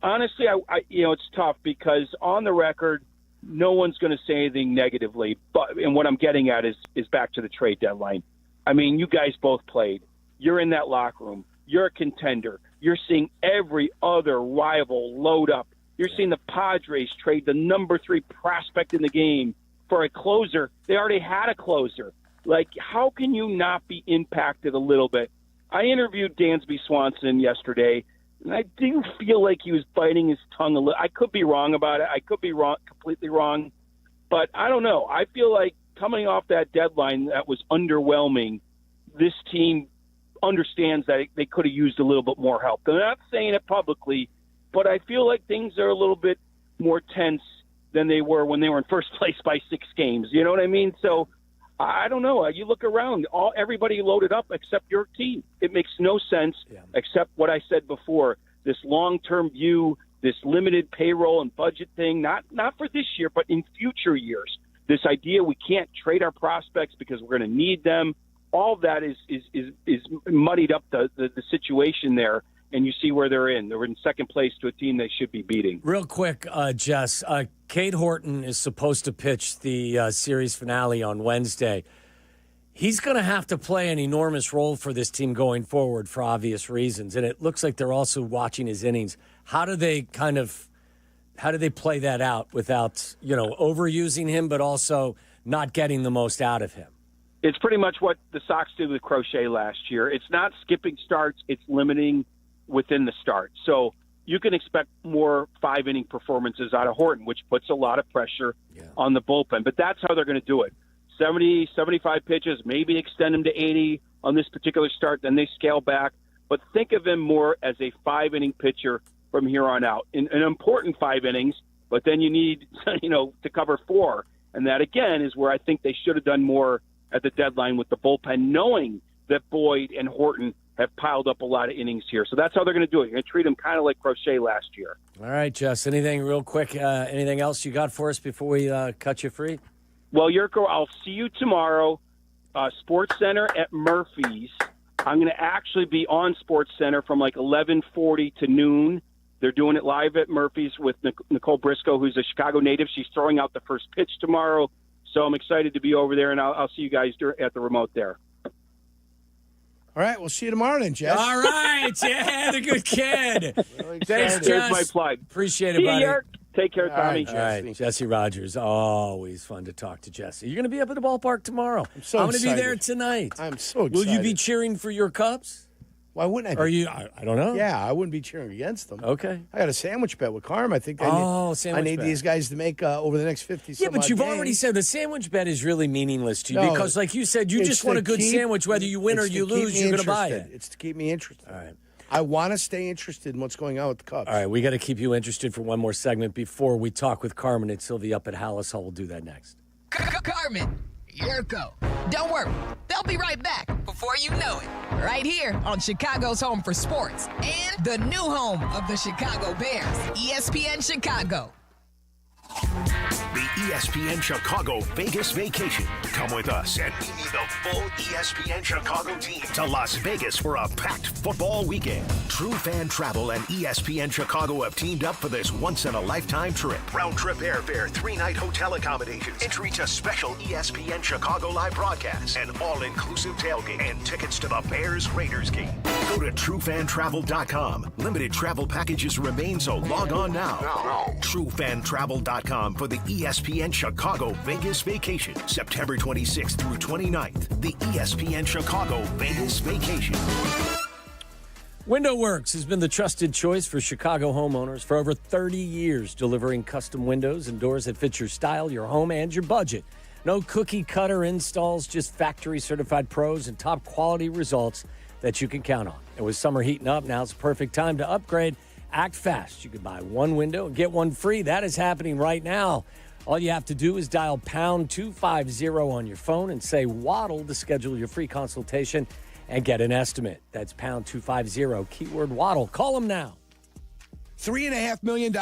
Honestly, it's tough because on the record, no one's going to say anything negatively. And what I'm getting at is back to the trade deadline. I mean, you guys both played. You're in that locker room. You're a contender. You're seeing every other rival load up. You're seeing the Padres trade the number 3 prospect in the game for a closer. They already had a closer. Like, how can you not be impacted a little bit? I interviewed Dansby Swanson yesterday, and I do feel like he was biting his tongue a little. I could be wrong about it. I could be wrong, completely wrong. But I don't know. I feel like coming off that deadline that was underwhelming, this team understands that they could have used a little bit more help. They're not saying it publicly, but I feel like things are a little bit more tense than they were when they were in first place by 6 games. You know what I mean? So I don't know. You look around, everybody loaded up except your team. It makes no sense except what I said before, this long-term view, this limited payroll and budget thing, not for this year, but in future years. This idea we can't trade our prospects because we're going to need them. All of that is muddied up the situation there, and you see where they're in. They're in second place to a team they should be beating. Real quick, Jess, Cade Horton is supposed to pitch the series finale on Wednesday. He's going to have to play an enormous role for this team going forward for obvious reasons, and it looks like they're also watching his innings. How do they play that out without, overusing him, but also not getting the most out of him? It's pretty much what the Sox did with Crochet last year. It's not skipping starts. It's limiting within the start. So you can expect more 5-inning performances out of Horton, which puts a lot of pressure on the bullpen. But that's how they're going to do it. 70, 75 pitches, maybe extend him to 80 on this particular start, then they scale back. But think of him more as a 5-inning pitcher from here on out. An important 5 innings, but then you need, to cover 4. And that, again, is where I think they should have done more at the deadline with the bullpen, knowing that Boyd and Horton have piled up a lot of innings here. So that's how they're going to do it. You're going to treat them kind of like Crochet last year. All right, Jess, anything real quick, anything else you got for us before we cut you free? Well, Jurko, I'll see you tomorrow, Sports Center at Murphy's. I'm going to actually be on SportsCenter from like 11:40 to noon. They're doing it live at Murphy's with Nicole Briscoe, who's a Chicago native. She's throwing out the first pitch tomorrow. So I'm excited to be over there, and I'll see you guys at the remote there. All right, we'll see you tomorrow then, Jess. All right, yeah, the good kid. Thanks, Jess. There's my plug. Appreciate it, See buddy. you, Take care, Tommy. All right, Jesse Rogers. Always fun to talk to Jesse. You're going to be up at the ballpark tomorrow. I'm so going to be excited. there tonight. I'm so excited. Will you be cheering for your Cubs? Why wouldn't I be? Are you? I don't know. Yeah, I wouldn't be cheering against them. Okay. I got a sandwich bet with Carmen. I think I need bet. these guys to make over the next 50 Yeah, but you've games. already said the sandwich bet is really meaningless to you No, because, like you said, you it's just want to a good keep- sandwich. Whether you win or it's you to keep lose, me you're going to buy interested. it. It's to keep me interested. All right. I want to stay interested in what's going on with the Cubs. All right, we got to keep you interested for one more segment before we talk with Carmen and Sylvie up at Hallis Hall. We'll do that next. Carmen, Jurko. Don't worry, they'll be right back before you know it. Right here on Chicago's Home for Sports and the new home of the Chicago Bears, ESPN Chicago. The ESPN Chicago Vegas Vacation. Come with us and meet the full ESPN Chicago team to Las Vegas for a packed football weekend. True Fan Travel and ESPN Chicago have teamed up for this once-in-a-lifetime trip. Round-trip airfare, 3-night hotel accommodations, entry to special ESPN Chicago live broadcasts, and all-inclusive tailgate, and tickets to the Bears-Raiders game. Go to TrueFanTravel.com. Limited travel packages remain, so log on now. TrueFanTravel.com for the ESPN Chicago Vegas Vacation, September 26th through 29th. The ESPN Chicago Vegas Vacation. Window Works has been the trusted choice for Chicago homeowners for over 30 years, delivering custom windows and doors that fit your style, your home, and your budget. No cookie-cutter installs, just factory-certified pros and top-quality results that you can count on. And with summer heating up, now's the perfect time to upgrade. Act fast. You can buy one window and get one free. That is happening right now. All you have to do is dial pound 250 on your phone and say Waddle to schedule your free consultation and get an estimate. That's pound 250, keyword Waddle. Call them now. $3.5 million.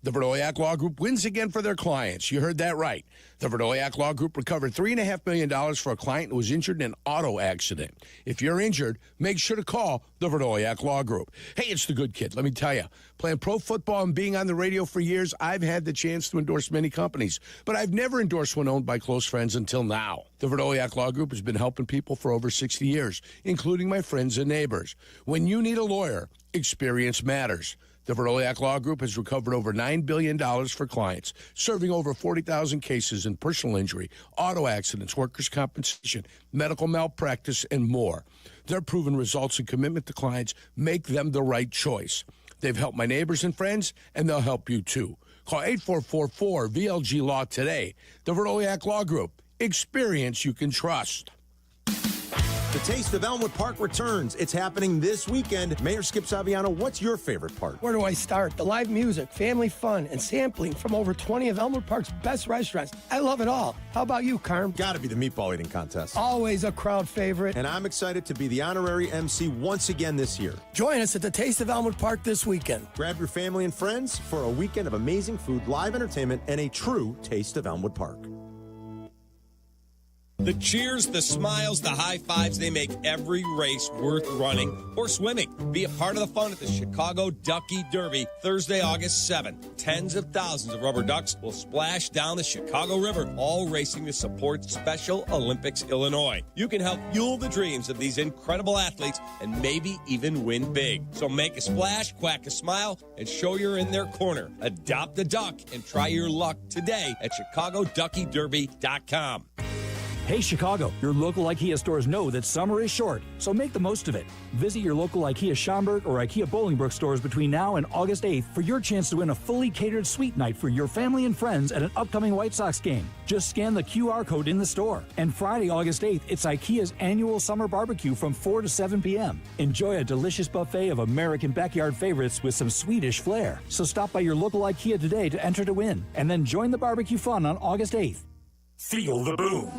The Verdoyak Law Group wins again for their clients. You heard that right. The Verdoyak Law Group recovered $3.5 million for a client who was injured in an auto accident. If you're injured, make sure to call the Verdoyak Law Group. Hey, it's the good kid. Let me tell you, playing pro football and being on the radio for years, I've had the chance to endorse many companies, but I've never endorsed one owned by close friends until now. The Verdoyak Law Group has been helping people for over 60 years, including my friends and neighbors. When you need a lawyer, experience matters. The Verdoyak Law Group has recovered over $9 billion for clients, serving over 40,000 cases in personal injury, auto accidents, workers' compensation, medical malpractice, and more. Their proven results and commitment to clients make them the right choice. They've helped my neighbors and friends, and they'll help you too. Call 8444-VLG-LAW today. The Verdoyak Law Group. Experience you can trust. The Taste of Elmwood Park returns. It's happening this weekend. Mayor Skip Saviano, what's your favorite part? Where do I start? The live music, family fun, and sampling from over 20 of Elmwood Park's best restaurants. I love it all. How about you, Carm? Gotta be the meatball eating contest. Always a crowd favorite. And I'm excited to be the honorary MC once again this year. Join us at the Taste of Elmwood Park this weekend. Grab your family and friends for a weekend of amazing food, live entertainment, and a true Taste of Elmwood Park. The cheers, the smiles, the high fives, they make every race worth running or swimming. Be a part of the fun at the Chicago Ducky Derby, Thursday, August 7th. Tens of thousands of rubber ducks will splash down the Chicago River, all racing to support Special Olympics Illinois. You can help fuel the dreams of these incredible athletes and maybe even win big. So make a splash, quack a smile, and show you're in their corner. Adopt a duck and try your luck today at ChicagoDuckyDerby.com. Hey, Chicago, your local IKEA stores know that summer is short, so make the most of it. Visit your local IKEA Schaumburg or IKEA Bolingbrook stores between now and August 8th for your chance to win a fully catered suite night for your family and friends at an upcoming White Sox game. Just scan the QR code in the store. And Friday, August 8th, it's IKEA's annual summer barbecue from 4 to 7 p.m. Enjoy a delicious buffet of American backyard favorites with some Swedish flair. So stop by your local IKEA today to enter to win, and then join the barbecue fun on August 8th. Feel the boom.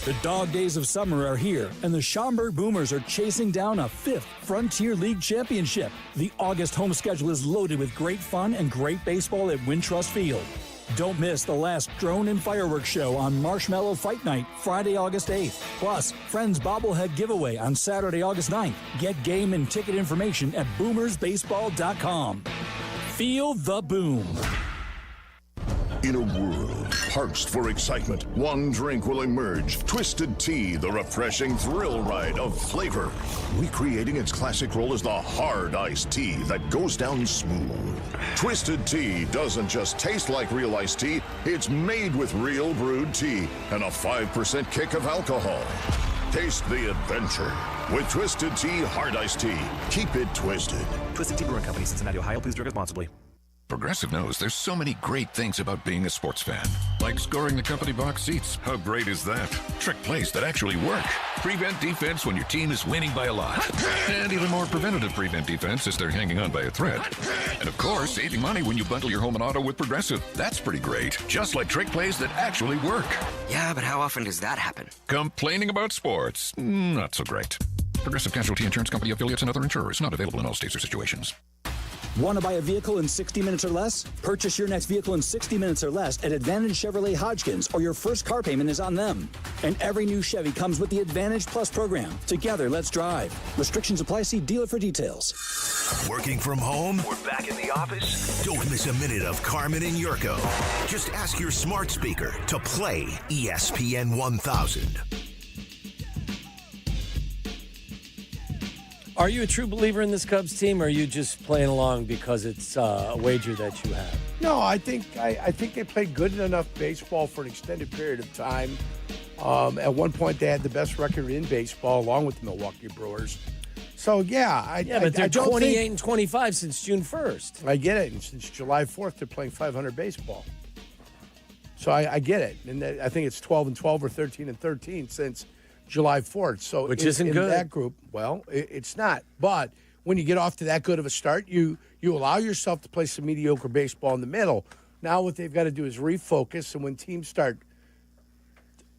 The dog days of summer are here, and the Schaumburg Boomers are chasing down a 5th Frontier League championship. The August home schedule is loaded with great fun and great baseball at Wintrust Field. Don't miss the last drone and fireworks show on Marshmallow Fight Night, Friday, August 8th. Plus, Friends bobblehead giveaway on Saturday, August 9th. Get game and ticket information at boomersbaseball.com. Feel the boom. In a world parched for excitement, one drink will emerge. Twisted Tea, the refreshing thrill ride of flavor. Recreating its classic role as the hard iced tea that goes down smooth. Twisted Tea doesn't just taste like real iced tea, it's made with real brewed tea and a 5% kick of alcohol. Taste the adventure with Twisted Tea Hard Iced Tea. Keep it twisted. Twisted Tea Brewing Company, Cincinnati, Ohio. Please drink responsibly. Progressive knows there's so many great things about being a sports fan. Like scoring the company box seats. How great is that? Trick plays that actually work. Prevent defense when your team is winning by a lot. And even more preventative prevent defense as they're hanging on by a thread. And of course, saving money when you bundle your home and auto with Progressive. That's pretty great. Just like trick plays that actually work. Yeah, but how often does that happen? Complaining about sports. Not so great. Progressive Casualty Insurance Company affiliates and other insurers. Not available in all states or situations. Want to buy a vehicle in 60 minutes or less? Purchase your next vehicle in 60 minutes or less at Advantage Chevrolet Hodgkins, or your first car payment is on them. And every new Chevy comes with the Advantage Plus program. Together, let's drive. Restrictions apply. See dealer for details. Working from home or back in the office? Don't miss a minute of Carmen and Yurko. Just ask your smart speaker to play ESPN 1000. Are you a true believer in this Cubs team, or are you just playing along because it's a wager that you have? No, I think they played good enough baseball for an extended period of time. At one point, they had the best record in baseball, along with the Milwaukee Brewers. So, yeah. But they're 28 and 25 since June 1st. I get it. And since July 4th, they're playing 500 baseball. So I get it. And I think it's 12 and 12 or 13 and 13 since July 4th. So which isn't good. In that group, well, it's not. But when you get off to that good of a start, you allow yourself to play some mediocre baseball in the middle. Now what they've got to do is refocus, and when teams start,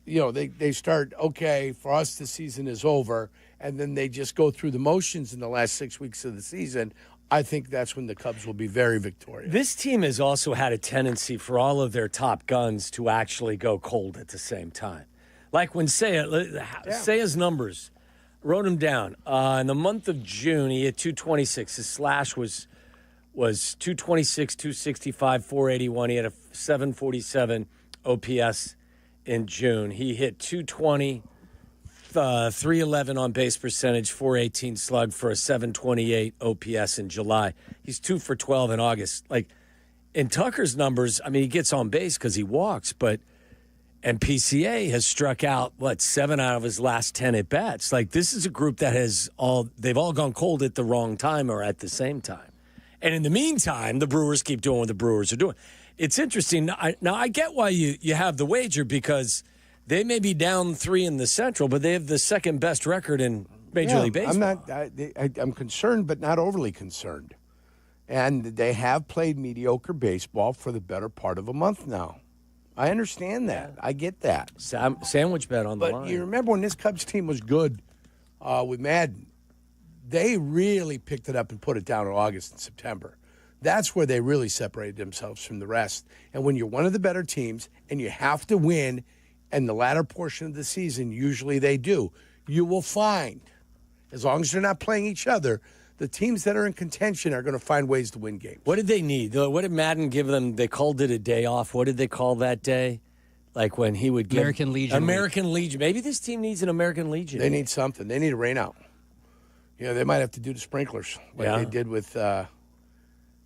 they start, okay, for us the season is over, and then they just go through the motions in the last 6 weeks of the season, I think that's when the Cubs will be very victorious. This team has also had a tendency for all of their top guns to actually go cold at the same time. Like when Seiya's numbers, wrote them down. In the month of June, he hit 226. His slash was 226, 265, 481. He had a 747 OPS in June. He hit 220, 311 on base percentage, 418 slug for a 728 OPS in July. He's 2 for 12 in August. Like in Tucker's numbers, I mean, he gets on base because he walks, and PCA has struck out, 7 out of his last 10 at-bats. Like, this is a group that they've all gone cold at the wrong time or at the same time. And in the meantime, the Brewers keep doing what the Brewers are doing. It's interesting. Now, I get why you have the wager, because they may be down 3 in the Central, but they have the second-best record in Major League Baseball. I'm concerned, but not overly concerned. And they have played mediocre baseball for the better part of a month now. I understand that. I get that. Sandwich bet on the line. But you remember when this Cubs team was good with Madden, they really picked it up and put it down in August and September. That's where they really separated themselves from the rest. And when you're one of the better teams and you have to win in the latter portion of the season, usually they do, you will find, as long as they're not playing each other, the teams that are in contention are going to find ways to win games. What did they need? What did Madden give them? They called it a day off. What did they call that day? Like when he would give American Legion. American Legion. Maybe this team needs an American Legion. They need something. They need a rain out. They might have to do the sprinklers like they did with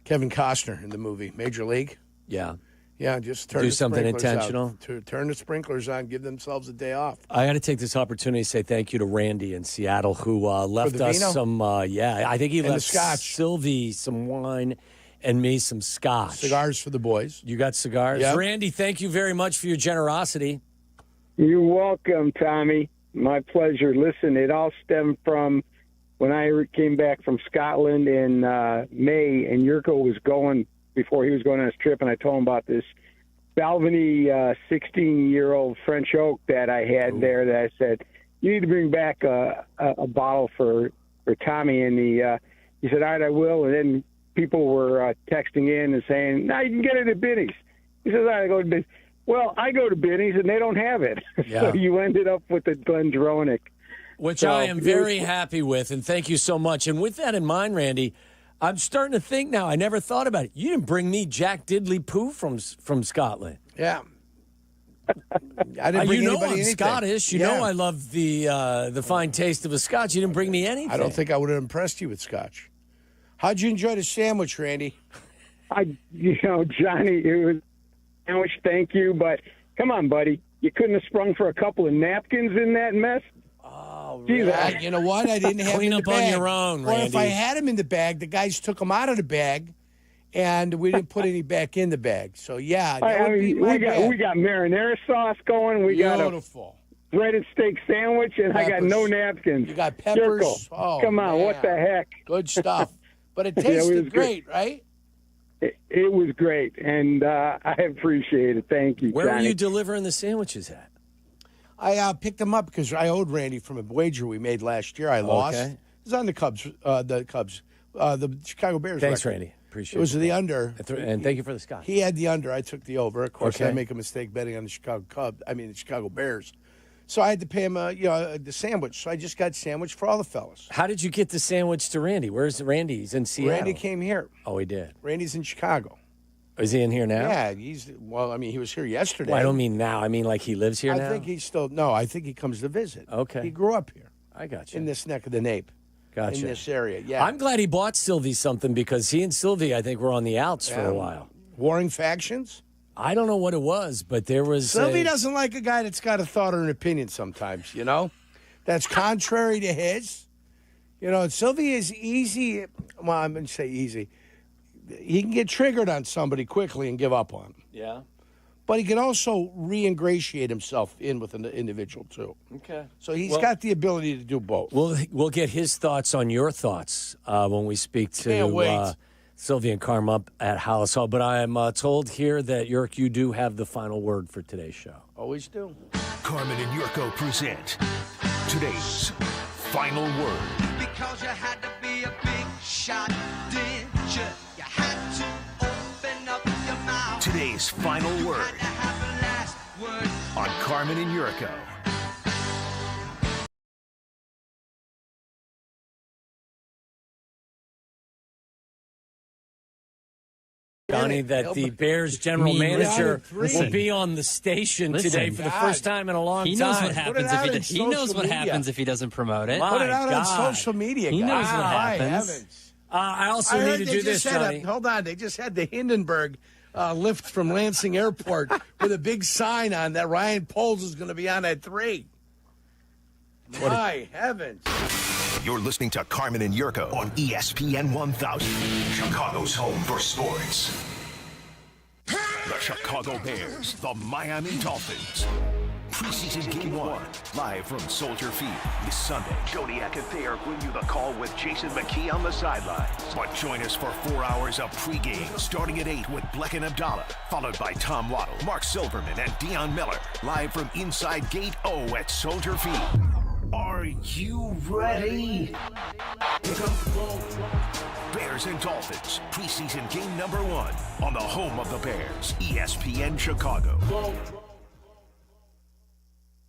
Kevin Costner in the movie Major League. Yeah. Yeah, just turn do the something sprinklers intentional. Out. Turn the sprinklers on, give themselves a day off. I got to take this opportunity to say thank you to Randy in Seattle, who left us some. I think he left scotch. Sylvie some wine and me some scotch. Cigars for the boys. You got cigars? Yep. Randy, thank you very much for your generosity. You're welcome, Tommy. My pleasure. Listen, it all stemmed from when I came back from Scotland in May, and Jurko was going before he was going on his trip, and I told him about this Balvenie 16-year-old French oak that I had there that I said, you need to bring back a bottle for Tommy. And he said, all right, I will. And then people were texting in and saying, no, you can get it at Binny's. He says, I go to Binny's. Well, I go to Binny's, and they don't have it. Yeah. So you ended up with the Glendronach. Which So, I am very happy with, and thank you so much. And with that in mind, Randy, I'm starting to think now, I never thought about it. You didn't bring me Jack Diddley Poo from Scotland. Yeah. I didn't bring anybody I'm anything. Scottish. You know I love the fine taste of a Scotch. You didn't bring me anything. I don't think I would have impressed you with Scotch. How'd you enjoy the sandwich, Randy? Johnny, it was a sandwich, thank you, but come on, buddy. You couldn't have sprung for a couple of napkins in that mess? Oh, really? You know what? I didn't have Clean them in up the on bag. your own, Or if Randy. I had them in the bag, the guys took them out of the bag, and we didn't put any back in the bag. So, yeah, that would be my bad. we got marinara sauce going. We Beautiful. got a breaded steak sandwich, and I got no napkins. You got peppers. Jurko, Oh, come on, what the man. heck? Good stuff. But it Yeah, it tasted was great, right? It was great, and I appreciate it. Thank you, Where Johnny. were you delivering the sandwiches at? I picked them up because I owed Randy from a wager we made last year. I lost. Okay. It was on the Chicago Bears. Thanks, record. Randy. Appreciate it. Was it. the under. And thank you for the Scotch. He had the under. I took the over. Of course, Okay. I make a mistake betting on the Chicago Bears. So I had to pay him, the sandwich. So I just got sandwich for all the fellas. How did you get the sandwich to Randy? Where's Randy? He's in Seattle. Randy came here. Oh, he did. Randy's in Chicago. Is he in here now? Yeah, he was here yesterday. Well, I don't mean now. I mean like he lives here now? I think he's still, I think he comes to visit. Okay. He grew up here. I got you. In this neck of the nape. Gotcha. In this area, yeah. I'm glad he bought Sylvie something because he and Sylvie, I think, were on the outs for a while. Warring factions? I don't know what it was, but there was. Sylvie doesn't like a guy that's got a thought or an opinion sometimes, That's contrary to his. Sylvie is easy. Well, I'm going to say easy. He can get triggered on somebody quickly and give up on him. Yeah. But he can also re-ingratiate himself in with an individual, too. Okay. So he's got the ability to do both. We'll get his thoughts on your thoughts when we speak Can't to wait. Sylvie and Carmen up at Hallis Hall. But I am told here that, Jurk, you do have the final word for today's show. Always do. Carmen and Jurko present today's final word. Because you had to be a big shot, did you? You had to open up your mouth. Today's final word Had to have the last word. on Carmen and Jurko. Johnny, that the Bears general manager will be on the station today for the first time in a long time. He knows what happens if he doesn't promote it. Put it out God. on social media. He knows what guys. happens. Heavens. I also heard need to they do this, just had Johnny. hold on. They just had the Hindenburg lift from Lansing Airport with a big sign on that Ryan Poles is going to be on at 3. My heavens. You're listening to Carmen and Jurko on ESPN 1000, Chicago's home for sports. The Chicago Bears, the Miami Dolphins. Preseason Game 1, live from Soldier Field this Sunday. Kodiak and Thayer bring you the call with Jason McKee on the sidelines. But join us for 4 hours of pregame, starting at 8 with Bleck Abdalla, followed by Tom Waddle, Mark Silverman, and Deion Miller, live from inside Gate O at Soldier Field. Are you ready? Bears and Dolphins, preseason game number 1 on the home of the Bears, ESPN Chicago.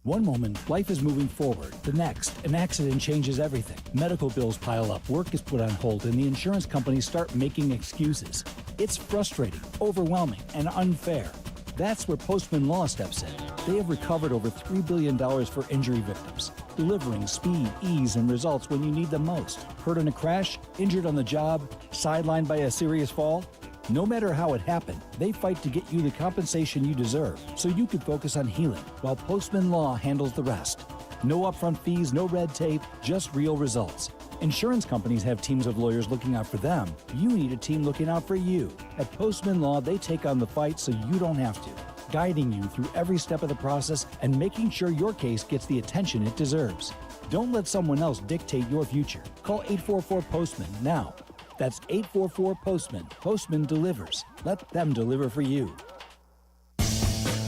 One moment, life is moving forward. The next, an accident changes everything. Medical bills pile up, work is put on hold, and the insurance companies start making excuses. It's frustrating, overwhelming, and unfair. That's where Postman Law steps in. They have recovered over $3 billion for injury victims, delivering speed, ease, and results when you need them most. Hurt in a crash, injured on the job, sidelined by a serious fall? No matter how it happened, they fight to get you the compensation you deserve so you can focus on healing while Postman Law handles the rest. No upfront fees, no red tape, just real results. Insurance companies have teams of lawyers looking out for them. You need a team looking out for you. At Postman Law, they take on the fight so you don't have to, guiding you through every step of the process and making sure your case gets the attention it deserves. Don't let someone else dictate your future. Call 844-POSTMAN now. That's 844-POSTMAN. Postman delivers. Let them deliver for you.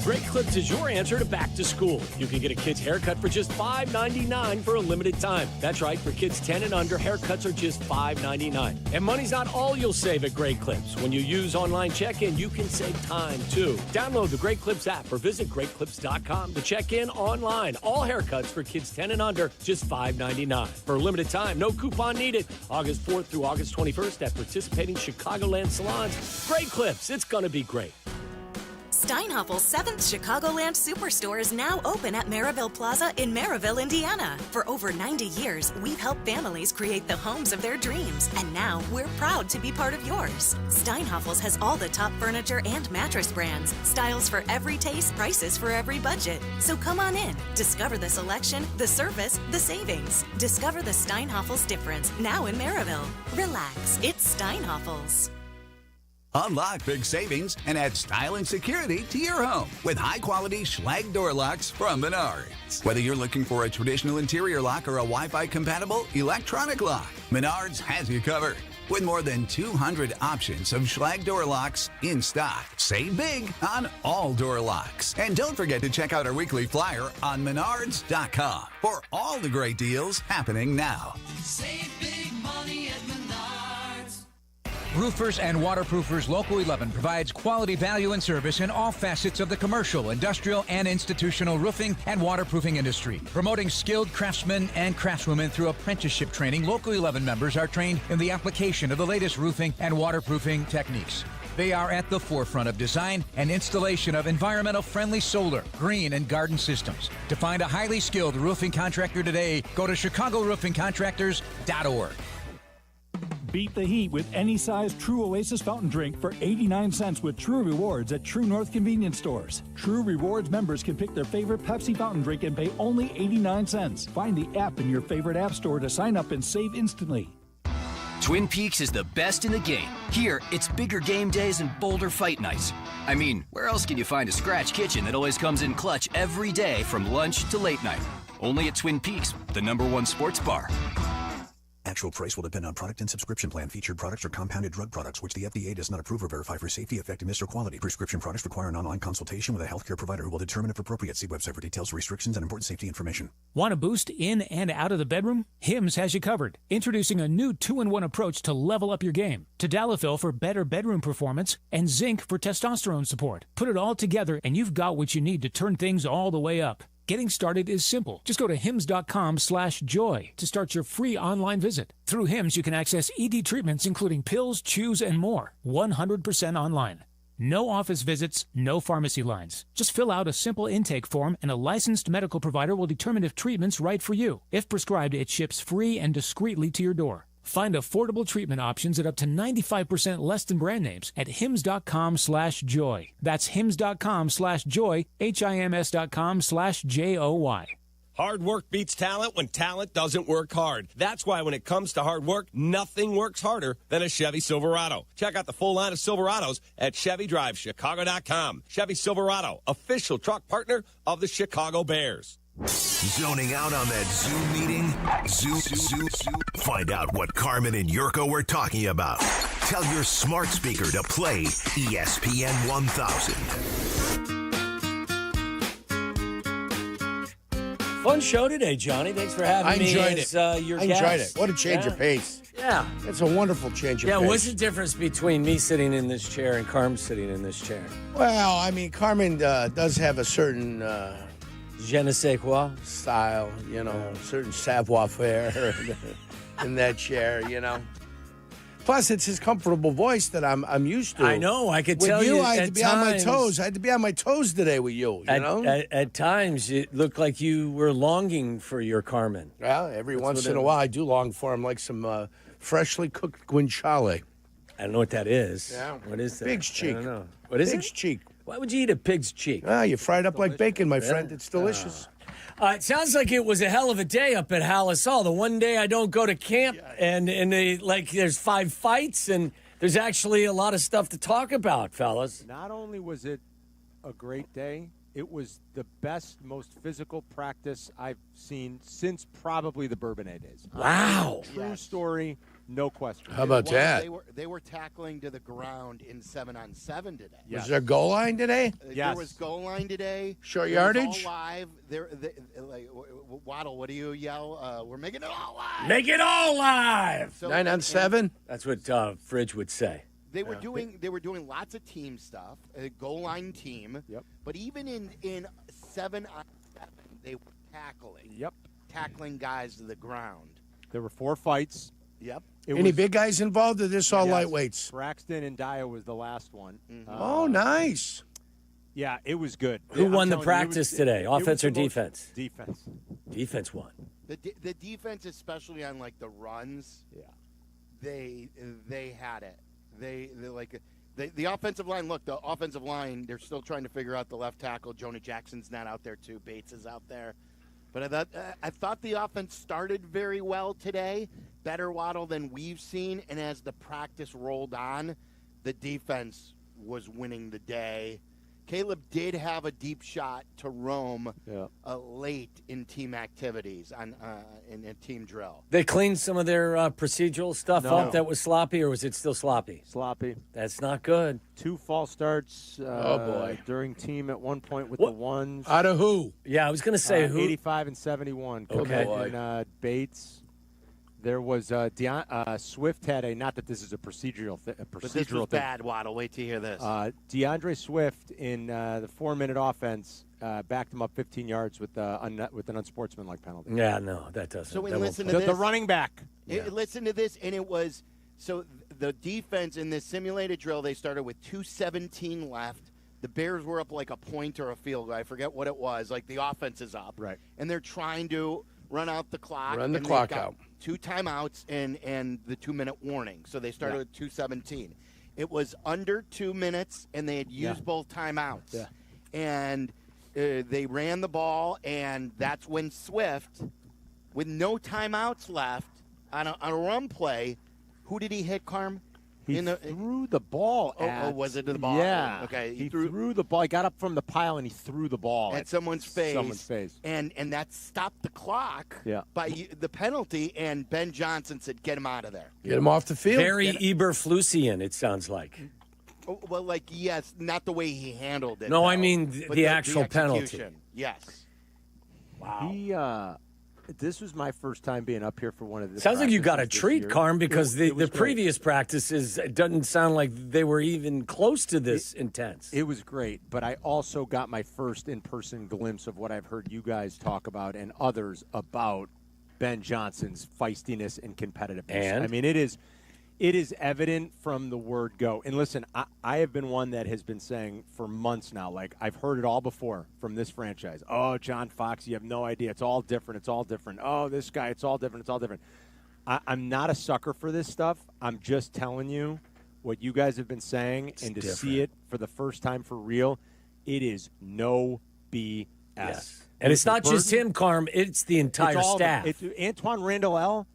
Great Clips is your answer to back to school. You can get a kid's haircut for just $5.99 for a limited time. That's right, for kids 10 and under, haircuts are just $5.99. And money's not all you'll save at Great Clips. When you use online check-in, you can save time, too. Download the Great Clips app or visit greatclips.com to check in online. All haircuts for kids 10 and under, just $5.99. For a limited time, no coupon needed. August 4th through August 21st at participating Chicagoland salons. Great Clips, it's going to be great. Steinhaffel's 7th Chicagoland Superstore is now open at Maryville Plaza in Maryville, Indiana. For over 90 years, we've helped families create the homes of their dreams, and now we're proud to be part of yours. Steinhaffel's has all the top furniture and mattress brands, styles for every taste, prices for every budget. So come on in, discover the selection, the service, the savings. Discover the Steinhaffel's difference now in Maryville. Relax, it's Steinhaffel's. Unlock big savings and add style and security to your home with high-quality Schlage door locks from Menards. Whether you're looking for a traditional interior lock or a Wi-Fi compatible electronic lock, Menards has you covered. With more than 200 options of Schlage door locks in stock. Save big on all door locks. And don't forget to check out our weekly flyer on Menards.com for all the great deals happening now. Save big money at Menards. Roofers and Waterproofers Local 11 provides quality value and service in all facets of the commercial, industrial, and institutional roofing and waterproofing industry. Promoting skilled craftsmen and craftswomen through apprenticeship training, Local 11 members are trained in the application of the latest roofing and waterproofing techniques. They are at the forefront of design and installation of environmental-friendly solar, green, and garden systems. To find a highly skilled roofing contractor today, go to ChicagoRoofingContractors.org. Beat the heat with any size True Oasis fountain drink for 89 cents with True Rewards at True North convenience stores. True Rewards members can pick their favorite Pepsi fountain drink and pay only 89 cents. Find the app in your favorite app store to sign up and save instantly. Twin Peaks is the best in the game. Here, it's bigger game days and bolder fight nights. I mean, where else can you find a scratch kitchen that always comes in clutch every day from lunch to late night? Only at Twin Peaks, the #1 sports bar. Actual price will depend on product and subscription plan. Featured products are compounded drug products, which the FDA does not approve or verify for safety, effectiveness, or quality. Prescription products require an online consultation with a healthcare provider who will determine if appropriate. See website for details, restrictions, and important safety information. Want a boost in and out of the bedroom? Hims has you covered. Introducing a new 2-in-1 approach to level up your game. Tadalafil for better bedroom performance and zinc for testosterone support. Put it all together and you've got what you need to turn things all the way up. Getting started is simple. Just go to hims.com/joy to start your free online visit. Through Hims, you can access ED treatments including pills, chews, and more. 100% online. No office visits, no pharmacy lines. Just fill out a simple intake form and a licensed medical provider will determine if treatment's right for you. If prescribed, it ships free and discreetly to your door. Find affordable treatment options at up to 95% less than brand names at hims.com/joy. That's hims.com/joy, hims.com/joy. Hard work beats talent when talent doesn't work hard. That's why when it comes to hard work, nothing works harder than a Chevy Silverado. Check out the full line of Silverados at ChevyDriveChicago.com. Chevy Silverado, official truck partner of the Chicago Bears. Zoning out on that Zoom meeting? Zoom. Find out what Carmen and Jurko were talking about. Tell your smart speaker to play ESPN 1000. Fun show today, Johnny. Thanks for having me as your guest. I enjoyed it. What a change of pace. Yeah. It's a wonderful change of pace. Yeah, what's the difference between me sitting in this chair and Carmen sitting in this chair? Well, I mean, Carmen does have a certain... je ne sais quoi style, you know, certain savoir-faire in that chair, you know. Plus, it's his comfortable voice that I'm used to. I know. I could tell you. I had to be on my toes. I had to be on my toes today with you. You know. At times, it looked like you were longing for your Carmen. Well, every once in a while, I do long for him, like some freshly cooked guanciale. I don't know what that is. Yeah. What is that? Pig's cheek. I don't know. What is Pig's it? cheek. Why would you eat a pig's cheek? Ah, you fry it up like bacon, my friend. It's delicious. It sounds like it was a hell of a day up at Hallis Hall. The one day I don't go to camp, and they, like, there's 5 fights, and there's actually a lot of stuff to talk about, fellas. Not only was it a great day, it was the best, most physical practice I've seen since probably the Bourbonnais days. Wow. True story. No question. How about that? They were tackling to the ground in 7-on-7 today. Was there goal line today? There was goal line today. Short It was yardage? all live. Waddle, what do you yell? We're making it all live. Make it all live. So- 9-on-7? That's what Fridge would say. They were doing lots of team stuff, a goal line team. Yep. But even in 7-on-7, they were tackling. Yep. Tackling guys to the ground. There were 4 fights. Yep. Any big guys involved, or this all Yes. lightweights? Braxton and Dyer was the last one. Oh, nice. Yeah, it was good. Who I'm won the telling you, practice today? it was Offense or the most- defense? Defense. Defense won. The defense, especially on like the runs, they had it. The offensive line. Look, the offensive line. They're still trying to figure out the left tackle. Jonah Jackson's not out there too. Bates is out there. But I thought the offense started very well today, better Waddle than we've seen. And as the practice rolled on, the defense was winning the day. Caleb did have a deep shot to Rome late in team activities in a team drill. They cleaned some of their procedural stuff up that was sloppy, or was it still sloppy? Sloppy. That's not good. 2 false starts during team at one point with the ones. Out of who? Yeah, I was going to say who. 85 and 71. Okay. And Bates. There was Swift had not that this is a procedural thing. But this was bad, Waddle. Wait till you hear this. DeAndre Swift in the 4-minute offense backed him up 15 yards with an unsportsmanlike penalty. Yeah, no, that doesn't. So that listen won't to play. this. The running back. Listen to this, and it was so the defense in this simulated drill. They started with 2:17 left. The Bears were up like a point or a field goal. I forget what it was. Like the offense is up, right? And they're trying to run out the clock. Run the and clock they've got out. 2 timeouts and the 2-minute warning. So they started with 2:17. It was under 2 minutes, and they had used both timeouts. Yeah. And they ran the ball, and that's when Swift, with no timeouts left on a run play, who did he hit, Carm? He threw the ball at. Oh, was it to the ball? Yeah. Okay. He threw the ball. He got up from the pile and he threw the ball at someone's face. Someone's face. And that stopped the clock by the penalty, and Ben Johnson said, get him out of there. Get him off the field. Very Eberflusian, it sounds like. Oh, well, yes, not the way he handled it. No, though, I mean but the actual penalty. execution. Yes. Wow. This was my first time being up here for one of the. Sounds like you got a practices this treat, year. Carm, because It was the great. previous practices, it doesn't sound like they were even close to this intense. It was great, but I also got my first in-person glimpse of what I've heard you guys talk about and others about Ben Johnson's feistiness and competitiveness. And? I mean, it is evident from the word go. And listen, I have been one that has been saying for months now, like I've heard it all before from this franchise. Oh, John Fox, you have no idea. It's all different. It's all different. Oh, this guy, it's all different. It's all different. I'm not a sucker for this stuff. I'm just telling you what you guys have been saying, and to see it for the first time for real, it is no BS. Yes. And it's not just him, Carm. It's the entire staff. It's Antoine Randall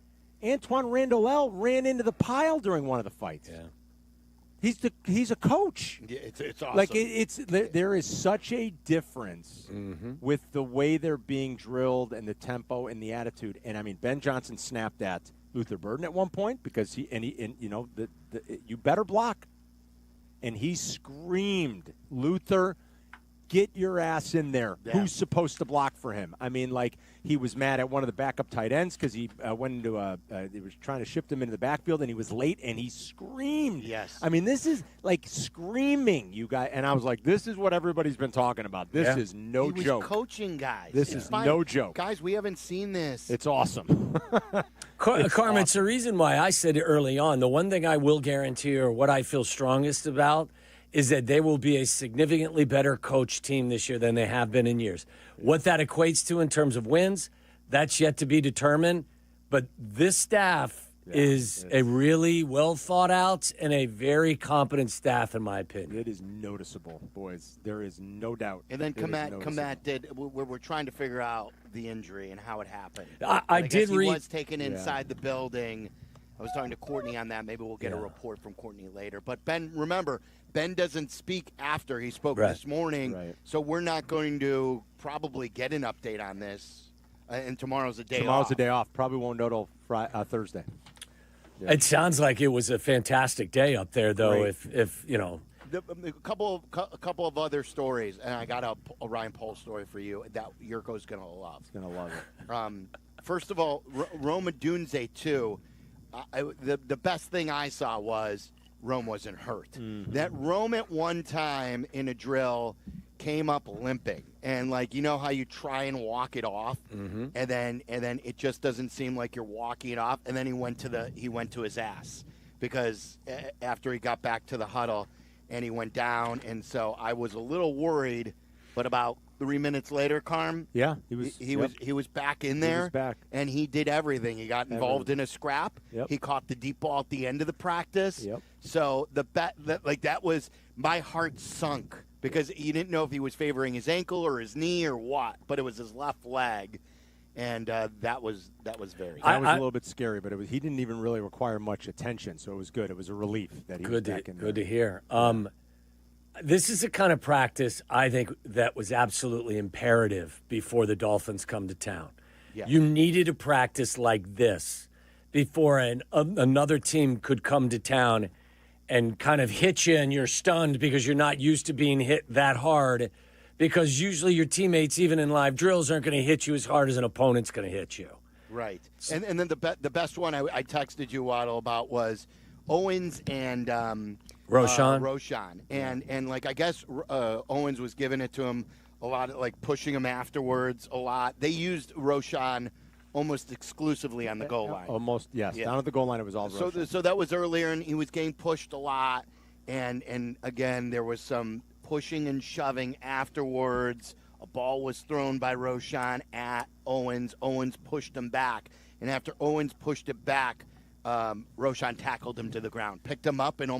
ran into the pile during one of the fights. Yeah. He's a coach. Yeah, it's awesome. Like there is such a difference with the way they're being drilled and the tempo and the attitude. And I mean, Ben Johnson snapped at Luther Burden at one point because you better block. And he screamed, Luther, get your ass in there. Yeah. Who's supposed to block for him? I mean, like, he was mad at one of the backup tight ends because he went into he was trying to shift him into the backfield, and he was late, and he screamed. Yes. I mean, this is like screaming, you guys. And I was like, this is what everybody's been talking about. This is no he joke. was coaching guys. This It's is fine. no joke. Guys, we haven't seen this. It's awesome. Carmen, it's the reason why I said it early on. The one thing I will guarantee, or what I feel strongest about, is that they will be a significantly better coach team this year than they have been in years. What that equates to in terms of wins, that's yet to be determined. But this staff is a really well thought out and a very competent staff, in my opinion. It is noticeable, boys. There is no doubt. And then It is noticeable. Komet did. We're trying to figure out the injury and how it happened. I guess did he read. was taken inside the building. I was talking to Courtney on that. Maybe we'll get a report from Courtney later. But Ben, remember, Ben doesn't speak after he spoke this morning, so we're not going to probably get an update on this. And tomorrow's a day off. Tomorrow's a day off. Probably won't know till Thursday. It sounds like it was a fantastic day up there, though. Great. If you know, A couple of other stories, and I got a Ryan Pohl story for you that Jurko's going to love. He's going to love it. First of all, Rome Dunze, too. The best thing I saw was Rome wasn't hurt. Mm-hmm. That Rome at one time in a drill came up limping, and like, you know how you try and walk it off, Mm-hmm. and then it just doesn't seem like you're walking it off, and then he went to his ass because after he got back to the huddle, and he went down, and so I was a little worried, but about 3 minutes later, Carm, Yeah, he was back in there, was back. and he did everything. He got involved in a scrap. Yep. He caught the deep ball at the end of the practice. Yep. So that was, my heart sunk because you didn't know if he was favoring his ankle or his knee or what, but it was his left leg, and that was very. That was a little bit scary, but he didn't even really require much attention, so it was good. It was a relief that he was back in there. Good to hear. This is the kind of practice I think that was absolutely imperative before the Dolphins come to town. Yes. You needed a practice like this before another team could come to town and kind of hit you, and you're stunned because you're not used to being hit that hard, because usually your teammates, even in live drills, aren't going to hit you as hard as an opponent's going to hit you. Right. And then the best one I texted you, Waddle, about was Owens and Roshan. And like, I guess Owens was giving it to him a lot, of, like pushing him afterwards a lot. They used Roshan almost exclusively on the goal line. Almost, yes. Yeah. Down at the goal line, it was all Roshan. So that was earlier, and he was getting pushed a lot. And again, there was some pushing and shoving afterwards. A ball was thrown by Roshan at Owens. Owens pushed him back. And after Owens pushed it back, Roshan tackled him to the ground, picked him up, and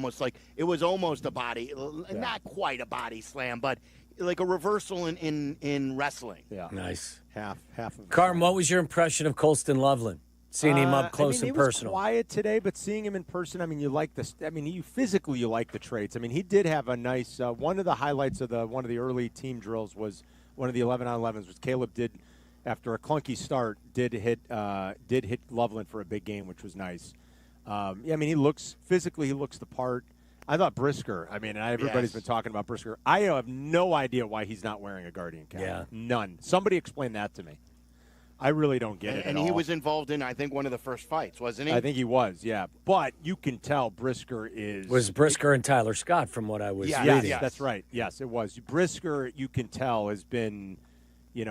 it was almost a body, not quite a body slam, but like a reversal in wrestling. Yeah. Nice. Half of Carm, what was your impression of Colston Loveland? Seeing him up close and personal. He was quiet today, but seeing him in person, you like this. You physically, you like the traits. He did have a nice. One of the highlights of one of the early team drills was one of the 11-on-11s, which Caleb did after a clunky start. Did hit Loveland for a big game, which was nice. He looks physically, he looks the part. I thought Brisker. Everybody's been talking about Brisker. I have no idea why he's not wearing a Guardian cap. Yeah, none. Somebody explain that to me. I really don't get it. And he was involved in, I think, one of the first fights, wasn't he? I think he was, yeah. But you can tell Brisker was Brisker and Tyler Scott, from what I was reading. Yes, that's right. Yes, it was. Brisker, you can tell, has been, he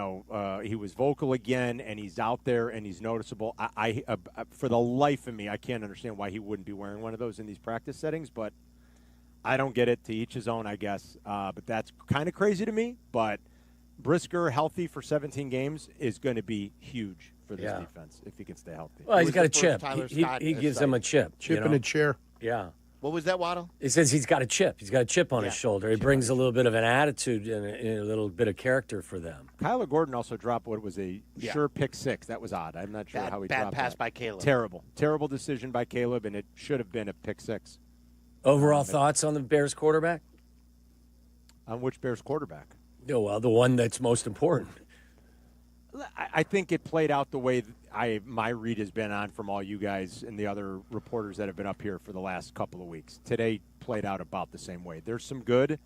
was vocal again, and he's out there, and he's noticeable. I for the life of me, I can't understand why he wouldn't be wearing one of those in these practice settings, but I don't get it. To each his own, I guess. But that's kind of crazy to me, but Brisker, healthy for 17 games, is going to be huge for this defense if he can stay healthy. Well, he's got a chip. He gives them a chip. Chip in a chair. Yeah. What was that, Waddle? He says he's got a chip. He's got a chip on his shoulder. He brings a little bit of an attitude and a little bit of character for them. Kyler Gordon also dropped what was a sure pick six. That was odd. I'm not sure how he dropped Bad pass that. by Caleb. Terrible decision by Caleb, and it should have been a pick six. Overall thoughts on the Bears quarterback? On which Bears quarterback? Yeah, well, the one that's most important. I think it played out the way my read has been on from all you guys and the other reporters that have been up here for the last couple of weeks. Today played out about the same way. There's some good.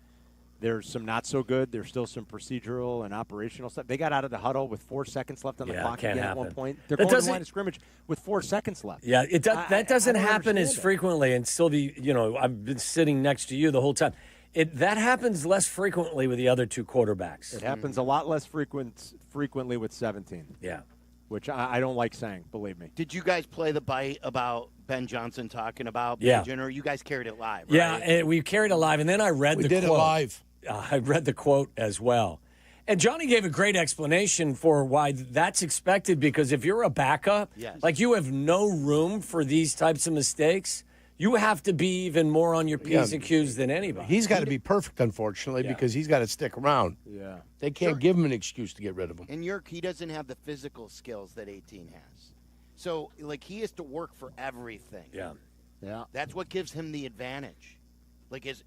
There's some not so good. There's still some procedural and operational stuff. They got out of the huddle with 4 seconds left on the clock again at one point. They're going to the line of scrimmage with 4 seconds left. Yeah, that doesn't happen as frequently. And Silvy, I've been sitting next to you the whole time. That happens less frequently with the other two quarterbacks. It happens a lot less frequently with 17. Yeah. Which I don't like saying, believe me. Did you guys play the bite about Ben Johnson talking about Jenner? You guys carried it live, right? Yeah, and we carried it live, and then I read the quote. We did it live. I read the quote as well. And Johnny gave a great explanation for why that's expected, because if you're a backup, like you have no room for these types of mistakes. You have to be even more on your P's and Q's than anybody. He's got to be perfect, unfortunately, because he's got to stick around. Yeah. They can't give him an excuse to get rid of him. And he doesn't have the physical skills that 18 has. So, he has to work for everything. Yeah. That's what gives him the advantage.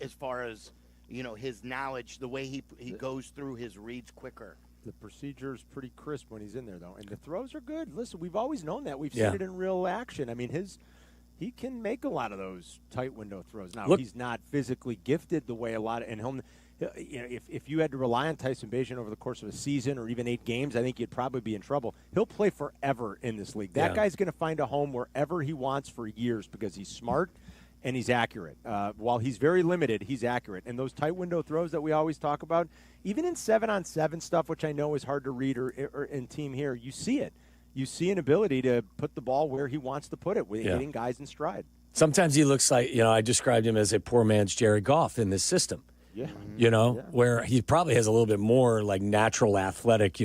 As far as, his knowledge, the way he goes through his reads quicker. The procedure is pretty crisp when he's in there, though. And the throws are good. Listen, we've always known that. We've seen it in real action. he can make a lot of those tight window throws. Now, Look, he's not physically gifted the way a lot of – and he'll – you know, if you had to rely on Tyson Bagent over the course of a season or even 8 games, I think you'd probably be in trouble. He'll play forever in this league. That guy's going to find a home wherever he wants for years because he's smart and he's accurate. While he's very limited, he's accurate. And those tight window throws that we always talk about, even in 7-on-7 stuff, which I know is hard to read or in team here, you see it. You see an ability to put the ball where he wants to put it, hitting guys in stride. Sometimes he looks like, I described him as a poor man's Jared Goff in this system. Yeah. Where he probably has a little bit more like natural athletic,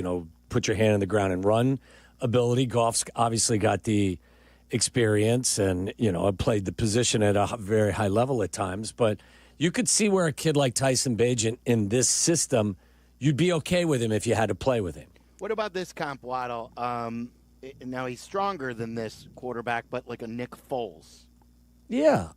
put your hand in the ground and run ability. Goff's obviously got the experience and, played the position at a very high level at times. But you could see where a kid like Tyson Bagent in this system, you'd be okay with him if you had to play with him. What about this comp, Waddle? Now he's stronger than this quarterback, but like a Nick Foles. Yeah.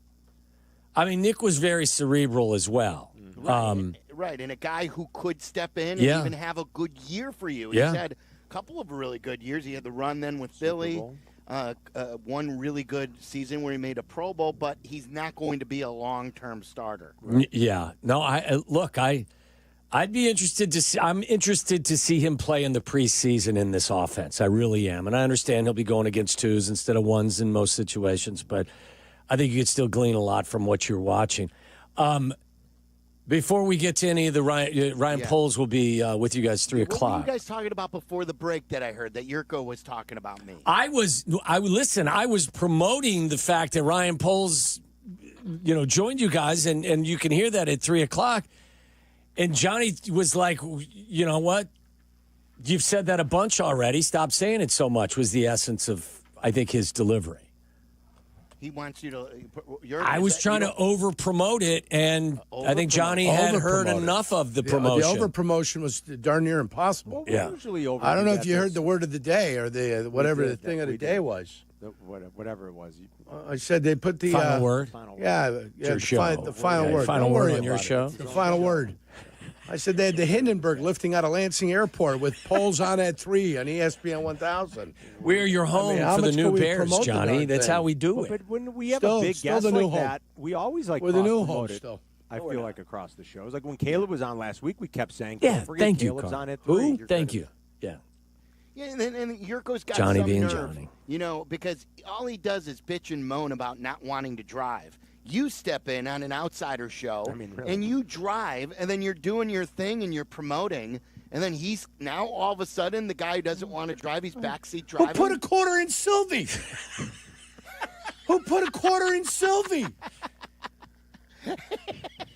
I mean, Nick was very cerebral as well. Right, and a guy who could step in and even have a good year for you. Yeah. He's had a couple of really good years. He had the run then with Philly, one really good season where he made a Pro Bowl, but he's not going to be a long-term starter. Yeah. No, I'd be interested to see. I'm interested to see him play in the preseason in this offense. I really am, and I understand he'll be going against 2s instead of 1s in most situations, but I think you could still glean a lot from what you're watching. Before we get to any of the Ryan Poles will be with you guys 3 o'clock. What were you guys talking about before the break that I heard that Jurko was talking about me? I was promoting the fact that Ryan Poles, joined you guys, and you can hear that at 3 o'clock. And Johnny was like, you know what? You've said that a bunch already. Stop saying it so much was the essence of, I think, his delivery. He wants you to. I was trying to over-promote it, and I think Johnny had heard enough of the promotion. The over-promotion was darn near impossible. Yeah. I don't know if you heard the word of the day or the whatever the thing of the day was. Whatever it was. I said they put the final word. Yeah, your show. The final word. Final word on your show. The final word. I said they had the Hindenburg lifting out of Lansing Airport with polls on at 3 on ESPN 1000. We're your home for the new Bears, Johnny. That's how we do it. But when we have a big guest like that, we always We're the new home still. I feel like across the shows. Like when Caleb was on last week, we kept saying, yeah, thank you, Caleb's on at 3. Who? Thank you. Yeah. Yeah, and Jurko's got Johnny some being nerve, Johnny. Because all he does is bitch and moan about not wanting to drive. You step in on an outsider show, really. and you drive, and then you're doing your thing, and you're promoting, and then he's now all of a sudden the guy who doesn't want to drive, he's backseat driving. Who put a quarter in Silvy? Who put a quarter in Silvy?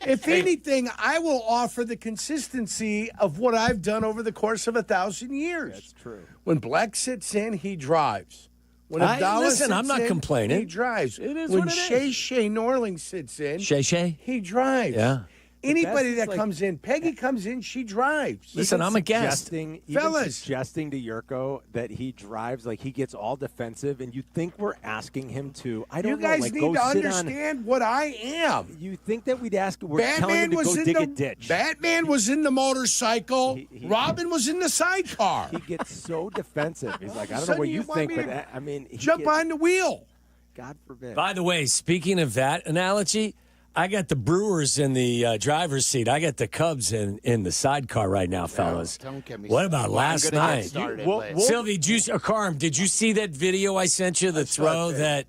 If anything, I will offer the consistency of what I've done over the course of 1,000 years. That's true. When Bleck sits in, he drives. When Abdalla listen, I'm not complaining. He drives. It is when what it is. Shay Norling sits in, Shay? he drives. Yeah. Anybody that comes in, Peggy comes in, she drives. Listen, I'm a guest. Fellas. Suggesting to Jurko that he drives, like he gets all defensive, and you think we're asking him to. I don't know. You guys like, need go to sit understand what I am. You think that we'd ask? We're telling him to go dig a ditch. Batman was in the motorcycle. Robin was in the sidecar. He gets so defensive. He's like, I don't know what you think, but I mean, jump on the wheel. God forbid. By the way, speaking of that analogy, I got the Brewers in the driver's seat. I got the Cubs in the sidecar right now, fellas. Don't get me what about started. last night? Sylvie, Carm, did you see that video I sent you? The throw that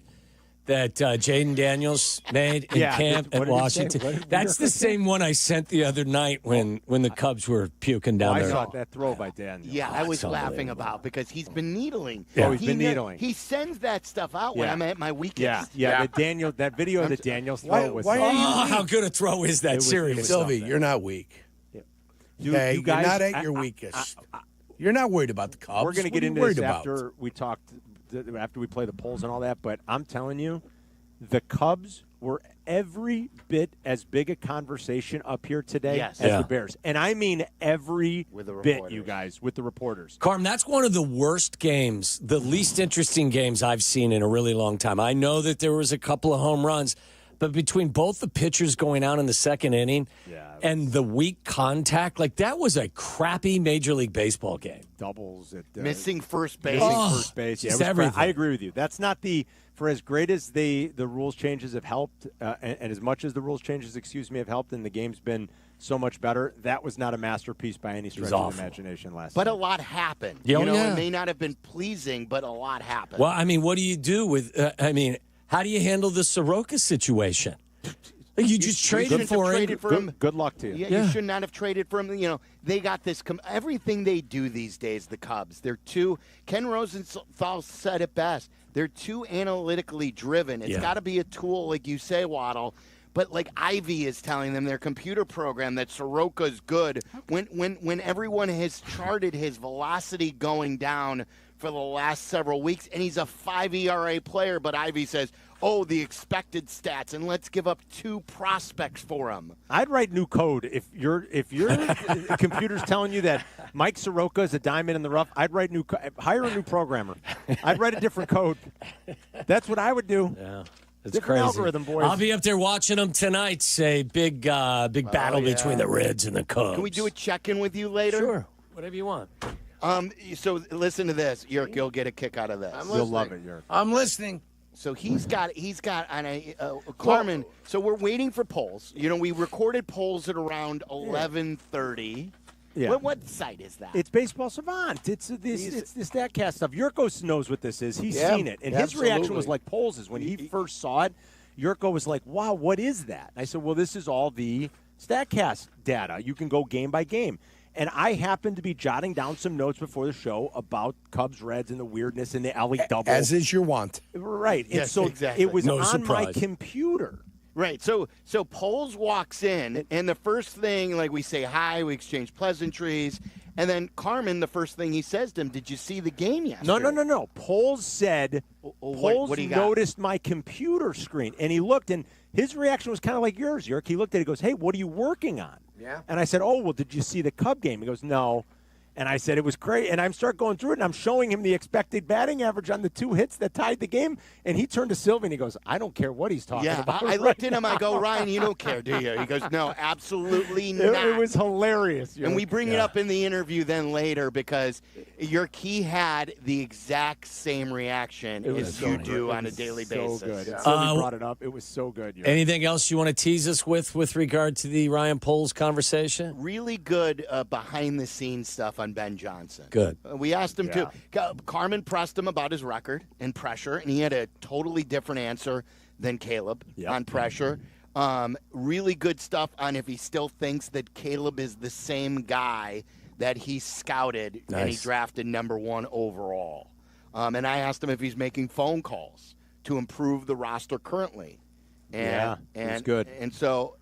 Jaden Daniels made in camp at Washington. That's the same one I sent the other night when the Cubs were puking down there. I saw that throw by Daniels. Yeah, I was laughing about because he's been needling. Yeah. Oh, he's been needling. He sends that stuff out when I'm at my weekends. Yeah. That video of the Daniels throw was. How good a throw is that? Seriously, Sylvie, you're not weak. Okay, you're not at your weakest. You're not worried about the Cubs. We're going to get into this after we play the polls and all that, but I'm telling you, the Cubs were every bit as big a conversation up here today as the Bears. And I mean every bit, you guys, with the reporters. Carm, that's one of the worst games, the least interesting games I've seen in a really long time. I know that there was a couple of home runs, but between both the pitchers going out in the second inning and the weak contact, like that was a crappy Major League Baseball game. Doubles at missing first base. First base. Yeah, just everything. I agree with you. That's not for as great as the rules changes have helped, and as much as the rules changes, have helped, and the game's been so much better. That was not a masterpiece by any stretch of the imagination last But night. a lot happened. Yeah, It may not have been pleasing, but a lot happened. Well, I mean, what do you do with? How do you handle the Sroka situation? Like you just traded for him. Good luck to you. Yeah, you should not have traded for him. They got this. Everything they do these days, the Cubs, they're too. Ken Rosenthal said it best. They're too analytically driven. It's got to be a tool, like you say, Waddle. But like Ivy is telling them, their computer program, that Soroka's good. When everyone has charted his velocity going down for the last several weeks, and he's a 5 ERA player, but Ivy says, oh, the expected stats, and let's give up 2 prospects for him. I'd write new code if your computer's telling you that Mike Soroka is a diamond in the rough. I'd write hire a new programmer. I'd write a different code. That's what I would do. Yeah. It's different crazy. algorithm, boys. I'll be up there watching them tonight. Say big battle between the Reds and the Cubs. Can we do a check-in with you later? Sure. Whatever you want. So listen to this, Jurko. You'll get a kick out of this. You'll love it, Jurko. I'm listening. So he's got on a Carmen. So we're waiting for polls. We recorded polls at around 11:30. Yeah. What site is that? It's Baseball Savant. It's the StatCast stuff. Jurko knows what this is. He's seen it. And his reaction was like Polls' when he first saw it. Jurko was like, wow, what is that? And I said, well, this is all the StatCast data. You can go game by game. And I happened to be jotting down some notes before the show about Cubs Reds and the weirdness and the alley double. As is your want. Right. Yes, and so exactly. it was No on surprise. my computer. Right. So Poles walks in, and the first thing, like, we say hi, we exchange pleasantries, and then Carmen, the first thing he says to him, did you see the game yesterday? No. Poles said, Poles what do you got? noticed my computer screen, and he looked, and his reaction was kind of like yours, Jurk. He looked at it, he goes, hey, what are you working on? Yeah. And I said, oh, well, did you see the Cub game? He goes, no. And I said, it was great. And I start going through it, and I'm showing him the expected batting average on the 2 hits that tied the game. And he turned to Silvy, and he goes, I don't care what he's talking about. I looked at him, I go, Ryan, you don't care, do you? He goes, no, absolutely not. It was hilarious. And we bring it up in the interview then later because he had the exact same reaction as you do on a daily basis. So good. Silvy brought it up. It was so good. Jurk. Anything else you want to tease us with regard to the Ryan Poles conversation? Really good behind-the-scenes stuff on Ben Johnson. Good. We asked him to. Carmen pressed him about his record and pressure, and he had a totally different answer than Caleb on pressure. Really good stuff on if he still thinks that Caleb is the same guy that he scouted and he drafted #1 overall. And I asked him if he's making phone calls to improve the roster currently. And it's good. And so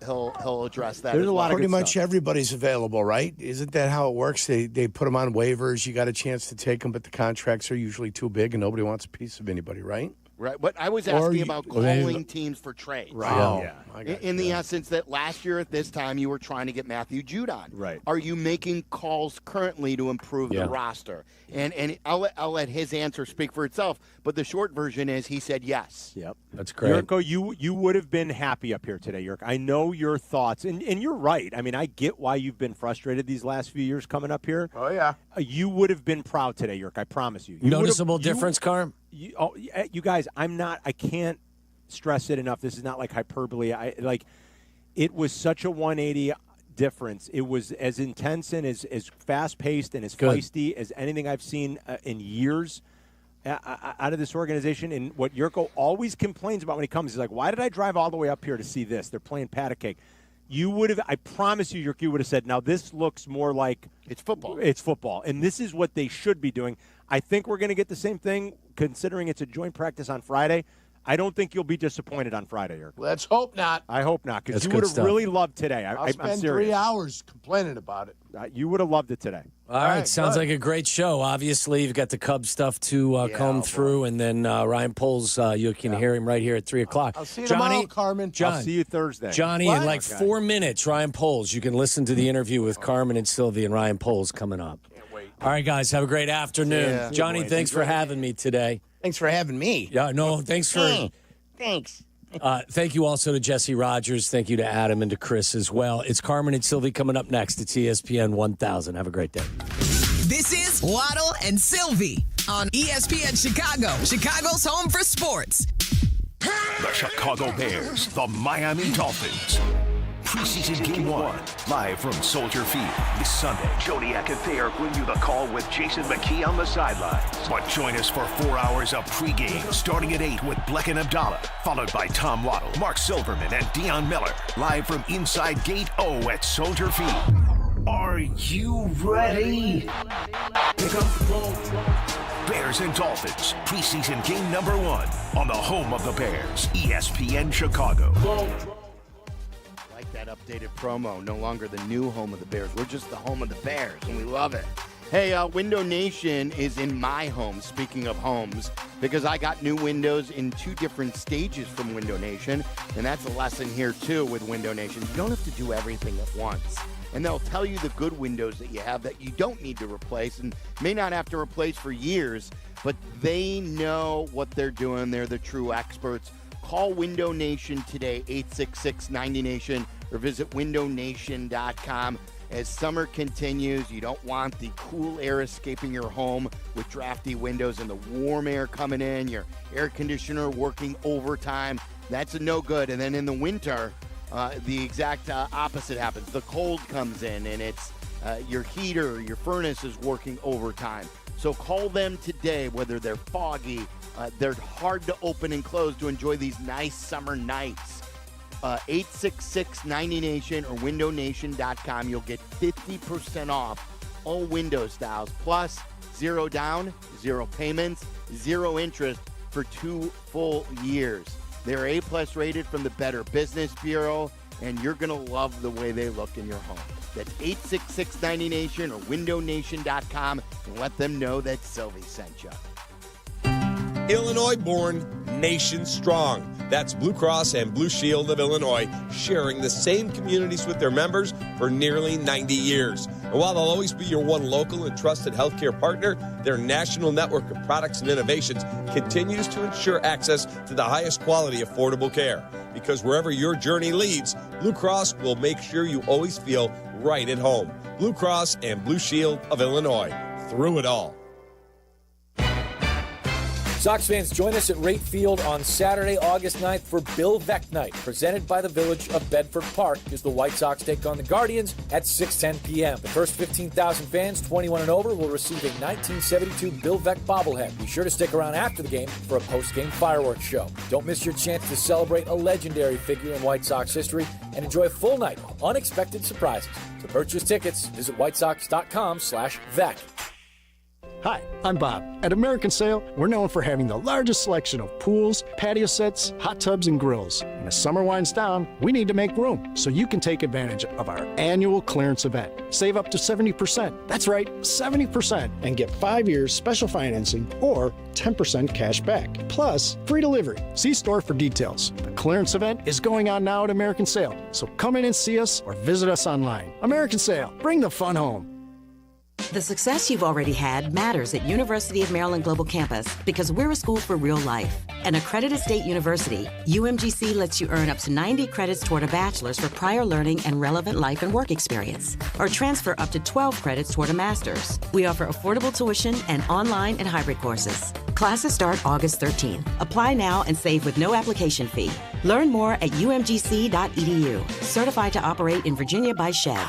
he'll address that. There's as a well. lot of Pretty good much stuff. everybody's available, right? Isn't that how it works? They put them on waivers. You got a chance to take them, but the contracts are usually too big, and nobody wants a piece of anybody, right? Right, but I was asking about calling teams for trades. Right. In the essence that last year at this time you were trying to get Matthew Judon. Right. Are you making calls currently to improve the roster? And I'll let his answer speak for itself. But the short version is he said yes. Yep. That's great. Jurko, you would have been happy up here today, Jurk. I know your thoughts, and you're right. I mean, I get why you've been frustrated these last few years coming up here. Oh, yeah. You would have been proud today, Jurk. I promise you. Noticeable difference, Carm? You guys, I can't stress it enough. This is not like hyperbole. It was such a 180 difference. It was as intense and as fast-paced and as feisty as anything I've seen in years out of this organization. And what Jurko always complains about when he comes, he's like, why did I drive all the way up here to see this? They're playing pat a cake. You would have, I promise you, Jurko, you would have said, now this looks more like it's football. It's football. And this is what they should be doing. I think we're going to get the same thing, considering it's a joint practice on Friday. I don't think you'll be disappointed on Friday, Jurko. Let's hope not. I hope not, because That's you good would have stuff. really loved today. I'll I'm spend serious. 3 hours complaining about it. You would have loved it today. All right, sounds good. like a great show. Obviously, you've got the Cubs stuff to comb through, and then Ryan Poles, you can hear him right here at 3 o'clock. I'll see you tomorrow, Carmen. I'll see you Thursday. Johnny, in like 4 minutes, Ryan Poles. You can listen to the interview with Carmen and Sylvie and Ryan Poles coming up. Can't wait. All right, guys, have a great afternoon. Yeah. Johnny, thanks for having me today. Thanks for having me. Yeah, no, thanks for... Thanks. Thank you also to Jesse Rogers. Thank you to Adam and to Chris as well. It's Carmen and Silvy coming up next. It's ESPN 1000. Have a great day. This is Waddle and Silvy on ESPN Chicago, Chicago's home for sports. The Chicago Bears, the Miami Dolphins. Preseason Game 1, live from Soldier Field this Sunday. Jodiak and Thayer bring you the call with Jason McKee on the sidelines. But join us for 4 hours of pregame, starting at 8 with Bleck Abdalla, followed by Tom Waddle, Mark Silverman, and Deion Miller, live from inside Gate O at Soldier Field. Are you ready? Pick up the ball. Bears and Dolphins, preseason game number 1 on the home of the Bears, ESPN Chicago. Like that updated promo. No longer the new home of the Bears. We're just the home of the Bears, and we love it. Hey, Window Nation is in my home, speaking of homes, because I got new windows in 2 different stages from Window Nation, and that's a lesson here, too, with Window Nation. You don't have to do everything at once. And they'll tell you the good windows that you have that you don't need to replace and may not have to replace for years, but they know what they're doing. They're the true experts. Call Window Nation today, 866-90NATION, or visit windownation.com. As summer continues, you don't want the cool air escaping your home with drafty windows and the warm air coming in, your air conditioner working overtime. That's a no good. And then in the winter, the exact opposite happens. The cold comes in, and it's your heater, your furnace is working overtime. So call them today, whether they're foggy, they're hard to open and close to enjoy these nice summer nights. 866-90NATION or windownation.com. You'll get 50% off all window styles, plus 0 down, 0 payments, 0 interest for 2 full years. They're A+ rated from the Better Business Bureau, and you're going to love the way they look in your home. That's 866-90NATION or windownation.com, and let them know that Silvy sent you. Illinois-born, nation strong. That's Blue Cross and Blue Shield of Illinois, sharing the same communities with their members for nearly 90 years. And while they'll always be your one local and trusted healthcare partner, their national network of products and innovations continues to ensure access to the highest quality, affordable care. Because wherever your journey leads, Blue Cross will make sure you always feel right at home. Blue Cross and Blue Shield of Illinois, through it all. Sox fans, join us at Rate Field on Saturday, August 9th for Bill Veeck Night, presented by the Village of Bedford Park, as the White Sox take on the Guardians at 6:10 p.m. The first 15,000 fans, 21 and over, will receive a 1972 Bill Veeck bobblehead. Be sure to stick around after the game for a post-game fireworks show. Don't miss your chance to celebrate a legendary figure in White Sox history and enjoy a full night of unexpected surprises. To purchase tickets, visit whitesox.com/Veeck. Hi, I'm Bob. At American Sail, we're known for having the largest selection of pools, patio sets, hot tubs, and grills. And as summer winds down, we need to make room so you can take advantage of our annual clearance event. Save up to 70%. That's right, 70%. And get 5 years special financing or 10% cash back. Plus, free delivery. See store for details. The clearance event is going on now at American Sail. So come in and see us or visit us online. American Sail, bring the fun home. The success you've already had matters at University of Maryland Global Campus because we're a school for real life. An accredited state university, UMGC lets you earn up to 90 credits toward a bachelor's for prior learning and relevant life and work experience, or transfer up to 12 credits toward a master's. We offer affordable tuition and online and hybrid courses. Classes start August 13th. Apply now and save with no application fee. Learn more at umgc.edu. Certified to operate in Virginia by Chev.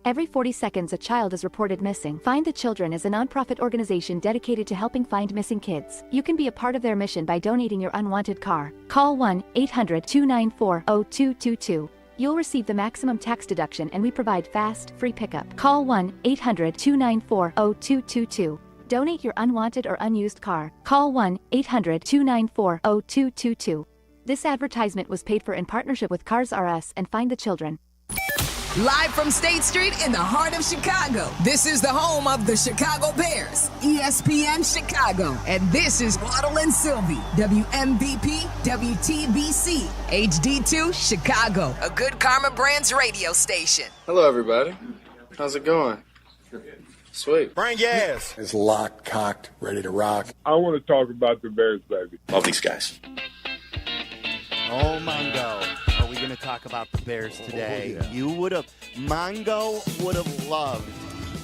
Every 40 seconds, a child is reported missing. Find the Children is a nonprofit organization dedicated to helping find missing kids. You can be a part of their mission by donating your unwanted car. Call 1-800-294-0222. You'll receive the maximum tax deduction, and we provide fast, free pickup. Call 1-800-294-0222. Donate your unwanted or unused car. Call 1-800-294-0222. This advertisement was paid for in partnership with Cars R Us and Find the Children. Live from State Street in the heart of Chicago, this is the home of the Chicago Bears, ESPN Chicago. And this is Waddle and Silvy, WMVP, WTBC, HD2, Chicago, a good Carmen Brands radio station. Hello, everybody. How's it going? Sweet. Bring gas. It's locked, cocked, ready to rock. I want to talk about the Bears, baby. Love these guys. Oh, Mongo. Are we going to talk about the Bears today? Oh, yeah. Mongo would have loved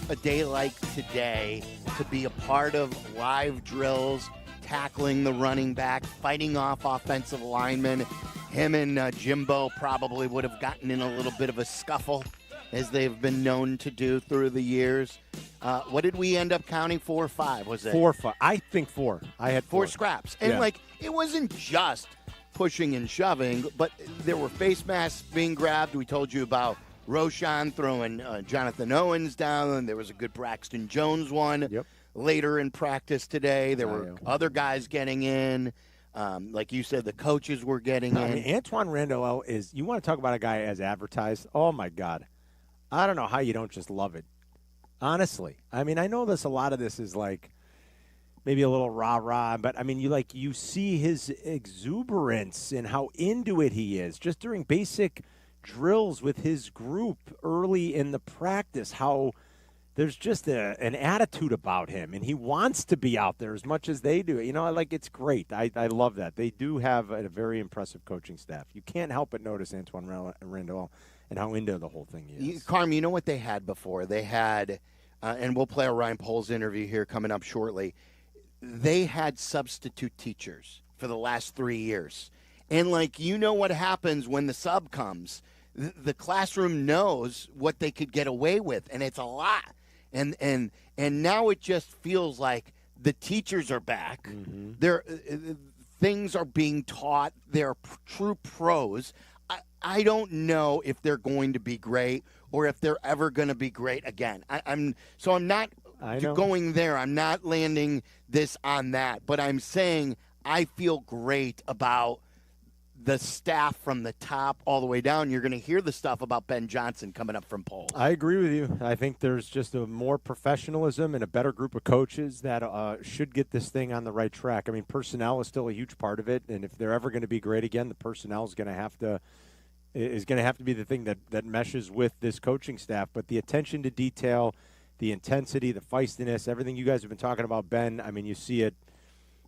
a day like today to be a part of live drills, tackling the running back, fighting off offensive linemen. Him and Jimbo probably would have gotten in a little bit of a scuffle, as they've been known to do through the years. What did we end up counting? 4 or 5, was it? 4 or 5. I think 4. I had 4 scraps. And, it wasn't just pushing and shoving, but there were face masks being grabbed. We told you about Roshan throwing Jonathan Owens down, and there was a good Braxton Jones one later in practice today. There were other guys getting in. Like you said, the coaches were getting in. I mean, Antoine Randall is, you want to talk about a guy as advertised? Oh, my God. I don't know how you don't just love it. Honestly. I mean, I know a lot of this is like maybe a little rah-rah, but, I mean, you see his exuberance and how into it he is just during basic drills with his group early in the practice, how there's just an attitude about him, and he wants to be out there as much as they do. It's great. I love that. They do have a very impressive coaching staff. You can't help but notice Antoine Randall and how into the whole thing he is. Carmen, you know what they had before? They had, and we'll play a Ryan Poles interview here coming up shortly, they had substitute teachers for the last 3 years. And, what happens when the sub comes. The classroom knows what they could get away with, and it's a lot. And now it just feels like the teachers are back. Mm-hmm. Things are being taught. They're true pros. I don't know if they're going to be great or if they're ever going to be great again. I'm not going there. I'm not landing this on that. But I'm saying I feel great about the staff from the top all the way down. You're going to hear the stuff about Ben Johnson coming up from Poles. I agree with you. I think there's just a more professionalism and a better group of coaches that should get this thing on the right track. I mean, personnel is still a huge part of it, and if they're ever going to be great again, the personnel is going to have to be the thing that meshes with this coaching staff. But the attention to detail, the intensity, the feistiness, everything you guys have been talking about, Ben, I mean, you see it.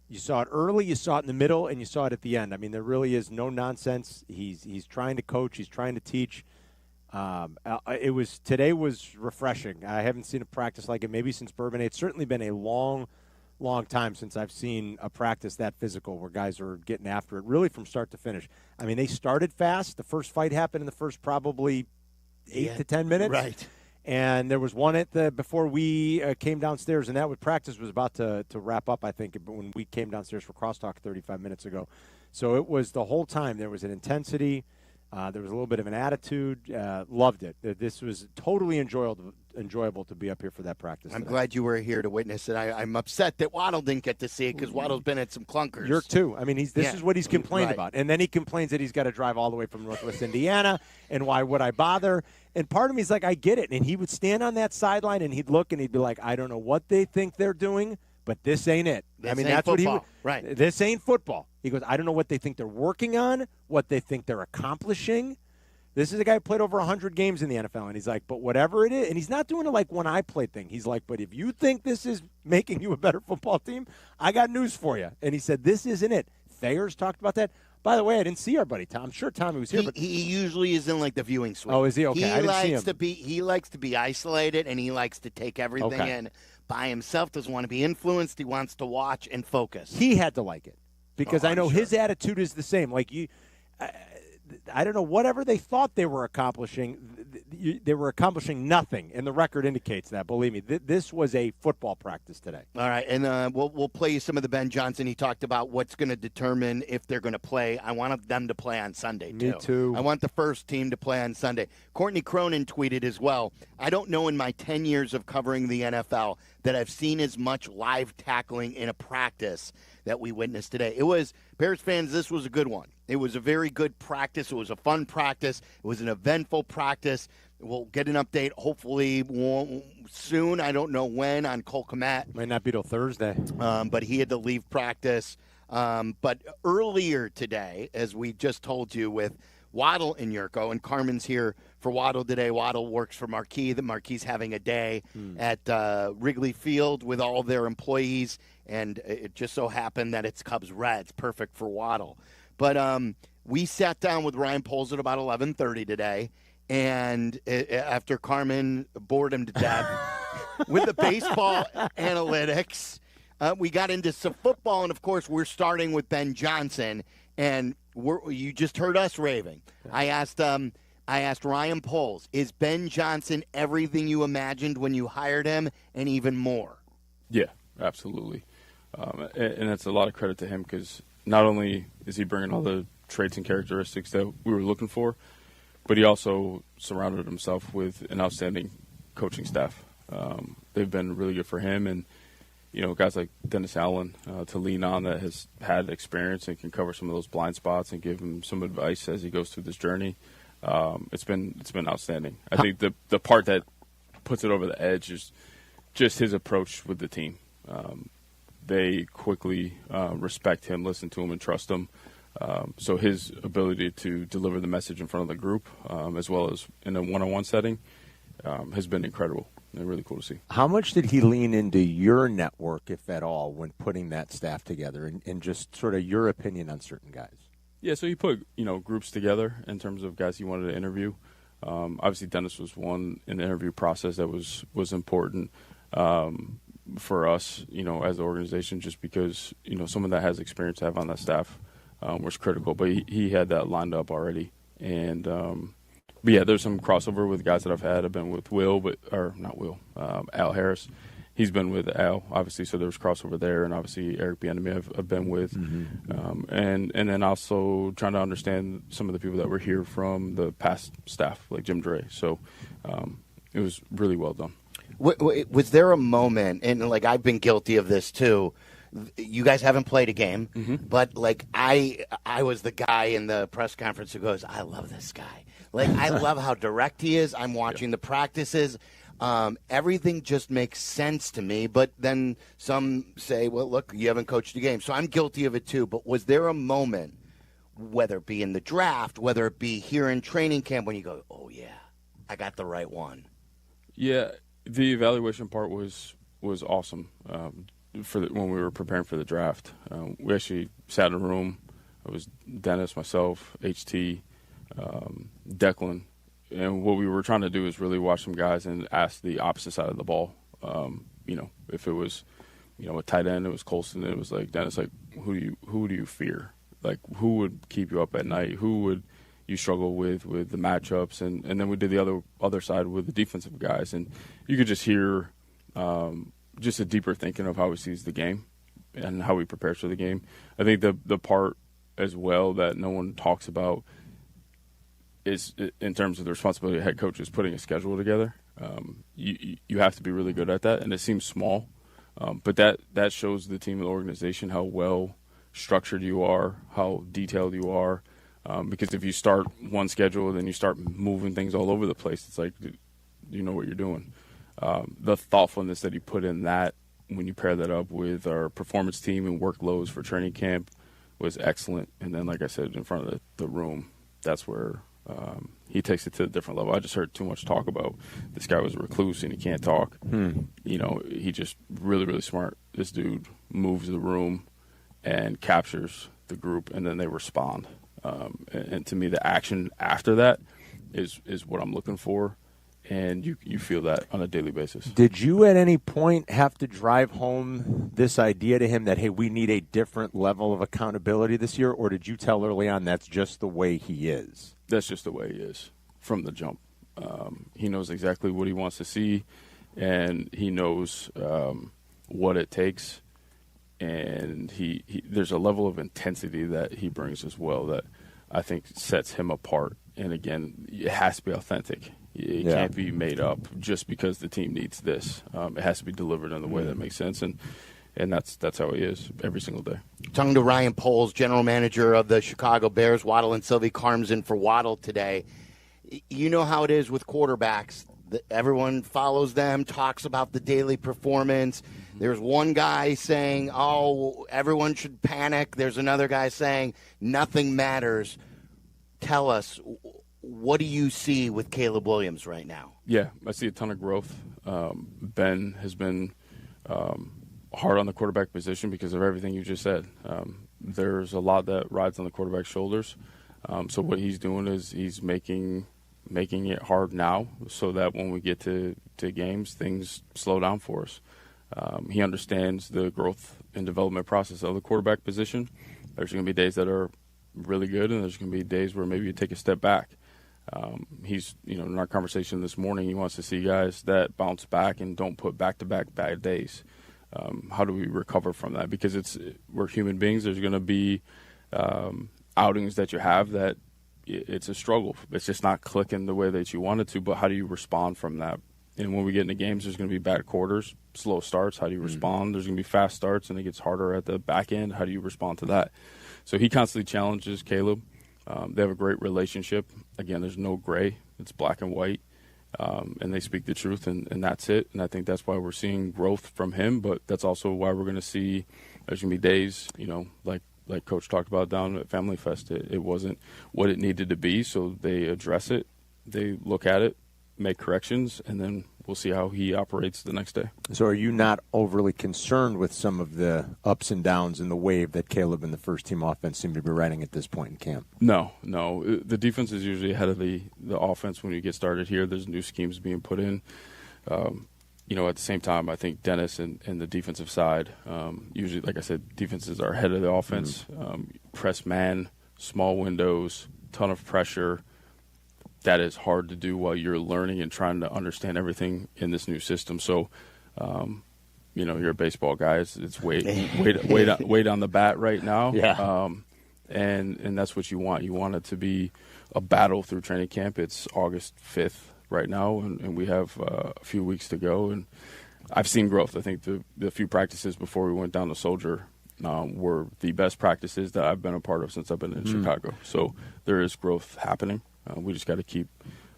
You saw it early, you saw it in the middle, and you saw it at the end. I mean, there really is no nonsense. He's trying to coach. He's trying to teach. Today was refreshing. I haven't seen a practice like it maybe since Bourbon. It's certainly been a long time since I've seen a practice that physical where guys are getting after it, really from start to finish. I mean, they started fast. The first fight happened in the first probably 8 to 10 minutes. Right. And there was one before we came downstairs, and practice was about to wrap up, I think, when we came downstairs for crosstalk 35 minutes ago. So it was the whole time. There was an intensity. There was a little bit of an attitude. Loved it. This was totally enjoyable to be up here for that practice. I'm glad you were here to witness it. I'm upset that Waddle didn't get to see it because Waddle's been at some clunkers. Jurko, too. I mean, this is what he's complained about. And then he complains that he's got to drive all the way from Northwest Indiana, and why would I bother? And part of me is like, I get it. And he would stand on that sideline, and he'd look, and he'd be like, I don't know what they think they're doing, but this ain't it. That's football. What he would. Right. This ain't football. He goes, I don't know what they think they're working on, what they think they're accomplishing. This is a guy who played over 100 games in the NFL, and he's like, but whatever it is, and he's not doing it like when I played thing. He's like, but if you think this is making you a better football team, I got news for you. And he said, this isn't it. Thayer's talked about that. By the way, I didn't see our buddy Tom. I'm sure Tommy was here. He usually is in the viewing suite. Oh, is he? Okay, I didn't see him. He likes to be isolated, and he likes to take everything in by himself. Doesn't want to be influenced. He wants to watch and focus. He had to like it because I know his attitude is the same. Like you. I don't know, whatever they thought they were accomplishing, they were accomplishing nothing, and the record indicates that. Believe me, this was a football practice today. All right, and we'll play you some of the Ben Johnson. He talked about what's going to determine if they're going to play. I want them to play on Sunday, too. Me too. I want the first team to play on Sunday. Courtney Cronin tweeted as well, I don't know in my 10 years of covering the NFL that I've seen as much live tackling in a practice that we witnessed today. It was, Bears fans, this was a good one. It was a very good practice. It was a fun practice. It was an eventful practice. We'll get an update hopefully soon. I don't know when on Cole Kmet. Might not be till Thursday. But he had to leave practice. But earlier today, as we just told you with Waddle and Jurko, and Carmen's here for Waddle today. Waddle works for Marquee. The Marquee's having a day at Wrigley Field with all their employees, and it just so happened that it's Cubs Reds. Perfect for Waddle. But we sat down with Ryan Poles at about 11:30 today, and after Carmen bored him to death with the baseball analytics, we got into some football, and of course, we're starting with Ben Johnson, and you just heard us raving. I asked Ryan Poles, is Ben Johnson everything you imagined when you hired him, and even more? Yeah, absolutely. And that's a lot of credit to him because not only is he bringing all the traits and characteristics that we were looking for, but he also surrounded himself with an outstanding coaching staff. They've been really good for him, and guys like Dennis Allen to lean on that has had experience and can cover some of those blind spots and give him some advice as he goes through this journey. It's been outstanding. I think the part that puts it over the edge is just his approach with the team. They quickly respect him, listen to him, and trust him. So his ability to deliver the message in front of the group, as well as in a one-on-one setting, has been incredible and really cool to see. How much did he lean into your network, if at all, when putting that staff together, and just sort of your opinion on certain guys? Yeah, so he put groups together in terms of guys he wanted to interview. Obviously, Dennis was one in the interview process that was important for us, as an organization, just because someone that has experience to have on that staff was critical. But he had that lined up already, and but yeah, there's some crossover with guys that I've had. I've been with Al Harris. He's been with Al, obviously, so there's crossover there, and obviously Eric Bieniemy I've been with, and then also trying to understand some of the people that were here from the past staff, like Jim Dre. So it was really well done. Was there a moment, and like I've been guilty of this too, you guys haven't played a game, but like I was the guy in the press conference who goes, I love this guy. Like, I love how direct he is. I'm watching the practices. Everything just makes sense to me. But then some say, well, look, you haven't coached a game. So I'm guilty of it too. But was there a moment, whether it be in the draft, whether it be here in training camp, when you go, oh, yeah, I got the right one? Yeah, the evaluation part was awesome when we were preparing for the draft. We actually sat in a room. It was Dennis, myself, HT, Declan, and what we were trying to do is really watch some guys and ask the opposite side of the ball. If it was, a tight end, it was Colston. It was like Dennis, like who do you fear? Like who would keep you up at night? Who would you struggle with the matchups? And then we did the other side with the defensive guys, and you could just hear just a deeper thinking of how he sees the game and how he prepares for the game. I think the part as well that no one talks about is in terms of the responsibility of head coach is putting a schedule together. You have to be really good at that, and it seems small, but that shows the team and the organization how well structured you are, how detailed you are. Because if you start one schedule, then you start moving things all over the place. It's like, you know what you're doing. The thoughtfulness that he put in that, when you pair that up with our performance team and workloads for training camp, was excellent. And then, like I said, in front of the room, that's where he takes it to a different level. I just heard too much talk about this guy was a recluse and he can't talk. He just really, really smart. This dude moves the room and captures the group, and then they respond. And to me, the action after that is what I'm looking for, and you feel that on a daily basis. Did you at any point have to drive home this idea to him that, hey, we need a different level of accountability this year, or did you tell early on that's just the way he is? That's just the way he is from the jump. He knows exactly what he wants to see, and he knows what it takes. And there's a level of intensity that he brings as well that I think sets him apart. And again, it has to be authentic. It can't be made up just because the team needs this. It has to be delivered in a way that makes sense. And that's how he is every single day. Talking to Ryan Poles, general manager of the Chicago Bears. Waddle and Silvy. Carmen's in for Waddle today. You know how it is with quarterbacks. Everyone follows them, talks about the daily performance. There's one guy saying, oh, everyone should panic. There's another guy saying, nothing matters. Tell us, what do you see with Caleb Williams right now? Yeah, I see a ton of growth. Ben has been hard on the quarterback position because of everything you just said. There's a lot that rides on the quarterback's shoulders. So what he's doing is he's making it hard now so that when we get to games, things slow down for us. He understands the growth and development process of the quarterback position. There's going to be days that are really good, and there's going to be days where maybe you take a step back. He's, in our conversation this morning, he wants to see guys that bounce back and don't put back-to-back bad days. How do we recover from that? Because we're human beings. There's going to be outings that you have that it's a struggle. It's just not clicking the way that you want it to, but how do you respond from that? And when we get into games, there's going to be bad quarters, slow starts. How do you respond? There's going to be fast starts, and it gets harder at the back end. How do you respond to that? So he constantly challenges Caleb. They have a great relationship. Again, there's no gray. It's black and white, and they speak the truth, and that's it. And I think that's why we're seeing growth from him, but that's also why we're going to see there's going to be days, like Coach talked about down at Family Fest. It wasn't what it needed to be, so they address it. They look at it, make corrections, and then we'll see how he operates the next day. So are you not overly concerned with some of the ups and downs in the wave that Caleb and the first-team offense seem to be riding at this point in camp? No. The defense is usually ahead of the offense when you get started here. There's new schemes being put in. At the same time, I think Dennis and the defensive side, usually, like I said, defenses are ahead of the offense. Press man, small windows, ton of pressure. That is hard to do while you're learning and trying to understand everything in this new system. So, you're a baseball guy. It's wait on the bat right now. Yeah. And that's what you want. You want it to be a battle through training camp. It's August 5th right now, and we have a few weeks to go. And I've seen growth. I think the few practices before we went down to Soldier were the best practices that I've been a part of since I've been in Chicago. So there is growth happening. We just got to keep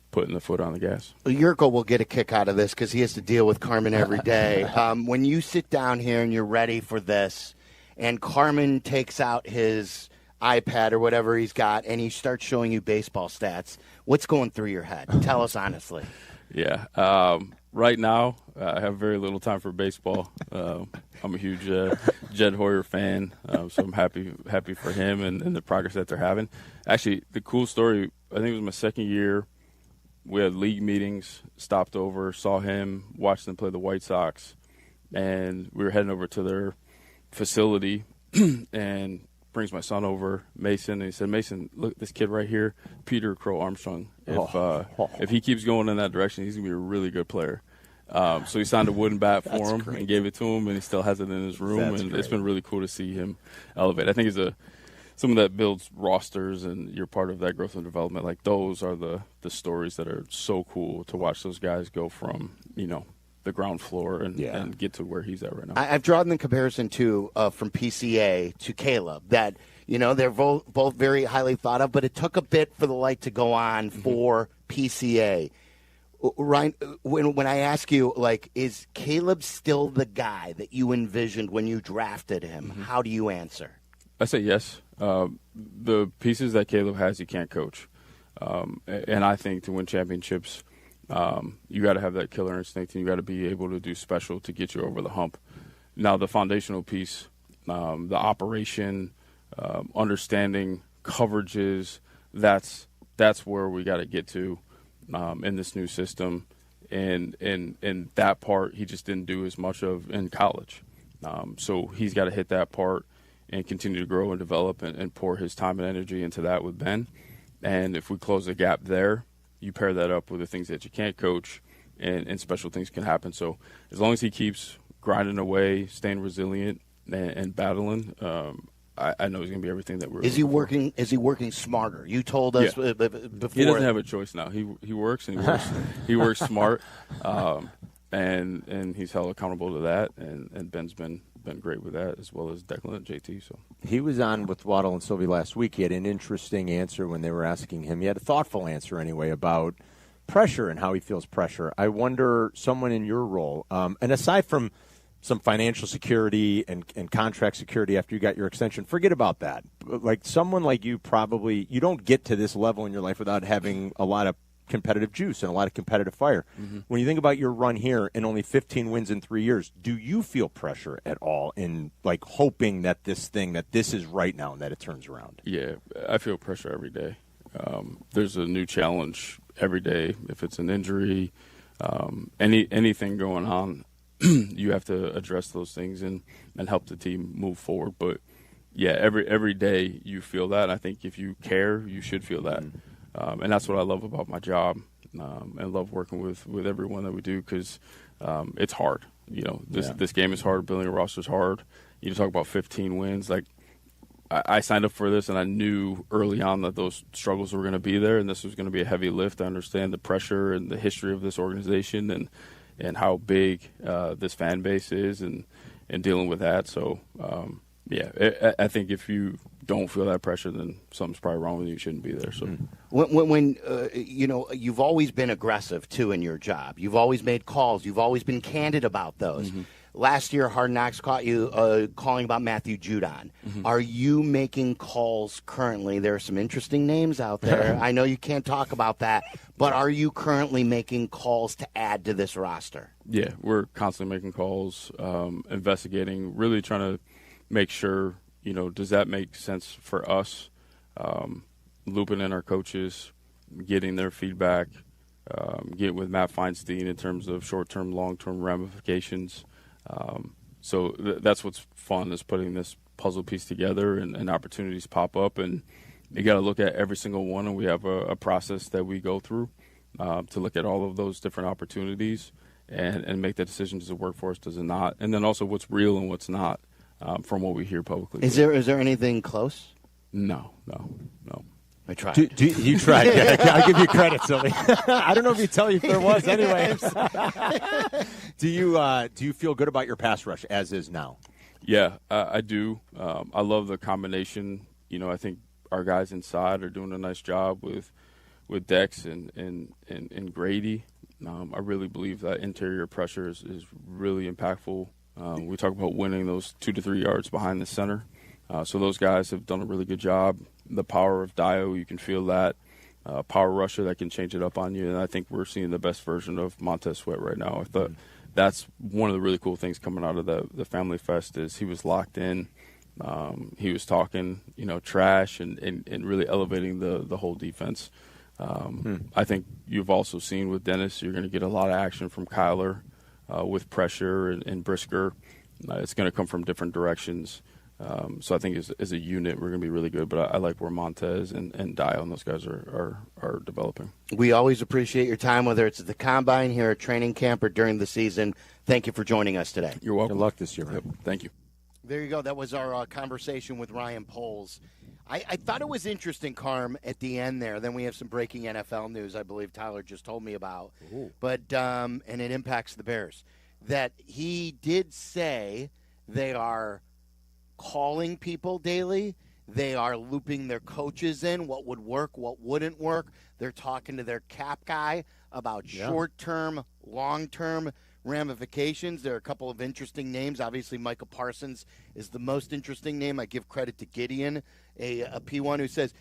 putting the foot on the gas. Yurko will get a kick out of this because he has to deal with Carmen every day. When you sit down here and you're ready for this, and Carmen takes out his iPad or whatever he's got, and he starts showing you baseball stats, what's going through your head? Tell us honestly. Yeah. Right now, I have very little time for baseball. I'm a huge Jed Hoyer fan, so I'm happy for him and the progress that they're having. Actually, the cool story, I think it was my second year. We had league meetings, stopped over, saw him, watched them play the White Sox, and we were heading over to their facility and brings my son over, Mason, and he said, Mason, look, this kid right here, Peter Crow Armstrong. If he keeps going in that direction, he's going to be a really good player. So he signed a wooden bat for him and gave it to him, and he still has it in his room. It's been really cool to see him elevate. I think it's someone that builds rosters, and you're part of that growth and development. Like, those are the stories that are so cool to watch those guys go from, the ground floor and get to where he's at right now. I've drawn the comparison too from PCA to Caleb that they're both very highly thought of, but it took a bit for the light to go on for PCA. Ryan, when I ask you, is Caleb still the guy that you envisioned when you drafted him? How do you answer? I say yes. The pieces that Caleb has, you can't coach, and I think to win championships. You got to have that killer instinct, and you got to be able to do special to get you over the hump. Now, the foundational piece, the operation, understanding coverages, that's where we got to get to in this new system. And that part he just didn't do as much of in college. So he's got to hit that part and continue to grow and develop and pour his time and energy into that with Ben. And if we close the gap there, you pair that up with the things that you can't coach, and special things can happen. So as long as he keeps grinding away, staying resilient, and battling, I know he's going to be everything that we're. Is he working? Is he working smarter? You told us before. He doesn't have a choice now. He works and he works smart, and he's held accountable to that. And Ben's been great with that, as well as Declan and JT. So he was on with Waddle and Silvy last week. He had an interesting answer when they were asking him. He had a thoughtful answer anyway about pressure and how he feels pressure. I wonder, someone in your role, and aside from some financial security and contract security after you got your extension, forget about that. Like someone like you, probably you don't get to this level in your life without having a lot of competitive juice and a lot of competitive fire. Mm-hmm. When you think about your run here and only 15 wins in 3 years, do you feel pressure at all in like hoping that this is right now and that it turns around? Yeah, I feel pressure every day. There's a new challenge every day. If it's an injury, anything going on, you have to address those things and help the team move forward. But yeah, every day you feel that. I think if you care, you should feel that. And that's what I love about my job. And love working with everyone that we do because it's hard. This game is hard. Building a roster is hard. You talk about 15 wins. Like I signed up for this, and I knew early on that those struggles were going to be there, and this was going to be a heavy lift. I understand the pressure and the history of this organization and how big this fan base is and dealing with that. So, I think if you don't feel that pressure, then something's probably wrong with you. You shouldn't be there. So, when you've always been aggressive too in your job. You've always made calls. You've always been candid about those. Mm-hmm. Last year, Hard Knocks caught you calling about Matthew Judon. Mm-hmm. Are you making calls currently? There are some interesting names out there. I know you can't talk about that, but are you currently making calls to add to this roster? Yeah, we're constantly making calls, investigating, really trying to make sure, does that make sense for us? Looping in our coaches, getting their feedback, get with Matt Feinstein in terms of short-term, long-term ramifications. So that's what's fun is putting this puzzle piece together and opportunities pop up. And you got to look at every single one, and we have a process that we go through to look at all of those different opportunities and make the decision, does it work for us, does it not? And then also what's real and what's not from what we hear publicly. Is there anything close? No. I tried. You tried. Yeah, I'll give you credit, Silvy. I don't know if you tell you if there was anyway. Do you feel good about your pass rush as is now? Yeah, I do. I love the combination. I think our guys inside are doing a nice job with Dex and Grady. I really believe that interior pressure is really impactful. We talk about winning those 2 to 3 yards behind the center. So those guys have done a really good job. The power of Dio, you can feel that. Power rusher that can change it up on you. And I think we're seeing the best version of Montez Sweat right now. I thought that's one of the really cool things coming out of the Family Fest is he was locked in. He was talking, trash and really elevating the whole defense. I think you've also seen with Dennis, you're going to get a lot of action from Kyler with pressure and Brisker. It's going to come from different directions. So I think as a unit, we're going to be really good. But I like where Montez and Dio and those guys are developing. We always appreciate your time, whether it's at the Combine, here at training camp, or during the season. Thank you for joining us today. You're welcome. Good luck this year. Yep. Thank you. There you go. That was our conversation with Ryan Poles. I thought it was interesting, Carm, at the end there. Then we have some breaking NFL news I believe Tyler just told me about. Ooh. But and it impacts the Bears. That he did say they are calling people daily. They are looping their coaches in, what would work, what wouldn't work. They're talking to their cap guy about short-term, long-term ramifications. There are a couple of interesting names. Obviously, Micah Parsons is the most interesting name. I give credit to Gideon, a P1 who says,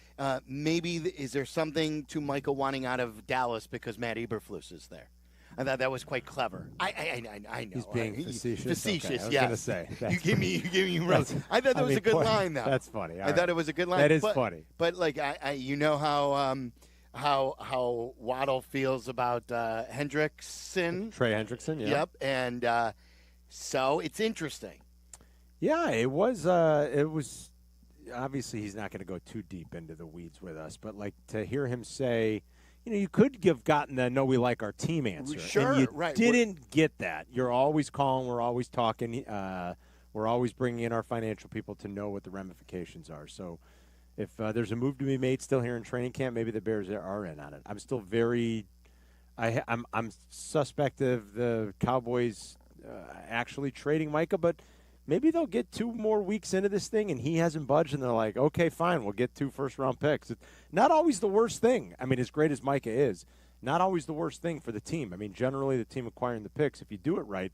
maybe is there something to Micah wanting out of Dallas because Matt Eberflus is there? I thought that was quite clever. I know. He's being facetious. Facetious, okay. I was going to say. You give me roast. I thought that was a good line, though. That's funny. I thought it was a good line. That is funny. But like, you know how Waddle feels about Hendrickson. Trey Hendrickson. Yeah. Yep. And so it's interesting. Yeah, it was. Obviously, he's not going to go too deep into the weeds with us, but like to hear him say. You could have gotten the "no, we like our team" answer. Sure, and you right. didn't get that. You're always calling. We're always talking. We're always bringing in our financial people to know what the ramifications are. So, if there's a move to be made still here in training camp, maybe the Bears are in on it. I'm still very. I'm suspect of the Cowboys actually trading Micah, but. Maybe they'll get 2 more weeks into this thing, and he hasn't budged, and they're like, okay, fine, we'll get 2 first-round picks. It's not always the worst thing. I mean, as great as Micah is, not always the worst thing for the team. I mean, generally the team acquiring the picks, if you do it right,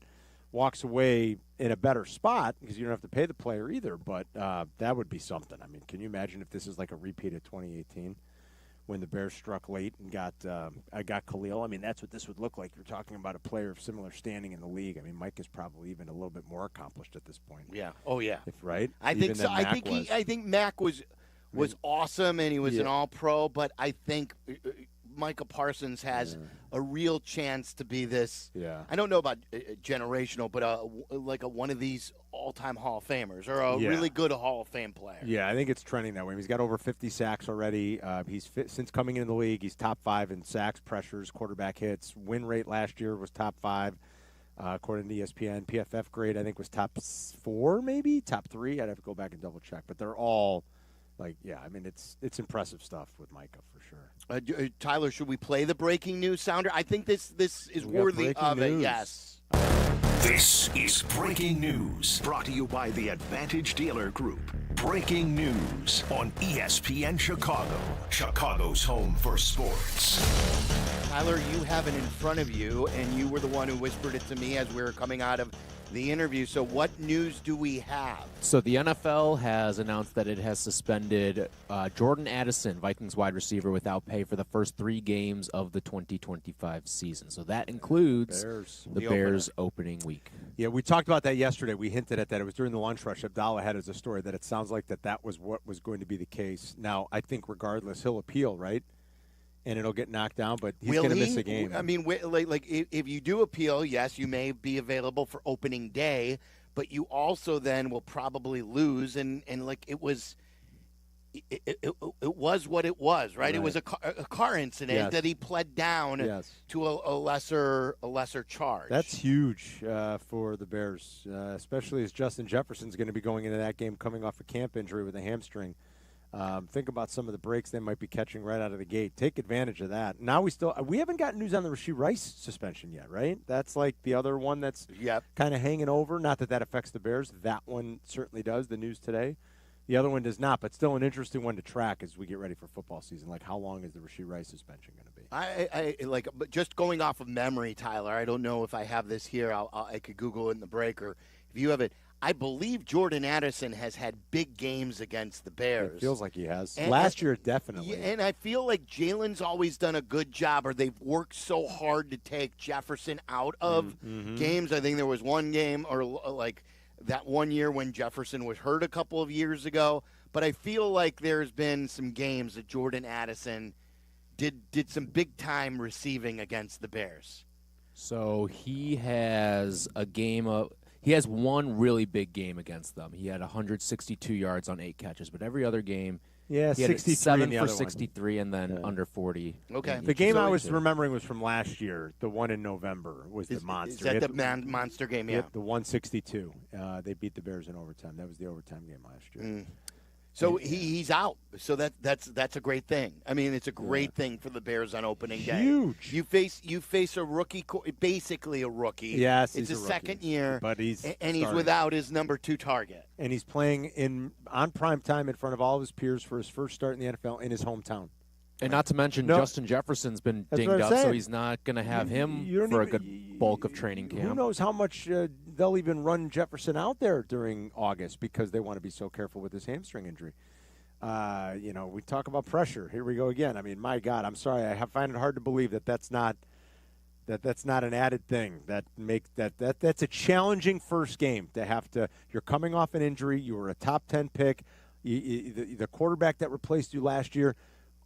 walks away in a better spot because you don't have to pay the player either, but that would be something. I mean, can you imagine if this is like a repeat of 2018? when the Bears struck late and got Khalil. I mean, that's what this would look like. You're talking about a player of similar standing in the league. I mean, Mike is probably even a little bit more accomplished at this point. Yeah. Oh, yeah. Right? I think so. I think Mac was awesome, and he was an All-Pro, but I think Micah Parsons has a real chance to be this. Yeah. I don't know about generational, but like one of these all-time Hall of Famers or a really good Hall of Fame player. Yeah, I think it's trending that way. He's got over 50 sacks already. Since coming into the league, he's top 5 in sacks, pressures, quarterback hits. Win rate last year was top 5, according to ESPN. PFF grade, I think, was top 4, maybe top 3. I'd have to go back and double check, but they're all. I mean, it's impressive stuff with Micah for sure. Tyler, should we play the breaking news sounder? I think this is worthy of it. Yes. This is Breaking News, brought to you by the Advantage Dealer Group. Breaking news on ESPN Chicago, Chicago's home for sports. Tyler, you have it in front of you, and you were the one who whispered it to me as we were coming out of the interview. So what news do we have? So the NFL has announced that it has suspended Jordan Addison, Vikings wide receiver, without pay for the first 3 games of the 2025 season. So that includes the Bears opening week. Yeah, we talked about that yesterday. We hinted at that. It was during the lunch rush. Abdalla had as a story that it sounds like that was what was going to be the case. Now, I think regardless, he'll appeal, right? And it'll get knocked down, but he's going to miss a game. I mean, if you do appeal, yes, you may be available for opening day, but you also then will probably lose. And it was what it was, right? It was a car incident that he pled down to a lesser charge. That's huge for the Bears, especially as Justin Jefferson's going to be going into that game coming off a camp injury with a hamstring. Think about some of the breaks they might be catching right out of the gate. Take advantage of that. Now we haven't gotten news on the Rashee Rice suspension yet, right? That's like the other one that's kind of hanging over. Not that affects the Bears. That one certainly does, the news today. The other one does not, but still an interesting one to track as we get ready for football season. Like, how long is the Rashee Rice suspension going to be? But just going off of memory, Tyler, I don't know if I have this here. I could Google it in the break, or if you have it. I believe Jordan Addison has had big games against the Bears. It feels like he has. Last year, definitely. And I feel like Jalen's always done a good job, or they've worked so hard to take Jefferson out of games. I think there was one game, or like that one year when Jefferson was hurt a couple of years ago. But I feel like there's been some games that Jordan Addison did some big-time receiving against the Bears. So he has a game of – he has one really big game against them. He had 162 yards on 8 catches, but every other game, he had 7 for 63 and then under 40. Okay. The game I was remembering was from last year. The one in November was the monster. Is that the monster game? Yeah. The 162. They beat the Bears in overtime. That was the overtime game last year. So he's out. So that's a great thing. I mean, it's a great thing for the Bears on opening day. Huge. You face a rookie, basically a rookie. Yes, it's he's his a second year, but he's without his number 2 target, and he's playing on prime time in front of all of his peers for his first start in the NFL in his hometown. And not to mention, Justin Jefferson's been dinged up, so he's not going to have him for a good bulk of training camp. Who knows how much they'll even run Jefferson out there during August because they want to be so careful with his hamstring injury. We talk about pressure. Here we go again. I mean, my God, I'm sorry. I find it hard to believe that's not an added thing. That's a challenging first game to have to. You're coming off an injury. You were a top 10 pick. The quarterback that replaced you last year,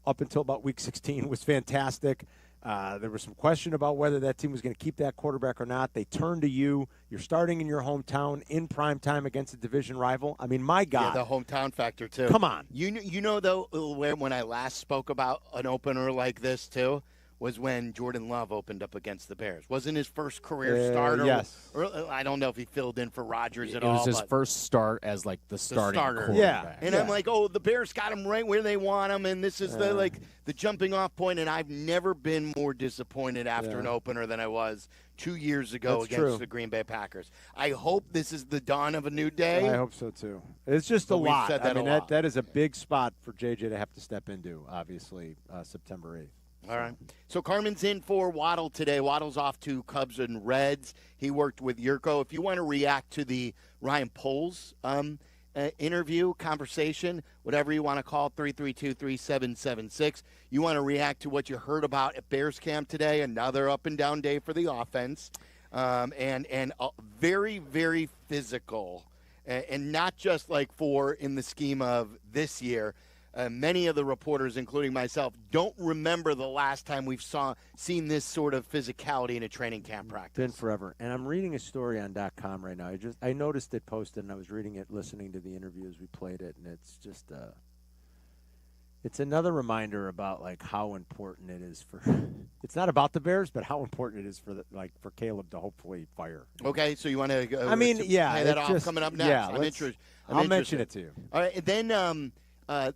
up until about week 16, was fantastic. There was some question about whether that team was going to keep that quarterback or not. They turned to you. You're starting in your hometown in prime time against a division rival. I mean, my God. Yeah, the hometown factor, too. Come on. You know, though, when I last spoke about an opener like this, too, was when Jordan Love opened up against the Bears. Wasn't his first career starter? Yes. Or, I don't know if he filled in for Rodgers at all. It was his first start as, like, the starting quarterback. Yeah. And I'm like, the Bears got him right where they want him, and this is the jumping-off point, and I've never been more disappointed after an opener than I was 2 years ago against the Green Bay Packers. I hope this is the dawn of a new day. I hope so, too. It's just a lot. I mean, that is a big spot for JJ to have to step into, obviously, September 8th. All right. So Carmen's in for Waddle today. Waddle's off to Cubs and Reds. He worked with Jurko. If you want to react to the Ryan Poles interview, conversation, whatever you want to call it, 332-3776. You want to react to what you heard about at Bears camp today, another up-and-down day for the offense, and very, very physical, and not just like in the scheme of this year. Many of the reporters, including myself, don't remember the last time we've seen this sort of physicality in a training camp practice. Been forever. And I'm reading a story on .com right now. I noticed it posted, and I was reading it, listening to the interviews. We played it, and it's just it's another reminder about like how important it is for. It's not about the Bears, but how important it is for for Caleb to hopefully fire. Okay, so you want to? Pay that off coming up next. Yeah, I'll mention it to you. All right, and then.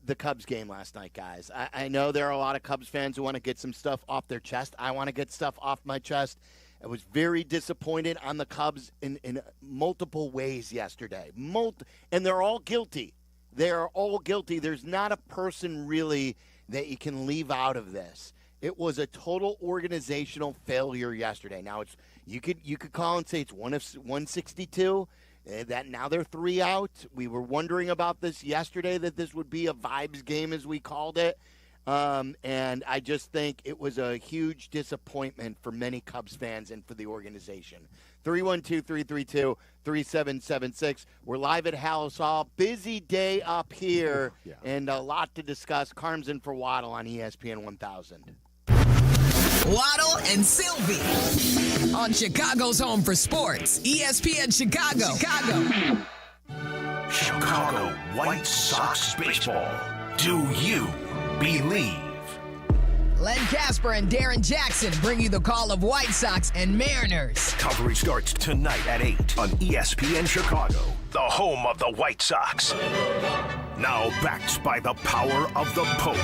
The Cubs game last night, guys. I know there are a lot of Cubs fans who want to get some stuff off their chest. I want to get stuff off my chest. I was very disappointed on the Cubs in multiple ways yesterday. And they're all guilty. They are all guilty. There's not a person really that you can leave out of this. It was a total organizational failure yesterday. Now, you could call and say it's 162. That now they're 3 out. We were wondering about this yesterday, that this would be a vibes game, as we called it. And I just think it was a huge disappointment for many Cubs fans and for the organization. 312-332-3776. We're live at Hallis Hall. Busy day up here, and a lot to discuss. Carmen for Waddle on ESPN 1000. Waddle and Silvy on Chicago's home for sports, ESPN Chicago. Chicago White Sox baseball. Do you believe? Len Casper and Darren Jackson bring you the call of White Sox and Mariners. Coverage starts tonight at 8 on ESPN Chicago, the home of the White Sox. Now backed by the power of the Pope.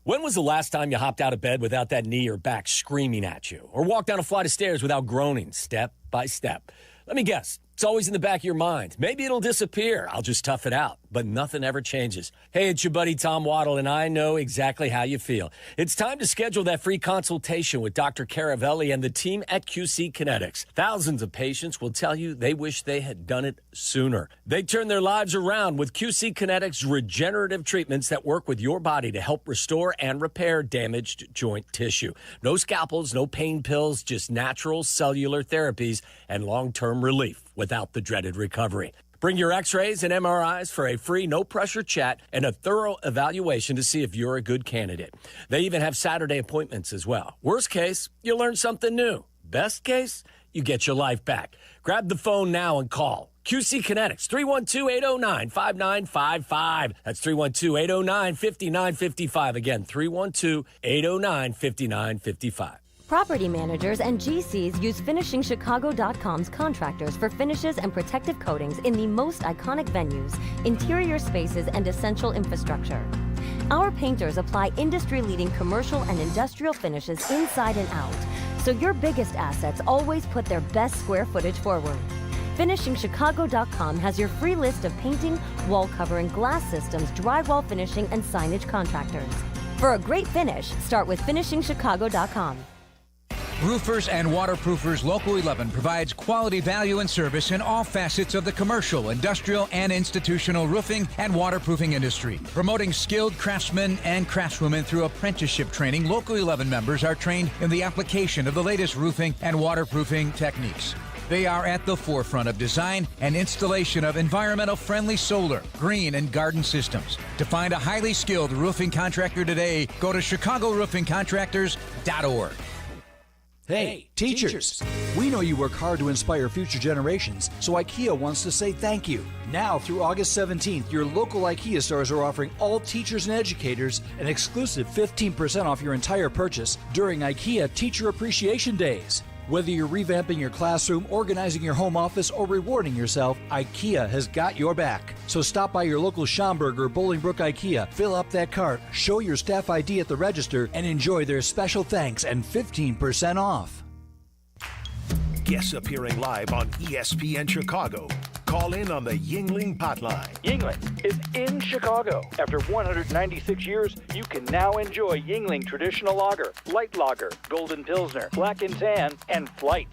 When was the last time you hopped out of bed without that knee or back screaming at you? Or walked down a flight of stairs without groaning step by step? Let me guess. It's always in the back of your mind. Maybe it'll disappear. I'll just tough it out. But nothing ever changes. Hey, it's your buddy Tom Waddle, and I know exactly how you feel. It's time to schedule that free consultation with Dr. Caravelli and the team at QC Kinetics. Thousands of patients will tell you they wish they had done it sooner. They turn their lives around with QC Kinetics regenerative treatments that work with your body to help restore and repair damaged joint tissue. No scalpels, no pain pills, just natural cellular therapies and long-term relief without the dreaded recovery. Bring your x-rays and MRIs for a free, no-pressure chat and a thorough evaluation to see if you're a good candidate. They even have Saturday appointments as well. Worst case, you learn something new. Best case, you get your life back. Grab the phone now and call QC Kinetics, 312-809-5955. That's 312-809-5955. Again, 312-809-5955. Property managers and GCs use FinishingChicago.com's contractors for finishes and protective coatings in the most iconic venues, interior spaces, and essential infrastructure. Our painters apply industry-leading commercial and industrial finishes inside and out, so your biggest assets always put their best square footage forward. FinishingChicago.com has your free list of painting, wall covering, glass systems, drywall finishing, and signage contractors. For a great finish, start with FinishingChicago.com. Roofers and Waterproofers Local 11 provides quality value and service in all facets of the commercial, industrial, and institutional roofing and waterproofing industry. Promoting skilled craftsmen and craftswomen through apprenticeship training, Local 11 members are trained in the application of the latest roofing and waterproofing techniques. They are at the forefront of design and installation of environmental-friendly solar, green, and garden systems. To find a highly skilled roofing contractor today, go to ChicagoRoofingContractors.org. Hey, teachers! We know you work hard to inspire future generations, so IKEA wants to say thank you. Now through August 17th, your local IKEA stores are offering all teachers and educators an exclusive 15% off your entire purchase during IKEA Teacher Appreciation Days. Whether you're revamping your classroom, organizing your home office, or rewarding yourself, IKEA has got your back. So stop by your local Schaumburg or Bolingbrook IKEA, fill up that cart, show your staff ID at the register, and enjoy their special thanks and 15% off. Guests appearing live on ESPN Chicago. Call in on the Yuengling hotline. Yuengling is in Chicago. After 196 years, you can now enjoy Yuengling Traditional Lager, Light Lager, Golden Pilsner, Black and Tan, and Flight.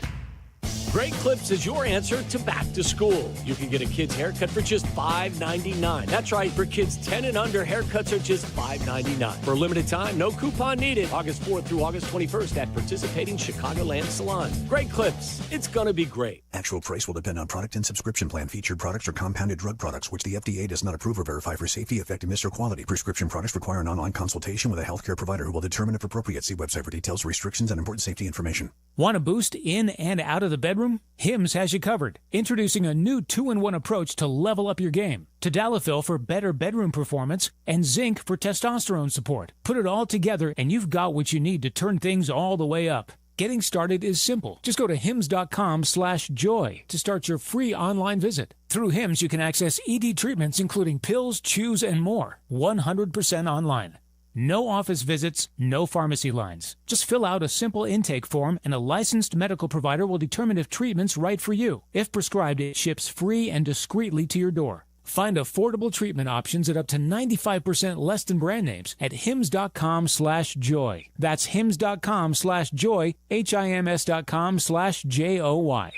Great Clips is your answer to back to school. You can get a kid's haircut for just $5.99. That's right, for kids 10 and under, haircuts are just $5.99. For a limited time, no coupon needed. August 4th through August 21st at participating Chicagoland salons. Great Clips. It's going to be great. Actual price will depend on product and subscription plan. Featured products are compounded drug products, which the FDA does not approve or verify for safety, effectiveness, or quality. Prescription products require an online consultation with a healthcare provider who will determine if appropriate. See website for details, restrictions, and important safety information. Want a boost in and out of the bedroom? Hims has you covered. Introducing a new 2-in-1 approach to level up your game. Tadalafil for better bedroom performance and zinc for testosterone support. Put it all together and you've got what you need to turn things all the way up. Getting started is simple. Just go to hims.com/joy to start your free online visit. Through Hims, you can access ED treatments including pills, chews, and more. 100% online. No office visits, no pharmacy lines. Just fill out a simple intake form and a licensed medical provider will determine if treatment's right for you. If prescribed, it ships free and discreetly to your door. Find affordable treatment options at up to 95% less than brand names at hims.com/joy. That's hims.com/joy, hims.com/joy.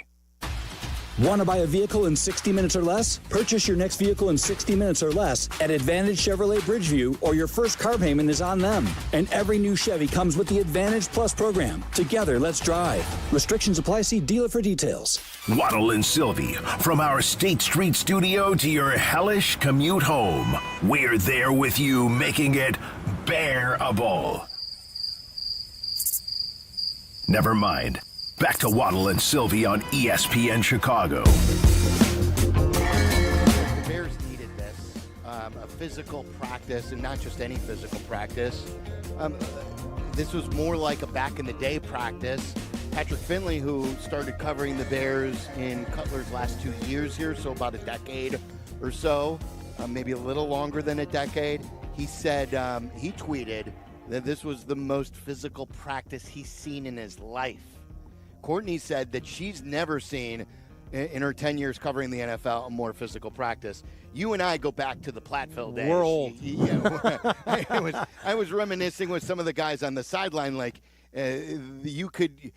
Want to buy a vehicle in 60 minutes or less? Purchase your next vehicle in 60 minutes or less at Advantage Chevrolet Bridgeview, or your first car payment is on them. And every new Chevy comes with the Advantage Plus program. Together, let's drive. Restrictions apply. See dealer for details. Waddle and Silvy, from our State Street studio to your hellish commute home. We're there with you, making it bearable. Never mind. Back to Waddle and Silvy on ESPN Chicago. The Bears needed this, a physical practice, and not just any physical practice. This was more like a back-in-the-day practice. Patrick Finley, who started covering the Bears in Cutler's last 2 years here, so about a decade or so, maybe a little longer than a decade, he said, he tweeted that this was the most physical practice he's seen in his life. Courtney said that she's never seen, in her 10 years covering the NFL, a more physical practice. You and I go back to the Platteville days. We're old. I was reminiscing with some of the guys on the sideline, like you could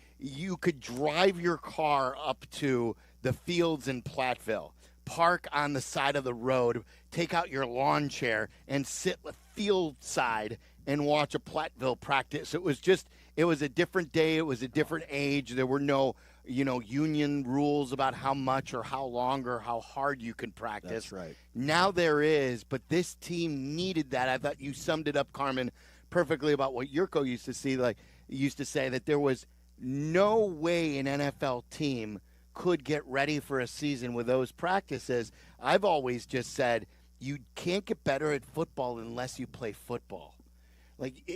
drive your car up to the fields in Platteville, park on the side of the road, take out your lawn chair, and sit the field side and watch a Platteville practice. It was a different day. It was a different age. There were no, union rules about how much or how long or how hard you can practice. That's right. Now there is, but this team needed that. I thought you summed it up, Carmen, perfectly about what Jurko used to say, that there was no way an NFL team could get ready for a season with those practices. I've always just said you can't get better at football unless you play football.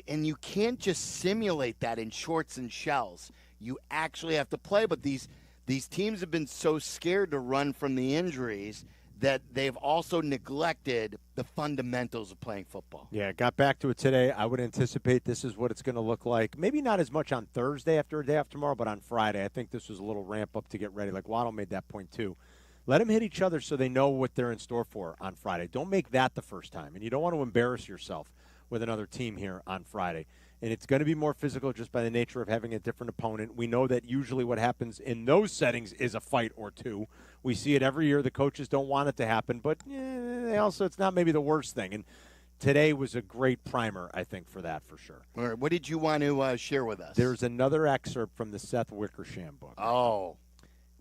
And you can't just simulate that in shorts and shells. You actually have to play. But these teams have been so scared to run from the injuries that they've also neglected the fundamentals of playing football. Yeah, got back to it today. I would anticipate this is what it's going to look like. Maybe not as much on Thursday after a day after tomorrow, but on Friday. I think this was a little ramp up to get ready. Like Waddle made that point too. Let them hit each other so they know what they're in store for on Friday. Don't make that the first time. And you don't want to embarrass yourself with another team here on Friday. And it's going to be more physical just by the nature of having a different opponent. We know that usually what happens in those settings is a fight or two. We see it every year. The coaches don't want it to happen, but they also, it's not maybe the worst thing. And today was a great primer, I think, for that for sure. All right, what did you want to share with us? There's another excerpt from the Seth Wickersham book. Oh.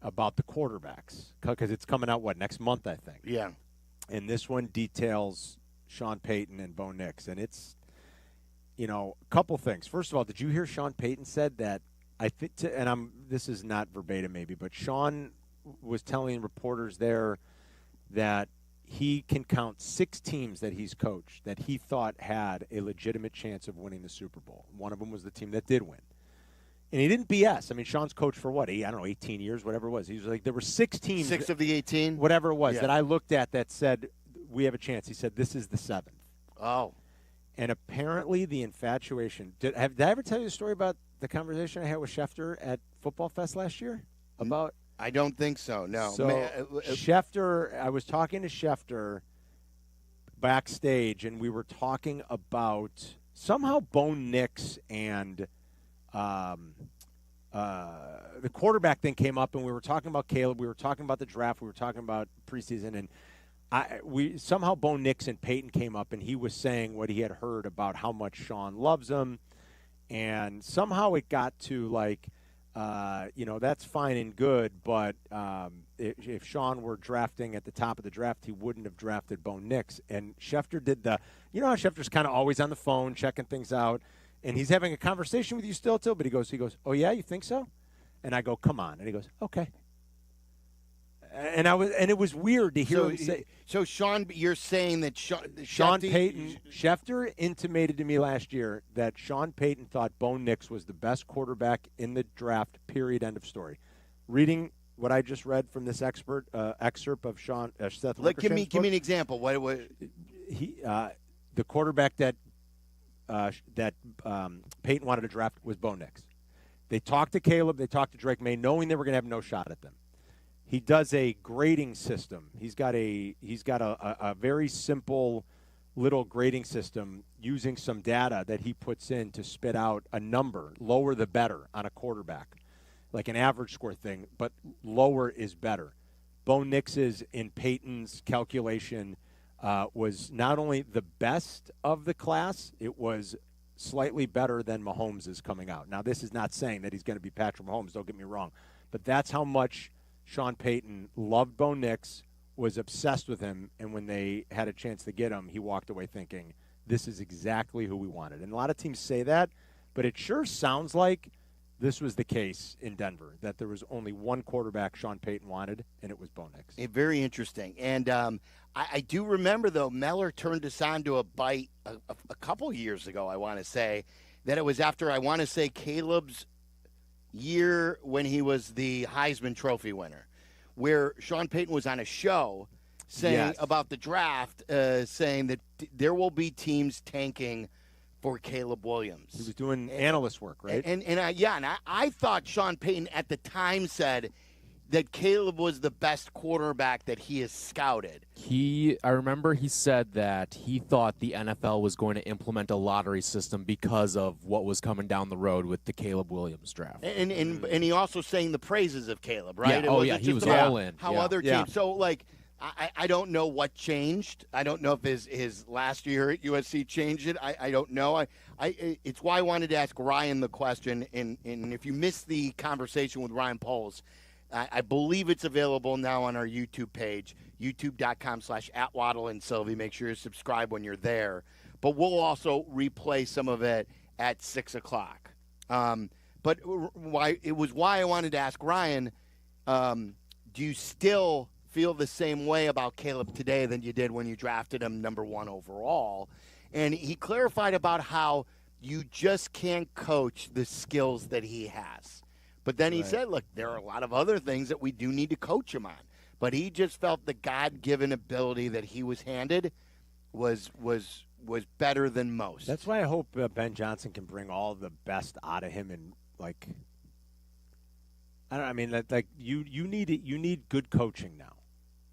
About the quarterbacks, because it's coming out, next month, I think. Yeah. And this one details Sean Payton and Bo Nix, and it's, a couple things. First of all, did you hear Sean Payton said that, this is not verbatim maybe, but Sean was telling reporters there that he can count 6 teams that he's coached that he thought had a legitimate chance of winning the Super Bowl. One of them was the team that did win. And he didn't BS. I mean, Sean's coached for 18 years, whatever it was. He was like, there were 6 teams. 6 of the 18? Whatever it was that I looked at that said, we have a chance. He said, this is the 7th. Oh. And apparently the infatuation. Did I ever tell you the story about the conversation I had with Schefter at Football Fest last year? About? I don't think so, no. So Schefter, I was talking to Schefter backstage, and we were talking about somehow Bo Nix and the quarterback thing came up, and we were talking about Caleb. We were talking about the draft. We were talking about preseason, and we somehow Bo Nix and Peyton came up, and he was saying what he had heard about how much Sean loves him, and somehow it got to like, that's fine and good, but if Sean were drafting at the top of the draft, he wouldn't have drafted Bo Nix. And Schefter did how Schefter's kind of always on the phone checking things out, and he's having a conversation with you still, but he goes, oh yeah, you think so? And I go, come on, and he goes, okay. And it was weird to hear him say. So Sean, you're saying that Sean Payton, Schefter intimated to me last year that Sean Payton thought Bo Nix was the best quarterback in the draft. Period. End of story. Reading what I just read from this excerpt of Sean Seth. Give me an example. What the quarterback that Payton wanted to draft was Bo Nix. They talked to Caleb. They talked to Drake May, knowing they were going to have no shot at them. He does a grading system. He's got a very simple little grading system using some data that he puts in to spit out a number, lower the better on a quarterback, like an average score thing, but lower is better. Bo Nix's in Peyton's calculation was not only the best of the class, it was slightly better than Mahomes is coming out. Now, this is not saying that he's going to be Patrick Mahomes, don't get me wrong, but that's how much Sean Payton loved Bo Nix, was obsessed with him, and when they had a chance to get him, he walked away thinking, this is exactly who we wanted. And a lot of teams say that, but it sure sounds like this was the case in Denver, that there was only one quarterback Sean Payton wanted, and it was Bo Nix. Very interesting. And I do remember, though, Meller turned us on to a bite a couple years ago, I want to say, that it was after, I want to say, Caleb's year when he was the Heisman Trophy winner, where Sean Payton was on a show saying about the draft, saying that there will be teams tanking for Caleb Williams. He was doing analyst work, right? And I thought Sean Payton at the time said that Caleb was the best quarterback that he has scouted. I remember he said that he thought the NFL was going to implement a lottery system because of what was coming down the road with the Caleb Williams draft. And he also sang the praises of Caleb, right? Yeah. He was all in. How other teams. So, like, I don't know what changed. I don't know if his last year at USC changed it. I don't know. It's why I wanted to ask Ryan the question. And if you missed the conversation with Ryan Poles, I believe it's available now on our YouTube page, youtube.com/@Waddle and Silvy. Make sure you subscribe when you're there. But we'll also replay some of it at 6 o'clock. But why I wanted to ask Ryan, do you still feel the same way about Caleb today than you did when you drafted him number 1 overall? And he clarified about how you just can't coach the skills that he has. But then he said, look, there are a lot of other things that we do need to coach him on. But he just felt the God-given ability that he was handed was better than most. That's why I hope Ben Johnson can bring all the best out of him. And, like, you need good coaching now,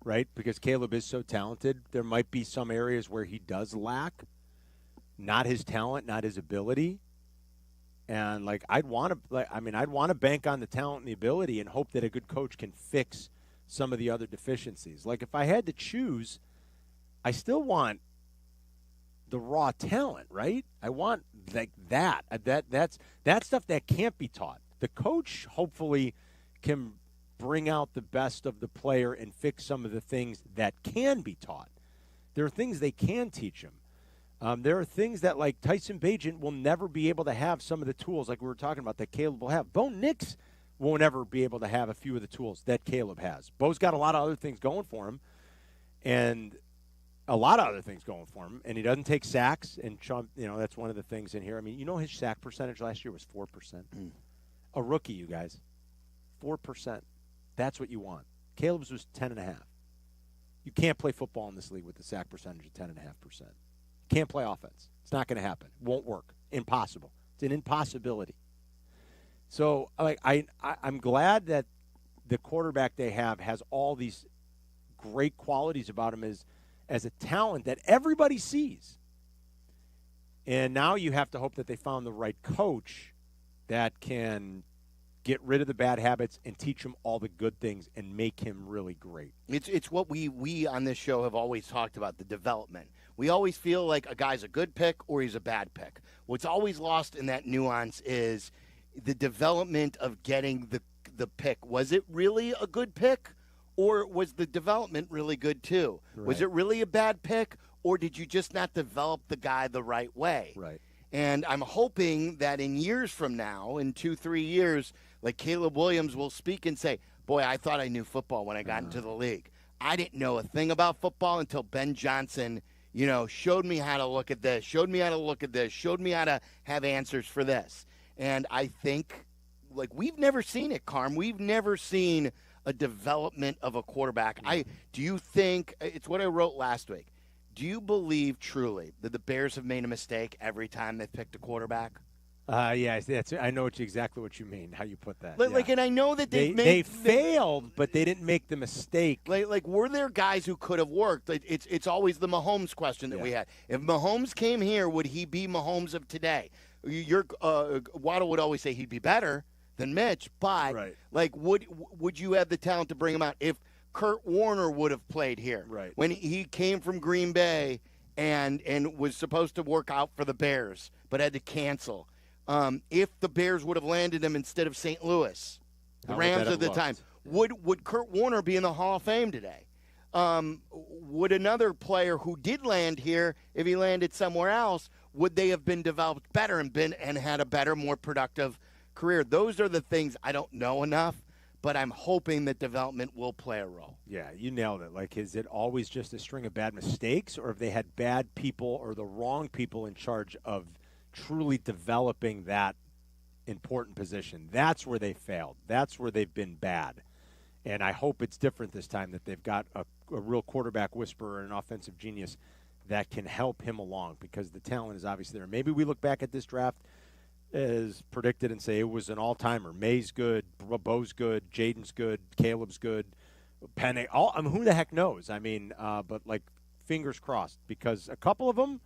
right? Because Caleb is so talented. There might be some areas where he does lack, not his talent, not his ability. And, like, I'd want to bank on the talent and the ability and hope that a good coach can fix some of the other deficiencies. Like, if I had to choose, I still want the raw talent, right? I want like that. That's stuff that can't be taught. The coach hopefully can bring out the best of the player and fix some of the things that can be taught. There are things they can teach him. There are things that, like, Tyson Bagent will never be able to have some of the tools, like we were talking about, that Caleb will have. Bo Nix won't ever be able to have a few of the tools that Caleb has. Bo's got a lot of other things going for him, and he doesn't take sacks, and that's one of the things in here. I mean, his sack percentage last year was 4%. A rookie, you guys, 4%. That's what you want. Caleb's was 10.5. You can't play football in this league with a sack percentage of 10.5%. Can't play offense. It's not going to happen. Won't work. Impossible. It's an impossibility. So, like, I'm glad that the quarterback they have has all these great qualities about him as a talent that everybody sees. And now you have to hope that they found the right coach that can get rid of the bad habits and teach him all the good things and make him really great. It's what we on this show have always talked about, the development. We always feel like a guy's a good pick or he's a bad pick. What's always lost in that nuance is the development of getting the pick. Was it really a good pick, or was the development really good too? Right. Was it really a bad pick, or did you just not develop the guy the right way? Right. And I'm hoping that in years from now, in 2-3 years, like Caleb Williams will speak and say, boy, I thought I knew football when I got into the league. I didn't know a thing about football until Ben Johnson, showed me how to look at this, showed me how to have answers for this. And I think, we've never seen it, Carm. We've never seen a development of a quarterback. Do you think, it's what I wrote last week, do you believe truly that the Bears have made a mistake every time they've picked a quarterback? Yeah, I know exactly what you mean, how you put that. And I know that they failed, but they didn't make the mistake. Were there guys who could have worked? It's always the Mahomes question that we had. If Mahomes came here, would he be Mahomes of today? Waddle would always say he'd be better than Mitch, but would you have the talent to bring him out if Kurt Warner would have played here? Right. When he came from Green Bay and was supposed to work out for the Bears but had to cancel. If the Bears would have landed him instead of St. Louis, the Rams at the time, would Kurt Warner be in the Hall of Fame today? Would another player who did land here, if he landed somewhere else, would they have been developed better and had a better, more productive career? Those are the things I don't know enough, but I'm hoping that development will play a role. Yeah, you nailed it. Is it always just a string of bad mistakes, or have they had bad people or the wrong people in charge of truly developing that important position? That's where they failed. That's where they've been bad. And I hope it's different this time, that they've got a real quarterback whisperer and an offensive genius that can help him along, because the talent is obviously there. Maybe we look back at this draft as predicted and say it was an all-timer. May's good, Bo's good, Jaden's good, Caleb's good, Penny. Who the heck knows? But fingers crossed, because a couple of them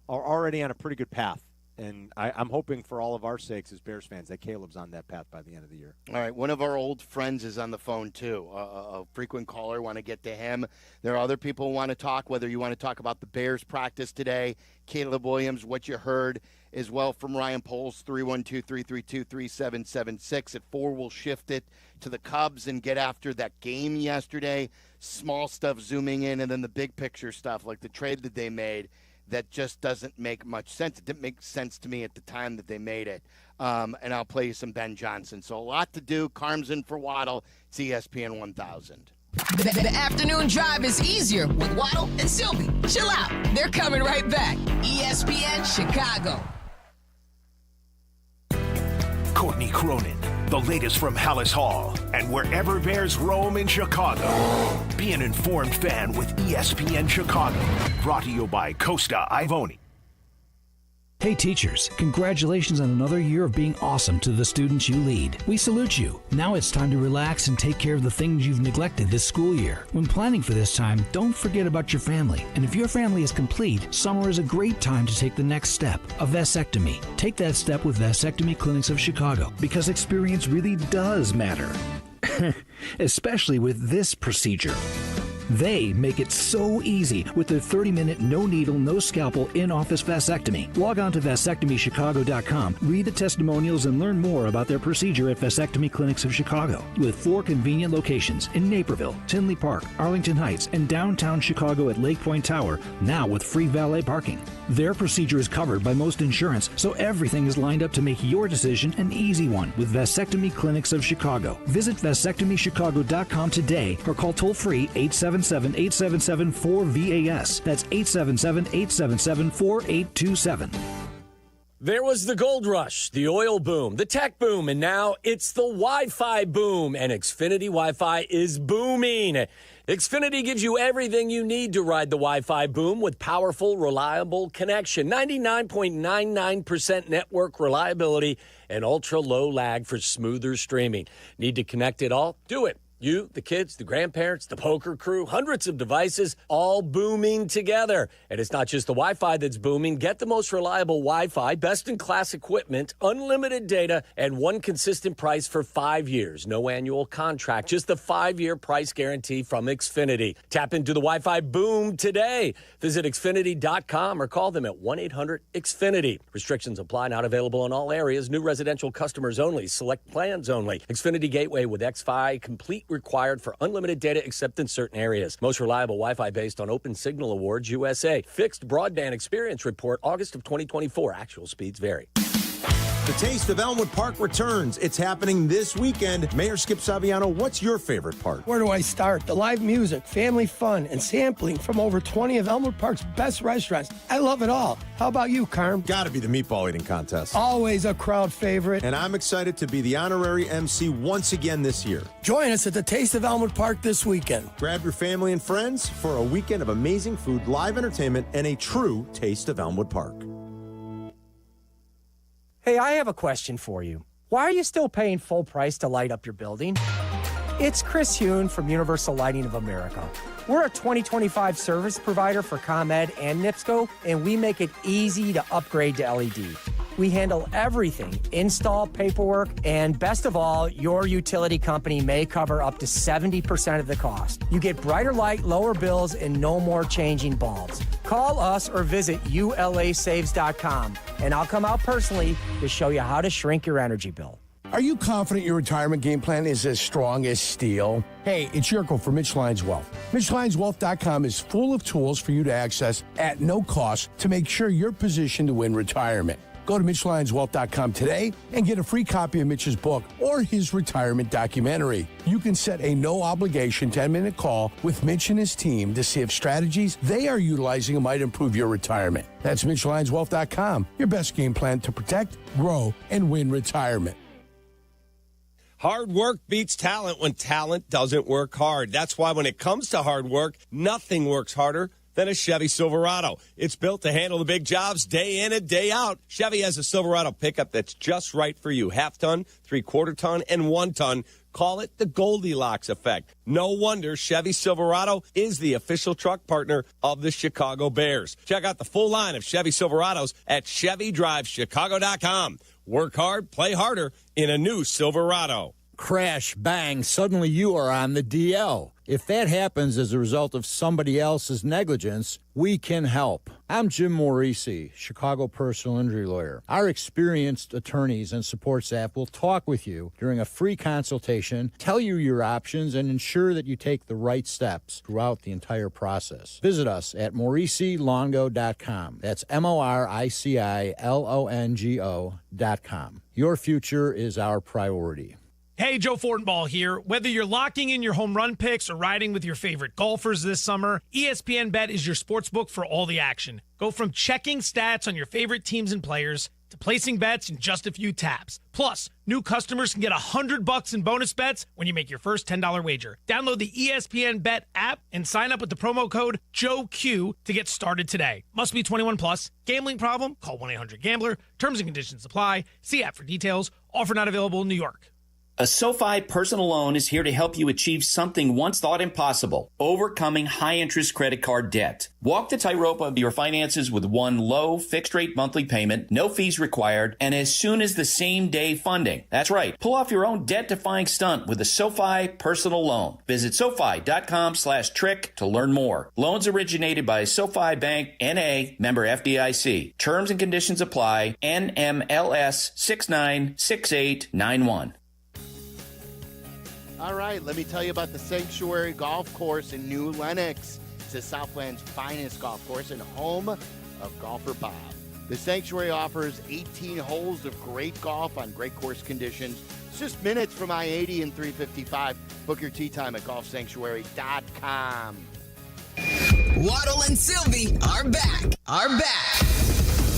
are already on a pretty good path. And I'm hoping for all of our sakes as Bears fans that Caleb's on that path by the end of the year. All right, one of our old friends is on the phone, too. A frequent caller, want to get to him. There are other people who want to talk, whether you want to talk about the Bears practice today, Caleb Williams, what you heard as well from Ryan Poles, 312-332-3776. At 4, we'll shift it to the Cubs and get after that game yesterday. Small stuff zooming in, and then the big picture stuff, like the trade that they made, that just doesn't make much sense. It didn't make sense to me at the time that they made it. And I'll play you some Ben Johnson. So a lot to do. Carm's in for Waddle. It's ESPN 1000. The afternoon drive is easier with Waddle and Silvy. Chill out. They're coming right back. ESPN Chicago. Courtney Cronin, the latest from Hallis Hall and wherever Bears roam in Chicago. Be an informed fan with ESPN Chicago. Brought to you by Costa Ivoni. Hey teachers, congratulations on another year of being awesome to the students you lead. We salute you. Now it's time to relax and take care of the things you've neglected this school year. When planning for this time, don't forget about your family. And if your family is complete, summer is a great time to take the next step, a vasectomy. Take that step with Vasectomy Clinics of Chicago, because experience really does matter. Especially with this procedure. They make it so easy with their 30-minute, no-needle, no-scalpel, in-office vasectomy. Log on to vasectomychicago.com, read the testimonials, and learn more about their procedure at Vasectomy Clinics of Chicago. With 4 convenient locations in Naperville, Tinley Park, Arlington Heights, and downtown Chicago at Lake Point Tower, now with free valet parking. Their procedure is covered by most insurance, so everything is lined up to make your decision an easy one with Vasectomy Clinics of Chicago. Visit vasectomychicago.com today or call toll-free 877-877-4VAS. That's 877-877-4827. There was the gold rush, the oil boom, the tech boom, and now it's the Wi-Fi boom, and Xfinity Wi-Fi is booming. Xfinity gives you everything you need to ride the Wi-Fi boom with powerful, reliable connection. 99.99% network reliability and ultra-low lag for smoother streaming. Need to connect it all? Do it. You, the kids, the grandparents, the poker crew, hundreds of devices, all booming together. And it's not just the Wi-Fi that's booming. Get the most reliable Wi-Fi, best-in-class equipment, unlimited data, and one consistent price for 5 years. No annual contract, just the 5-year price guarantee from Xfinity. Tap into the Wi-Fi boom today. Visit Xfinity.com or call them at 1-800-XFINITY. Restrictions apply, not available in all areas. New residential customers only. Select plans only. Xfinity Gateway with Xfi complete required for unlimited data except in certain areas. Most reliable Wi-Fi based on Open Signal Awards USA. Fixed Broadband Experience Report, August of 2024. Actual speeds vary. The Taste of Elmwood Park returns. It's happening this weekend. Mayor Skip Saviano, what's your favorite part? Where do I start? The live music, family fun, and sampling from over 20 of Elmwood Park's best restaurants. I love it all. How about you, Carm? Gotta be the meatball eating contest. Always a crowd favorite. And I'm excited to be the honorary MC once again this year. Join us at the Taste of Elmwood Park this weekend. Grab your family and friends for a weekend of amazing food, live entertainment, and a true Taste of Elmwood Park. Hey, I have a question for you. Why are you still paying full price to light up your building? It's Chris Hune from Universal Lighting of America. We're a 2025 service provider for ComEd and NIPSCO, and we make it easy to upgrade to LED. We handle everything, install, paperwork, and best of all, your utility company may cover up to 70% of the cost. You get brighter light, lower bills, and no more changing bulbs. Call us or visit ulasaves.com, and I'll come out personally to show you how to shrink your energy bill. Are you confident your retirement game plan is as strong as steel? Hey, it's Jurko for Mitch Lyons Wealth. MitchLyonsWealth.com is full of tools for you to access at no cost to make sure you're positioned to win retirement. Go to MitchLyonsWealth.com today and get a free copy of Mitch's book or his retirement documentary. You can set a no-obligation 10-minute call with Mitch and his team to see if strategies they are utilizing might improve your retirement. That's MitchLyonsWealth.com, your best game plan to protect, grow, and win retirement. Hard work beats talent when talent doesn't work hard. That's why when it comes to hard work, nothing works harder than a Chevy Silverado. It's built to handle the big jobs day in and day out. Chevy has a Silverado pickup that's just right for you. Half-ton, three-quarter-ton, and 1-ton. Call it the Goldilocks effect. No wonder Chevy Silverado is the official truck partner of the Chicago Bears. Check out the full line of Chevy Silverados at ChevyDriveChicago.com. Work hard, play harder in a new Silverado. Crash, bang, suddenly you are on the DL. If that happens as a result of somebody else's negligence, we can help. I'm Jim Morisi, Chicago personal injury lawyer. Our experienced attorneys and support staff will talk with you during a free consultation, tell you your options, and ensure that you take the right steps throughout the entire process. Visit us at MorisiLongo.com. That's MoriciLongo.com. Your future is our priority. Hey, Joe Fortenbaugh here. Whether you're locking in your home run picks or riding with your favorite golfers this summer, ESPN Bet is your sportsbook for all the action. Go from checking stats on your favorite teams and players to placing bets in just a few taps. Plus, new customers can get $100 in bonus bets when you make your first $10 wager. Download the ESPN Bet app and sign up with the promo code JOEQ to get started today. Must be 21 plus. Gambling problem? Call 1-800-GAMBLER. Terms and conditions apply. See app for details. Offer not available in New York. A SoFi personal loan is here to help you achieve something once thought impossible, overcoming high-interest credit card debt. Walk the tightrope of your finances with one low, fixed-rate monthly payment, no fees required, and as soon as the same-day funding. That's right. Pull off your own debt-defying stunt with a SoFi personal loan. Visit SoFi.com/trick to learn more. Loans originated by SoFi Bank, N.A., member FDIC. Terms and conditions apply. NMLS 696891. All right, let me tell you about the Sanctuary Golf Course in New Lenox. It's the Southland's finest golf course and home of golfer Bob. The Sanctuary offers 18 holes of great golf on great course conditions. It's just minutes from I-80 and 355. Book your tee time at golfsanctuary.com. Waddle and Silvy are back.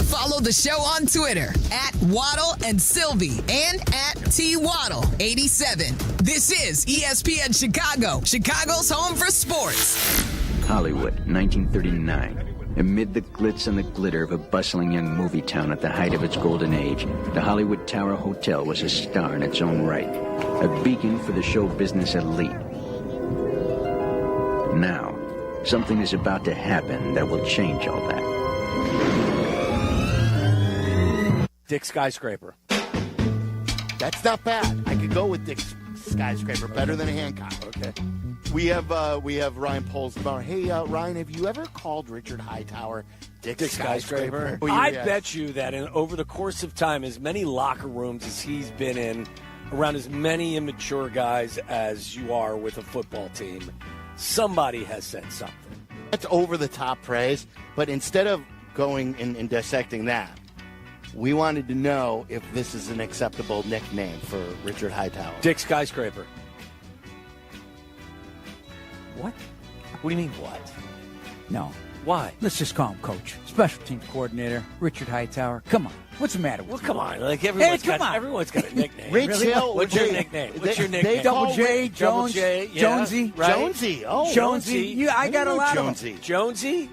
Follow the show on Twitter at Waddle and Silvy and at TWaddle87. This is ESPN Chicago, Chicago's home for sports. Hollywood, 1939. Amid the glitz and the glitter of a bustling young movie town at the height of its golden age, the Hollywood Tower Hotel was a star in its own right. A beacon for the show business elite. Now, something is about to happen that will change all that. Dick Skyscraper. That's not bad. I could go with Dick Skyscraper. Better than a Hancock. Okay. We have Ryan Poles tomorrow. Hey, Ryan, have you ever called Richard Hightower Dick Skyscraper? I bet you that over the course of time, as many locker rooms as he's been in, around as many immature guys as you are with a football team, somebody has said something. That's over-the-top praise, but instead of going and dissecting that, we wanted to know if this is an acceptable nickname for Richard Hightower. Dick Skyscraper. What? What do you mean, what? No. Why? Let's just call him Coach. Special teams coordinator, Richard Hightower. Come on. What's the matter with Well, you? come on. Like everyone's come got, on. Everyone's got a nickname. Rich Really? Hill. What's your nickname? What's your nickname? Double J, Double Jones, J, yeah, Jonesy. right? Jonesy. Oh, Jonesy. I got a lot Jonesy. of them. Jonesy?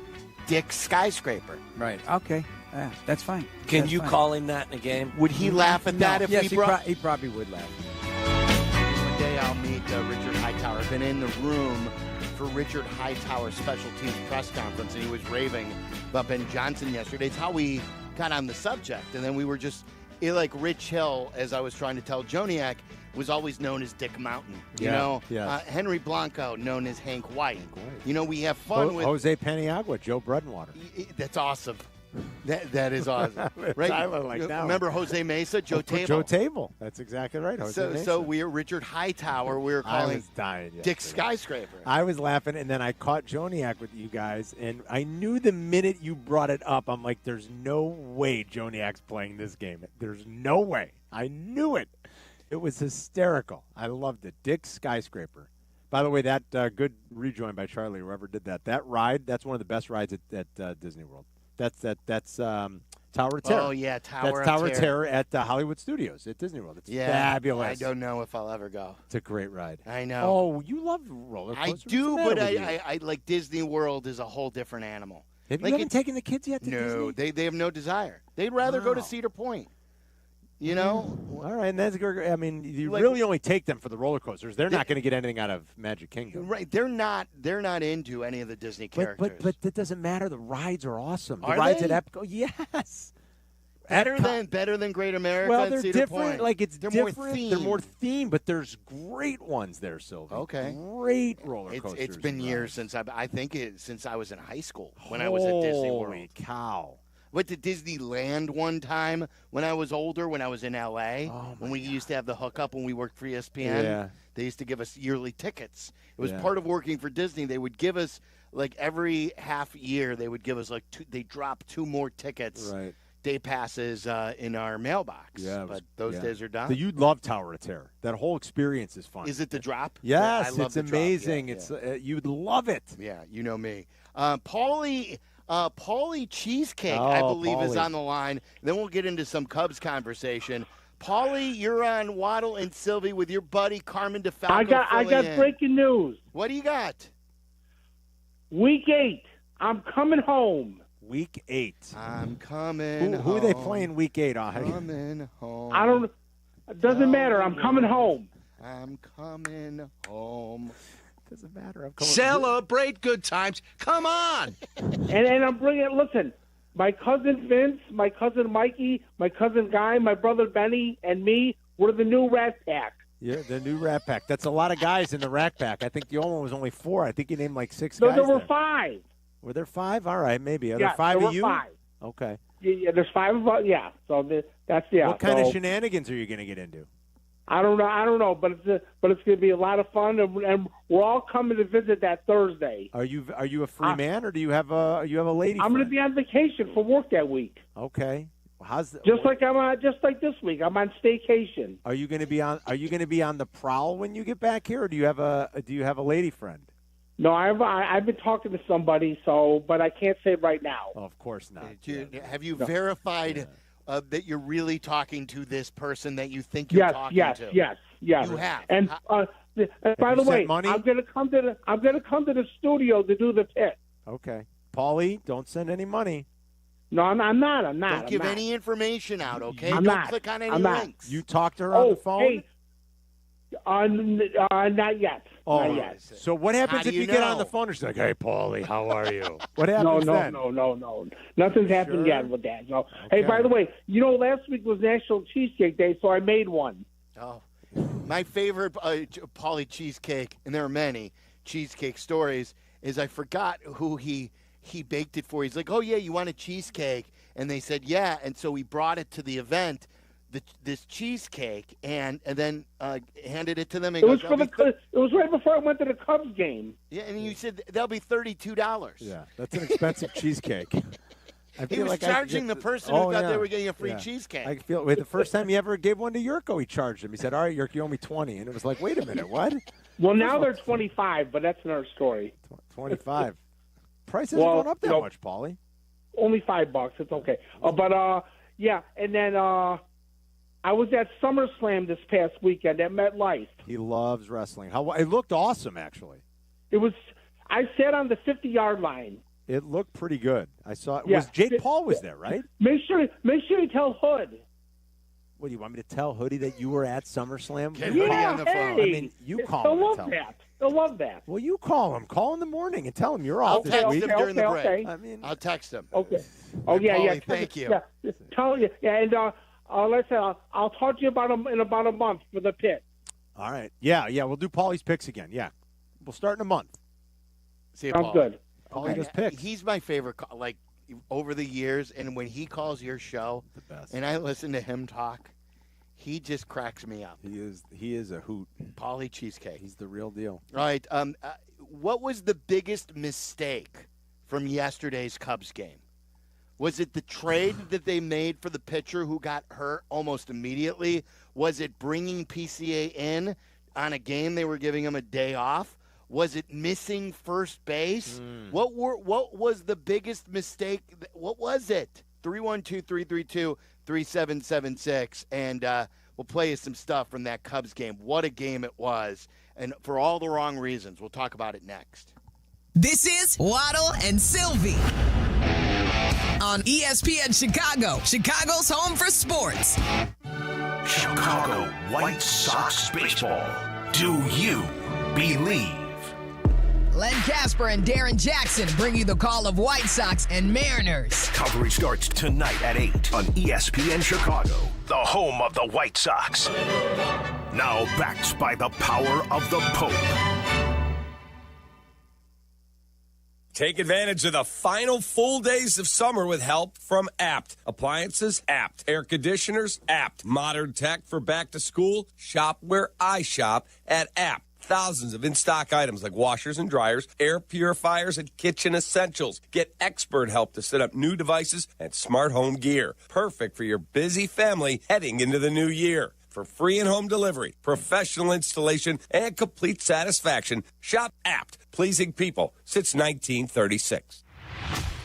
Dick Skyscraper. Right. Okay. Yeah, that's fine. Can That's you fine. call him that in a game? Would he laugh at that if yes, we brought... he probably would laugh. One day I'll meet Richard Hightower. I've been in the room for Richard Hightower's special teams press conference, and he was raving about Ben Johnson yesterday. It's how we got on the subject, and then we were just... like Rich Hill, as I was trying to tell Joniak, was always known as Dick Mountain. You know, Henry Blanco, known as Hank White. You know, we have fun with Jose Paniagua, Joe Bredenwater. That's awesome. That is awesome. Right? Remember Jose Mesa, Joe Table? Joe Table. That's exactly right. Jose Mesa. So we're Richard Hightower. We were calling I was dying Dick Skyscraper. I was laughing, and then I caught Joniak with you guys, and I knew the minute you brought it up, I'm like, there's no way Joniak's playing this game. There's no way. I knew it. It was hysterical. I loved it. Dick Skyscraper. By the way, that good rejoin by Charlie, whoever did that. That ride, that's one of the best rides at Disney World. That's Tower of Terror. Oh, yeah, That's Tower of Terror at Hollywood Studios at Disney World. It's fabulous. I don't know if I'll ever go. It's a great ride. I know. Oh, you love roller coasters. I do, but I like Disney World is a whole different animal. Have you haven't taken the kids yet to No, Disney? they have no desire. They'd rather go to Cedar Point. You know? All right, and that's, I mean, you Like- really only take them for the roller coasters. They're not going to get anything out of Magic Kingdom. Right. They're not into any of the Disney characters. But that doesn't matter. The rides are awesome. The Are rides they? at Epcot, yes. Better than Great America Well, and they're Cedar different. Point. Like it's they're different. more themed. They're more themed, but there's great ones there, Sylvie. Okay. Great roller coasters. It's been years since since I was in high school when I was at Disney World. Holy cow. Went to Disneyland one time when I was older, when I was in L.A., when we used to have the hookup when we worked for ESPN. Yeah. They used to give us yearly tickets. It was Yeah. part of working for Disney. They would give us, like, every half year, they would give us, like, they drop 2 more tickets, day passes in our mailbox. Yeah, but those days are done. So you'd love Tower of Terror. That whole experience is fun. Is it the drop? Yes, I love it's the drop. amazing. Yeah, It's you'd love it. Yeah, you know me. Paulie Cheesecake, I believe, is Paulie. on the line. Then we'll get into some Cubs conversation. Paulie, you're on Waddle and Silvy with your buddy Carmen DeFalco. I got breaking news. What do you got? Week 8, I'm coming home. Week 8. I'm coming. Who are they home. playing Week 8 on? Coming home. I don't. It doesn't matter. I'm coming home. I'm coming home. Doesn't matter. I'm coming. Celebrate good times. Come on. And I'm bringing. Listen, my cousin Vince, my cousin Mikey, my cousin Guy, my brother Benny, and me. We're the new Rat Pack. Yeah, the new Rat Pack. That's a lot of guys in the Rat Pack. I think the old one was only 4. I think you named like 6 No, guys. there were there. 5. Were there 5? All right, maybe. Are Yeah, there 5 there of were you? 5. Okay. Yeah, there's 5 of us. Yeah, so that's What kind of shenanigans are you going to get into? I don't know, but it's going to be a lot of fun, and we're all coming to visit that Thursday. Are you a free man, or do you have a lady? I'm going to be on vacation for work that week. Okay. How's the, Just like this week, I'm on staycation. Are you going to be on the prowl when you get back here, or do you have a lady friend? No, I've been talking to somebody, but I can't say right now. Oh, of course not. Have you verified that you're really talking to this person that you think you're talking to? Yes. You have. And by the way, money? I'm going to come to the studio to do the pit. Okay, Paulie, don't send any money. No, I'm not. Don't give any information out, okay? I'm Don't not. click on any I'm not. links. You talked to her on the phone? Hey, not yet. Oh, Not yet. So what happens do if you you get on know? the phone and she's like, "Hey, Paulie, how are you?" What happens then? No. Nothing's happened yet with that. No. Hey, Okay. by the way, last week was National Cheesecake Day, so I made one. Oh, my favorite Paulie cheesecake, and there are many cheesecake stories, is I forgot who he baked it for. He's like, "Oh yeah, you want a cheesecake?" And they said, "Yeah." And so he brought it to the event, this cheesecake, and then handed it to them. And It was goes, it was right before I went to the Cubs game. Yeah, and you said that'll be $32. Yeah, that's an expensive cheesecake. I He feel was like charging the person who thought they were getting a free cheesecake. I feel the first time he ever gave one to Jurko, he charged him. He said, "All right, Jurko, you owe me 20." And it was like, "Wait a minute, what?" Well, now they're 25, but that's another story. 25. Price hasn't gone up that much, Paulie. Only $5. It's okay. Yeah, and then I was at SummerSlam this past weekend at MetLife. He loves wrestling. It looked awesome, actually. I sat on the 50-yard line. It looked pretty good. I saw it. Yeah. Was Jake Paul was there, right? Make sure you tell Hood. What, do you want me to tell Hoodie that you were at SummerSlam? Get Hoodie on the phone. I mean, you call They'll him. love and tell him. that. They'll love that. Well, you call him. Call in the morning and tell him you're off I'll this text week. him during the break. Okay. I mean, I'll text him. Okay. Oh, Hey, yeah. Paulie, thank you. Yeah. Tell you. Yeah, and let's say I'll talk to you about him in about a month for the pit. all right. Yeah. We'll do Paulie's picks again. Yeah. We'll start in a month. See you, Sounds Paulie. good. Paulie does picks. He's my favorite, like, over the years, and when he calls your show, and I listen to him talk, he just cracks me up. He is a hoot. Paulie Cheesecake. He's the real deal. All right. What was the biggest mistake from yesterday's Cubs game? Was it the trade that they made for the pitcher who got hurt almost immediately? Was it bringing PCA in on a game they were giving him a day off? Was it missing first base? What was the biggest mistake? What was it? 312-332-3776. And we'll play you some stuff from that Cubs game. What a game it was. And for all the wrong reasons. We'll talk about it next. This is Waddle and Silvy on ESPN Chicago, Chicago's home for sports. Chicago White Sox baseball. Do you believe? Len Casper and Darren Jackson bring you the call of White Sox and Mariners. Coverage starts tonight at 8 on ESPN Chicago, the home of the White Sox. Now backed by the power of the Pope. Take advantage of the final full days of summer with help from Apt. Appliances, Apt. Air conditioners, Apt. Modern tech for back to school. Shop where I shop at Apt. Thousands of in-stock items like washers and dryers, air purifiers, and kitchen essentials. Get expert help to set up new devices and smart home gear. Perfect for your busy family heading into the new year. For free and-home delivery, professional installation, and complete satisfaction, shop Apt. Pleasing people since 1936.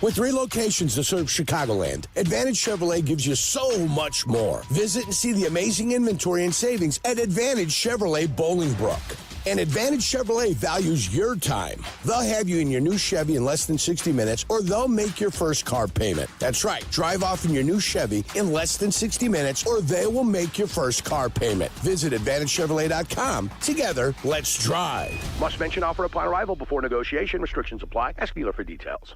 With 3 locations to serve Chicagoland, Advantage Chevrolet gives you so much more. Visit and see the amazing inventory and savings at Advantage Chevrolet Bolingbrook. And Advantage Chevrolet values your time. They'll have you in your new Chevy in less than 60 minutes, or they'll make your first car payment. That's right. Drive off in your new Chevy in less than 60 minutes, or they will make your first car payment. Visit AdvantageChevrolet.com. Together, let's drive. Must mention offer upon arrival before negotiation. Restrictions apply. Ask dealer for details.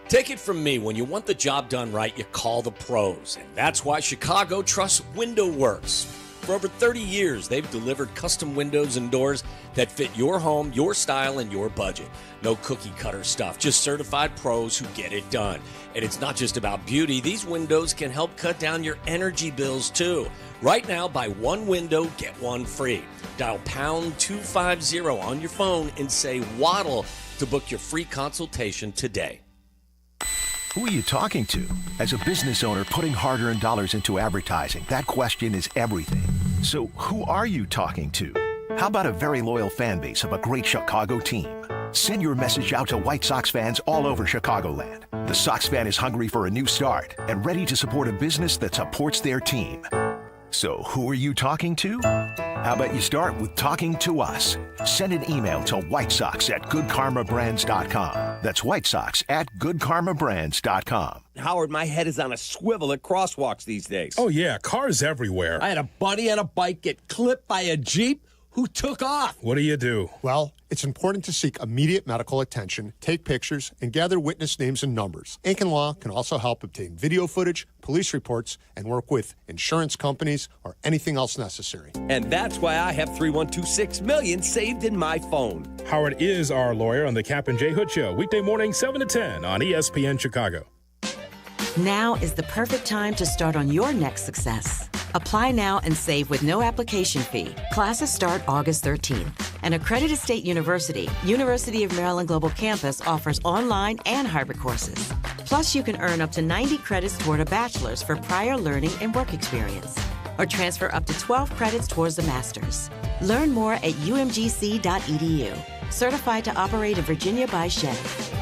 Take it from me, when you want the job done right, you call the pros. And that's why Chicago trusts Window Works. For over 30 years, they've delivered custom windows and doors that fit your home, your style, and your budget. No cookie-cutter stuff, just certified pros who get it done. And it's not just about beauty. These windows can help cut down your energy bills, too. Right now, buy one window, get one free. Dial pound 250 on your phone and say Waddle to book your free consultation today. Who are you talking to? As a business owner putting hard-earned dollars into advertising, that question is everything. So who are you talking to? How about a very loyal fan base of a great Chicago team? Send your message out to White Sox fans all over Chicagoland. The Sox fan is hungry for a new start and ready to support a business that supports their team. So who are you talking to? How about you start with talking to us? Send an email to whitesox@goodkarmabrands.com. That's whitesox@goodkarmabrands.com. Howard, my head is on a swivel at crosswalks these days. Oh, yeah, cars everywhere. I had a buddy on a bike get clipped by a Jeep. who took off. What do you do? Well, it's important to seek immediate medical attention, take pictures, and gather witness names and numbers. Aiken Law can also help obtain video footage, police reports, and work with insurance companies or anything else necessary. And that's why I have 3126 million saved in my phone. Howard is our lawyer on the Kap and J Hood Show, weekday morning 7 to 10 on ESPN Chicago. Now is the perfect time to start on your next success. Apply now and save with no application fee. Classes start August 13th. An accredited state university, University of Maryland Global Campus offers online and hybrid courses. Plus, you can earn up to 90 credits toward a bachelor's for prior learning and work experience, or transfer up to 12 credits towards a master's. Learn more at umgc.edu. Certified to operate in Virginia by Chevy.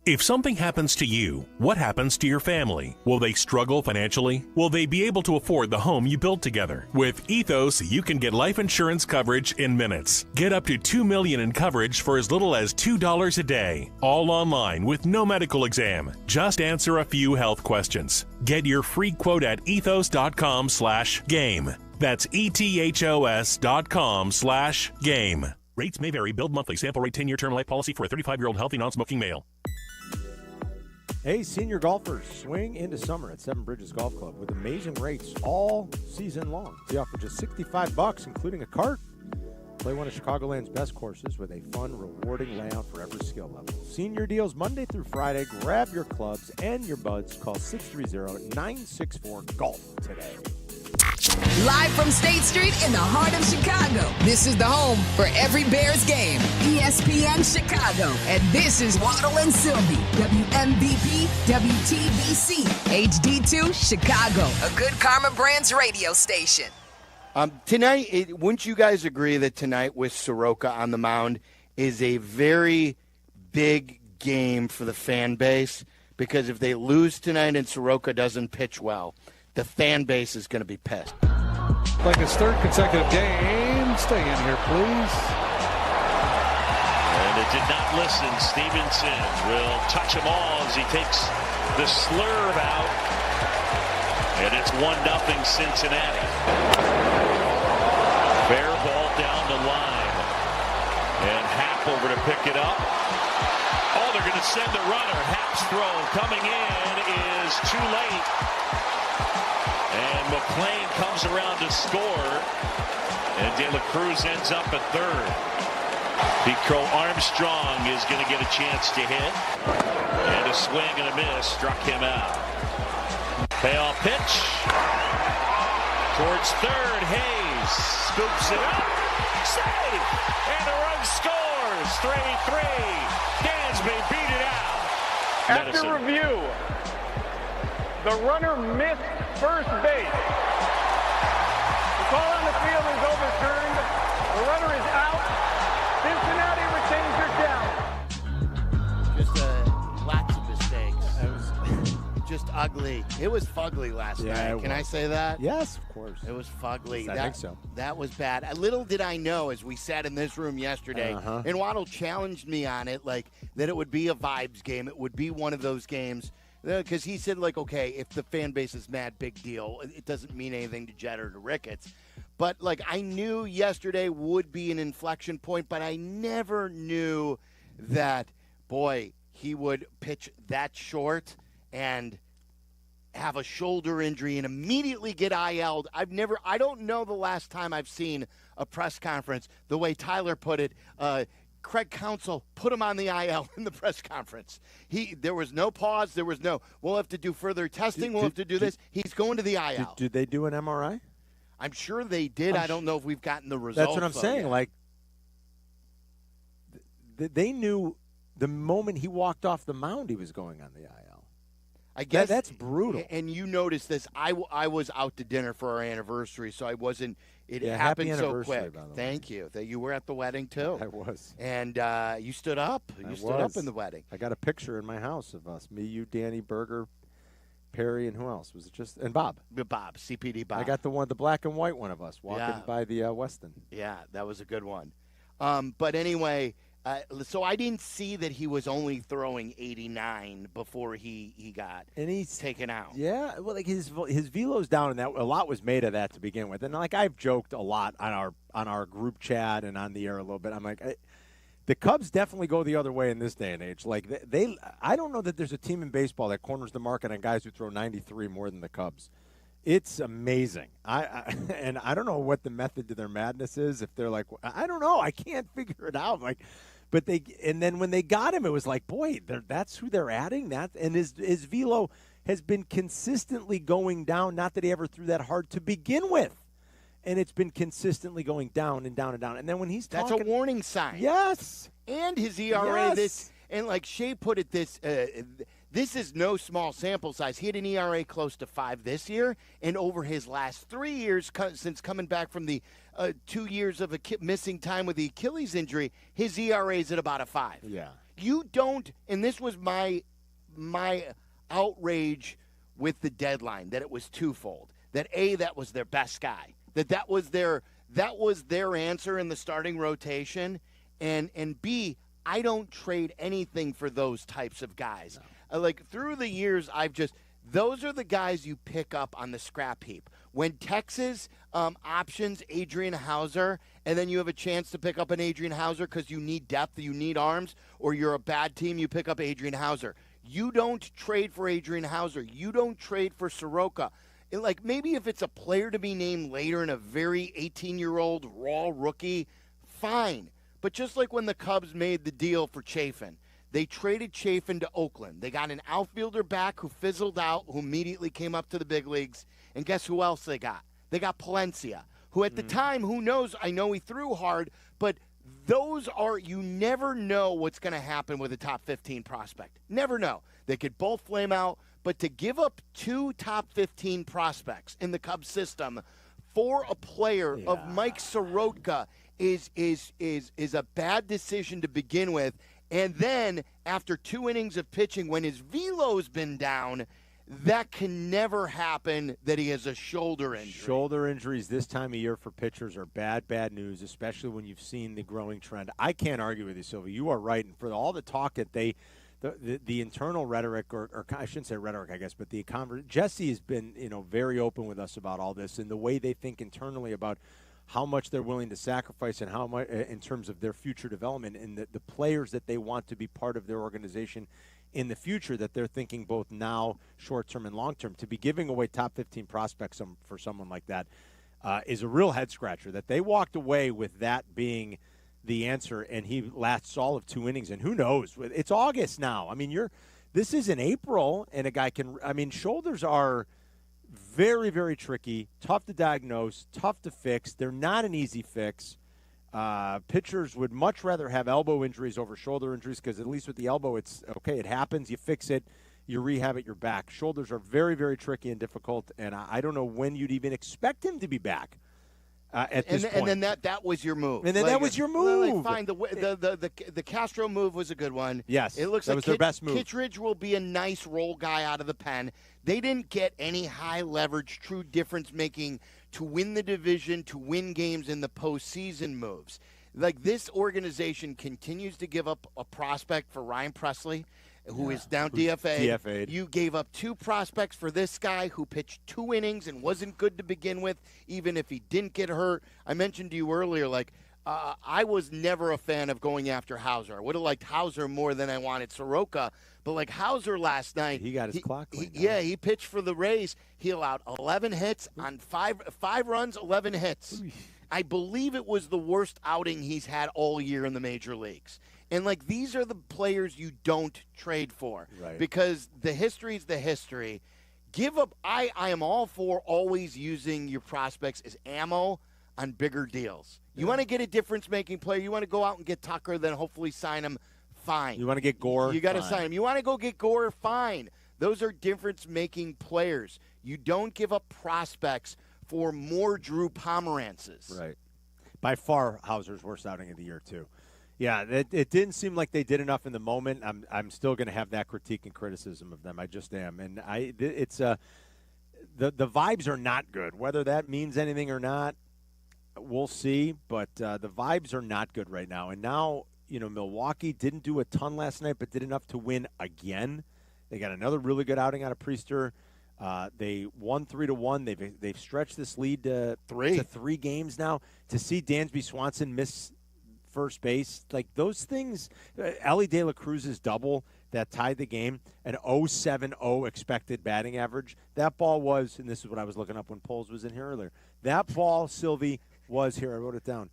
If something happens to you, what happens to your family? Will they struggle financially? Will they be able to afford the home you built together? With Ethos, you can get life insurance coverage in minutes. Get up to $2 million in coverage for as little as $2 a day. All online with no medical exam. Just answer a few health questions. Get your free quote at ethos.com/game. That's ethos.com/game. Rates may vary. Billed monthly. Sample rate 10-year term life policy for a 35-year-old healthy non-smoking male. Hey, senior golfers, swing into summer at Seven Bridges Golf Club with amazing rates all season long. They offer just $65, including a cart. Play one of Chicagoland's best courses with a fun, rewarding layout for every skill level. Senior deals Monday through Friday. Grab your clubs and your buds. Call 630-964-GOLF today. Live from State Street in the heart of Chicago. This is the home for every Bears game. ESPN Chicago. And this is Waddle and Silvy. WMVP, WTBC, HD2, Chicago. A good Carmen Brands radio station. Tonight, wouldn't you guys agree that tonight with Sroka on the mound is a very big game for the fan base? Because if they lose tonight and Sroka doesn't pitch well, the fan base is going to be pissed. Like his third consecutive game. Stay in here, please. And it did not listen. Stevenson will touch them all as he takes the slurve out. And it's 1-0 Cincinnati. Fair ball down the line. And Happ over to pick it up. Oh, they're going to send the runner. Happ's throw coming in is too late. And McClain comes around to score. And De La Cruz ends up at third. Pico Armstrong is going to get a chance to hit. And a swing and a miss struck him out. Payoff pitch. Towards third. Hayes scoops it up. Save! And the run scores. 3-3. Dansby beat it out. After review, the runner missed first base. The call on the field is overturned. The runner is out. Cincinnati retains their challenge. Just lots of mistakes. It was just ugly. It was fugly last night. Can I say that? Yes, of course. It was fugly. I think so. That was bad. Little did I know as we sat in this room yesterday, and Waddle challenged me on it, like that it would be a vibes game. It would be one of those games. Because he said, like, okay, if the fan base is mad, big deal. It doesn't mean anything to Jed or to Ricketts. But, like, I knew yesterday would be an inflection point, but I never knew that, boy, he would pitch that short and have a shoulder injury and immediately get IL'd. I don't know the last time I've seen a press conference the way Tyler put it. Craig Counsell put him on the IL in the press conference. There was no pause. There was no, we'll have to do further testing. We'll have to do this. He's going to the IL. Did they do an MRI? I'm sure they did. I don't know if we've gotten the results. That's what I'm saying. Yet. Like, they knew the moment he walked off the mound he was going on the IL. I guess that's brutal. And you noticed this. I was out to dinner for our anniversary, so I wasn't. It happened so quick. Thank you. That you were at the wedding too. I was. And you stood up. You stood up in the wedding. I got a picture in my house of us. Me, you, Danny, Berger, Perry, and who else? Was it just and Bob? Bob, CPD Bob. I got the black and white one of us walking by the Weston. Yeah, that was a good one. But anyway, So I didn't see that he was only throwing 89 before he got taken out. Yeah, well, like his velo's down, and that a lot was made of that to begin with. And like I've joked a lot on our group chat and on the air a little bit. I'm like, the Cubs definitely go the other way in this day and age. Like I don't know that there's a team in baseball that corners the market on guys who throw 93 more than the Cubs. It's amazing. And I don't know what the method to their madness is. If they're like, I don't know, I can't figure it out. Like. But then when they got him, it was like, boy, that's who they're adding. And his velo has been consistently going down. Not that he ever threw that hard to begin with, and it's been consistently going down and down and down. And then when he's talking, that's a warning sign. Yes, and his ERA yes. And like Shea put it, this is no small sample size. He had an ERA close to 5 this year, and over his last 3 years, since coming back from the 2 years of missing time with the Achilles injury, his ERA is at about a 5. Yeah. You don't, and this was my outrage with the deadline, that it was twofold. That that was their best guy. That was their answer in the starting rotation, and B, I don't trade anything for those types of guys. No. Like through the years, those are the guys you pick up on the scrap heap. When Texas options Adrian Hauser, and then you have a chance to pick up an Adrian Hauser because you need depth, you need arms, or you're a bad team, you pick up Adrian Hauser. You don't trade for Adrian Hauser. You don't trade for Sroka. Like maybe if it's a player to be named later in a very 18-year-old raw rookie, fine. But just like when the Cubs made the deal for Chafin, they traded Chafin to Oakland. They got an outfielder back who fizzled out, who immediately came up to the big leagues. And guess who else they got? They got Palencia, who at the time, who knows, I know he threw hard, but those are, you never know what's going to happen with a top 15 prospect. Never know. They could both flame out, but to give up 2 top 15 prospects in the Cubs system for a player of Mike Soroka is a bad decision to begin with. And then after 2 innings of pitching, when his velo's been down, that can never happen that he has a shoulder injury. Shoulder injuries this time of year for pitchers are bad news, especially when you've seen the growing trend. I can't argue with you, Silvy. You are right. And for all the talk that the internal rhetoric, or I shouldn't say rhetoric, I guess, but the Jesse has been very open with us about all this and the way they think internally about how much they're willing to sacrifice and how much in terms of their future development and the players that they want to be part of their organization in the future, that they're thinking both now, short-term and long-term. To be giving away top 15 prospects for someone like that is a real head-scratcher, that they walked away with that being the answer, and he lasts all of 2 innings. And who knows? It's August now. I mean, this is in April, and a guy can – I mean, shoulders are very, very tricky, tough to diagnose, tough to fix. They're not an easy fix. Pitchers would much rather have elbow injuries over shoulder injuries because at least with the elbow, it's okay, it happens, you fix it, you rehab it, you're back. Shoulders are very, very tricky and difficult, and I don't know when you'd even expect him to be back at this point. And then that was your move. And then that was your move. Fine, the Castro move was a good one. Yes, it looks that like was their best move. Kittredge will be a nice roll guy out of the pen. They didn't get any high-leverage, true difference-making to win the division, to win games in the postseason moves. Like, this organization continues to give up a prospect for Ryan Presley, who is now DFA'd. You gave up 2 prospects for this guy who pitched 2 innings and wasn't good to begin with, even if he didn't get hurt. I mentioned to you earlier, I was never a fan of going after Hauser. I would have liked Hauser more than I wanted Soroka. But like Hauser last night, he got his clock. He pitched for the Rays. He allowed 11 hits on 5 runs, 11 hits. I believe it was the worst outing he's had all year in the major leagues. And like, these are the players you don't trade for, right? Because the history is the history. Give up. I am all for always using your prospects as ammo on bigger deals. You want to get a difference-making player. You want to go out and get Tucker, then hopefully sign him. Fine. You want to get Gore? You got to sign him. You want to go get Gore? Fine. Those are difference-making players. You don't give up prospects for more Drew Pomerances. Right. By far, Hauser's worst outing of the year, too. Yeah, it didn't seem like they did enough in the moment. I'm still going to have that critique and criticism of them. I just am. And the vibes are not good. Whether that means anything or not, we'll see. But the vibes are not good right now. And now, Milwaukee didn't do a ton last night, but did enough to win again. They got another really good outing out of Priester. They won 3-1. They've stretched this lead to 3 games now. To see Dansby Swanson miss first base, like those things, Ellie De La Cruz's double that tied the game, an 0.70 expected batting average. That ball was, and this is what I was looking up when Poles was in here earlier. That ball, Silvy, was here. I wrote it down.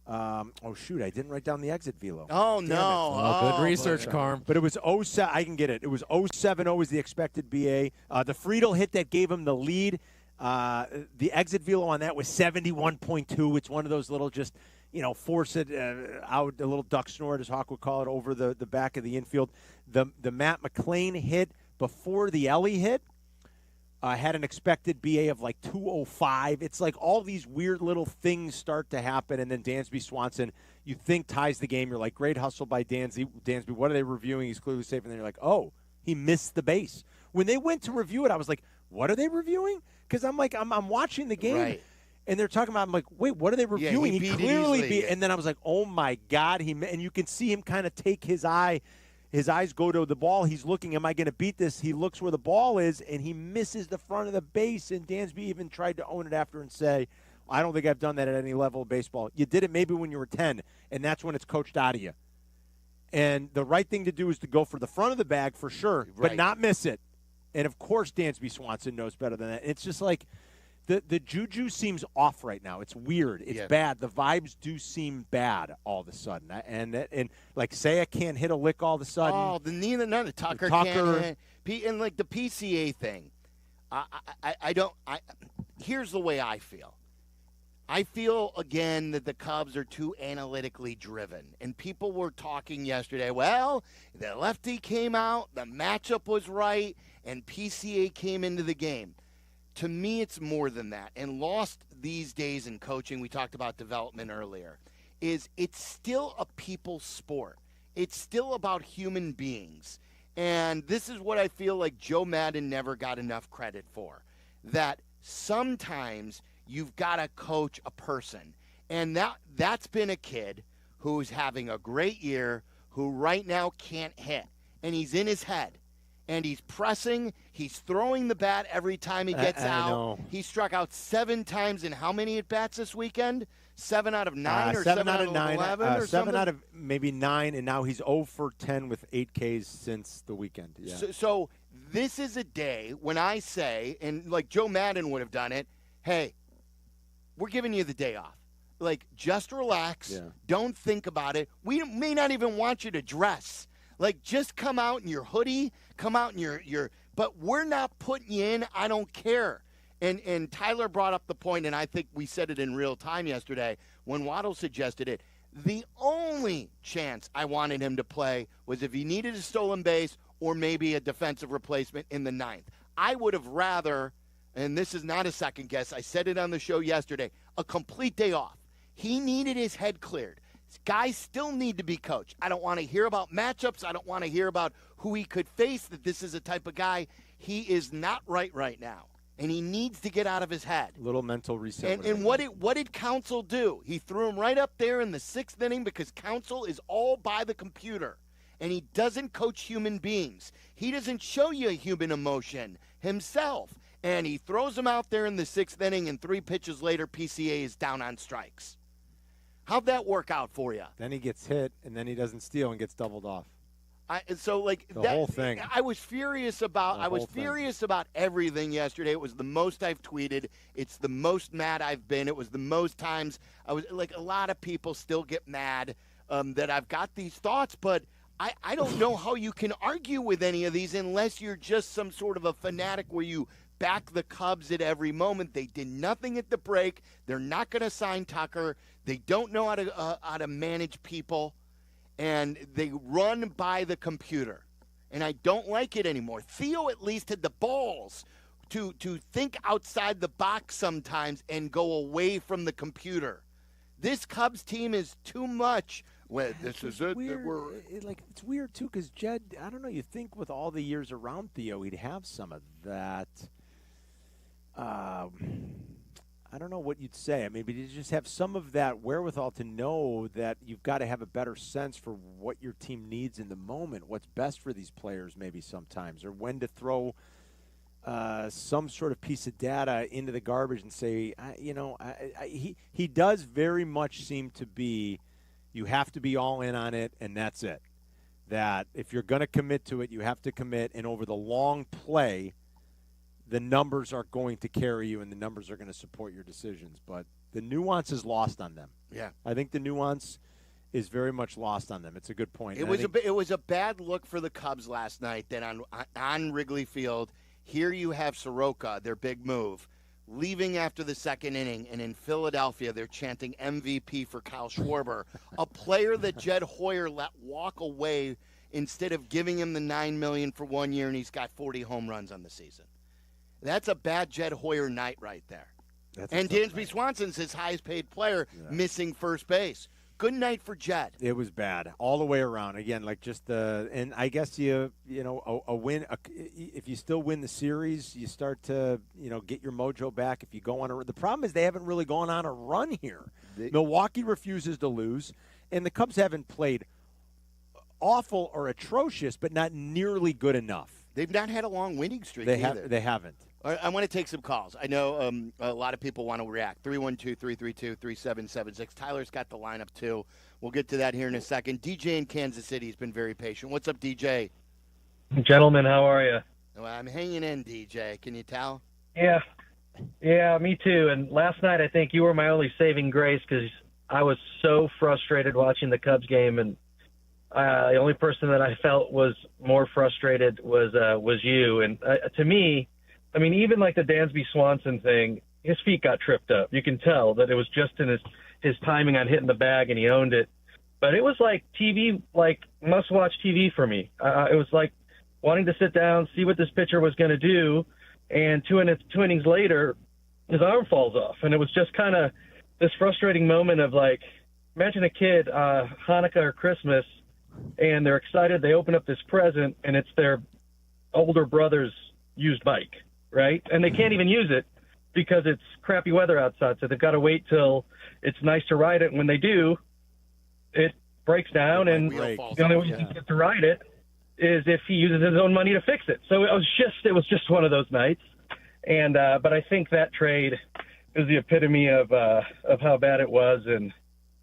I didn't write down the exit velo. Oh, no. Good research, Carm. But it was 0.7. I can get it. It was 0.70 was the expected BA. The Friedel hit that gave him the lead. The exit velo on that was 71.2. It's one of those little just, force it out, a little duck snort, as Hawk would call it, over the back of the infield. The Matt McClain hit before the Ellie hit had an expected BA of like 205. It's like all these weird little things start to happen, and then Dansby Swanson, you think ties the game. You're like, great hustle by Dansby. What are they reviewing? He's clearly safe. And then you're like, oh, he missed the base. When they went to review it, I was like, what are they reviewing? Because I'm like, I'm watching the game. Right. And they're talking about, I'm like, wait, what are they reviewing? Yeah, he clearly beat. And then I was like, oh, my God. And you can see him kind of take his eye. His eyes go to the ball. He's looking, am I going to beat this? He looks where the ball is, and he misses the front of the base. And Dansby even tried to own it after and say, I don't think I've done that at any level of baseball. You did it maybe when you were 10, and that's when it's coached out of you. And the right thing to do is to go for the front of the bag for sure, but not miss it. And, of course, Dansby Swanson knows better than that. It's just like the juju seems off right now. It's weird. It's bad. The vibes do seem bad all of a sudden. And like, Saya can't hit a lick all of a sudden. Oh, none of Tucker can't hit. And, like, the PCA thing, here's the way I feel. I feel, again, that the Cubs are too analytically driven. And people were talking yesterday, well, the lefty came out, the matchup was right, and PCA came into the game. To me, it's more than that. And lost these days in coaching, we talked about development earlier, is it's still a people's sport. It's still about human beings. And this is what I feel like Joe Madden never got enough credit for, that sometimes you've got to coach a person. And that's been a kid who's having a great year, who right now can't hit. And he's in his head. And he's pressing. He's throwing the bat every time he gets out. He struck out 7 times in how many at-bats this weekend? 7 out of 9 or 7 out of 9, 11 or 7 something? out of maybe 9, and now he's 0 for 10 with 8 Ks since the weekend. Yeah. So this is a day when I say, and like Joe Madden would have done it, hey, we're giving you the day off. Like, just relax. Yeah. Don't think about it. We may not even want you to dress. Like, just come out in your hoodie, come out in your but we're not putting you in. I don't care. And Tyler brought up the point, and I think we said it in real time yesterday when Waddle suggested it. The only chance I wanted him to play was if he needed a stolen base or maybe a defensive replacement in the 9th. I would have rather, and this is not a second guess, I said it on the show yesterday, a complete day off. He needed his head cleared. Guys still need to be coached. I don't want to hear about matchups. I don't want to hear about who he could face, that this is a type of guy. He is not right now, and he needs to get out of his head. Little mental reset. And what did Counsell do? He threw him right up there in the 6th inning because Counsell is all by the computer, and he doesn't coach human beings. He doesn't show you a human emotion himself, and he throws him out there in the 6th inning, and 3 pitches later, PCA is down on strikes. How'd that work out for you? Then he gets hit, and then he doesn't steal and gets doubled off. The whole thing. I was furious about. About everything yesterday. It was the most I've tweeted. It's the most mad I've been. It was the most times I was like. A lot of people still get mad that I've got these thoughts, but I don't know how you can argue with any of these unless you're just some sort of a fanatic where you back the Cubs at every moment. They did nothing at the break. They're not going to sign Tucker. They don't know how to manage people, and they run by the computer. And I don't like it anymore. Theo at least had the balls to think outside the box sometimes and go away from the computer. This Cubs team is too much. Well, this is it. It's weird too because Jed, I don't know. You think with all the years around Theo, he'd have some of that. I don't know what you'd say. I mean, but you just have some of that wherewithal to know that you've got to have a better sense for what your team needs in the moment, what's best for these players maybe sometimes, or when to throw some sort of piece of data into the garbage and say, he does very much seem to be, you have to be all in on it, and that's it. That if you're going to commit to it, you have to commit, and over the long play, the numbers are going to carry you and the numbers are going to support your decisions. But the nuance is lost on them. Yeah. I think the nuance is very much lost on them. It's a good point. It was a bad look for the Cubs last night that on Wrigley Field, here you have Sroka, their big move, leaving after the second inning, and in Philadelphia they're chanting MVP for Kyle Schwarber, a player that Jed Hoyer let walk away instead of giving him the $9 million for 1 year, and he's got 40 home runs on the season. That's a bad Jed Hoyer night right there. And Dansby Swanson's his highest paid player, missing first base. Good night for Jed. It was bad all the way around. Again, like just and I guess a win. If you still win the series, you start to get your mojo back. If you go on the problem is they haven't really gone on a run here. Milwaukee refuses to lose, and the Cubs haven't played awful or atrocious, but not nearly good enough. They've not had a long winning streak either. They haven't. I want to take some calls. I know a lot of people want to react. 312-332-3776. Tyler's got the lineup, too. We'll get to that here in a second. DJ in Kansas City has been very patient. What's up, DJ? Gentlemen, how are you? Well, I'm hanging in, DJ. Can you tell? Yeah, me too. And last night I think you were my only saving grace because I was so frustrated watching the Cubs game, and the only person that I felt was more frustrated was you. And to me, I mean, even like the Dansby Swanson thing, his feet got tripped up. You can tell that it was just in his timing on hitting the bag, and he owned it. But it was like TV, like must-watch TV for me. It was like wanting to sit down, see what this pitcher was going to do, and two innings later, his arm falls off. And it was just kind of this frustrating moment of like, imagine a kid, Hanukkah or Christmas, and they're excited. They open up this present, and it's their older brother's used bike, right? And they can't even use it because it's crappy weather outside, so they've got to wait till it's nice to ride it. And when they do, it breaks down, and the only way you can get to ride it is if he uses his own money to fix it. So it was just one of those nights. And but I think that trade is the epitome of how bad it was, and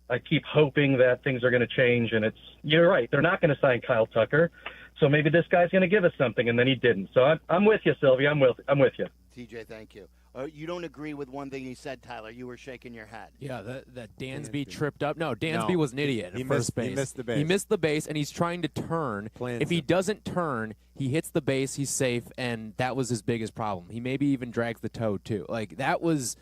I keep hoping that things are going to change. And you're right, they're not going to sign Kyle Tucker, so maybe this guy's going to give us something, and then he didn't. So I'm with you, Sylvia. I'm with you. TJ, thank you. You don't agree with one thing he said, Tyler. You were shaking your head. Yeah, that Dansby tripped up. No, Dansby was an idiot at first base. He missed the base. He missed the base, and he's trying to turn. If he doesn't turn, he hits the base, he's safe, and that was his biggest problem. He maybe even drags the toe, too. Like, that was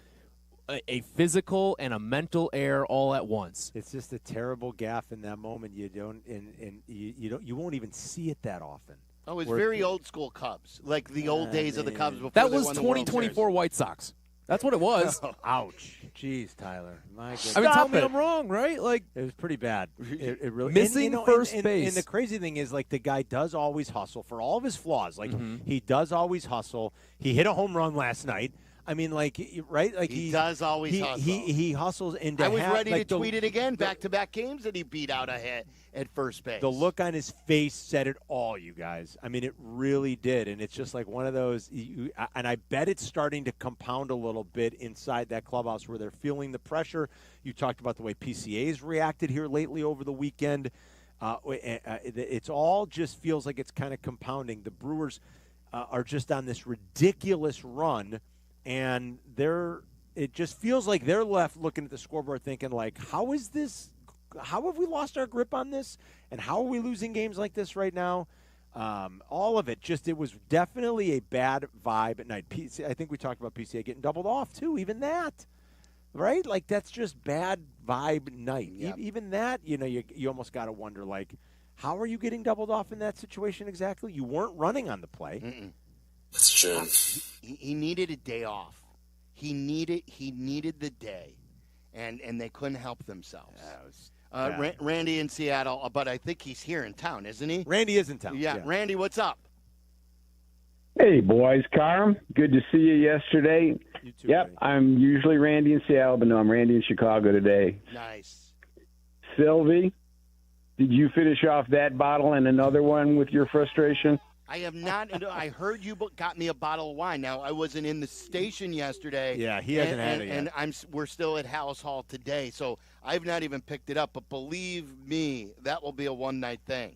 a physical and a mental error all at once. It's just a terrible gaffe in that moment. You won't even see it that often. Oh, it's very old school Cubs, like the old days of the Cubs before that they was won 2024 White Sox. That's what it was. Ouch. Jeez, Tyler. My goodness. I mean, tell me I'm wrong, right? Like, it was pretty bad. It really missing first base. And the crazy thing is, like, the guy does always hustle for all of his flaws. Like, he does always hustle. He hit a home run last night. I mean, like, right? Like he does always hustle. He hustles. And I was ready to tweet it again. Back-to-back games that he beat out a hit at first base. The look on his face said it all, you guys. I mean, it really did. And it's just like one of those. And I bet it's starting to compound a little bit inside that clubhouse where they're feeling the pressure. You talked about the way PCA's reacted here lately over the weekend. It's all just feels like it's kind of compounding. The Brewers are just on this ridiculous run. And it just feels like they're left looking at the scoreboard thinking, like, how is this? How have we lost our grip on this? And how are we losing games like this right now? All of it, it was definitely a bad vibe at night. I think we talked about PCA getting doubled off, too, even that. Right? Like, that's just bad vibe night. Yep. Even that, you almost got to wonder, like, how are you getting doubled off in that situation exactly? You weren't running on the play. Mm-mm. That's true. He needed a day off. He needed the day, and they couldn't help themselves. Randy in Seattle, but I think he's here in town, isn't he? Randy is in town. Yeah. Randy, what's up? Hey, boys. Carm, good to see you yesterday. You too, yep, Ray. I'm usually Randy in Seattle, but no, I'm Randy in Chicago today. Nice. Sylvie, did you finish off that bottle and another one with your frustration? I have not. I heard you got me a bottle of wine. Now, I wasn't in the station yesterday. Yeah, he hasn't had it yet. And we're still at House Hall today, so I've not even picked it up. But believe me, that will be a one-night thing.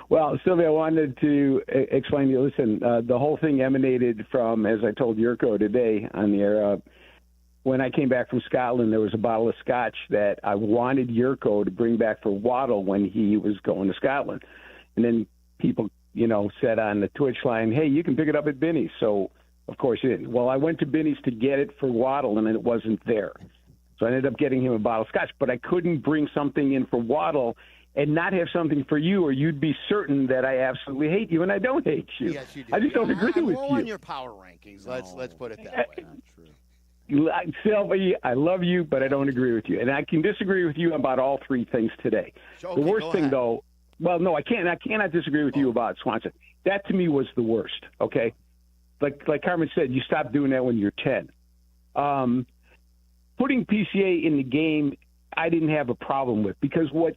Well, Sylvia, I wanted to explain to you, listen, the whole thing emanated from, as I told Jurko today on the air, when I came back from Scotland, there was a bottle of scotch that I wanted Jurko to bring back for Waddle when he was going to Scotland. And then people, said on the Twitch line, hey, you can pick it up at Binny's. So, of course, he didn't. Well, I went to Binny's to get it for Waddle, and it wasn't there. So I ended up getting him a bottle of scotch. But I couldn't bring something in for Waddle and not have something for you, or you'd be certain that I absolutely hate you, and I don't hate you. Yes, you do. I just don't agree I'm with low you. on your power rankings. Let's put it that way. Sylvie, I love you, but I don't agree with you. And I can disagree with you about all three things today. Okay, the worst go thing, ahead. though, well, no, I can't. I cannot disagree with you about Swanson. That, to me, was the worst, okay? Like Carmen said, you stop doing that when you're 10. Putting PCA in the game, I didn't have a problem with, because what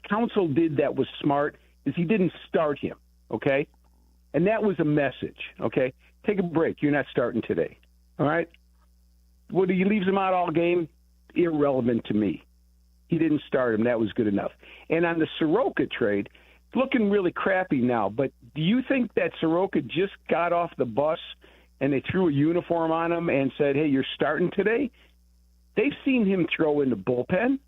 Council did that was smart is he didn't start him, okay? And that was a message, okay? Take a break. You're not starting today, all right? Whether he leaves him out all game, irrelevant to me. He didn't start him. That was good enough. And on the Sroka trade, it's looking really crappy now, but do you think that Sroka just got off the bus and they threw a uniform on him and said, hey, you're starting today? They've seen him throw in the bullpen.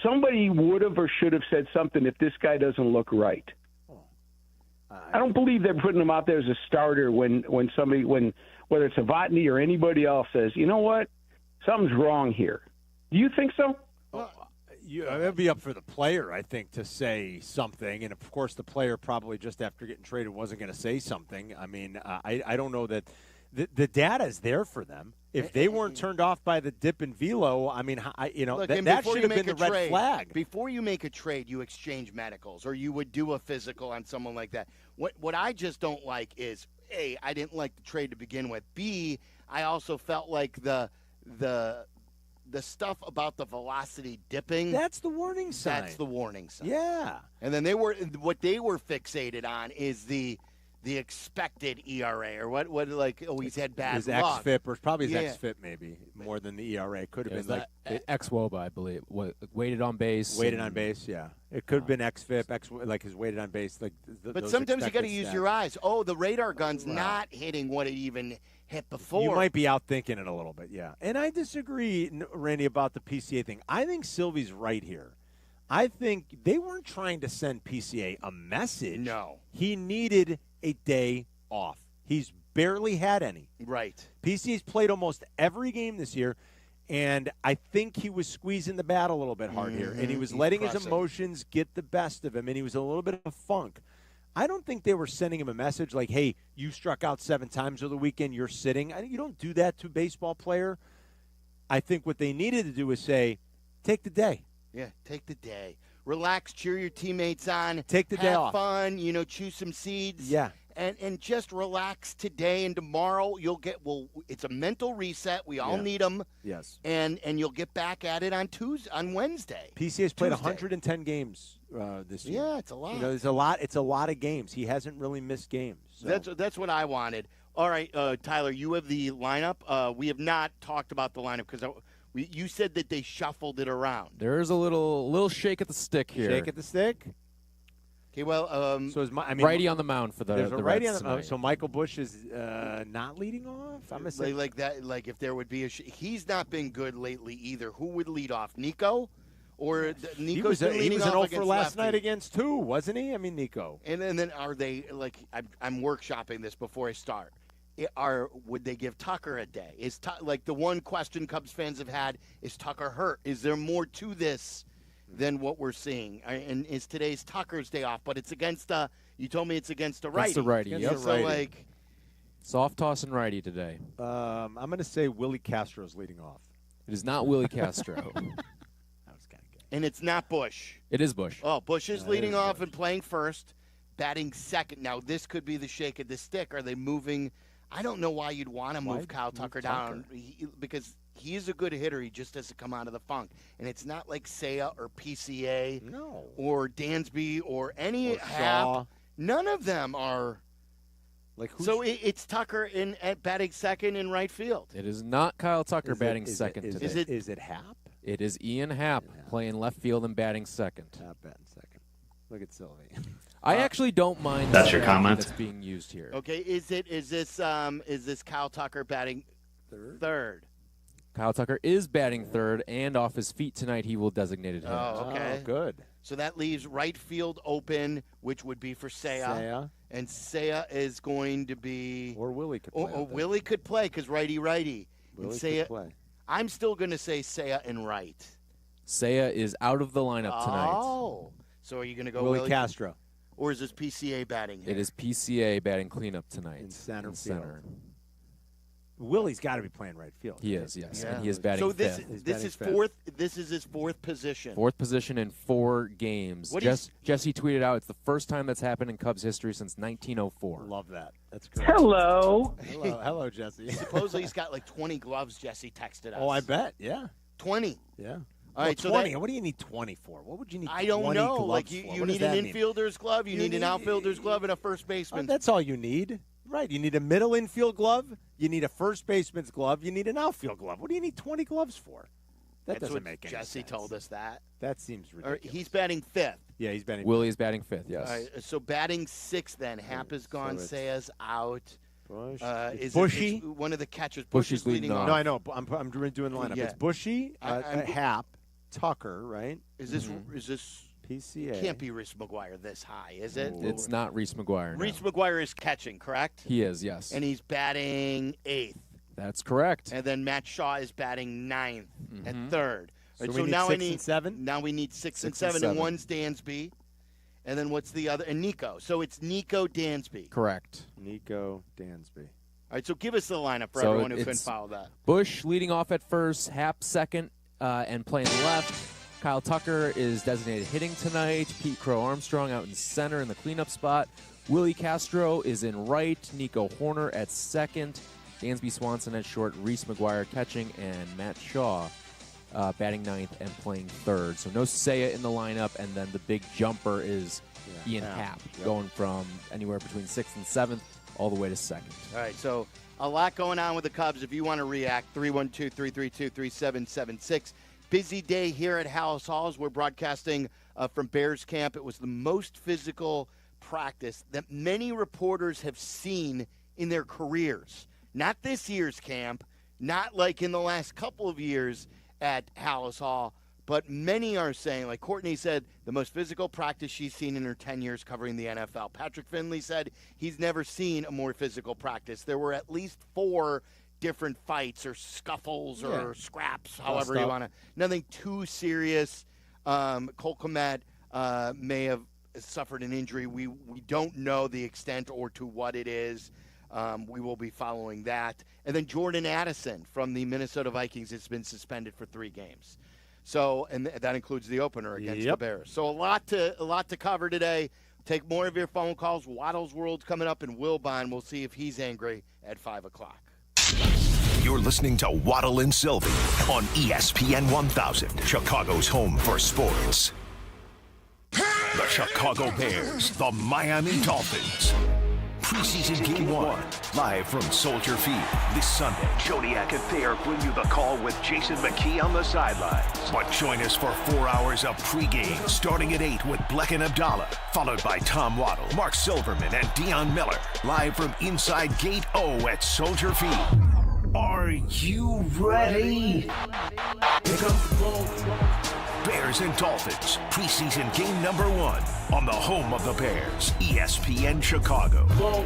Somebody would have or should have said something if this guy doesn't look right. I don't believe they're putting him out there as a starter when whether it's Novotny or anybody else says, you know what, something's wrong here. Do you think so? It'd be up for the player, I think, to say something. And, of course, the player probably just after getting traded wasn't going to say something. I mean, I don't know that the data is there for them. If they weren't turned off by the dip in velo, I mean, Look, that should have been the red flag. Before you make a trade, you exchange medicals, or you would do a physical on someone like that. What I just don't like is, A, I didn't like the trade to begin with. B, I also felt like the stuff about the velocity dipping. That's the warning sign. That's the warning sign. Yeah. And then what they were fixated on is the expected ERA, or what like, oh, he's had bad his luck. XFIP, or probably his XFIP maybe, more than the ERA. Could have been like xWOBA, I believe. Weighted on base. Weighted on base, yeah. It could have been XFIP, like his weighted on base. But sometimes you got to use your eyes. Oh, the radar gun's not hitting what it even hit before. You might be out thinking it a little bit, yeah. And I disagree, Randy, about the PCA thing. I think Silvy's right here. I think they weren't trying to send PCA a message. No. He needed a day off. He's barely had any. Right. PCA's played almost every game this year, and I think he was squeezing the bat a little bit hard here, and he was letting his emotions get the best of him, and he was in a little bit of a funk. I don't think they were sending him a message like, hey, you struck out 7 times over the weekend, you're sitting. You don't do that to a baseball player. I think what they needed to do was say, take the day. Yeah, take the day. Relax, cheer your teammates on. Take the day off. Have fun, chew some seeds. Yeah. And just relax today, and tomorrow you'll get, it's a mental reset. We all need them. Yes. And you'll get back at it on Wednesday. PCA's played 110 games this year. Yeah, it's a lot. It's a lot of games. He hasn't really missed games. So. That's what I wanted. All right, Tyler, you have the lineup. We have not talked about the lineup because you said that they shuffled it around. There's a little shake at the stick here. Shake at the stick? Okay, well, so righty on the mound for the righty Reds on the, so Michael Busch is not leading off. I'm gonna say like that. Like if there would be he's not been good lately either. Who would lead off, Nico, or Nico's been leading off? He was an 0 for last lefties. night against 2, wasn't he? I mean, Nico. And then are they like? I'm workshopping this before I start. Would they give Tucker a day? Is like the one question Cubs fans have had is Tucker hurt? Is there more to this than what we're seeing? And is today's Tucker's day off? But it's against you told me it's against a righty. It's the righty. Yep. So like soft toss and righty today. I'm going to say Willie Castro's leading off. It is not Willie Castro. That was kind of good. And it's not Busch. It is Busch. Oh, Busch is leading off and playing first. batting second. Now, this could be the shake of the stick. Are they moving? I don't know why you'd want to move Kyle Tucker down because he is a good hitter. He just has to come out of the funk. And it's not like Seiya or PCA or Dansby or any Hap. None of them are. So it's Tucker at batting second in right field. It is not Kyle Tucker batting second is today. Is it Hap? It is Ian Happ playing left field and batting second. Hap batting second. Look at Silvy. I actually don't mind. That's your comment that's being used here. Okay, is this Kyle Tucker batting third? Kyle Tucker is batting third, and off his feet tonight, he will designated hit. Oh, okay. Oh, good. So that leaves right field open, which would be for Seiya. And Seiya is going to be. Or Willie could play. Or Willie could play because righty-righty. Willie Seiya, could play. I'm still going to say Seiya in right. Seiya is out of the lineup tonight. Oh. So are you going to go Willie Castro? Or is this PCA batting here? It is PCA batting cleanup tonight. In center field. Willie's got to be playing right field. He is, yes. Yeah. And he is batting fifth. So this is fourth. This is his fourth position. Fourth position in 4 games. Jesse tweeted out, it's the first time that's happened in Cubs history since 1904. Love that. That's great. Hello. Hello, Jesse. Supposedly he's got like 20 gloves, Jesse texted us. Oh, I bet. Yeah. 20. Yeah. All right, 20. What do you need 20 for? What would you need? I don't know. Like you need an infielder's glove, you need an outfielder's glove, and a first baseman. That's all you need. Right. You need a middle infield glove. You need a first baseman's glove. You need an outfield glove. What do you need 20 gloves for? That doesn't make any sense. Jesse told us that. That seems ridiculous. He's batting fifth. Yeah, he's batting. Willie is batting fifth. Yes. All right, so batting sixth. Then Hap is gone. Seiya's out. Bush. Is Bushy? One of the catchers. Bushy's leading off. No, I know. I'm doing the lineup. Yeah. It's Bushy, Hap, Tucker. Right. Is this PCA? Can't be Reese McGuire this high, is it? It's not Reese McGuire. Reese McGuire is catching, correct? He is, yes. And he's batting 8th. That's correct. And then Matt Shaw is batting 9th at 3rd. So, right, we need now 6 and 7? Now we need 6 and 7, and one's Dansby. And then what's the other? And Nico. So it's Nico Dansby. Correct. Nico Dansby. All right, so give us the lineup for everyone who couldn't follow that. Bush leading off at first, Hap second, and playing left. Kyle Tucker is designated hitting tonight. Pete Crow-Armstrong out in center in the cleanup spot. Willie Castro is in right. Nico Horner at second. Dansby Swanson at short. Reese McGuire catching. And Matt Shaw batting 9th and playing 3rd. So no Seiya in the lineup. And then the big jumper is Ian Happ, going from anywhere between 6th and 7th all the way to 2nd. All right, so a lot going on with the Cubs. If you want to react, 312-332-3776. Busy day here at Hallis Halls. We're broadcasting from Bears camp. It was the most physical practice that many reporters have seen in their careers. Not this year's camp, not like in the last couple of years at Hallis Hall, but many are saying, like Courtney said, the most physical practice she's seen in her 10 years covering the NFL. Patrick Finley said he's never seen a more physical practice. There were at least 4 different fights or scuffles or scraps, however you want to. Nothing too serious. Cole Kmet may have suffered an injury. We don't know the extent or to what it is. We will be following that. And then Jordan Addison from the Minnesota Vikings has been suspended for 3 games. So, and that includes the opener against the Bears. So a lot to cover today. Take more of your phone calls. Waddle's World's coming up, and Wilbon. We'll see if he's angry at 5 o'clock. You're listening to Waddle and Silvy on ESPN 1000, Chicago's home for sports. The Chicago Bears, the Miami Dolphins. Preseason Game 1, live from Soldier Field this Sunday. Jodiak and Thayer bring you the call with Jason McKee on the sidelines. But join us for 4 hours of pregame, starting at 8 with Bleck Abdalla, followed by Tom Waddle, Mark Silverman, and Deion Miller, live from inside Gate O at Soldier Field. Are you ready? Pick up the ball. Bears and Dolphins, preseason game number 1 on the home of the Bears, ESPN Chicago. All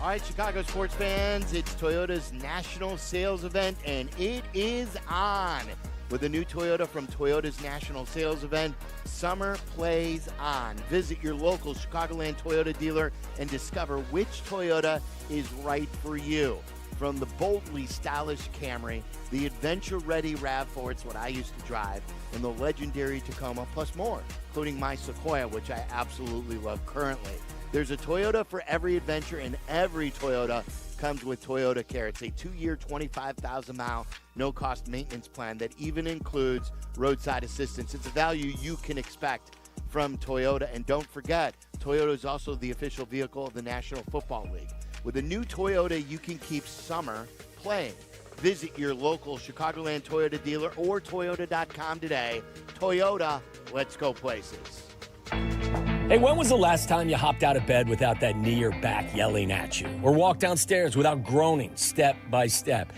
right, Chicago sports fans, it's Toyota's national sales event, and it is on. With a new Toyota from Toyota's national sales event, summer plays on. Visit your local Chicagoland Toyota dealer and discover which Toyota is right for you. From the boldly stylish Camry, the adventure-ready RAV4, it's what I used to drive, and the legendary Tacoma, plus more, including my Sequoia, which I absolutely love currently. There's a Toyota for every adventure, and every Toyota comes with Toyota Care. It's a 2-year, 25,000-mile, no-cost maintenance plan that even includes roadside assistance. It's a value you can expect from Toyota. And don't forget, Toyota is also the official vehicle of the National Football League. With a new Toyota, you can keep summer playing. Visit your local Chicagoland Toyota dealer or Toyota.com today. Toyota, let's go places. Hey, when was the last time you hopped out of bed without that knee or back yelling at you? Or walked downstairs without groaning step by step?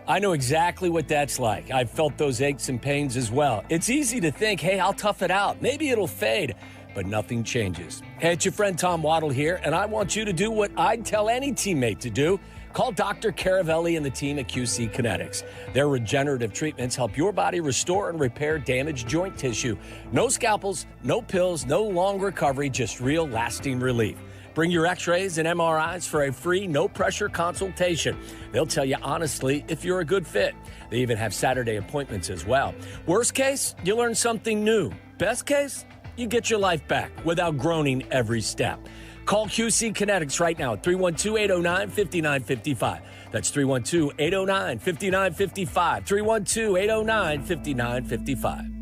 I know exactly what that's like. I've felt those aches and pains as well. It's easy to think, hey, I'll tough it out. Maybe it'll fade. But nothing changes. Hey, it's your friend Tom Waddle here, and I want you to do what I'd tell any teammate to do. Call Dr. Caravelli and the team at QC Kinetics. Their regenerative treatments help your body restore and repair damaged joint tissue. No scalpels, no pills, no long recovery, just real lasting relief. Bring your x-rays and MRIs for a free, no-pressure consultation. They'll tell you honestly if you're a good fit. They even have Saturday appointments as well. Worst case, you learn something new. Best case, you get your life back without groaning every step. Call QC Kinetics right now at 312-809-5955. That's 312-809-5955. 312-809-5955.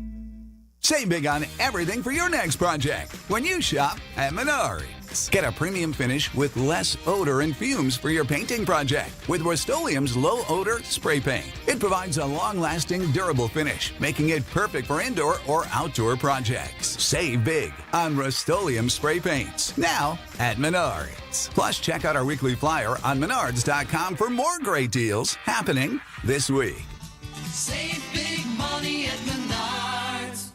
Save big on everything for your next project when you shop at Menards. Get a premium finish with less odor and fumes for your painting project with Rust-Oleum's low-odor spray paint. It provides a long-lasting, durable finish, making it perfect for indoor or outdoor projects. Save big on Rust-Oleum spray paints now at Menards. Plus, check out our weekly flyer on Menards.com for more great deals happening this week. Save big money at Menards.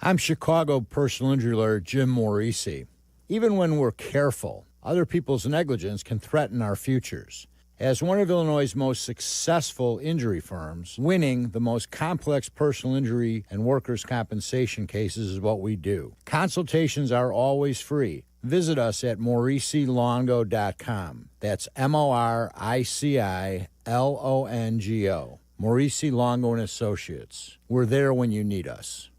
I'm Chicago personal injury lawyer Jim Morisi. Even when we're careful, other people's negligence can threaten our futures. As one of Illinois' most successful injury firms, winning the most complex personal injury and workers' compensation cases is what we do. Consultations are always free. Visit us at MorisiLongo.com. That's MoriciLongo. Morisi Longo and Associates. We're there when you need us.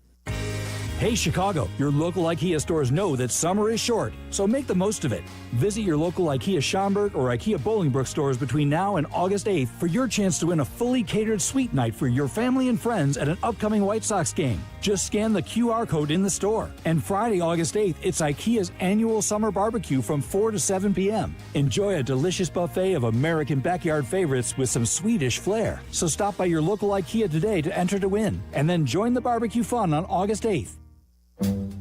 Hey Chicago, your local IKEA stores know that summer is short, so make the most of it. Visit your local IKEA Schaumburg or IKEA Bolingbrook stores between now and August 8th for your chance to win a fully catered suite night for your family and friends at an upcoming White Sox game. Just scan the QR code in the store. And Friday, August 8th, it's IKEA's annual summer barbecue from 4 to 7 p.m. Enjoy a delicious buffet of American backyard favorites with some Swedish flair. So stop by your local IKEA today to enter to win, and then join the barbecue fun on August 8th.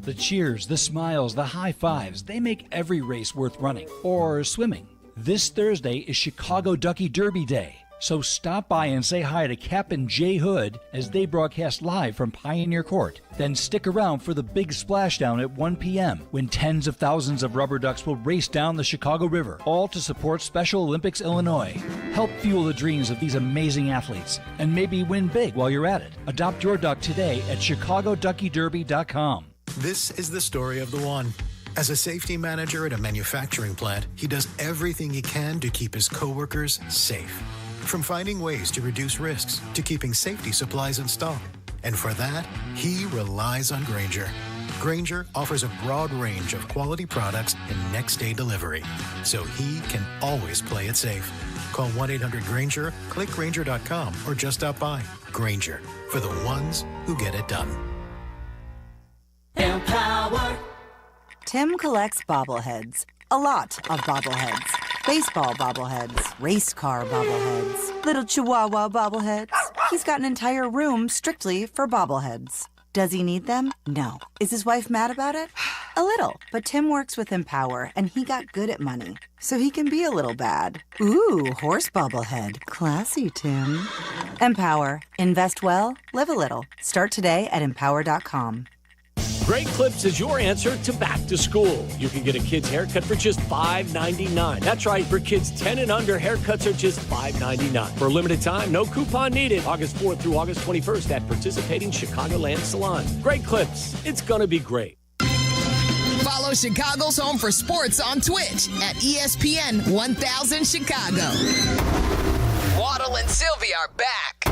The cheers, the smiles, the high fives, they make every race worth running or swimming. This Thursday is Chicago Ducky Derby Day, so stop by and say hi to Kap J Hood as they broadcast live from Pioneer Court. Then stick around for the big splashdown at 1 p.m. when tens of thousands of rubber ducks will race down the Chicago River, all to support Special Olympics Illinois. Help fuel the dreams of these amazing athletes and maybe win big while you're at it. Adopt your duck today at ChicagoDuckyDerby.com. This is the story of the one. As a safety manager at a manufacturing plant, he does everything he can to keep his coworkers safe. From finding ways to reduce risks to keeping safety supplies in stock. And for that, he relies on Grainger. Grainger offers a broad range of quality products and next-day delivery, so he can always play it safe. Call 1-800-GRAINGER, click Grainger.com, or just stop by. Grainger, for the ones who get it done. Empower. Tim collects bobbleheads. A lot of bobbleheads. Baseball bobbleheads. Race car bobbleheads. Little Chihuahua bobbleheads. He's got an entire room strictly for bobbleheads. Does he need them? No. Is his wife mad about it? A little. But Tim works with Empower, and he got good at money, so he can be a little bad. Ooh, horse bobblehead. Classy, Tim. Empower. Invest well, live a little. Start today at Empower.com. Great Clips is your answer to back to school. You can get a kid's haircut for just $5.99. That's right, for kids 10 and under, haircuts are just $5.99. For a limited time, no coupon needed. August 4th through August 21st at participating Chicagoland salons. Great Clips. It's going to be great. Follow Chicago's Home for Sports on Twitch at ESPN 1000 Chicago. Waddle and Silvy are back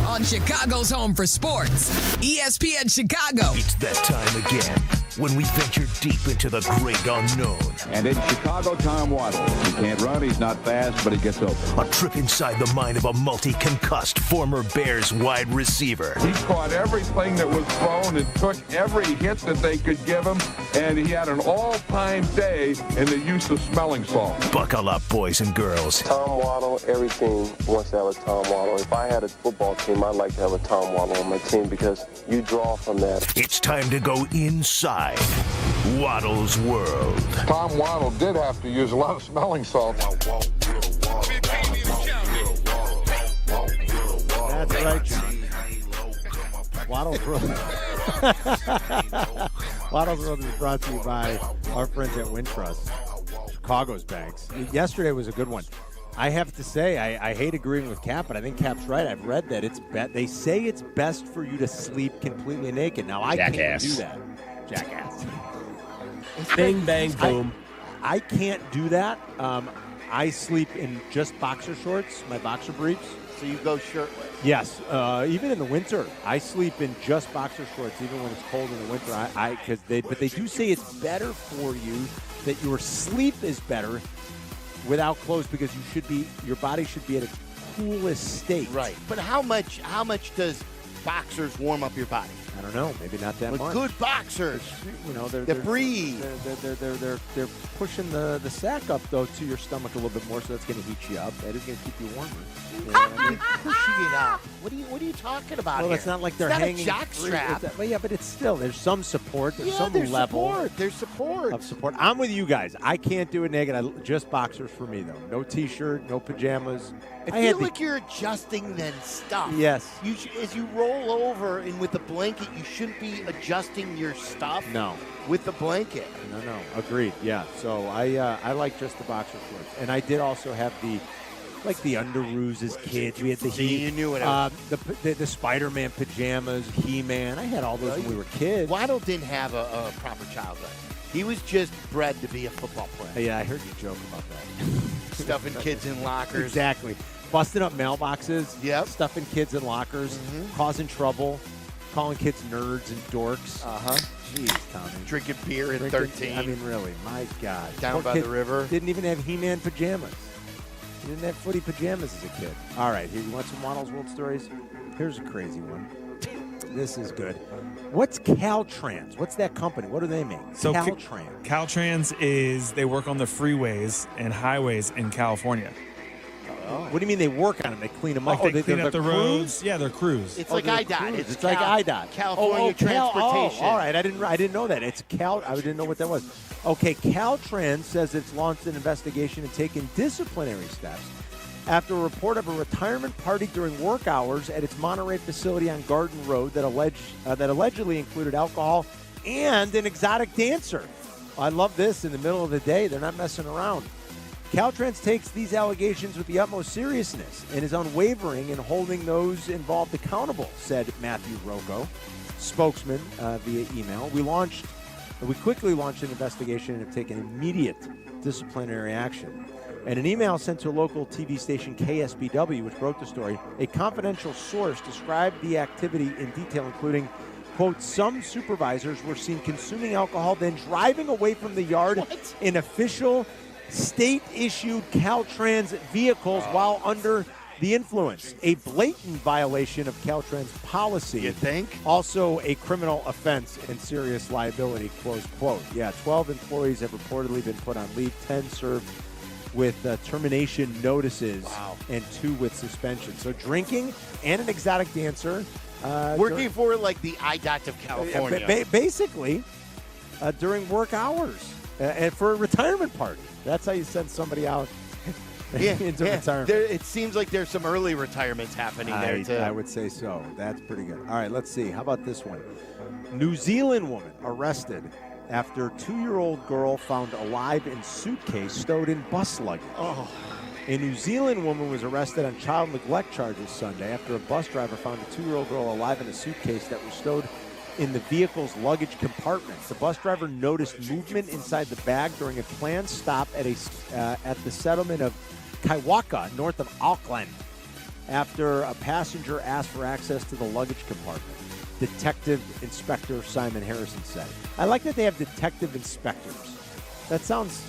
on Chicago's home for sports, ESPN Chicago. It's that time again when we venture deep into the great unknown. And in Chicago, Tom Waddle. He can't run, he's not fast, but he gets open. A trip inside the mind of a multi-concussed former Bears wide receiver. He caught everything that was thrown and took every hit that they could give him, and he had an all-time day in the use of smelling salt. Buckle up, boys and girls. Tom Waddle, every team wants to have a Tom Waddle. If I had a football team, I'd like to have a Tom Waddle on my team because you draw from that. It's time to go inside Waddle's world. Tom Waddle did have to use a lot of smelling salt. That's right. Waddle's World. Waddle's World is brought to you by our friends at Wintrust, Chicago's banks. Yesterday was a good one. I have to say, I hate agreeing with Kap, but I think Kap's right. I've read that they say it's best for you to sleep completely naked. Now, I can't do that. Jackass. Bing, bang, boom. I can't do that. I sleep in just boxer shorts, my boxer briefs. So you go shirtless? Yes. Even in the winter, I sleep in just boxer shorts, even when it's cold in the winter. But they do say it's better for you, that your sleep is better without clothes, because your body should be at its coolest state. Right. But how much does boxers warm up your body? I don't know. Maybe not that much. Good boxers, they breathe. They're pushing the sack up though to your stomach a little bit more, so that's going to heat you up. That is going to keep you warmer. You know what I mean? Pushing it up. What are you talking about? Well, here? it's not like they're it's not hanging. a jock strap. But it's still there's some support. There's some there's level. Support. There's support of support. I'm with you guys. I can't do it naked. Just boxers for me though. No t-shirt, no pajamas. I feel like you're adjusting then stuff. Yes. As you roll over and with the blanket, you shouldn't be adjusting your stuff. No. With the blanket. No. Agreed. Yeah. So I like just the boxer shorts, and I did also have the underoos as kids. We had the you knew it. The Spider-Man pajamas, He-Man. I had all those when we were kids. Waddle didn't have a proper childhood. He was just bred to be a football player. Yeah, I heard you joke about that. Stuffing kids in lockers. Exactly. Busting up mailboxes. Yep. Stuffing kids in lockers. Mm-hmm. Causing trouble. Calling kids nerds and dorks. Uh-huh. Jeez, Tommy. Drinking beer at 13. I mean, really, my God. Down by the river. Didn't even have He-Man pajamas. He didn't have footy pajamas as a kid. All right, here, you want some Waddle's World stories? Here's a crazy one. This is good. What's Caltrans? What's that company? What do they make? So Caltrans. Caltrans they work on the freeways and highways in California. Oh. What do you mean they work on them? They clean them up? They clean up the crews? Roads. Yeah, they're crews. It's like IDOT. It's like IDOT. California Transportation. All right, I didn't know that. It's Cal. I didn't know what that was. Okay, Caltrans says it's launched an investigation and taken disciplinary steps after a report of a retirement party during work hours at its Monterey facility on Garden Road that allegedly included alcohol and an exotic dancer. I love this. In the middle of the day, they're not messing around. Caltrans takes these allegations with the utmost seriousness and is unwavering in holding those involved accountable, said Matthew Jurko, spokesman via email. We quickly launched an investigation and have taken immediate disciplinary action. In an email sent to a local TV station, KSBW, which broke the story, a confidential source described the activity in detail, including, quote, some supervisors were seen consuming alcohol, then driving away from the yard in official state-issued Caltrans vehicles while under the influence. A blatant violation of Caltrans policy. You think? Also a criminal offense and serious liability, close quote. Yeah, 12 employees have reportedly been put on leave, 10 served with termination notices, and 2 with suspension. So drinking and an exotic dancer. Working for like the IDOT of California. Basically, during work hours and for a retirement party. That's how you send somebody out into retirement. It seems like there's some early retirements happening there, too. I would say so. That's pretty good. All right, let's see. How about this one? New Zealand woman arrested after 2-year-old girl found alive in suitcase stowed in bus luggage. Oh. A New Zealand woman was arrested on child neglect charges Sunday after a bus driver found a 2-year-old girl alive in a suitcase that was stowed in the vehicle's luggage compartment. The bus driver noticed movement inside the bag during a planned stop at the settlement of Kaiwaka, north of Auckland. after a passenger asked for access to the luggage compartment. Detective Inspector Simon Harrison said. I like that they have detective inspectors. That sounds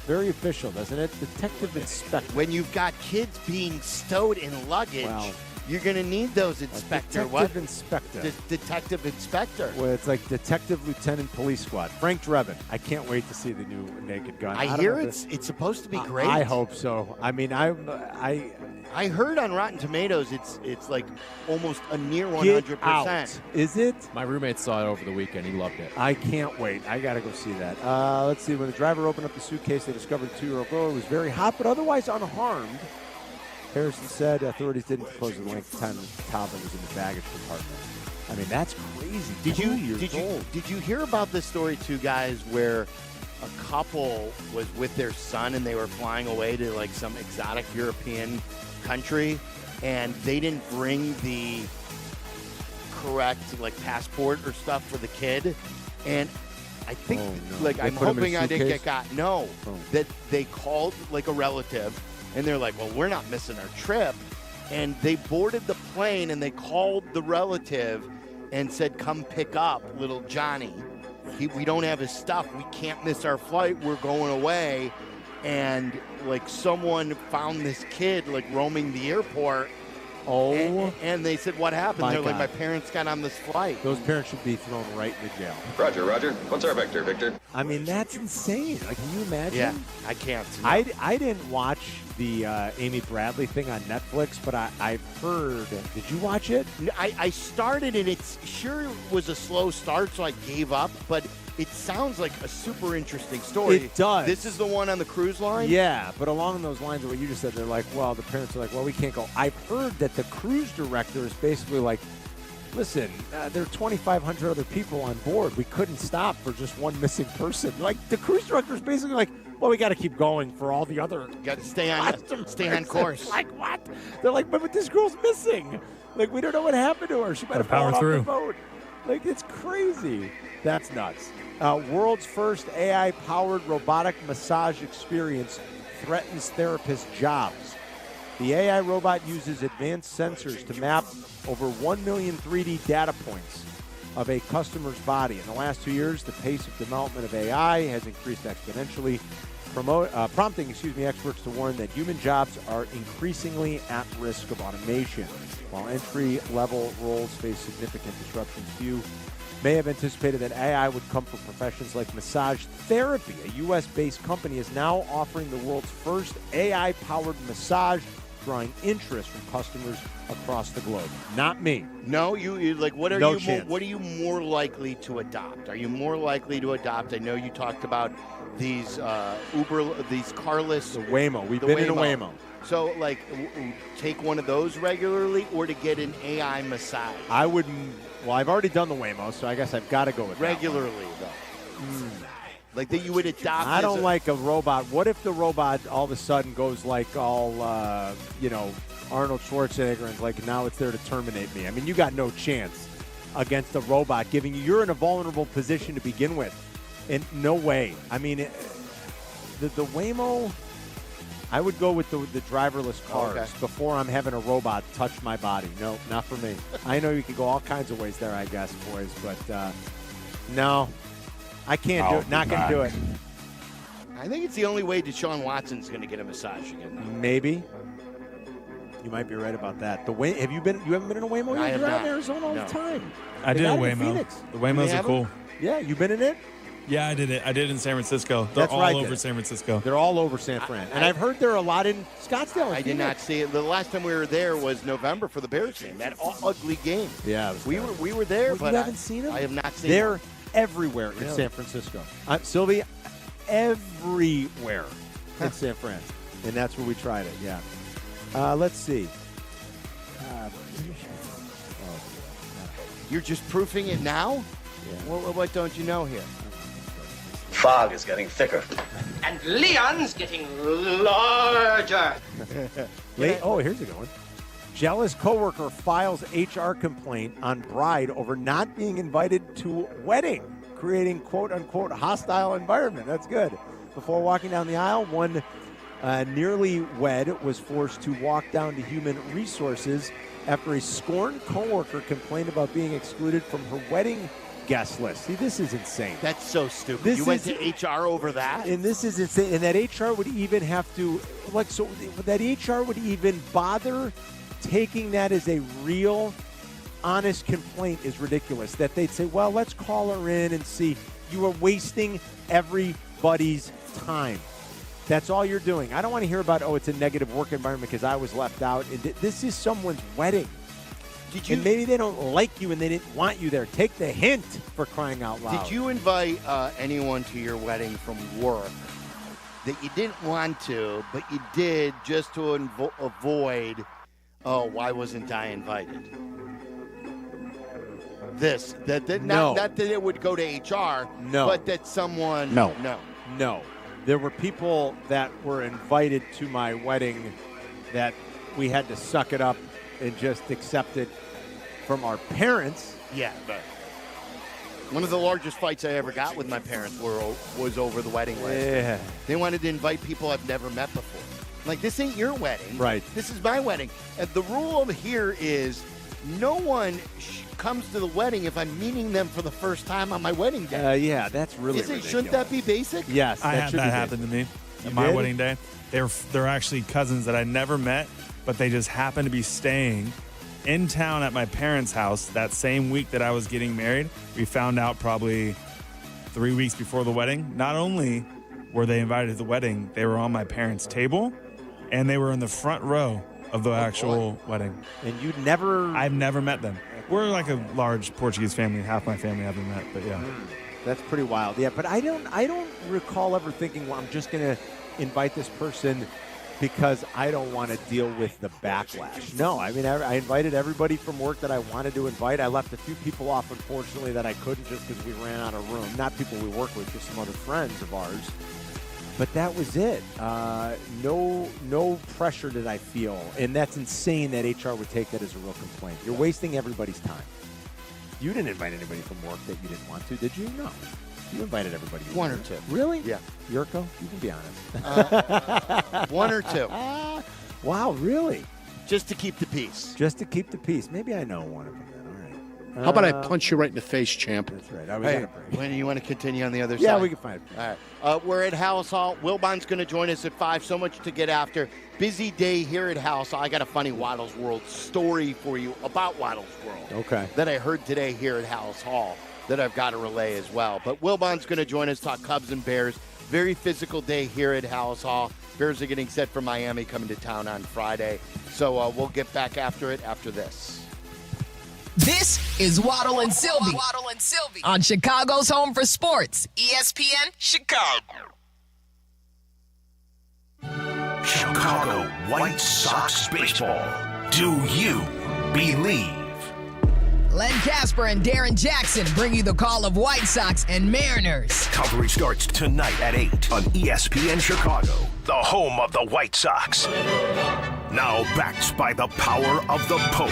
very official, doesn't it? Detective Inspector. When you've got kids being stowed in luggage, you're going to need those inspector. Inspector. Detective Inspector. Well, it's like Detective Lieutenant Police Squad. Frank Drebin. I can't wait to see the new Naked Gun. I hear it's supposed to be great. I hope so. I mean, I heard on Rotten Tomatoes it's like almost a near 100%. Is it? My roommate saw it over the weekend. He loved it. I can't wait. I got to go see that. Let's see. When the driver opened up the suitcase, they discovered the 2-year-old girl. It was very hot, but otherwise unharmed. Harrison said authorities didn't disclose the length of time the toddler was in the baggage compartment. I mean, that's crazy. Did you hear about this story too, guys, where a couple was with their son and they were flying away to like some exotic European country, and they didn't bring the correct like passport or stuff for the kid, and I think I'm hoping I didn't get got. No, that they called like a relative, and they're like, well, we're not missing our trip, and they boarded the plane and they called the relative and said, come pick up little Johnny. We don't have his stuff. We can't miss our flight. We're going away. And like someone found this kid like roaming the airport. And they said, what happened? They're like, my parents got on this flight. Those parents should be thrown right into jail. Roger. What's our vector, Victor? I mean, that's insane. Like, can you imagine? Yeah, I can't. No. I didn't watch the Amy Bradley thing on Netflix, but I've heard. Did you watch it? I started, and it sure was a slow start, so I gave up. But it sounds like a super interesting story. It does. This is the one on the cruise line? Yeah, but along those lines of what you just said, they're like, well, the parents are like, well, we can't go. I've heard that the cruise director is basically like, listen, there are 2,500 other people on board. We couldn't stop for just one missing person. Like, the cruise director is basically like, well, we got to keep going for all the other. Got to stay on course. Like, what? They're like, but this girl's missing. Like, we don't know what happened to her. She might have fallen off the boat. Like, it's crazy. That's nuts. World's first AI-powered robotic massage experience threatens therapists' jobs. The AI robot uses advanced sensors to map over 1 million 3D data points of a customer's body. In the last 2 years, the pace of development of AI has increased exponentially, prompting experts to warn that human jobs are increasingly at risk of automation. While entry-level roles face significant disruptions, few may have anticipated that AI would come from professions like massage therapy. A U.S.-based company is now offering the world's first AI-powered massage, drawing interest from customers across the globe. Not me. No, you like. What are No you? chance. What are you more likely to adopt? Are you more likely to adopt? I know you talked about these these carless. The Waymo. We've been in a Waymo. So, like, take one of those regularly, or to get an AI massage. I wouldn't. Well, I've already done the Waymo, so I guess I've got to go with regularly, though. Like that you would adopt. I don't like a robot. What if the robot all of a sudden goes like all, Arnold Schwarzenegger and like now it's there to terminate me? I mean, you got no chance against a robot giving you. You're in a vulnerable position to begin with. And no way. I mean, the Waymo. I would go with the driverless cars before I'm having a robot touch my body. No, not for me. I know you can go all kinds of ways there, I guess, boys, but no, I can't do it. Not going to do it. I think it's the only way Deshaun Watson's going to get a massage again. Though. Maybe. You might be right about that. You haven't been in a Waymo? I have drive not. in Arizona all the time. I did a Waymo. Phoenix. The Waymos are cool. Yeah, you been in it? Yeah, I did it. I did it in San Francisco. They're That's all right, over San Francisco. They're all over San Fran. And I've heard there are a lot in Scottsdale. I did not see it. The last time we were there was November for the Bears game. That ugly game. Yeah, we were there, but you haven't seen them? I have not seen They're them. everywhere in San Francisco. Sylvie, everywhere in San Fran. And that's where we tried it, yeah. Let's see. You're just proofing it now? Yeah. What don't you know here? Fog is getting thicker. And Leon's getting larger. Here's a good one. Jealous coworker files HR complaint on bride over not being invited to wedding, creating quote-unquote hostile environment. That's good. Before walking down the aisle, one newlywed was forced to walk down to Human Resources after a scorned coworker complained about being excluded from her wedding guest list. See, this is insane. That's so stupid. You went to HR over that? And this is insane. And that HR would even have to, that HR would even bother taking that as a real, honest complaint is ridiculous. That they'd say, well, let's call her in and see. You are wasting everybody's time. That's all you're doing. I don't want to hear about, it's a negative work environment because I was left out. This is someone's wedding. And maybe they don't like you and they didn't want you there. Take the hint, for crying out loud. Did you invite anyone to your wedding from work that you didn't want to, but you did just to avoid, why wasn't I invited? No. Not that it would go to HR, no. But that someone... No. There were people that were invited to my wedding that we had to suck it up and just accept it from our parents. Yeah, but one of the largest fights I ever got with my parents was over the wedding list. Yeah. They wanted to invite people I've never met before. Like, this ain't your wedding. Right. This is my wedding. And the rule here is no one comes to the wedding if I'm meeting them for the first time on my wedding day. Yeah, that's really ridiculous. Shouldn't that be basic? Yes, I had that happen to me at my wedding day. They're actually cousins that I never met, but they just happened to be staying in town at my parents' house that same week that I was getting married. We found out probably 3 weeks before the wedding. Not only were they invited to the wedding, they were on my parents' table, and they were in the front row of the actual wedding. And I've never met them. We're like a large Portuguese family. Half my family I haven't met, but yeah. That's pretty wild. Yeah, but I don't recall ever thinking, well, I'm just going to invite this person because I don't want to deal with the backlash. No, I mean, I invited everybody from work that I wanted to invite. I left a few people off, unfortunately, that I couldn't just because we ran out of room. Not people we work with, just some other friends of ours. But that was it. No pressure did I feel. And that's insane that HR would take that as a real complaint. You're wasting everybody's time. You didn't invite anybody from work that you didn't want to, did you? No. You invited everybody. One or two. Really? Yeah. Yurko, you can be honest. One or two. Wow, really? Just to keep the peace. Just to keep the peace. Maybe I know one of them then. All right. How about I punch you right in the face, champ? That's right. Hey, when you want to continue on the other side? Yeah, we can find it. All right. We're at House Hall. Wilbon's going to join us at 5. So much to get after. Busy day here at House Hall. I got a funny Waddle's World story for you about Waddle's World. Okay. That I heard today here at House Hall that I've got to relay as well. But Wilbon's going to join us, talk Cubs and Bears. Very physical day here at House Hall. Bears are getting set for Miami, coming to town on Friday. So we'll get back after it after this. This is Waddle and Silvy. Waddle and Silvy on Chicago's Home for Sports, ESPN Chicago. Chicago White Sox baseball. Do you believe? Len Casper and Darren Jackson bring you the call of White Sox and Mariners. Coverage starts tonight at 8 on ESPN Chicago, the home of the White Sox. Now backed by the power of the Pope.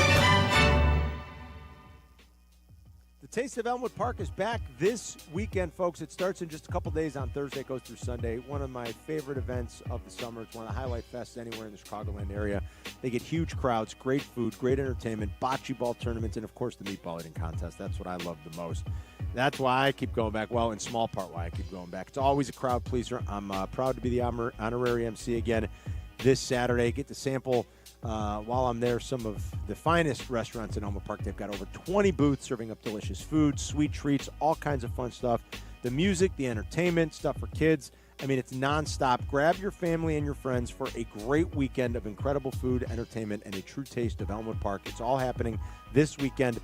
The Taste of Elmwood Park is back this weekend, folks. It starts in just a couple days on Thursday. It goes through Sunday. One of my favorite events of the summer. It's one of the highlight fests anywhere in the Chicagoland area. They get huge crowds, great food, great entertainment, bocce ball tournaments, and, of course, the meatball eating contest. That's what I love the most. That's why I keep going back. Well, in small part why I keep going back. It's always a crowd pleaser. I'm proud to be the honorary MC again this Saturday. Get to sample while I'm there some of the finest restaurants in Elmwood Park. They've got over 20 booths serving up delicious food, sweet treats, all kinds of fun stuff. The music, the entertainment, stuff for kids. I mean, it's nonstop. Grab your family and your friends for a great weekend of incredible food, entertainment, and a true taste of Elmwood Park. It's all happening this weekend,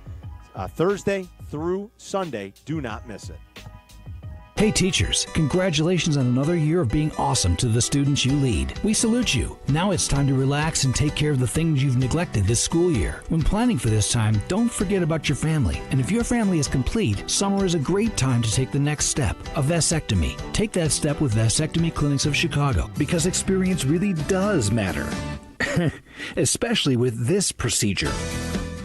Thursday through Sunday. Do not miss it. Hey teachers, congratulations on another year of being awesome to the students you lead. We salute you. Now it's time to relax and take care of the things you've neglected this school year. When planning for this time, don't forget about your family. And if your family is complete, summer is a great time to take the next step, a vasectomy. Take that step with Vasectomy Clinics of Chicago, because experience really does matter. Especially with this procedure.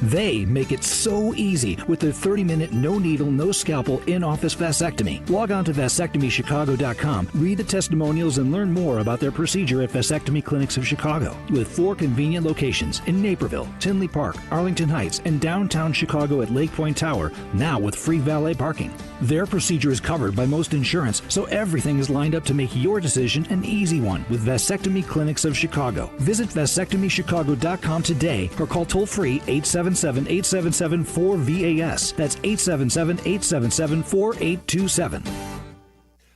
They make it so easy with their 30-minute, no-needle, no-scalpel in-office vasectomy. Log on to vasectomychicago.com, read the testimonials, and learn more about their procedure at Vasectomy Clinics of Chicago, with 4 convenient locations in Naperville, Tinley Park, Arlington Heights, and downtown Chicago at Lake Point Tower, now with free valet parking. Their procedure is covered by most insurance, so everything is lined up to make your decision an easy one with Vasectomy Clinics of Chicago. Visit vasectomychicago.com today or call toll-free 877-877-4VAS. That's 877-877-4827.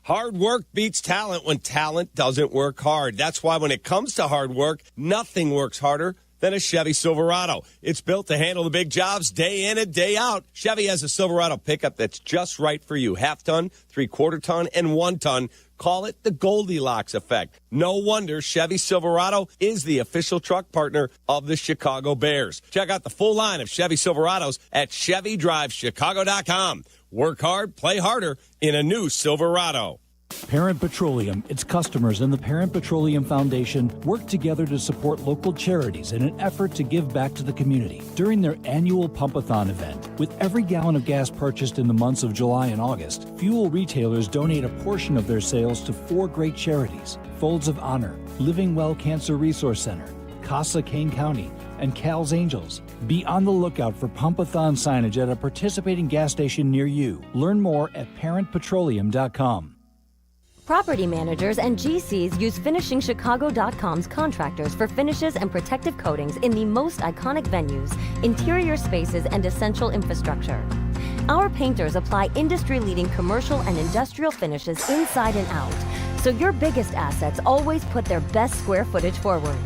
Hard work beats talent when talent doesn't work hard. That's why when it comes to hard work, nothing works harder than a Chevy Silverado. It's built to handle the big jobs day in and day out. Chevy has a Silverado pickup that's just right for you. 1/2 ton, 3/4 ton, and 1 ton. Call it the Goldilocks effect. No wonder Chevy Silverado is the official truck partner of the Chicago Bears. Check out the full line of Chevy Silverados at ChevyDriveChicago.com. Work hard, play harder in a new Silverado. Parent Petroleum, its customers, and the Parent Petroleum Foundation work together to support local charities in an effort to give back to the community. During their annual Pumpathon event, with every gallon of gas purchased in the months of July and August, fuel retailers donate a portion of their sales to 4 great charities: Folds of Honor, Living Well Cancer Resource Center, Casa Kane County, and Cal's Angels. Be on the lookout for Pumpathon signage at a participating gas station near you. Learn more at parentpetroleum.com. Property managers and GCs use FinishingChicago.com's contractors for finishes and protective coatings in the most iconic venues, interior spaces, and essential infrastructure. Our painters apply industry-leading commercial and industrial finishes inside and out, so your biggest assets always put their best square footage forward.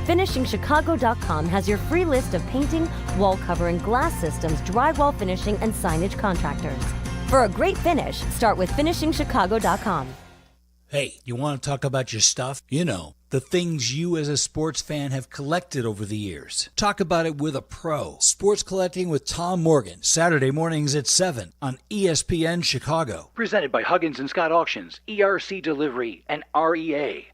FinishingChicago.com has your free list of painting, wall covering, glass systems, drywall finishing, and signage contractors. For a great finish, start with FinishingChicago.com. Hey, you want to talk about your stuff? You know, the things you as a sports fan have collected over the years. Talk about it with a pro. Sports Collecting with Tom Morgan, Saturday mornings at 7 on ESPN Chicago. Presented by Huggins & Scott Auctions, ERC Delivery, and REA.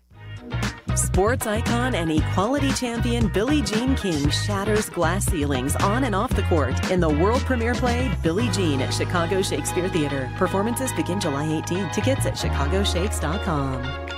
Sports icon and equality champion Billie Jean King shatters glass ceilings on and off the court in the world premiere play Billie Jean at Chicago Shakespeare Theater. Performances begin July 18. Tickets at chicagoshakes.com.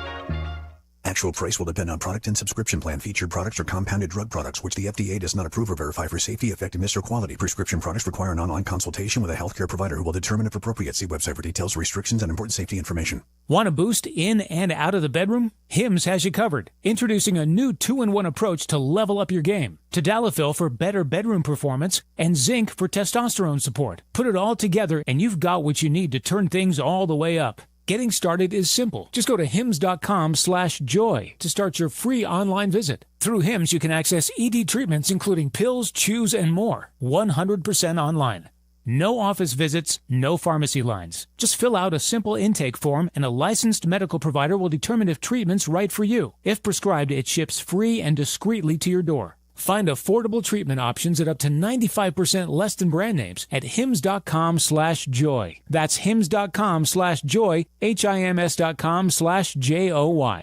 Actual price will depend on product and subscription plan. Featured products are compounded drug products, which the FDA does not approve or verify for safety, effectiveness, or quality. Prescription products require an online consultation with a healthcare provider who will determine if appropriate. See website for details, restrictions, and important safety information. Want a boost in and out of the bedroom? Hims has you covered. Introducing a new 2-in-1 approach to level up your game. Tadalafil for better bedroom performance and zinc for testosterone support. Put it all together and you've got what you need to turn things all the way up. Getting started is simple. Just go to hims.com/joy to start your free online visit. Through Hims, you can access ED treatments including pills, chews, and more. 100% online. No office visits, no pharmacy lines. Just fill out a simple intake form and a licensed medical provider will determine if treatment's right for you. If prescribed, it ships free and discreetly to your door. Find affordable treatment options at up to 95% less than brand names at hims.com/joy. That's hims.com/joy, HIMS.com/JOY.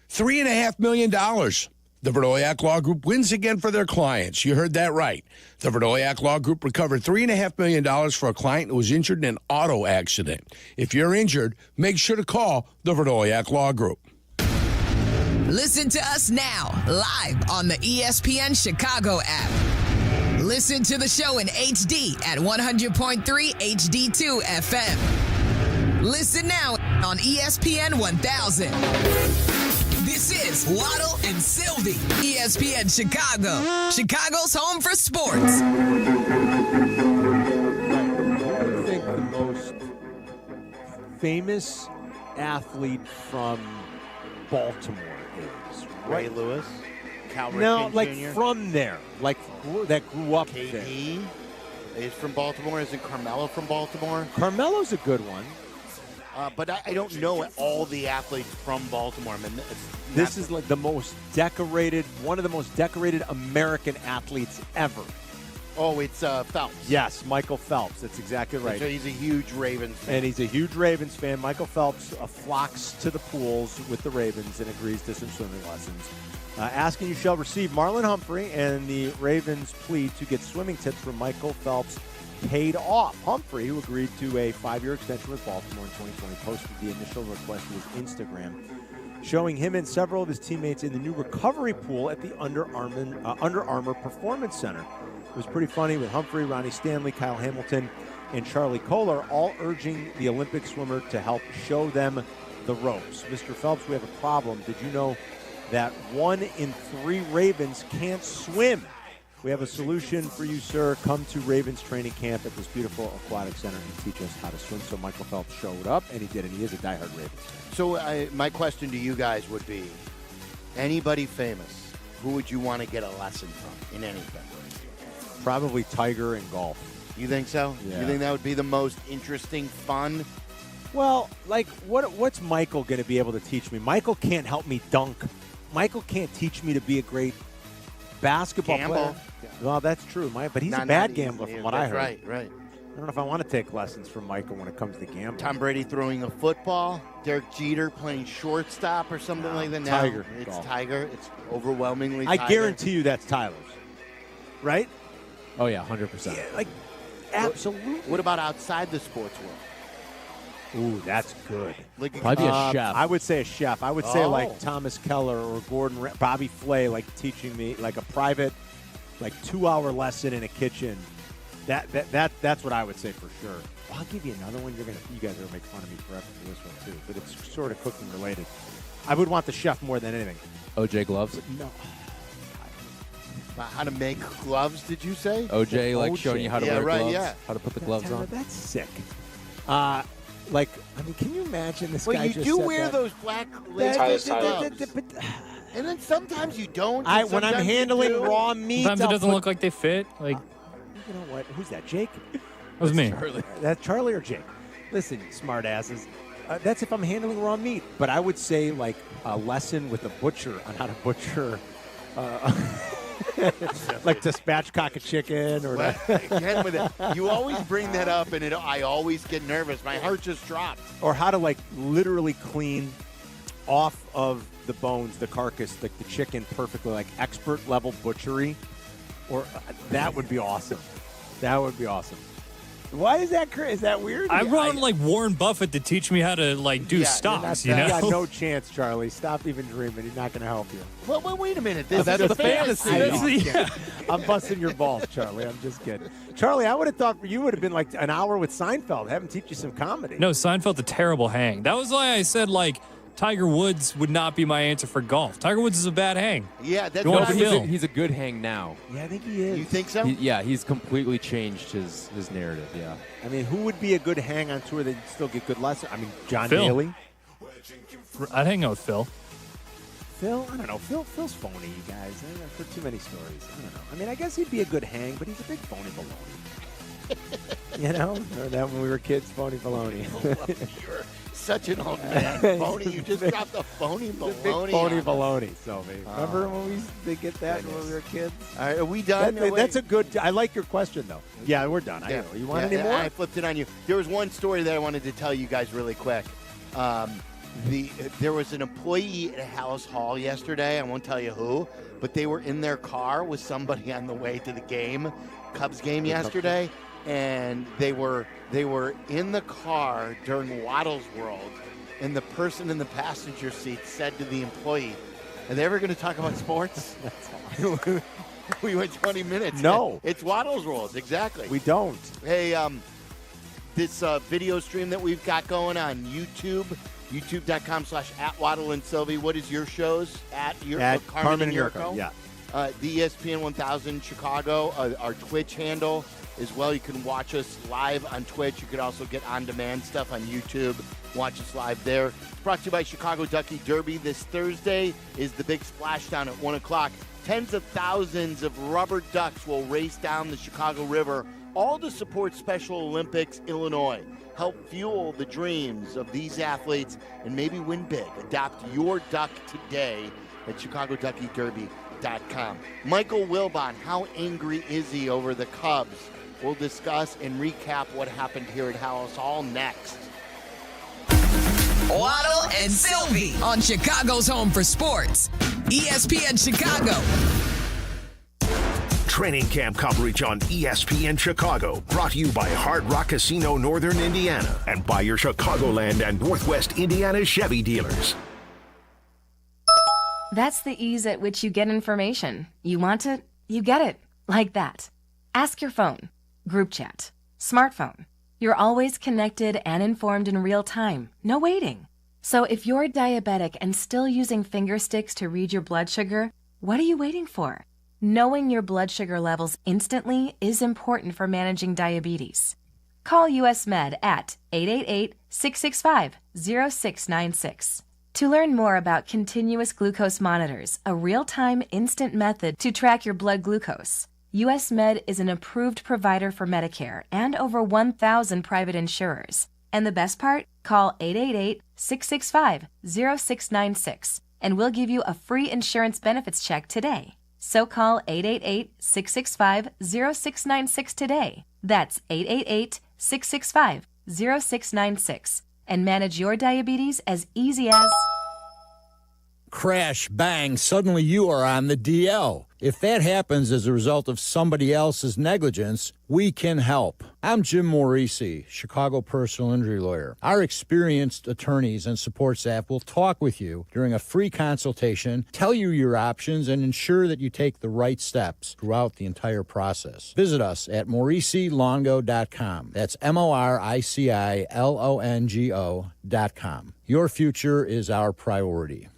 $3.5 million. The Verdoyak Law Group wins again for their clients. You heard that right. The Verdoyak Law Group recovered $3.5 million for a client who was injured in an auto accident. If you're injured, make sure to call the Verdoyak Law Group. Listen to us now, live on the ESPN Chicago app. Listen to the show in HD at 100.3 HD2 FM. Listen now on ESPN 1000. This is Waddle and Silvy, ESPN Chicago, Chicago's home for sports. I think the most famous athlete from Baltimore is Ray Lewis, Cal Ripken No, like Jr. from there, like that grew up there. KD is from Baltimore. Isn't Carmelo from Baltimore? Carmelo's a good one. But I don't know all the athletes from Baltimore. I mean, This is like the most decorated, one of the most decorated American athletes ever. Oh, it's Phelps. Yes, Michael Phelps. That's exactly right. So he's a huge Ravens fan. And he's a huge Ravens fan. Michael Phelps flocks to the pools with the Ravens and agrees to some swimming lessons. Asking you shall receive. Marlon Humphrey and the Ravens plead to get swimming tips from Michael Phelps paid off. Humphrey, who agreed to a 5-year extension with Baltimore in 2020, posted the initial request to his Instagram, showing him and several of his teammates in the new recovery pool at the Under Armour Performance Center. It was pretty funny with Humphrey, Ronnie Stanley, Kyle Hamilton, and Charlie Kohler all urging the Olympic swimmer to help show them the ropes. Mr. Phelps, we have a problem. Did you know that 1 in 3 Ravens can't swim? We have a solution for you, sir. Come to Ravens training camp at this beautiful aquatic center and teach us how to swim. So Michael Phelps showed up, and he did, and he is a diehard Ravens fan. So my question to you guys would be, anybody famous, who would you want to get a lesson from in anything? Probably Tiger and golf. You think so? Yeah. You think that would be the most interesting, fun? Well, like, what's Michael going to be able to teach me? Michael can't help me dunk. Michael can't teach me to be a great basketball player. Well, that's true, but he's a bad gambler from what I heard. Right. I don't know if I want to take lessons from Michael when it comes to gambling. Tom Brady throwing a football, Derek Jeter playing shortstop or something like that. Now, Tiger. It's Golf. Tiger. It's overwhelmingly I Tiger. guarantee you that's Tyler's. Right? Oh, yeah, 100%. Yeah, like, absolutely. What about outside the sports world? Ooh, that's good. Probably a chef. I would say a chef. I would say like Thomas Keller or Bobby Flay, like teaching me like a private, like 2-hour lesson in a kitchen. That's what I would say for sure. I'll give you another one. You guys are gonna make fun of me forever for this one too, but it's sort of cooking related. I would want the chef more than anything. OJ gloves. No. How to make gloves? Did you say? OJ, like showing you how to wear gloves. Yeah. How to put the gloves on. That's sick. Can you imagine this guy Well, you just do said wear that? those black gloves. And then sometimes you don't. and When I'm sometimes you handling do. raw meat, Sometimes it I'll doesn't put- look like they fit. Like, You know what? Who's that? Jake? that was me. That's Charlie or Jake? Listen, smart asses. That's if I'm handling raw meat. But I would say like a lesson with a butcher on how to butcher, like to spatchcock a chicken or. Well, again with it, you always bring that up, and I always get nervous. My heart just dropped. Or how to like literally clean off of the bones, the carcass, like the chicken perfectly, like expert level butchery. Or that would be awesome. That would be awesome. Why is that crazy? Is that weird? I brought like Warren Buffett to teach me how to do stocks. You know, You got no chance, Charlie. Stop even dreaming. He's not going to help you. Well, wait a minute. That's This is the a fantasy. fantasy. I'm busting your balls, Charlie. I'm just kidding. Charlie, I would have thought you would have been like an hour with Seinfeld. Have him teach you some comedy. No, Seinfeld's a terrible hang. That was why I said Tiger Woods would not be my answer for golf. Tiger Woods is a bad hang. Yeah, that's You want what Phil? He's a good hang now. Yeah, I think he is. You think so? He's completely changed his narrative. Yeah. I mean, who would be a good hang on tour that you'd still get good lessons? I mean, John Phil. Daly. I'd hang out with Phil. Phil? I don't know. Phil's phony, you guys. I've heard too many stories. I don't know. I mean, I guess he'd be a good hang, but he's a big phony baloney. You know? Remember that when we were kids, phony baloney. You're such an old man. Phony. You just dropped a phony baloney. Big phony on us. baloney, Sylvie. Remember when we used to get that when we were kids? All right, are we done? That's a good. I like your question, though. Yeah, we're done. I know. You want any more? I flipped it on you. There was one story that I wanted to tell you guys really quick. There was an employee at a Hallis Hall yesterday. I won't tell you who, but they were in their car with somebody on the way to the game, Cubs game yesterday, and they were in the car during Waddle's World, and the person in the passenger seat said to the employee, "Are they ever going to talk about sports?" That's awesome. We went 20 minutes. No. It's Waddle's World, exactly. We don't. Hey, this video stream that we've got going on YouTube, youtube.com/@WaddleandSilvy. What is your shows? At Carmen and Jurko. Yeah. The ESPN 1000 Chicago, our Twitch handle as well. You can watch us live on Twitch. You could also get on-demand stuff on YouTube. Watch us live there. It's brought to you by Chicago Ducky Derby. This Thursday is the big splashdown at 1 o'clock. Tens of thousands of rubber ducks will race down the Chicago River, all to support Special Olympics Illinois. Help fuel the dreams of these athletes and maybe win big. Adopt your duck today at ChicagoDuckyDerby.com. BleckAbdalla.com. Michael Wilbon, how angry is he over the Cubs? We'll discuss and recap what happened here at Hallis Hall next. Waddle and Silvy on Chicago's home for sports. ESPN Chicago. Training camp coverage on ESPN Chicago, brought to you by Hard Rock Casino Northern Indiana and by your Chicagoland and Northwest Indiana Chevy dealers. That's the ease at which you get information. You want it, you get it. Like that. Ask your phone. Group chat. Smartphone. You're always connected and informed in real time. No waiting. So if you're diabetic and still using finger sticks to read your blood sugar, what are you waiting for? Knowing your blood sugar levels instantly is important for managing diabetes. Call US Med at 888-665-0696. To learn more about continuous glucose monitors, a real-time instant method to track your blood glucose, US Med is an approved provider for Medicare and over 1,000 private insurers. And the best part? Call 888-665-0696 and we'll give you a free insurance benefits check today. So call 888-665-0696 today. That's 888-665-0696 and manage your diabetes as easy as... Crash, bang, suddenly you are on the DL. If that happens as a result of somebody else's negligence, we can help. I'm Jim Morisi, Chicago personal injury lawyer. Our experienced attorneys and support staff will talk with you during a free consultation, tell you your options, and ensure that you take the right steps throughout the entire process. Visit us at MorisiLongo.com. That's MoriciLongo.com. Your future is our priority.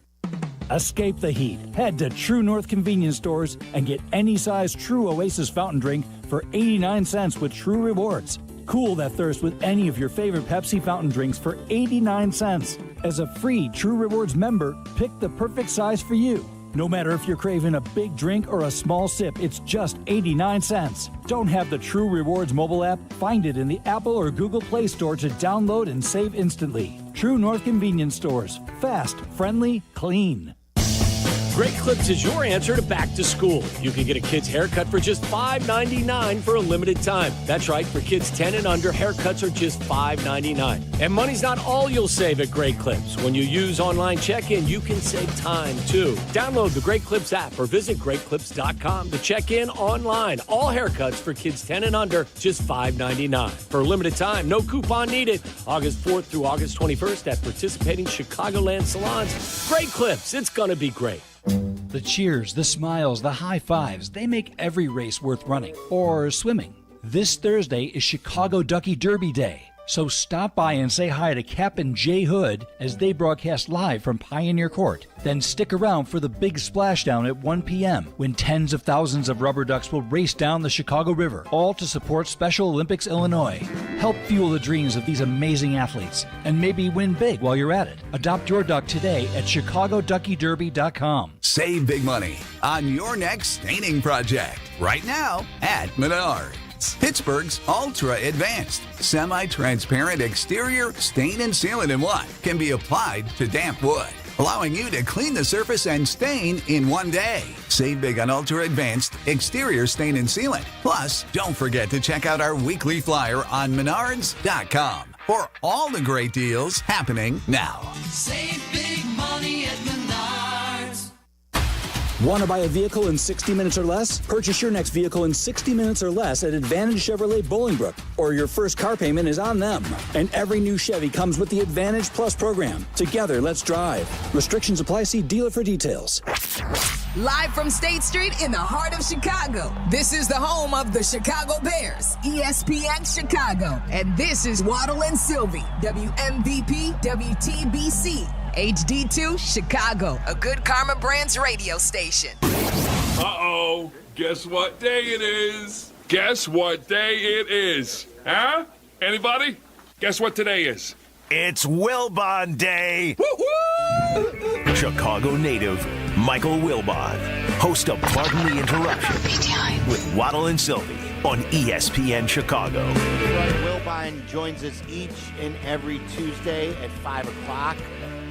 Escape the heat. Head to True North convenience stores and get any size True Oasis fountain drink for 89 cents with True Rewards. Cool that thirst with any of your favorite Pepsi fountain drinks for 89 cents. As a free True Rewards member, pick the perfect size for you. No matter if you're craving a big drink or a small sip, it's just 89 cents. Don't have the True Rewards mobile app? Find it in the Apple or Google Play Store to download and save instantly. True North convenience stores. Fast, friendly, clean. Great Clips is your answer to back to school. You can get a kid's haircut for just $5.99 for a limited time. That's right, for kids 10 and under, haircuts are just $5.99. And money's not all you'll save at Great Clips. When you use online check-in, you can save time, too. Download the Great Clips app or visit greatclips.com to check in online. All haircuts for kids 10 and under, just $5.99. For a limited time, no coupon needed. August 4th through August 21st at participating Chicagoland salons. Great Clips, it's gonna be great. The cheers, the smiles, the high fives, they make every race worth running or swimming. This Thursday is Chicago Ducky Derby Day. So stop by and say hi to Kap J Hood as they broadcast live from Pioneer Court. Then stick around for the big splashdown at 1 p.m. when tens of thousands of rubber ducks will race down the Chicago River, all to support Special Olympics Illinois. Help fuel the dreams of these amazing athletes and maybe win big while you're at it. Adopt your duck today at ChicagoDuckyDerby.com. Save big money on your next staining project right now at Menards. Pittsburgh's Ultra Advanced semi-transparent exterior stain and sealant in one can be applied to damp wood, allowing you to clean the surface and stain in one day. Save big on Ultra Advanced exterior stain and sealant. Plus, don't forget to check out our weekly flyer on Menards.com for all the great deals happening now. Save big money at Menards. Want to buy a vehicle in 60 minutes or less? Purchase your next vehicle in 60 minutes or less at Advantage Chevrolet Bolingbrook, or your first car payment is on them. And every new Chevy comes with the Advantage Plus program. Together, let's drive. Restrictions apply. See dealer for details. Live from State Street in the heart of Chicago, this is the home of the Chicago Bears, ESPN Chicago. And this is Waddle and Silvy, WMVP, WTBC. HD2 Chicago, a good Carmen Brands radio station. Uh-oh. Guess what day it is? Guess what day it is? Huh? Anybody? Guess what today is? It's Wilbon Day. Woo-hoo! Chicago native Michael Wilbon, host of Pardon the Interruption with Waddle and Silvy on ESPN Chicago. Wilbon joins us each and every Tuesday at 5 o'clock.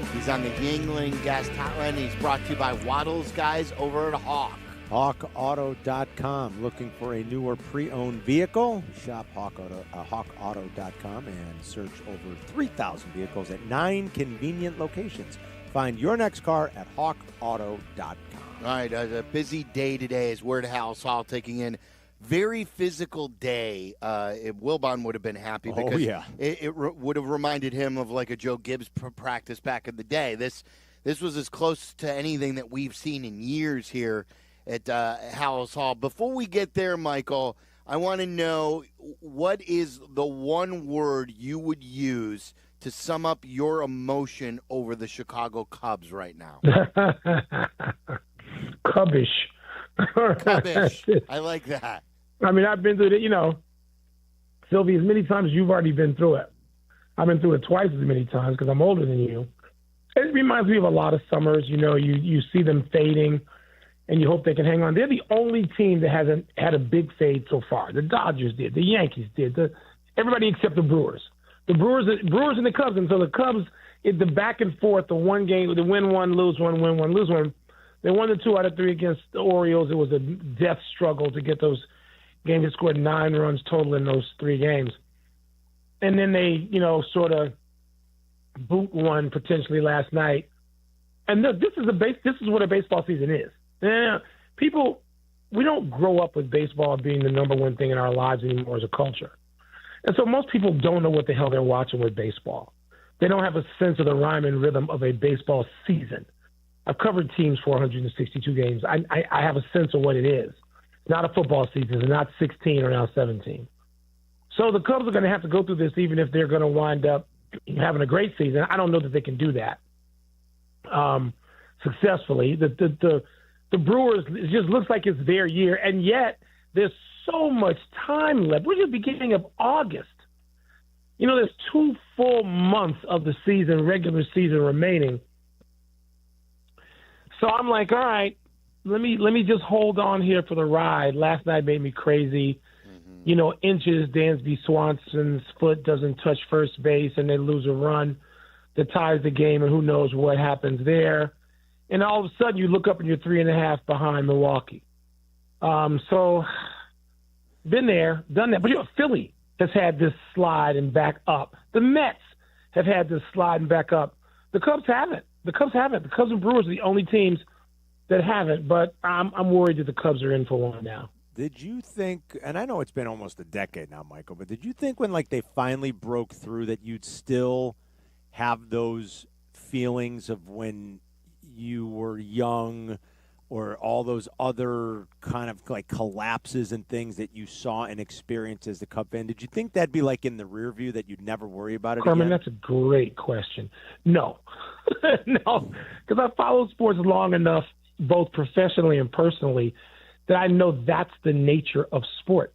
He's on the Yuengling Guest Hotline. He's brought to you by Waddle's guys over at Hawk. HawkAuto.com. Looking for a newer pre-owned vehicle? Shop HawkAuto.com and search over 3,000 vehicles at 9 convenient locations. Find your next car at HawkAuto.com. All right, a busy day today as we're at House Hall taking in very physical day. Wilbon would have been happy because it would have reminded him of like a Joe Gibbs practice back in the day. This was as close to anything that we've seen in years here at House Hall. Before we get there, Michael, I want to know, what is the one word you would use to sum up your emotion over the Chicago Cubs right now? Cubbish. Cubbish. I like that. I mean, I've been through it, Sylvie, as many times as you've already been through it. I've been through it twice as many times because I'm older than you. It reminds me of a lot of summers. You see them fading, and you hope they can hang on. They're the only team that hasn't had a big fade so far. The Dodgers did. The Yankees did. Everybody except the Brewers. The Brewers and the Cubs. And so the Cubs, the back and forth, the one game, the win one, lose one, win one, lose one. They won the 2 out of 3 against the Orioles. It was a death struggle to get those games. They scored 9 runs total in those 3 games. And then they, sort of boot one potentially last night. And this is what a baseball season is. People, we don't grow up with baseball being the number one thing in our lives anymore as a culture. And so most people don't know what the hell they're watching with baseball. They don't have a sense of the rhyme and rhythm of a baseball season. I've covered teams 462 games. I have a sense of what it is. It's not a football season. It's not 16 or now 17. So the Cubs are going to have to go through this even if they're going to wind up having a great season. I don't know that they can do that successfully. The Brewers, it just looks like it's their year, and yet there's so much time left. We're just beginning of August. There's 2 full months of the season, regular season remaining. So I'm like, all right, let me just hold on here for the ride. Last night made me crazy. Inches, Dansby Swanson's foot doesn't touch first base, and they lose a run that ties the game, and who knows what happens there. And all of a sudden you look up and you're 3.5 behind Milwaukee. So been there, done that. But Philly has had this slide and back up. The Mets have had this slide and back up. The Cubs haven't. The Cubs and Brewers are the only teams that haven't, but I'm worried that the Cubs are in for one now. Did you think, and I know it's been almost a decade now, Michael, but did you think when they finally broke through that you'd still have those feelings of when you were young, or all those other kind of collapses and things that you saw and experienced as the Cub fan? Did you think that'd be in the rear view, that you'd never worry about it Carmen, again? That's a great question. No. No, because I followed sports long enough, both professionally and personally, that I know that's the nature of sport.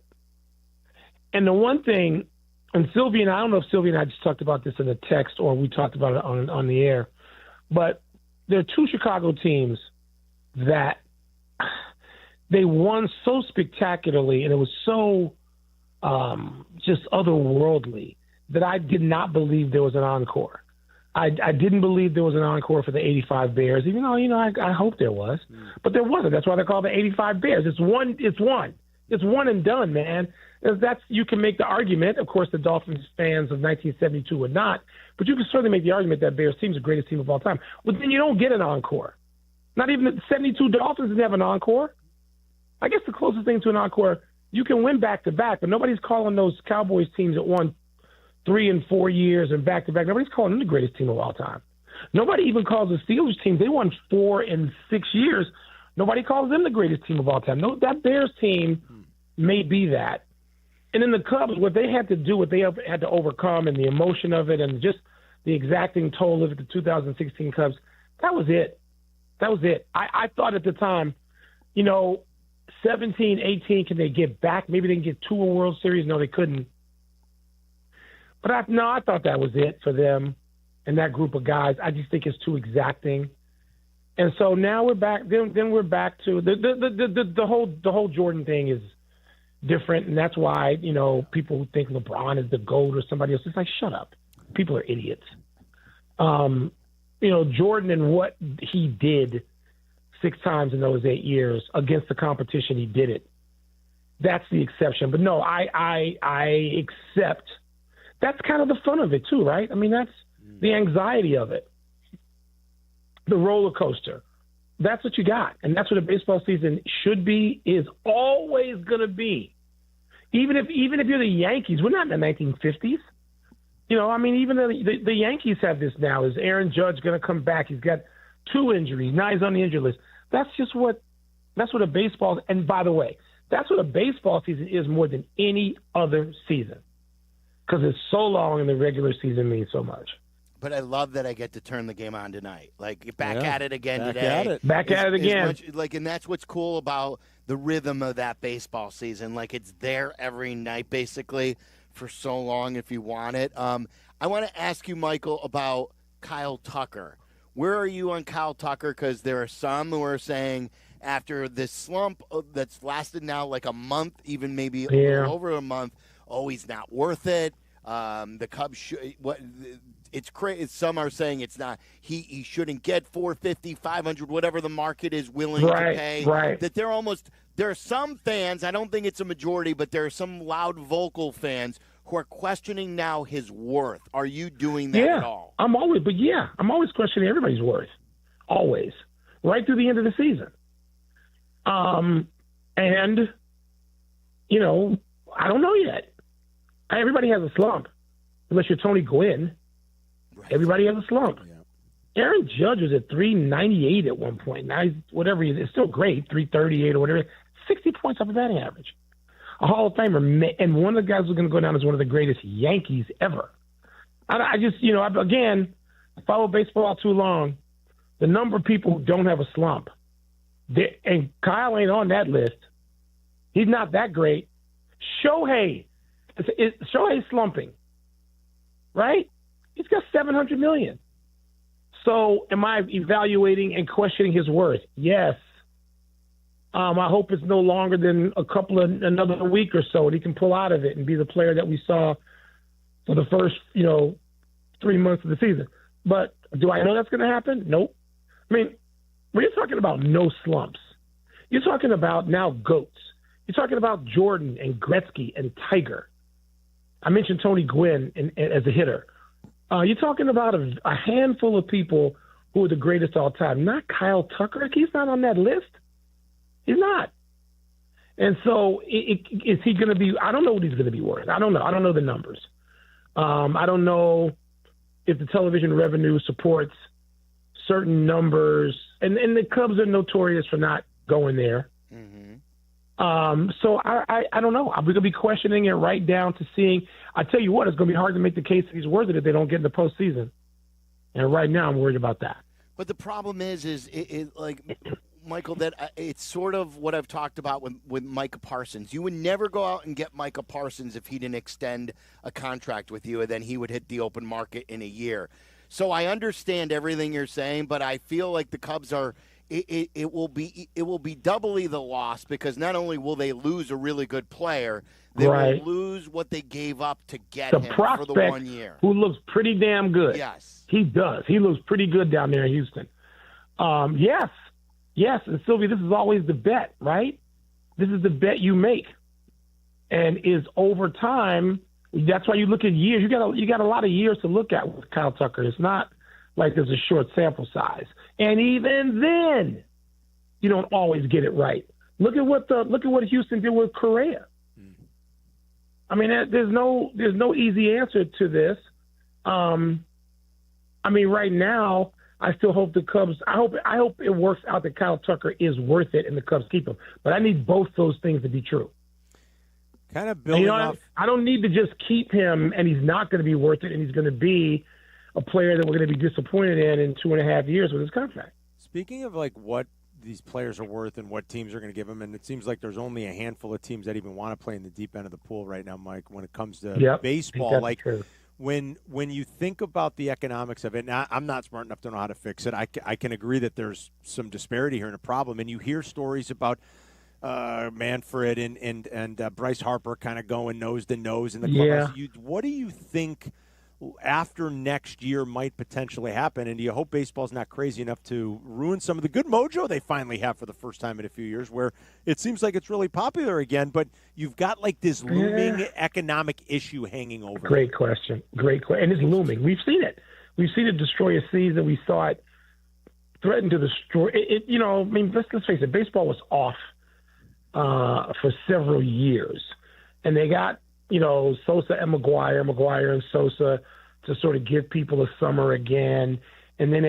And the one thing, and Sylvie and I don't know if Sylvie and I just talked about this in a text or we talked about it on the air, but there are 2 Chicago teams that they won so spectacularly, and it was so just otherworldly that I did not believe there was an encore. I didn't believe there was an encore for the 85 Bears, even though, I hope there was. But there wasn't. That's why they're called the 85 Bears. It's one and done, man. You can make the argument. Of course, the Dolphins fans of 1972 would not, but you can certainly make the argument that Bears team is the greatest team of all time. But then you don't get an encore. Not even the 72 Dolphins didn't have an encore. I guess the closest thing to an encore, you can win back-to-back, but nobody's calling those Cowboys teams that won 3 and 4 years and back-to-back. Nobody's calling them the greatest team of all time. Nobody even calls the Steelers team. They won 4 and 6 years. Nobody calls them the greatest team of all time. No, that Bears team may be that. And then the Cubs, what they had to do, what they had to overcome, and the emotion of it, and just the exacting toll of it, the 2016 Cubs, that was it. That was it. I thought at the time, 17, 18, can they get back? Maybe they can get to a World Series. No, they couldn't. But I thought that was it for them and that group of guys. I just think it's too exacting. And so now we're back. Then we're back to the whole Jordan thing is different, and that's why people think LeBron is the GOAT or somebody else. It's like, shut up. People are idiots. Jordan and what he did 6 times in those 8 years against the competition he did it. That's the exception. But no, I accept. That's kind of the fun of it too, right? I mean, that's the anxiety of it, the roller coaster. That's what you got, and that's what a baseball season should be. Is always going to be. Even if you're the Yankees, we're not in the 1950s. Even the Yankees have this now. Is Aaron Judge going to come back? He's got 2 injuries. Now he's on the injury list. That's what a baseball. And by the way, that's what a baseball season is more than any other season, because it's so long and the regular season means so much. But I love that I get to turn the game on tonight. Like, back at it again back today. At it. Back at it again. And that's what's cool about the rhythm of that baseball season. Like, it's there every night, basically, for so long if you want it. I want to ask you, Michael, about Kyle Tucker. Where are you on Kyle Tucker? Because there are some who are saying after this slump that's lasted now like a month, even maybe a little over a month, he's not worth it. The Cubs it's crazy. Some are saying it's not. He shouldn't get 450, 500, whatever the market is willing to pay. Right. That there are some fans. I don't think it's a majority, but there are some loud vocal fans who are questioning now his worth. Are you doing that at all? I'm always questioning everybody's worth. Always, right through the end of the season. And I don't know yet. Everybody has a slump, unless you're Tony Gwynn. Right. Everybody has a slump. Yeah. Aaron Judge was at 398 at one point. Now he's whatever he is. It's still great, 338 or whatever. 60 points off of batting average. A Hall of Famer, and one of the guys who's going to go down as one of the greatest Yankees ever. I just, again, I follow baseball too long. The number of people who don't have a slump, and Kyle ain't on that list. He's not that great. Shohei's slumping, right? He's got $700 million. So am I evaluating and questioning his worth? Yes. I hope it's no longer than another week or so, and he can pull out of it and be the player that we saw for the first, 3 months of the season. But do I know that's going to happen? Nope. I mean, when you're talking about no slumps, you're talking about now GOATs. You're talking about Jordan and Gretzky and Tiger. I mentioned Tony Gwynn as a hitter. You're talking about a handful of people who are the greatest all time. Not Kyle Tucker. He's not on that list. He's not. And so is he going to be – I don't know what he's going to be worth. I don't know. I don't know the numbers. I don't know if the television revenue supports certain numbers. And the Cubs are notorious for not going there. Mm-hmm. So I don't know. We're going to be questioning it right down to seeing. I tell you what, it's going to be hard to make the case that he's worth it if they don't get in the postseason. And right now, I'm worried about that. But the problem is like Michael, that it's sort of what I've talked about with Micah Parsons. You would never go out and get Micah Parsons if he didn't extend a contract with you, and then he would hit the open market in a year. So I understand everything you're saying, but I feel like the Cubs are. It will be doubly the loss, because not only will they lose a really good player, they will lose what they gave up to get him for the 1 year. Who looks pretty damn good. Yes, he does. He looks pretty good down there in Houston. Yes, and Sylvie, this is always the bet, right? This is the bet you make, and is over time. That's why you look at years. You got a lot of years to look at with Kyle Tucker. It's not like there's a short sample size, and even then, you don't always get it right. Look at what Houston did with Correa. I mean, there's no easy answer to this. I mean, right now, I still hope the Cubs. I hope it works out that Kyle Tucker is worth it and the Cubs keep him. But I need both those things to be true. Kind of building off. I don't need to just keep him and he's not going to be worth it and he's going to be a player that we're going to be disappointed in 2.5 years with his contract. Speaking of like what these players are worth and what teams are going to give them, and it seems like there's only a handful of teams that even want to play in the deep end of the pool right now, Mike, when it comes to baseball. Like true. When you think about the economics of it, and I'm not smart enough to know how to fix it. I can agree that there's some disparity here and a problem, and you hear stories about Manfred and Bryce Harper kind of going nose to nose in the clubhouse. What do you think? after next year might potentially happen? And do you hope baseball's not crazy enough to ruin some of the good mojo they finally have for the first time in a few years, where it seems like it's really popular again, but you've got like this looming economic issue hanging over. Great question. And it's looming. We've seen it. We've seen it destroy a season. We saw it threaten to destroy it. Let's face it, baseball was off for several years. And they got, Sosa and McGuire and Sosa to sort of give people a summer again. And then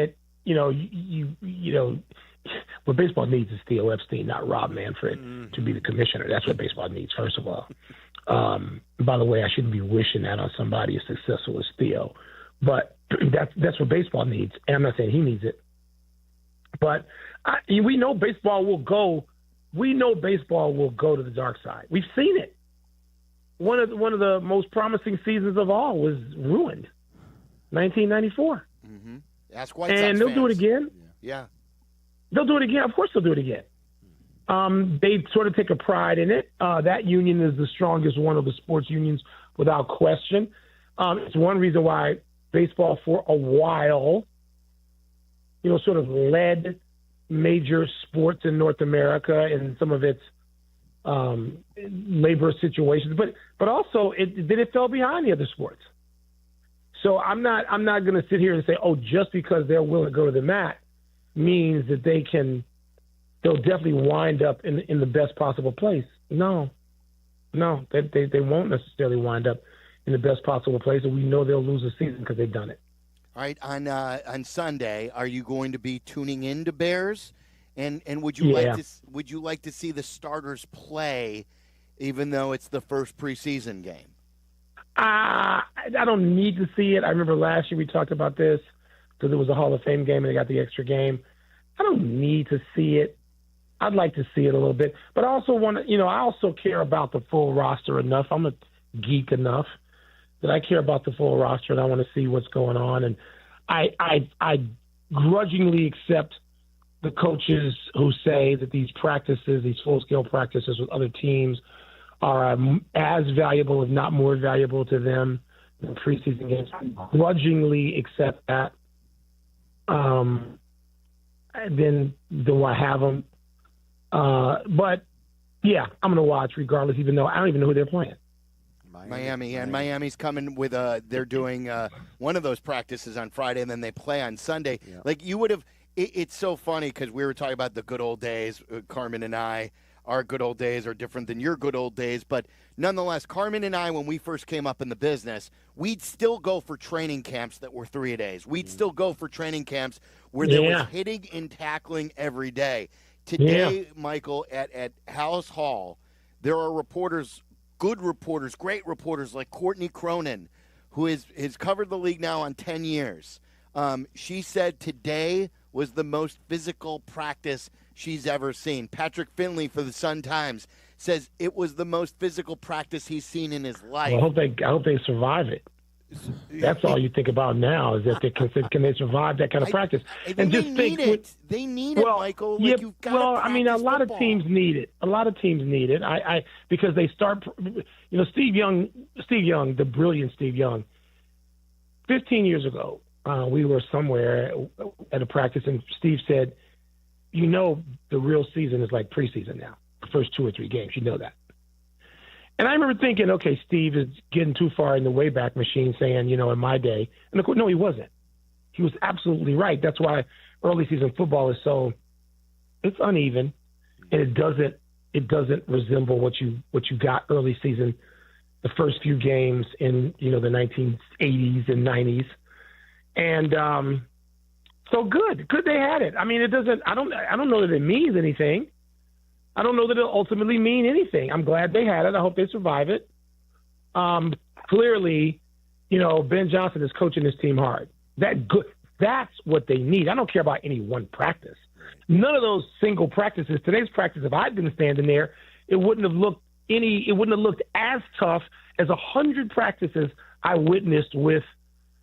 what baseball needs is Theo Epstein, not Rob Manfred, to be the commissioner. That's what baseball needs, first of all. By the way, I shouldn't be wishing that on somebody as successful as Theo. But that's what baseball needs. And I'm not saying he needs it. But we know baseball will go. We know baseball will go to the dark side. We've seen it. One of the most promising seasons of all was ruined, 1994. Mm-hmm. Ask White Sox and they'll fans. do it again. Yeah, they'll do it again. Of course, they'll do it again. They sort of take a pride in it. That union is the strongest one of the sports unions, without question. It's one reason why baseball, for a while, sort of led major sports in North America in some of its labor situations, but also it fell behind the other sports. So I'm not going to sit here and say, just because they're willing to go to the mat means that they'll definitely wind up in the best possible place. No, they won't necessarily wind up in the best possible place, and we know they'll lose a season because they've done it. All right, on Sunday, are you going to be tuning in to Bears? And would you like to see the starters play, even though it's the first preseason game? I don't need to see it. I remember last year we talked about this because it was a Hall of Fame game and they got the extra game. I don't need to see it. I'd like to see it a little bit, but I also want to. I also care about the full roster enough. I'm a geek enough that I care about the full roster and I want to see what's going on. And I grudgingly accept the coaches who say that these practices, these full-scale practices with other teams, are as valuable, if not more valuable to them than preseason games. I grudgingly accept that. Then I have them. But, yeah, I'm going to watch regardless, even though I don't even know who they're playing. Miami's coming with they're doing one of those practices on Friday, and then they play on Sunday. Yeah. Like you would have it's so funny because we were talking about the good old days, Carmen and I. Our good old days are different than your good old days, but nonetheless, Carmen and I, when we first came up in the business, we'd still go for training camps that were 3-a-days. We'd still go for training camps where there was hitting and tackling every day. Today, Michael, at House Hall, there are reporters, good reporters, great reporters like Courtney Cronin, who has covered the league now on 10 years. She said today was the most physical practice she's ever seen. Patrick Finley for the Sun-Times says it was the most physical practice he's seen in his life. Well, I hope they survive it. That's all you think about now is that can they survive that kind of practice? And just think they need it, Michael. Like a lot of teams need it. A lot of teams need it. I because they start. Steve Young, the brilliant Steve Young. 15 years ago, we were somewhere at a practice, and Steve said, the real season is like preseason now, the first 2 or 3 games. You know that. And I remember thinking, okay, Steve is getting too far in the Wayback Machine saying, in my day. And of course, no, he wasn't. He was absolutely right. That's why early season football is it's uneven, and it doesn't resemble what you got early season, the first few games in, the 1980s and 90s. And so good they had it. I mean, it doesn't. I don't know that it means anything. I don't know that it'll ultimately mean anything. I'm glad they had it. I hope they survive it. Clearly, Ben Johnson is coaching his team hard. That's what they need. I don't care about any one practice. None of those single practices. Today's practice, if I'd been standing there, it wouldn't have looked as tough as 100 practices I witnessed with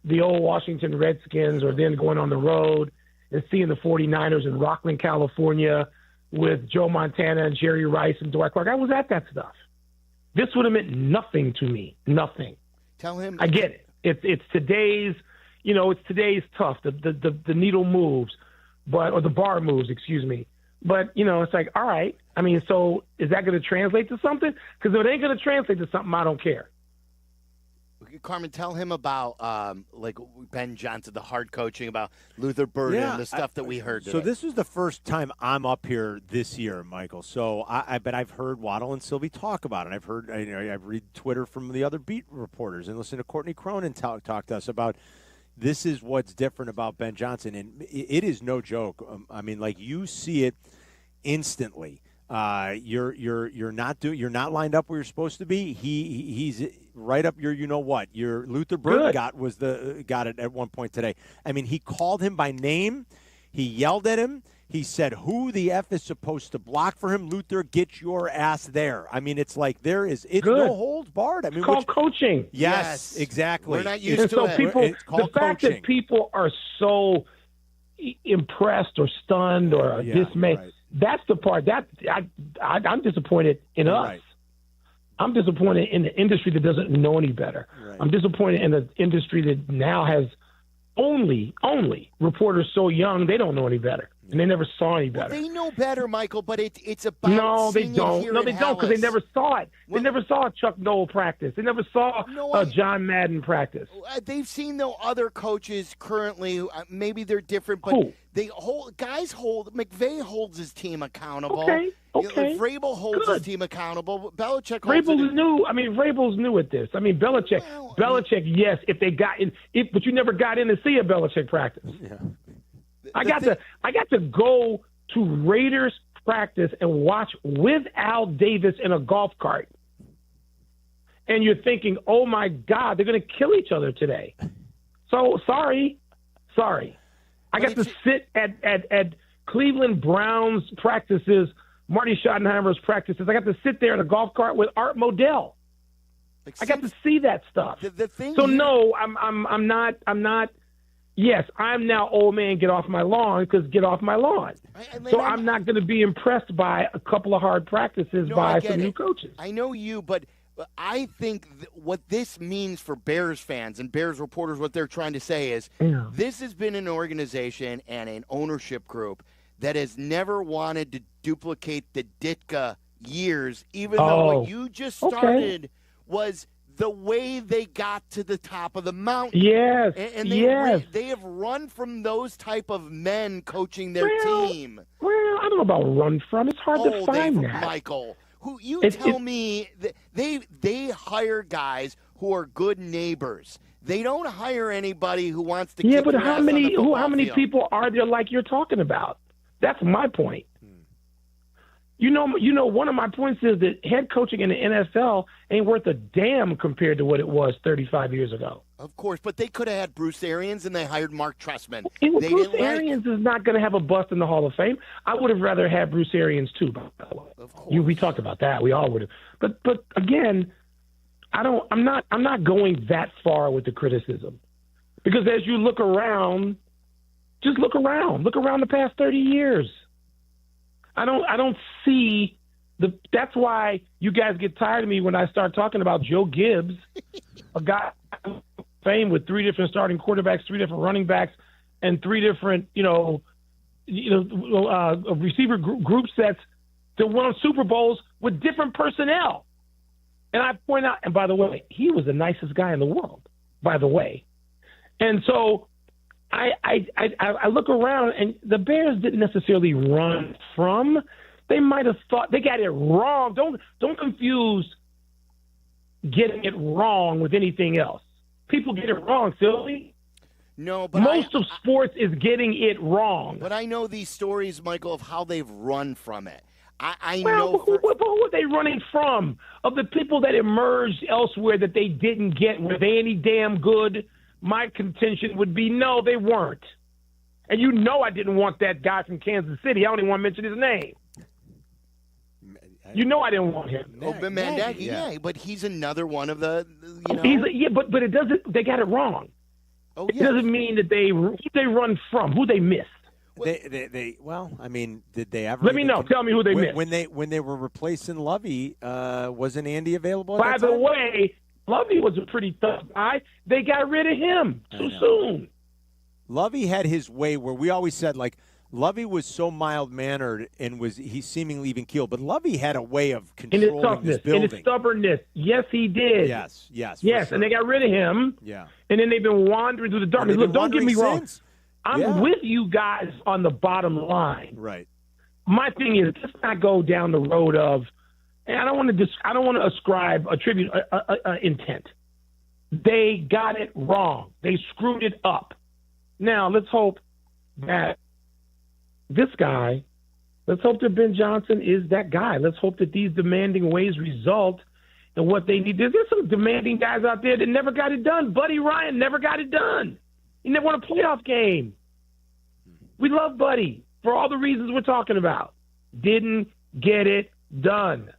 the old Washington Redskins, or then going on the road and seeing the 49ers in Rockland, California, with Joe Montana and Jerry Rice and Dwight Clark. I was at that stuff. This would have meant nothing to me. Nothing. Tell him. I get it. It's today's, it's today's tough. The needle moves, or the bar moves, excuse me. But, it's like, all right. I mean, so is that going to translate to something? Because if it ain't going to translate to something, I don't care. Carmen, tell him about like Ben Johnson, the hard coaching, about Luther Burden, the stuff that we heard today. So this was the first time I'm up here this year, Michael. So but I've heard Waddle and Silvy talk about it. I've heard, I've read Twitter from the other beat reporters and listened to Courtney Cronin talk to us about this is what's different about Ben Johnson, and it is no joke. I mean, like, you see it instantly. You're not lined up where you're supposed to be. He's right up your Your Luther Burden got it at one point today. I mean, he called him by name. He yelled at him. He said, "Who the F is supposed to block for him? Luther, get your ass there." I mean, it's like it's no holds barred. I mean, it's called coaching. Yes, exactly. We're not used to it. The fact that people are so impressed or stunned or dismayed. Right. That's the part that I'm disappointed in us. Right. I'm disappointed in the industry that doesn't know any better. Right. I'm disappointed in the industry that now has only reporters so young they don't know any better, and they never saw any better. Well, they know better, Michael, but it's about they don't. No, they don't, because they never saw it. They never saw Chuck Noll practice. They never saw John Madden practice. They've seen other coaches currently. Maybe they're different, but McVay holds his team accountable. Okay. Vrabel holds his team accountable. Belichick holds Vrabel's new. I mean, Vrabel's new at this. I mean, Belichick. Yes, if they got in, but you never got in to see a Belichick practice. Yeah. I got to go to Raiders practice and watch with Al Davis in a golf cart. And you're thinking, oh my God, they're going to kill each other today. So sorry. I got to sit at Cleveland Browns practices, Marty Schottenheimer's practices. I got to sit there in a golf cart with Art Modell. I got to see that stuff. No, I'm not. Yes, I'm now old man, get off my lawn, because get off my lawn. I'm not going to be impressed by a couple of hard practices by some new coaches. I know you, but I think what this means for Bears fans and Bears reporters, what they're trying to say is this has been an organization and an ownership group that has never wanted to duplicate the Ditka years, even though what you just started was the way they got to the top of the mountain. Yes, and they have run from those type of men coaching their team. Well, I don't know about run from. It's hard to find that. Michael, tell me that they hire guys who are good neighbors. They don't hire anybody who wants to. Yeah, but how many people are there like you're talking about? That's my point. You know, one of my points is that head coaching in the NFL ain't worth a damn compared to what it was 35 years ago. Of course, but they could have had Bruce Arians, and they hired Mark Trestman. Bruce Arians is not going to have a bust in the Hall of Fame. I would have rather had Bruce Arians too, by the way. Of course. We talked about that. We all would have. But again, I'm not going that far with the criticism, because as you look around, just look around. Look around the past 30 years. I don't see that's why you guys get tired of me when I start talking about Joe Gibbs, a guy fame with 3 different starting quarterbacks, 3 different running backs, and 3 different receiver group sets that won Super Bowls with different personnel. And I point out, and by the way, he was the nicest guy in the world, by the way. And so I look around, and the Bears didn't necessarily run from. They might have thought they got it wrong. Don't confuse getting it wrong with anything else. People get it wrong, Silvy. No, but most of sports is getting it wrong. But I know these stories, Michael, of how they've run from it. I know. Who were they running from? Of the people that emerged elsewhere that they didn't get, were they any damn good? My contention would be no, they weren't. And you know I didn't want that guy from Kansas City. I don't even want to mention his name. You know I didn't want him. Yeah, but he's another one of the, but it doesn't. They got it wrong. Oh, yeah. It doesn't mean that who they run from, who they missed. I mean, did they ever? Let me know. Tell me who they missed. When they were replacing Lovey, wasn't Andy available? By the way, Lovey was a pretty tough guy. They got rid of him too soon. Lovey had his way where we always said, like, Lovey was so mild-mannered and he seemingly even keeled, but Lovey had a way of controlling in his toughness, this building. in his stubbornness. Yes, he did. Yes, sure. And they got rid of him. Yeah. And then they've been wandering through the darkness. Look, don't get me wrong. Since. I'm with you guys on the bottom line. Right. My thing is, let's not go down the road of, and I don't want to attribute intent. They got it wrong. They screwed it up. Now let's hope that let's hope that Ben Johnson is that guy. Let's hope that these demanding ways result in what they need. There's some demanding guys out there that never got it done. Buddy Ryan never got it done. He never won a playoff game. We love Buddy for all the reasons we're talking about. Didn't get it done.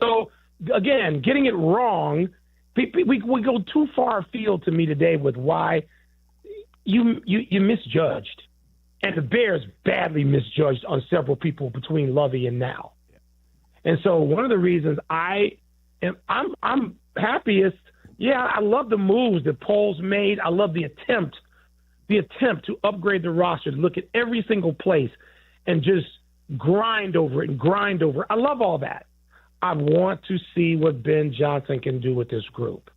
So, again, getting it wrong, we go too far afield to me today with why you misjudged. And the Bears badly misjudged on several people between Lovey and now. And so one of the reasons I'm happiest, I love the moves that Poles made. I love the attempt to upgrade the roster, to look at every single place and just grind over it. I love all that. I want to see what Ben Johnson can do with this group.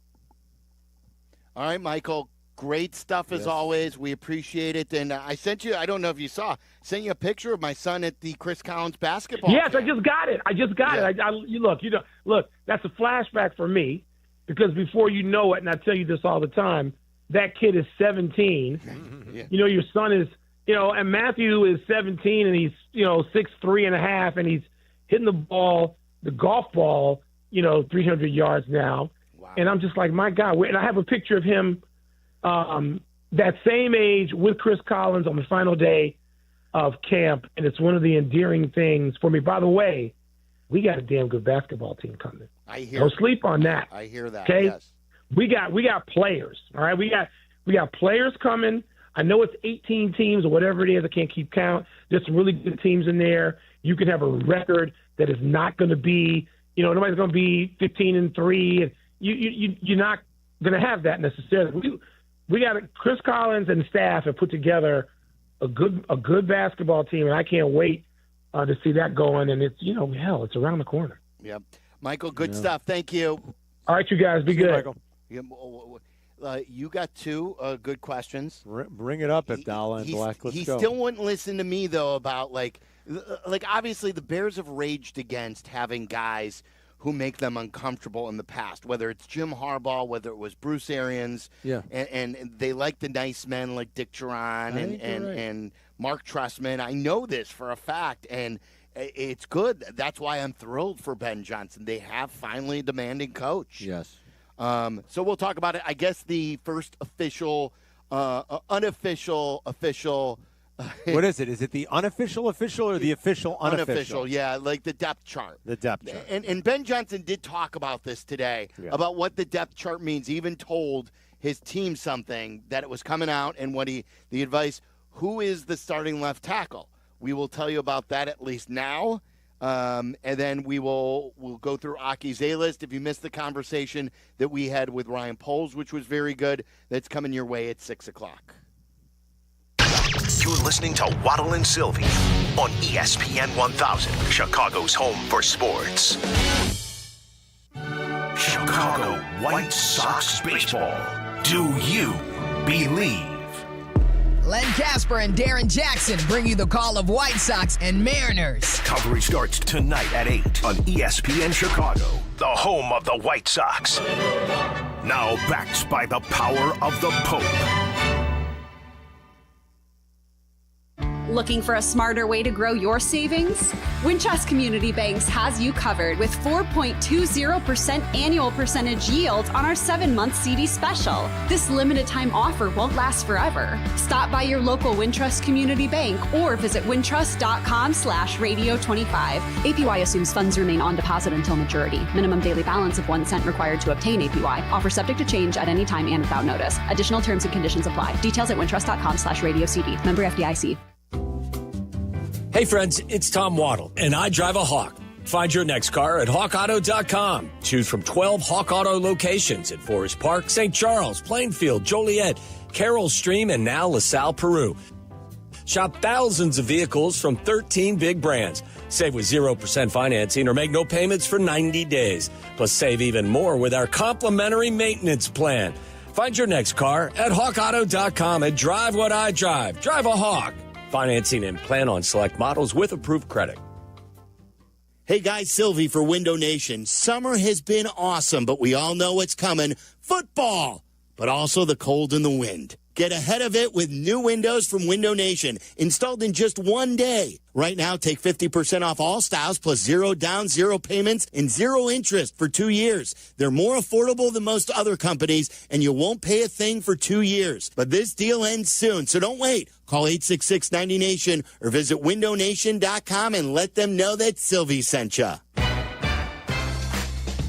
All right, Michael. Great stuff as always. We appreciate it. And I sent you, I don't know if you saw, sent you a picture of my son at the Chris Collins basketball Yes, camp. I just got it. Look, that's a flashback for me because before you know it, and I tell you this all the time, that kid is 17. Yeah. Your son is, and Matthew is 17 and he's, 6'3.5", and he's hitting the golf ball, 300 yards now. Wow. And I'm just like, my God. And I have a picture of him that same age with Chris Collins on the final day of camp, and it's one of the endearing things for me. By the way, we got a damn good basketball team coming. I hear. Don't sleep on that. I hear that. Okay, yes. we got players. All right, we got players coming. I know it's 18 teams or whatever it is. I can't keep count. There's some really good teams in there. You can have a record that is not going to be, nobody's going to be 15-3, and you're not going to have that necessarily. We got Chris Collins and staff have put together a good basketball team, and I can't wait to see that going. And it's it's around the corner. Yep, Michael, good stuff. Thank you. All right, you guys, be good. Michael. You got two good questions. Bring it up, Abdalla and Bleck. Let's he go. still wouldn't listen to me though about like obviously the Bears have raged against having guys who make them uncomfortable in the past, whether it's Jim Harbaugh, whether it was Bruce Arians, and they like the nice men like Dick Duran and Mark Trestman. I know this for a fact, and it's good. That's why I'm thrilled for Ben Johnson. They have finally a demanding coach. Yes. So we'll talk about it. I guess the first official, unofficial. What is it? Is it the unofficial or the official unofficial? Unofficial, yeah, like the depth chart. The depth chart. And Ben Johnson did talk about this today, about what the depth chart means. He even told his team something, that it was coming out, and the advice, who is the starting left tackle? We will tell you about that at least now. And then we'll go through Aki's A-list. If you missed the conversation that we had with Ryan Poles, which was very good, that's coming your way at 6 o'clock. You're listening to Waddle and Silvy on ESPN 1000, Chicago's home for sports. Chicago White Sox baseball. Do you believe? Len Casper and Darren Jackson bring you the call of White Sox and Mariners. Coverage starts tonight at 8 on ESPN Chicago, the home of the White Sox. Now backed by the power of the Pope. Looking for a smarter way to grow your savings? Wintrust Community Banks has you covered with 4.20% annual percentage yield on our 7-month CD special. This limited time offer won't last forever. Stop by your local Wintrust Community Bank or visit wintrust.com/radio25. APY assumes funds remain on deposit until maturity. Minimum daily balance of 1 cent required to obtain APY. Offer subject to change at any time and without notice. Additional terms and conditions apply. Details at wintrust.com/radiocd. Member FDIC. Hey friends, it's Tom Waddle, and I drive a Hawk. Find your next car at hawkauto.com. Choose from 12 Hawk Auto locations at Forest Park, St. Charles, Plainfield, Joliet, Carroll Stream, and now LaSalle, Peru. Shop thousands of vehicles from 13 big brands. Save with 0% financing or make no payments for 90 days. Plus, save even more with our complimentary maintenance plan. Find your next car at hawkauto.com and drive what I drive. Drive a Hawk. Financing and plan on select models with approved credit. Hey guys, Silvy for Window Nation. Summer has been awesome, but we all know what's coming. Football, but also the cold and the wind. Get ahead of it with new windows from Window Nation, installed in just one day. Right now, take 50% off all styles plus 0 down, 0 payments, and 0 interest for 2 years. They're more affordable than most other companies, and you won't pay a thing for 2 years. But this deal ends soon, so don't wait. Call 866-90NATION or visit windownation.com and let them know that Silvy sent you.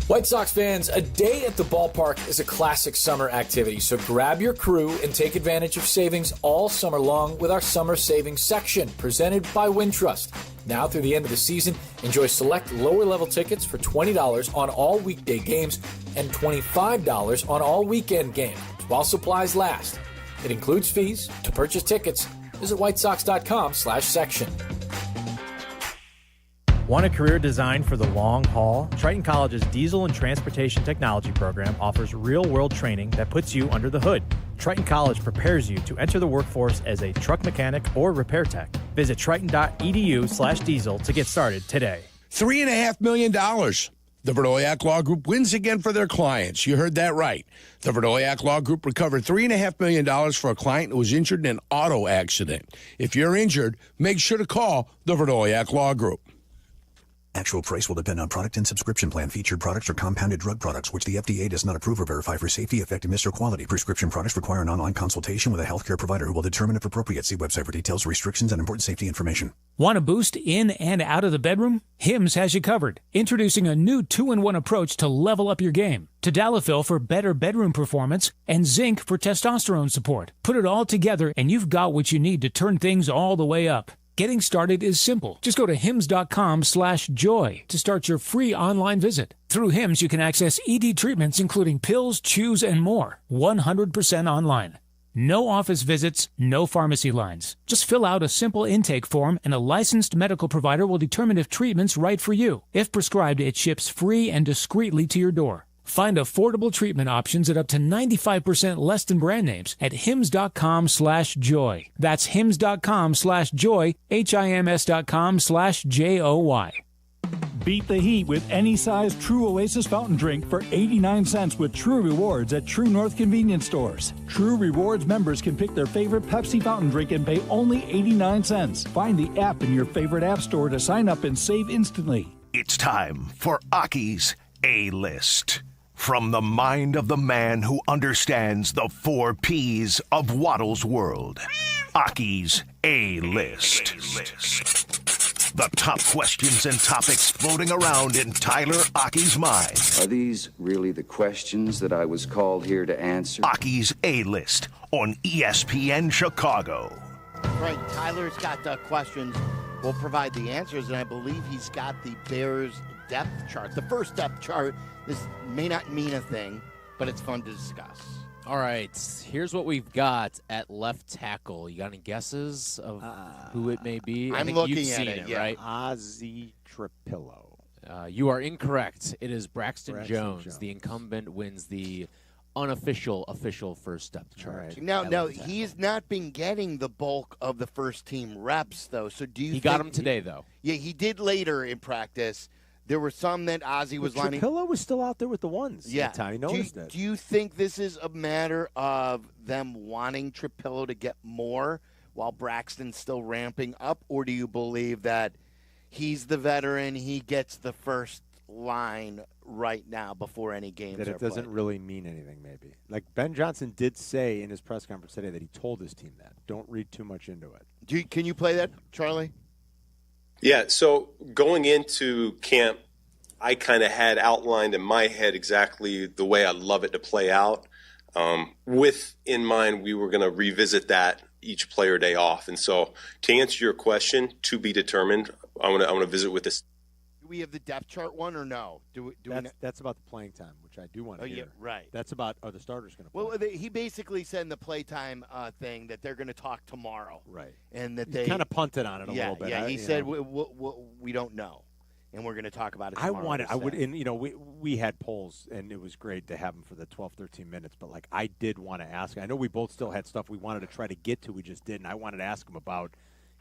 White Sox fans, a day at the ballpark is a classic summer activity, so grab your crew and take advantage of savings all summer long with our Summer Savings section, presented by Wintrust. Now through the end of the season, enjoy select lower-level tickets for $20 on all weekday games and $25 on all weekend games, while supplies last. It includes fees. To purchase tickets, visit whitesox.com/section. Want a career designed for the long haul? Triton College's Diesel and Transportation Technology program offers real-world training that puts you under the hood. Triton College prepares you to enter the workforce as a truck mechanic or repair tech. Visit triton.edu/diesel to get started today. $3.5 million. The Verdoyak Law Group wins again for their clients. You heard that right. The Verdoyak Law Group recovered $3.5 million for a client who was injured in an auto accident. If you're injured, make sure to call the Verdoyak Law Group. Actual price will depend on product and subscription plan. Featured products are compounded drug products, which the FDA does not approve or verify for safety, effectiveness, or quality. Prescription products require an online consultation with a healthcare provider who will determine if appropriate. See website for details, restrictions, and important safety information. Want a boost in and out of the bedroom? Hims has you covered. Introducing a new 2-in-1 approach to level up your game. Tadalafil for better bedroom performance and zinc for testosterone support. Put it all together and you've got what you need to turn things all the way up. Getting started is simple. Just go to hims.com/joy to start your free online visit. Through Hims, you can access ED treatments including pills, chews, and more. 100% online. No office visits, no pharmacy lines. Just fill out a simple intake form and a licensed medical provider will determine if treatment's right for you. If prescribed, it ships free and discreetly to your door. Find affordable treatment options at up to 95% less than brand names at hims.com/joy. That's hims.com/joy, hims.com/joy. Beat the heat with any size True Oasis fountain drink for 89 cents with True Rewards at True North convenience stores. True Rewards members can pick their favorite Pepsi fountain drink and pay only 89 cents. Find the app in your favorite app store to sign up and save instantly. It's time for Aki's A-List. From the mind of the man who understands the 4 P's of Waddle's world. Aki's A-List. The top questions and topics floating around in Tyler Aki's mind. Are these really the questions that I was called here to answer? Aki's A-List on ESPN Chicago. Right, Tyler's got the questions. We'll provide the answers, and I believe he's got the Bears depth chart. The first depth chart. This may not mean a thing, but it's fun to discuss. All right, here's what we've got at left tackle. You got any guesses of who it may be? I'm think looking you've at seen it, right? Ozzie Trapillo. You are incorrect. It is Braxton Jones. The incumbent wins the unofficial first depth chart. Right. Now, he's not been getting the bulk of the first team reps, though. So do you? He got them today, though. Yeah, he did later in practice. There were some that Ozzie was lining. Trapillo was still out there with the ones. Yeah. I noticed that. Do you think this is a matter of them wanting Trapillo to get more while Braxton's still ramping up, or do you believe that he's the veteran, he gets the first line right now before any games that it doesn't really mean anything, maybe? Like Ben Johnson did say in his press conference today that he told his team that. Don't read too much into it. Can you play that, Charlie? Yeah, so going into camp, I kind of had outlined in my head exactly the way I'd love it to play out. With in mind, we were going to revisit that each player day off. And so to answer your question, to be determined, I want to visit with this. we have the depth chart one or no? That's about the playing time, which I do want to hear. Yeah, right. That's about are the starters going to play? Well, he basically said in the playtime thing that they're going to talk tomorrow. Right. And that He they kind of punted on it a little bit. Yeah, he said we don't know, and we're going to talk about it tomorrow. We had polls, and it was great to have them for the 12, 13 minutes, but, like, I did want to ask. I know we both still had stuff we wanted to try to get to. We just didn't. I wanted to ask him about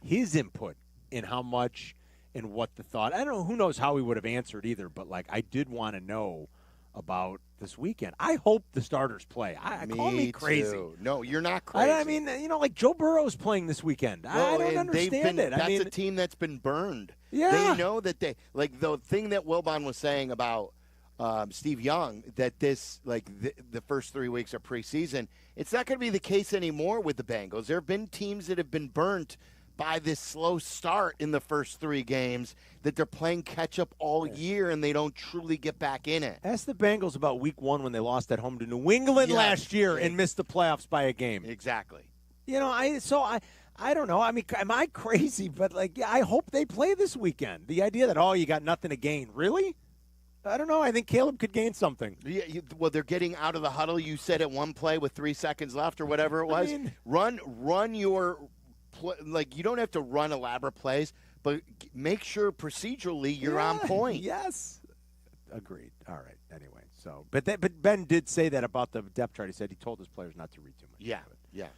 his input in how much and what the thought. I don't know. Who knows how he would have answered either, but, like, I did want to know about this weekend. I hope the starters play. Call me crazy. Too. No, you're not crazy. I mean, like Joe Burrow's playing this weekend. I don't understand it. That's a team that's been burned. Yeah. They know that like the thing that Wilbon was saying about Steve Young, that this, like the first 3 weeks of preseason, it's not going to be the case anymore with the Bengals. There have been teams that have been burnt by this slow start in the first 3 games, that they're playing catch-up all year and they don't truly get back in it. Ask the Bengals about week 1 when they lost at home to New England last year and missed the playoffs by a game. Exactly. You know, I don't know. I mean, am I crazy? But, like, yeah, I hope they play this weekend. The idea that, you got nothing to gain. Really? I don't know. I think Caleb could gain something. Yeah, well, they're getting out of the huddle. You said at one play with 3 seconds left or whatever it was. I mean, run your – like, you don't have to run elaborate plays, but make sure procedurally you're on point. Yes. Agreed. All right. Anyway, so but Ben did say that about the depth chart. He said he told his players not to read too much. Yeah. Yeah.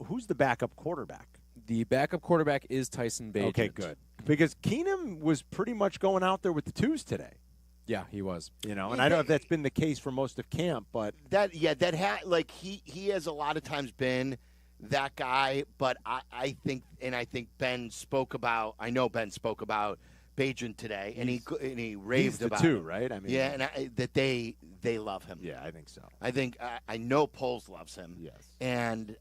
Who's the backup quarterback? The backup quarterback is Tyson Bagent. Okay, good. Because Keenum was pretty much going out there with the twos today. Yeah, he was. You know, and I don't know if that's been the case for most of camp, but he has a lot of times been that guy, but I think Ben spoke about Bagent today, and he raved about two, it. Right? I mean, yeah, and that they love him. Yeah, I think so. I know Poles loves him. Yes, and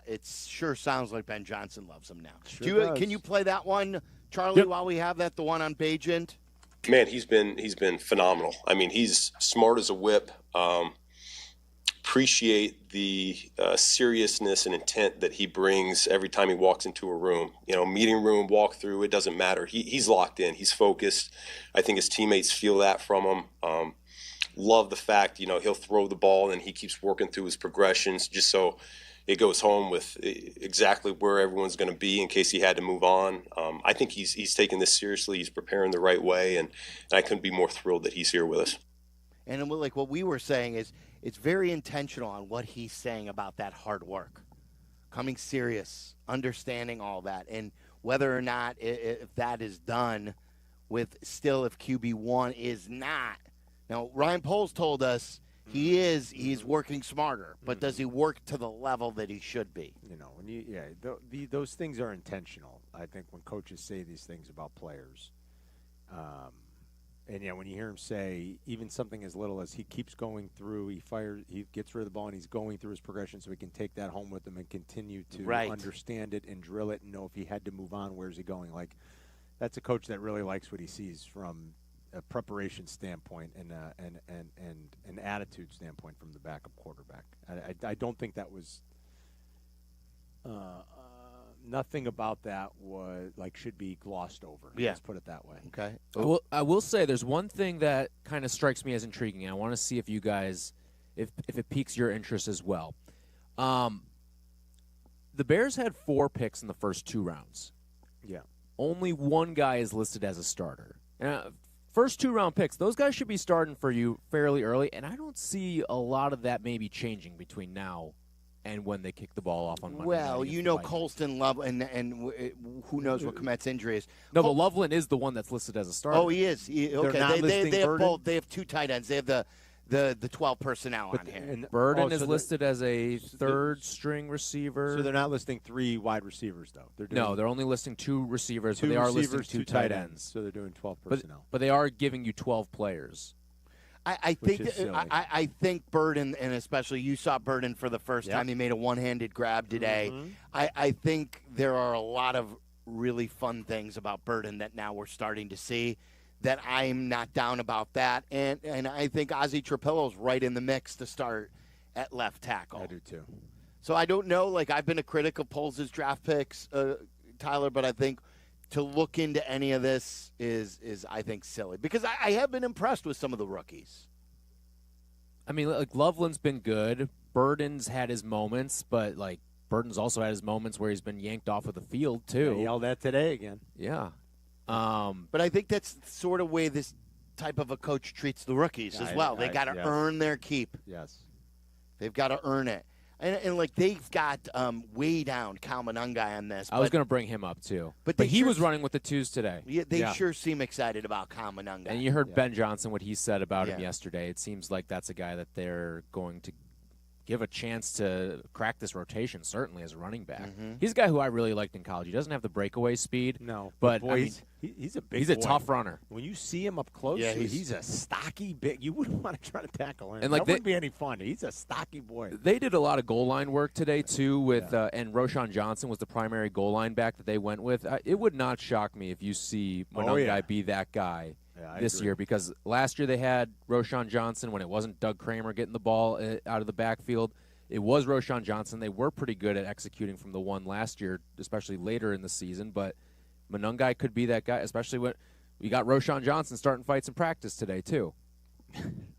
it sure sounds like Ben Johnson loves him now. Sure Can you play that one, Charlie, while we have that, the one on Bagent? Man, he's been phenomenal. I mean, he's smart as a whip. Appreciate the seriousness and intent that he brings every time he walks into a room. You know, meeting room, walk through, it doesn't matter. He's locked in. He's focused. I think his teammates feel that from him. Love the fact, he'll throw the ball and he keeps working through his progressions just so it goes home with exactly where everyone's going to be in case he had to move on. I think he's taking this seriously. He's preparing the right way, and I couldn't be more thrilled that he's here with us. And like what we were saying is, it's very intentional on what he's saying about that hard work, coming serious, understanding all that, and whether or not if that is done with still if QB1 is not. Now, Ryan Poles told us he's working smarter, but does he work to the level that he should be? Those things are intentional. I think when coaches say these things about players, and when you hear him say even something as little as he keeps going through, he gets rid of the ball and he's going through his progression so he can take that home with him and continue to understand it and drill it and know if he had to move on, where's he going? Like, that's a coach that really likes what he sees from a preparation standpoint and an attitude standpoint from the backup quarterback. I don't think that was nothing about that should be glossed over. Yeah. Let's put it that way. Okay. I will say there's one thing that kind of strikes me as intriguing. I want to see if you guys, if it piques your interest as well. The Bears had 4 picks in the first 2 rounds. Yeah. Only one guy is listed as a starter. First 2-round picks, those guys should be starting for you fairly early, and I don't see a lot of that maybe changing between now and when they kick the ball off on Monday. Well, Colston, Love, and who knows what Komet's injury is. No, but Loveland is the one that's listed as a starter. Oh, he is. Okay, they have both. They have 2 tight ends. They have the 12 personnel on here. And Burden is listed as a third-string receiver. So they're not listing 3 wide receivers, though. They're only listing 2 receivers, 2 but they are receivers, listing 2 tight ends. So they're doing 12 personnel. But they are giving you 12 players. I think Burden, and especially you saw Burden for the first time. He made a one-handed grab today. Mm-hmm. I think there are a lot of really fun things about Burden that now we're starting to see that I'm not down about that. And I think Ozzie Trapillo's right in the mix to start at left tackle. I do too. So I don't know. Like, I've been a critic of Poles' draft picks, Tyler, but I think to look into any of this is I think silly because I have been impressed with some of the rookies. I mean, like Loveland's been good. Burden's had his moments, but like Burden's also had his moments where he's been yanked off of the field too. He yelled that today again. Yeah. But I think that's sort of way this type of a coach treats the rookies as well. They got to earn their keep. Yes. They've got to earn it. And like they've got way down Carmen on this. I was going to bring him up too. But he sure was running with the twos today. Yeah, they sure seem excited about Carmen. And you heard Ben Johnson, what he said about him yesterday. It seems like that's a guy that they're going to give a chance to crack this rotation, certainly as a running back. Mm-hmm. He's a guy who I really liked in college. He doesn't have the breakaway speed. No. But boy, I mean, he's a big He's a boy. tough runner. When you see him up close, he's a stocky big. You wouldn't want to try to tackle him. And like that wouldn't be any fun. He's a stocky boy. They did a lot of goal line work today, too, with and Roshan Johnson was the primary goal line back that they went with. It would not shock me if you see Monongai be that guy this year, because last year they had Roshan Johnson when it wasn't Doug Kramer getting the ball out of the backfield. It was Roshan Johnson. They were pretty good at executing from the one last year, especially later in the season. But Monongai could be that guy, especially when we got Roshan Johnson starting fights in practice today, too.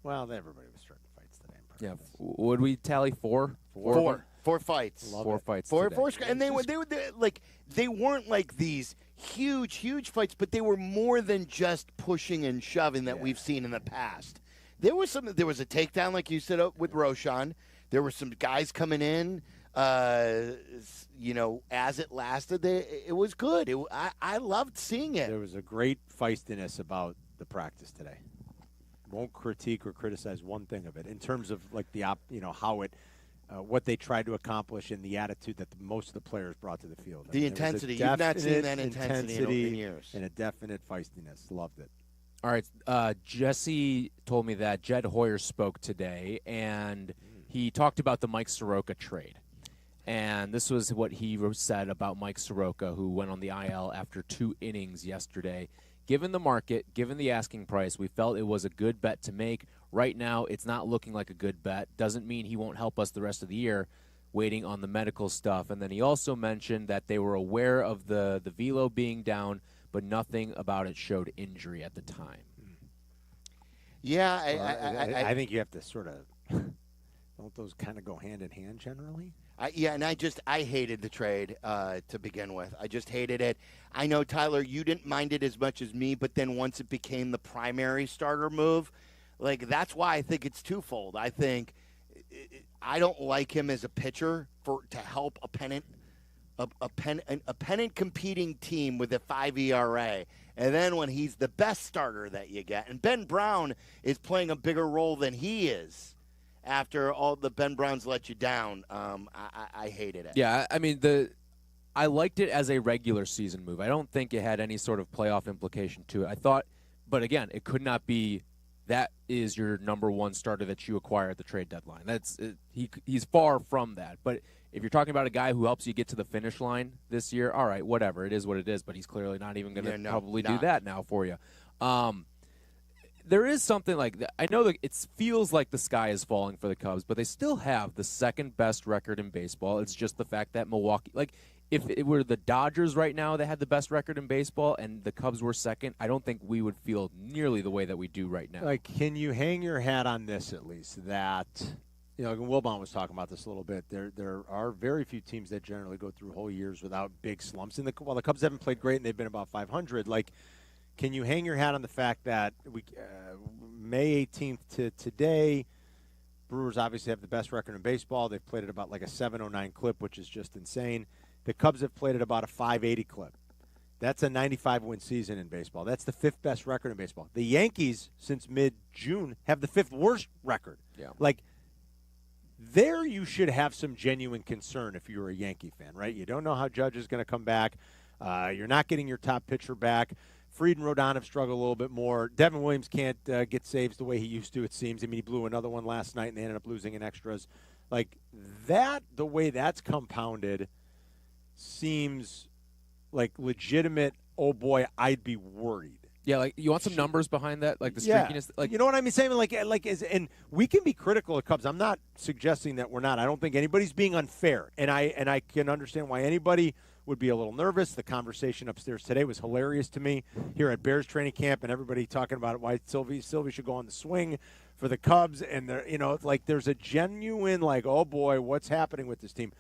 Well, everybody was starting fights today in practice. Yeah. Would we tally four? Four fights. Four fights. Four, today. and they weren't like these huge fights, but they were more than just pushing and shoving that we've seen in the past. There was a takedown, like you said, with Roshan. There were some guys coming in, as it lasted. It was good. I loved seeing it. There was a great feistiness about the practice today. Won't critique or criticize one thing of it in terms of like how it, what they tried to accomplish and the attitude that most of the players brought to the field. The intensity. You've not seen that intensity in years. And a definite feistiness. Loved it. All right. Jesse told me that Jed Hoyer spoke today, and he talked about the Mike Sroka trade. And this was what he said about Mike Sroka, who went on the IL after 2 innings yesterday. Given the market, given the asking price, we felt it was a good bet to make. Right now, it's not looking like a good bet. Doesn't mean he won't help us the rest of the year, waiting on the medical stuff. And then he also mentioned that they were aware of the velo being down, but nothing about it showed injury at the time. Yeah, I think you have to sort of don't those kind of go hand in hand generally? I hated the trade to begin with. I just hated it. I know, Tyler, you didn't mind it as much as me, but then once it became the primary starter move, like that's why I think it's twofold. I think I don't like him as a pitcher to help a pennant competing team with a 5 ERA. And then when he's the best starter that you get, and Ben Brown is playing a bigger role than he is. After all the Ben Browns let you down, I hated it. Yeah, I mean I liked it as a regular season move. I don't think it had any sort of playoff implication to it. I thought, but again, it could not be. That is your number one starter that you acquire at the trade deadline. He's far from that. But if you're talking about a guy who helps you get to the finish line this year, all right, whatever, it is what it is. But he's clearly not even going to probably do that now for you. There is something like that. I know that it feels like the sky is falling for the Cubs, but they still have the second best record in baseball. It's just the fact that Milwaukee, like if it were the Dodgers right now that had the best record in baseball and the Cubs were second, I don't think we would feel nearly the way that we do right now. Like, can you hang your hat on this at least? That, Wilbon was talking about this a little bit. There are very few teams that generally go through whole years without big slumps. And while the Cubs haven't played great and they've been about 500, like, can you hang your hat on the fact that May 18th to today, Brewers obviously have the best record in baseball. They've played at about like a 709 clip, which is just insane. The Cubs have played at about a 580 clip. That's a 95-win season in baseball. That's the 5th best record in baseball. The Yankees, since mid-June, have the 5th worst record. Yeah. Like, there you should have some genuine concern if you're a Yankee fan, right? You don't know how Judge is going to come back. You're not getting your top pitcher back. Fried and Rodon have struggled a little bit more. Devin Williams can't get saves the way he used to, it seems. I mean, he blew another one last night, and they ended up losing in extras. Like, that, the way that's compounded, seems like legitimate, oh, boy, I'd be worried. Yeah, like, you want some numbers behind that? Like, the streakiness? Yeah. Like, you know what I mean? Saying, and we can be critical of Cubs. I'm not suggesting that we're not. I don't think anybody's being unfair. And I can understand why anybody would be a little nervous. The conversation upstairs today was hilarious to me here at Bears training camp, and everybody talking about why Silvy should go on the swing for the Cubs. And it's like there's a genuine oh boy, what's happening with this team?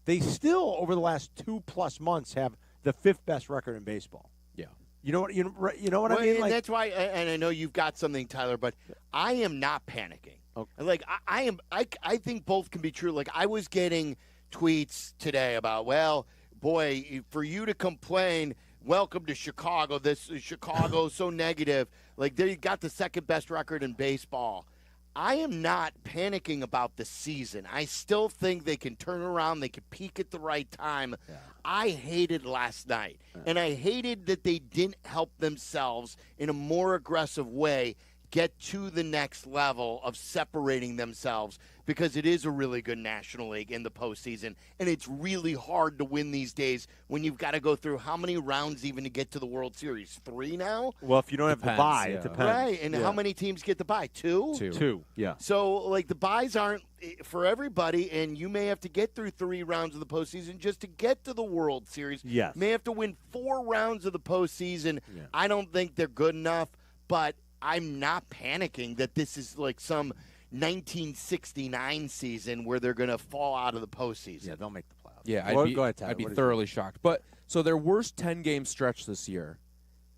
They still over the last 2+ months have the 5th best record in baseball. Yeah. You know what I mean? And that's why, and I know you've got something, Tyler, but I am not panicking. Okay. I think both can be true. Like, I was getting tweets today about, well, boy, for you to complain, welcome to Chicago. Chicago's so negative. Like, they got the 2nd best record in baseball. I am not panicking about the season. I still think they can turn around. They can peak at the right time. Yeah. I hated last night, and I hated that they didn't help themselves in a more aggressive way get to the next level of separating themselves, because it is a really good National League in the postseason, and it's really hard to win these days when you've got to go through how many rounds even to get to the World Series? 3 now? Well, if you don't have the bye, it depends. Right, and how many teams get the bye? 2? 2, yeah. So, the byes aren't for everybody, and you may have to get through 3 rounds of the postseason just to get to the World Series. Yes. You may have to win 4 rounds of the postseason. Yeah. I don't think they're good enough, but I'm not panicking that this is like some 1969 season where they're going to fall out of the postseason. Yeah, they'll make the playoffs. Yeah, go ahead, Tyler. I'd be thoroughly shocked. But so their worst 10-game stretch this year,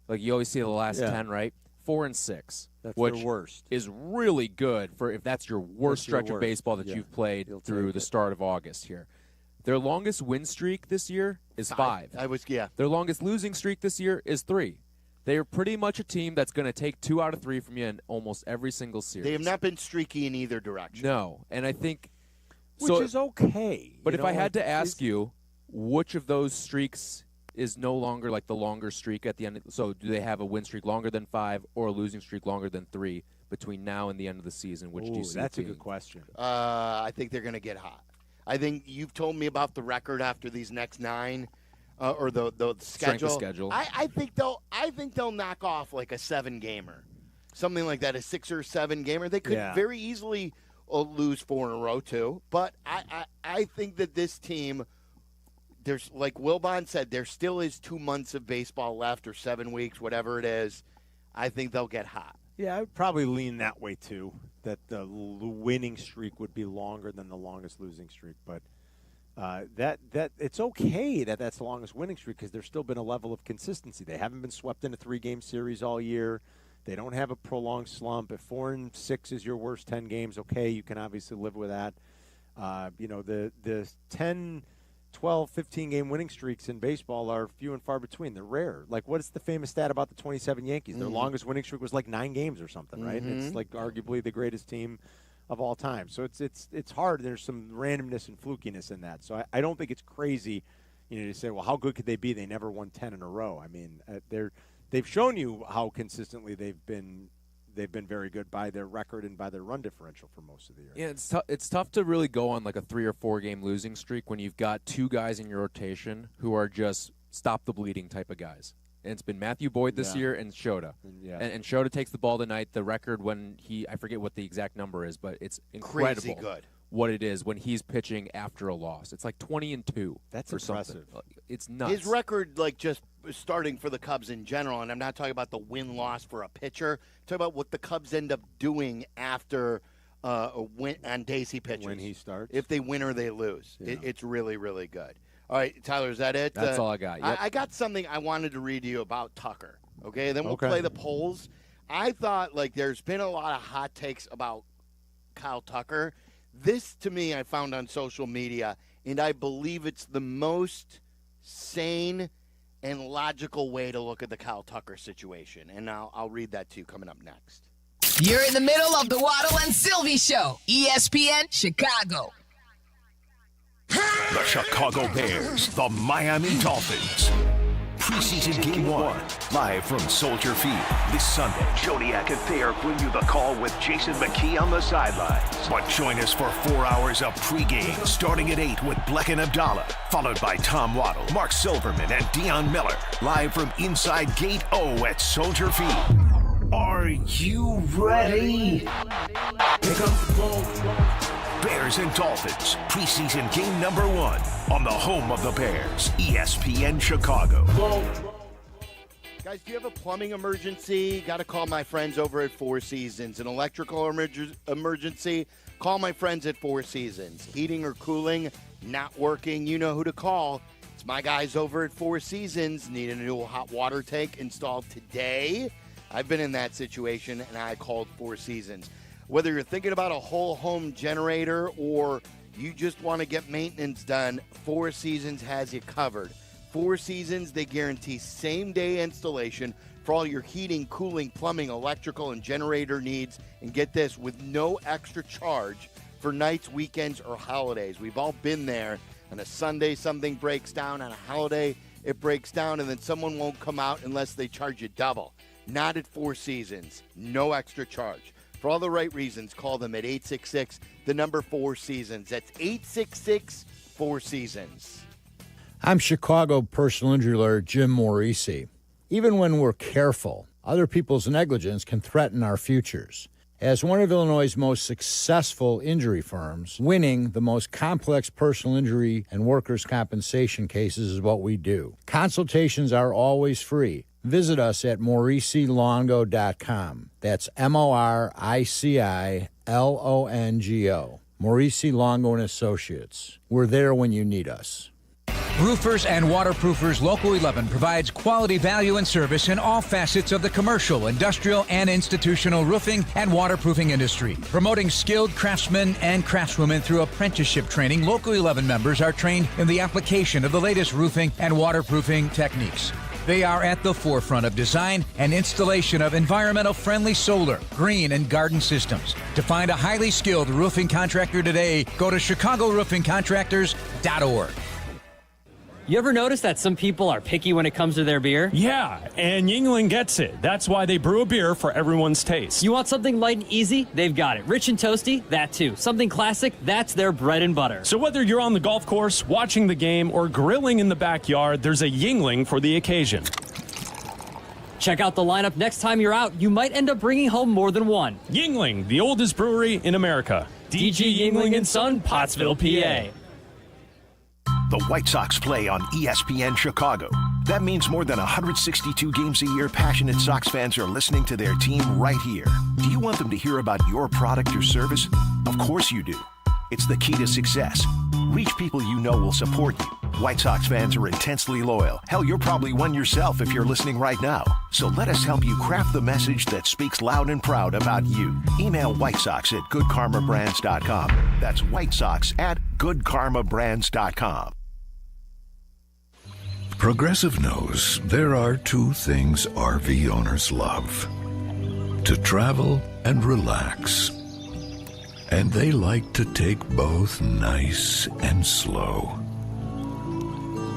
like you always see the last 10, right? 4-6. That's which their worst. Is really good for if that's your worst stretch of baseball that you've played through the start of August here. Their longest win streak this year is 5. Their longest losing streak this year is 3. They are pretty much a team that's going to take 2 out of 3 from you in almost every single series. They have not been streaky in either direction. No, and I think which is okay. But if I had to ask you, which of those streaks is no longer like the longer streak at the end? So do they have a win streak longer than 5 or a losing streak longer than 3 between now and the end of the season? Which do you see? That's a good question. I think they're going to get hot. I think you've told me about the record after these next 9. Or the schedule. I think they'll knock off like a 7-gamer, something like that, a 6 or 7-gamer. They could very easily lose 4 in a row too. But I think that this team, there's like Wilbon said, there still is 2 months of baseball left, or 7 weeks, whatever it is. I think they'll get hot. Yeah, I would probably lean that way too. That the winning streak would be longer than the longest losing streak, but. That it's okay that that's the longest winning streak, because there's still been a level of consistency. They haven't been swept in a 3-game series all year. They don't have a prolonged slump. If 4-6 is your worst 10 games, okay, you can obviously live with that. The 10, 12, 15-game winning streaks in baseball are few and far between. They're rare. Like, what is the famous stat about the 27 Yankees? Their longest winning streak was like 9 games or something, right? It's like arguably the greatest team of all time. So it's hard. There's some randomness and flukiness in that. So I don't think it's crazy, to say, well, how good could they be? They never won 10 in a row. I mean, they've shown you how consistently they've been very good by their record and by their run differential for most of the year. Yeah, it's tough to really go on like a 3 or 4 game losing streak when you've got 2 guys in your rotation who are just stop the bleeding type of guys. And it's been Matthew Boyd this year and Shota. And Shota takes the ball tonight. The record when I forget what the exact number is, but it's incredible. Crazy good. What it is when he's pitching after a loss. It's like 20-2. That's or impressive. Something. It's nuts. His record, like just starting for the Cubs in general, and I'm not talking about the win-loss for a pitcher. I'm talking about what the Cubs end up doing after on days he pitches. When he starts. If they win or they lose. Yeah. It's really, really good. All right, Tyler, is that it? That's all I got. Yep. I got something I wanted to read to you about Tucker. Okay, then we'll play the polls. I thought, there's been a lot of hot takes about Kyle Tucker. This, to me, I found on social media, and I believe it's the most sane and logical way to look at the Kyle Tucker situation. And I'll read that to you coming up next. You're in the middle of the Waddle and Silvy Show, ESPN Chicago. The Chicago Bears, the Miami Dolphins. Preseason Game 1, live from Soldier Field this Sunday. Jodiak and Thayer bring you the call with Jason McKee on the sidelines. But join us for 4 hours of pregame, starting at 8 with Bleck Abdalla, followed by Tom Waddle, Mark Silverman, and Deion Miller, live from inside Gate O at Soldier Field. Are you ready? Here comes the ball. Bears Bears and Dolphins, preseason game number 1 on the home of the Bears, ESPN Chicago. Guys, do you have a plumbing emergency? Got to call my friends over at Four Seasons. An electrical emergency? Call my friends at Four Seasons. Heating or cooling not working? You know who to call. It's my guys over at Four Seasons. Need a new hot water tank installed today? I've been in that situation, and I called Four Seasons. Whether you're thinking about a whole home generator or you just want to get maintenance done, Four Seasons has you covered. Four Seasons, they guarantee same-day installation for all your heating, cooling, plumbing, electrical, and generator needs. And get this, with no extra charge for nights, weekends, or holidays. We've all been there. On a Sunday, something breaks down. On a holiday, it breaks down, and then someone won't come out unless they charge you double. Not at Four Seasons. No extra charge. For all the right reasons, call them at 866, the number 4 Seasons. That's 866 4 Seasons. I'm Chicago personal injury lawyer Jim Morisi. Even when we're careful, other people's negligence can threaten our futures. As one of Illinois' most successful injury firms, winning the most complex personal injury and workers' compensation cases is what we do. Consultations are always free. Visit us at MoriciLongo.com. That's MoriciLongo. Morisi Longo and Associates. We're there when you need us. Roofers and Waterproofers Local 11 provides quality value and service in all facets of the commercial, industrial, and institutional roofing and waterproofing industry. Promoting skilled craftsmen and craftswomen through apprenticeship training, Local 11 members are trained in the application of the latest roofing and waterproofing techniques. They are at the forefront of design and installation of environmental-friendly solar, green, and garden systems. To find a highly skilled roofing contractor today, go to ChicagoRoofingContractors.org. You ever notice that some people are picky when it comes to their beer? Yeah, and Yuengling gets it. That's why they brew a beer for everyone's taste. You want something light and easy? They've got it. Rich and toasty? That too. Something classic? That's their bread and butter. So whether you're on the golf course, watching the game, or grilling in the backyard, there's a Yuengling for the occasion. Check out the lineup next time you're out. You might end up bringing home more than one. Yuengling, the oldest brewery in America. DG Yuengling & Son, Pottsville, PA. The White Sox play on ESPN Chicago. That means more than 162 games a year, passionate Sox fans are listening to their team right here. Do you want them to hear about your product or service? Of course you do. It's the key to success. Reach people you know will support you. White Sox fans are intensely loyal. Hell, you're probably one yourself if you're listening right now. So let us help you craft the message that speaks loud and proud about you. Email White Sox at goodkarmabrands.com. That's White Sox at goodkarmabrands.com. Progressive knows there are two things RV owners love: to travel and relax. And they like to take both nice and slow.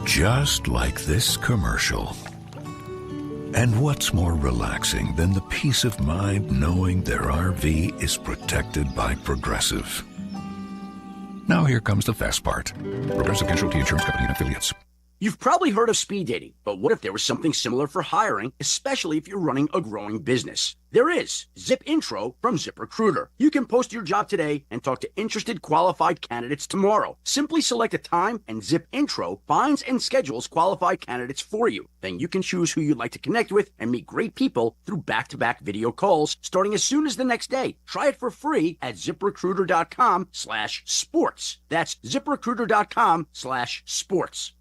Just like this commercial. And what's more relaxing than the peace of mind knowing their RV is protected by Progressive? Now here comes the fast part. Progressive Casualty Insurance Company and Affiliates. You've probably heard of speed dating, but what if there was something similar for hiring, especially if you're running a growing business? There is Zip Intro from ZipRecruiter. You can post your job today and talk to interested qualified candidates tomorrow. Simply select a time and Zip Intro finds and schedules qualified candidates for you. Then you can choose who you'd like to connect with and meet great people through back-to-back video calls starting as soon as the next day. Try it for free at ZipRecruiter.com/sports. That's ZipRecruiter.com/sports.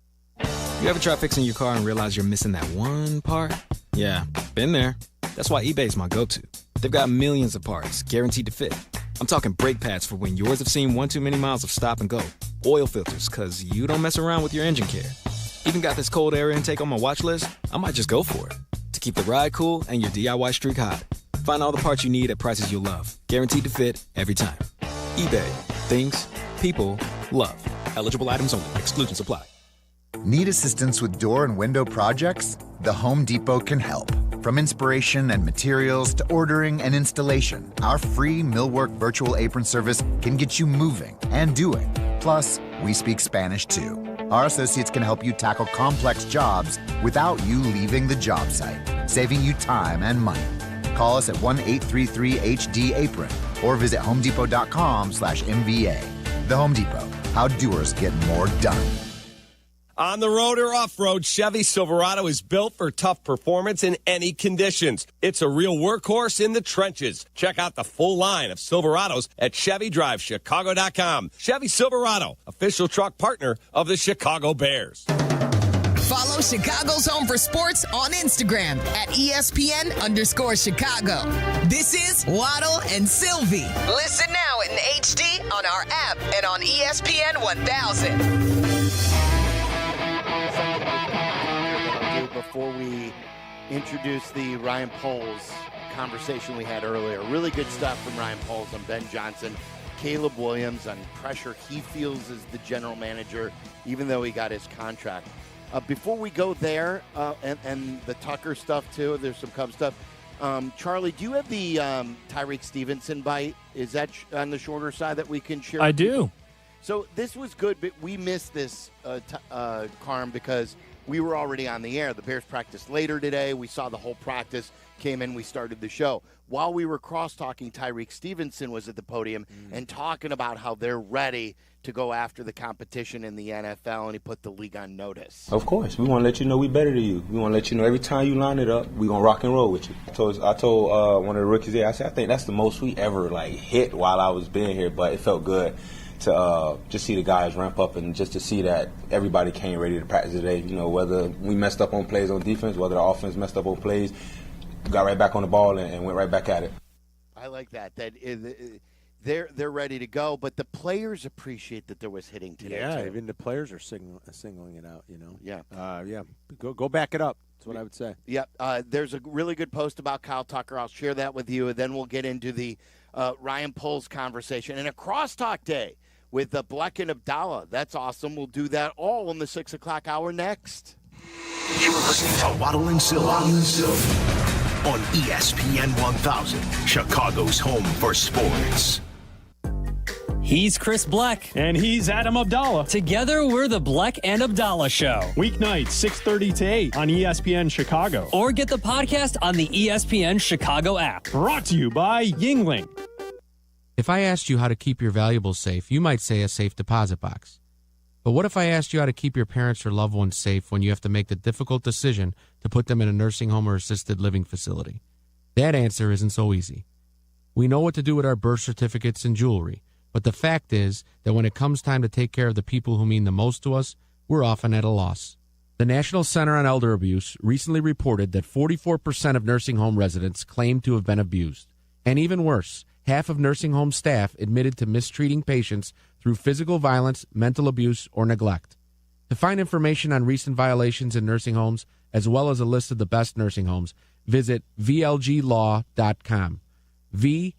You ever try fixing your car and realize you're missing that one part? Yeah, been there. That's why eBay's my go-to. They've got millions of parts, guaranteed to fit. I'm talking brake pads for when yours have seen one too many miles of stop and go. Oil filters, because you don't mess around with your engine care. Even got this cold air intake on my watch list. I might just go for it. To keep the ride cool and your DIY streak hot. Find all the parts you need at prices you'll love. Guaranteed to fit every time. eBay. Things people love. Eligible items only. Exclusions apply. Need assistance with door and window projects? The Home Depot can help. From inspiration and materials to ordering and installation, our free Millwork virtual apron service can get you moving and doing. Plus, we speak Spanish too. Our associates can help you tackle complex jobs without you leaving the job site, saving you time and money. Call us at 1-833-HD-APRON or visit homedepot.com/MVA. The Home Depot. How doers get more done. On the road or off-road, Chevy Silverado is built for tough performance in any conditions. It's a real workhorse in the trenches. Check out the full line of Silverados at ChevyDriveChicago.com. Chevy Silverado, official truck partner of the Chicago Bears. Follow Chicago's Home for Sports on Instagram at ESPN_Chicago. This is Waddle and Silvy. Listen now in HD on our app and on ESPN 1000. Before we introduce the Ryan Poles conversation we had earlier. Really good stuff from Ryan Poles on Ben Johnson. Caleb Williams on pressure he feels as the general manager, even though he got his contract. Before we go there, and the Tucker stuff too, there's some Cubs stuff. Charlie, do you have the Tyreek Stevenson bite? Is that on the shorter side that we can share? I do. So this was good, but we missed this, Carm, because we were already on the air. The Bears practiced later today. We saw the whole practice, came in, we started the show. While we were cross-talking, Tyreek Stevenson was at the podium and talking about how they're ready to go after the competition in the NFL, and he put the league on notice. Of course. We want to let you know we better than you. We want to let you know every time you line it up, we're going to rock and roll with you. I told one of the rookies there, I said, I think that's the most we ever hit while I was being here, but it felt good to just see the guys ramp up and just to see that everybody came ready to practice today. You know, whether we messed up on plays on defense, whether the offense messed up on plays, got right back on the ball and went right back at it. I like that. They're ready to go, but the players appreciate that there was hitting today. Yeah, too. even the players are singling it out. You know. Yeah. Yeah. Go back it up. That's what I would say. Yep. There's a really good post about Kyle Tucker. I'll share that with you, and then we'll get into the Ryan Poles conversation and a crosstalk day with Bleck and Abdalla. That's awesome. We'll do that all in the 6 o'clock hour next. You're listening to Waddle and Silvy on ESPN 1000, Chicago's home for sports. He's Chris Bleck. And he's Adam Abdalla. Together, we're the Bleck and Abdalla Show. Weeknights, 6:30 to 8 on ESPN Chicago. Or get the podcast on the ESPN Chicago app. Brought to you by Yuengling. If I asked you how to keep your valuables safe, you might say a safe deposit box. But what if I asked you how to keep your parents or loved ones safe when you have to make the difficult decision to put them in a nursing home or assisted living facility? That answer isn't so easy. We know what to do with our birth certificates and jewelry, but the fact is that when it comes time to take care of the people who mean the most to us, we're often at a loss. The National Center on Elder Abuse recently reported that 44% of nursing home residents claim to have been abused. And even worse, half of nursing home staff admitted to mistreating patients through physical violence, mental abuse, or neglect. To find information on recent violations in nursing homes, as well as a list of the best nursing homes, visit vlglaw.com. vlglaw.com.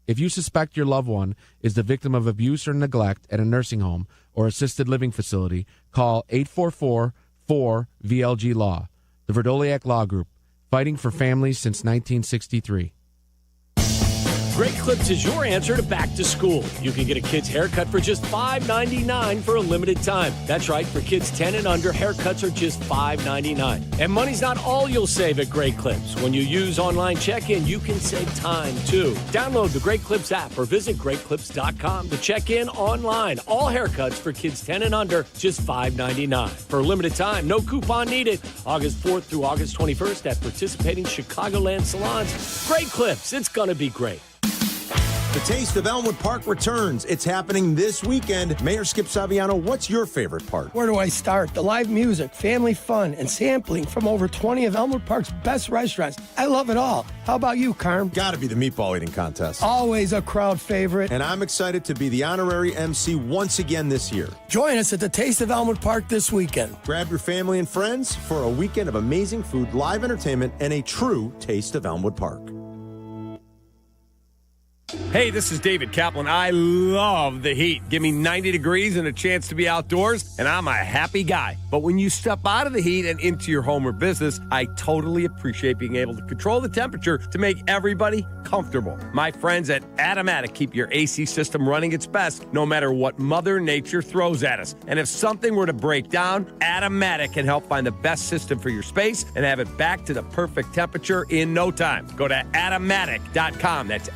If you suspect your loved one is the victim of abuse or neglect at a nursing home or assisted living facility, call 844-4VLG-LAW, the Verdoliak Law Group, fighting for families since 1963. Great Clips is your answer to back to school. You can get a kid's haircut for just $5.99 for a limited time. That's right, for kids 10 and under, haircuts are just $5.99. And money's not all you'll save at Great Clips. When you use online check-in, you can save time, too. Download the Great Clips app or visit greatclips.com to check in online. All haircuts for kids 10 and under, just $5.99. For a limited time, no coupon needed. August 4th through August 21st at participating Chicagoland salons. Great Clips, it's going to be great. The Taste of Elmwood Park returns. It's happening this weekend. Mayor Skip Saviano, what's your favorite part? Where do I start? The live music, family fun, and sampling from over 20 of Elmwood Park's best restaurants. I love it all. How about you, Carm? Gotta be the meatball eating contest. Always a crowd favorite. And I'm excited to be the honorary MC once again this year. Join us at the Taste of Elmwood Park this weekend. Grab your family and friends for a weekend of amazing food, live entertainment, and a true Taste of Elmwood Park. Hey, this is David Kaplan. I love the heat. Give me 90 degrees and a chance to be outdoors, and I'm a happy guy. But when you step out of the heat and into your home or business, I totally appreciate being able to control the temperature to make everybody comfortable. My friends at Automatic keep your AC system running its best no matter what Mother Nature throws at us. And if something were to break down, Automatic can help find the best system for your space and have it back to the perfect temperature in no time. Go to Automatic.com. That's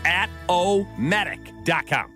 @O medic.com.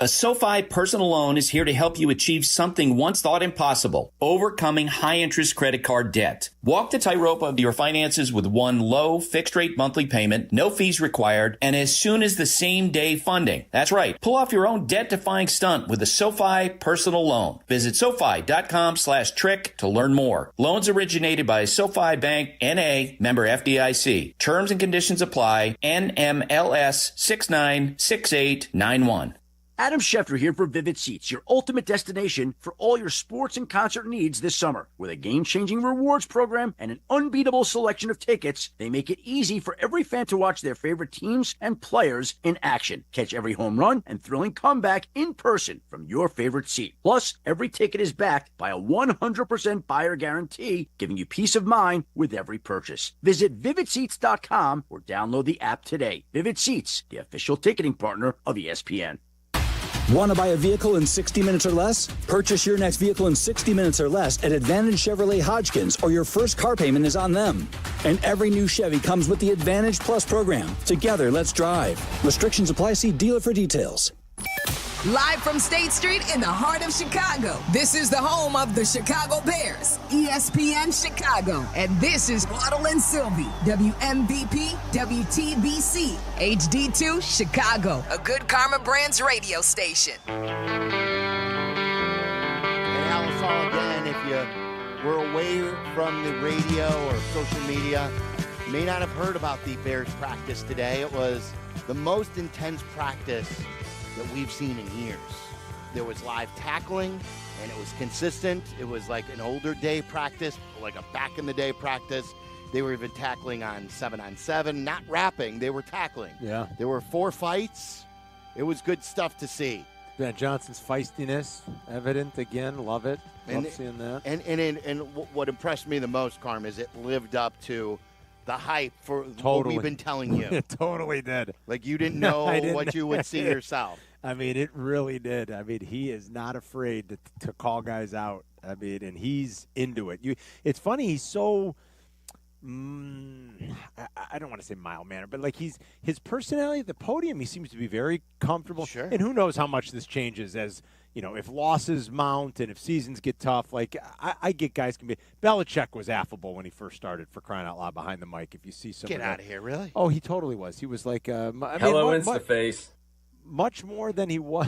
A SoFi personal loan is here to help you achieve something once thought impossible, overcoming high-interest credit card debt. Walk the tightrope of your finances with one low, fixed-rate monthly payment, no fees required, and as soon as the same-day funding. That's right. Pull off your own debt-defying stunt with a SoFi personal loan. Visit SoFi.com/trick to learn more. Loans originated by SoFi Bank, N.A., member FDIC. Terms and conditions apply. NMLS 696891. Adam Schefter here for Vivid Seats, your ultimate destination for all your sports and concert needs this summer. With a game-changing rewards program and an unbeatable selection of tickets, they make it easy for every fan to watch their favorite teams and players in action. Catch every home run and thrilling comeback in person from your favorite seat. Plus, every ticket is backed by a 100% buyer guarantee, giving you peace of mind with every purchase. Visit VividSeats.com or download the app today. Vivid Seats, the official ticketing partner of ESPN. Want to buy a vehicle in 60 minutes or less? Purchase your next vehicle in 60 minutes or less at Advantage Chevrolet Hodgkins, or your first car payment is on them. And every new Chevy comes with the Advantage Plus program. Together, let's drive. Restrictions apply. See dealer for details. Live from State Street in the heart of Chicago, this is the home of the Chicago Bears, ESPN Chicago. And this is Waddle and Silvy, WMVP, WTBC, HD2, Chicago, a good Carmen Brands radio station. And Alice Hall again, if you were away from the radio or social media, you may not have heard about the Bears practice today. It was the most intense practice that we've seen in years. There was live tackling, and it was consistent. It was like an older day practice, like a back in the day practice. They were even tackling on 7-on-7, not rapping. They were tackling. Yeah. There were 4 fights. It was good stuff to see. Ben Johnson's feistiness evident again. Love it. Love seeing that. And what impressed me the most, Carm, is it lived up to the hype for what we've been telling you. It totally did. Like you didn't know what you would see yourself. I mean, it really did. I mean, he is not afraid to call guys out. I mean, and he's into it. It's funny. He's so I don't want to say mild-mannered, but like his personality at the podium, he seems to be very comfortable. Sure. And who knows how much this changes as, you know, if losses mount and if seasons get tough. Like, I get guys can be – Belichick was affable when he first started, for crying out loud, behind the mic. If you see some Get out of here, really? Oh, he totally was. He was like hello, Insta-face. Much more than he was.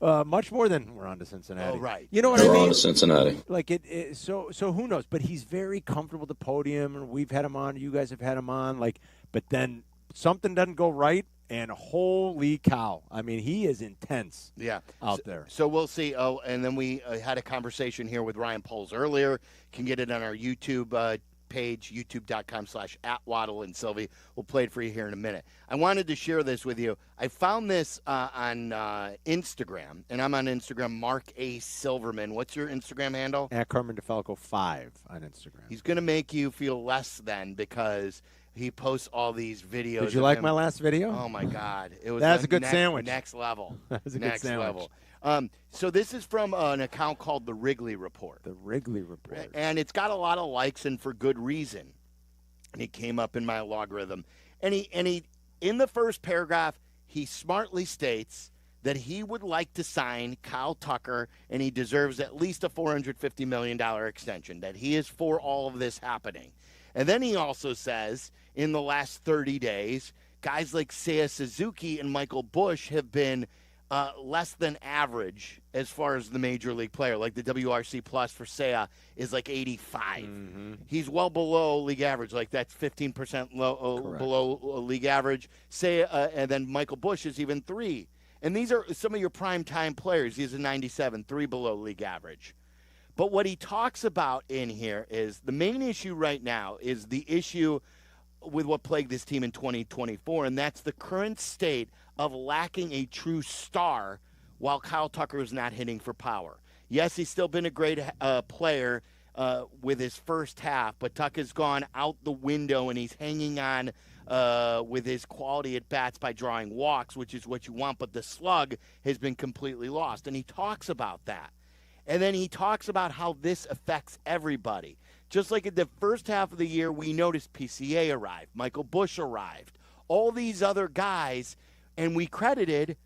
Much more than we're on to Cincinnati. Oh, right. You know what I mean? We're on to Cincinnati. Like so who knows? But he's very comfortable at the podium, and we've had him on. You guys have had him on. Like, but then something doesn't go right, and holy cow! I mean, he is intense. Yeah, out there. So we'll see. Oh, and then we had a conversation here with Ryan Poles earlier. Can get it on our YouTube page, youtube.com/@Waddle and Silvy. We'll play it for you here in a minute. I wanted to share this with you. I found this on Instagram, and I'm on Instagram, Mark A. Silverman. What's your Instagram handle? @Carmen DeFalco 5 on Instagram. He's going to make you feel less than because he posts all these videos. Did you like my last video? Oh, my God. It was That's a good sandwich. Next level. That was a next good sandwich. level. So this is from an account called The Wrigley Report. The Wrigley Report. And it's got a lot of likes, and for good reason. And it came up in my logarithm. And he in the first paragraph, he smartly states that he would like to sign Kyle Tucker, and he deserves at least a $450 million extension, that he is for all of this happening. And then he also says, in the last 30 days, guys like Seiya Suzuki and Michael Bush have been less than average as far as the major league player. Like the WRC plus for Seiya is like 85. Mm-hmm. He's well below league average. Like that's 15% below league average. Seiya, and then Michael Bush is even 3. And these are some of your prime time players. He's a 97, 3 below league average. But what he talks about in here is the main issue right now is the issue with what plagued this team in 2024, and that's the current state of lacking a true star while Kyle Tucker is not hitting for power. Yes, he's still been a great player with his first half, but Tuck has gone out the window, and he's hanging on with his quality at bats by drawing walks, which is what you want, but the slug has been completely lost, and he talks about that. And then he talks about how this affects everybody. Just like in the first half of the year, we noticed PCA arrived, Michael Bush arrived. all these other guys, and we credited,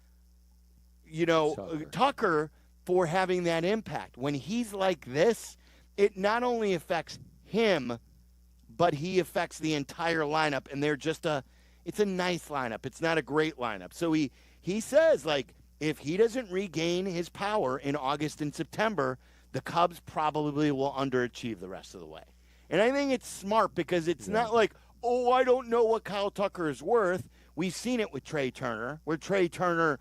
Tucker for having that impact. When he's like this, it not only affects him, but he affects the entire lineup, and it's a nice lineup. It's not a great lineup. So he says, like, if he doesn't regain his power in August and September, the Cubs probably will underachieve the rest of the way. And I think it's smart because it's not like, oh, I don't know what Kyle Tucker is worth. We've seen it with Trey Turner, where Trey Turner,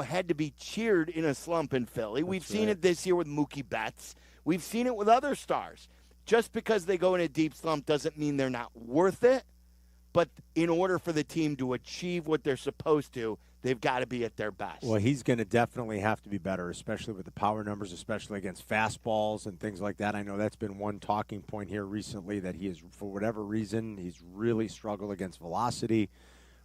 had to be cheered in a slump in Philly. We've seen it this year with Mookie Betts. We've seen it with other stars. Just because they go in a deep slump doesn't mean they're not worth it. But in order for the team to achieve what they're supposed to, they've got to be at their best. Well, he's going to definitely have to be better, especially with the power numbers, especially against fastballs and things like that. I know that's been one talking point here recently, that he is, for whatever reason, he's really struggled against velocity,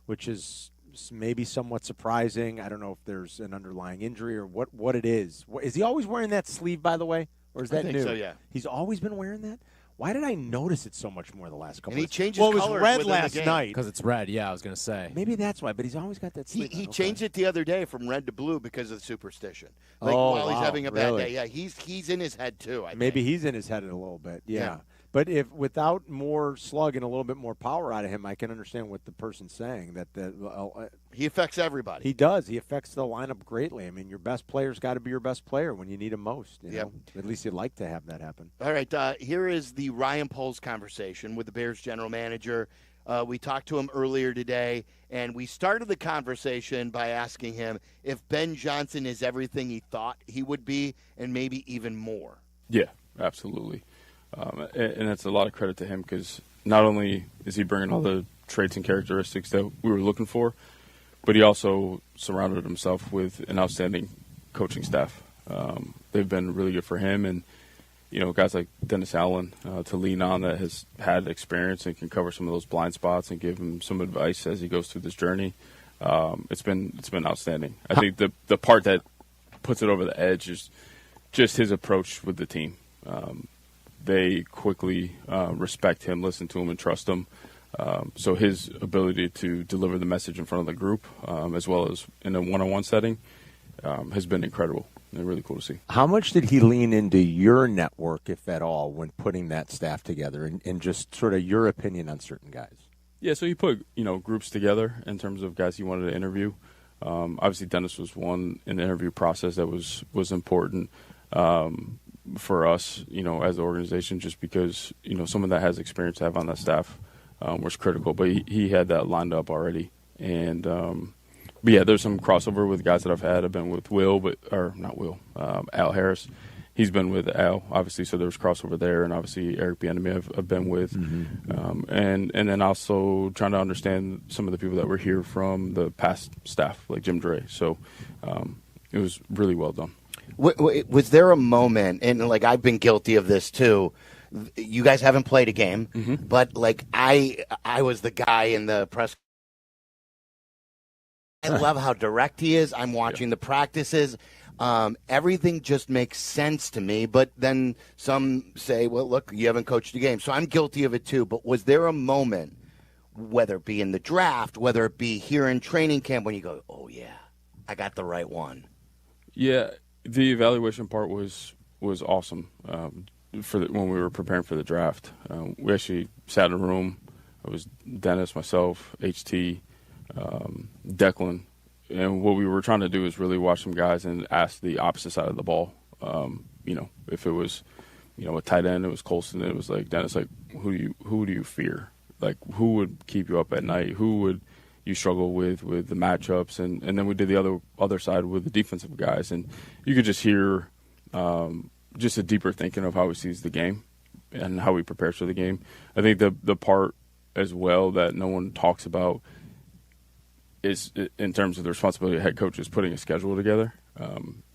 which is maybe somewhat surprising. I don't know if there's an underlying injury or what it is. Is he always wearing that sleeve, by the way? Or is that I think new? so, yeah. He's always been wearing that? Why did I notice it so much more the last couple And he of changes Well, it was colors red within last the game. night. Because it's red, yeah, I was going to say. Maybe that's why, but he's always got that sleeve. He changed it the other day from red to blue because of superstition. While he's having a bad day. Yeah, he's in his head too, I Maybe think. he's in his head a little bit, yeah. But if without more slug and a little bit more power out of him, I can understand what the person's saying. That he affects everybody. He does. He affects the lineup greatly. I mean, your best player's got to be your best player when you need him most. You know? At least you'd like to have that happen. All right, here is the Ryan Poles conversation with the Bears general manager. We talked to him earlier today, and we started the conversation by asking him if Ben Johnson is everything he thought he would be and maybe even more. Yeah, absolutely. And that's a lot of credit to him because not only is he bringing all the traits and characteristics that we were looking for, but he also surrounded himself with an outstanding coaching staff. They've been really good for him, and guys like Dennis Allen to lean on that has had experience and can cover some of those blind spots and give him some advice as he goes through this journey. It's been outstanding. I think the part that puts it over the edge is just his approach with the team. They quickly respect him, listen to him, and trust him. So his ability to deliver the message in front of the group, as well as in a one-on-one setting, has been incredible and really cool to see. How much did he lean into your network, if at all, when putting that staff together, and just sort of your opinion on certain guys? Yeah, so he put groups together in terms of guys he wanted to interview. Obviously, Dennis was one in the interview process that was important. For us, as an organization, just because, someone that has experience to have on that staff was critical. But he had that lined up already. And, but yeah, there's some crossover with guys that I've had. I've been with Al Harris. He's been with Al, obviously, so there's crossover there. And obviously, Eric Bieniemy I've been with. And then also trying to understand some of the people that were here from the past staff, like Jim Dre. So it was really well done. Was there a moment, and I've been guilty of this too, you guys haven't played a game, but I was the guy in the press. I love how direct he is. I'm watching the practices. Everything just makes sense to me, but then some say, well, look, you haven't coached a game. So I'm guilty of it too, but was there a moment, whether it be in the draft, whether it be here in training camp, when you go, oh yeah, I got the right one? Yeah. The evaluation part was awesome when we were preparing for the draft. We actually sat in a room. It was Dennis, myself, HT, Declan. And what we were trying to do is really watch some guys and ask the opposite side of the ball. If it was, a tight end, it was Colston. It was like, Dennis, who do you fear? Who would keep you up at night? Who would you struggle with the matchups, and then we did the other side with the defensive guys, and you could just hear just a deeper thinking of how he sees the game and how he prepares for the game. I think the part as well that no one talks about is in terms of the responsibility of head coach is putting a schedule together.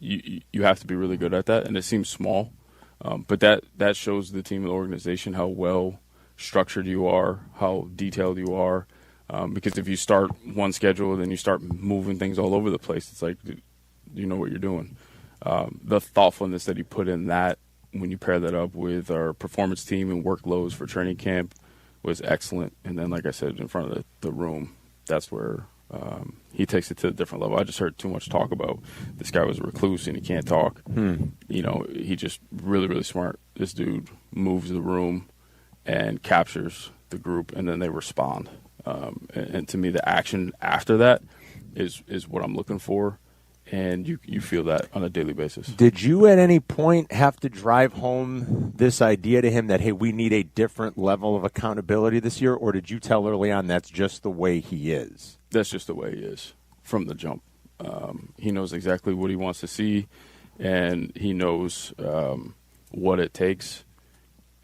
You have to be really good at that, and it seems small, but that shows the team and the organization how well structured you are, how detailed you are. Because if you start one schedule, then you start moving things all over the place. It's like, you know what you're doing. The thoughtfulness that he put in that, when you pair that up with our performance team and workloads for training camp, was excellent. And then, like I said, in front of the room, that's where he takes it to a different level. I just heard too much talk about this guy was a recluse and he can't talk. You know, he just really, really smart. This dude moves the room and captures the group, and then they respond. And to me, the action after that is what I'm looking for, and you feel that on a daily basis. Did you at any point have to drive home this idea to him that, hey, we need a different level of accountability this year, or did you tell early on that's just the way he is? That's just the way he is from the jump. He knows exactly what he wants to see, and he knows what it takes.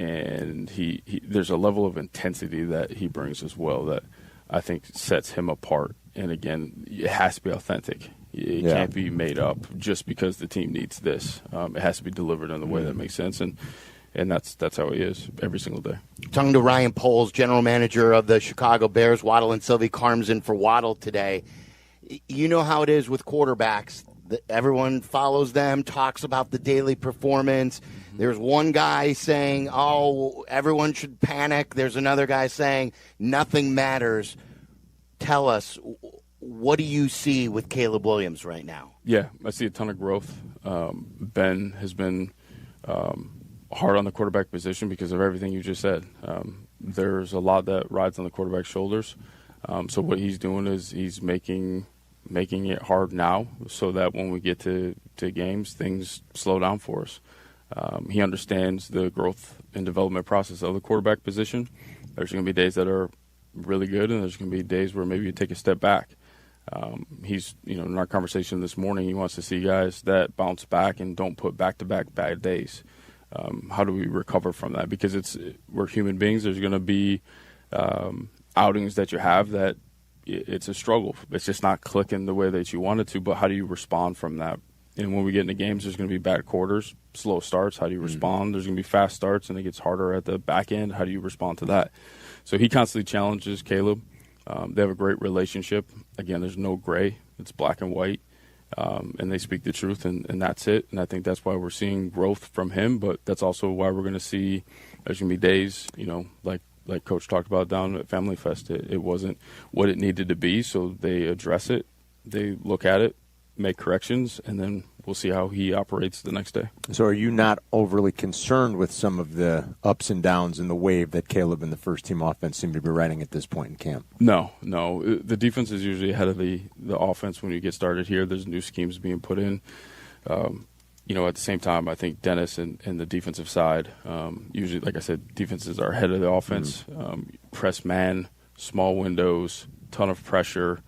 And he there's a level of intensity that he brings as well that I think sets him apart. And again, it has to be authentic. It can't be made up just because the team needs this. It has to be delivered in the way that makes sense. And that's how he is every single day. Talking to Ryan Poles, general manager of the Chicago Bears. Waddle and Silvy. Carmen's in for Waddle today. You know how it is with quarterbacks. Everyone follows them, talks about the daily performance. There's one guy saying, oh, everyone should panic. There's another guy saying nothing matters. Tell us, what do you see with Caleb Williams right now? Yeah, I see a ton of growth. Ben has been hard on the quarterback position because of everything you just said. There's a lot that rides on the quarterback's shoulders. So what he's doing is he's making it hard now so that when we get to games, things slow down for us. He understands the growth and development process of the quarterback position. There's going to be days that are really good, and there's going to be days where maybe you take a step back. He's, in our conversation this morning, he wants to see guys that bounce back and don't put back-to-back bad days. How do we recover from that? Because we're human beings. There's going to be outings that you have that it's a struggle. It's just not clicking the way that you want it to, but how do you respond from that? And when we get into games, there's going to be bad quarters, slow starts. How do you respond? There's going to be fast starts, and it gets harder at the back end. How do you respond to that? So he constantly challenges Caleb. They have a great relationship. Again, there's no gray. It's black and white, and they speak the truth, and that's it. And I think that's why we're seeing growth from him, but that's also why we're going to see there's going to be days, like Coach talked about down at Family Fest. It wasn't what it needed to be, so they address it. They look at it, make corrections, and then we'll see how he operates the next day. So are you not overly concerned with some of the ups and downs in the wave that Caleb and the first-team offense seem to be riding at this point in camp? No. The defense is usually ahead of the offense when you get started here. There's new schemes being put in. At the same time, I think Dennis and the defensive side, usually, like I said, defenses are ahead of the offense. Press man, small windows, ton of pressure.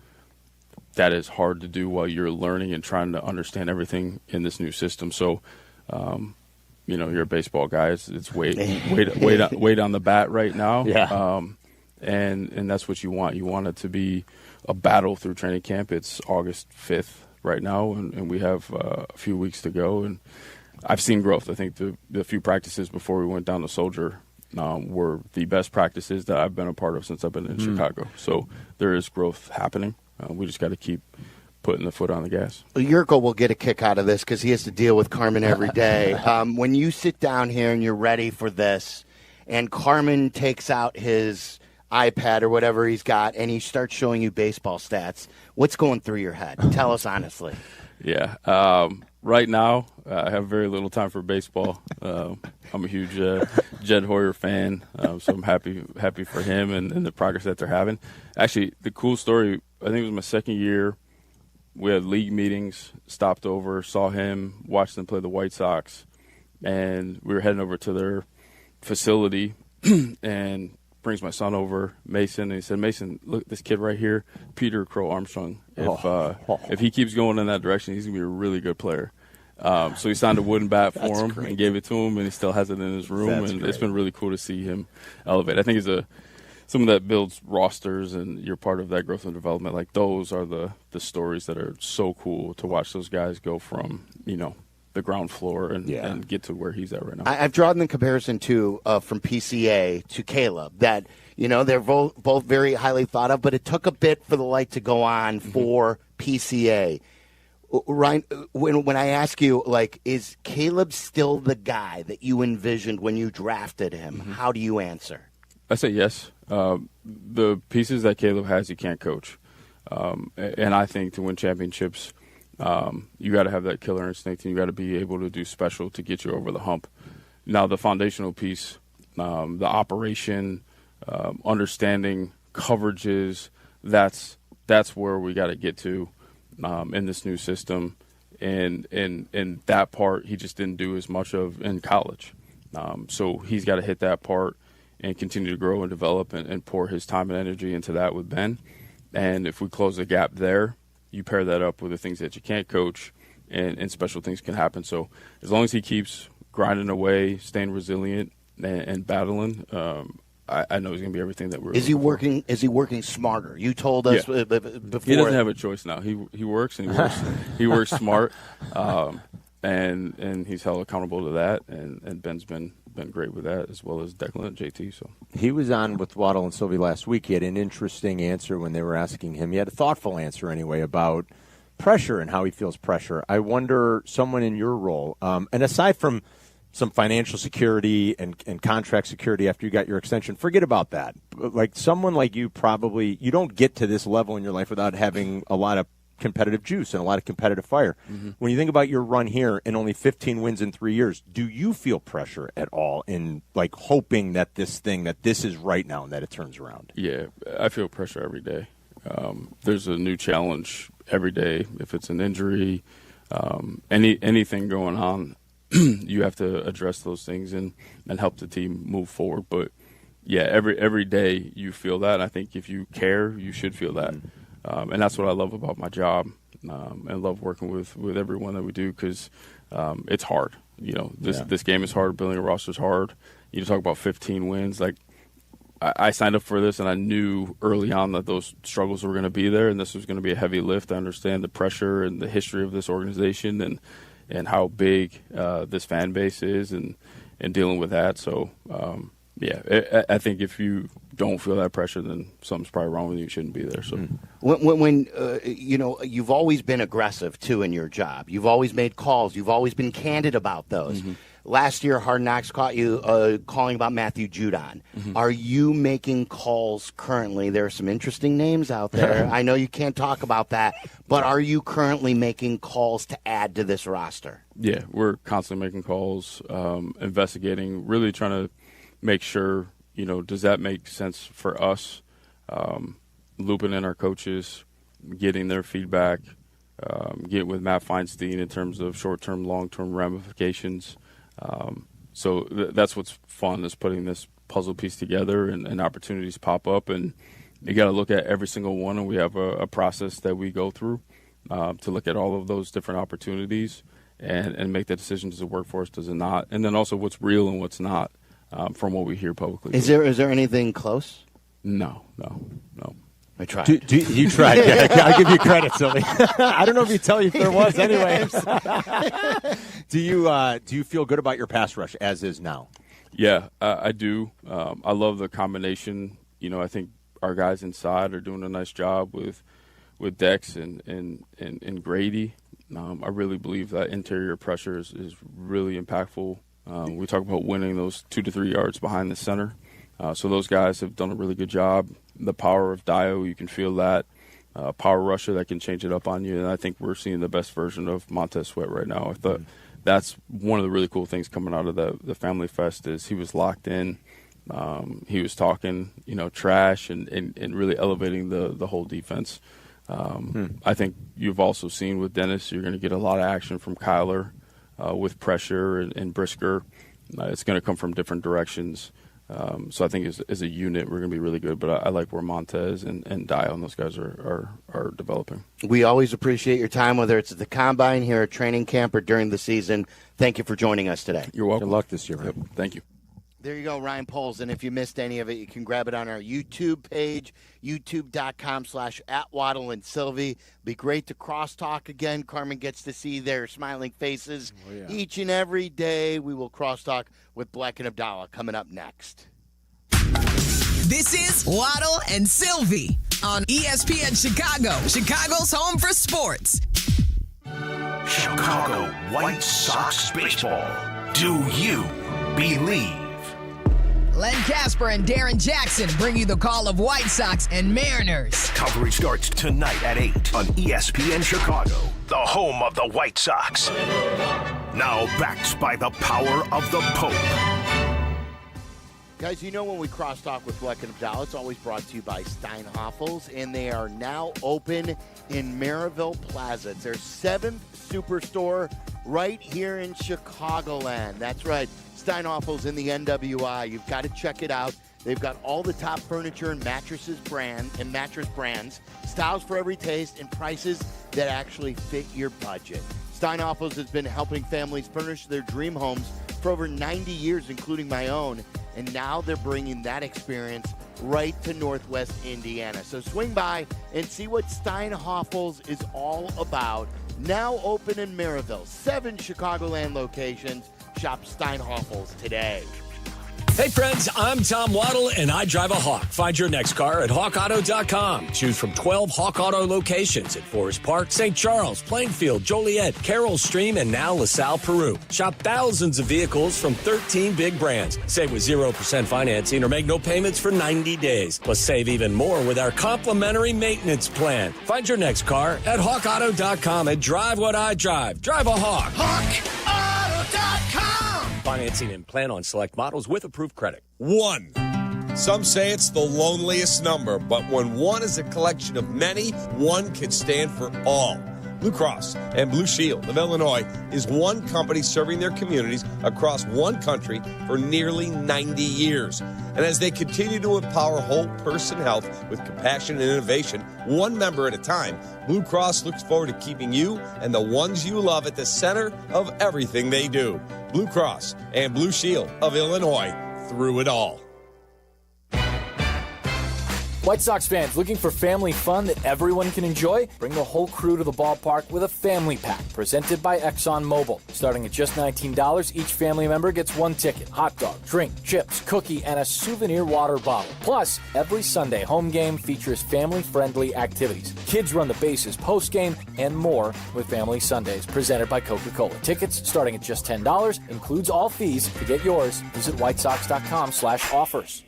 That is hard to do while you're learning and trying to understand everything in this new system. So, you're a baseball guy. It's weight on the bat right now. Yeah. And that's what you want. You want it to be a battle through training camp. It's August 5th right now, and we have a few weeks to go. And I've seen growth. I think the few practices before we went down to Soldier were the best practices that I've been a part of since I've been in Chicago. So there is growth happening. We just got to keep putting the foot on the gas. Jurko will get a kick out of this because he has to deal with Carmen every day. When you sit down here and you're ready for this, and Carmen takes out his iPad or whatever he's got, and he starts showing you baseball stats, what's going through your head? Tell us honestly. Yeah. Right now, I have very little time for baseball. I'm a huge Jed Hoyer fan, so I'm happy for him and the progress that they're having. Actually, the cool story, I think it was my second year. We had league meetings, stopped over, saw him, watched them play the White Sox, and we were heading over to their facility and brings my son over, Mason, and he said, Mason, look, this kid right here, Peter Crow Armstrong. If he keeps going in that direction, he's going to be a really good player. So he signed a wooden bat for him and gave it to him, and he still has it in his room. It's been really cool to see him elevate. I think he's someone that builds rosters, and you're part of that growth and development. Like, those are the stories that are so cool to watch those guys go from, the ground floor and get to where he's at right now. I've drawn the comparison too from PCA to Caleb that they're both very highly thought of, but it took a bit for the light to go on for PCA. Ryan, when I ask you, is Caleb still the guy that you envisioned when you drafted him? How do you answer? I say yes. The pieces that Caleb has, you can't coach. And I think to win championships, you got to have that killer instinct, and you got to be able to do special to get you over the hump. Now, the foundational piece, the operation, understanding coverages, that's where we got to get to in this new system. And that part he just didn't do as much of in college. So he's got to hit that part and continue to grow and develop and pour his time and energy into that with Ben. And if we close the gap there, you pair that up with the things that you can't coach, and special things can happen. So as long as he keeps grinding away, staying resilient, and battling, I know he's going to be everything that we're. Is he working? Is he working smarter? You told us before. He doesn't have a choice now. He works, and he works smart, and he's held accountable to that. And Ben's been great with that, as well as Declan and JT. So he was on with Waddle and Silvy last week. He had an interesting answer when they were asking him. He had a thoughtful answer anyway about pressure and how he feels pressure. I wonder, someone in your role, and aside from some financial security and contract security after you got your extension, forget about that. Like someone like you, probably you don't get to this level in your life without having a lot of competitive juice and a lot of competitive fire. Mm-hmm. When you think about your run here and only 15 wins in 3 years, do you feel pressure at all in like hoping that this is right now and that it turns around? Yeah, I feel pressure every day. There's a new challenge every day. If it's an injury, anything going on, you have to address those things and help the team move forward. But yeah, every day you feel that. I think if you care, you should feel that. And that's what I love about my job, and love working with everyone that we do, because it's hard. You know, this game is hard. Building a roster is hard. You talk about 15 wins. Like I signed up for this, and I knew early on that those struggles were going to be there, and this was going to be a heavy lift. I understand the pressure and the history of this organization, and how big this fan base is, and dealing with that. So, I think if you don't feel that pressure, then something's probably wrong with you. You shouldn't be there. So, when you've always been aggressive too in your job. You've always made calls. You've always been candid about those. Mm-hmm. Last year, Hard Knocks caught you calling about Matthew Judon. Mm-hmm. Are you making calls currently? There are some interesting names out there. I know you can't talk about that, but are you currently making calls to add to this roster? Yeah, we're constantly making calls, investigating, really trying to make sure, does that make sense for us? Looping in our coaches, getting their feedback, get with Matt Feinstein in terms of short-term, long-term ramifications. So that's what's fun, is putting this puzzle piece together, and opportunities pop up, and you got to look at every single one, and we have a process that we go through to look at all of those different opportunities and make the decision, does it work for us, does it not, and then also what's real and what's not from what we hear publicly. Is there anything close? No. I tried. You tried. Yeah, I'll give you credit, Silvy. I don't know if you tell you if there was anyway. Do you feel good about your pass rush as is now? Yeah, I do. I love the combination. I think our guys inside are doing a nice job with Dex and Grady. I really believe that interior pressure is really impactful. We talk about winning those 2 to 3 yards behind the center. So those guys have done a really good job. The power of Dio, you can feel that. Power rusher that can change it up on you. And I think we're seeing the best version of Montez Sweat right now. I thought that's one of the really cool things coming out of the Family Fest is he was locked in. He was talking, trash and really elevating the whole defense. I think you've also seen with Dennis, you're going to get a lot of action from Kyler with pressure and Brisker. It's going to come from different directions. So I think as a unit, we're going to be really good. But I like where Montez and Dio and those guys are developing. We always appreciate your time, whether it's at the Combine, here at training camp, or during the season. Thank you for joining us today. You're welcome. Good luck this year, man. Yep. Thank you. There you go, Ryan Poles. And if you missed any of it, you can grab it on our YouTube page, youtube.com/@Waddle and Silvy. Be great to crosstalk again. Carmen gets to see their smiling faces each and every day. We will crosstalk with Bleck and Abdalla coming up next. This is Waddle and Silvy on ESPN Chicago, Chicago's home for sports. Chicago White Sox baseball. Do you believe? Len Casper and Darren Jackson bring you the call of White Sox and Mariners. Coverage starts tonight at 8 on ESPN Chicago, the home of the White Sox. Now backed by the power of the Pope. Guys, you know when we crosstalk with Bleck Abdalla, it's always brought to you by Steinhoffels, and they are now open in Maryville Plaza. It's their 7th superstore right here in Chicagoland. That's right, Steinhoffels in the NWI. You've got to check it out. They've got all the top furniture and mattress brands, styles for every taste, and prices that actually fit your budget. Steinhoffels has been helping families furnish their dream homes for over 90 years, including my own. And now they're bringing that experience right to Northwest Indiana. So swing by and see what Steinhoffels is all about. Now open in Maryville. 7 Chicagoland locations. Shop Steinhoffels today. Hey friends, I'm Tom Waddle, and I drive a Hawk. Find your next car at hawkauto.com. Choose from 12 Hawk Auto locations at Forest Park, St. Charles, Plainfield, Joliet, Carroll Stream, and now LaSalle, Peru. Shop thousands of vehicles from 13 big brands. Save with 0% financing or make no payments for 90 days. Plus save even more with our complimentary maintenance plan. Find your next car at hawkauto.com and drive what I drive. Drive a Hawk. HawkAuto.com. Financing and plan on select models with approved credit. 1. Some say it's the loneliest number, but when one is a collection of many, one can stand for all. Blue Cross and Blue Shield of Illinois is one company serving their communities across one country for nearly 90 years. And as they continue to empower whole person health with compassion and innovation, one member at a time, Blue Cross looks forward to keeping you and the ones you love at the center of everything they do. Blue Cross and Blue Shield of Illinois, through it all. White Sox fans looking for family fun that everyone can enjoy? Bring the whole crew to the ballpark with a family pack presented by ExxonMobil. Starting at just $19, each family member gets one ticket, hot dog, drink, chips, cookie, and a souvenir water bottle. Plus, every Sunday home game features family-friendly activities. Kids run the bases post-game and more with Family Sundays presented by Coca-Cola. Tickets starting at just $10, includes all fees. To get yours, visit whitesox.com/offers.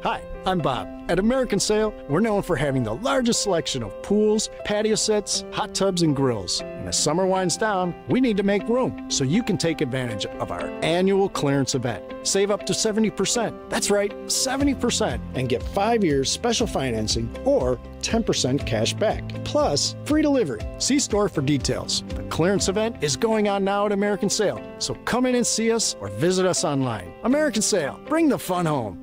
Hi, I'm Bob. At American Sail, we're known for having the largest selection of pools, patio sets, hot tubs, and grills. And as summer winds down, we need to make room so you can take advantage of our annual clearance event. Save up to 70%. That's right, 70%. And get 5 years special financing or 10% cash back. Plus, free delivery. See store for details. The clearance event is going on now at American Sail. So come in and see us or visit us online. American Sail, bring the fun home.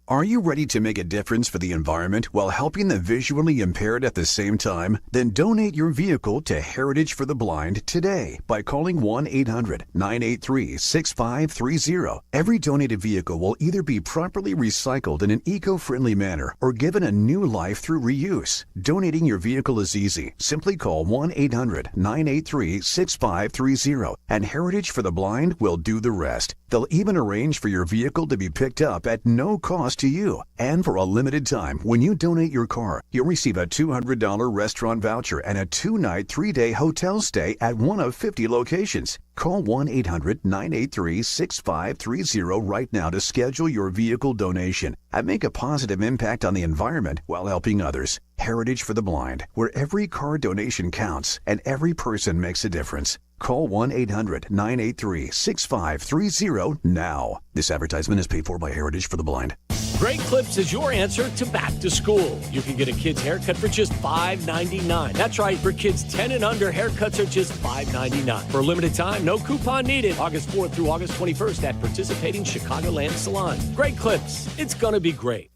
Are you ready to make a difference for the environment while helping the visually impaired at the same time? Then donate your vehicle to Heritage for the Blind today by calling 1-800-983-6530. Every donated vehicle will either be properly recycled in an eco-friendly manner or given a new life through reuse. Donating your vehicle is easy. Simply call 1-800-983-6530 and Heritage for the Blind will do the rest. They'll even arrange for your vehicle to be picked up at no cost to you. And for a limited time, when you donate your car, you'll receive a $200 restaurant voucher and a 2-night, 3-day hotel stay at one of 50 locations. Call 1-800-983-6530 right now to schedule your vehicle donation and make a positive impact on the environment while helping others. Heritage for the Blind, where every car donation counts and every person makes a difference. Call 1-800-983-6530 now. This advertisement is paid for by Heritage for the Blind. Great Clips is your answer to back to school. You can get a kid's haircut for just $5.99. That's right, for kids 10 and under, haircuts are just $5.99. For a limited time, no coupon needed. August 4th through August 21st at participating Chicagoland salons. Great Clips. It's going to be great.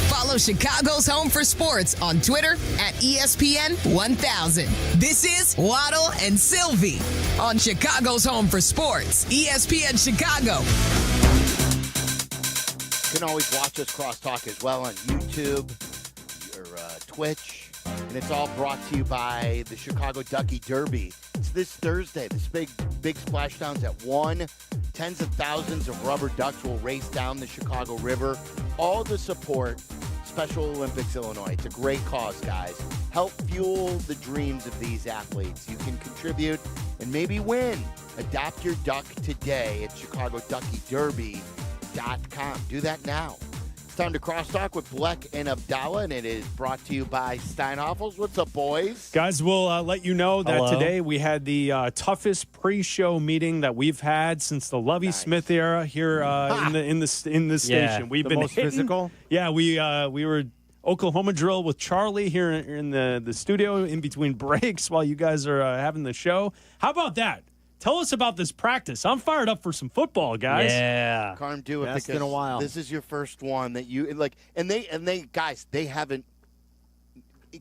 Follow Chicago's Home for Sports on Twitter at ESPN 1000. This is Waddle and Silvy on Chicago's Home for Sports, ESPN Chicago. You can always watch us crosstalk as well on YouTube or Twitch. And it's all brought to you by the Chicago Ducky Derby. It's this Thursday. This big splashdowns at 1. Tens of thousands of rubber ducks will race down the Chicago River. All to support Special Olympics Illinois. It's a great cause, guys. Help fuel the dreams of these athletes. You can contribute and maybe win Adopt your duck today at ChicagoDuckyDerby.com. Do that now. It's time to crosstalk with Bleck and Abdalla, and it is brought to you by Steinhoffels. What's up, boys? Guys, we'll let you know that today we had the toughest pre-show meeting that we've had since the Lovie Smith era here in the station. We've been most physical. Yeah, we were Oklahoma drill with Charlie here in the studio in between breaks while you guys are having the show. How about that? Tell us about this practice. I'm fired up for some football, guys. Yeah. Carm, do it That's because been a while. This is your first one that you like, and they guys, they haven't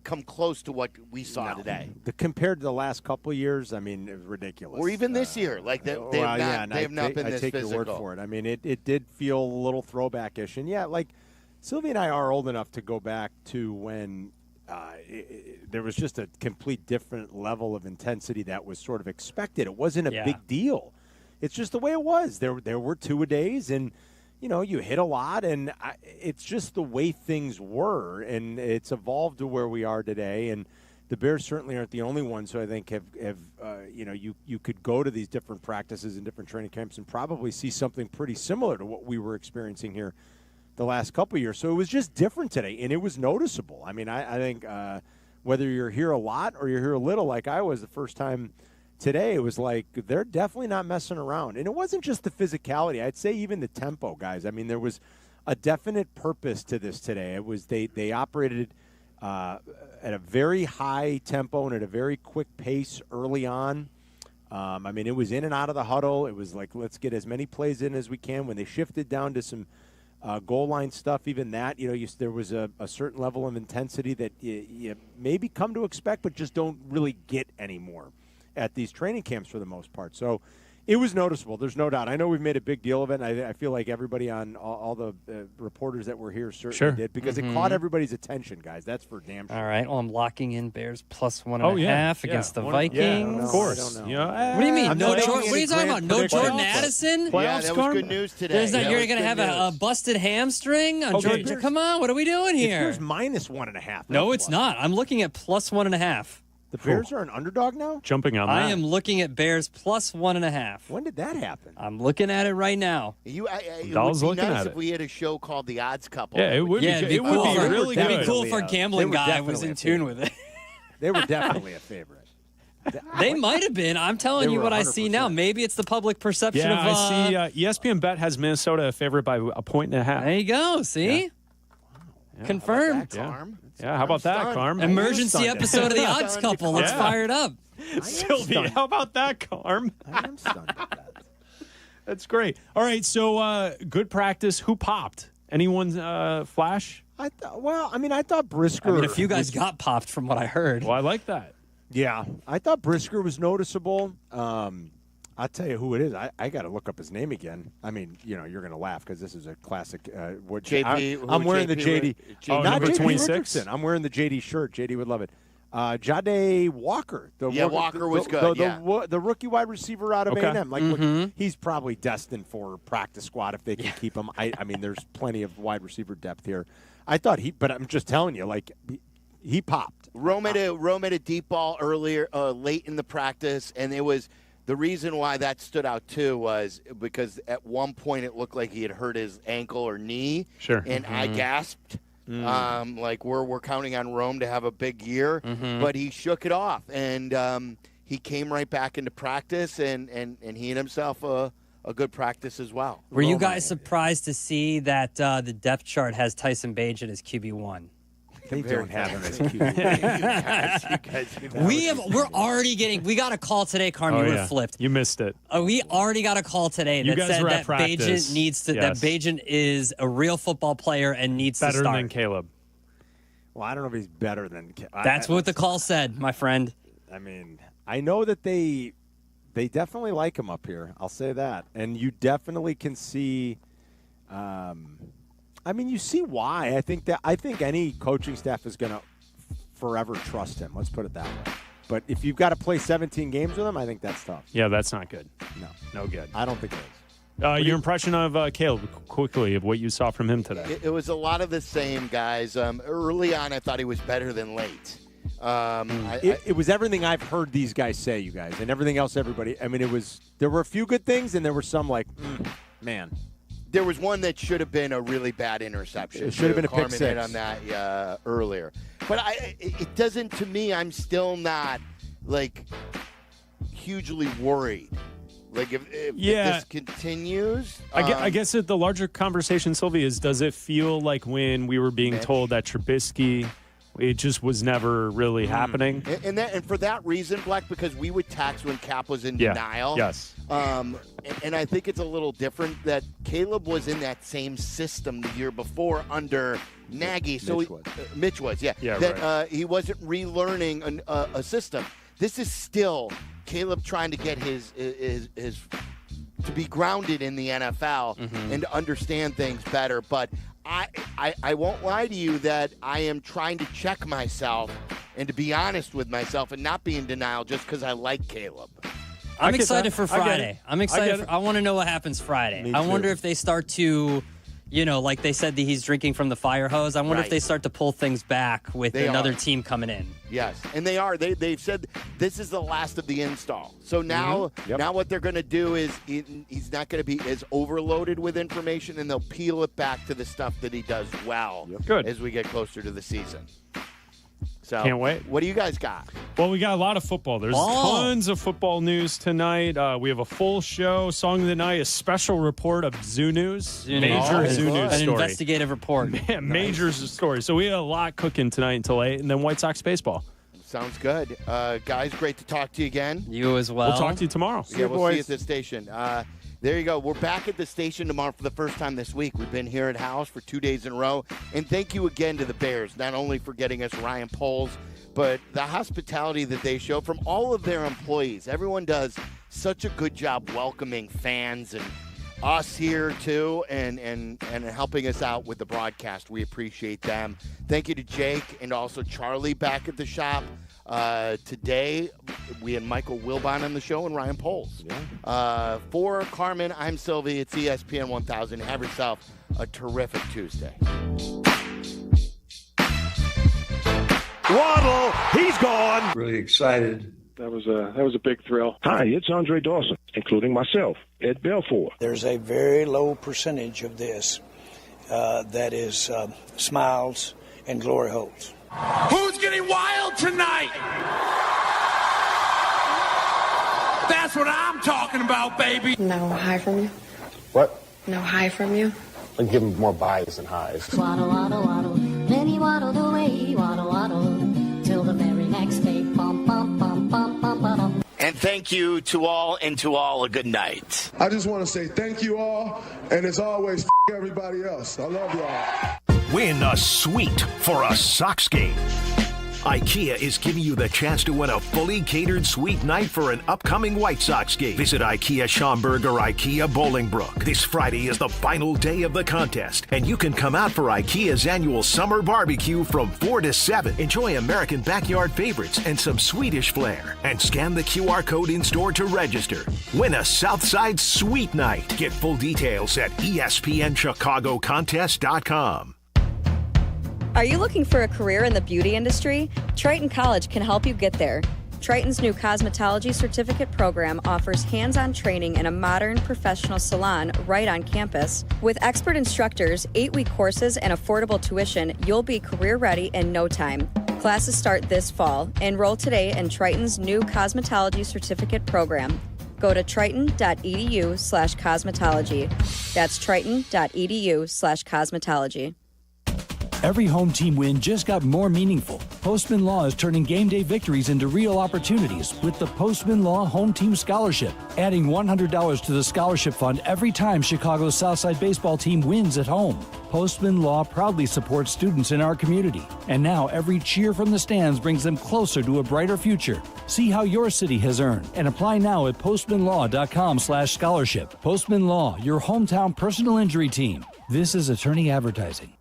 come close to what we saw today. Compared to the last couple of years, I mean, it was ridiculous. Or even this year, like they have not been this physical. I take your word for it. I mean, it did feel a little throwback-ish, and yeah, like Sylvie and I are old enough to go back to when there was just a complete different level of intensity that was sort of expected. It wasn't a big deal. It's just the way it was. There were two-a-days, and you hit a lot, and it's just the way things were, and it's evolved to where we are today. And the Bears certainly aren't the only ones who I think have you could go to these different practices and different training camps and probably see something pretty similar to what we were experiencing here the last couple of years. So it was just different today, and it was noticeable. I mean, I think whether you're here a lot or you're here a little, like I was the first time today, it was like they're definitely not messing around. And it wasn't just the physicality. I'd say even the tempo, guys. I mean, there was a definite purpose to this today. It was they operated at a very high tempo and at a very quick pace early on. I mean, it was in and out of the huddle. It was like, let's get as many plays in as we can. When they shifted down to some goal line stuff, even that, there was a certain level of intensity that you maybe come to expect, but just don't really get anymore at these training camps for the most part. So it was noticeable. There's no doubt. I know we've made a big deal of it, and I feel like everybody on all the reporters that were here certainly did, because it caught everybody's attention, guys. That's for damn sure. All right. Well, I'm locking in Bears plus 1.5 against the Vikings. Yeah, of course. I don't know. What do you mean? No Jordan? What are you talking about? No Jordan Addison? Yeah, that was good news today. You're going to have a busted hamstring on Jordan? Come on. What are we doing here? Here's minus 1.5. No, it's not. I'm looking at plus 1.5. The Bears are an underdog now? Jumping on that. I am looking at Bears plus 1.5. When did that happen? I'm looking at it right now. It would be nice if we had a show called The Odds Couple. Yeah, it would be really good. It'd be cool for a gambling guy who was in tune with it. They were definitely a favorite. They might have been. I'm telling you what I see now. Maybe it's the public perception of. I see. ESPN Bet has Minnesota a favorite by 1.5. There you go. See? Yeah. Confirmed. Yeah, how about that, Carm? Emergency episode of The Odds Couple. Let's fire it up. Sylvie, how about that, Carm? I am stunned at that. That's great. All right, so good practice. Who popped? Anyone flash? I thought Brisker. I mean, a few guys got popped from what I heard. Well, I like that. Yeah, I thought Brisker was noticeable. I'll tell you who it is. I got to look up his name again. I mean, you're going to laugh because this is a classic. JP. I'm wearing the JD. Not JP 26. Richardson. I'm wearing the JD shirt. JD would love it. Jade Walker. Walker was good. The rookie wide receiver out of Okay. A&M. Look, he's probably destined for practice squad if they can keep him. I mean, there's plenty of wide receiver depth here. I thought but I'm just telling you, like, he popped. Rome had a deep ball earlier, late in the practice, and it was. The reason why that stood out, too, was because at one point it looked like he had hurt his ankle or knee. Sure. And I gasped. Like, we're counting on Rome to have a big year. But he shook it off. And he came right back into practice, and he had himself a good practice as well. Were you guys surprised to see that the depth chart has Tyson Bagent as QB1? They don't have him as QB. We're already getting. We got a call today, Carmen. You would have flipped. You missed it. We already got a call today You that guys said were at that practice. Bagent needs to. Yes. That Bagent is a real football player and needs to Better start. than Caleb. Well, I don't know if he's better than. That's what the call said, my friend. I mean, I know that they definitely like him up here. I'll say that, and you definitely can see. I mean, you see why. I think any coaching staff is going to forever trust him. Let's put it that way. But if you've got to play 17 games with him, I think that's tough. Yeah, that's not good. No good. I don't think it is. Your impression of Caleb, quickly, of what you saw from him today? It was a lot of the same, guys. Early on, I thought he was better than late. It was everything I've heard these guys say, you guys, and everything else everybody. I mean, there were a few good things, and there were some like, man. There was one that should have been a really bad interception. It should have been a Carmen pick hit six on that earlier. But it doesn't, to me, I'm still not, like, hugely worried. Like, if this continues. I guess the larger conversation, Sylvie, is does it feel like when we were being told that Trubisky, it just was never really happening? And for that reason, Bleck, because we would text when Kap was in denial. Yes. And I think it's a little different that Caleb was in that same system the year before under Nagy. So Mitch was. He wasn't relearning a system. This is still Caleb trying to get his to be grounded in the NFL and to understand things better. But I won't lie to you that I am trying to check myself and to be honest with myself and not be in denial just because I like Caleb. I'm excited for Friday. I'm excited. I want to know what happens Friday. I wonder if they start to, like they said that he's drinking from the fire hose. I wonder if they start to pull things back with another team coming in. Yes, and they are. They've said this is the last of the install. So now, now what they're going to do is he's not going to be as overloaded with information, and they'll peel it back to the stuff that he does well as we get closer to the season. So can't wait. What do you guys got? Well, we got a lot of football. There's tons of football news tonight. We have a full show. Song of the night, a special report of Zoo News. Major Zoo News An story. investigative report. Major story. So we have a lot cooking tonight until 8, and then White Sox baseball. Sounds good. Guys, great to talk to you again. You as well. We'll talk to you tomorrow. We'll see you at the station. There you go. We're back at the station tomorrow for the first time this week. We've been here at house for 2 days in a row. And thank you again to the Bears, not only for getting us Ryan Poles, but the hospitality that they show from all of their employees. Everyone does such a good job welcoming fans and us here, too, and helping us out with the broadcast. We appreciate them. Thank you to Jake and also Charlie back at the shop. Today, we had Michael Wilbon on the show and Ryan Poles. For Carmen, I'm Silvy. It's ESPN 1000. Have yourself a terrific Tuesday. Waddle, he's gone. Really excited. That was a big thrill. Hi, it's Andre Dawson, including myself, Ed Belfour. There's a very low percentage of this that is smiles and glory holes. Who's getting wild tonight? That's what I'm talking about, baby. No hi from you? What? No hi from you? I give him more buys than highs. Waddle, waddle, waddle. Then he waddled away. Waddle, waddle. Till the very next day. Bum, bum, bum, bum, bum, bum. And thank you to all, and to all a good night. I just want to say thank you all, and as always, everybody else. I love y'all. Win a suite for a Sox game. IKEA is giving you the chance to win a fully catered suite night for an upcoming White Sox game. Visit IKEA Schaumburg or IKEA Bolingbrook. This Friday is the final day of the contest, and you can come out for IKEA's annual summer barbecue from 4 to 7. Enjoy American backyard favorites and some Swedish flair. And scan the QR code in store to register. Win a Southside Suite Night. Get full details at ESPNChicagoContest.com. Are you looking for a career in the beauty industry? Triton College can help you get there. Triton's new cosmetology certificate program offers hands-on training in a modern professional salon right on campus. With expert instructors, 8-week courses, and affordable tuition, you'll be career ready in no time. Classes start this fall. Enroll today in Triton's new cosmetology certificate program. Go to triton.edu/cosmetology. That's triton.edu/cosmetology. Every home team win just got more meaningful. Postman Law is turning game day victories into real opportunities with the Postman Law Home Team Scholarship, adding $100 to the scholarship fund every time Chicago's Southside baseball team wins at home. Postman Law proudly supports students in our community, and now every cheer from the stands brings them closer to a brighter future. See how your city has earned and apply now at postmanlaw.com/scholarship. Postman Law, your hometown personal injury team. This is attorney advertising.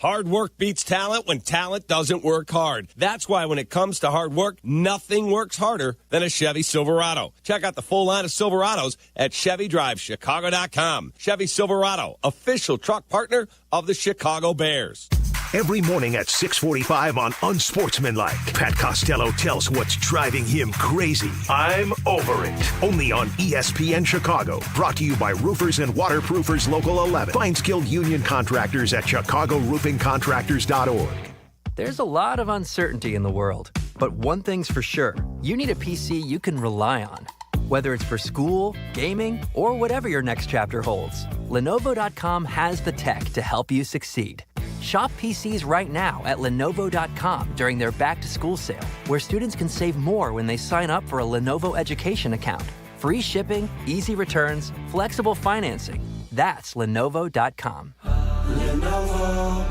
Hard work beats talent when talent doesn't work hard. That's why when it comes to hard work, nothing works harder than a Chevy Silverado. Check out the full line of Silverados at ChevyDriveChicago.com. Chevy Silverado, official truck partner of the Chicago Bears. Every morning at 6:45 on Unsportsmanlike, Pat Costello tells what's driving him crazy. I'm over it. Only on ESPN Chicago. Brought to you by Roofers and Waterproofers Local 11. Find skilled union contractors at ChicagoRoofingContractors.org. There's a lot of uncertainty in the world, but one thing's for sure. You need a PC you can rely on. Whether it's for school, gaming, or whatever your next chapter holds, Lenovo.com has the tech to help you succeed. Shop PCs right now at Lenovo.com during their back-to-school sale, where students can save more when they sign up for a Lenovo education account. Free shipping, easy returns, flexible financing. That's Lenovo.com. Lenovo.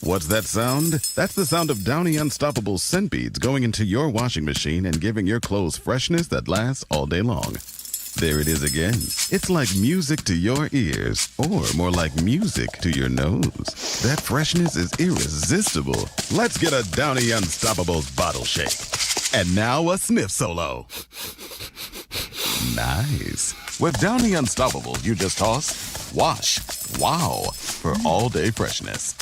What's that sound? That's the sound of Downy Unstoppable scent beads going into your washing machine and giving your clothes freshness that lasts all day long. There it is again. It's like music to your ears, or more like music to your nose. That freshness is irresistible. Let's get a Downy Unstoppables bottle shake. And now a sniff solo. Nice. With Downy Unstoppables, you just toss, wash, wow, for all-day freshness.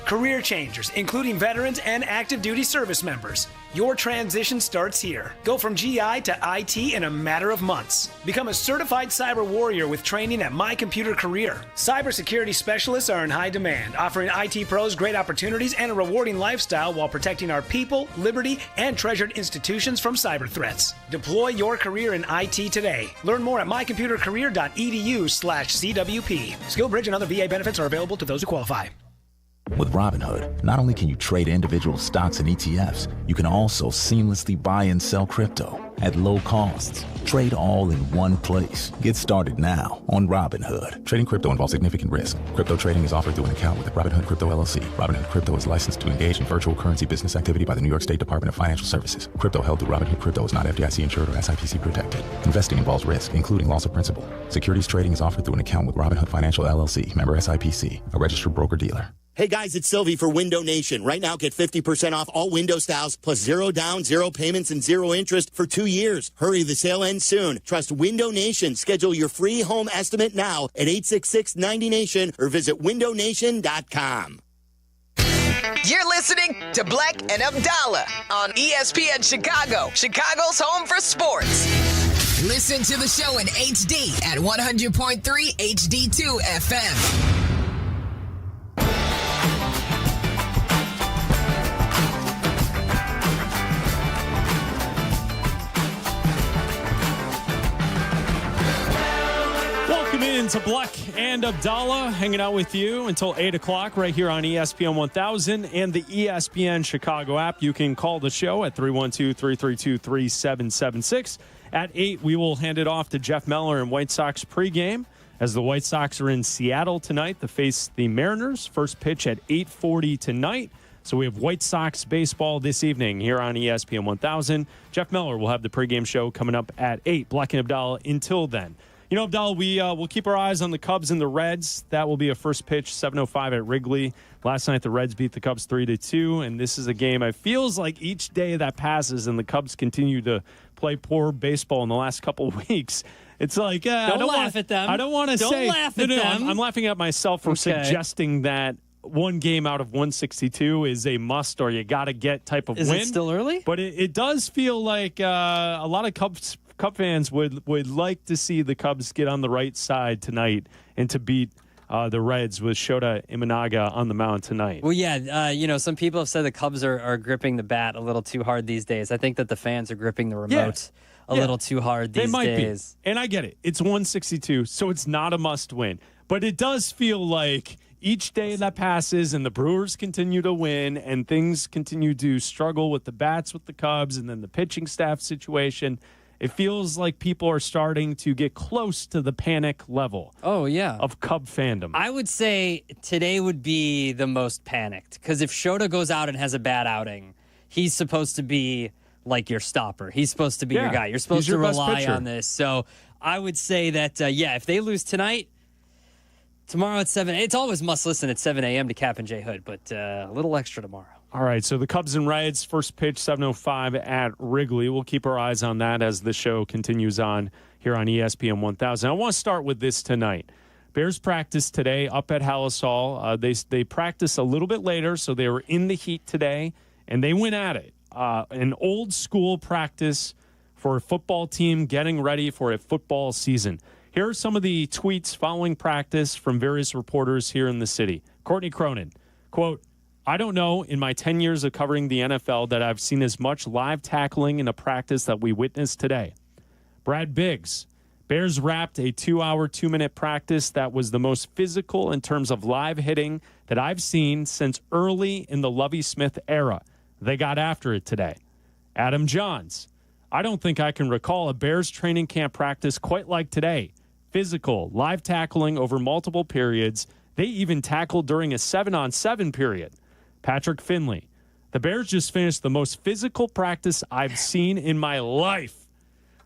Career changers, including veterans and active duty service members. Your transition starts here. Go from GI to IT in a matter of months. Become a certified cyber warrior with training at My Computer Career. Cybersecurity specialists are in high demand, offering IT pros great opportunities and a rewarding lifestyle while protecting our people, liberty, and treasured institutions from cyber threats. Deploy your career in IT today. Learn more at mycomputercareer.edu/CWP. SkillBridge and other VA benefits are available to those who qualify. With Robinhood, not only can you trade individual stocks and ETFs, you can also seamlessly buy and sell crypto at low costs. Trade all in one place. Get started now on Robinhood. Trading crypto involves significant risk. Crypto trading is offered through an account with Robinhood Crypto LLC. Robinhood Crypto is licensed to engage in virtual currency business activity by the New York State Department of Financial Services. Crypto held through Robinhood Crypto is not FDIC insured or SIPC protected. Investing involves risk, including loss of principal. Securities trading is offered through an account with Robinhood Financial LLC, member SIPC, a registered broker-dealer. Hey guys, it's Silvy for Window Nation. Right now, get 50% off all window styles plus 0 down, 0 payments, and 0 interest for 2 years. Hurry, the sale ends soon. Trust Window Nation. Schedule your free home estimate now at 866-90Nation or visit windownation.com. You're listening to Bleck and Abdalla on ESPN Chicago, Chicago's home for sports. Listen to the show in HD at 100.3 HD2 FM. To Bleck and Abdalla, hanging out with you until 8 o'clock right here on ESPN 1000 and the ESPN Chicago app. You can call the show at 312-332-3776. At 8, we will hand it off to Jeff Meller and White Sox pregame as the White Sox are in Seattle tonight to face the Mariners. First pitch at 8:40 tonight. So we have White Sox baseball this evening here on ESPN 1000. Jeff Meller will have the pregame show coming up at 8. Bleck and Abdalla until then. You know, Abdalla, we'll keep our eyes on the Cubs and the Reds. That will be a first pitch, 7:05 at Wrigley. Last night, the Reds beat the Cubs 3-2, and this is a game. It feels like each day that passes and the Cubs continue to play poor baseball in the last couple of weeks. It's like, don't laugh at them. I don't want to say. Don't laugh at them. I'm laughing at myself for suggesting that one game out of 162 is a must or you got to get type of win. Is it still early? But it does feel like a lot of Cub fans would like to see the Cubs get on the right side tonight and to beat the Reds with Shota Imanaga on the mound tonight. Well, yeah, some people have said the Cubs are gripping the bat a little too hard these days. I think that the fans are gripping the remote a little too hard these days. They might be. And I get it. It's 162, so it's not a must win. But it does feel like each day that passes and the Brewers continue to win and things continue to struggle with the bats with the Cubs and then the pitching staff situation, it feels like people are starting to get close to the panic level. Oh, yeah. Of Cub fandom. I would say today would be the most panicked because if Shota goes out and has a bad outing, he's supposed to be like your stopper. He's supposed to be your guy. You're supposed to rely on this. So I would say that, if they lose tonight, tomorrow at 7, it's always must listen at 7 a.m. to Kap J Hood, but a little extra tomorrow. All right, so the Cubs and Reds, first pitch, 7:05 at Wrigley. We'll keep our eyes on that as the show continues on here on ESPN 1000. I want to start with this tonight Bears practice today up at Hallis Hall. They practice a little bit later, so they were in the heat today, and they went at it. An old school practice for a football team getting ready for a football season. Here are some of the tweets following practice from various reporters here in the city. Courtney Cronin, quote, I don't know in my 10 years of covering the NFL that I've seen as much live tackling in a practice that we witnessed today. Brad Biggs, Bears wrapped a 2-hour, 2-minute practice that was the most physical in terms of live hitting that I've seen since early in the Lovie Smith era. They got after it today. Adam Johns, I don't think I can recall a Bears training camp practice quite like today. Physical, live tackling over multiple periods. They even tackled during a 7-on-7 period. Patrick Finley, the Bears just finished the most physical practice I've seen in my life.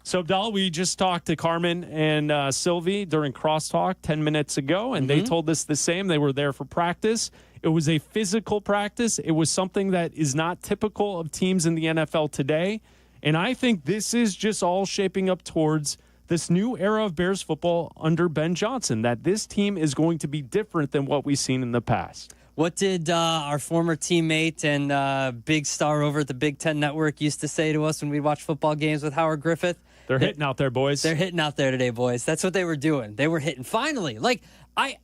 So, Abdalla, we just talked to Carmen and Silvy during crosstalk 10 minutes ago, and they told us the same. They were there for practice. It was a physical practice. It was something that is not typical of teams in the NFL today. And I think this is just all shaping up towards this new era of Bears football under Ben Johnson, that this team is going to be different than what we've seen in the past. What did our former teammate and big star over at the Big Ten Network used to say to us when we'd watch football games with Howard Griffith? They're hitting out there, boys. They're hitting out there today, boys. That's what they were doing. They were hitting. Finally, like, I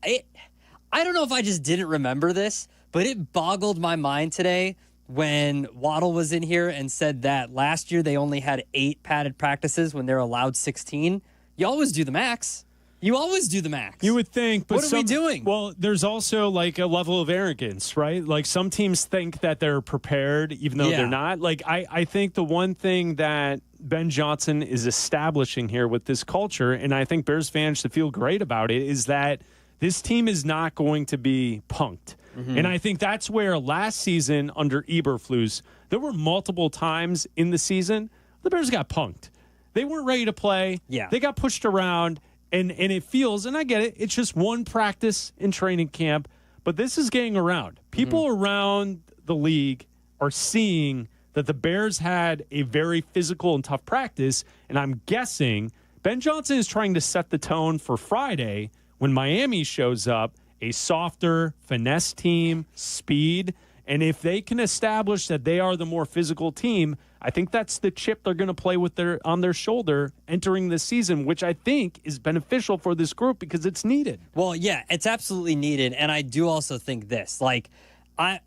don't know if I just didn't remember this, but it boggled my mind today when Waddle was in here and said that last year they only had 8 padded practices when they're allowed 16. You always do the max. You always do the max. You would think, but what are we doing? Well, there's also like a level of arrogance, right? Like some teams think that they're prepared, even though they're not. Like I think the one thing that Ben Johnson is establishing here with this culture, and I think Bears fans should feel great about it, is that this team is not going to be punked. And I think that's where last season under Eberflus, there were multiple times in the season the Bears got punked. They weren't ready to play. Yeah. They got pushed around. And it feels, and I get it, it's just one practice in training camp, but this is getting around. People around the league are seeing that the Bears had a very physical and tough practice, and I'm guessing Ben Johnson is trying to set the tone for Friday when Miami shows up, a softer, finesse team, speed, and if they can establish that they are the more physical team, I think that's the chip they're going to play with on their shoulder entering this season, which I think is beneficial for this group because it's needed. Well, yeah, it's absolutely needed. And I do also think this, like,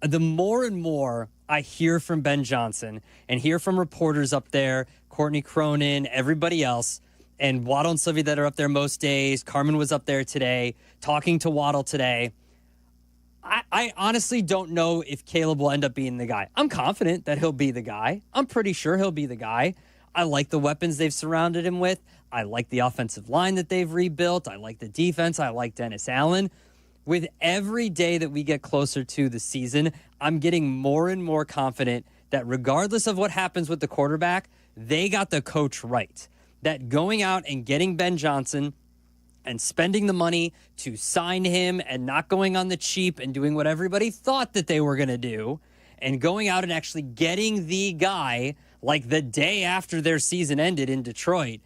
the more and more I hear from Ben Johnson and hear from reporters up there, Courtney Cronin, everybody else, and Waddle and Silvy that are up there most days. Carmen was up there today, talking to Waddle today. I honestly don't know if Caleb will end up being the guy. I'm confident that he'll be the guy. I'm pretty sure he'll be the guy. I like the weapons they've surrounded him with. I like the offensive line that they've rebuilt. I like the defense. I like Dennis Allen. With every day that we get closer to the season, I'm getting more and more confident that regardless of what happens with the quarterback, they got the coach right. That going out and getting Ben Johnson and spending the money to sign him and not going on the cheap and doing what everybody thought that they were going to do and going out and actually getting the guy like the day after their season ended in Detroit,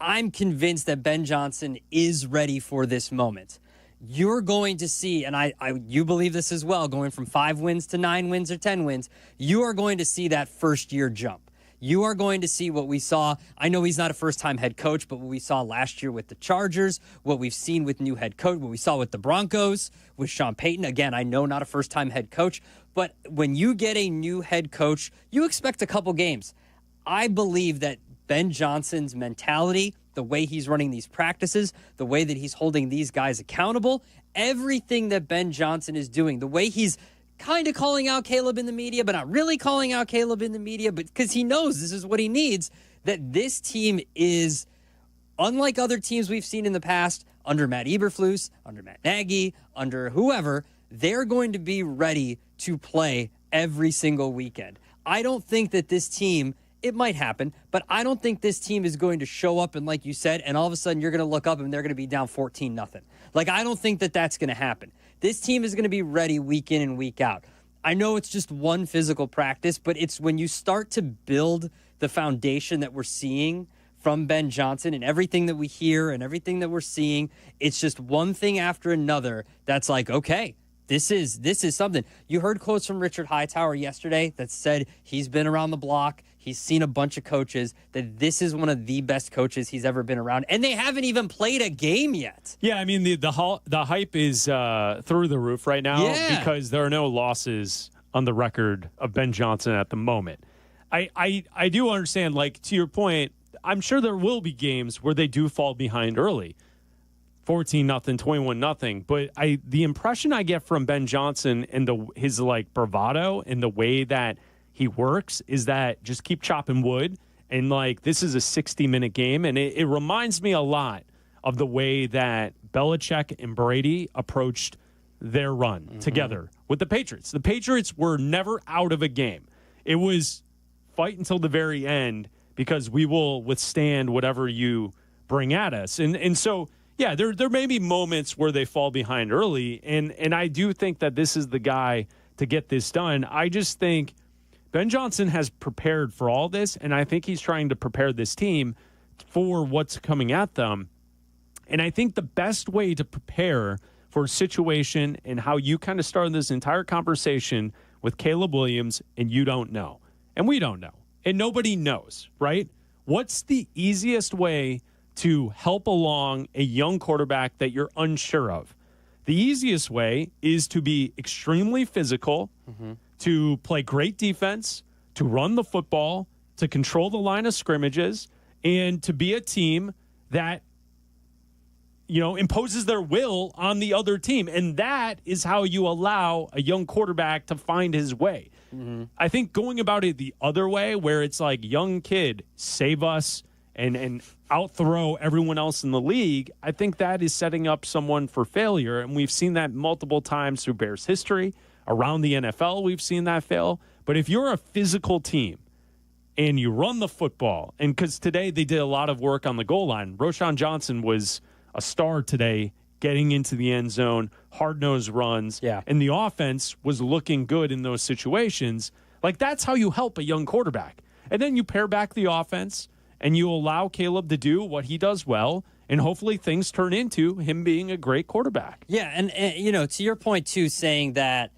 I'm convinced that Ben Johnson is ready for this moment. You're going to see, and you believe this as well, going from 5 wins to 9 wins or 10 wins, you are going to see that first year jump. You are going to see what we saw. I know he's not a first-time head coach, but what we saw last year with the Chargers, what we've seen with new head coach, what we saw with the Broncos, with Sean Payton. Again, I know not a first-time head coach, but when you get a new head coach, you expect a couple games. I believe that Ben Johnson's mentality, the way he's running these practices, the way that he's holding these guys accountable, everything that Ben Johnson is doing, the way he's kind of calling out Caleb in the media, but not really calling out Caleb in the media, but because he knows this is what he needs, that this team is, unlike other teams we've seen in the past, under Matt Eberflus, under Matt Nagy, under whoever, they're going to be ready to play every single weekend. I don't think that this team, it might happen, but I don't think this team is going to show up and, like you said, and all of a sudden you're going to look up and they're going to be down 14-0. Like, I don't think that that's going to happen. This team is going to be ready week in and week out. I know it's just one physical practice, but it's when you start to build the foundation that we're seeing from Ben Johnson, and everything that we hear and everything that we're seeing, it's just one thing after another that's like, okay, this is something. You heard quotes from Richard Hightower yesterday that said he's been around the block, he's seen a bunch of coaches, that this is one of the best coaches he's ever been around, and they haven't even played a game yet. Yeah, I mean, the hype is through the roof right now because there are no losses on the record of Ben Johnson at the moment. I do understand, like, to your point, I'm sure there will be games where they do fall behind early, 14-0, 21-0. But the impression I get from Ben Johnson and his like bravado and the way that he works is that just keep chopping wood, and like this is a 60-minute game, and it reminds me a lot of the way that Belichick and Brady approached their run together with the Patriots. The Patriots were never out of a game. It was fight until the very end, because we will withstand whatever you bring at us. And so, yeah, there may be moments where they fall behind early, and I do think that this is the guy to get this done. I just think Ben Johnson has prepared for all this, and I think he's trying to prepare this team for what's coming at them. And I think the best way to prepare for a situation and how you kind of started this entire conversation with Caleb Williams, and you don't know, and we don't know. And nobody knows, right? What's the easiest way to help along a young quarterback that you're unsure of? The easiest way is to be extremely physical, to play great defense, to run the football, to control the line of scrimmages, and to be a team that, imposes their will on the other team. And that is how you allow a young quarterback to find his way. I think going about it the other way, where it's like, young kid, save us and out-throw everyone else in the league, I think that is setting up someone for failure. And we've seen that multiple times through Bears history. Around the NFL, we've seen that fail. But if you're a physical team and you run the football, and because today they did a lot of work on the goal line. Roschon Johnson was a star today, getting into the end zone, hard-nosed runs, and the offense was looking good in those situations. Like, that's how you help a young quarterback. And then you pair back the offense, and you allow Caleb to do what he does well, and hopefully things turn into him being a great quarterback. Yeah, and to your point, too, saying that,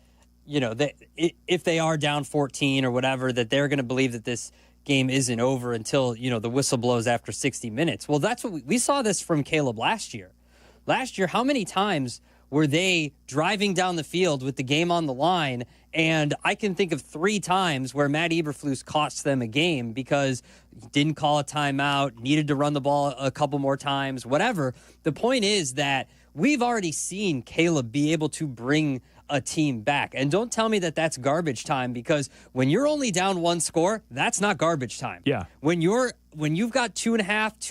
that if they are down 14 or whatever, that they're going to believe that this game isn't over until, the whistle blows after 60 minutes. Well, that's what we saw this from Caleb last year. Last year, how many times were they driving down the field with the game on the line? And I can think of 3 times where Matt Eberflus cost them a game because he didn't call a timeout, needed to run the ball a couple more times, whatever. The point is that we've already seen Caleb be able to bring a team back. And don't tell me that that's garbage time, because when you're only down 1 score, that's not garbage time. Yeah. When you've got 2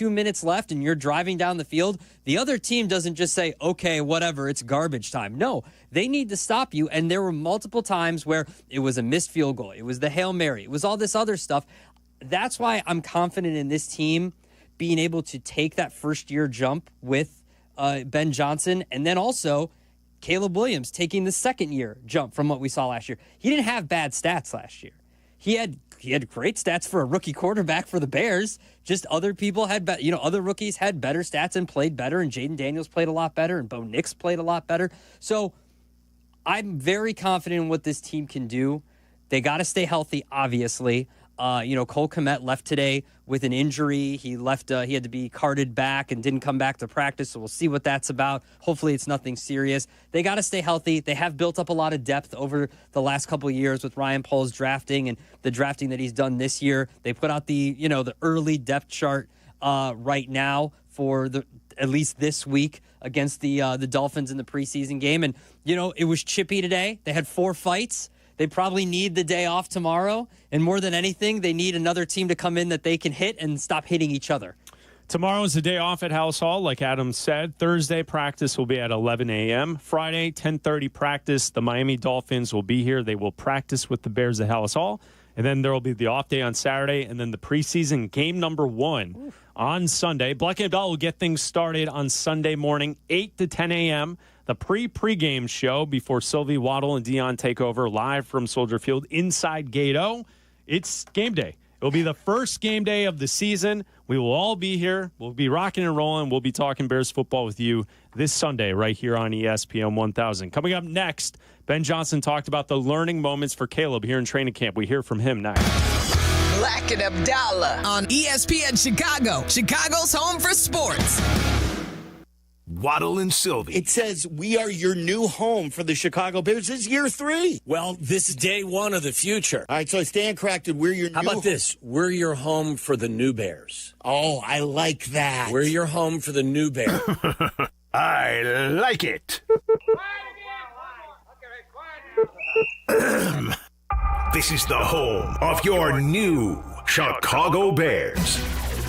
minutes left and you're driving down the field, the other team doesn't just say, okay, whatever, it's garbage time. No, they need to stop you. And there were multiple times where it was a missed field goal. It was the Hail Mary. It was all this other stuff. That's why I'm confident in this team being able to take that first-year jump with Ben Johnson, and then also Caleb Williams taking the second-year jump from what we saw last year. He didn't have bad stats last year. He had great stats for a rookie quarterback for the Bears. Just other people had, other rookies had better stats and played better, and Jaden Daniels played a lot better, and Bo Nix played a lot better. So I'm very confident in what this team can do. They got to stay healthy, obviously. Cole Kmet left today with an injury. He left. He had to be carted back and didn't come back to practice, so we'll see what that's about. Hopefully it's nothing serious. They got to stay healthy. They have built up a lot of depth over the last couple of years with Ryan Poles drafting and the drafting that he's done this year. They put out the early depth chart right now for at least this week against the Dolphins in the preseason game. And, it was chippy today. They had 4 fights. They probably need the day off tomorrow. And more than anything, they need another team to come in that they can hit and stop hitting each other. Tomorrow is the day off at House Hall, like Adam said. Thursday practice will be at 11 a.m. Friday, 10:30 practice. The Miami Dolphins will be here. They will practice with the Bears at House Hall. And then there will be the off day on Saturday, and then the preseason game number 1 on Sunday. Bleck Abdalla will get things started on Sunday morning, 8 to 10 a.m., the pregame show before Silvy, Waddle, and Dion take over live from Soldier Field inside Gate O. It's game day. It'll be the first game day of the season. We will all be here. We'll be rocking and rolling. We'll be talking Bears football with you this Sunday right here on ESPN 1000. Coming up next, Ben Johnson talked about the learning moments for Caleb here in training camp. We hear from him next. Bleck Abdalla on ESPN Chicago, Chicago's home for sports. Waddle and Silvy. It says we are your new home for the Chicago Bears. This is year 3. Well, this is day 1 of the future. All right, so I stand corrected. We're your How about this? We're your home for the new Bears. Oh, I like that. We're your home for the new Bears. I like it. This is the home of your new Chicago Bears.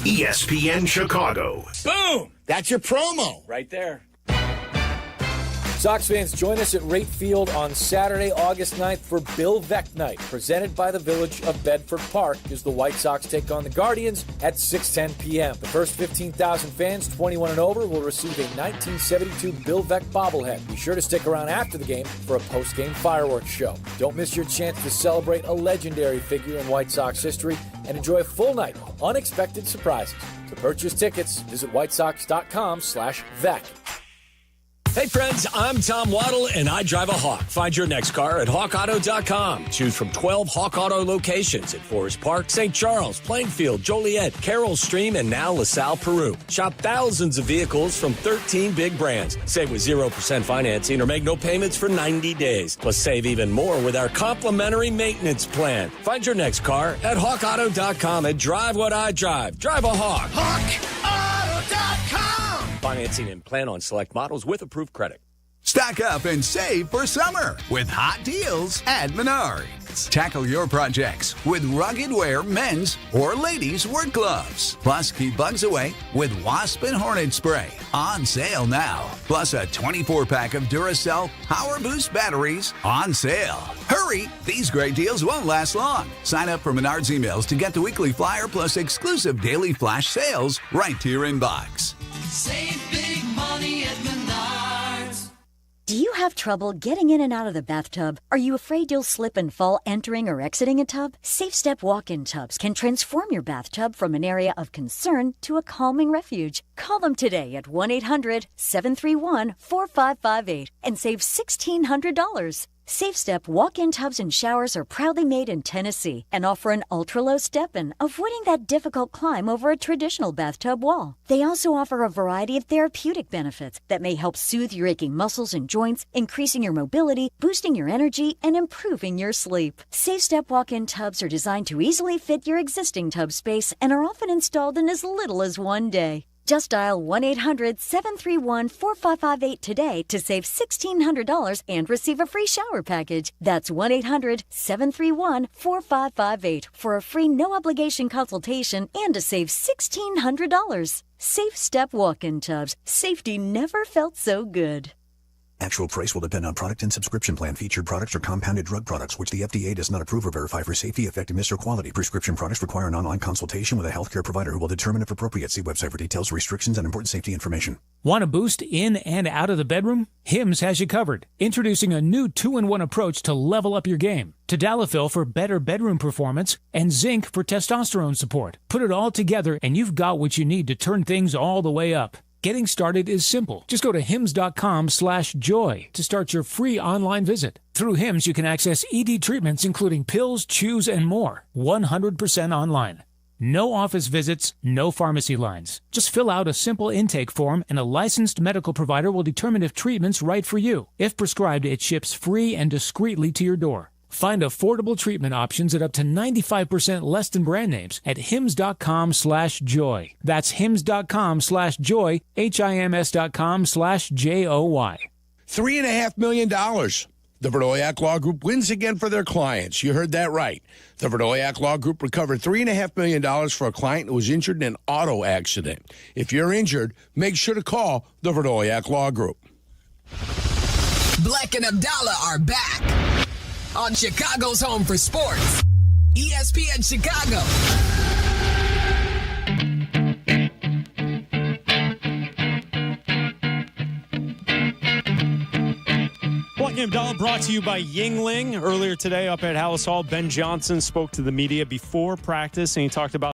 ESPN Chicago. Boom! That's your promo. Right there. Sox fans, join us at Rate Field on Saturday, August 9th for Bill Veeck Night, presented by the Village of Bedford Park, as the White Sox take on the Guardians at 6:10 p.m. The first 15,000 fans, 21 and over, will receive a 1972 Bill Veeck bobblehead. Be sure to stick around after the game for a post-game fireworks show. Don't miss your chance to celebrate a legendary figure in White Sox history and enjoy a full night of unexpected surprises. To purchase tickets, visit whitesox.com/Veeck. Hey friends, I'm Tom Waddle and I drive a Hawk. Find your next car at hawkauto.com. Choose from 12 Hawk Auto locations at Forest Park, St. Charles, Plainfield, Joliet, Carroll Stream, and now LaSalle, Peru. Shop thousands of vehicles from 13 big brands. Save with 0% financing or make no payments for 90 days. Plus save even more with our complimentary maintenance plan. Find your next car at hawkauto.com and drive what I drive. Drive a Hawk. HawkAuto.com. Financing and plan on select models with approved credit. Stock up and save for summer with hot deals at Menards. Tackle your projects with rugged wear men's or ladies' work gloves. Plus, keep bugs away with Wasp and Hornet Spray. On sale now. Plus a 24-pack of Duracell Power Boost batteries on sale. Hurry! These great deals won't last long. Sign up for Menards emails to get the weekly flyer plus exclusive daily flash sales right to your inbox. Save big money at Menards. Do you have trouble getting in and out of the bathtub? Are you afraid you'll slip and fall entering or exiting a tub? Safe Step walk-in tubs can transform your bathtub from an area of concern to a calming refuge. Call them today at 1-800-731-4558 and save $1,600. Safe Step walk-in tubs and showers are proudly made in Tennessee and offer an ultra-low step-in, avoiding that difficult climb over a traditional bathtub wall. They also offer a variety of therapeutic benefits that may help soothe your aching muscles and joints, increasing your mobility, boosting your energy, and improving your sleep. Safe Step walk-in tubs are designed to easily fit your existing tub space and are often installed in as little as 1 day. Just dial 1-800-731-4558 today to save $1,600 and receive a free shower package. That's 1-800-731-4558 for a free no-obligation consultation and to save $1,600. Safe Step walk-in tubs. Safety never felt so good. Actual price will depend on product and subscription plan. Featured products are compounded drug products, which the FDA does not approve or verify for safety, effectiveness, or quality. Prescription products require an online consultation with a healthcare provider who will determine if appropriate. See website for details, restrictions, and important safety information. Want a boost in and out of the bedroom? Hims has you covered. Introducing a new 2-in-1 approach to level up your game. Tadalafil for better bedroom performance and zinc for testosterone support. Put it all together and you've got what you need to turn things all the way up. Getting started is simple. Just go to hims.com/joy to start your free online visit. Through Hims, you can access ED treatments including pills, chews, and more. 100% online. No office visits, no pharmacy lines. Just fill out a simple intake form and a licensed medical provider will determine if treatment's right for you. If prescribed, it ships free and discreetly to your door. Find affordable treatment options at up to 95% less than brand names at hims.com/joy. That's hims.com/joy, HIMS.com/JOY. $3.5 million. The Verdoyak Law Group wins again for their clients. You heard that right. The Verdoyak Law Group recovered $3.5 million for a client who was injured in an auto accident. If you're injured, make sure to call the Verdoyak Law Group. Bleck and Abdalla are back on Chicago's home for sports, ESPN Chicago. Bleck Abdalla brought to you by Yuengling. Earlier today up at Hallis Hall, Ben Johnson spoke to the media before practice, and he talked about